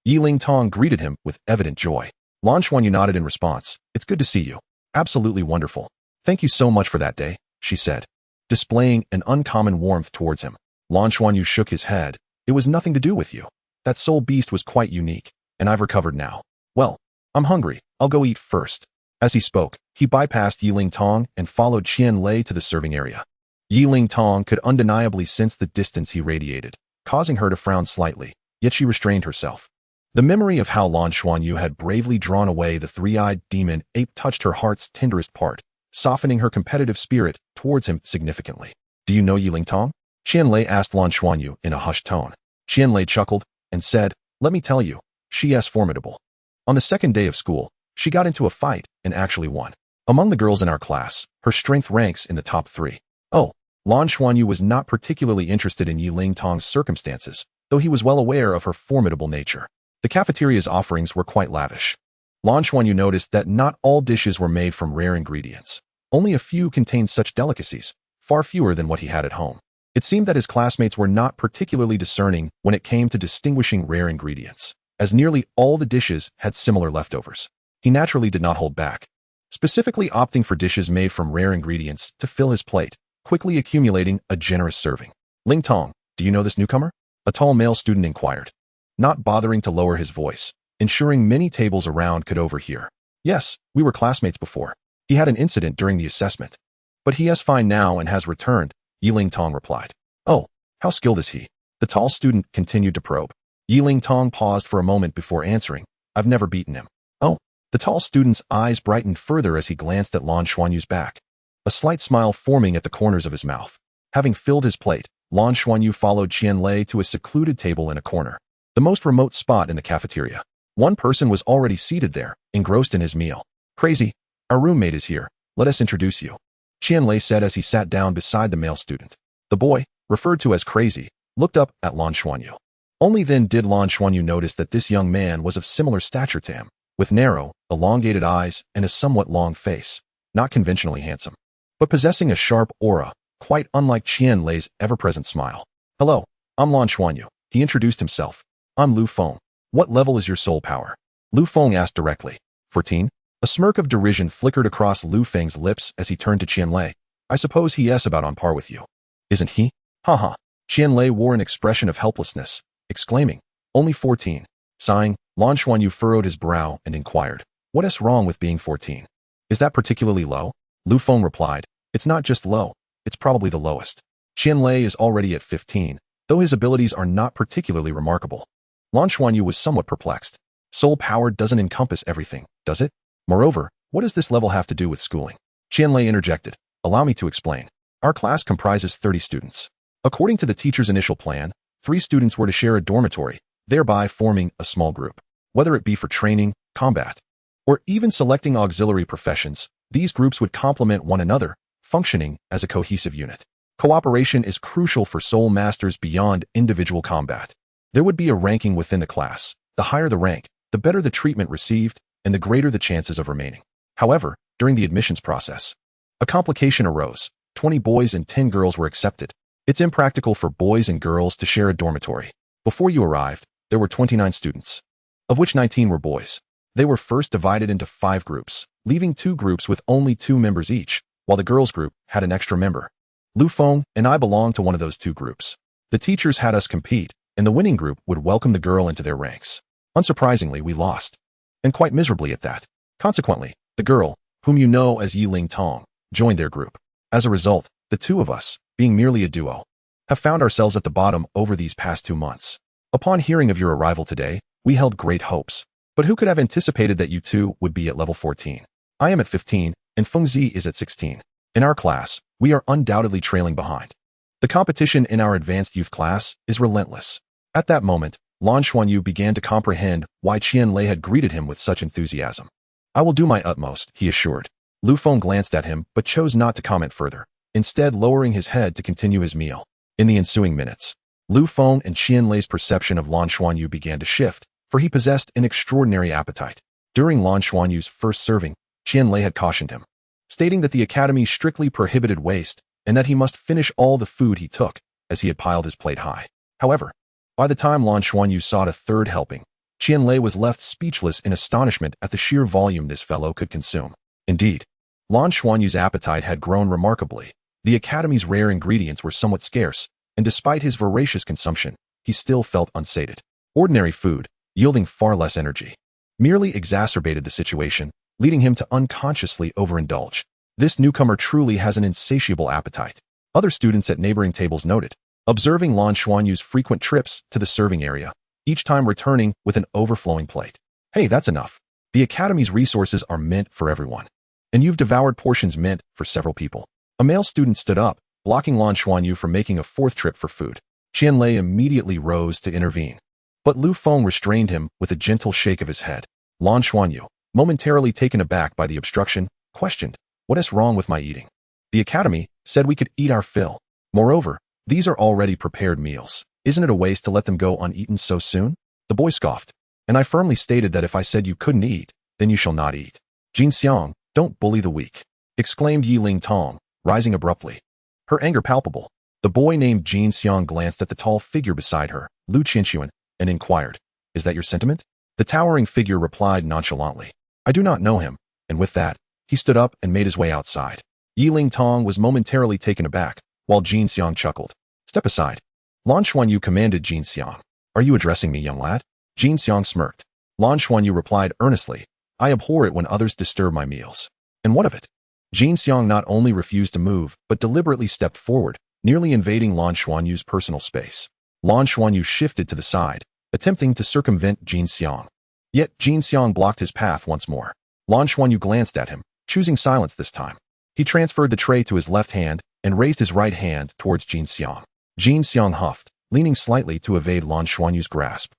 Yiling Tong greeted him with evident joy. Lan Xuanyu nodded in response. It's good to see you. Absolutely wonderful. Thank you so much for that day, she said, displaying an uncommon warmth towards him. Lan Xuanyu shook his head. It was nothing to do with you. That soul beast was quite unique, and I've recovered now. Well, I'm hungry. I'll go eat first. As he spoke, he bypassed Yiling Tong and followed Qianlei to the serving area. Yiling Tong could undeniably sense the distance he radiated, causing her to frown slightly, yet she restrained herself. The memory of how Lan Xuanyu had bravely drawn away the three-eyed demon ape touched her heart's tenderest part, softening her competitive spirit towards him significantly. Do you know Yiling Tong? Qianlei asked Lan Xuanyu in a hushed tone. Qianlei chuckled and said, let me tell you, she is formidable. On the second day of school, she got into a fight and actually won. Among the girls in our class, her strength ranks in the top 3. Oh, Lan Xuanyu was not particularly interested in Yiling Tong's circumstances, though he was well aware of her formidable nature. The cafeteria's offerings were quite lavish. Lan Xuanyu noticed that not all dishes were made from rare ingredients. Only a few contained such delicacies, far fewer than what he had at home. It seemed that his classmates were not particularly discerning when it came to distinguishing rare ingredients, as nearly all the dishes had similar leftovers. He naturally did not hold back, specifically opting for dishes made from rare ingredients to fill his plate, quickly accumulating a generous serving. Ling Tong, do you know this newcomer? A tall male student inquired, not bothering to lower his voice, ensuring many tables around could overhear. Yes, we were classmates before. He had an incident during the assessment. But he is fine now and has returned, Yiling Tong replied. Oh, how skilled is he? The tall student continued to probe. Yiling Tong paused for a moment before answering. I've never beaten him. Oh. The tall student's eyes brightened further as he glanced at Lan Xuanyu's back, a slight smile forming at the corners of his mouth. Having filled his plate, Lan Xuanyu followed Qianlei to a secluded table in a corner, the most remote spot in the cafeteria. One person was already seated there, engrossed in his meal. Crazy, our roommate is here. Let us introduce you, Qianlei said as he sat down beside the male student. The boy, referred to as Crazy, looked up at Lan Xuanyu. Only then did Lan Xuanyu notice that this young man was of similar stature to him, with narrow, elongated eyes and a somewhat long face, not conventionally handsome, but possessing a sharp aura, quite unlike Qianlei's ever-present smile. Hello, I'm Lan Xuanyu, he introduced himself. I'm Lu Feng. What level is your soul power? Lu Feng asked directly. 14? A smirk of derision flickered across Lu Feng's lips as he turned to Qianlei. I suppose he is about on par with you. Isn't he? Haha. Qianlei wore an expression of helplessness, exclaiming, only 14. Sighing, Lan Xuanyu furrowed his brow and inquired, what is wrong with being 14? Is that particularly low? Lu Feng replied, it's not just low, it's probably the lowest. Qianlei is already at 15, though his abilities are not particularly remarkable. Lan Xuanyu was somewhat perplexed. Soul power doesn't encompass everything, does it? Moreover, what does this level have to do with schooling? Qianlei interjected, allow me to explain. Our class comprises 30 students. According to the teacher's initial plan, 3 students were to share a dormitory, thereby forming a small group. Whether it be for training, combat, or even selecting auxiliary professions, these groups would complement one another, functioning as a cohesive unit. Cooperation is crucial for soul masters beyond individual combat. There would be a ranking within the class. The higher the rank, the better the treatment received, and the greater the chances of remaining. However, during the admissions process, a complication arose. 20 boys and 10 girls were accepted. It's impractical for boys and girls to share a dormitory. Before you arrived, there were 29 students, of which 19 were boys. They were first divided into 5 groups, leaving 2 groups with only 2 members each, while the girls' group had an extra member. Lu Feng and I belonged to one of those 2 groups. The teachers had us compete, and the winning group would welcome the girl into their ranks. Unsurprisingly, we lost, and quite miserably at that. Consequently, the girl, whom you know as Yiling Tong, joined their group. As a result, the 2 of us, being merely a duo, have found ourselves at the bottom over these past 2 months. Upon hearing of your arrival today, we held great hopes. But who could have anticipated that you 2 would be at level 14? I am at 15, and Feng Zi is at 16. In our class, we are undoubtedly trailing behind. The competition in our advanced youth class is relentless. At that moment, Lan Xuanyu began to comprehend why Qianlei had greeted him with such enthusiasm. I will do my utmost, he assured. Lu Feng glanced at him but chose not to comment further, instead lowering his head to continue his meal. In the ensuing minutes, Lu Feng and Qianlei's perception of Lan Xuanyu began to shift, for he possessed an extraordinary appetite. During Lan Xuanyu's first serving, Qianlei had cautioned him, stating that the academy strictly prohibited waste and that he must finish all the food he took, as he had piled his plate high. However, by the time Lan Xuanyu sought a third helping, Qianlei was left speechless in astonishment at the sheer volume this fellow could consume. Indeed, Lan Xuanyu's appetite had grown remarkably. The academy's rare ingredients were somewhat scarce, and despite his voracious consumption, he still felt unsated. Ordinary food, yielding far less energy, merely exacerbated the situation, leading him to unconsciously overindulge. This newcomer truly has an insatiable appetite. Other students at neighboring tables noted, observing Lan Xuanyu's frequent trips to the serving area, each time returning with an overflowing plate. Hey, that's enough. The academy's resources are meant for everyone, and you've devoured portions meant for several people. A male student stood up, blocking Lan Xuanyu from making a 4th trip for food. Qianlei immediately rose to intervene, but Lu Feng restrained him with a gentle shake of his head. Lan Xuanyu, momentarily taken aback by the obstruction, questioned, what is wrong with my eating? The academy said we could eat our fill. Moreover, these are already prepared meals. Isn't it a waste to let them go uneaten so soon? The boy scoffed, and I firmly stated that if I said you couldn't eat, then you shall not eat. Jin Xiang, don't bully the weak. exclaimed Yiling Tong, rising abruptly. Her anger palpable. The boy named Jin Xiang glanced at the tall figure beside her, Lu Qinxuan, and inquired, "Is that your sentiment?" The towering figure replied nonchalantly, "I do not know him," and with that, he stood up and made his way outside. Yiling Tong was momentarily taken aback, while Jin Xiang chuckled. "Step aside." Lan Xuanyu commanded Jin Xiang. "Are you addressing me, young lad?" Jin Xiang smirked. Lan Xuanyu replied earnestly, "I abhor it when others disturb my meals." "And what of it?" Jin Xiang not only refused to move, but deliberately stepped forward, nearly invading Lan Xuanyu's personal space. Lan Xuanyu shifted to the side, attempting to circumvent Jin Xiang. Yet Jin Xiang blocked his path once more. Lan Xuanyu glanced at him, choosing silence this time. He transferred the tray to his left hand and raised his right hand towards Jin Xiang. Jin Xiang huffed, leaning slightly to evade Lan Xuanyu's grasp.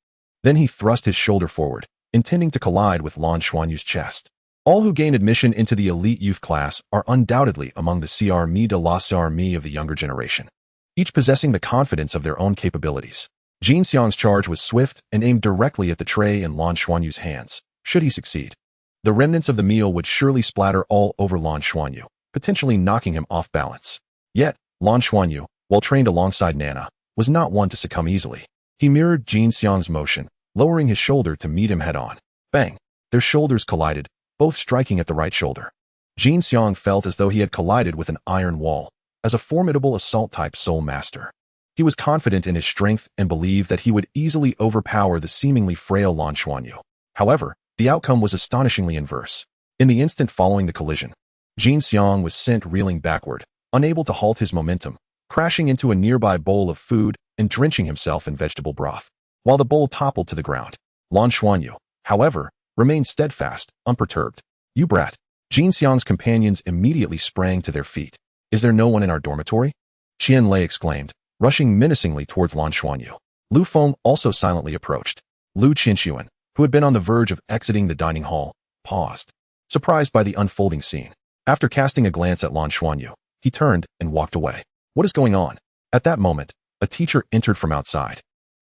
Then he thrust his shoulder forward, intending to collide with Lan Xuanyu's chest. All who gain admission into the elite youth class are undoubtedly among the CRME de la CRME of the younger generation, each possessing the confidence of their own capabilities. Jin Xiang's charge was swift and aimed directly at the tray in Lan Xuanyu's hands. Should he succeed, the remnants of the meal would surely splatter all over Lan Xuanyu, potentially knocking him off balance. Yet, Lan Xuanyu, while trained alongside Nana, was not one to succumb easily. He mirrored Jin Xiang's motion, lowering his shoulder to meet him head-on. Bang! Their shoulders collided, both striking at the right shoulder. Jin Xiang felt as though he had collided with an iron wall, as a formidable assault-type soul master. He was confident in his strength and believed that he would easily overpower the seemingly frail Lan Xuanyu. However, the outcome was astonishingly inverse. In the instant following the collision, Jin Xiang was sent reeling backward, unable to halt his momentum, crashing into a nearby bowl of food and drenching himself in vegetable broth. While the bowl toppled to the ground, Lan Xuanyu, however, remained steadfast, unperturbed. "You brat." Jin Xiang's companions immediately sprang to their feet. "Is there no one in our dormitory?" Qian Lei exclaimed, rushing menacingly towards Lan Xuanyu. Lu Feng also silently approached. Lu Qinxuan, who had been on the verge of exiting the dining hall, paused, surprised by the unfolding scene. After casting a glance at Lan Xuanyu, he turned and walked away. "What is going on?" At that moment, a teacher entered from outside,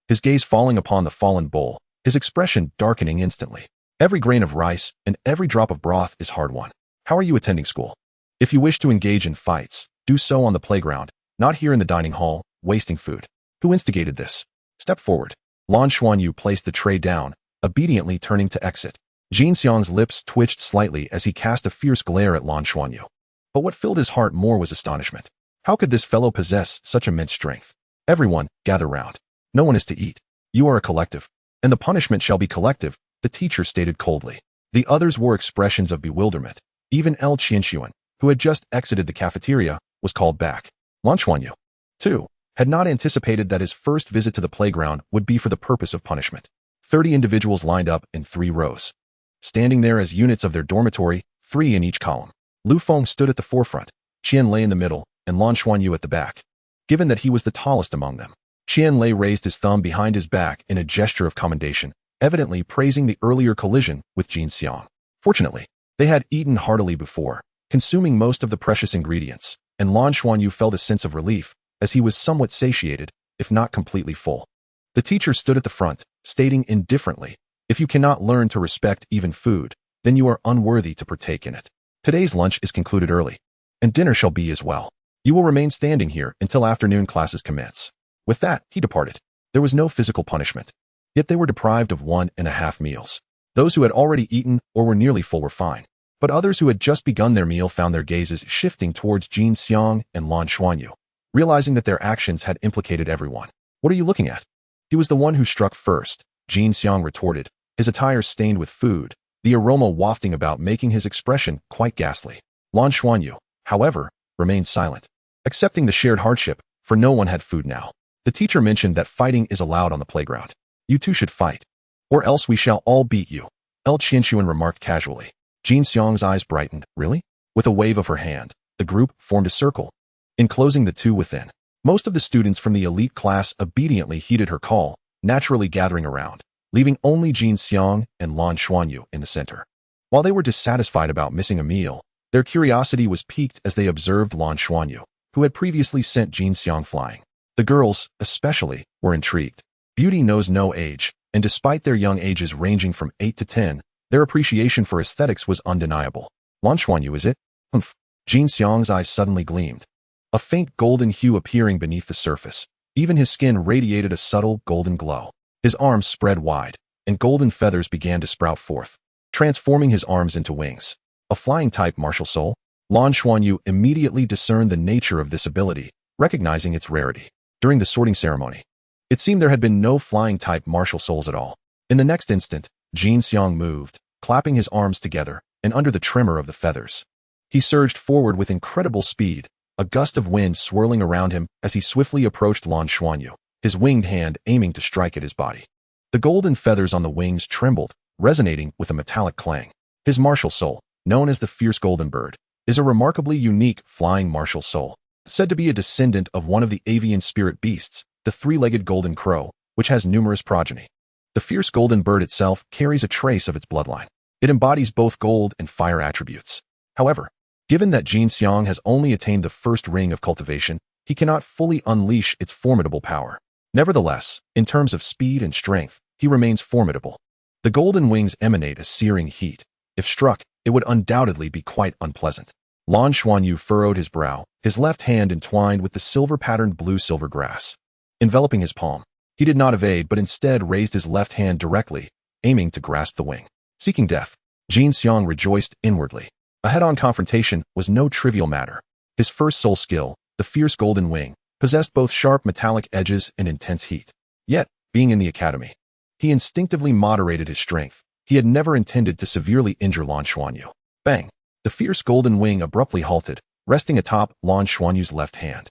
his gaze falling upon the fallen bowl, his expression darkening instantly. "Every grain of rice and every drop of broth is hard-won. How are you attending school? If you wish to engage in fights, do so on the playground, not here in the dining hall, wasting food. Who instigated this? Step forward." Lan Xuanyu placed the tray down, obediently turning to exit. Jin Xiang's lips twitched slightly as he cast a fierce glare at Lan Xuanyu. But what filled his heart more was astonishment. How could this fellow possess such immense strength? "Everyone, gather round. No one is to eat. You are a collective, and the punishment shall be collective," the teacher stated coldly. The others wore expressions of bewilderment. Even L. Qianxuan, who had just exited the cafeteria, was called back. Lan Xuanyu, too, had not anticipated that his first visit to the playground would be for the purpose of punishment. 30 individuals lined up in 3 rows, standing there as units of their dormitory, 3 in each column. Lu Feng stood at the forefront, Qian Lei in the middle, and Lan Xuanyu at the back. Given that he was the tallest among them, Qian Lei raised his thumb behind his back in a gesture of commendation, evidently praising the earlier collision with Jin Xiang. Fortunately, they had eaten heartily before, consuming most of the precious ingredients, and Lan Xuanyu felt a sense of relief, as he was somewhat satiated, if not completely full. The teacher stood at the front, stating indifferently, "If you cannot learn to respect even food, then you are unworthy to partake in it. Today's lunch is concluded early, and dinner shall be as well. You will remain standing here until afternoon classes commence." With that, he departed. There was no physical punishment. Yet they were deprived of 1.5 meals. Those who had already eaten or were nearly full were fine. But others who had just begun their meal found their gazes shifting towards Jin Xiang and Lan Xuanyu, realizing that their actions had implicated everyone. "What are you looking at?" "He was the one who struck first," Jin Xiang retorted, his attire stained with food, the aroma wafting about making his expression quite ghastly. Lan Xuanyu, however, remained silent, accepting the shared hardship, for no one had food now. The teacher mentioned that fighting is allowed on the playground. "You two should fight, or else we shall all beat you," L. Qianxuan remarked casually. Jin Xiang's eyes brightened. "Really?" With a wave of her hand, the group formed a circle, enclosing the two within. Most of the students from the elite class obediently heeded her call, naturally gathering around, leaving only Jin Xiang and Lan Xuanyu in the center. While they were dissatisfied about missing a meal, their curiosity was piqued as they observed Lan Xuanyu, who had previously sent Jin Xiang flying. The girls, especially, were intrigued. Beauty knows no age, and despite their young ages ranging from 8 to 10, their appreciation for aesthetics was undeniable. "Lan Xuanyu, is it?" "Humph. Jin Xiang's eyes suddenly gleamed, a faint golden hue appearing beneath the surface. Even his skin radiated a subtle golden glow. His arms spread wide, and golden feathers began to sprout forth, transforming his arms into wings. A flying-type martial soul? Lan Xuanyu immediately discerned the nature of this ability, recognizing its rarity. During the sorting ceremony, it seemed there had been no flying-type martial souls at all. In the next instant, Jin Xiang moved, clapping his arms together, and under the tremor of the feathers, he surged forward with incredible speed, a gust of wind swirling around him as he swiftly approached Lan Xuanyu, his winged hand aiming to strike at his body. The golden feathers on the wings trembled, resonating with a metallic clang. His martial soul, known as the Fierce Golden Bird, is a remarkably unique flying martial soul, said to be a descendant of one of the avian spirit beasts, the three-legged golden crow, which has numerous progeny. The Fierce Golden Bird itself carries a trace of its bloodline. It embodies both gold and fire attributes. However, given that Jin Xiang has only attained the first ring of cultivation, he cannot fully unleash its formidable power. Nevertheless, in terms of speed and strength, he remains formidable. The golden wings emanate a searing heat. If struck, it would undoubtedly be quite unpleasant. Lan Xuanyu furrowed his brow, his left hand entwined with the silver-patterned blue-silver grass, enveloping his palm. He did not evade but instead raised his left hand directly, aiming to grasp the wing. Seeking death, Jin Xiang rejoiced inwardly. A head-on confrontation was no trivial matter. His first soul skill, the Fierce Golden Wing, possessed both sharp metallic edges and intense heat. Yet, being in the academy, he instinctively moderated his strength. He had never intended to severely injure Lan Xuanyu. Bang! The Fierce Golden Wing abruptly halted, resting atop Lan Xuanyu's left hand.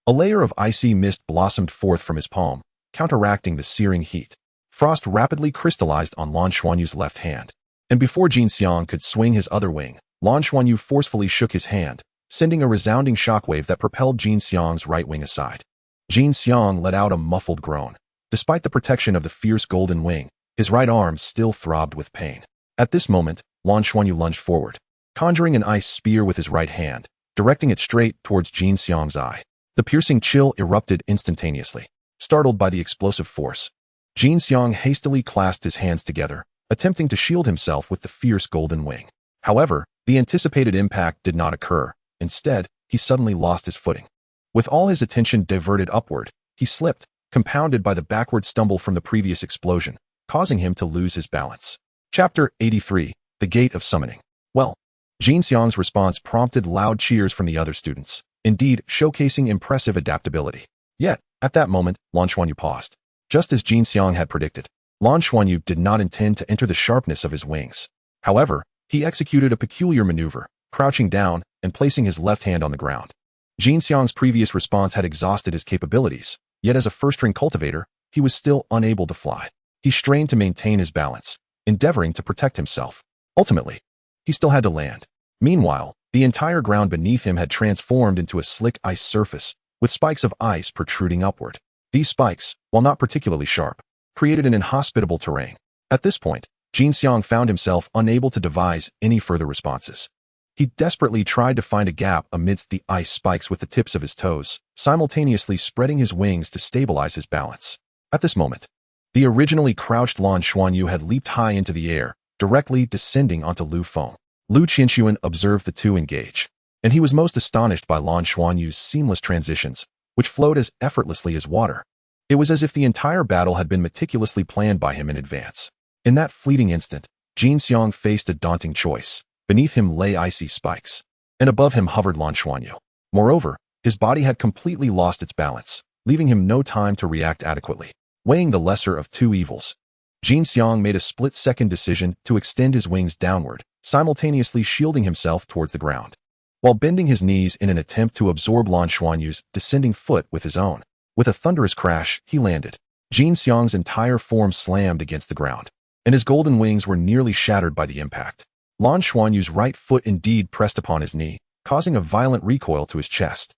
A layer of icy mist blossomed forth from his palm, counteracting the searing heat. Frost rapidly crystallized on Lan Xuanyu's left hand. And before Jin Xiang could swing his other wing, Lan Xuanyu forcefully shook his hand, sending a resounding shockwave that propelled Jin Xiang's right wing aside. Jin Xiang let out a muffled groan. Despite the protection of the Fierce Golden Wing, his right arm still throbbed with pain. At this moment, Lan Xuanyu lunged forward, conjuring an ice spear with his right hand, directing it straight towards Jin Xiang's eye. The piercing chill erupted instantaneously. Startled by the explosive force, Jin Xiang hastily clasped his hands together, attempting to shield himself with the Fierce Golden Wing. However, the anticipated impact did not occur. Instead, he suddenly lost his footing. With all his attention diverted upward, he slipped, compounded by the backward stumble from the previous explosion, causing him to lose his balance. Chapter 83, The Gate of Summoning. Well, Jin Xiang's response prompted loud cheers from the other students, indeed showcasing impressive adaptability. Yet, at that moment, Lan Xuanyu paused. Just as Jin Xiang had predicted, Lan Xuanyu did not intend to enter the sharpness of his wings. However, he executed a peculiar maneuver, crouching down and placing his left hand on the ground. Jin Xiang's previous response had exhausted his capabilities, yet as a first-ring cultivator, he was still unable to fly. He strained to maintain his balance, endeavoring to protect himself. Ultimately, he still had to land. Meanwhile, the entire ground beneath him had transformed into a slick ice surface, with spikes of ice protruding upward. These spikes, while not particularly sharp, created an inhospitable terrain. At this point, Jin Xiang found himself unable to devise any further responses. He desperately tried to find a gap amidst the ice spikes with the tips of his toes, simultaneously spreading his wings to stabilize his balance. At this moment, the originally crouched Lan Xuanyu had leaped high into the air, directly descending onto Lu Feng. Lu Qianxuan observed the two engage, and he was most astonished by Lan Xuanyu's seamless transitions, which flowed as effortlessly as water. It was as if the entire battle had been meticulously planned by him in advance. In that fleeting instant, Jin Xiang faced a daunting choice. Beneath him lay icy spikes, and above him hovered Lan Xuanyu. Moreover, his body had completely lost its balance, leaving him no time to react adequately. Weighing the lesser of two evils, Jin Xiang made a split-second decision to extend his wings downward, simultaneously shielding himself towards the ground, while bending his knees in an attempt to absorb Lan Xuanyu's descending foot with his own. With a thunderous crash, he landed. Jin Xiang's entire form slammed against the ground, and his golden wings were nearly shattered by the impact. Lan Xuanyu's right foot indeed pressed upon his knee, causing a violent recoil to his chest.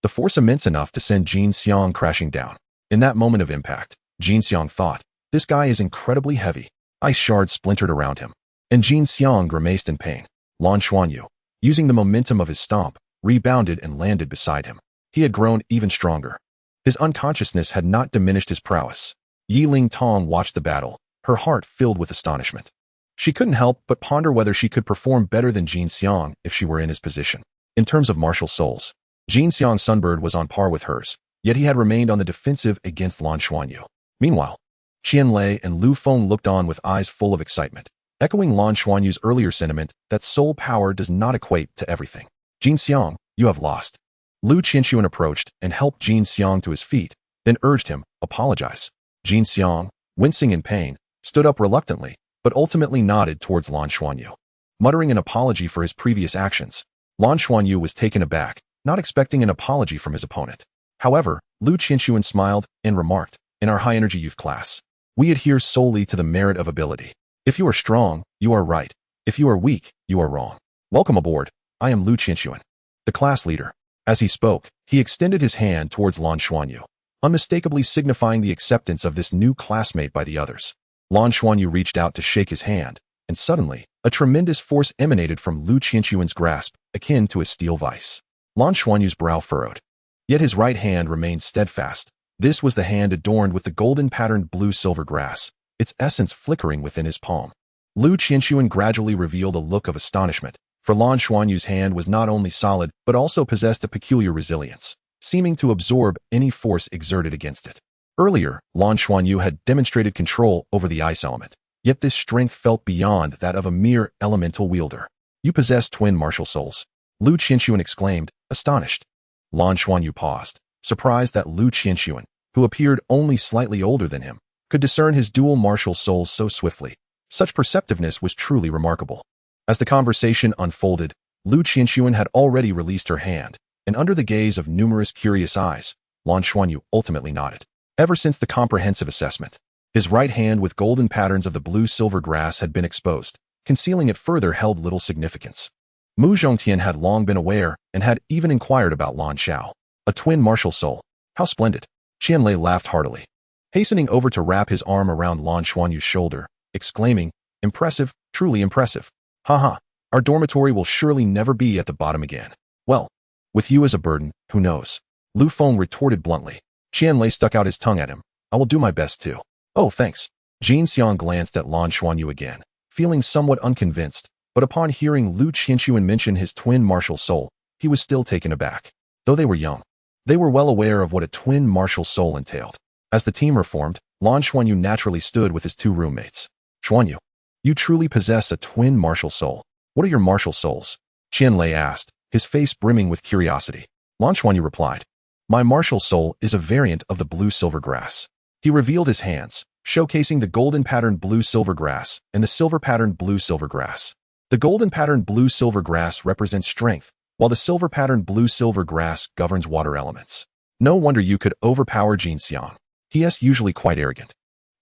The force immense enough to send Jin Xiang crashing down. In that moment of impact, Jin Xiang thought, "This guy is incredibly heavy." Ice shards splintered around him, and Jin Xiang grimaced in pain. Lan Xuanyu, using the momentum of his stomp, rebounded and landed beside him. He had grown even stronger. His unconsciousness had not diminished his prowess. Yi Ling Tong watched the battle, her heart filled with astonishment. She couldn't help but ponder whether she could perform better than Jin Xiang if she were in his position. In terms of martial souls, Jin Xiang's Sunbird was on par with hers, yet he had remained on the defensive against Lan Xuanyu. Meanwhile, Qian Lei and Lu Feng looked on with eyes full of excitement, echoing Lan Xuanyu's earlier sentiment that soul power does not equate to everything. Jin Xiang, you have lost. Lu Qianxuan approached and helped Jin Xiang to his feet, then urged him, apologize. Jin Xiang, wincing in pain, stood up reluctantly, but ultimately nodded towards Lan Xuanyu. Muttering an apology for his previous actions, Lan Xuanyu was taken aback, not expecting an apology from his opponent. However, Lu Qianxuan smiled and remarked, in our high-energy youth class, we adhere solely to the merit of ability. If you are strong, you are right. If you are weak, you are wrong. Welcome aboard. I am Lu Qianxuan, the class leader. As he spoke, he extended his hand towards Lan Xuanyu, unmistakably signifying the acceptance of this new classmate by the others. Lan Xuanyu reached out to shake his hand, and suddenly, a tremendous force emanated from Lu Qianxuan's grasp, akin to a steel vice. Lan Xuanyu's brow furrowed. Yet his right hand remained steadfast. This was the hand adorned with the golden-patterned blue-silver grass, its essence flickering within his palm. Lu Qianxuan gradually revealed a look of astonishment, for Lan Xuanyu's hand was not only solid but also possessed a peculiar resilience, seeming to absorb any force exerted against it. Earlier, Lan Xuanyu had demonstrated control over the ice element, yet this strength felt beyond that of a mere elemental wielder. You possess twin martial souls, Lu Qianxuan exclaimed, astonished. Lan Xuanyu paused, surprised that Lu Qianxuan, who appeared only slightly older than him, could discern his dual martial souls so swiftly. Such perceptiveness was truly remarkable. As the conversation unfolded, Lu Qianxuan had already released her hand, and under the gaze of numerous curious eyes, Lan Xuanyu ultimately nodded. Ever since the comprehensive assessment, his right hand with golden patterns of the blue-silver grass had been exposed, concealing it further held little significance. Mu Zhongtian had long been aware and had even inquired about Lan Xiao. A twin martial soul. How splendid. Qian Lei laughed heartily, hastening over to wrap his arm around Lan Xuanyu's shoulder, exclaiming, impressive, truly impressive. Haha, our dormitory will surely never be at the bottom again. Well, with you as a burden, who knows? Lu Feng retorted bluntly. Qian Lei stuck out his tongue at him. I will do my best too. Oh, thanks. Jin Xiang glanced at Lan Xuanyu again, feeling somewhat unconvinced, but upon hearing Lu Qianxuan mention his twin martial soul, he was still taken aback. Though they were young, they were well aware of what a twin martial soul entailed. As the team reformed, Lan Xuanyu naturally stood with his two roommates. Xuanyu, you truly possess a twin martial soul. What are your martial souls? Qian Lei asked, his face brimming with curiosity. Lan Xuanyu replied, my martial soul is a variant of the blue-silver grass. He revealed his hands, showcasing the golden-patterned blue-silver grass and the silver-patterned blue-silver grass. The golden-patterned blue-silver grass represents strength, while the silver-patterned blue-silver grass governs water elements. No wonder you could overpower Jin Xiang. He is usually quite arrogant.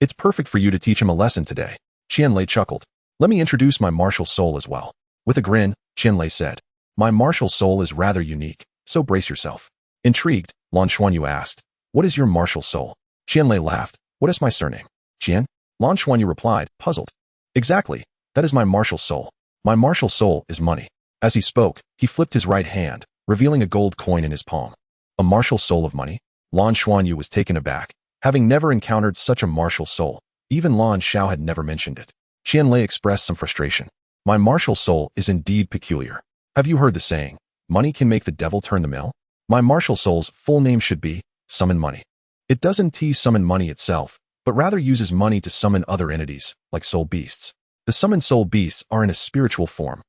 It's perfect for you to teach him a lesson today. Qian Lei chuckled. Let me introduce my martial soul as well. With a grin, Qian Lei said, my martial soul is rather unique, so brace yourself. Intrigued, Lan Xuanyu asked, what is your martial soul? Qian Lei laughed. What is my surname? Qian? Lan Xuanyu replied, puzzled. Exactly, that is my martial soul. My martial soul is money. As he spoke, he flipped his right hand, revealing a gold coin in his palm. A martial soul of money? Lan Xuanyu was taken aback, having never encountered such a martial soul. Even Lan Xiao had never mentioned it. Qian Lei expressed some frustration. My martial soul is indeed peculiar. Have you heard the saying, money can make the devil turn the mill? My martial soul's full name should be, summon money. It doesn't summon money itself, but rather uses money to summon other entities, like soul beasts. The summoned soul beasts are in a spiritual form,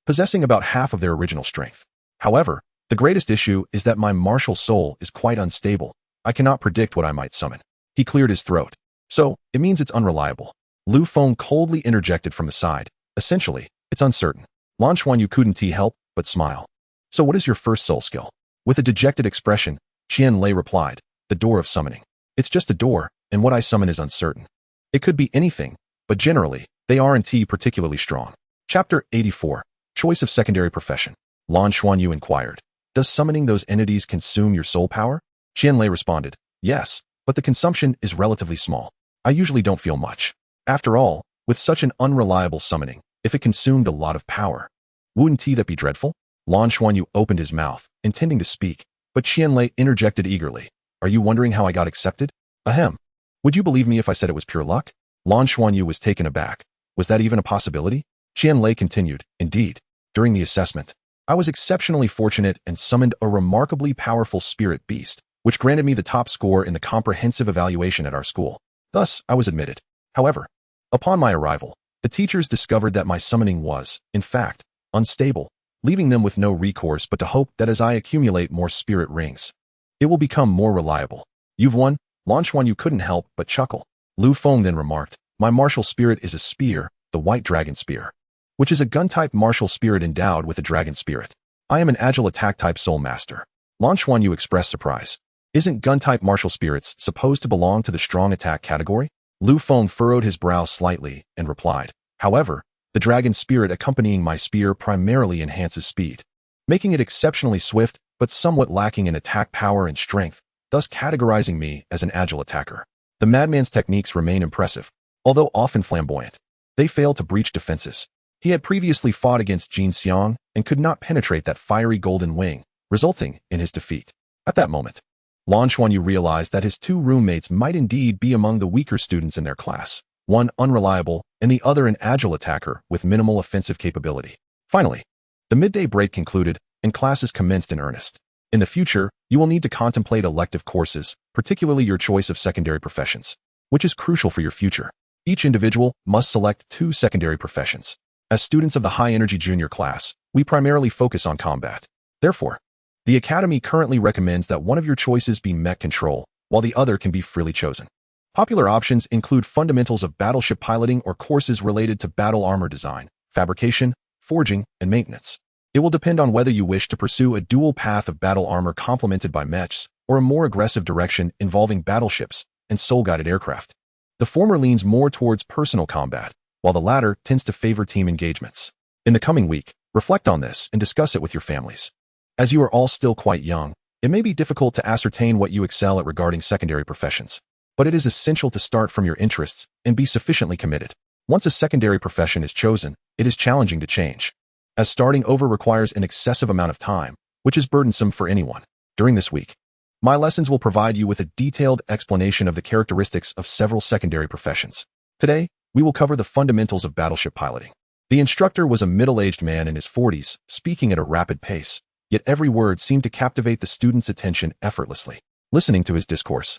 possessing about half of their original strength. However, the greatest issue is that my martial soul is quite unstable. I cannot predict what I might summon. He cleared his throat. So, it means it's unreliable. Lu Feng coldly interjected from the side. Essentially, it's uncertain. Lan Xuanyu couldn't help but smile. So what is your first soul skill? With a dejected expression, Qian Lei replied, the door of summoning. It's just a door, and what I summon is uncertain. It could be anything, but generally, they aren't particularly strong. Chapter 84. Choice of Secondary Profession. Lan Xuanyu inquired, does summoning those entities consume your soul power? Qian Lei responded, yes, but the consumption is relatively small. I usually don't feel much. After all, with such an unreliable summoning, if it consumed a lot of power, wouldn't that be dreadful? Lan Xuanyu opened his mouth, intending to speak, but Qian Lei interjected eagerly. Are you wondering how I got accepted? Ahem. Would you believe me if I said it was pure luck? Lan Xuanyu was taken aback. Was that even a possibility? Qian Lei continued, indeed. During the assessment, I was exceptionally fortunate and summoned a remarkably powerful spirit beast, which granted me the top score in the comprehensive evaluation at our school. Thus, I was admitted. However, upon my arrival, the teachers discovered that my summoning was, in fact, unstable, leaving them with no recourse but to hope that as I accumulate more spirit rings, it will become more reliable. You've won, Lanchuan. You couldn't help but chuckle. Lu Feng then remarked, my martial spirit is a spear, the White Dragon Spear, which is a gun-type martial spirit endowed with a dragon spirit. I am an agile attack-type soul master. Lanchuan, you expressed surprise. Isn't gun-type martial spirits supposed to belong to the strong attack category? Lu Feng furrowed his brow slightly and replied, however, the dragon spirit accompanying my spear primarily enhances speed, making it exceptionally swift but somewhat lacking in attack power and strength, thus categorizing me as an agile attacker. The madman's techniques remain impressive, although often flamboyant. They fail to breach defenses. He had previously fought against Jin Xiang and could not penetrate that fiery golden wing, resulting in his defeat. At that moment, Lanchuan Yu realized that his two roommates might indeed be among the weaker students in their class, one unreliable and the other an agile attacker with minimal offensive capability. Finally, the midday break concluded and classes commenced in earnest. In the future, you will need to contemplate elective courses, particularly your choice of secondary professions, which is crucial for your future. Each individual must select 2 secondary professions. As students of the high-energy junior class, we primarily focus on combat. Therefore, the Academy currently recommends that one of your choices be mech control, while the other can be freely chosen. Popular options include fundamentals of battleship piloting or courses related to battle armor design, fabrication, forging, and maintenance. It will depend on whether you wish to pursue a dual path of battle armor complemented by mechs or a more aggressive direction involving battleships and soul-guided aircraft. The former leans more towards personal combat, while the latter tends to favor team engagements. In the coming week, reflect on this and discuss it with your families. As you are all still quite young, it may be difficult to ascertain what you excel at regarding secondary professions, but it is essential to start from your interests and be sufficiently committed. Once a secondary profession is chosen, it is challenging to change, as starting over requires an excessive amount of time, which is burdensome for anyone. During this week, my lessons will provide you with a detailed explanation of the characteristics of several secondary professions. Today, we will cover the fundamentals of battleship piloting. The instructor was a middle-aged man in his 40s, speaking at a rapid pace, yet every word seemed to captivate the student's attention effortlessly. Listening to his discourse,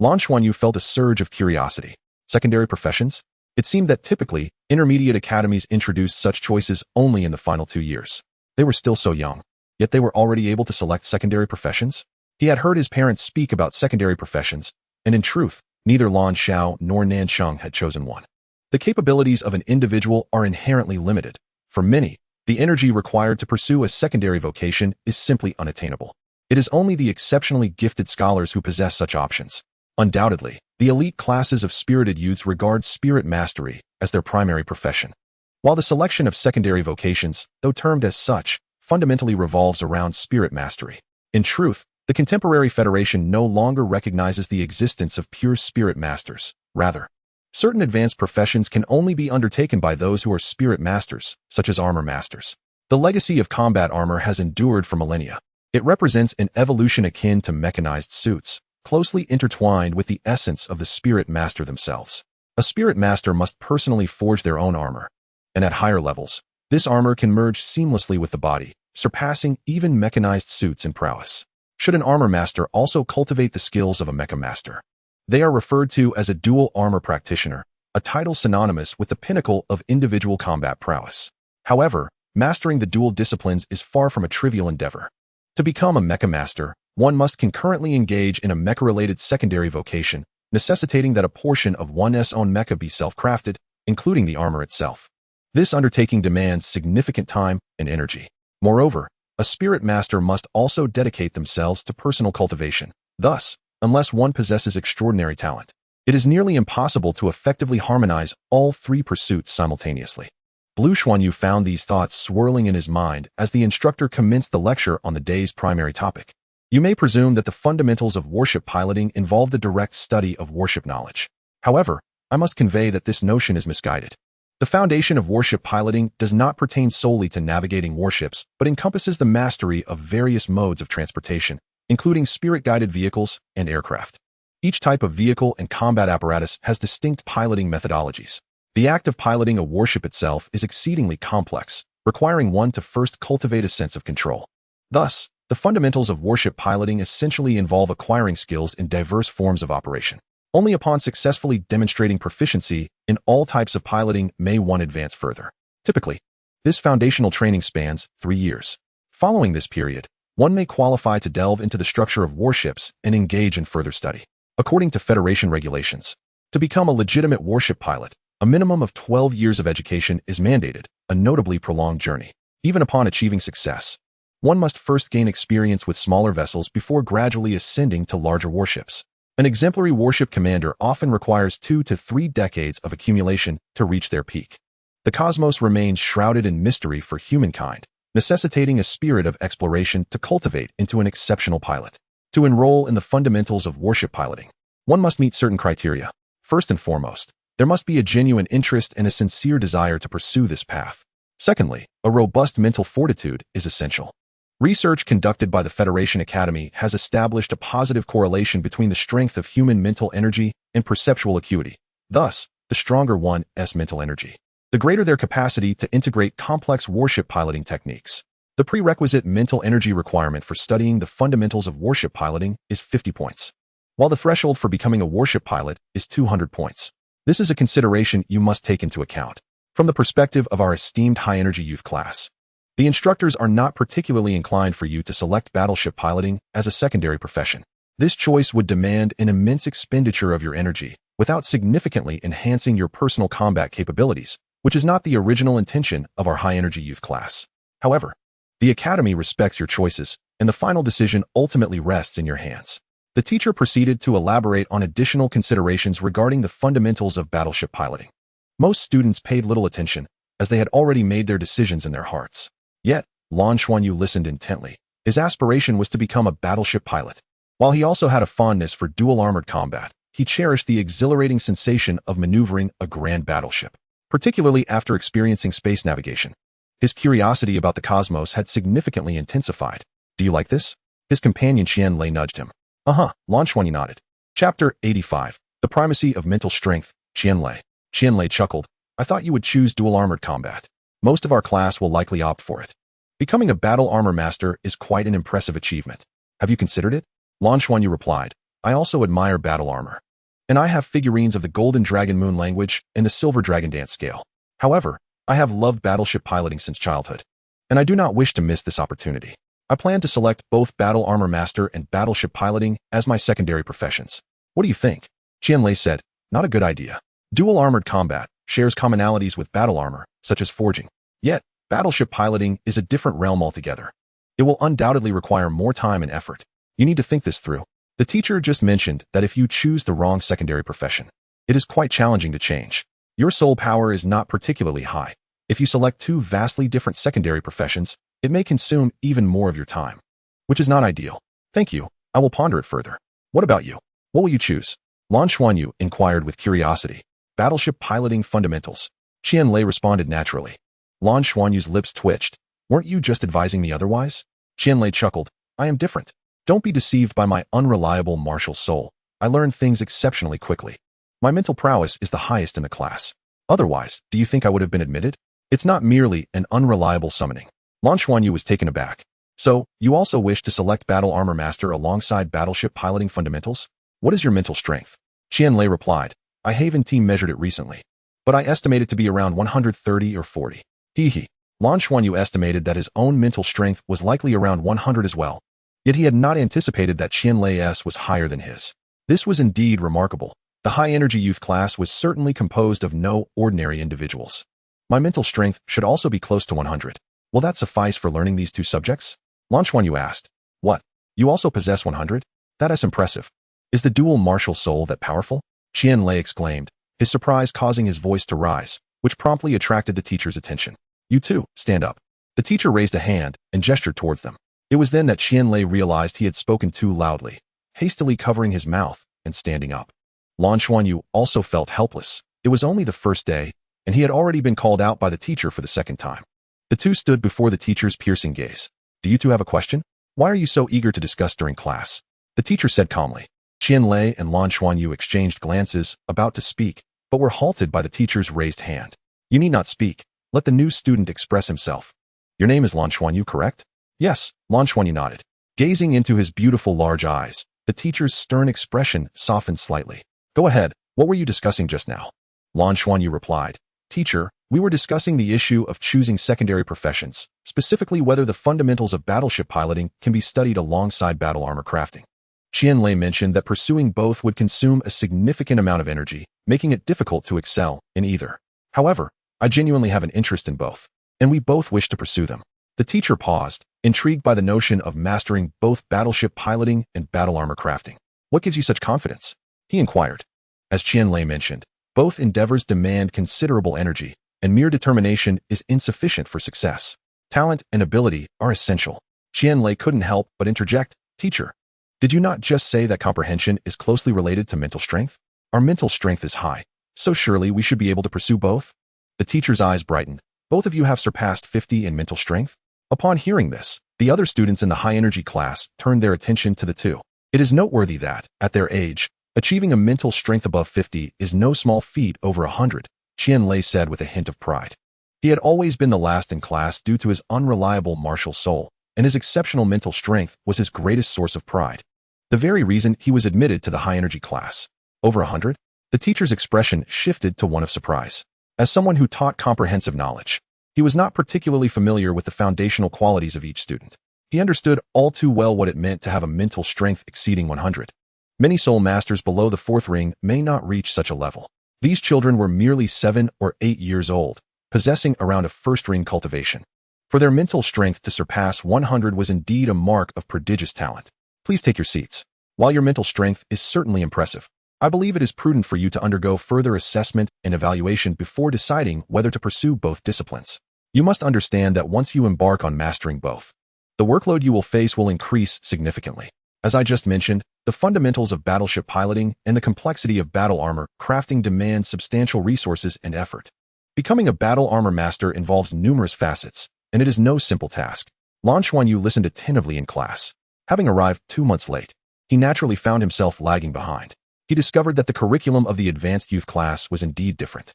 Lanchuan Yu felt a surge of curiosity. Secondary professions? It seemed that typically, intermediate academies introduced such choices only in the final 2 years. They were still so young, yet they were already able to select secondary professions? He had heard his parents speak about secondary professions, and in truth, neither Lan Xiao nor Nan Sheng had chosen one. The capabilities of an individual are inherently limited. For many, the energy required to pursue a secondary vocation is simply unattainable. It is only the exceptionally gifted scholars who possess such options. Undoubtedly, the elite classes of spirited youths regard spirit mastery as their primary profession. While the selection of secondary vocations, though termed as such, fundamentally revolves around spirit mastery. In truth, the contemporary Federation no longer recognizes the existence of pure spirit masters. Rather, certain advanced professions can only be undertaken by those who are spirit masters, such as armor masters. The legacy of combat armor has endured for millennia. It represents an evolution akin to mechanized suits, closely intertwined with the essence of the spirit master themselves. A spirit master must personally forge their own armor, and at higher levels, this armor can merge seamlessly with the body, surpassing even mechanized suits in prowess. Should an armor master also cultivate the skills of a mecha master? They are referred to as a dual armor practitioner, a title synonymous with the pinnacle of individual combat prowess. However, mastering the dual disciplines is far from a trivial endeavor. To become a mecha master, one must concurrently engage in a mecha-related secondary vocation, necessitating that a portion of one's own mecha be self-crafted, including the armor itself. This undertaking demands significant time and energy. Moreover, a spirit master must also dedicate themselves to personal cultivation. Thus, unless one possesses extraordinary talent, it is nearly impossible to effectively harmonize all 3 pursuits simultaneously. Blue Xuanyu found these thoughts swirling in his mind as the instructor commenced the lecture on the day's primary topic. You may presume that the fundamentals of warship piloting involve the direct study of warship knowledge. However, I must convey that this notion is misguided. The foundation of warship piloting does not pertain solely to navigating warships, but encompasses the mastery of various modes of transportation, including spirit-guided vehicles and aircraft. Each type of vehicle and combat apparatus has distinct piloting methodologies. The act of piloting a warship itself is exceedingly complex, requiring one to first cultivate a sense of control. Thus, the fundamentals of warship piloting essentially involve acquiring skills in diverse forms of operation. Only upon successfully demonstrating proficiency in all types of piloting may one advance further. Typically, this foundational training spans 3 years. Following this period, one may qualify to delve into the structure of warships and engage in further study. According to Federation regulations, to become a legitimate warship pilot, a minimum of 12 years of education is mandated, a notably prolonged journey. Even upon achieving success, one must first gain experience with smaller vessels before gradually ascending to larger warships. An exemplary warship commander often requires 2 to 3 decades of accumulation to reach their peak. The cosmos remains shrouded in mystery for humankind, necessitating a spirit of exploration to cultivate into an exceptional pilot. To enroll in the fundamentals of warship piloting, one must meet certain criteria. First and foremost, there must be a genuine interest and a sincere desire to pursue this path. Secondly, a robust mental fortitude is essential. Research conducted by the Federation Academy has established a positive correlation between the strength of human mental energy and perceptual acuity. Thus, the stronger one's mental energy, the greater their capacity to integrate complex warship piloting techniques. The prerequisite mental energy requirement for studying the fundamentals of warship piloting is 50 points, while the threshold for becoming a warship pilot is 200 points. This is a consideration you must take into account. From the perspective of our esteemed high-energy youth class, the instructors are not particularly inclined for you to select battleship piloting as a secondary profession. This choice would demand an immense expenditure of your energy without significantly enhancing your personal combat capabilities, which is not the original intention of our high-energy youth class. However, the Academy respects your choices, and the final decision ultimately rests in your hands. The teacher proceeded to elaborate on additional considerations regarding the fundamentals of battleship piloting. Most students paid little attention, as they had already made their decisions in their hearts. Yet, Lan Xuanyu listened intently. His aspiration was to become a battleship pilot. While he also had a fondness for dual-armored combat, he cherished the exhilarating sensation of maneuvering a grand battleship, particularly after experiencing space navigation. His curiosity about the cosmos had significantly intensified. "Do you like this?" His companion Qianlei nudged him. Lan Xuanyu nodded. Chapter 85. The Primacy of Mental Strength, Qianlei. Qianlei chuckled. "I thought you would choose dual-armored combat. Most of our class will likely opt for it. Becoming a battle armor master is quite an impressive achievement. Have you considered it?" Lan Xuanyu replied. "I also admire battle armor, and I have figurines of the Golden Dragon Moon language and the Silver Dragon Dance scale. However, I have loved battleship piloting since childhood, and I do not wish to miss this opportunity. I plan to select both battle armor master and battleship piloting as my secondary professions. What do you think?" Qianlei said. "Not a good idea. Dual armored combat shares commonalities with battle armor, such as forging. Yet, battleship piloting is a different realm altogether. It will undoubtedly require more time and effort. You need to think this through." The teacher just mentioned that if you choose the wrong secondary profession, it is quite challenging to change. Your soul power is not particularly high. If you select 2 vastly different secondary professions, it may consume even more of your time, which is not ideal. "Thank you. I will ponder it further. What about you? What will you choose?" Lan Xuanyu inquired with curiosity. "Battleship piloting fundamentals." Qianlei responded naturally. Lan Xuanyu's lips twitched. "Weren't you just advising me otherwise?" Qianlei chuckled. "I am different. Don't be deceived by my unreliable martial soul. I learn things exceptionally quickly. My mental prowess is the highest in the class. Otherwise, do you think I would have been admitted? It's not merely an unreliable summoning." Lan Xuanyu was taken aback. "So, you also wish to select Battle Armor Master alongside Battleship Piloting Fundamentals? What is your mental strength?" Qianlei replied. "I Haven team measured it recently, but I estimate it to be around 130 or 40. Hee. Lan Xuanyu estimated that his own mental strength was likely around 100 as well. Yet he had not anticipated that Qianlei's was higher than his. This was indeed remarkable. The high-energy youth class was certainly composed of no ordinary individuals. "My mental strength should also be close to 100. Will that suffice for learning these 2 subjects?" Lan Xuanyu asked. "What? You also possess 100? That is impressive. Is the dual martial soul that powerful?" Qianlei exclaimed, his surprise causing his voice to rise, which promptly attracted the teacher's attention. "You too, stand up." The teacher raised a hand and gestured towards them. It was then that Qianlei realized he had spoken too loudly, hastily covering his mouth and standing up. Lan Xuanyu also felt helpless. It was only the first day, and he had already been called out by the teacher for the second time. The 2 stood before the teacher's piercing gaze. "Do you 2 have a question? Why are you so eager to discuss during class?" The teacher said calmly. Qianlei and Lan Xuanyu exchanged glances, about to speak, but were halted by the teacher's raised hand. "You need not speak. Let the new student express himself. Your name is Lan Xuanyu, correct? Yes, Lan Xuanyu nodded. Gazing into his beautiful large eyes, the teacher's stern expression softened slightly. Go ahead, what were you discussing just now? Lan Xuanyu replied. Teacher, we were discussing the issue of choosing secondary professions, specifically whether the fundamentals of battleship piloting can be studied alongside battle armor crafting. Qianlei mentioned that pursuing both would consume a significant amount of energy, making it difficult to excel in either. However, I genuinely have an interest in both, and we both wish to pursue them. The teacher paused, intrigued by the notion of mastering both battleship piloting and battle armor crafting. What gives you such confidence? He inquired. As Qianlei mentioned, both endeavors demand considerable energy, and mere determination is insufficient for success. Talent and ability are essential. Qianlei couldn't help but interject, Teacher, did you not just say that comprehension is closely related to mental strength? Our mental strength is high, so surely we should be able to pursue both? The teacher's eyes brightened. Both of you have surpassed 50 in mental strength? Upon hearing this, the other students in the high-energy class turned their attention to the two. It is noteworthy that, at their age, achieving a mental strength above 50 is no small feat over 100, Qianlei said with a hint of pride. He had always been the last in class due to his unreliable martial soul, and his exceptional mental strength was his greatest source of pride. The very reason he was admitted to the high-energy class. Over 100? The teacher's expression shifted to one of surprise. As someone who taught comprehensive knowledge, he was not particularly familiar with the foundational qualities of each student. He understood all too well what it meant to have a mental strength exceeding 100. Many soul masters below the fourth ring may not reach such a level. These children were merely 7 or 8 years old, possessing around a first-ring cultivation. For their mental strength to surpass 100 was indeed a mark of prodigious talent. Please take your seats. While your mental strength is certainly impressive, I believe it is prudent for you to undergo further assessment and evaluation before deciding whether to pursue both disciplines. You must understand that once you embark on mastering both, the workload you will face will increase significantly. As I just mentioned, the fundamentals of battleship piloting and the complexity of battle armor crafting demand substantial resources and effort. Becoming a battle armor master involves numerous facets, and it is no simple task. Lan Xuanyu listened attentively in class. Having arrived 2 months late, he naturally found himself lagging behind. He discovered that the curriculum of the advanced youth class was indeed different,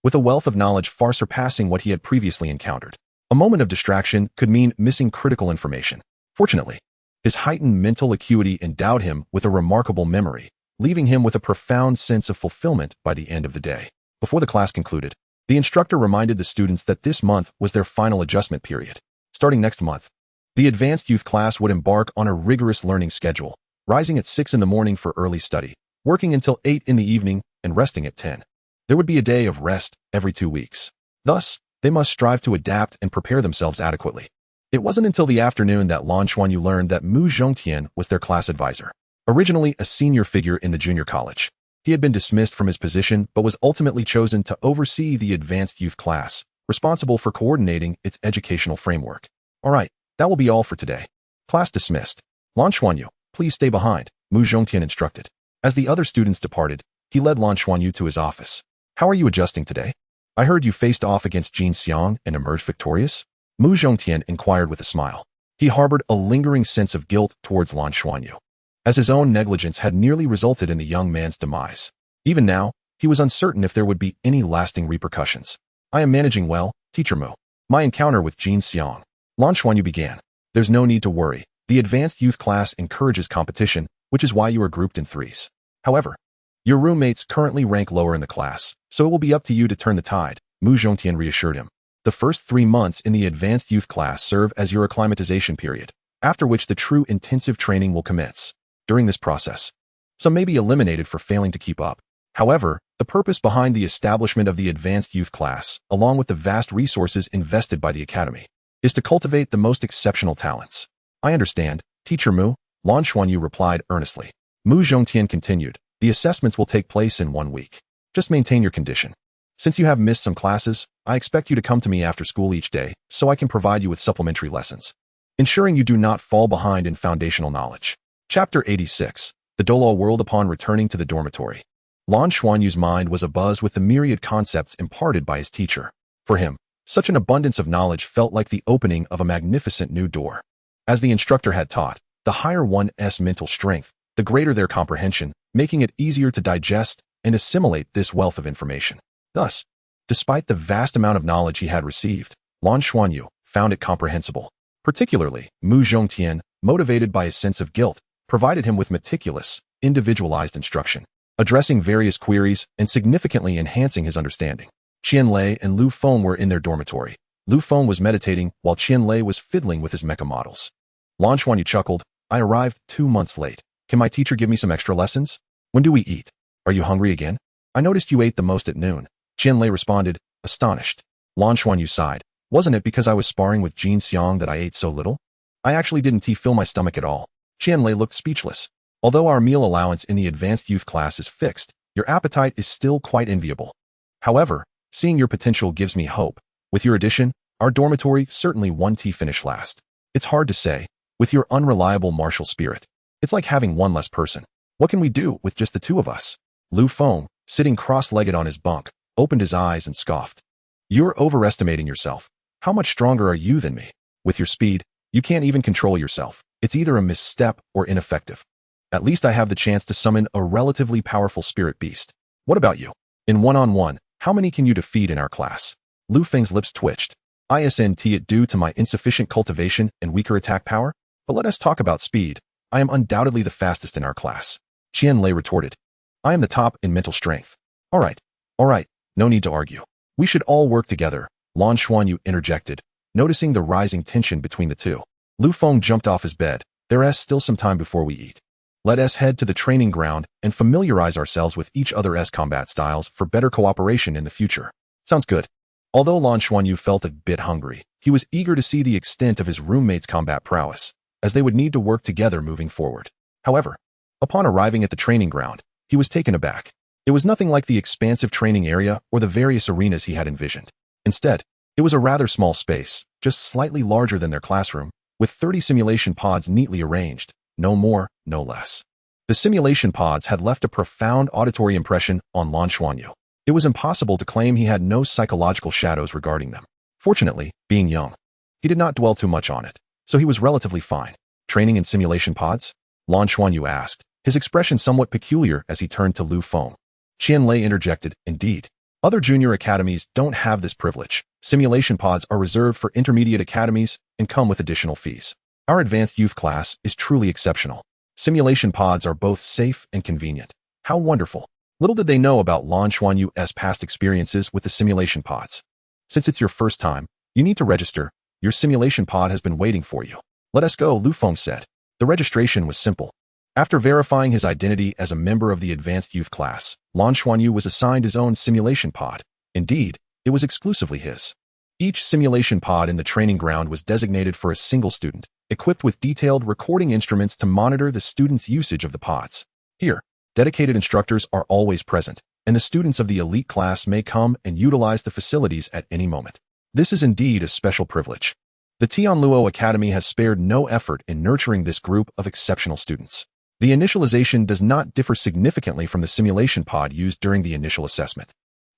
with a wealth of knowledge far surpassing what he had previously encountered. A moment of distraction could mean missing critical information. Fortunately, his heightened mental acuity endowed him with a remarkable memory, leaving him with a profound sense of fulfillment by the end of the day. Before the class concluded, the instructor reminded the students that this month was their final adjustment period. Starting next month, the advanced youth class would embark on a rigorous learning schedule, rising at 6 in the morning for early study, working until 8 in the evening, and resting at 10. There would be a day of rest every 2 weeks. Thus, they must strive to adapt and prepare themselves adequately. It wasn't until the afternoon that Lan Xuanyu learned that Mu Zhongtian was their class advisor. Originally a senior figure in the junior college, he had been dismissed from his position but was ultimately chosen to oversee the advanced youth class, responsible for coordinating its educational framework. All right, that will be all for today. Class dismissed. Lan Xuanyu, please stay behind, Mu Zhongtian instructed. As the other students departed, he led Lan Xuanyu to his office. How are you adjusting today? I heard you faced off against Jin Xiang and emerged victorious? Mu Zhongtian inquired with a smile. He harbored a lingering sense of guilt towards Lan Xuanyu, as his own negligence had nearly resulted in the young man's demise. Even now, he was uncertain if there would be any lasting repercussions. I am managing well, Teacher Mu. My encounter with Jin Xiang. Lan Xuanyu began. There's no need to worry. The advanced youth class encourages competition, which is why you are grouped in threes. However, your roommates currently rank lower in the class, so it will be up to you to turn the tide, Mu Zhongtian reassured him. The first 3 months in the advanced youth class serve as your acclimatization period, after which the true intensive training will commence. During this process, some may be eliminated for failing to keep up. However, the purpose behind the establishment of the advanced youth class, along with the vast resources invested by the academy, is to cultivate the most exceptional talents. I understand, Teacher Mu, Lan Xuanyu replied earnestly. Mu Zhongtian continued, the assessments will take place in 1 week. Just maintain your condition. Since you have missed some classes, I expect you to come to me after school each day, so I can provide you with supplementary lessons, ensuring you do not fall behind in foundational knowledge. Chapter 86. The Douluo World. Upon returning to the dormitory, Lan Xuanyu's mind was abuzz with the myriad concepts imparted by his teacher. For him, such an abundance of knowledge felt like the opening of a magnificent new door. As the instructor had taught, the higher one's mental strength, the greater their comprehension, making it easier to digest and assimilate this wealth of information. Thus, Despite the vast amount of knowledge he had received, Lan Xuanyu found it comprehensible. Particularly, Mu Zhongtian, motivated by a sense of guilt, provided him with meticulous, individualized instruction, addressing various queries and significantly enhancing his understanding. Qianlei and Lu Feng were in their dormitory. Lu Feng was meditating while Qianlei was fiddling with his mecha models. Lan Xuanyu chuckled, "I arrived 2 months late. Can my teacher give me some extra lessons? When do we eat? Are you hungry again? I noticed you ate the most at noon." Qianlei responded, astonished. Lan Xuanyu sighed. "Wasn't it because I was sparring with Jin Xiang that I ate so little? I actually didn't fill my stomach at all." Qianlei looked speechless. "Although our meal allowance in the advanced youth class is fixed, your appetite is still quite enviable. However, seeing your potential gives me hope. With your addition, our dormitory certainly won't finish last. It's hard to say. With your unreliable martial spirit, it's like having one less person. What can we do with just the two of us?" Lu Feng, sitting cross-legged on his bunk, opened his eyes and scoffed. "You're overestimating yourself. How much stronger are you than me? With your speed, you can't even control yourself. It's either a misstep or ineffective. At least I have the chance to summon a relatively powerful spirit beast. What about you? In one-on-one, how many can you defeat in our class?" Lu Feng's lips twitched. "Isn't it due to my insufficient cultivation and weaker attack power? But let us talk about speed. I am undoubtedly the fastest in our class." Qianlei retorted. "I am the top in mental strength." All right, no need to argue. We should all work together," Lan Xuanyu interjected, noticing the rising tension between the two. Lu Feng jumped off his bed. "There's still some time before we eat. Let us head to the training ground and familiarize ourselves with each other's combat styles for better cooperation in the future." "Sounds good." Although Lan Xuanyu felt a bit hungry, he was eager to see the extent of his roommate's combat prowess, as they would need to work together moving forward. However, upon arriving at the training ground, he was taken aback. It was nothing like the expansive training area or the various arenas he had envisioned. Instead, it was a rather small space, just slightly larger than their classroom, with 30 simulation pods neatly arranged, no more, no less. The simulation pods had left a profound auditory impression on Lan Xuanyu. It was impossible to claim he had no psychological shadows regarding them. Fortunately, being young, he did not dwell too much on it, so he was relatively fine. "Training in simulation pods?" Lan Xuanyu asked, his expression somewhat peculiar as he turned to Lu Feng. Qianlei interjected, "Indeed. Other junior academies don't have this privilege. Simulation pods are reserved for intermediate academies and come with additional fees. Our advanced youth class is truly exceptional. Simulation pods are both safe and convenient." How wonderful. Little did they know about Lan Xuanyu's past experiences with the simulation pods. "Since it's your first time, you need to register. Your simulation pod has been waiting for you." "Let us go," Lu Feng said. The registration was simple. After verifying his identity as a member of the advanced youth class, Lan Xuanyu was assigned his own simulation pod. Indeed, it was exclusively his. Each simulation pod in the training ground was designated for a single student, equipped with detailed recording instruments to monitor the student's usage of the pods. Here, dedicated instructors are always present, and the students of the elite class may come and utilize the facilities at any moment. This is indeed a special privilege. The Tianluo Academy has spared no effort in nurturing this group of exceptional students. The initialization does not differ significantly from the simulation pod used during the initial assessment.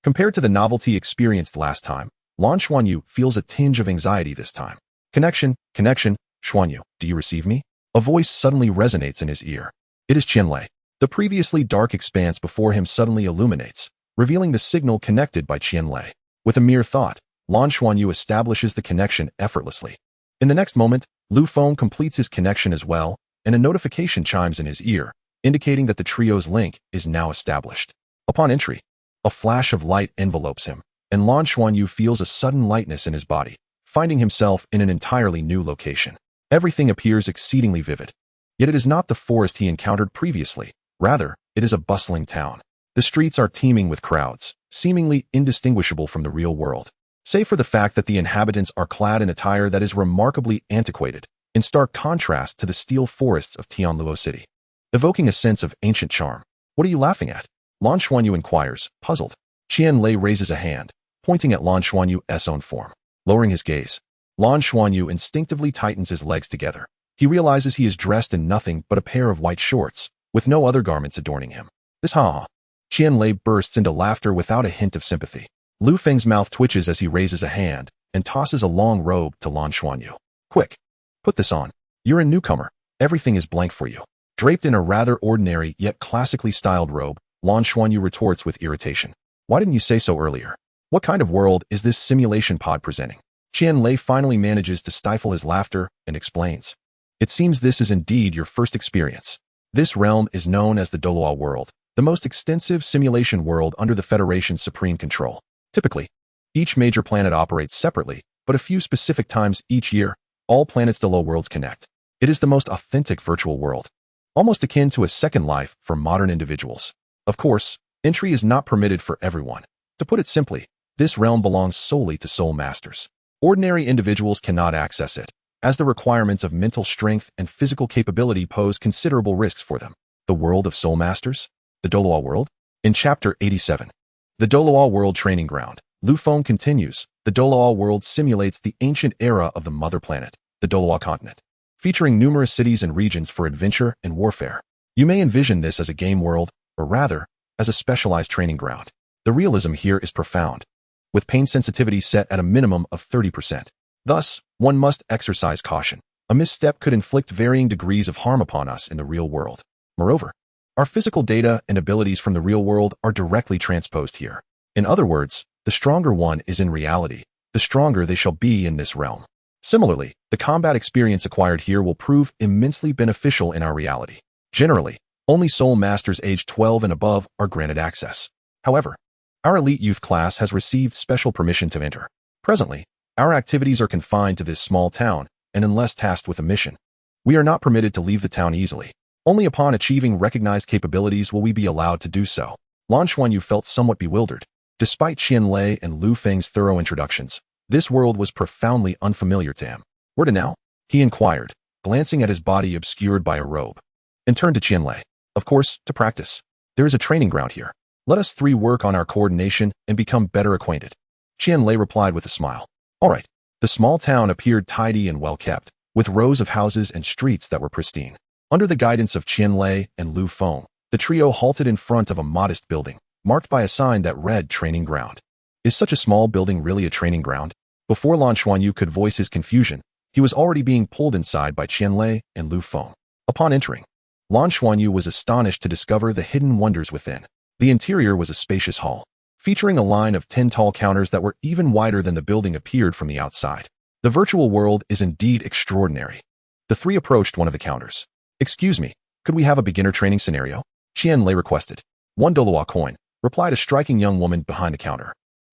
Compared to the novelty experienced last time, Lan Xuanyu feels a tinge of anxiety this time. Connection, Xuanyu, do you receive me?" A voice suddenly resonates in his ear. It is Qianlei. The previously dark expanse before him suddenly illuminates, revealing the signal connected by Qianlei. With a mere thought, Lan Xuanyu establishes the connection effortlessly. In the next moment, Lu Feng completes his connection as well, and a notification chimes in his ear, indicating that the trio's link is now established. Upon entry, a flash of light envelopes him, and Lan Xuanyu feels a sudden lightness in his body, finding himself in an entirely new location. Everything appears exceedingly vivid. Yet it is not the forest he encountered previously. Rather, it is a bustling town. The streets are teeming with crowds, seemingly indistinguishable from the real world, save for the fact that the inhabitants are clad in attire that is remarkably antiquated, in stark contrast to the steel forests of Tianluo City, evoking a sense of ancient charm. "What are you laughing at?" Lan Xuanyu inquires, puzzled. Qianlei raises a hand, pointing at Lan Xuanyu's own form. Lowering his gaze, Lan Xuanyu instinctively tightens his legs together. He realizes he is dressed in nothing but a pair of white shorts, with no other garments adorning him. "This ha!" Qianlei bursts into laughter without a hint of sympathy. Lu Feng's mouth twitches as he raises a hand and tosses a long robe to Lan Xuanyu. "Quick! Put this on. You're a newcomer. Everything is blank for you." Draped in a rather ordinary yet classically styled robe, Lan Xuanyu retorts with irritation. "Why didn't you say so earlier?" What kind of world is this simulation pod presenting? Qianlei finally manages to stifle his laughter and explains. It seems this is indeed your first experience. This realm is known as the Douluo world, the most extensive simulation world under the Federation's supreme control. Typically, each major planet operates separately, but a few specific times each year, all planets' Douluo worlds connect. It is the most authentic virtual world, almost akin to a second life for modern individuals. Of course, entry is not permitted for everyone. To put it simply, this realm belongs solely to soul masters. Ordinary individuals cannot access it, as the requirements of mental strength and physical capability pose considerable risks for them. The world of soul masters? The Douluo world? In Chapter 87, the Douluo world training ground, Lu Feng continues. The Douluo world simulates the ancient era of the mother planet, the Douluo Continent, featuring numerous cities and regions for adventure and warfare. You may envision this as a game world, or rather, as a specialized training ground. The realism here is profound, with pain sensitivity set at a minimum of 30%. Thus, one must exercise caution. A misstep could inflict varying degrees of harm upon us in the real world. Moreover, our physical data and abilities from the real world are directly transposed here. In other words, the stronger one is in reality, the stronger they shall be in this realm. Similarly, the combat experience acquired here will prove immensely beneficial in our reality. Generally, only soul masters aged 12 and above are granted access. However, our elite youth class has received special permission to enter. Presently, our activities are confined to this small town, and unless tasked with a mission, we are not permitted to leave the town easily. Only upon achieving recognized capabilities will we be allowed to do so. Lan Xuanyu felt somewhat bewildered. Despite Qianlei and Lu Feng's thorough introductions, this world was profoundly unfamiliar to him. Where to now? He inquired, glancing at his body obscured by a robe, and turned to Qianlei. Of course, to practice. There is a training ground here. Let us three work on our coordination and become better acquainted. Qianlei replied with a smile. All right. The small town appeared tidy and well kept, with rows of houses and streets that were pristine. Under the guidance of Qianlei and Lu Feng, the trio halted in front of a modest building, marked by a sign that read Training Ground. Is such a small building really a training ground? Before Lan Xuanyu could voice his confusion, he was already being pulled inside by Qianlei and Lu Feng. Upon entering, Lan Xuanyu was astonished to discover the hidden wonders within. The interior was a spacious hall, featuring a line of 10 tall counters that were even wider than the building appeared from the outside. The virtual world is indeed extraordinary. The three approached one of the counters. Excuse me, could we have a beginner training scenario? Qianlei requested. 1 Douluo coin, replied a striking young woman behind the counter,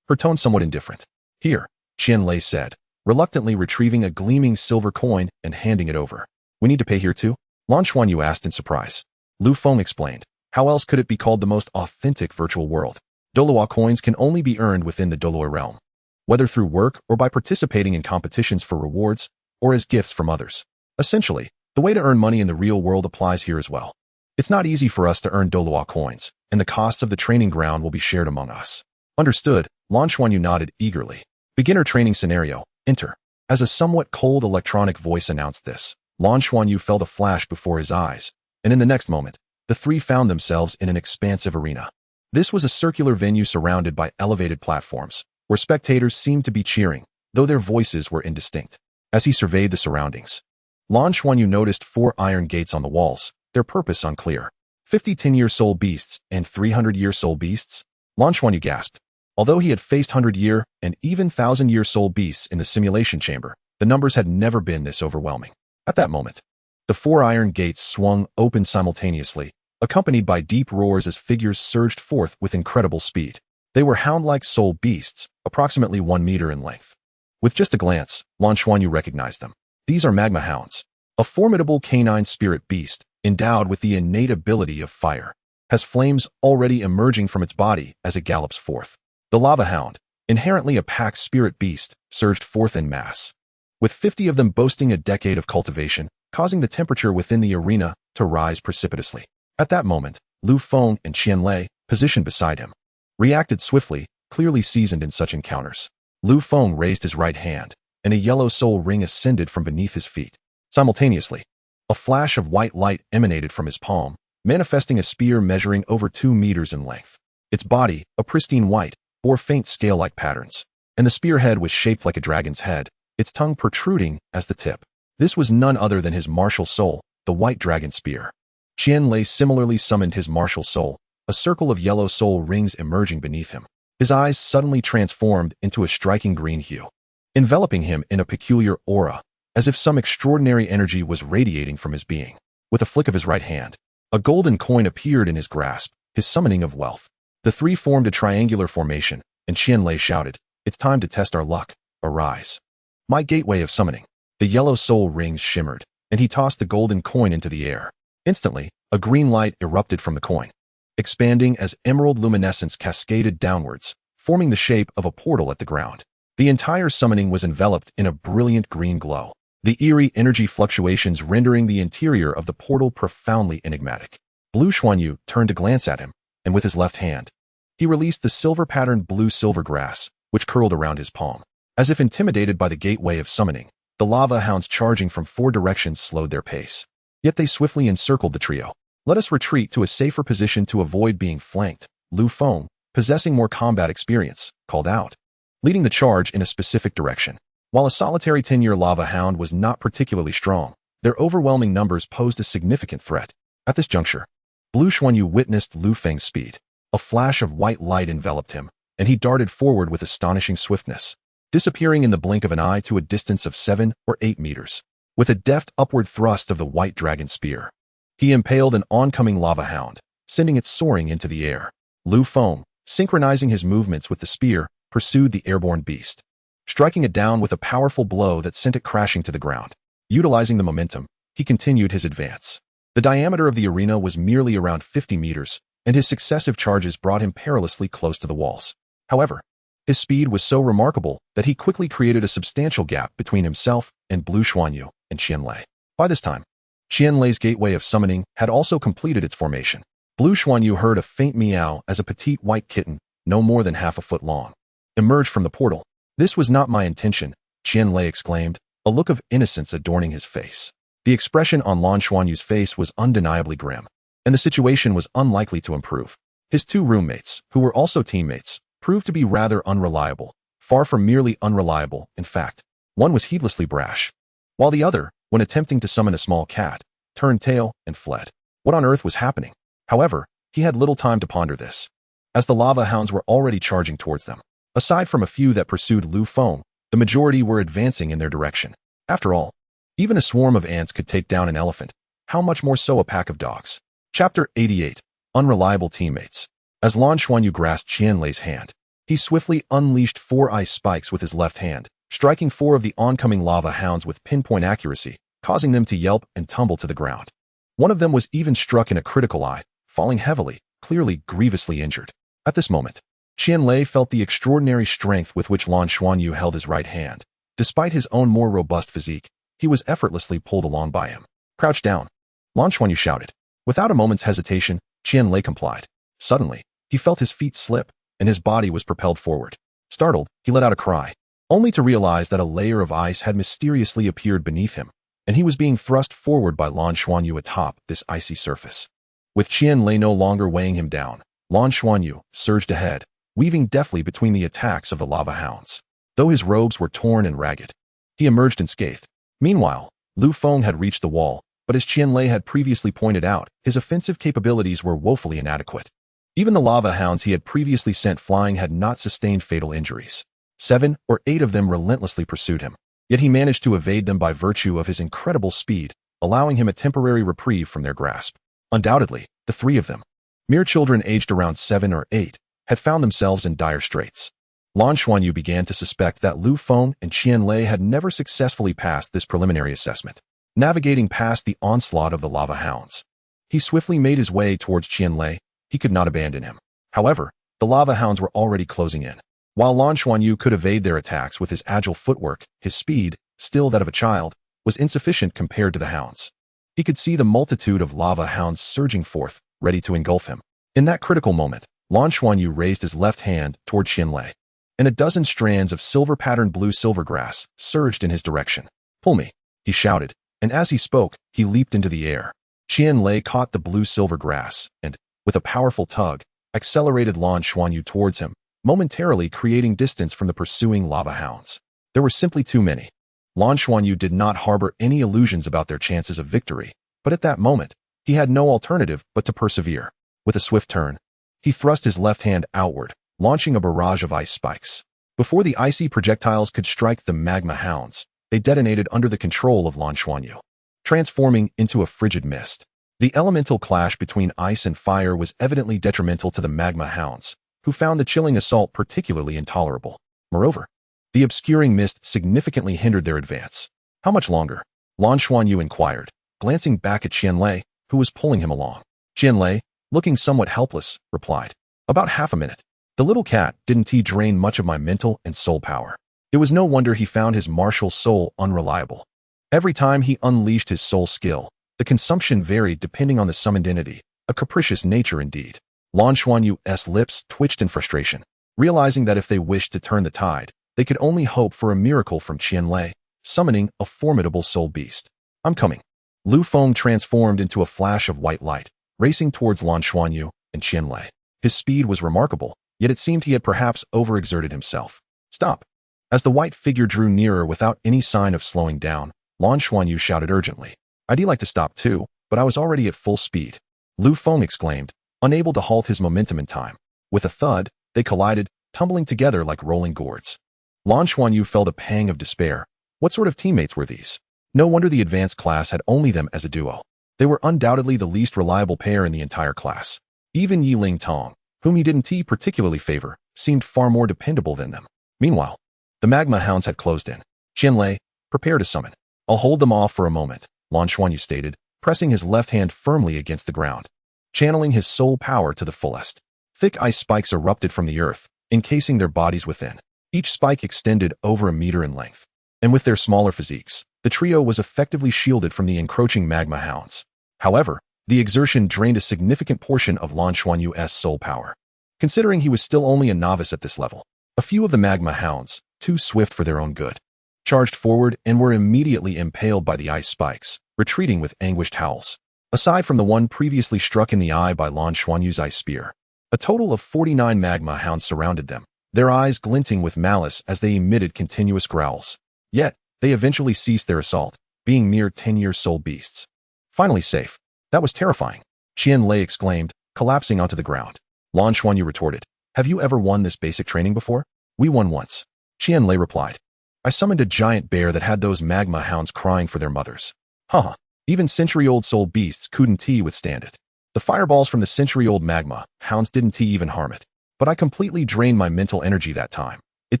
her tone somewhat indifferent. Here, Qianlei said, reluctantly retrieving a gleaming silver coin and handing it over. We need to pay here too? Lan Xuanyu asked in surprise. Lu Feng explained. How else could it be called the most authentic virtual world? Douluo coins can only be earned within the Douluo realm, whether through work or by participating in competitions for rewards or as gifts from others. Essentially, the way to earn money in the real world applies here as well. It's not easy for us to earn Douluo coins, and the costs of the training ground will be shared among us. Understood, Lan Xuanyu nodded eagerly. Beginner training scenario, enter. As a somewhat cold electronic voice announced this, Lan Xuanyu felt a flash before his eyes, and in the next moment, the three found themselves in an expansive arena. This was a circular venue surrounded by elevated platforms, where spectators seemed to be cheering, though their voices were indistinct. As he surveyed the surroundings, Lan Xuanyu noticed 4 iron gates on the walls, their purpose unclear. 50 10-year soul beasts and 300-year soul beasts? Lan Xuanyu gasped. Although he had faced 100-year and even 1,000-year soul beasts in the simulation chamber, the numbers had never been this overwhelming. At that moment, the 4 iron gates swung open simultaneously, accompanied by deep roars as figures surged forth with incredible speed. They were hound-like soul beasts, approximately 1 meter in length. With just a glance, Lan Xuanyu recognized them. These are magma hounds. A formidable canine spirit beast, endowed with the innate ability of fire, has flames already emerging from its body as it gallops forth. The lava hound, inherently a pack spirit beast, surged forth en masse, with 50 of them boasting a decade of cultivation, causing the temperature within the arena to rise precipitously. At that moment, Lu Feng and Qianlei, positioned beside him, reacted swiftly, clearly seasoned in such encounters. Lu Feng raised his right hand, and a yellow soul ring ascended from beneath his feet. Simultaneously, a flash of white light emanated from his palm, manifesting a spear measuring over 2 meters in length. Its body, a pristine white, bore faint scale-like patterns, and the spearhead was shaped like a dragon's head, its tongue protruding as the tip. This was none other than his martial soul, the white dragon spear. Qianlei similarly summoned his martial soul, a circle of yellow soul rings emerging beneath him. His eyes suddenly transformed into a striking green hue, enveloping him in a peculiar aura, as if some extraordinary energy was radiating from his being. With a flick of his right hand, a golden coin appeared in his grasp, his summoning of wealth. The three formed a triangular formation, and Qianlei shouted, "It's time to test our luck. Arise." "My gateway of summoning." The yellow soul rings shimmered, and he tossed the golden coin into the air. Instantly, a green light erupted from the coin, expanding as emerald luminescence cascaded downwards, forming the shape of a portal at the ground. The entire summoning was enveloped in a brilliant green glow, the eerie energy fluctuations rendering the interior of the portal profoundly enigmatic. Blue Xuanyu turned to glance at him, and with his left hand, he released the silver-patterned blue-silver grass, which curled around his palm. As if intimidated by the gateway of summoning, the lava hounds charging from 4 directions slowed their pace. Yet they swiftly encircled the trio. "Let us retreat to a safer position to avoid being flanked," Lu Feng, possessing more combat experience, called out, leading the charge in a specific direction. While a solitary 10-year lava hound was not particularly strong, their overwhelming numbers posed a significant threat. At this juncture, Blue Xuanyu witnessed Lu Feng's speed. A flash of white light enveloped him, and he darted forward with astonishing swiftness, disappearing in the blink of an eye to a distance of 7 or 8 meters. With a deft upward thrust of the white dragon spear, he impaled an oncoming lava hound, sending it soaring into the air. Lu Feng, synchronizing his movements with the spear, pursued the airborne beast, striking it down with a powerful blow that sent it crashing to the ground. Utilizing the momentum, he continued his advance. The diameter of the arena was merely around 50 meters, and his successive charges brought him perilously close to the walls. However, his speed was so remarkable that he quickly created a substantial gap between himself and Blue Xuanyu and Qianlei. By this time, Qianlei's gateway of summoning had also completed its formation. Blue Xuanyu heard a faint meow as a petite white kitten, no more than half a foot long, emerged from the portal. "This was not my intention," Qianlei exclaimed, a look of innocence adorning his face. The expression on Lan Xuanyu's face was undeniably grim, and the situation was unlikely to improve. His 2 roommates, who were also teammates, proved to be rather unreliable, far from merely unreliable, in fact. One was heedlessly brash, while the other, when attempting to summon a small cat, turned tail and fled. What on earth was happening? However, he had little time to ponder this, as the lava hounds were already charging towards them. Aside from a few that pursued Lu Feng, the majority were advancing in their direction. After all, even a swarm of ants could take down an elephant. How much more so a pack of dogs? Chapter 88. Unreliable Teammates. As Lan Xuanyu grasped Qianlei's hand, he swiftly unleashed 4 ice spikes with his left hand, striking 4 of the oncoming lava hounds with pinpoint accuracy, causing them to yelp and tumble to the ground. One of them was even struck in a critical eye, falling heavily, clearly grievously injured. At this moment, Qianlei felt the extraordinary strength with which Lan Xuanyu held his right hand. Despite his own more robust physique, he was effortlessly pulled along by him. "Crouch down," Lan Xuanyu shouted. Without a moment's hesitation, Qianlei complied. Suddenly, he felt his feet slip, and his body was propelled forward. Startled, he let out a cry, only to realize that a layer of ice had mysteriously appeared beneath him, and he was being thrust forward by Lan Xuanyu atop this icy surface. With Qianlei no longer weighing him down, Lan Xuanyu surged ahead, weaving deftly between the attacks of the lava hounds. Though his robes were torn and ragged, he emerged unscathed. Meanwhile, Lu Feng had reached the wall, but as Qianlei had previously pointed out, his offensive capabilities were woefully inadequate. Even the lava hounds he had previously sent flying had not sustained fatal injuries. 7 or 8 of them relentlessly pursued him, yet he managed to evade them by virtue of his incredible speed, allowing him a temporary reprieve from their grasp. Undoubtedly, the 3 of them, mere children aged around 7 or 8, had found themselves in dire straits. Lan Xuanyu began to suspect that Lu Feng and Qianlei had never successfully passed this preliminary assessment. Navigating past the onslaught of the lava hounds, he swiftly made his way towards Qianlei. He could not abandon him. However, the lava hounds were already closing in. While Lan Xuanyu could evade their attacks with his agile footwork, his speed, still that of a child, was insufficient compared to the hounds. He could see the multitude of lava hounds surging forth, ready to engulf him. In that critical moment, Lan Xuanyu raised his left hand toward Qianlei, and a dozen strands of silver-patterned blue-silver grass surged in his direction. "Pull me," he shouted, and as he spoke, he leaped into the air. Qianlei caught the blue-silver grass, and, with a powerful tug, accelerated Lan Xuanyu towards him, momentarily creating distance from the pursuing lava hounds. There were simply too many. Lan Xuanyu did not harbor any illusions about their chances of victory, but at that moment, he had no alternative but to persevere. With a swift turn, he thrust his left hand outward, launching a barrage of ice spikes. Before the icy projectiles could strike the magma hounds, they detonated under the control of Lan Xuanyu, transforming into a frigid mist. The elemental clash between ice and fire was evidently detrimental to the magma hounds, who found the chilling assault particularly intolerable. Moreover, the obscuring mist significantly hindered their advance. How much longer? Lan Xuanyu inquired, glancing back at Qianlei, who was pulling him along. Qianlei, looking somewhat helpless, replied, "About half a minute. The little cat didn't drain much of my mental and soul power. It was no wonder he found his martial soul unreliable. Every time he unleashed his soul skill, the consumption varied depending on the summoned entity, a capricious nature indeed." Lan Xuanyu's lips twitched in frustration, realizing that if they wished to turn the tide, they could only hope for a miracle from Qianlei, summoning a formidable soul beast. "I'm coming." Lu Feng transformed into a flash of white light, racing towards Lan Xuanyu and Qianlei. His speed was remarkable, yet it seemed he had perhaps overexerted himself. "Stop!" As the white figure drew nearer without any sign of slowing down, Lan Xuanyu shouted urgently, "I'd like to stop too, but I was already at full speed." Lu Feng exclaimed, unable to halt his momentum in time. With a thud, they collided, tumbling together like rolling gourds. Lan Xuanyu felt a pang of despair. What sort of teammates were these? No wonder the advanced class had only them as a duo. They were undoubtedly the least reliable pair in the entire class. Even Yi Ling Tong, whom he didn't particularly favor, seemed far more dependable than them. Meanwhile, the magma hounds had closed in. "Qianlei, prepare to summon." "I'll hold them off for a moment," Lan Xuanyu stated, pressing his left hand firmly against the ground. Channeling his soul power to the fullest. Thick ice spikes erupted from the earth, encasing their bodies within. Each spike extended over a meter in length. And with their smaller physiques, the trio was effectively shielded from the encroaching magma hounds. However, the exertion drained a significant portion of Lan Xuanyu's soul power. Considering he was still only a novice at this level, a few of the magma hounds, too swift for their own good, charged forward and were immediately impaled by the ice spikes, retreating with anguished howls. Aside from the one previously struck in the eye by Lan Xuanyu's ice spear, a total of 49 magma hounds surrounded them, their eyes glinting with malice as they emitted continuous growls. Yet, they eventually ceased their assault, being mere 10-year soul beasts. Finally safe. That was terrifying, Qianlei exclaimed, collapsing onto the ground. Lan Xuanyu retorted, "Have you ever won this basic training before?" "We won once," Qianlei replied. "I summoned a giant bear that had those magma hounds crying for their mothers. Haha. Even century-old soul beasts couldn't withstand it. The fireballs from the century-old magma hounds didn't even harm it. But I completely drained my mental energy that time. It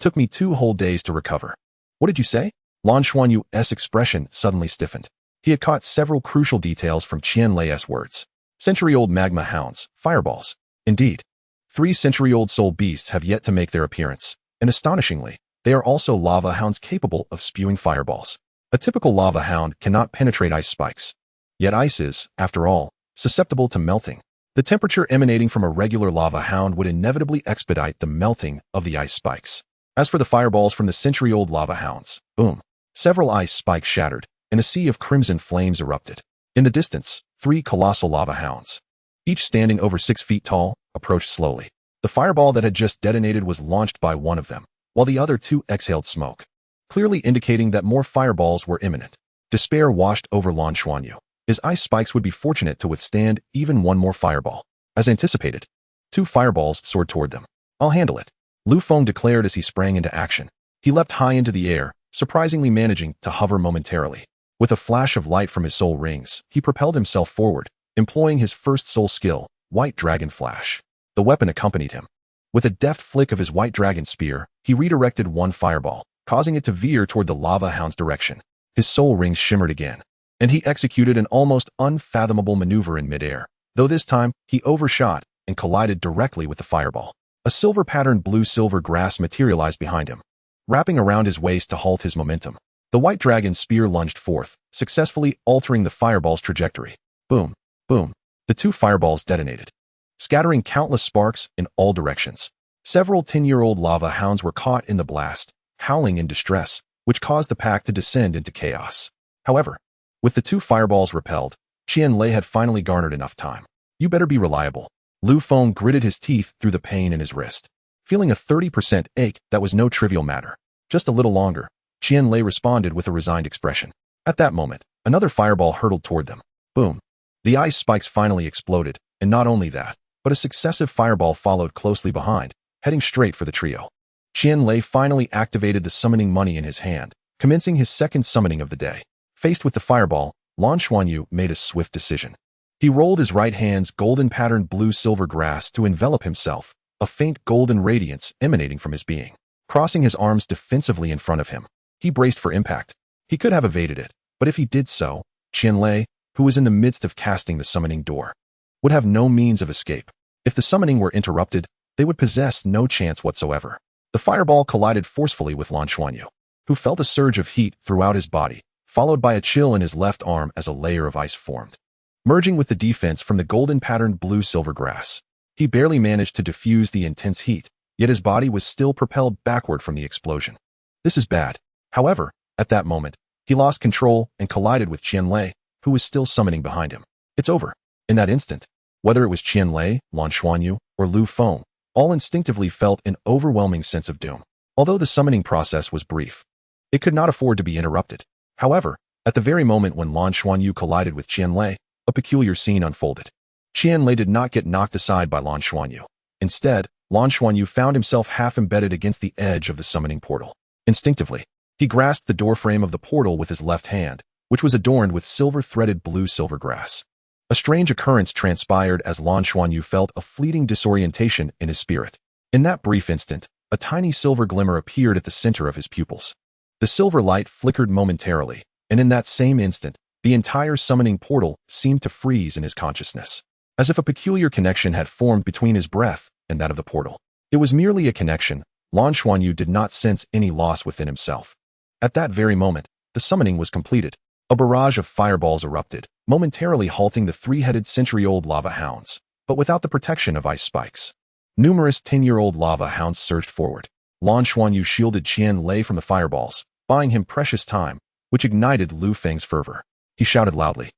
took me 2 whole days to recover." "What did you say?" Lan Xuanyu's expression suddenly stiffened. He had caught several crucial details from Qianlei's words. Century-old magma hounds, fireballs. Indeed. 3 century-old soul beasts have yet to make their appearance, and astonishingly, they are also lava hounds capable of spewing fireballs. A typical lava hound cannot penetrate ice spikes. Yet ice is, after all, susceptible to melting. The temperature emanating from a regular lava hound would inevitably expedite the melting of the ice spikes. As for the fireballs from the century-old lava hounds, boom. Several ice spikes shattered, and a sea of crimson flames erupted. In the distance, 3 colossal lava hounds, each standing over 6 feet tall, approached slowly. The fireball that had just detonated was launched by one of them, while the other 2 exhaled smoke, clearly indicating that more fireballs were imminent. Despair washed over Lan Xuanyu. His ice spikes would be fortunate to withstand even one more fireball. As anticipated, 2 fireballs soared toward them. "I'll handle it," Lu Feng declared as he sprang into action. He leapt high into the air, surprisingly managing to hover momentarily. With a flash of light from his soul rings, he propelled himself forward, employing his first soul skill, White Dragon Flash. The weapon accompanied him. With a deft flick of his White Dragon Spear, he redirected one fireball, causing it to veer toward the lava hound's direction. His soul rings shimmered again, and he executed an almost unfathomable maneuver in midair, though this time he overshot and collided directly with the fireball. A silver-patterned blue-silver grass materialized behind him, wrapping around his waist to halt his momentum. The White Dragon's spear lunged forth, successfully altering the fireball's trajectory. Boom, boom. The 2 fireballs detonated, scattering countless sparks in all directions. Several 10-year-old lava hounds were caught in the blast, howling in distress, which caused the pack to descend into chaos. However, with the 2 fireballs repelled, Qianlei had finally garnered enough time. "You better be reliable." Lu Feng gritted his teeth through the pain in his wrist. Feeling a 30% ache that was no trivial matter. "Just a little longer," Qianlei responded with a resigned expression. At that moment, another fireball hurtled toward them. Boom. The ice spikes finally exploded, and not only that, but a successive fireball followed closely behind, heading straight for the trio. Qianlei finally activated the summoning money in his hand, commencing his second summoning of the day. Faced with the fireball, Lan Xuanyu made a swift decision. He rolled his right hand's golden-patterned blue-silver grass to envelop himself, a faint golden radiance emanating from his being. Crossing his arms defensively in front of him, he braced for impact. He could have evaded it, but if he did so, Qianlei, who was in the midst of casting the summoning door, would have no means of escape. If the summoning were interrupted, they would possess no chance whatsoever. The fireball collided forcefully with Lan Xuanyu, who felt a surge of heat throughout his body, followed by a chill in his left arm as a layer of ice formed. Merging with the defense from the golden-patterned blue-silver grass, he barely managed to diffuse the intense heat, yet his body was still propelled backward from the explosion. This is bad. However, at that moment, he lost control and collided with Qianlei, who was still summoning behind him. It's over. In that instant, whether it was Qianlei, Lan Xuanyu, or Lu Feng, all instinctively felt an overwhelming sense of doom. Although the summoning process was brief, it could not afford to be interrupted. However, at the very moment when Lan Xuanyu collided with Qianlei, a peculiar scene unfolded. Qianlei did not get knocked aside by Lan Xuanyu. Instead, Lan Xuanyu found himself half embedded against the edge of the summoning portal. Instinctively, he grasped the doorframe of the portal with his left hand, which was adorned with silver-threaded blue-silver grass. A strange occurrence transpired as Lan Xuanyu felt a fleeting disorientation in his spirit. In that brief instant, a tiny silver glimmer appeared at the center of his pupils. The silver light flickered momentarily, and in that same instant, the entire summoning portal seemed to freeze in his consciousness, as if a peculiar connection had formed between his breath and that of the portal. It was merely a connection. Lan Xuanyu did not sense any loss within himself. At that very moment, the summoning was completed. A barrage of fireballs erupted, momentarily halting the three-headed century-old lava hounds, but without the protection of ice spikes. Numerous 10-year-old lava hounds surged forward. Lan Xuanyu shielded Qianlei from the fireballs, buying him precious time, which ignited Lu Feng's fervor. He shouted loudly,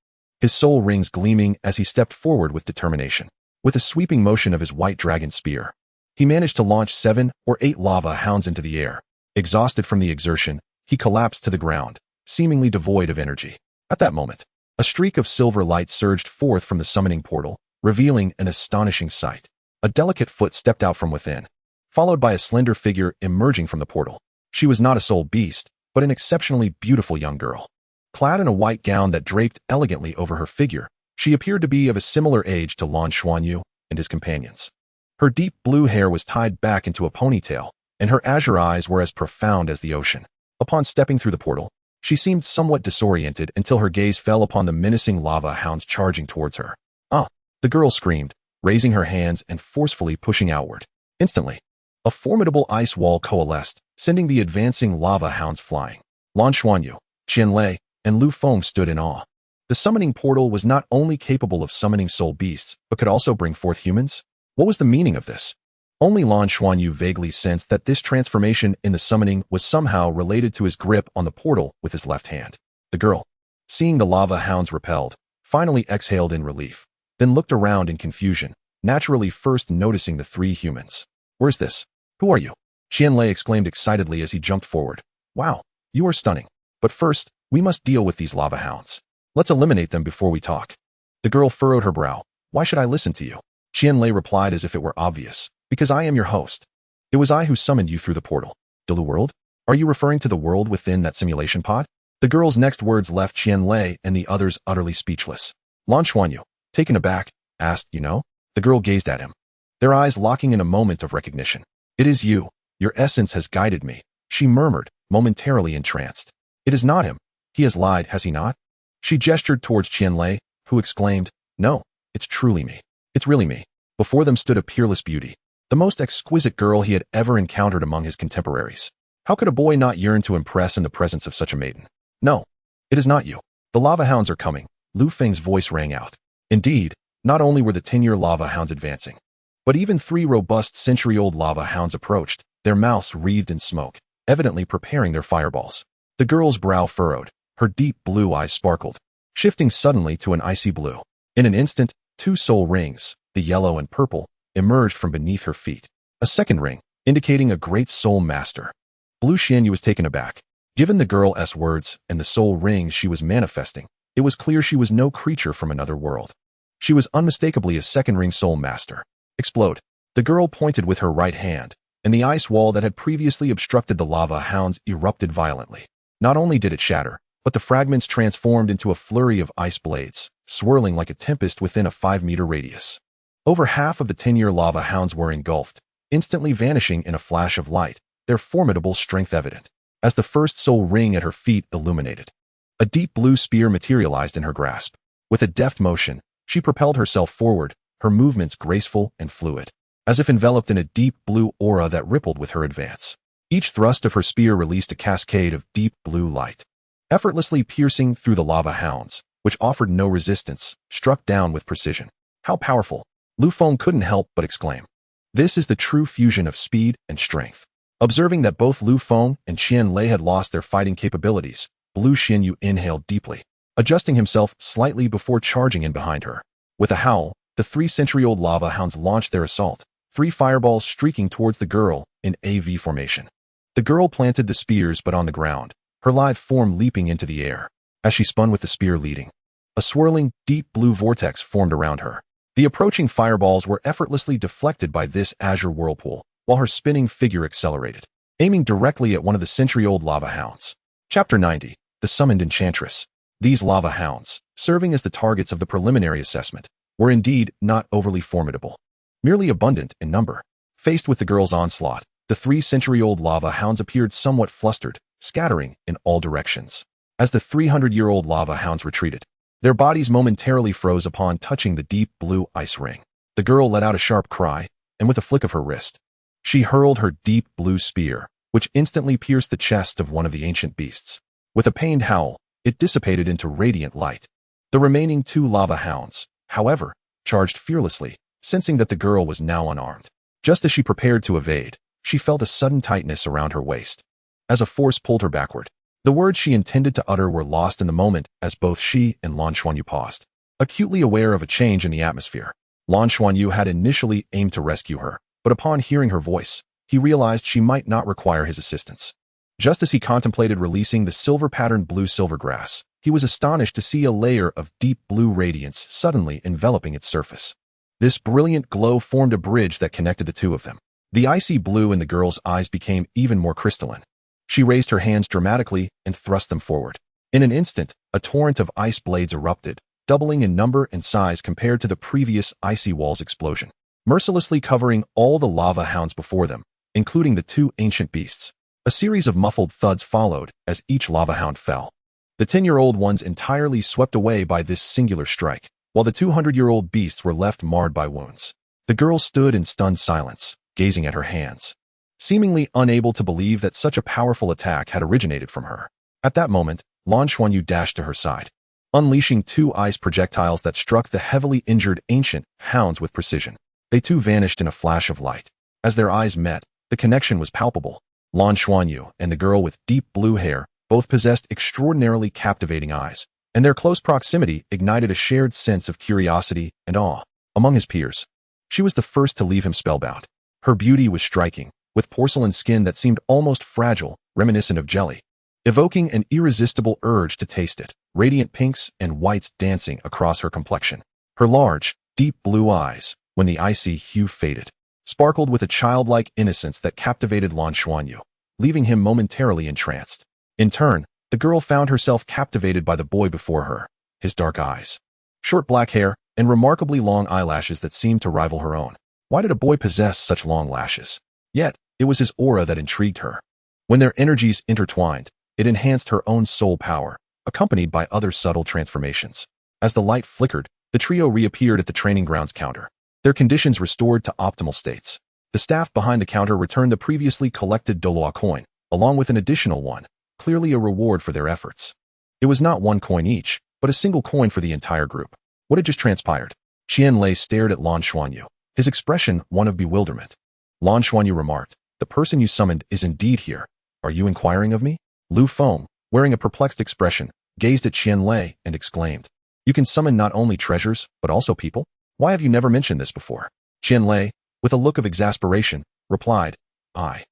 his soul rings gleaming as he stepped forward with determination. With a sweeping motion of his white dragon spear, he managed to launch 7 or 8 lava hounds into the air. Exhausted from the exertion, he collapsed to the ground, seemingly devoid of energy. At that moment, a streak of silver light surged forth from the summoning portal, revealing an astonishing sight. A delicate foot stepped out from within, followed by a slender figure emerging from the portal. She was not a soul beast, but an exceptionally beautiful young girl. Clad in a white gown that draped elegantly over her figure, she appeared to be of a similar age to Lan Xuanyu and his companions. Her deep blue hair was tied back into a ponytail, and her azure eyes were as profound as the ocean. Upon stepping through the portal, she seemed somewhat disoriented until her gaze fell upon the menacing lava hounds charging towards her. "Ah!" the girl screamed, raising her hands and forcefully pushing outward. Instantly, a formidable ice wall coalesced, sending the advancing lava hounds flying. Lan Xuanyu, Qianlei, and Lu Feng stood in awe. The summoning portal was not only capable of summoning soul beasts, but could also bring forth humans? What was the meaning of this? Only Lan Xuanyu vaguely sensed that this transformation in the summoning was somehow related to his grip on the portal with his left hand. The girl, seeing the lava hounds repelled, finally exhaled in relief, then looked around in confusion, naturally first noticing the 3 humans. "Where's this? Who are you?" Qianlei exclaimed excitedly as he jumped forward. "Wow, you are stunning. But first, we must deal with these lava hounds. Let's eliminate them before we talk." The girl furrowed her brow. "Why should I listen to you?" Qianlei replied as if it were obvious. "Because I am your host. It was I who summoned you through the portal." "Douluo world? Are you referring to the world within that simulation pod?" The girl's next words left Qianlei and the others utterly speechless. Lan Xuanyu, taken aback, asked, "You know?" The girl gazed at him, their eyes locking in a moment of recognition. "It is you. Your essence has guided me," she murmured, momentarily entranced. "It is not him. He has lied, has he not?" She gestured towards Qianlei, who exclaimed, "No, it's truly me. It's really me." Before them stood a peerless beauty, the most exquisite girl he had ever encountered among his contemporaries. How could a boy not yearn to impress in the presence of such a maiden? "No, it is not you. The lava hounds are coming," Lu Feng's voice rang out. Indeed, not only were the 10-year lava hounds advancing, but even 3 robust century-old lava hounds approached, their mouths wreathed in smoke, evidently preparing their fireballs. The girl's brow furrowed, her deep blue eyes sparkled, shifting suddenly to an icy blue. In an instant, 2 soul rings, the yellow and purple, emerged from beneath her feet. A second ring, indicating a great soul master. Blue Xianyu was taken aback. Given the girl's words and the soul rings she was manifesting, it was clear she was no creature from another world. She was unmistakably a second ring soul master. Explode. The girl pointed with her right hand, and the ice wall that had previously obstructed the lava hounds erupted violently. Not only did it shatter, but the fragments transformed into a flurry of ice blades, swirling like a tempest within a 5-meter radius. Over half of the 10-year lava hounds were engulfed, instantly vanishing in a flash of light, their formidable strength evident, as the first soul ring at her feet illuminated. A deep blue spear materialized in her grasp. With a deft motion, she propelled herself forward, her movements graceful and fluid, as if enveloped in a deep blue aura that rippled with her advance. Each thrust of her spear released a cascade of deep blue light, effortlessly piercing through the lava hounds, which offered no resistance, struck down with precision. How powerful! Lu Feng couldn't help but exclaim. This is the true fusion of speed and strength. Observing that both Lu Feng and Qian Lei had lost their fighting capabilities, Blue Xinyu inhaled deeply, adjusting himself slightly before charging in behind her. With a howl, the 3-century-old lava hounds launched their assault, 3 fireballs streaking towards the girl in AV formation. The girl planted the spears but on the ground, her lithe form leaping into the air. As she spun with the spear leading, a swirling, deep blue vortex formed around her. The approaching fireballs were effortlessly deflected by this azure whirlpool, while her spinning figure accelerated, aiming directly at one of the century-old lava hounds. Chapter 90. The Summoned Enchantress. These lava hounds, serving as the targets of the preliminary assessment, were indeed not overly formidable, merely abundant in number. Faced with the girl's onslaught, the 3-century-old lava hounds appeared somewhat flustered, scattering in all directions. As the 300-year-old lava hounds retreated, their bodies momentarily froze upon touching the deep blue ice ring. The girl let out a sharp cry, and with a flick of her wrist, she hurled her deep blue spear, which instantly pierced the chest of one of the ancient beasts. With a pained howl, it dissipated into radiant light. The remaining 2 lava hounds, however, charged fearlessly, sensing that the girl was now unarmed. Just as she prepared to evade, she felt a sudden tightness around her waist, as a force pulled her backward. The words she intended to utter were lost in the moment as both she and Lan Xuanyu paused, acutely aware of a change in the atmosphere. Lan Xuanyu had initially aimed to rescue her, but upon hearing her voice, he realized she might not require his assistance. Just as he contemplated releasing the silver-patterned blue-silver grass, he was astonished to see a layer of deep blue radiance suddenly enveloping its surface. This brilliant glow formed a bridge that connected the two of them. The icy blue in the girl's eyes became even more crystalline. She raised her hands dramatically and thrust them forward. In an instant, a torrent of ice blades erupted, doubling in number and size compared to the previous icy wall's explosion, mercilessly covering all the lava hounds before them, including the 2 ancient beasts. A series of muffled thuds followed as each lava hound fell. The 10-year-old ones entirely swept away by this singular strike, while the 200-year-old beasts were left marred by wounds. The girl stood in stunned silence, gazing at her hands, seemingly unable to believe that such a powerful attack had originated from her. At that moment, Lan Xuanyu dashed to her side, unleashing 2 ice projectiles that struck the heavily injured ancient hounds with precision. They too vanished in a flash of light. As their eyes met, the connection was palpable. Lan Xuanyu and the girl with deep blue hair both possessed extraordinarily captivating eyes, and their close proximity ignited a shared sense of curiosity and awe. Among his peers, she was the first to leave him spellbound. Her beauty was striking, with porcelain skin that seemed almost fragile, reminiscent of jelly, evoking an irresistible urge to taste it, radiant pinks and whites dancing across her complexion. Her large, deep blue eyes, when the icy hue faded, sparkled with a childlike innocence that captivated Lan Xuanyu, leaving him momentarily entranced. In turn, the girl found herself captivated by the boy before her, his dark eyes, short black hair, and remarkably long eyelashes that seemed to rival her own. Why did a boy possess such long lashes? Yet, it was his aura that intrigued her. When their energies intertwined, it enhanced her own soul power, accompanied by other subtle transformations. As the light flickered, the trio reappeared at the training grounds counter, their conditions restored to optimal states. The staff behind the counter returned the previously collected Douluo coin, along with an additional one, clearly a reward for their efforts. It was not 1 coin each, but a single coin for the entire group. What had just transpired? Qian Lei stared at Lan Xuanyu, his expression one of bewilderment. Lan Xuanyu remarked, "The person you summoned is indeed here. Are you inquiring of me?" Lu Feng, wearing a perplexed expression, gazed at Qian Lei and exclaimed, "You can summon not only treasures, but also people? Why have you never mentioned this before?" Qian Lei, with a look of exasperation, replied, I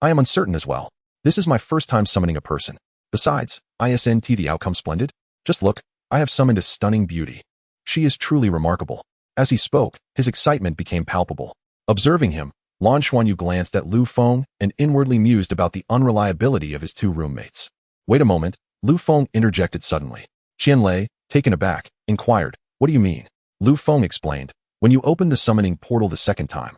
am uncertain as well. This is my first time summoning a person. Besides, isn't the outcome splendid? Just look, I have summoned a stunning beauty. She is truly remarkable." As he spoke, his excitement became palpable. Observing him, Lan Xuanyu glanced at Lu Feng and inwardly mused about the unreliability of his two roommates. Wait a moment, Lu Feng interjected suddenly. Qianlei, taken aback, inquired, what do you mean? Lu Feng explained, when you opened the summoning portal the second time,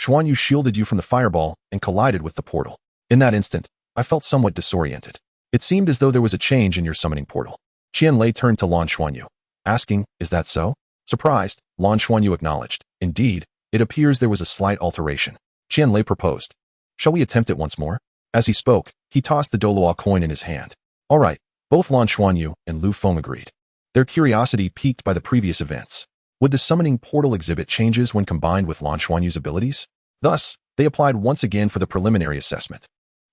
Xuanyu shielded you from the fireball and collided with the portal. In that instant, I felt somewhat disoriented. It seemed as though there was a change in your summoning portal. Qianlei turned to Lan Xuanyu, asking, is that so? Surprised, Lan Xuanyu acknowledged, indeed, it appears there was a slight alteration. Qianlei proposed, shall we attempt it once more? As he spoke, he tossed the Douluo coin in his hand. All right, both Lan Xuanyu and Lu Feng agreed. Their curiosity piqued by the previous events. Would the summoning portal exhibit changes when combined with Lan Xuanyu's abilities? Thus, they applied once again for the preliminary assessment.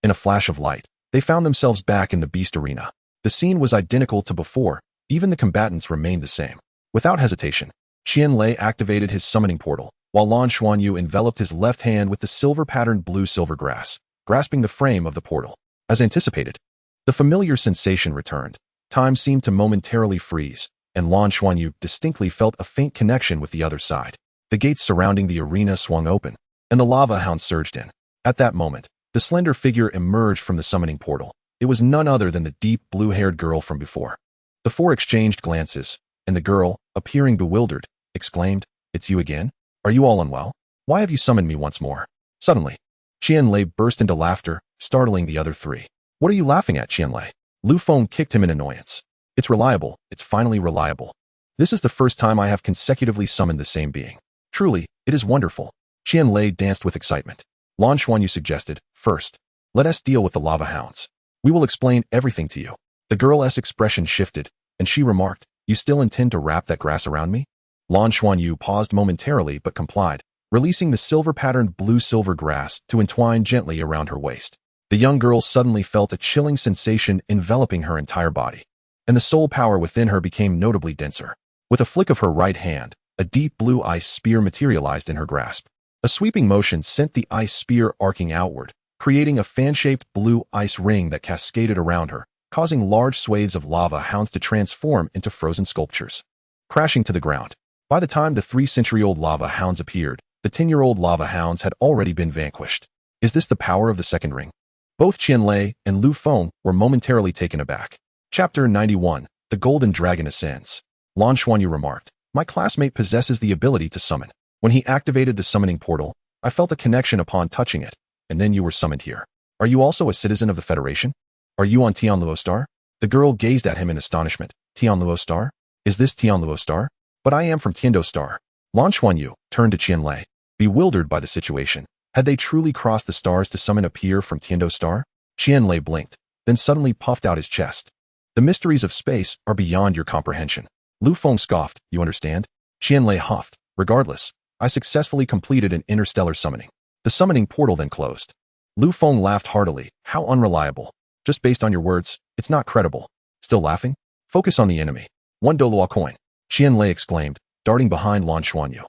In a flash of light, they found themselves back in the beast arena. The scene was identical to before, even the combatants remained the same. Without hesitation, Qianlei activated his summoning portal, while Lan Xuanyu enveloped his left hand with the silver-patterned blue-silver grass, grasping the frame of the portal. As anticipated, the familiar sensation returned. Time seemed to momentarily freeze, and Lan Xuanyu distinctly felt a faint connection with the other side. The gates surrounding the arena swung open, and the lava hound surged in. At that moment, the slender figure emerged from the summoning portal. It was none other than the deep blue-haired girl from before. The four exchanged glances, and the girl, appearing bewildered, exclaimed, it's you again? Are you all unwell? Why have you summoned me once more? Suddenly, Qianlei burst into laughter, startling the other three. What are you laughing at, Qianlei? Lu Feng kicked him in annoyance. It's reliable, it's finally reliable. This is the first time I have consecutively summoned the same being. Truly, it is wonderful. Qianlei danced with excitement. Lan Xuanyu suggested, first, let us deal with the lava hounds. We will explain everything to you. The girl's expression shifted, and she remarked, you still intend to wrap that grass around me? Lan Xuanyu paused momentarily but complied, releasing the silver-patterned blue-silver grass to entwine gently around her waist. The young girl suddenly felt a chilling sensation enveloping her entire body, and the soul power within her became notably denser. With a flick of her right hand, a deep blue ice spear materialized in her grasp. A sweeping motion sent the ice spear arcing outward, creating a fan-shaped blue ice ring that cascaded around her, causing large swathes of lava hounds to transform into frozen sculptures. Crashing to the ground. By the time the 3-century-old lava hounds appeared, the 10-year-old lava hounds had already been vanquished. Is this the power of the second ring? Both Qianlei and Lu Feng were momentarily taken aback. Chapter 91, The Golden Dragon Ascends. Lan Xuanyu remarked, my classmate possesses the ability to summon. When he activated the summoning portal, I felt a connection upon touching it, and then you were summoned here. Are you also a citizen of the Federation? Are you on Tianluo Star? The girl gazed at him in astonishment. Tianluo Star? Is this Tianluo Star? But I am from Tiando Star. Lan Xuanyu turned to Qianlei, bewildered by the situation. Had they truly crossed the stars to summon a peer from Tiando Star? Qianlei blinked, then suddenly puffed out his chest. The mysteries of space are beyond your comprehension. Lu Feng scoffed, you understand? Qianlei huffed, regardless, I successfully completed an interstellar summoning. The summoning portal then closed. Lu Feng laughed heartily, how unreliable. Just based on your words, it's not credible. Still laughing? Focus on the enemy. 1 Douluo coin. Qianlei exclaimed, darting behind Lan Xuanyu.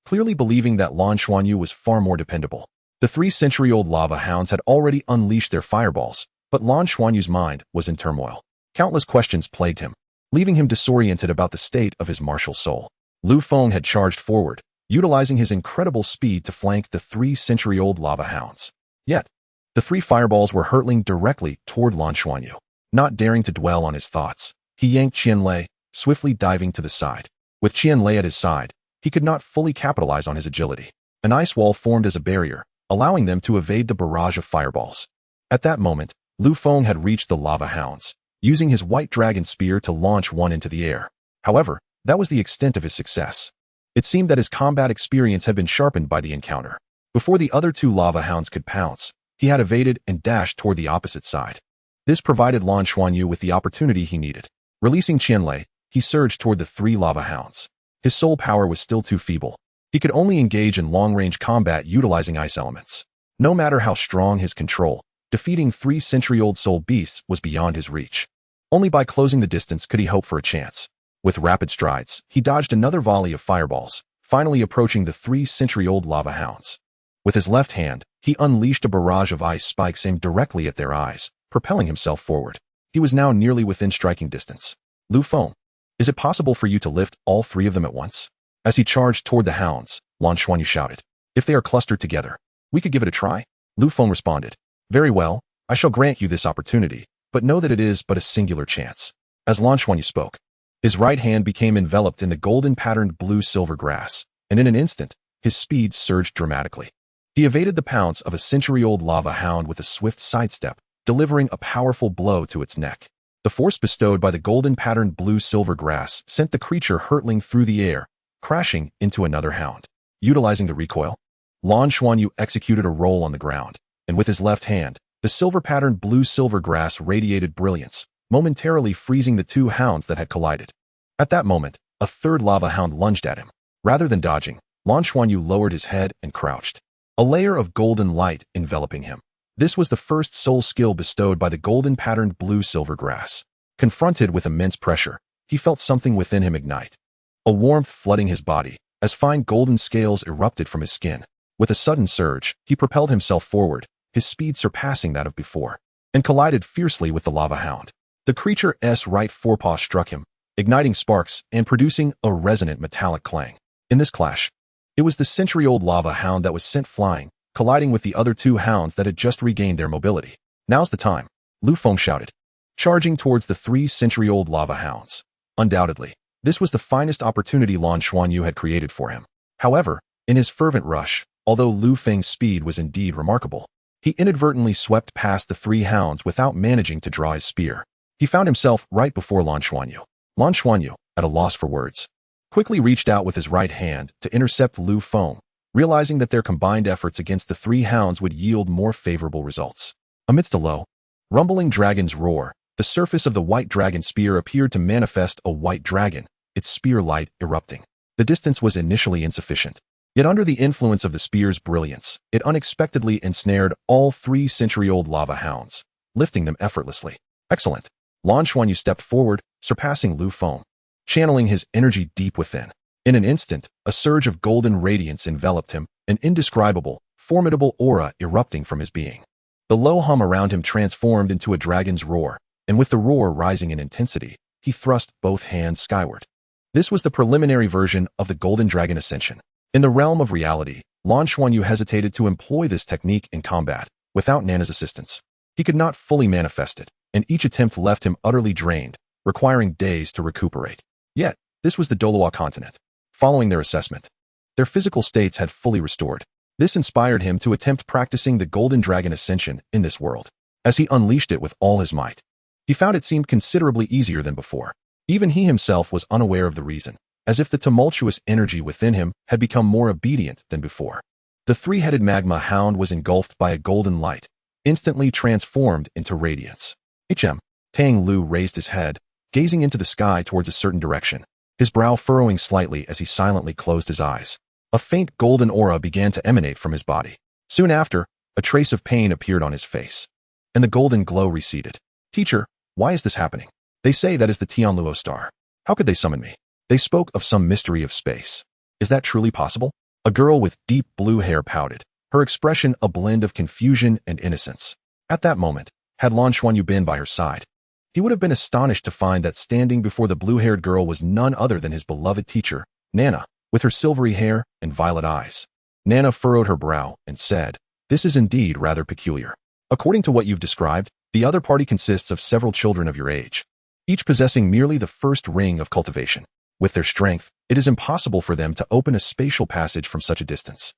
Clearly believing that Lan Xuanyu was far more dependable. The 3-century-old lava hounds had already unleashed their fireballs, but Lan Xuanyu's mind was in turmoil. Countless questions plagued him, leaving him disoriented about the state of his martial soul. Lu Feng had charged forward, utilizing his incredible speed to flank the 3-century-old lava hounds. Yet, the 3 fireballs were hurtling directly toward Lan Xuanyu. Not daring to dwell on his thoughts, he yanked Qianlei, swiftly diving to the side. With Qianlei at his side, he could not fully capitalize on his agility. An ice wall formed as a barrier, allowing them to evade the barrage of fireballs. At that moment, Lu Feng had reached the lava hounds, using his white dragon spear to launch one into the air. However, that was the extent of his success. It seemed that his combat experience had been sharpened by the encounter. Before the other 2 lava hounds could pounce, he had evaded and dashed toward the opposite side. This provided Lan Xuanyu with the opportunity he needed. Releasing Qianlei, he surged toward the 3 lava hounds. His soul power was still too feeble. He could only engage in long-range combat utilizing ice elements. No matter how strong his control, defeating 3-century-old soul beasts was beyond his reach. Only by closing the distance could he hope for a chance. With rapid strides, he dodged another volley of fireballs, finally approaching the 3-century-old lava hounds. With his left hand, he unleashed a barrage of ice spikes aimed directly at their eyes, propelling himself forward. He was now nearly within striking distance. Lu Feng, is it possible for you to lift all 3 of them at once? As he charged toward the hounds, Lan Xuanyu shouted. If they are clustered together, we could give it a try? Lu Feng responded. Very well, I shall grant you this opportunity, but know that it is but a singular chance. As Lan Xuanyu spoke, his right hand became enveloped in the golden-patterned blue-silver grass, and in an instant, his speed surged dramatically. He evaded the pounce of a century-old lava hound with a swift sidestep, delivering a powerful blow to its neck. The force bestowed by the golden-patterned blue-silver grass sent the creature hurtling through the air, crashing into another hound. Utilizing the recoil, Lan Xuanyu executed a roll on the ground, and with his left hand, the silver-patterned blue-silver grass radiated brilliance, momentarily freezing the two hounds that had collided. At that moment, a third lava hound lunged at him. Rather than dodging, Lan Xuanyu lowered his head and crouched, a layer of golden light enveloping him. This was the first soul skill bestowed by the golden-patterned blue-silver grass. Confronted with immense pressure, he felt something within him ignite. A warmth flooding his body, as fine golden scales erupted from his skin. With a sudden surge, he propelled himself forward, his speed surpassing that of before, and collided fiercely with the lava hound. The creature's right forepaw struck him, igniting sparks and producing a resonant metallic clang. In this clash, it was the century-old lava hound that was sent flying, colliding with the other two hounds that had just regained their mobility. Now's the time, Lu Feng shouted, charging towards the 3-century-old lava hounds. Undoubtedly, this was the finest opportunity Lan Xuanyu had created for him. However, in his fervent rush, although Lu Feng's speed was indeed remarkable, he inadvertently swept past the 3 hounds without managing to draw his spear. He found himself right before Lan Xuanyu. Lan Xuanyu, at a loss for words, quickly reached out with his right hand to intercept Lu Feng, realizing that their combined efforts against the 3 hounds would yield more favorable results. Amidst a low, rumbling dragon's roar, the surface of the white dragon spear appeared to manifest a white dragon, its spear light erupting. The distance was initially insufficient. Yet under the influence of the spear's brilliance, it unexpectedly ensnared all 3-century-old lava hounds, lifting them effortlessly. Excellent. Lan Xuanyu stepped forward, surpassing Lu Feng, channeling his energy deep within. In an instant, a surge of golden radiance enveloped him, an indescribable, formidable aura erupting from his being. The low hum around him transformed into a dragon's roar, and with the roar rising in intensity, he thrust both hands skyward. This was the preliminary version of the Golden Dragon Ascension. In the realm of reality, Lan Xuanyu hesitated to employ this technique in combat, without Nana's assistance. He could not fully manifest it, and each attempt left him utterly drained, requiring days to recuperate. Yet, this was the Douluo Continent. Following their assessment, their physical states had fully restored. This inspired him to attempt practicing the Golden Dragon Ascension in this world. As he unleashed it with all his might, he found it seemed considerably easier than before. Even he himself was unaware of the reason, as if the tumultuous energy within him had become more obedient than before. The 3-headed magma hound was engulfed by a golden light, instantly transformed into radiance. Tang Lu raised his head, gazing into the sky towards a certain direction, his brow furrowing slightly as he silently closed his eyes. A faint golden aura began to emanate from his body. Soon after, a trace of pain appeared on his face, and the golden glow receded. Teacher, why is this happening? They say that is the Tianluo star. How could they summon me? They spoke of some mystery of space. Is that truly possible? A girl with deep blue hair pouted, her expression a blend of confusion and innocence. At that moment, had Lan Xuanyu been by her side, he would have been astonished to find that standing before the blue-haired girl was none other than his beloved teacher, Nana, with her silvery hair and violet eyes. Nana furrowed her brow and said, "This is indeed rather peculiar. According to what you've described, the other party consists of several children of your age, each possessing merely the first ring of cultivation. With their strength, it is impossible for them to open a spatial passage from such a distance.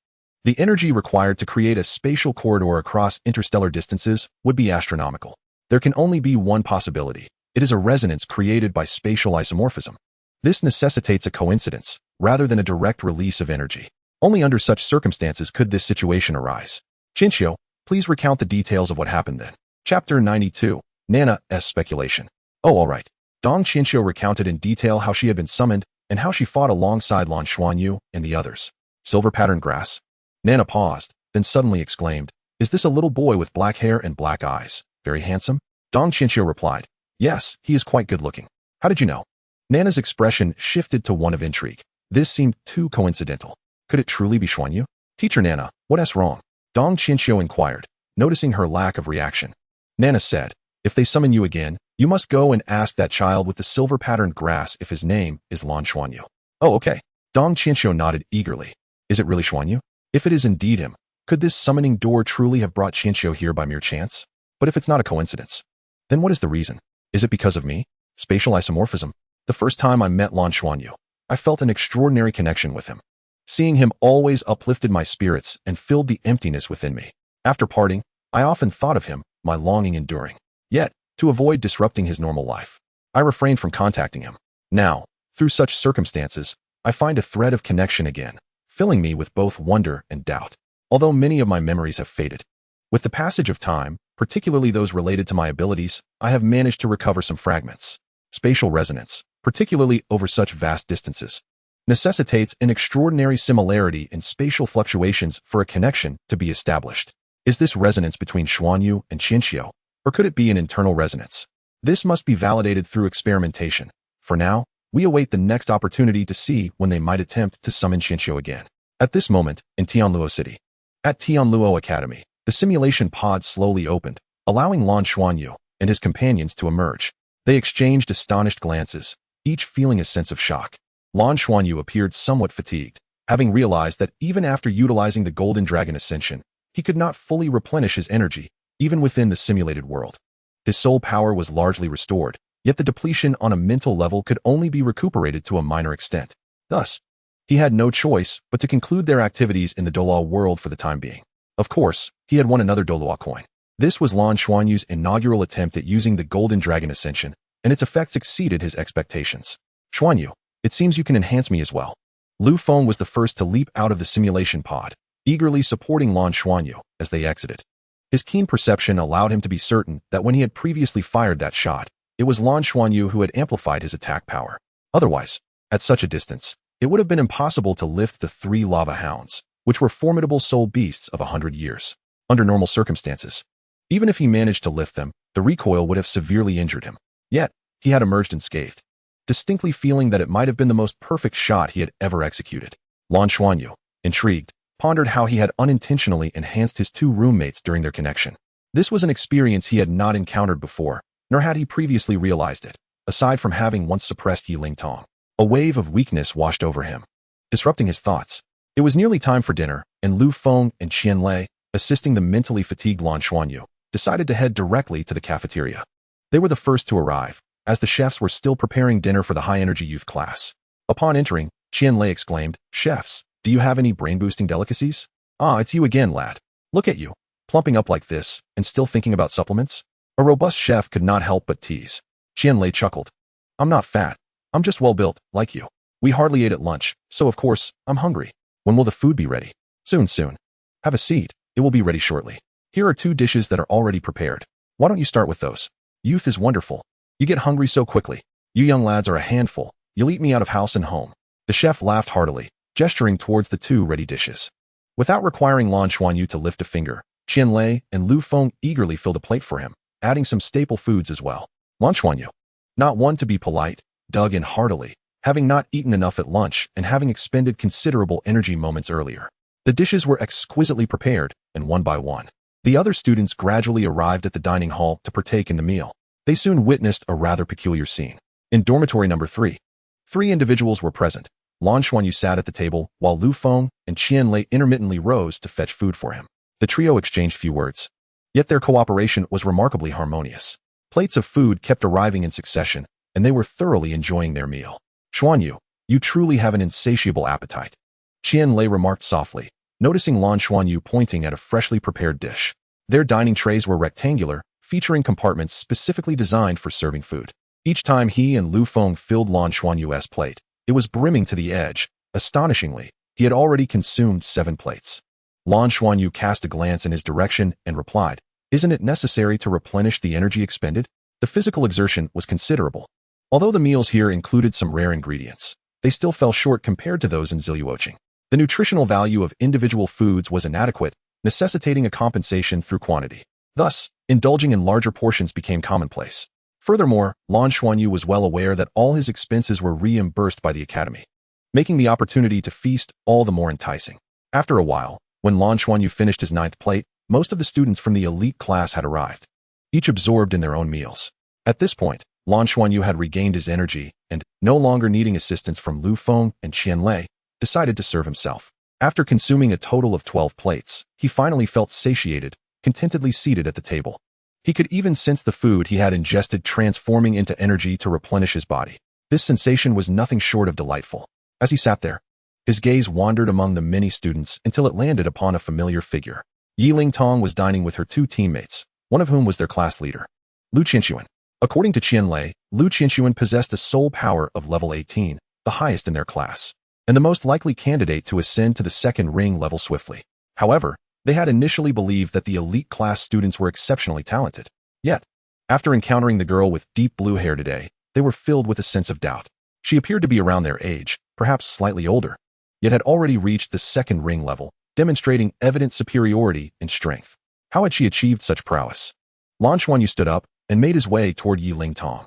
The energy required to create a spatial corridor across interstellar distances would be astronomical. There can only be one possibility. It is a resonance created by spatial isomorphism. This necessitates a coincidence, rather than a direct release of energy. Only under such circumstances could this situation arise. Chinchio, please recount the details of what happened then." Chapter 92, Nana's Speculation. Oh, all right. Dong Chinchio recounted in detail how she had been summoned and how she fought alongside Lan Xuanyu and the others. Silver-patterned grass? Nana paused, then suddenly exclaimed, "Is this a little boy with black hair and black eyes? Very handsome?" Dong Chinchio replied, "Yes, he is quite good-looking. How did you know?" Nana's expression shifted to one of intrigue. This seemed too coincidental. Could it truly be Xuanyu? "Teacher Nana, what's wrong?" Dong Chinchio inquired, noticing her lack of reaction. Nana said, "If they summon you again, you must go and ask that child with the silver-patterned grass if his name is Lan Xuanyu." "Oh, okay." Dong Chinchio nodded eagerly. "Is it really Xuanyu?" If it is indeed him, could this summoning door truly have brought Qianxiu here by mere chance? But if it's not a coincidence, then what is the reason? Is it because of me? Spatial isomorphism. The first time I met Lan Xuanyu, I felt an extraordinary connection with him. Seeing him always uplifted my spirits and filled the emptiness within me. After parting, I often thought of him, my longing enduring. Yet, to avoid disrupting his normal life, I refrained from contacting him. Now, through such circumstances, I find a thread of connection again, filling me with both wonder and doubt. Although many of my memories have faded, with the passage of time, particularly those related to my abilities, I have managed to recover some fragments. Spatial resonance, particularly over such vast distances, necessitates an extraordinary similarity in spatial fluctuations for a connection to be established. Is this resonance between Xuanyu and Qianxiu, or could it be an internal resonance? This must be validated through experimentation. For now, we await the next opportunity to see when they might attempt to summon Qianxiu again. At this moment, in Tianluo City, at Tianluo Academy, the simulation pod slowly opened, allowing Lan Xuanyu and his companions to emerge. They exchanged astonished glances, each feeling a sense of shock. Lan Xuanyu appeared somewhat fatigued, having realized that even after utilizing the Golden Dragon Ascension, he could not fully replenish his energy, even within the simulated world. His soul power was largely restored, yet the depletion on a mental level could only be recuperated to a minor extent. Thus, he had no choice but to conclude their activities in the Douluo world for the time being. Of course, he had won another Douluo coin. This was Lan Xuanyu's inaugural attempt at using the Golden Dragon Ascension, and its effects exceeded his expectations. Xuanyu, it seems you can enhance me as well. Lu Feng was the first to leap out of the simulation pod, eagerly supporting Lan Xuanyu as they exited. His keen perception allowed him to be certain that when he had previously fired that shot, it was Lan Xuanyu who had amplified his attack power. Otherwise, at such a distance, it would have been impossible to lift the 3 lava hounds, which were formidable soul beasts of 100 years. Under normal circumstances, even if he managed to lift them, the recoil would have severely injured him. Yet, he had emerged unscathed, distinctly feeling that it might have been the most perfect shot he had ever executed. Lan Xuanyu, intrigued, pondered how he had unintentionally enhanced his 2 roommates during their connection. This was an experience he had not encountered before, nor had he previously realized it, aside from having once suppressed Yi Lingtong. A wave of weakness washed over him, disrupting his thoughts. It was nearly time for dinner, and Lu Feng and Qian Lei, assisting the mentally fatigued Lan Xuanyu, decided to head directly to the cafeteria. They were the first to arrive, as the chefs were still preparing dinner for the high-energy youth class. Upon entering, Qian Lei exclaimed, "Chefs, do you have any brain-boosting delicacies? Ah, it's you again, lad. Look at you, plumping up like this, and still thinking about supplements?" A robust chef could not help but tease. Qian Lei chuckled. "I'm not fat. I'm just well-built, like you. We hardly ate at lunch, so of course, I'm hungry. When will the food be ready?" Soon. Have a seat. It will be ready shortly. Here are 2 dishes that are already prepared. Why don't you start with those? Youth is wonderful. You get hungry so quickly. You young lads are a handful. You'll eat me out of house and home." The chef laughed heartily, gesturing towards the 2 ready dishes. Without requiring Lan Xuanyu to lift a finger, Qian Lei and Lu Feng eagerly filled a plate for him, adding some staple foods as well. Lan Xuanyu, not one to be polite, dug in heartily, having not eaten enough at lunch and having expended considerable energy moments earlier. The dishes were exquisitely prepared, and one by one, the other students gradually arrived at the dining hall to partake in the meal. They soon witnessed a rather peculiar scene. In dormitory number 3, 3 individuals were present. Lan Xuanyu sat at the table, while Lu Feng and Qian Lei intermittently rose to fetch food for him. The trio exchanged few words, yet their cooperation was remarkably harmonious. Plates of food kept arriving in succession, and they were thoroughly enjoying their meal. "Xuanyu, you truly have an insatiable appetite," Qian Lei remarked softly, noticing Lan Xuanyu pointing at a freshly prepared dish. Their dining trays were rectangular, featuring compartments specifically designed for serving food. Each time he and Lu Feng filled Lan Xuanyu's plate, it was brimming to the edge. Astonishingly, he had already consumed 7 plates. Lan Xuanyu cast a glance in his direction and replied, "Isn't it necessary to replenish the energy expended?" The physical exertion was considerable. Although the meals here included some rare ingredients, they still fell short compared to those in Ziluoqing. The nutritional value of individual foods was inadequate, necessitating a compensation through quantity. Thus, indulging in larger portions became commonplace. Furthermore, Lan Xuanyu was well aware that all his expenses were reimbursed by the academy, making the opportunity to feast all the more enticing. After a while, when Lan Xuanyu finished his 9th plate, most of the students from the elite class had arrived, each absorbed in their own meals. At this point, Lan Xuanyu had regained his energy and, no longer needing assistance from Lu Feng and Qian Lei, decided to serve himself. After consuming a total of 12 plates, he finally felt satiated, contentedly seated at the table. He could even sense the food he had ingested transforming into energy to replenish his body. This sensation was nothing short of delightful. As he sat there, his gaze wandered among the many students until it landed upon a familiar figure. Yi Lingtong was dining with her two teammates, one of whom was their class leader, Lu Qianxuan. According to Qianlei, Lu Qianxuan possessed a soul power of level 18, the highest in their class, and the most likely candidate to ascend to the second ring level swiftly. However, they had initially believed that the elite class students were exceptionally talented. Yet, after encountering the girl with deep blue hair today, they were filled with a sense of doubt. She appeared to be around their age, perhaps slightly older, yet had already reached the second ring level, demonstrating evident superiority in strength. How had she achieved such prowess? Lan Xuanyu stood up and made his way toward Yi Lingtong.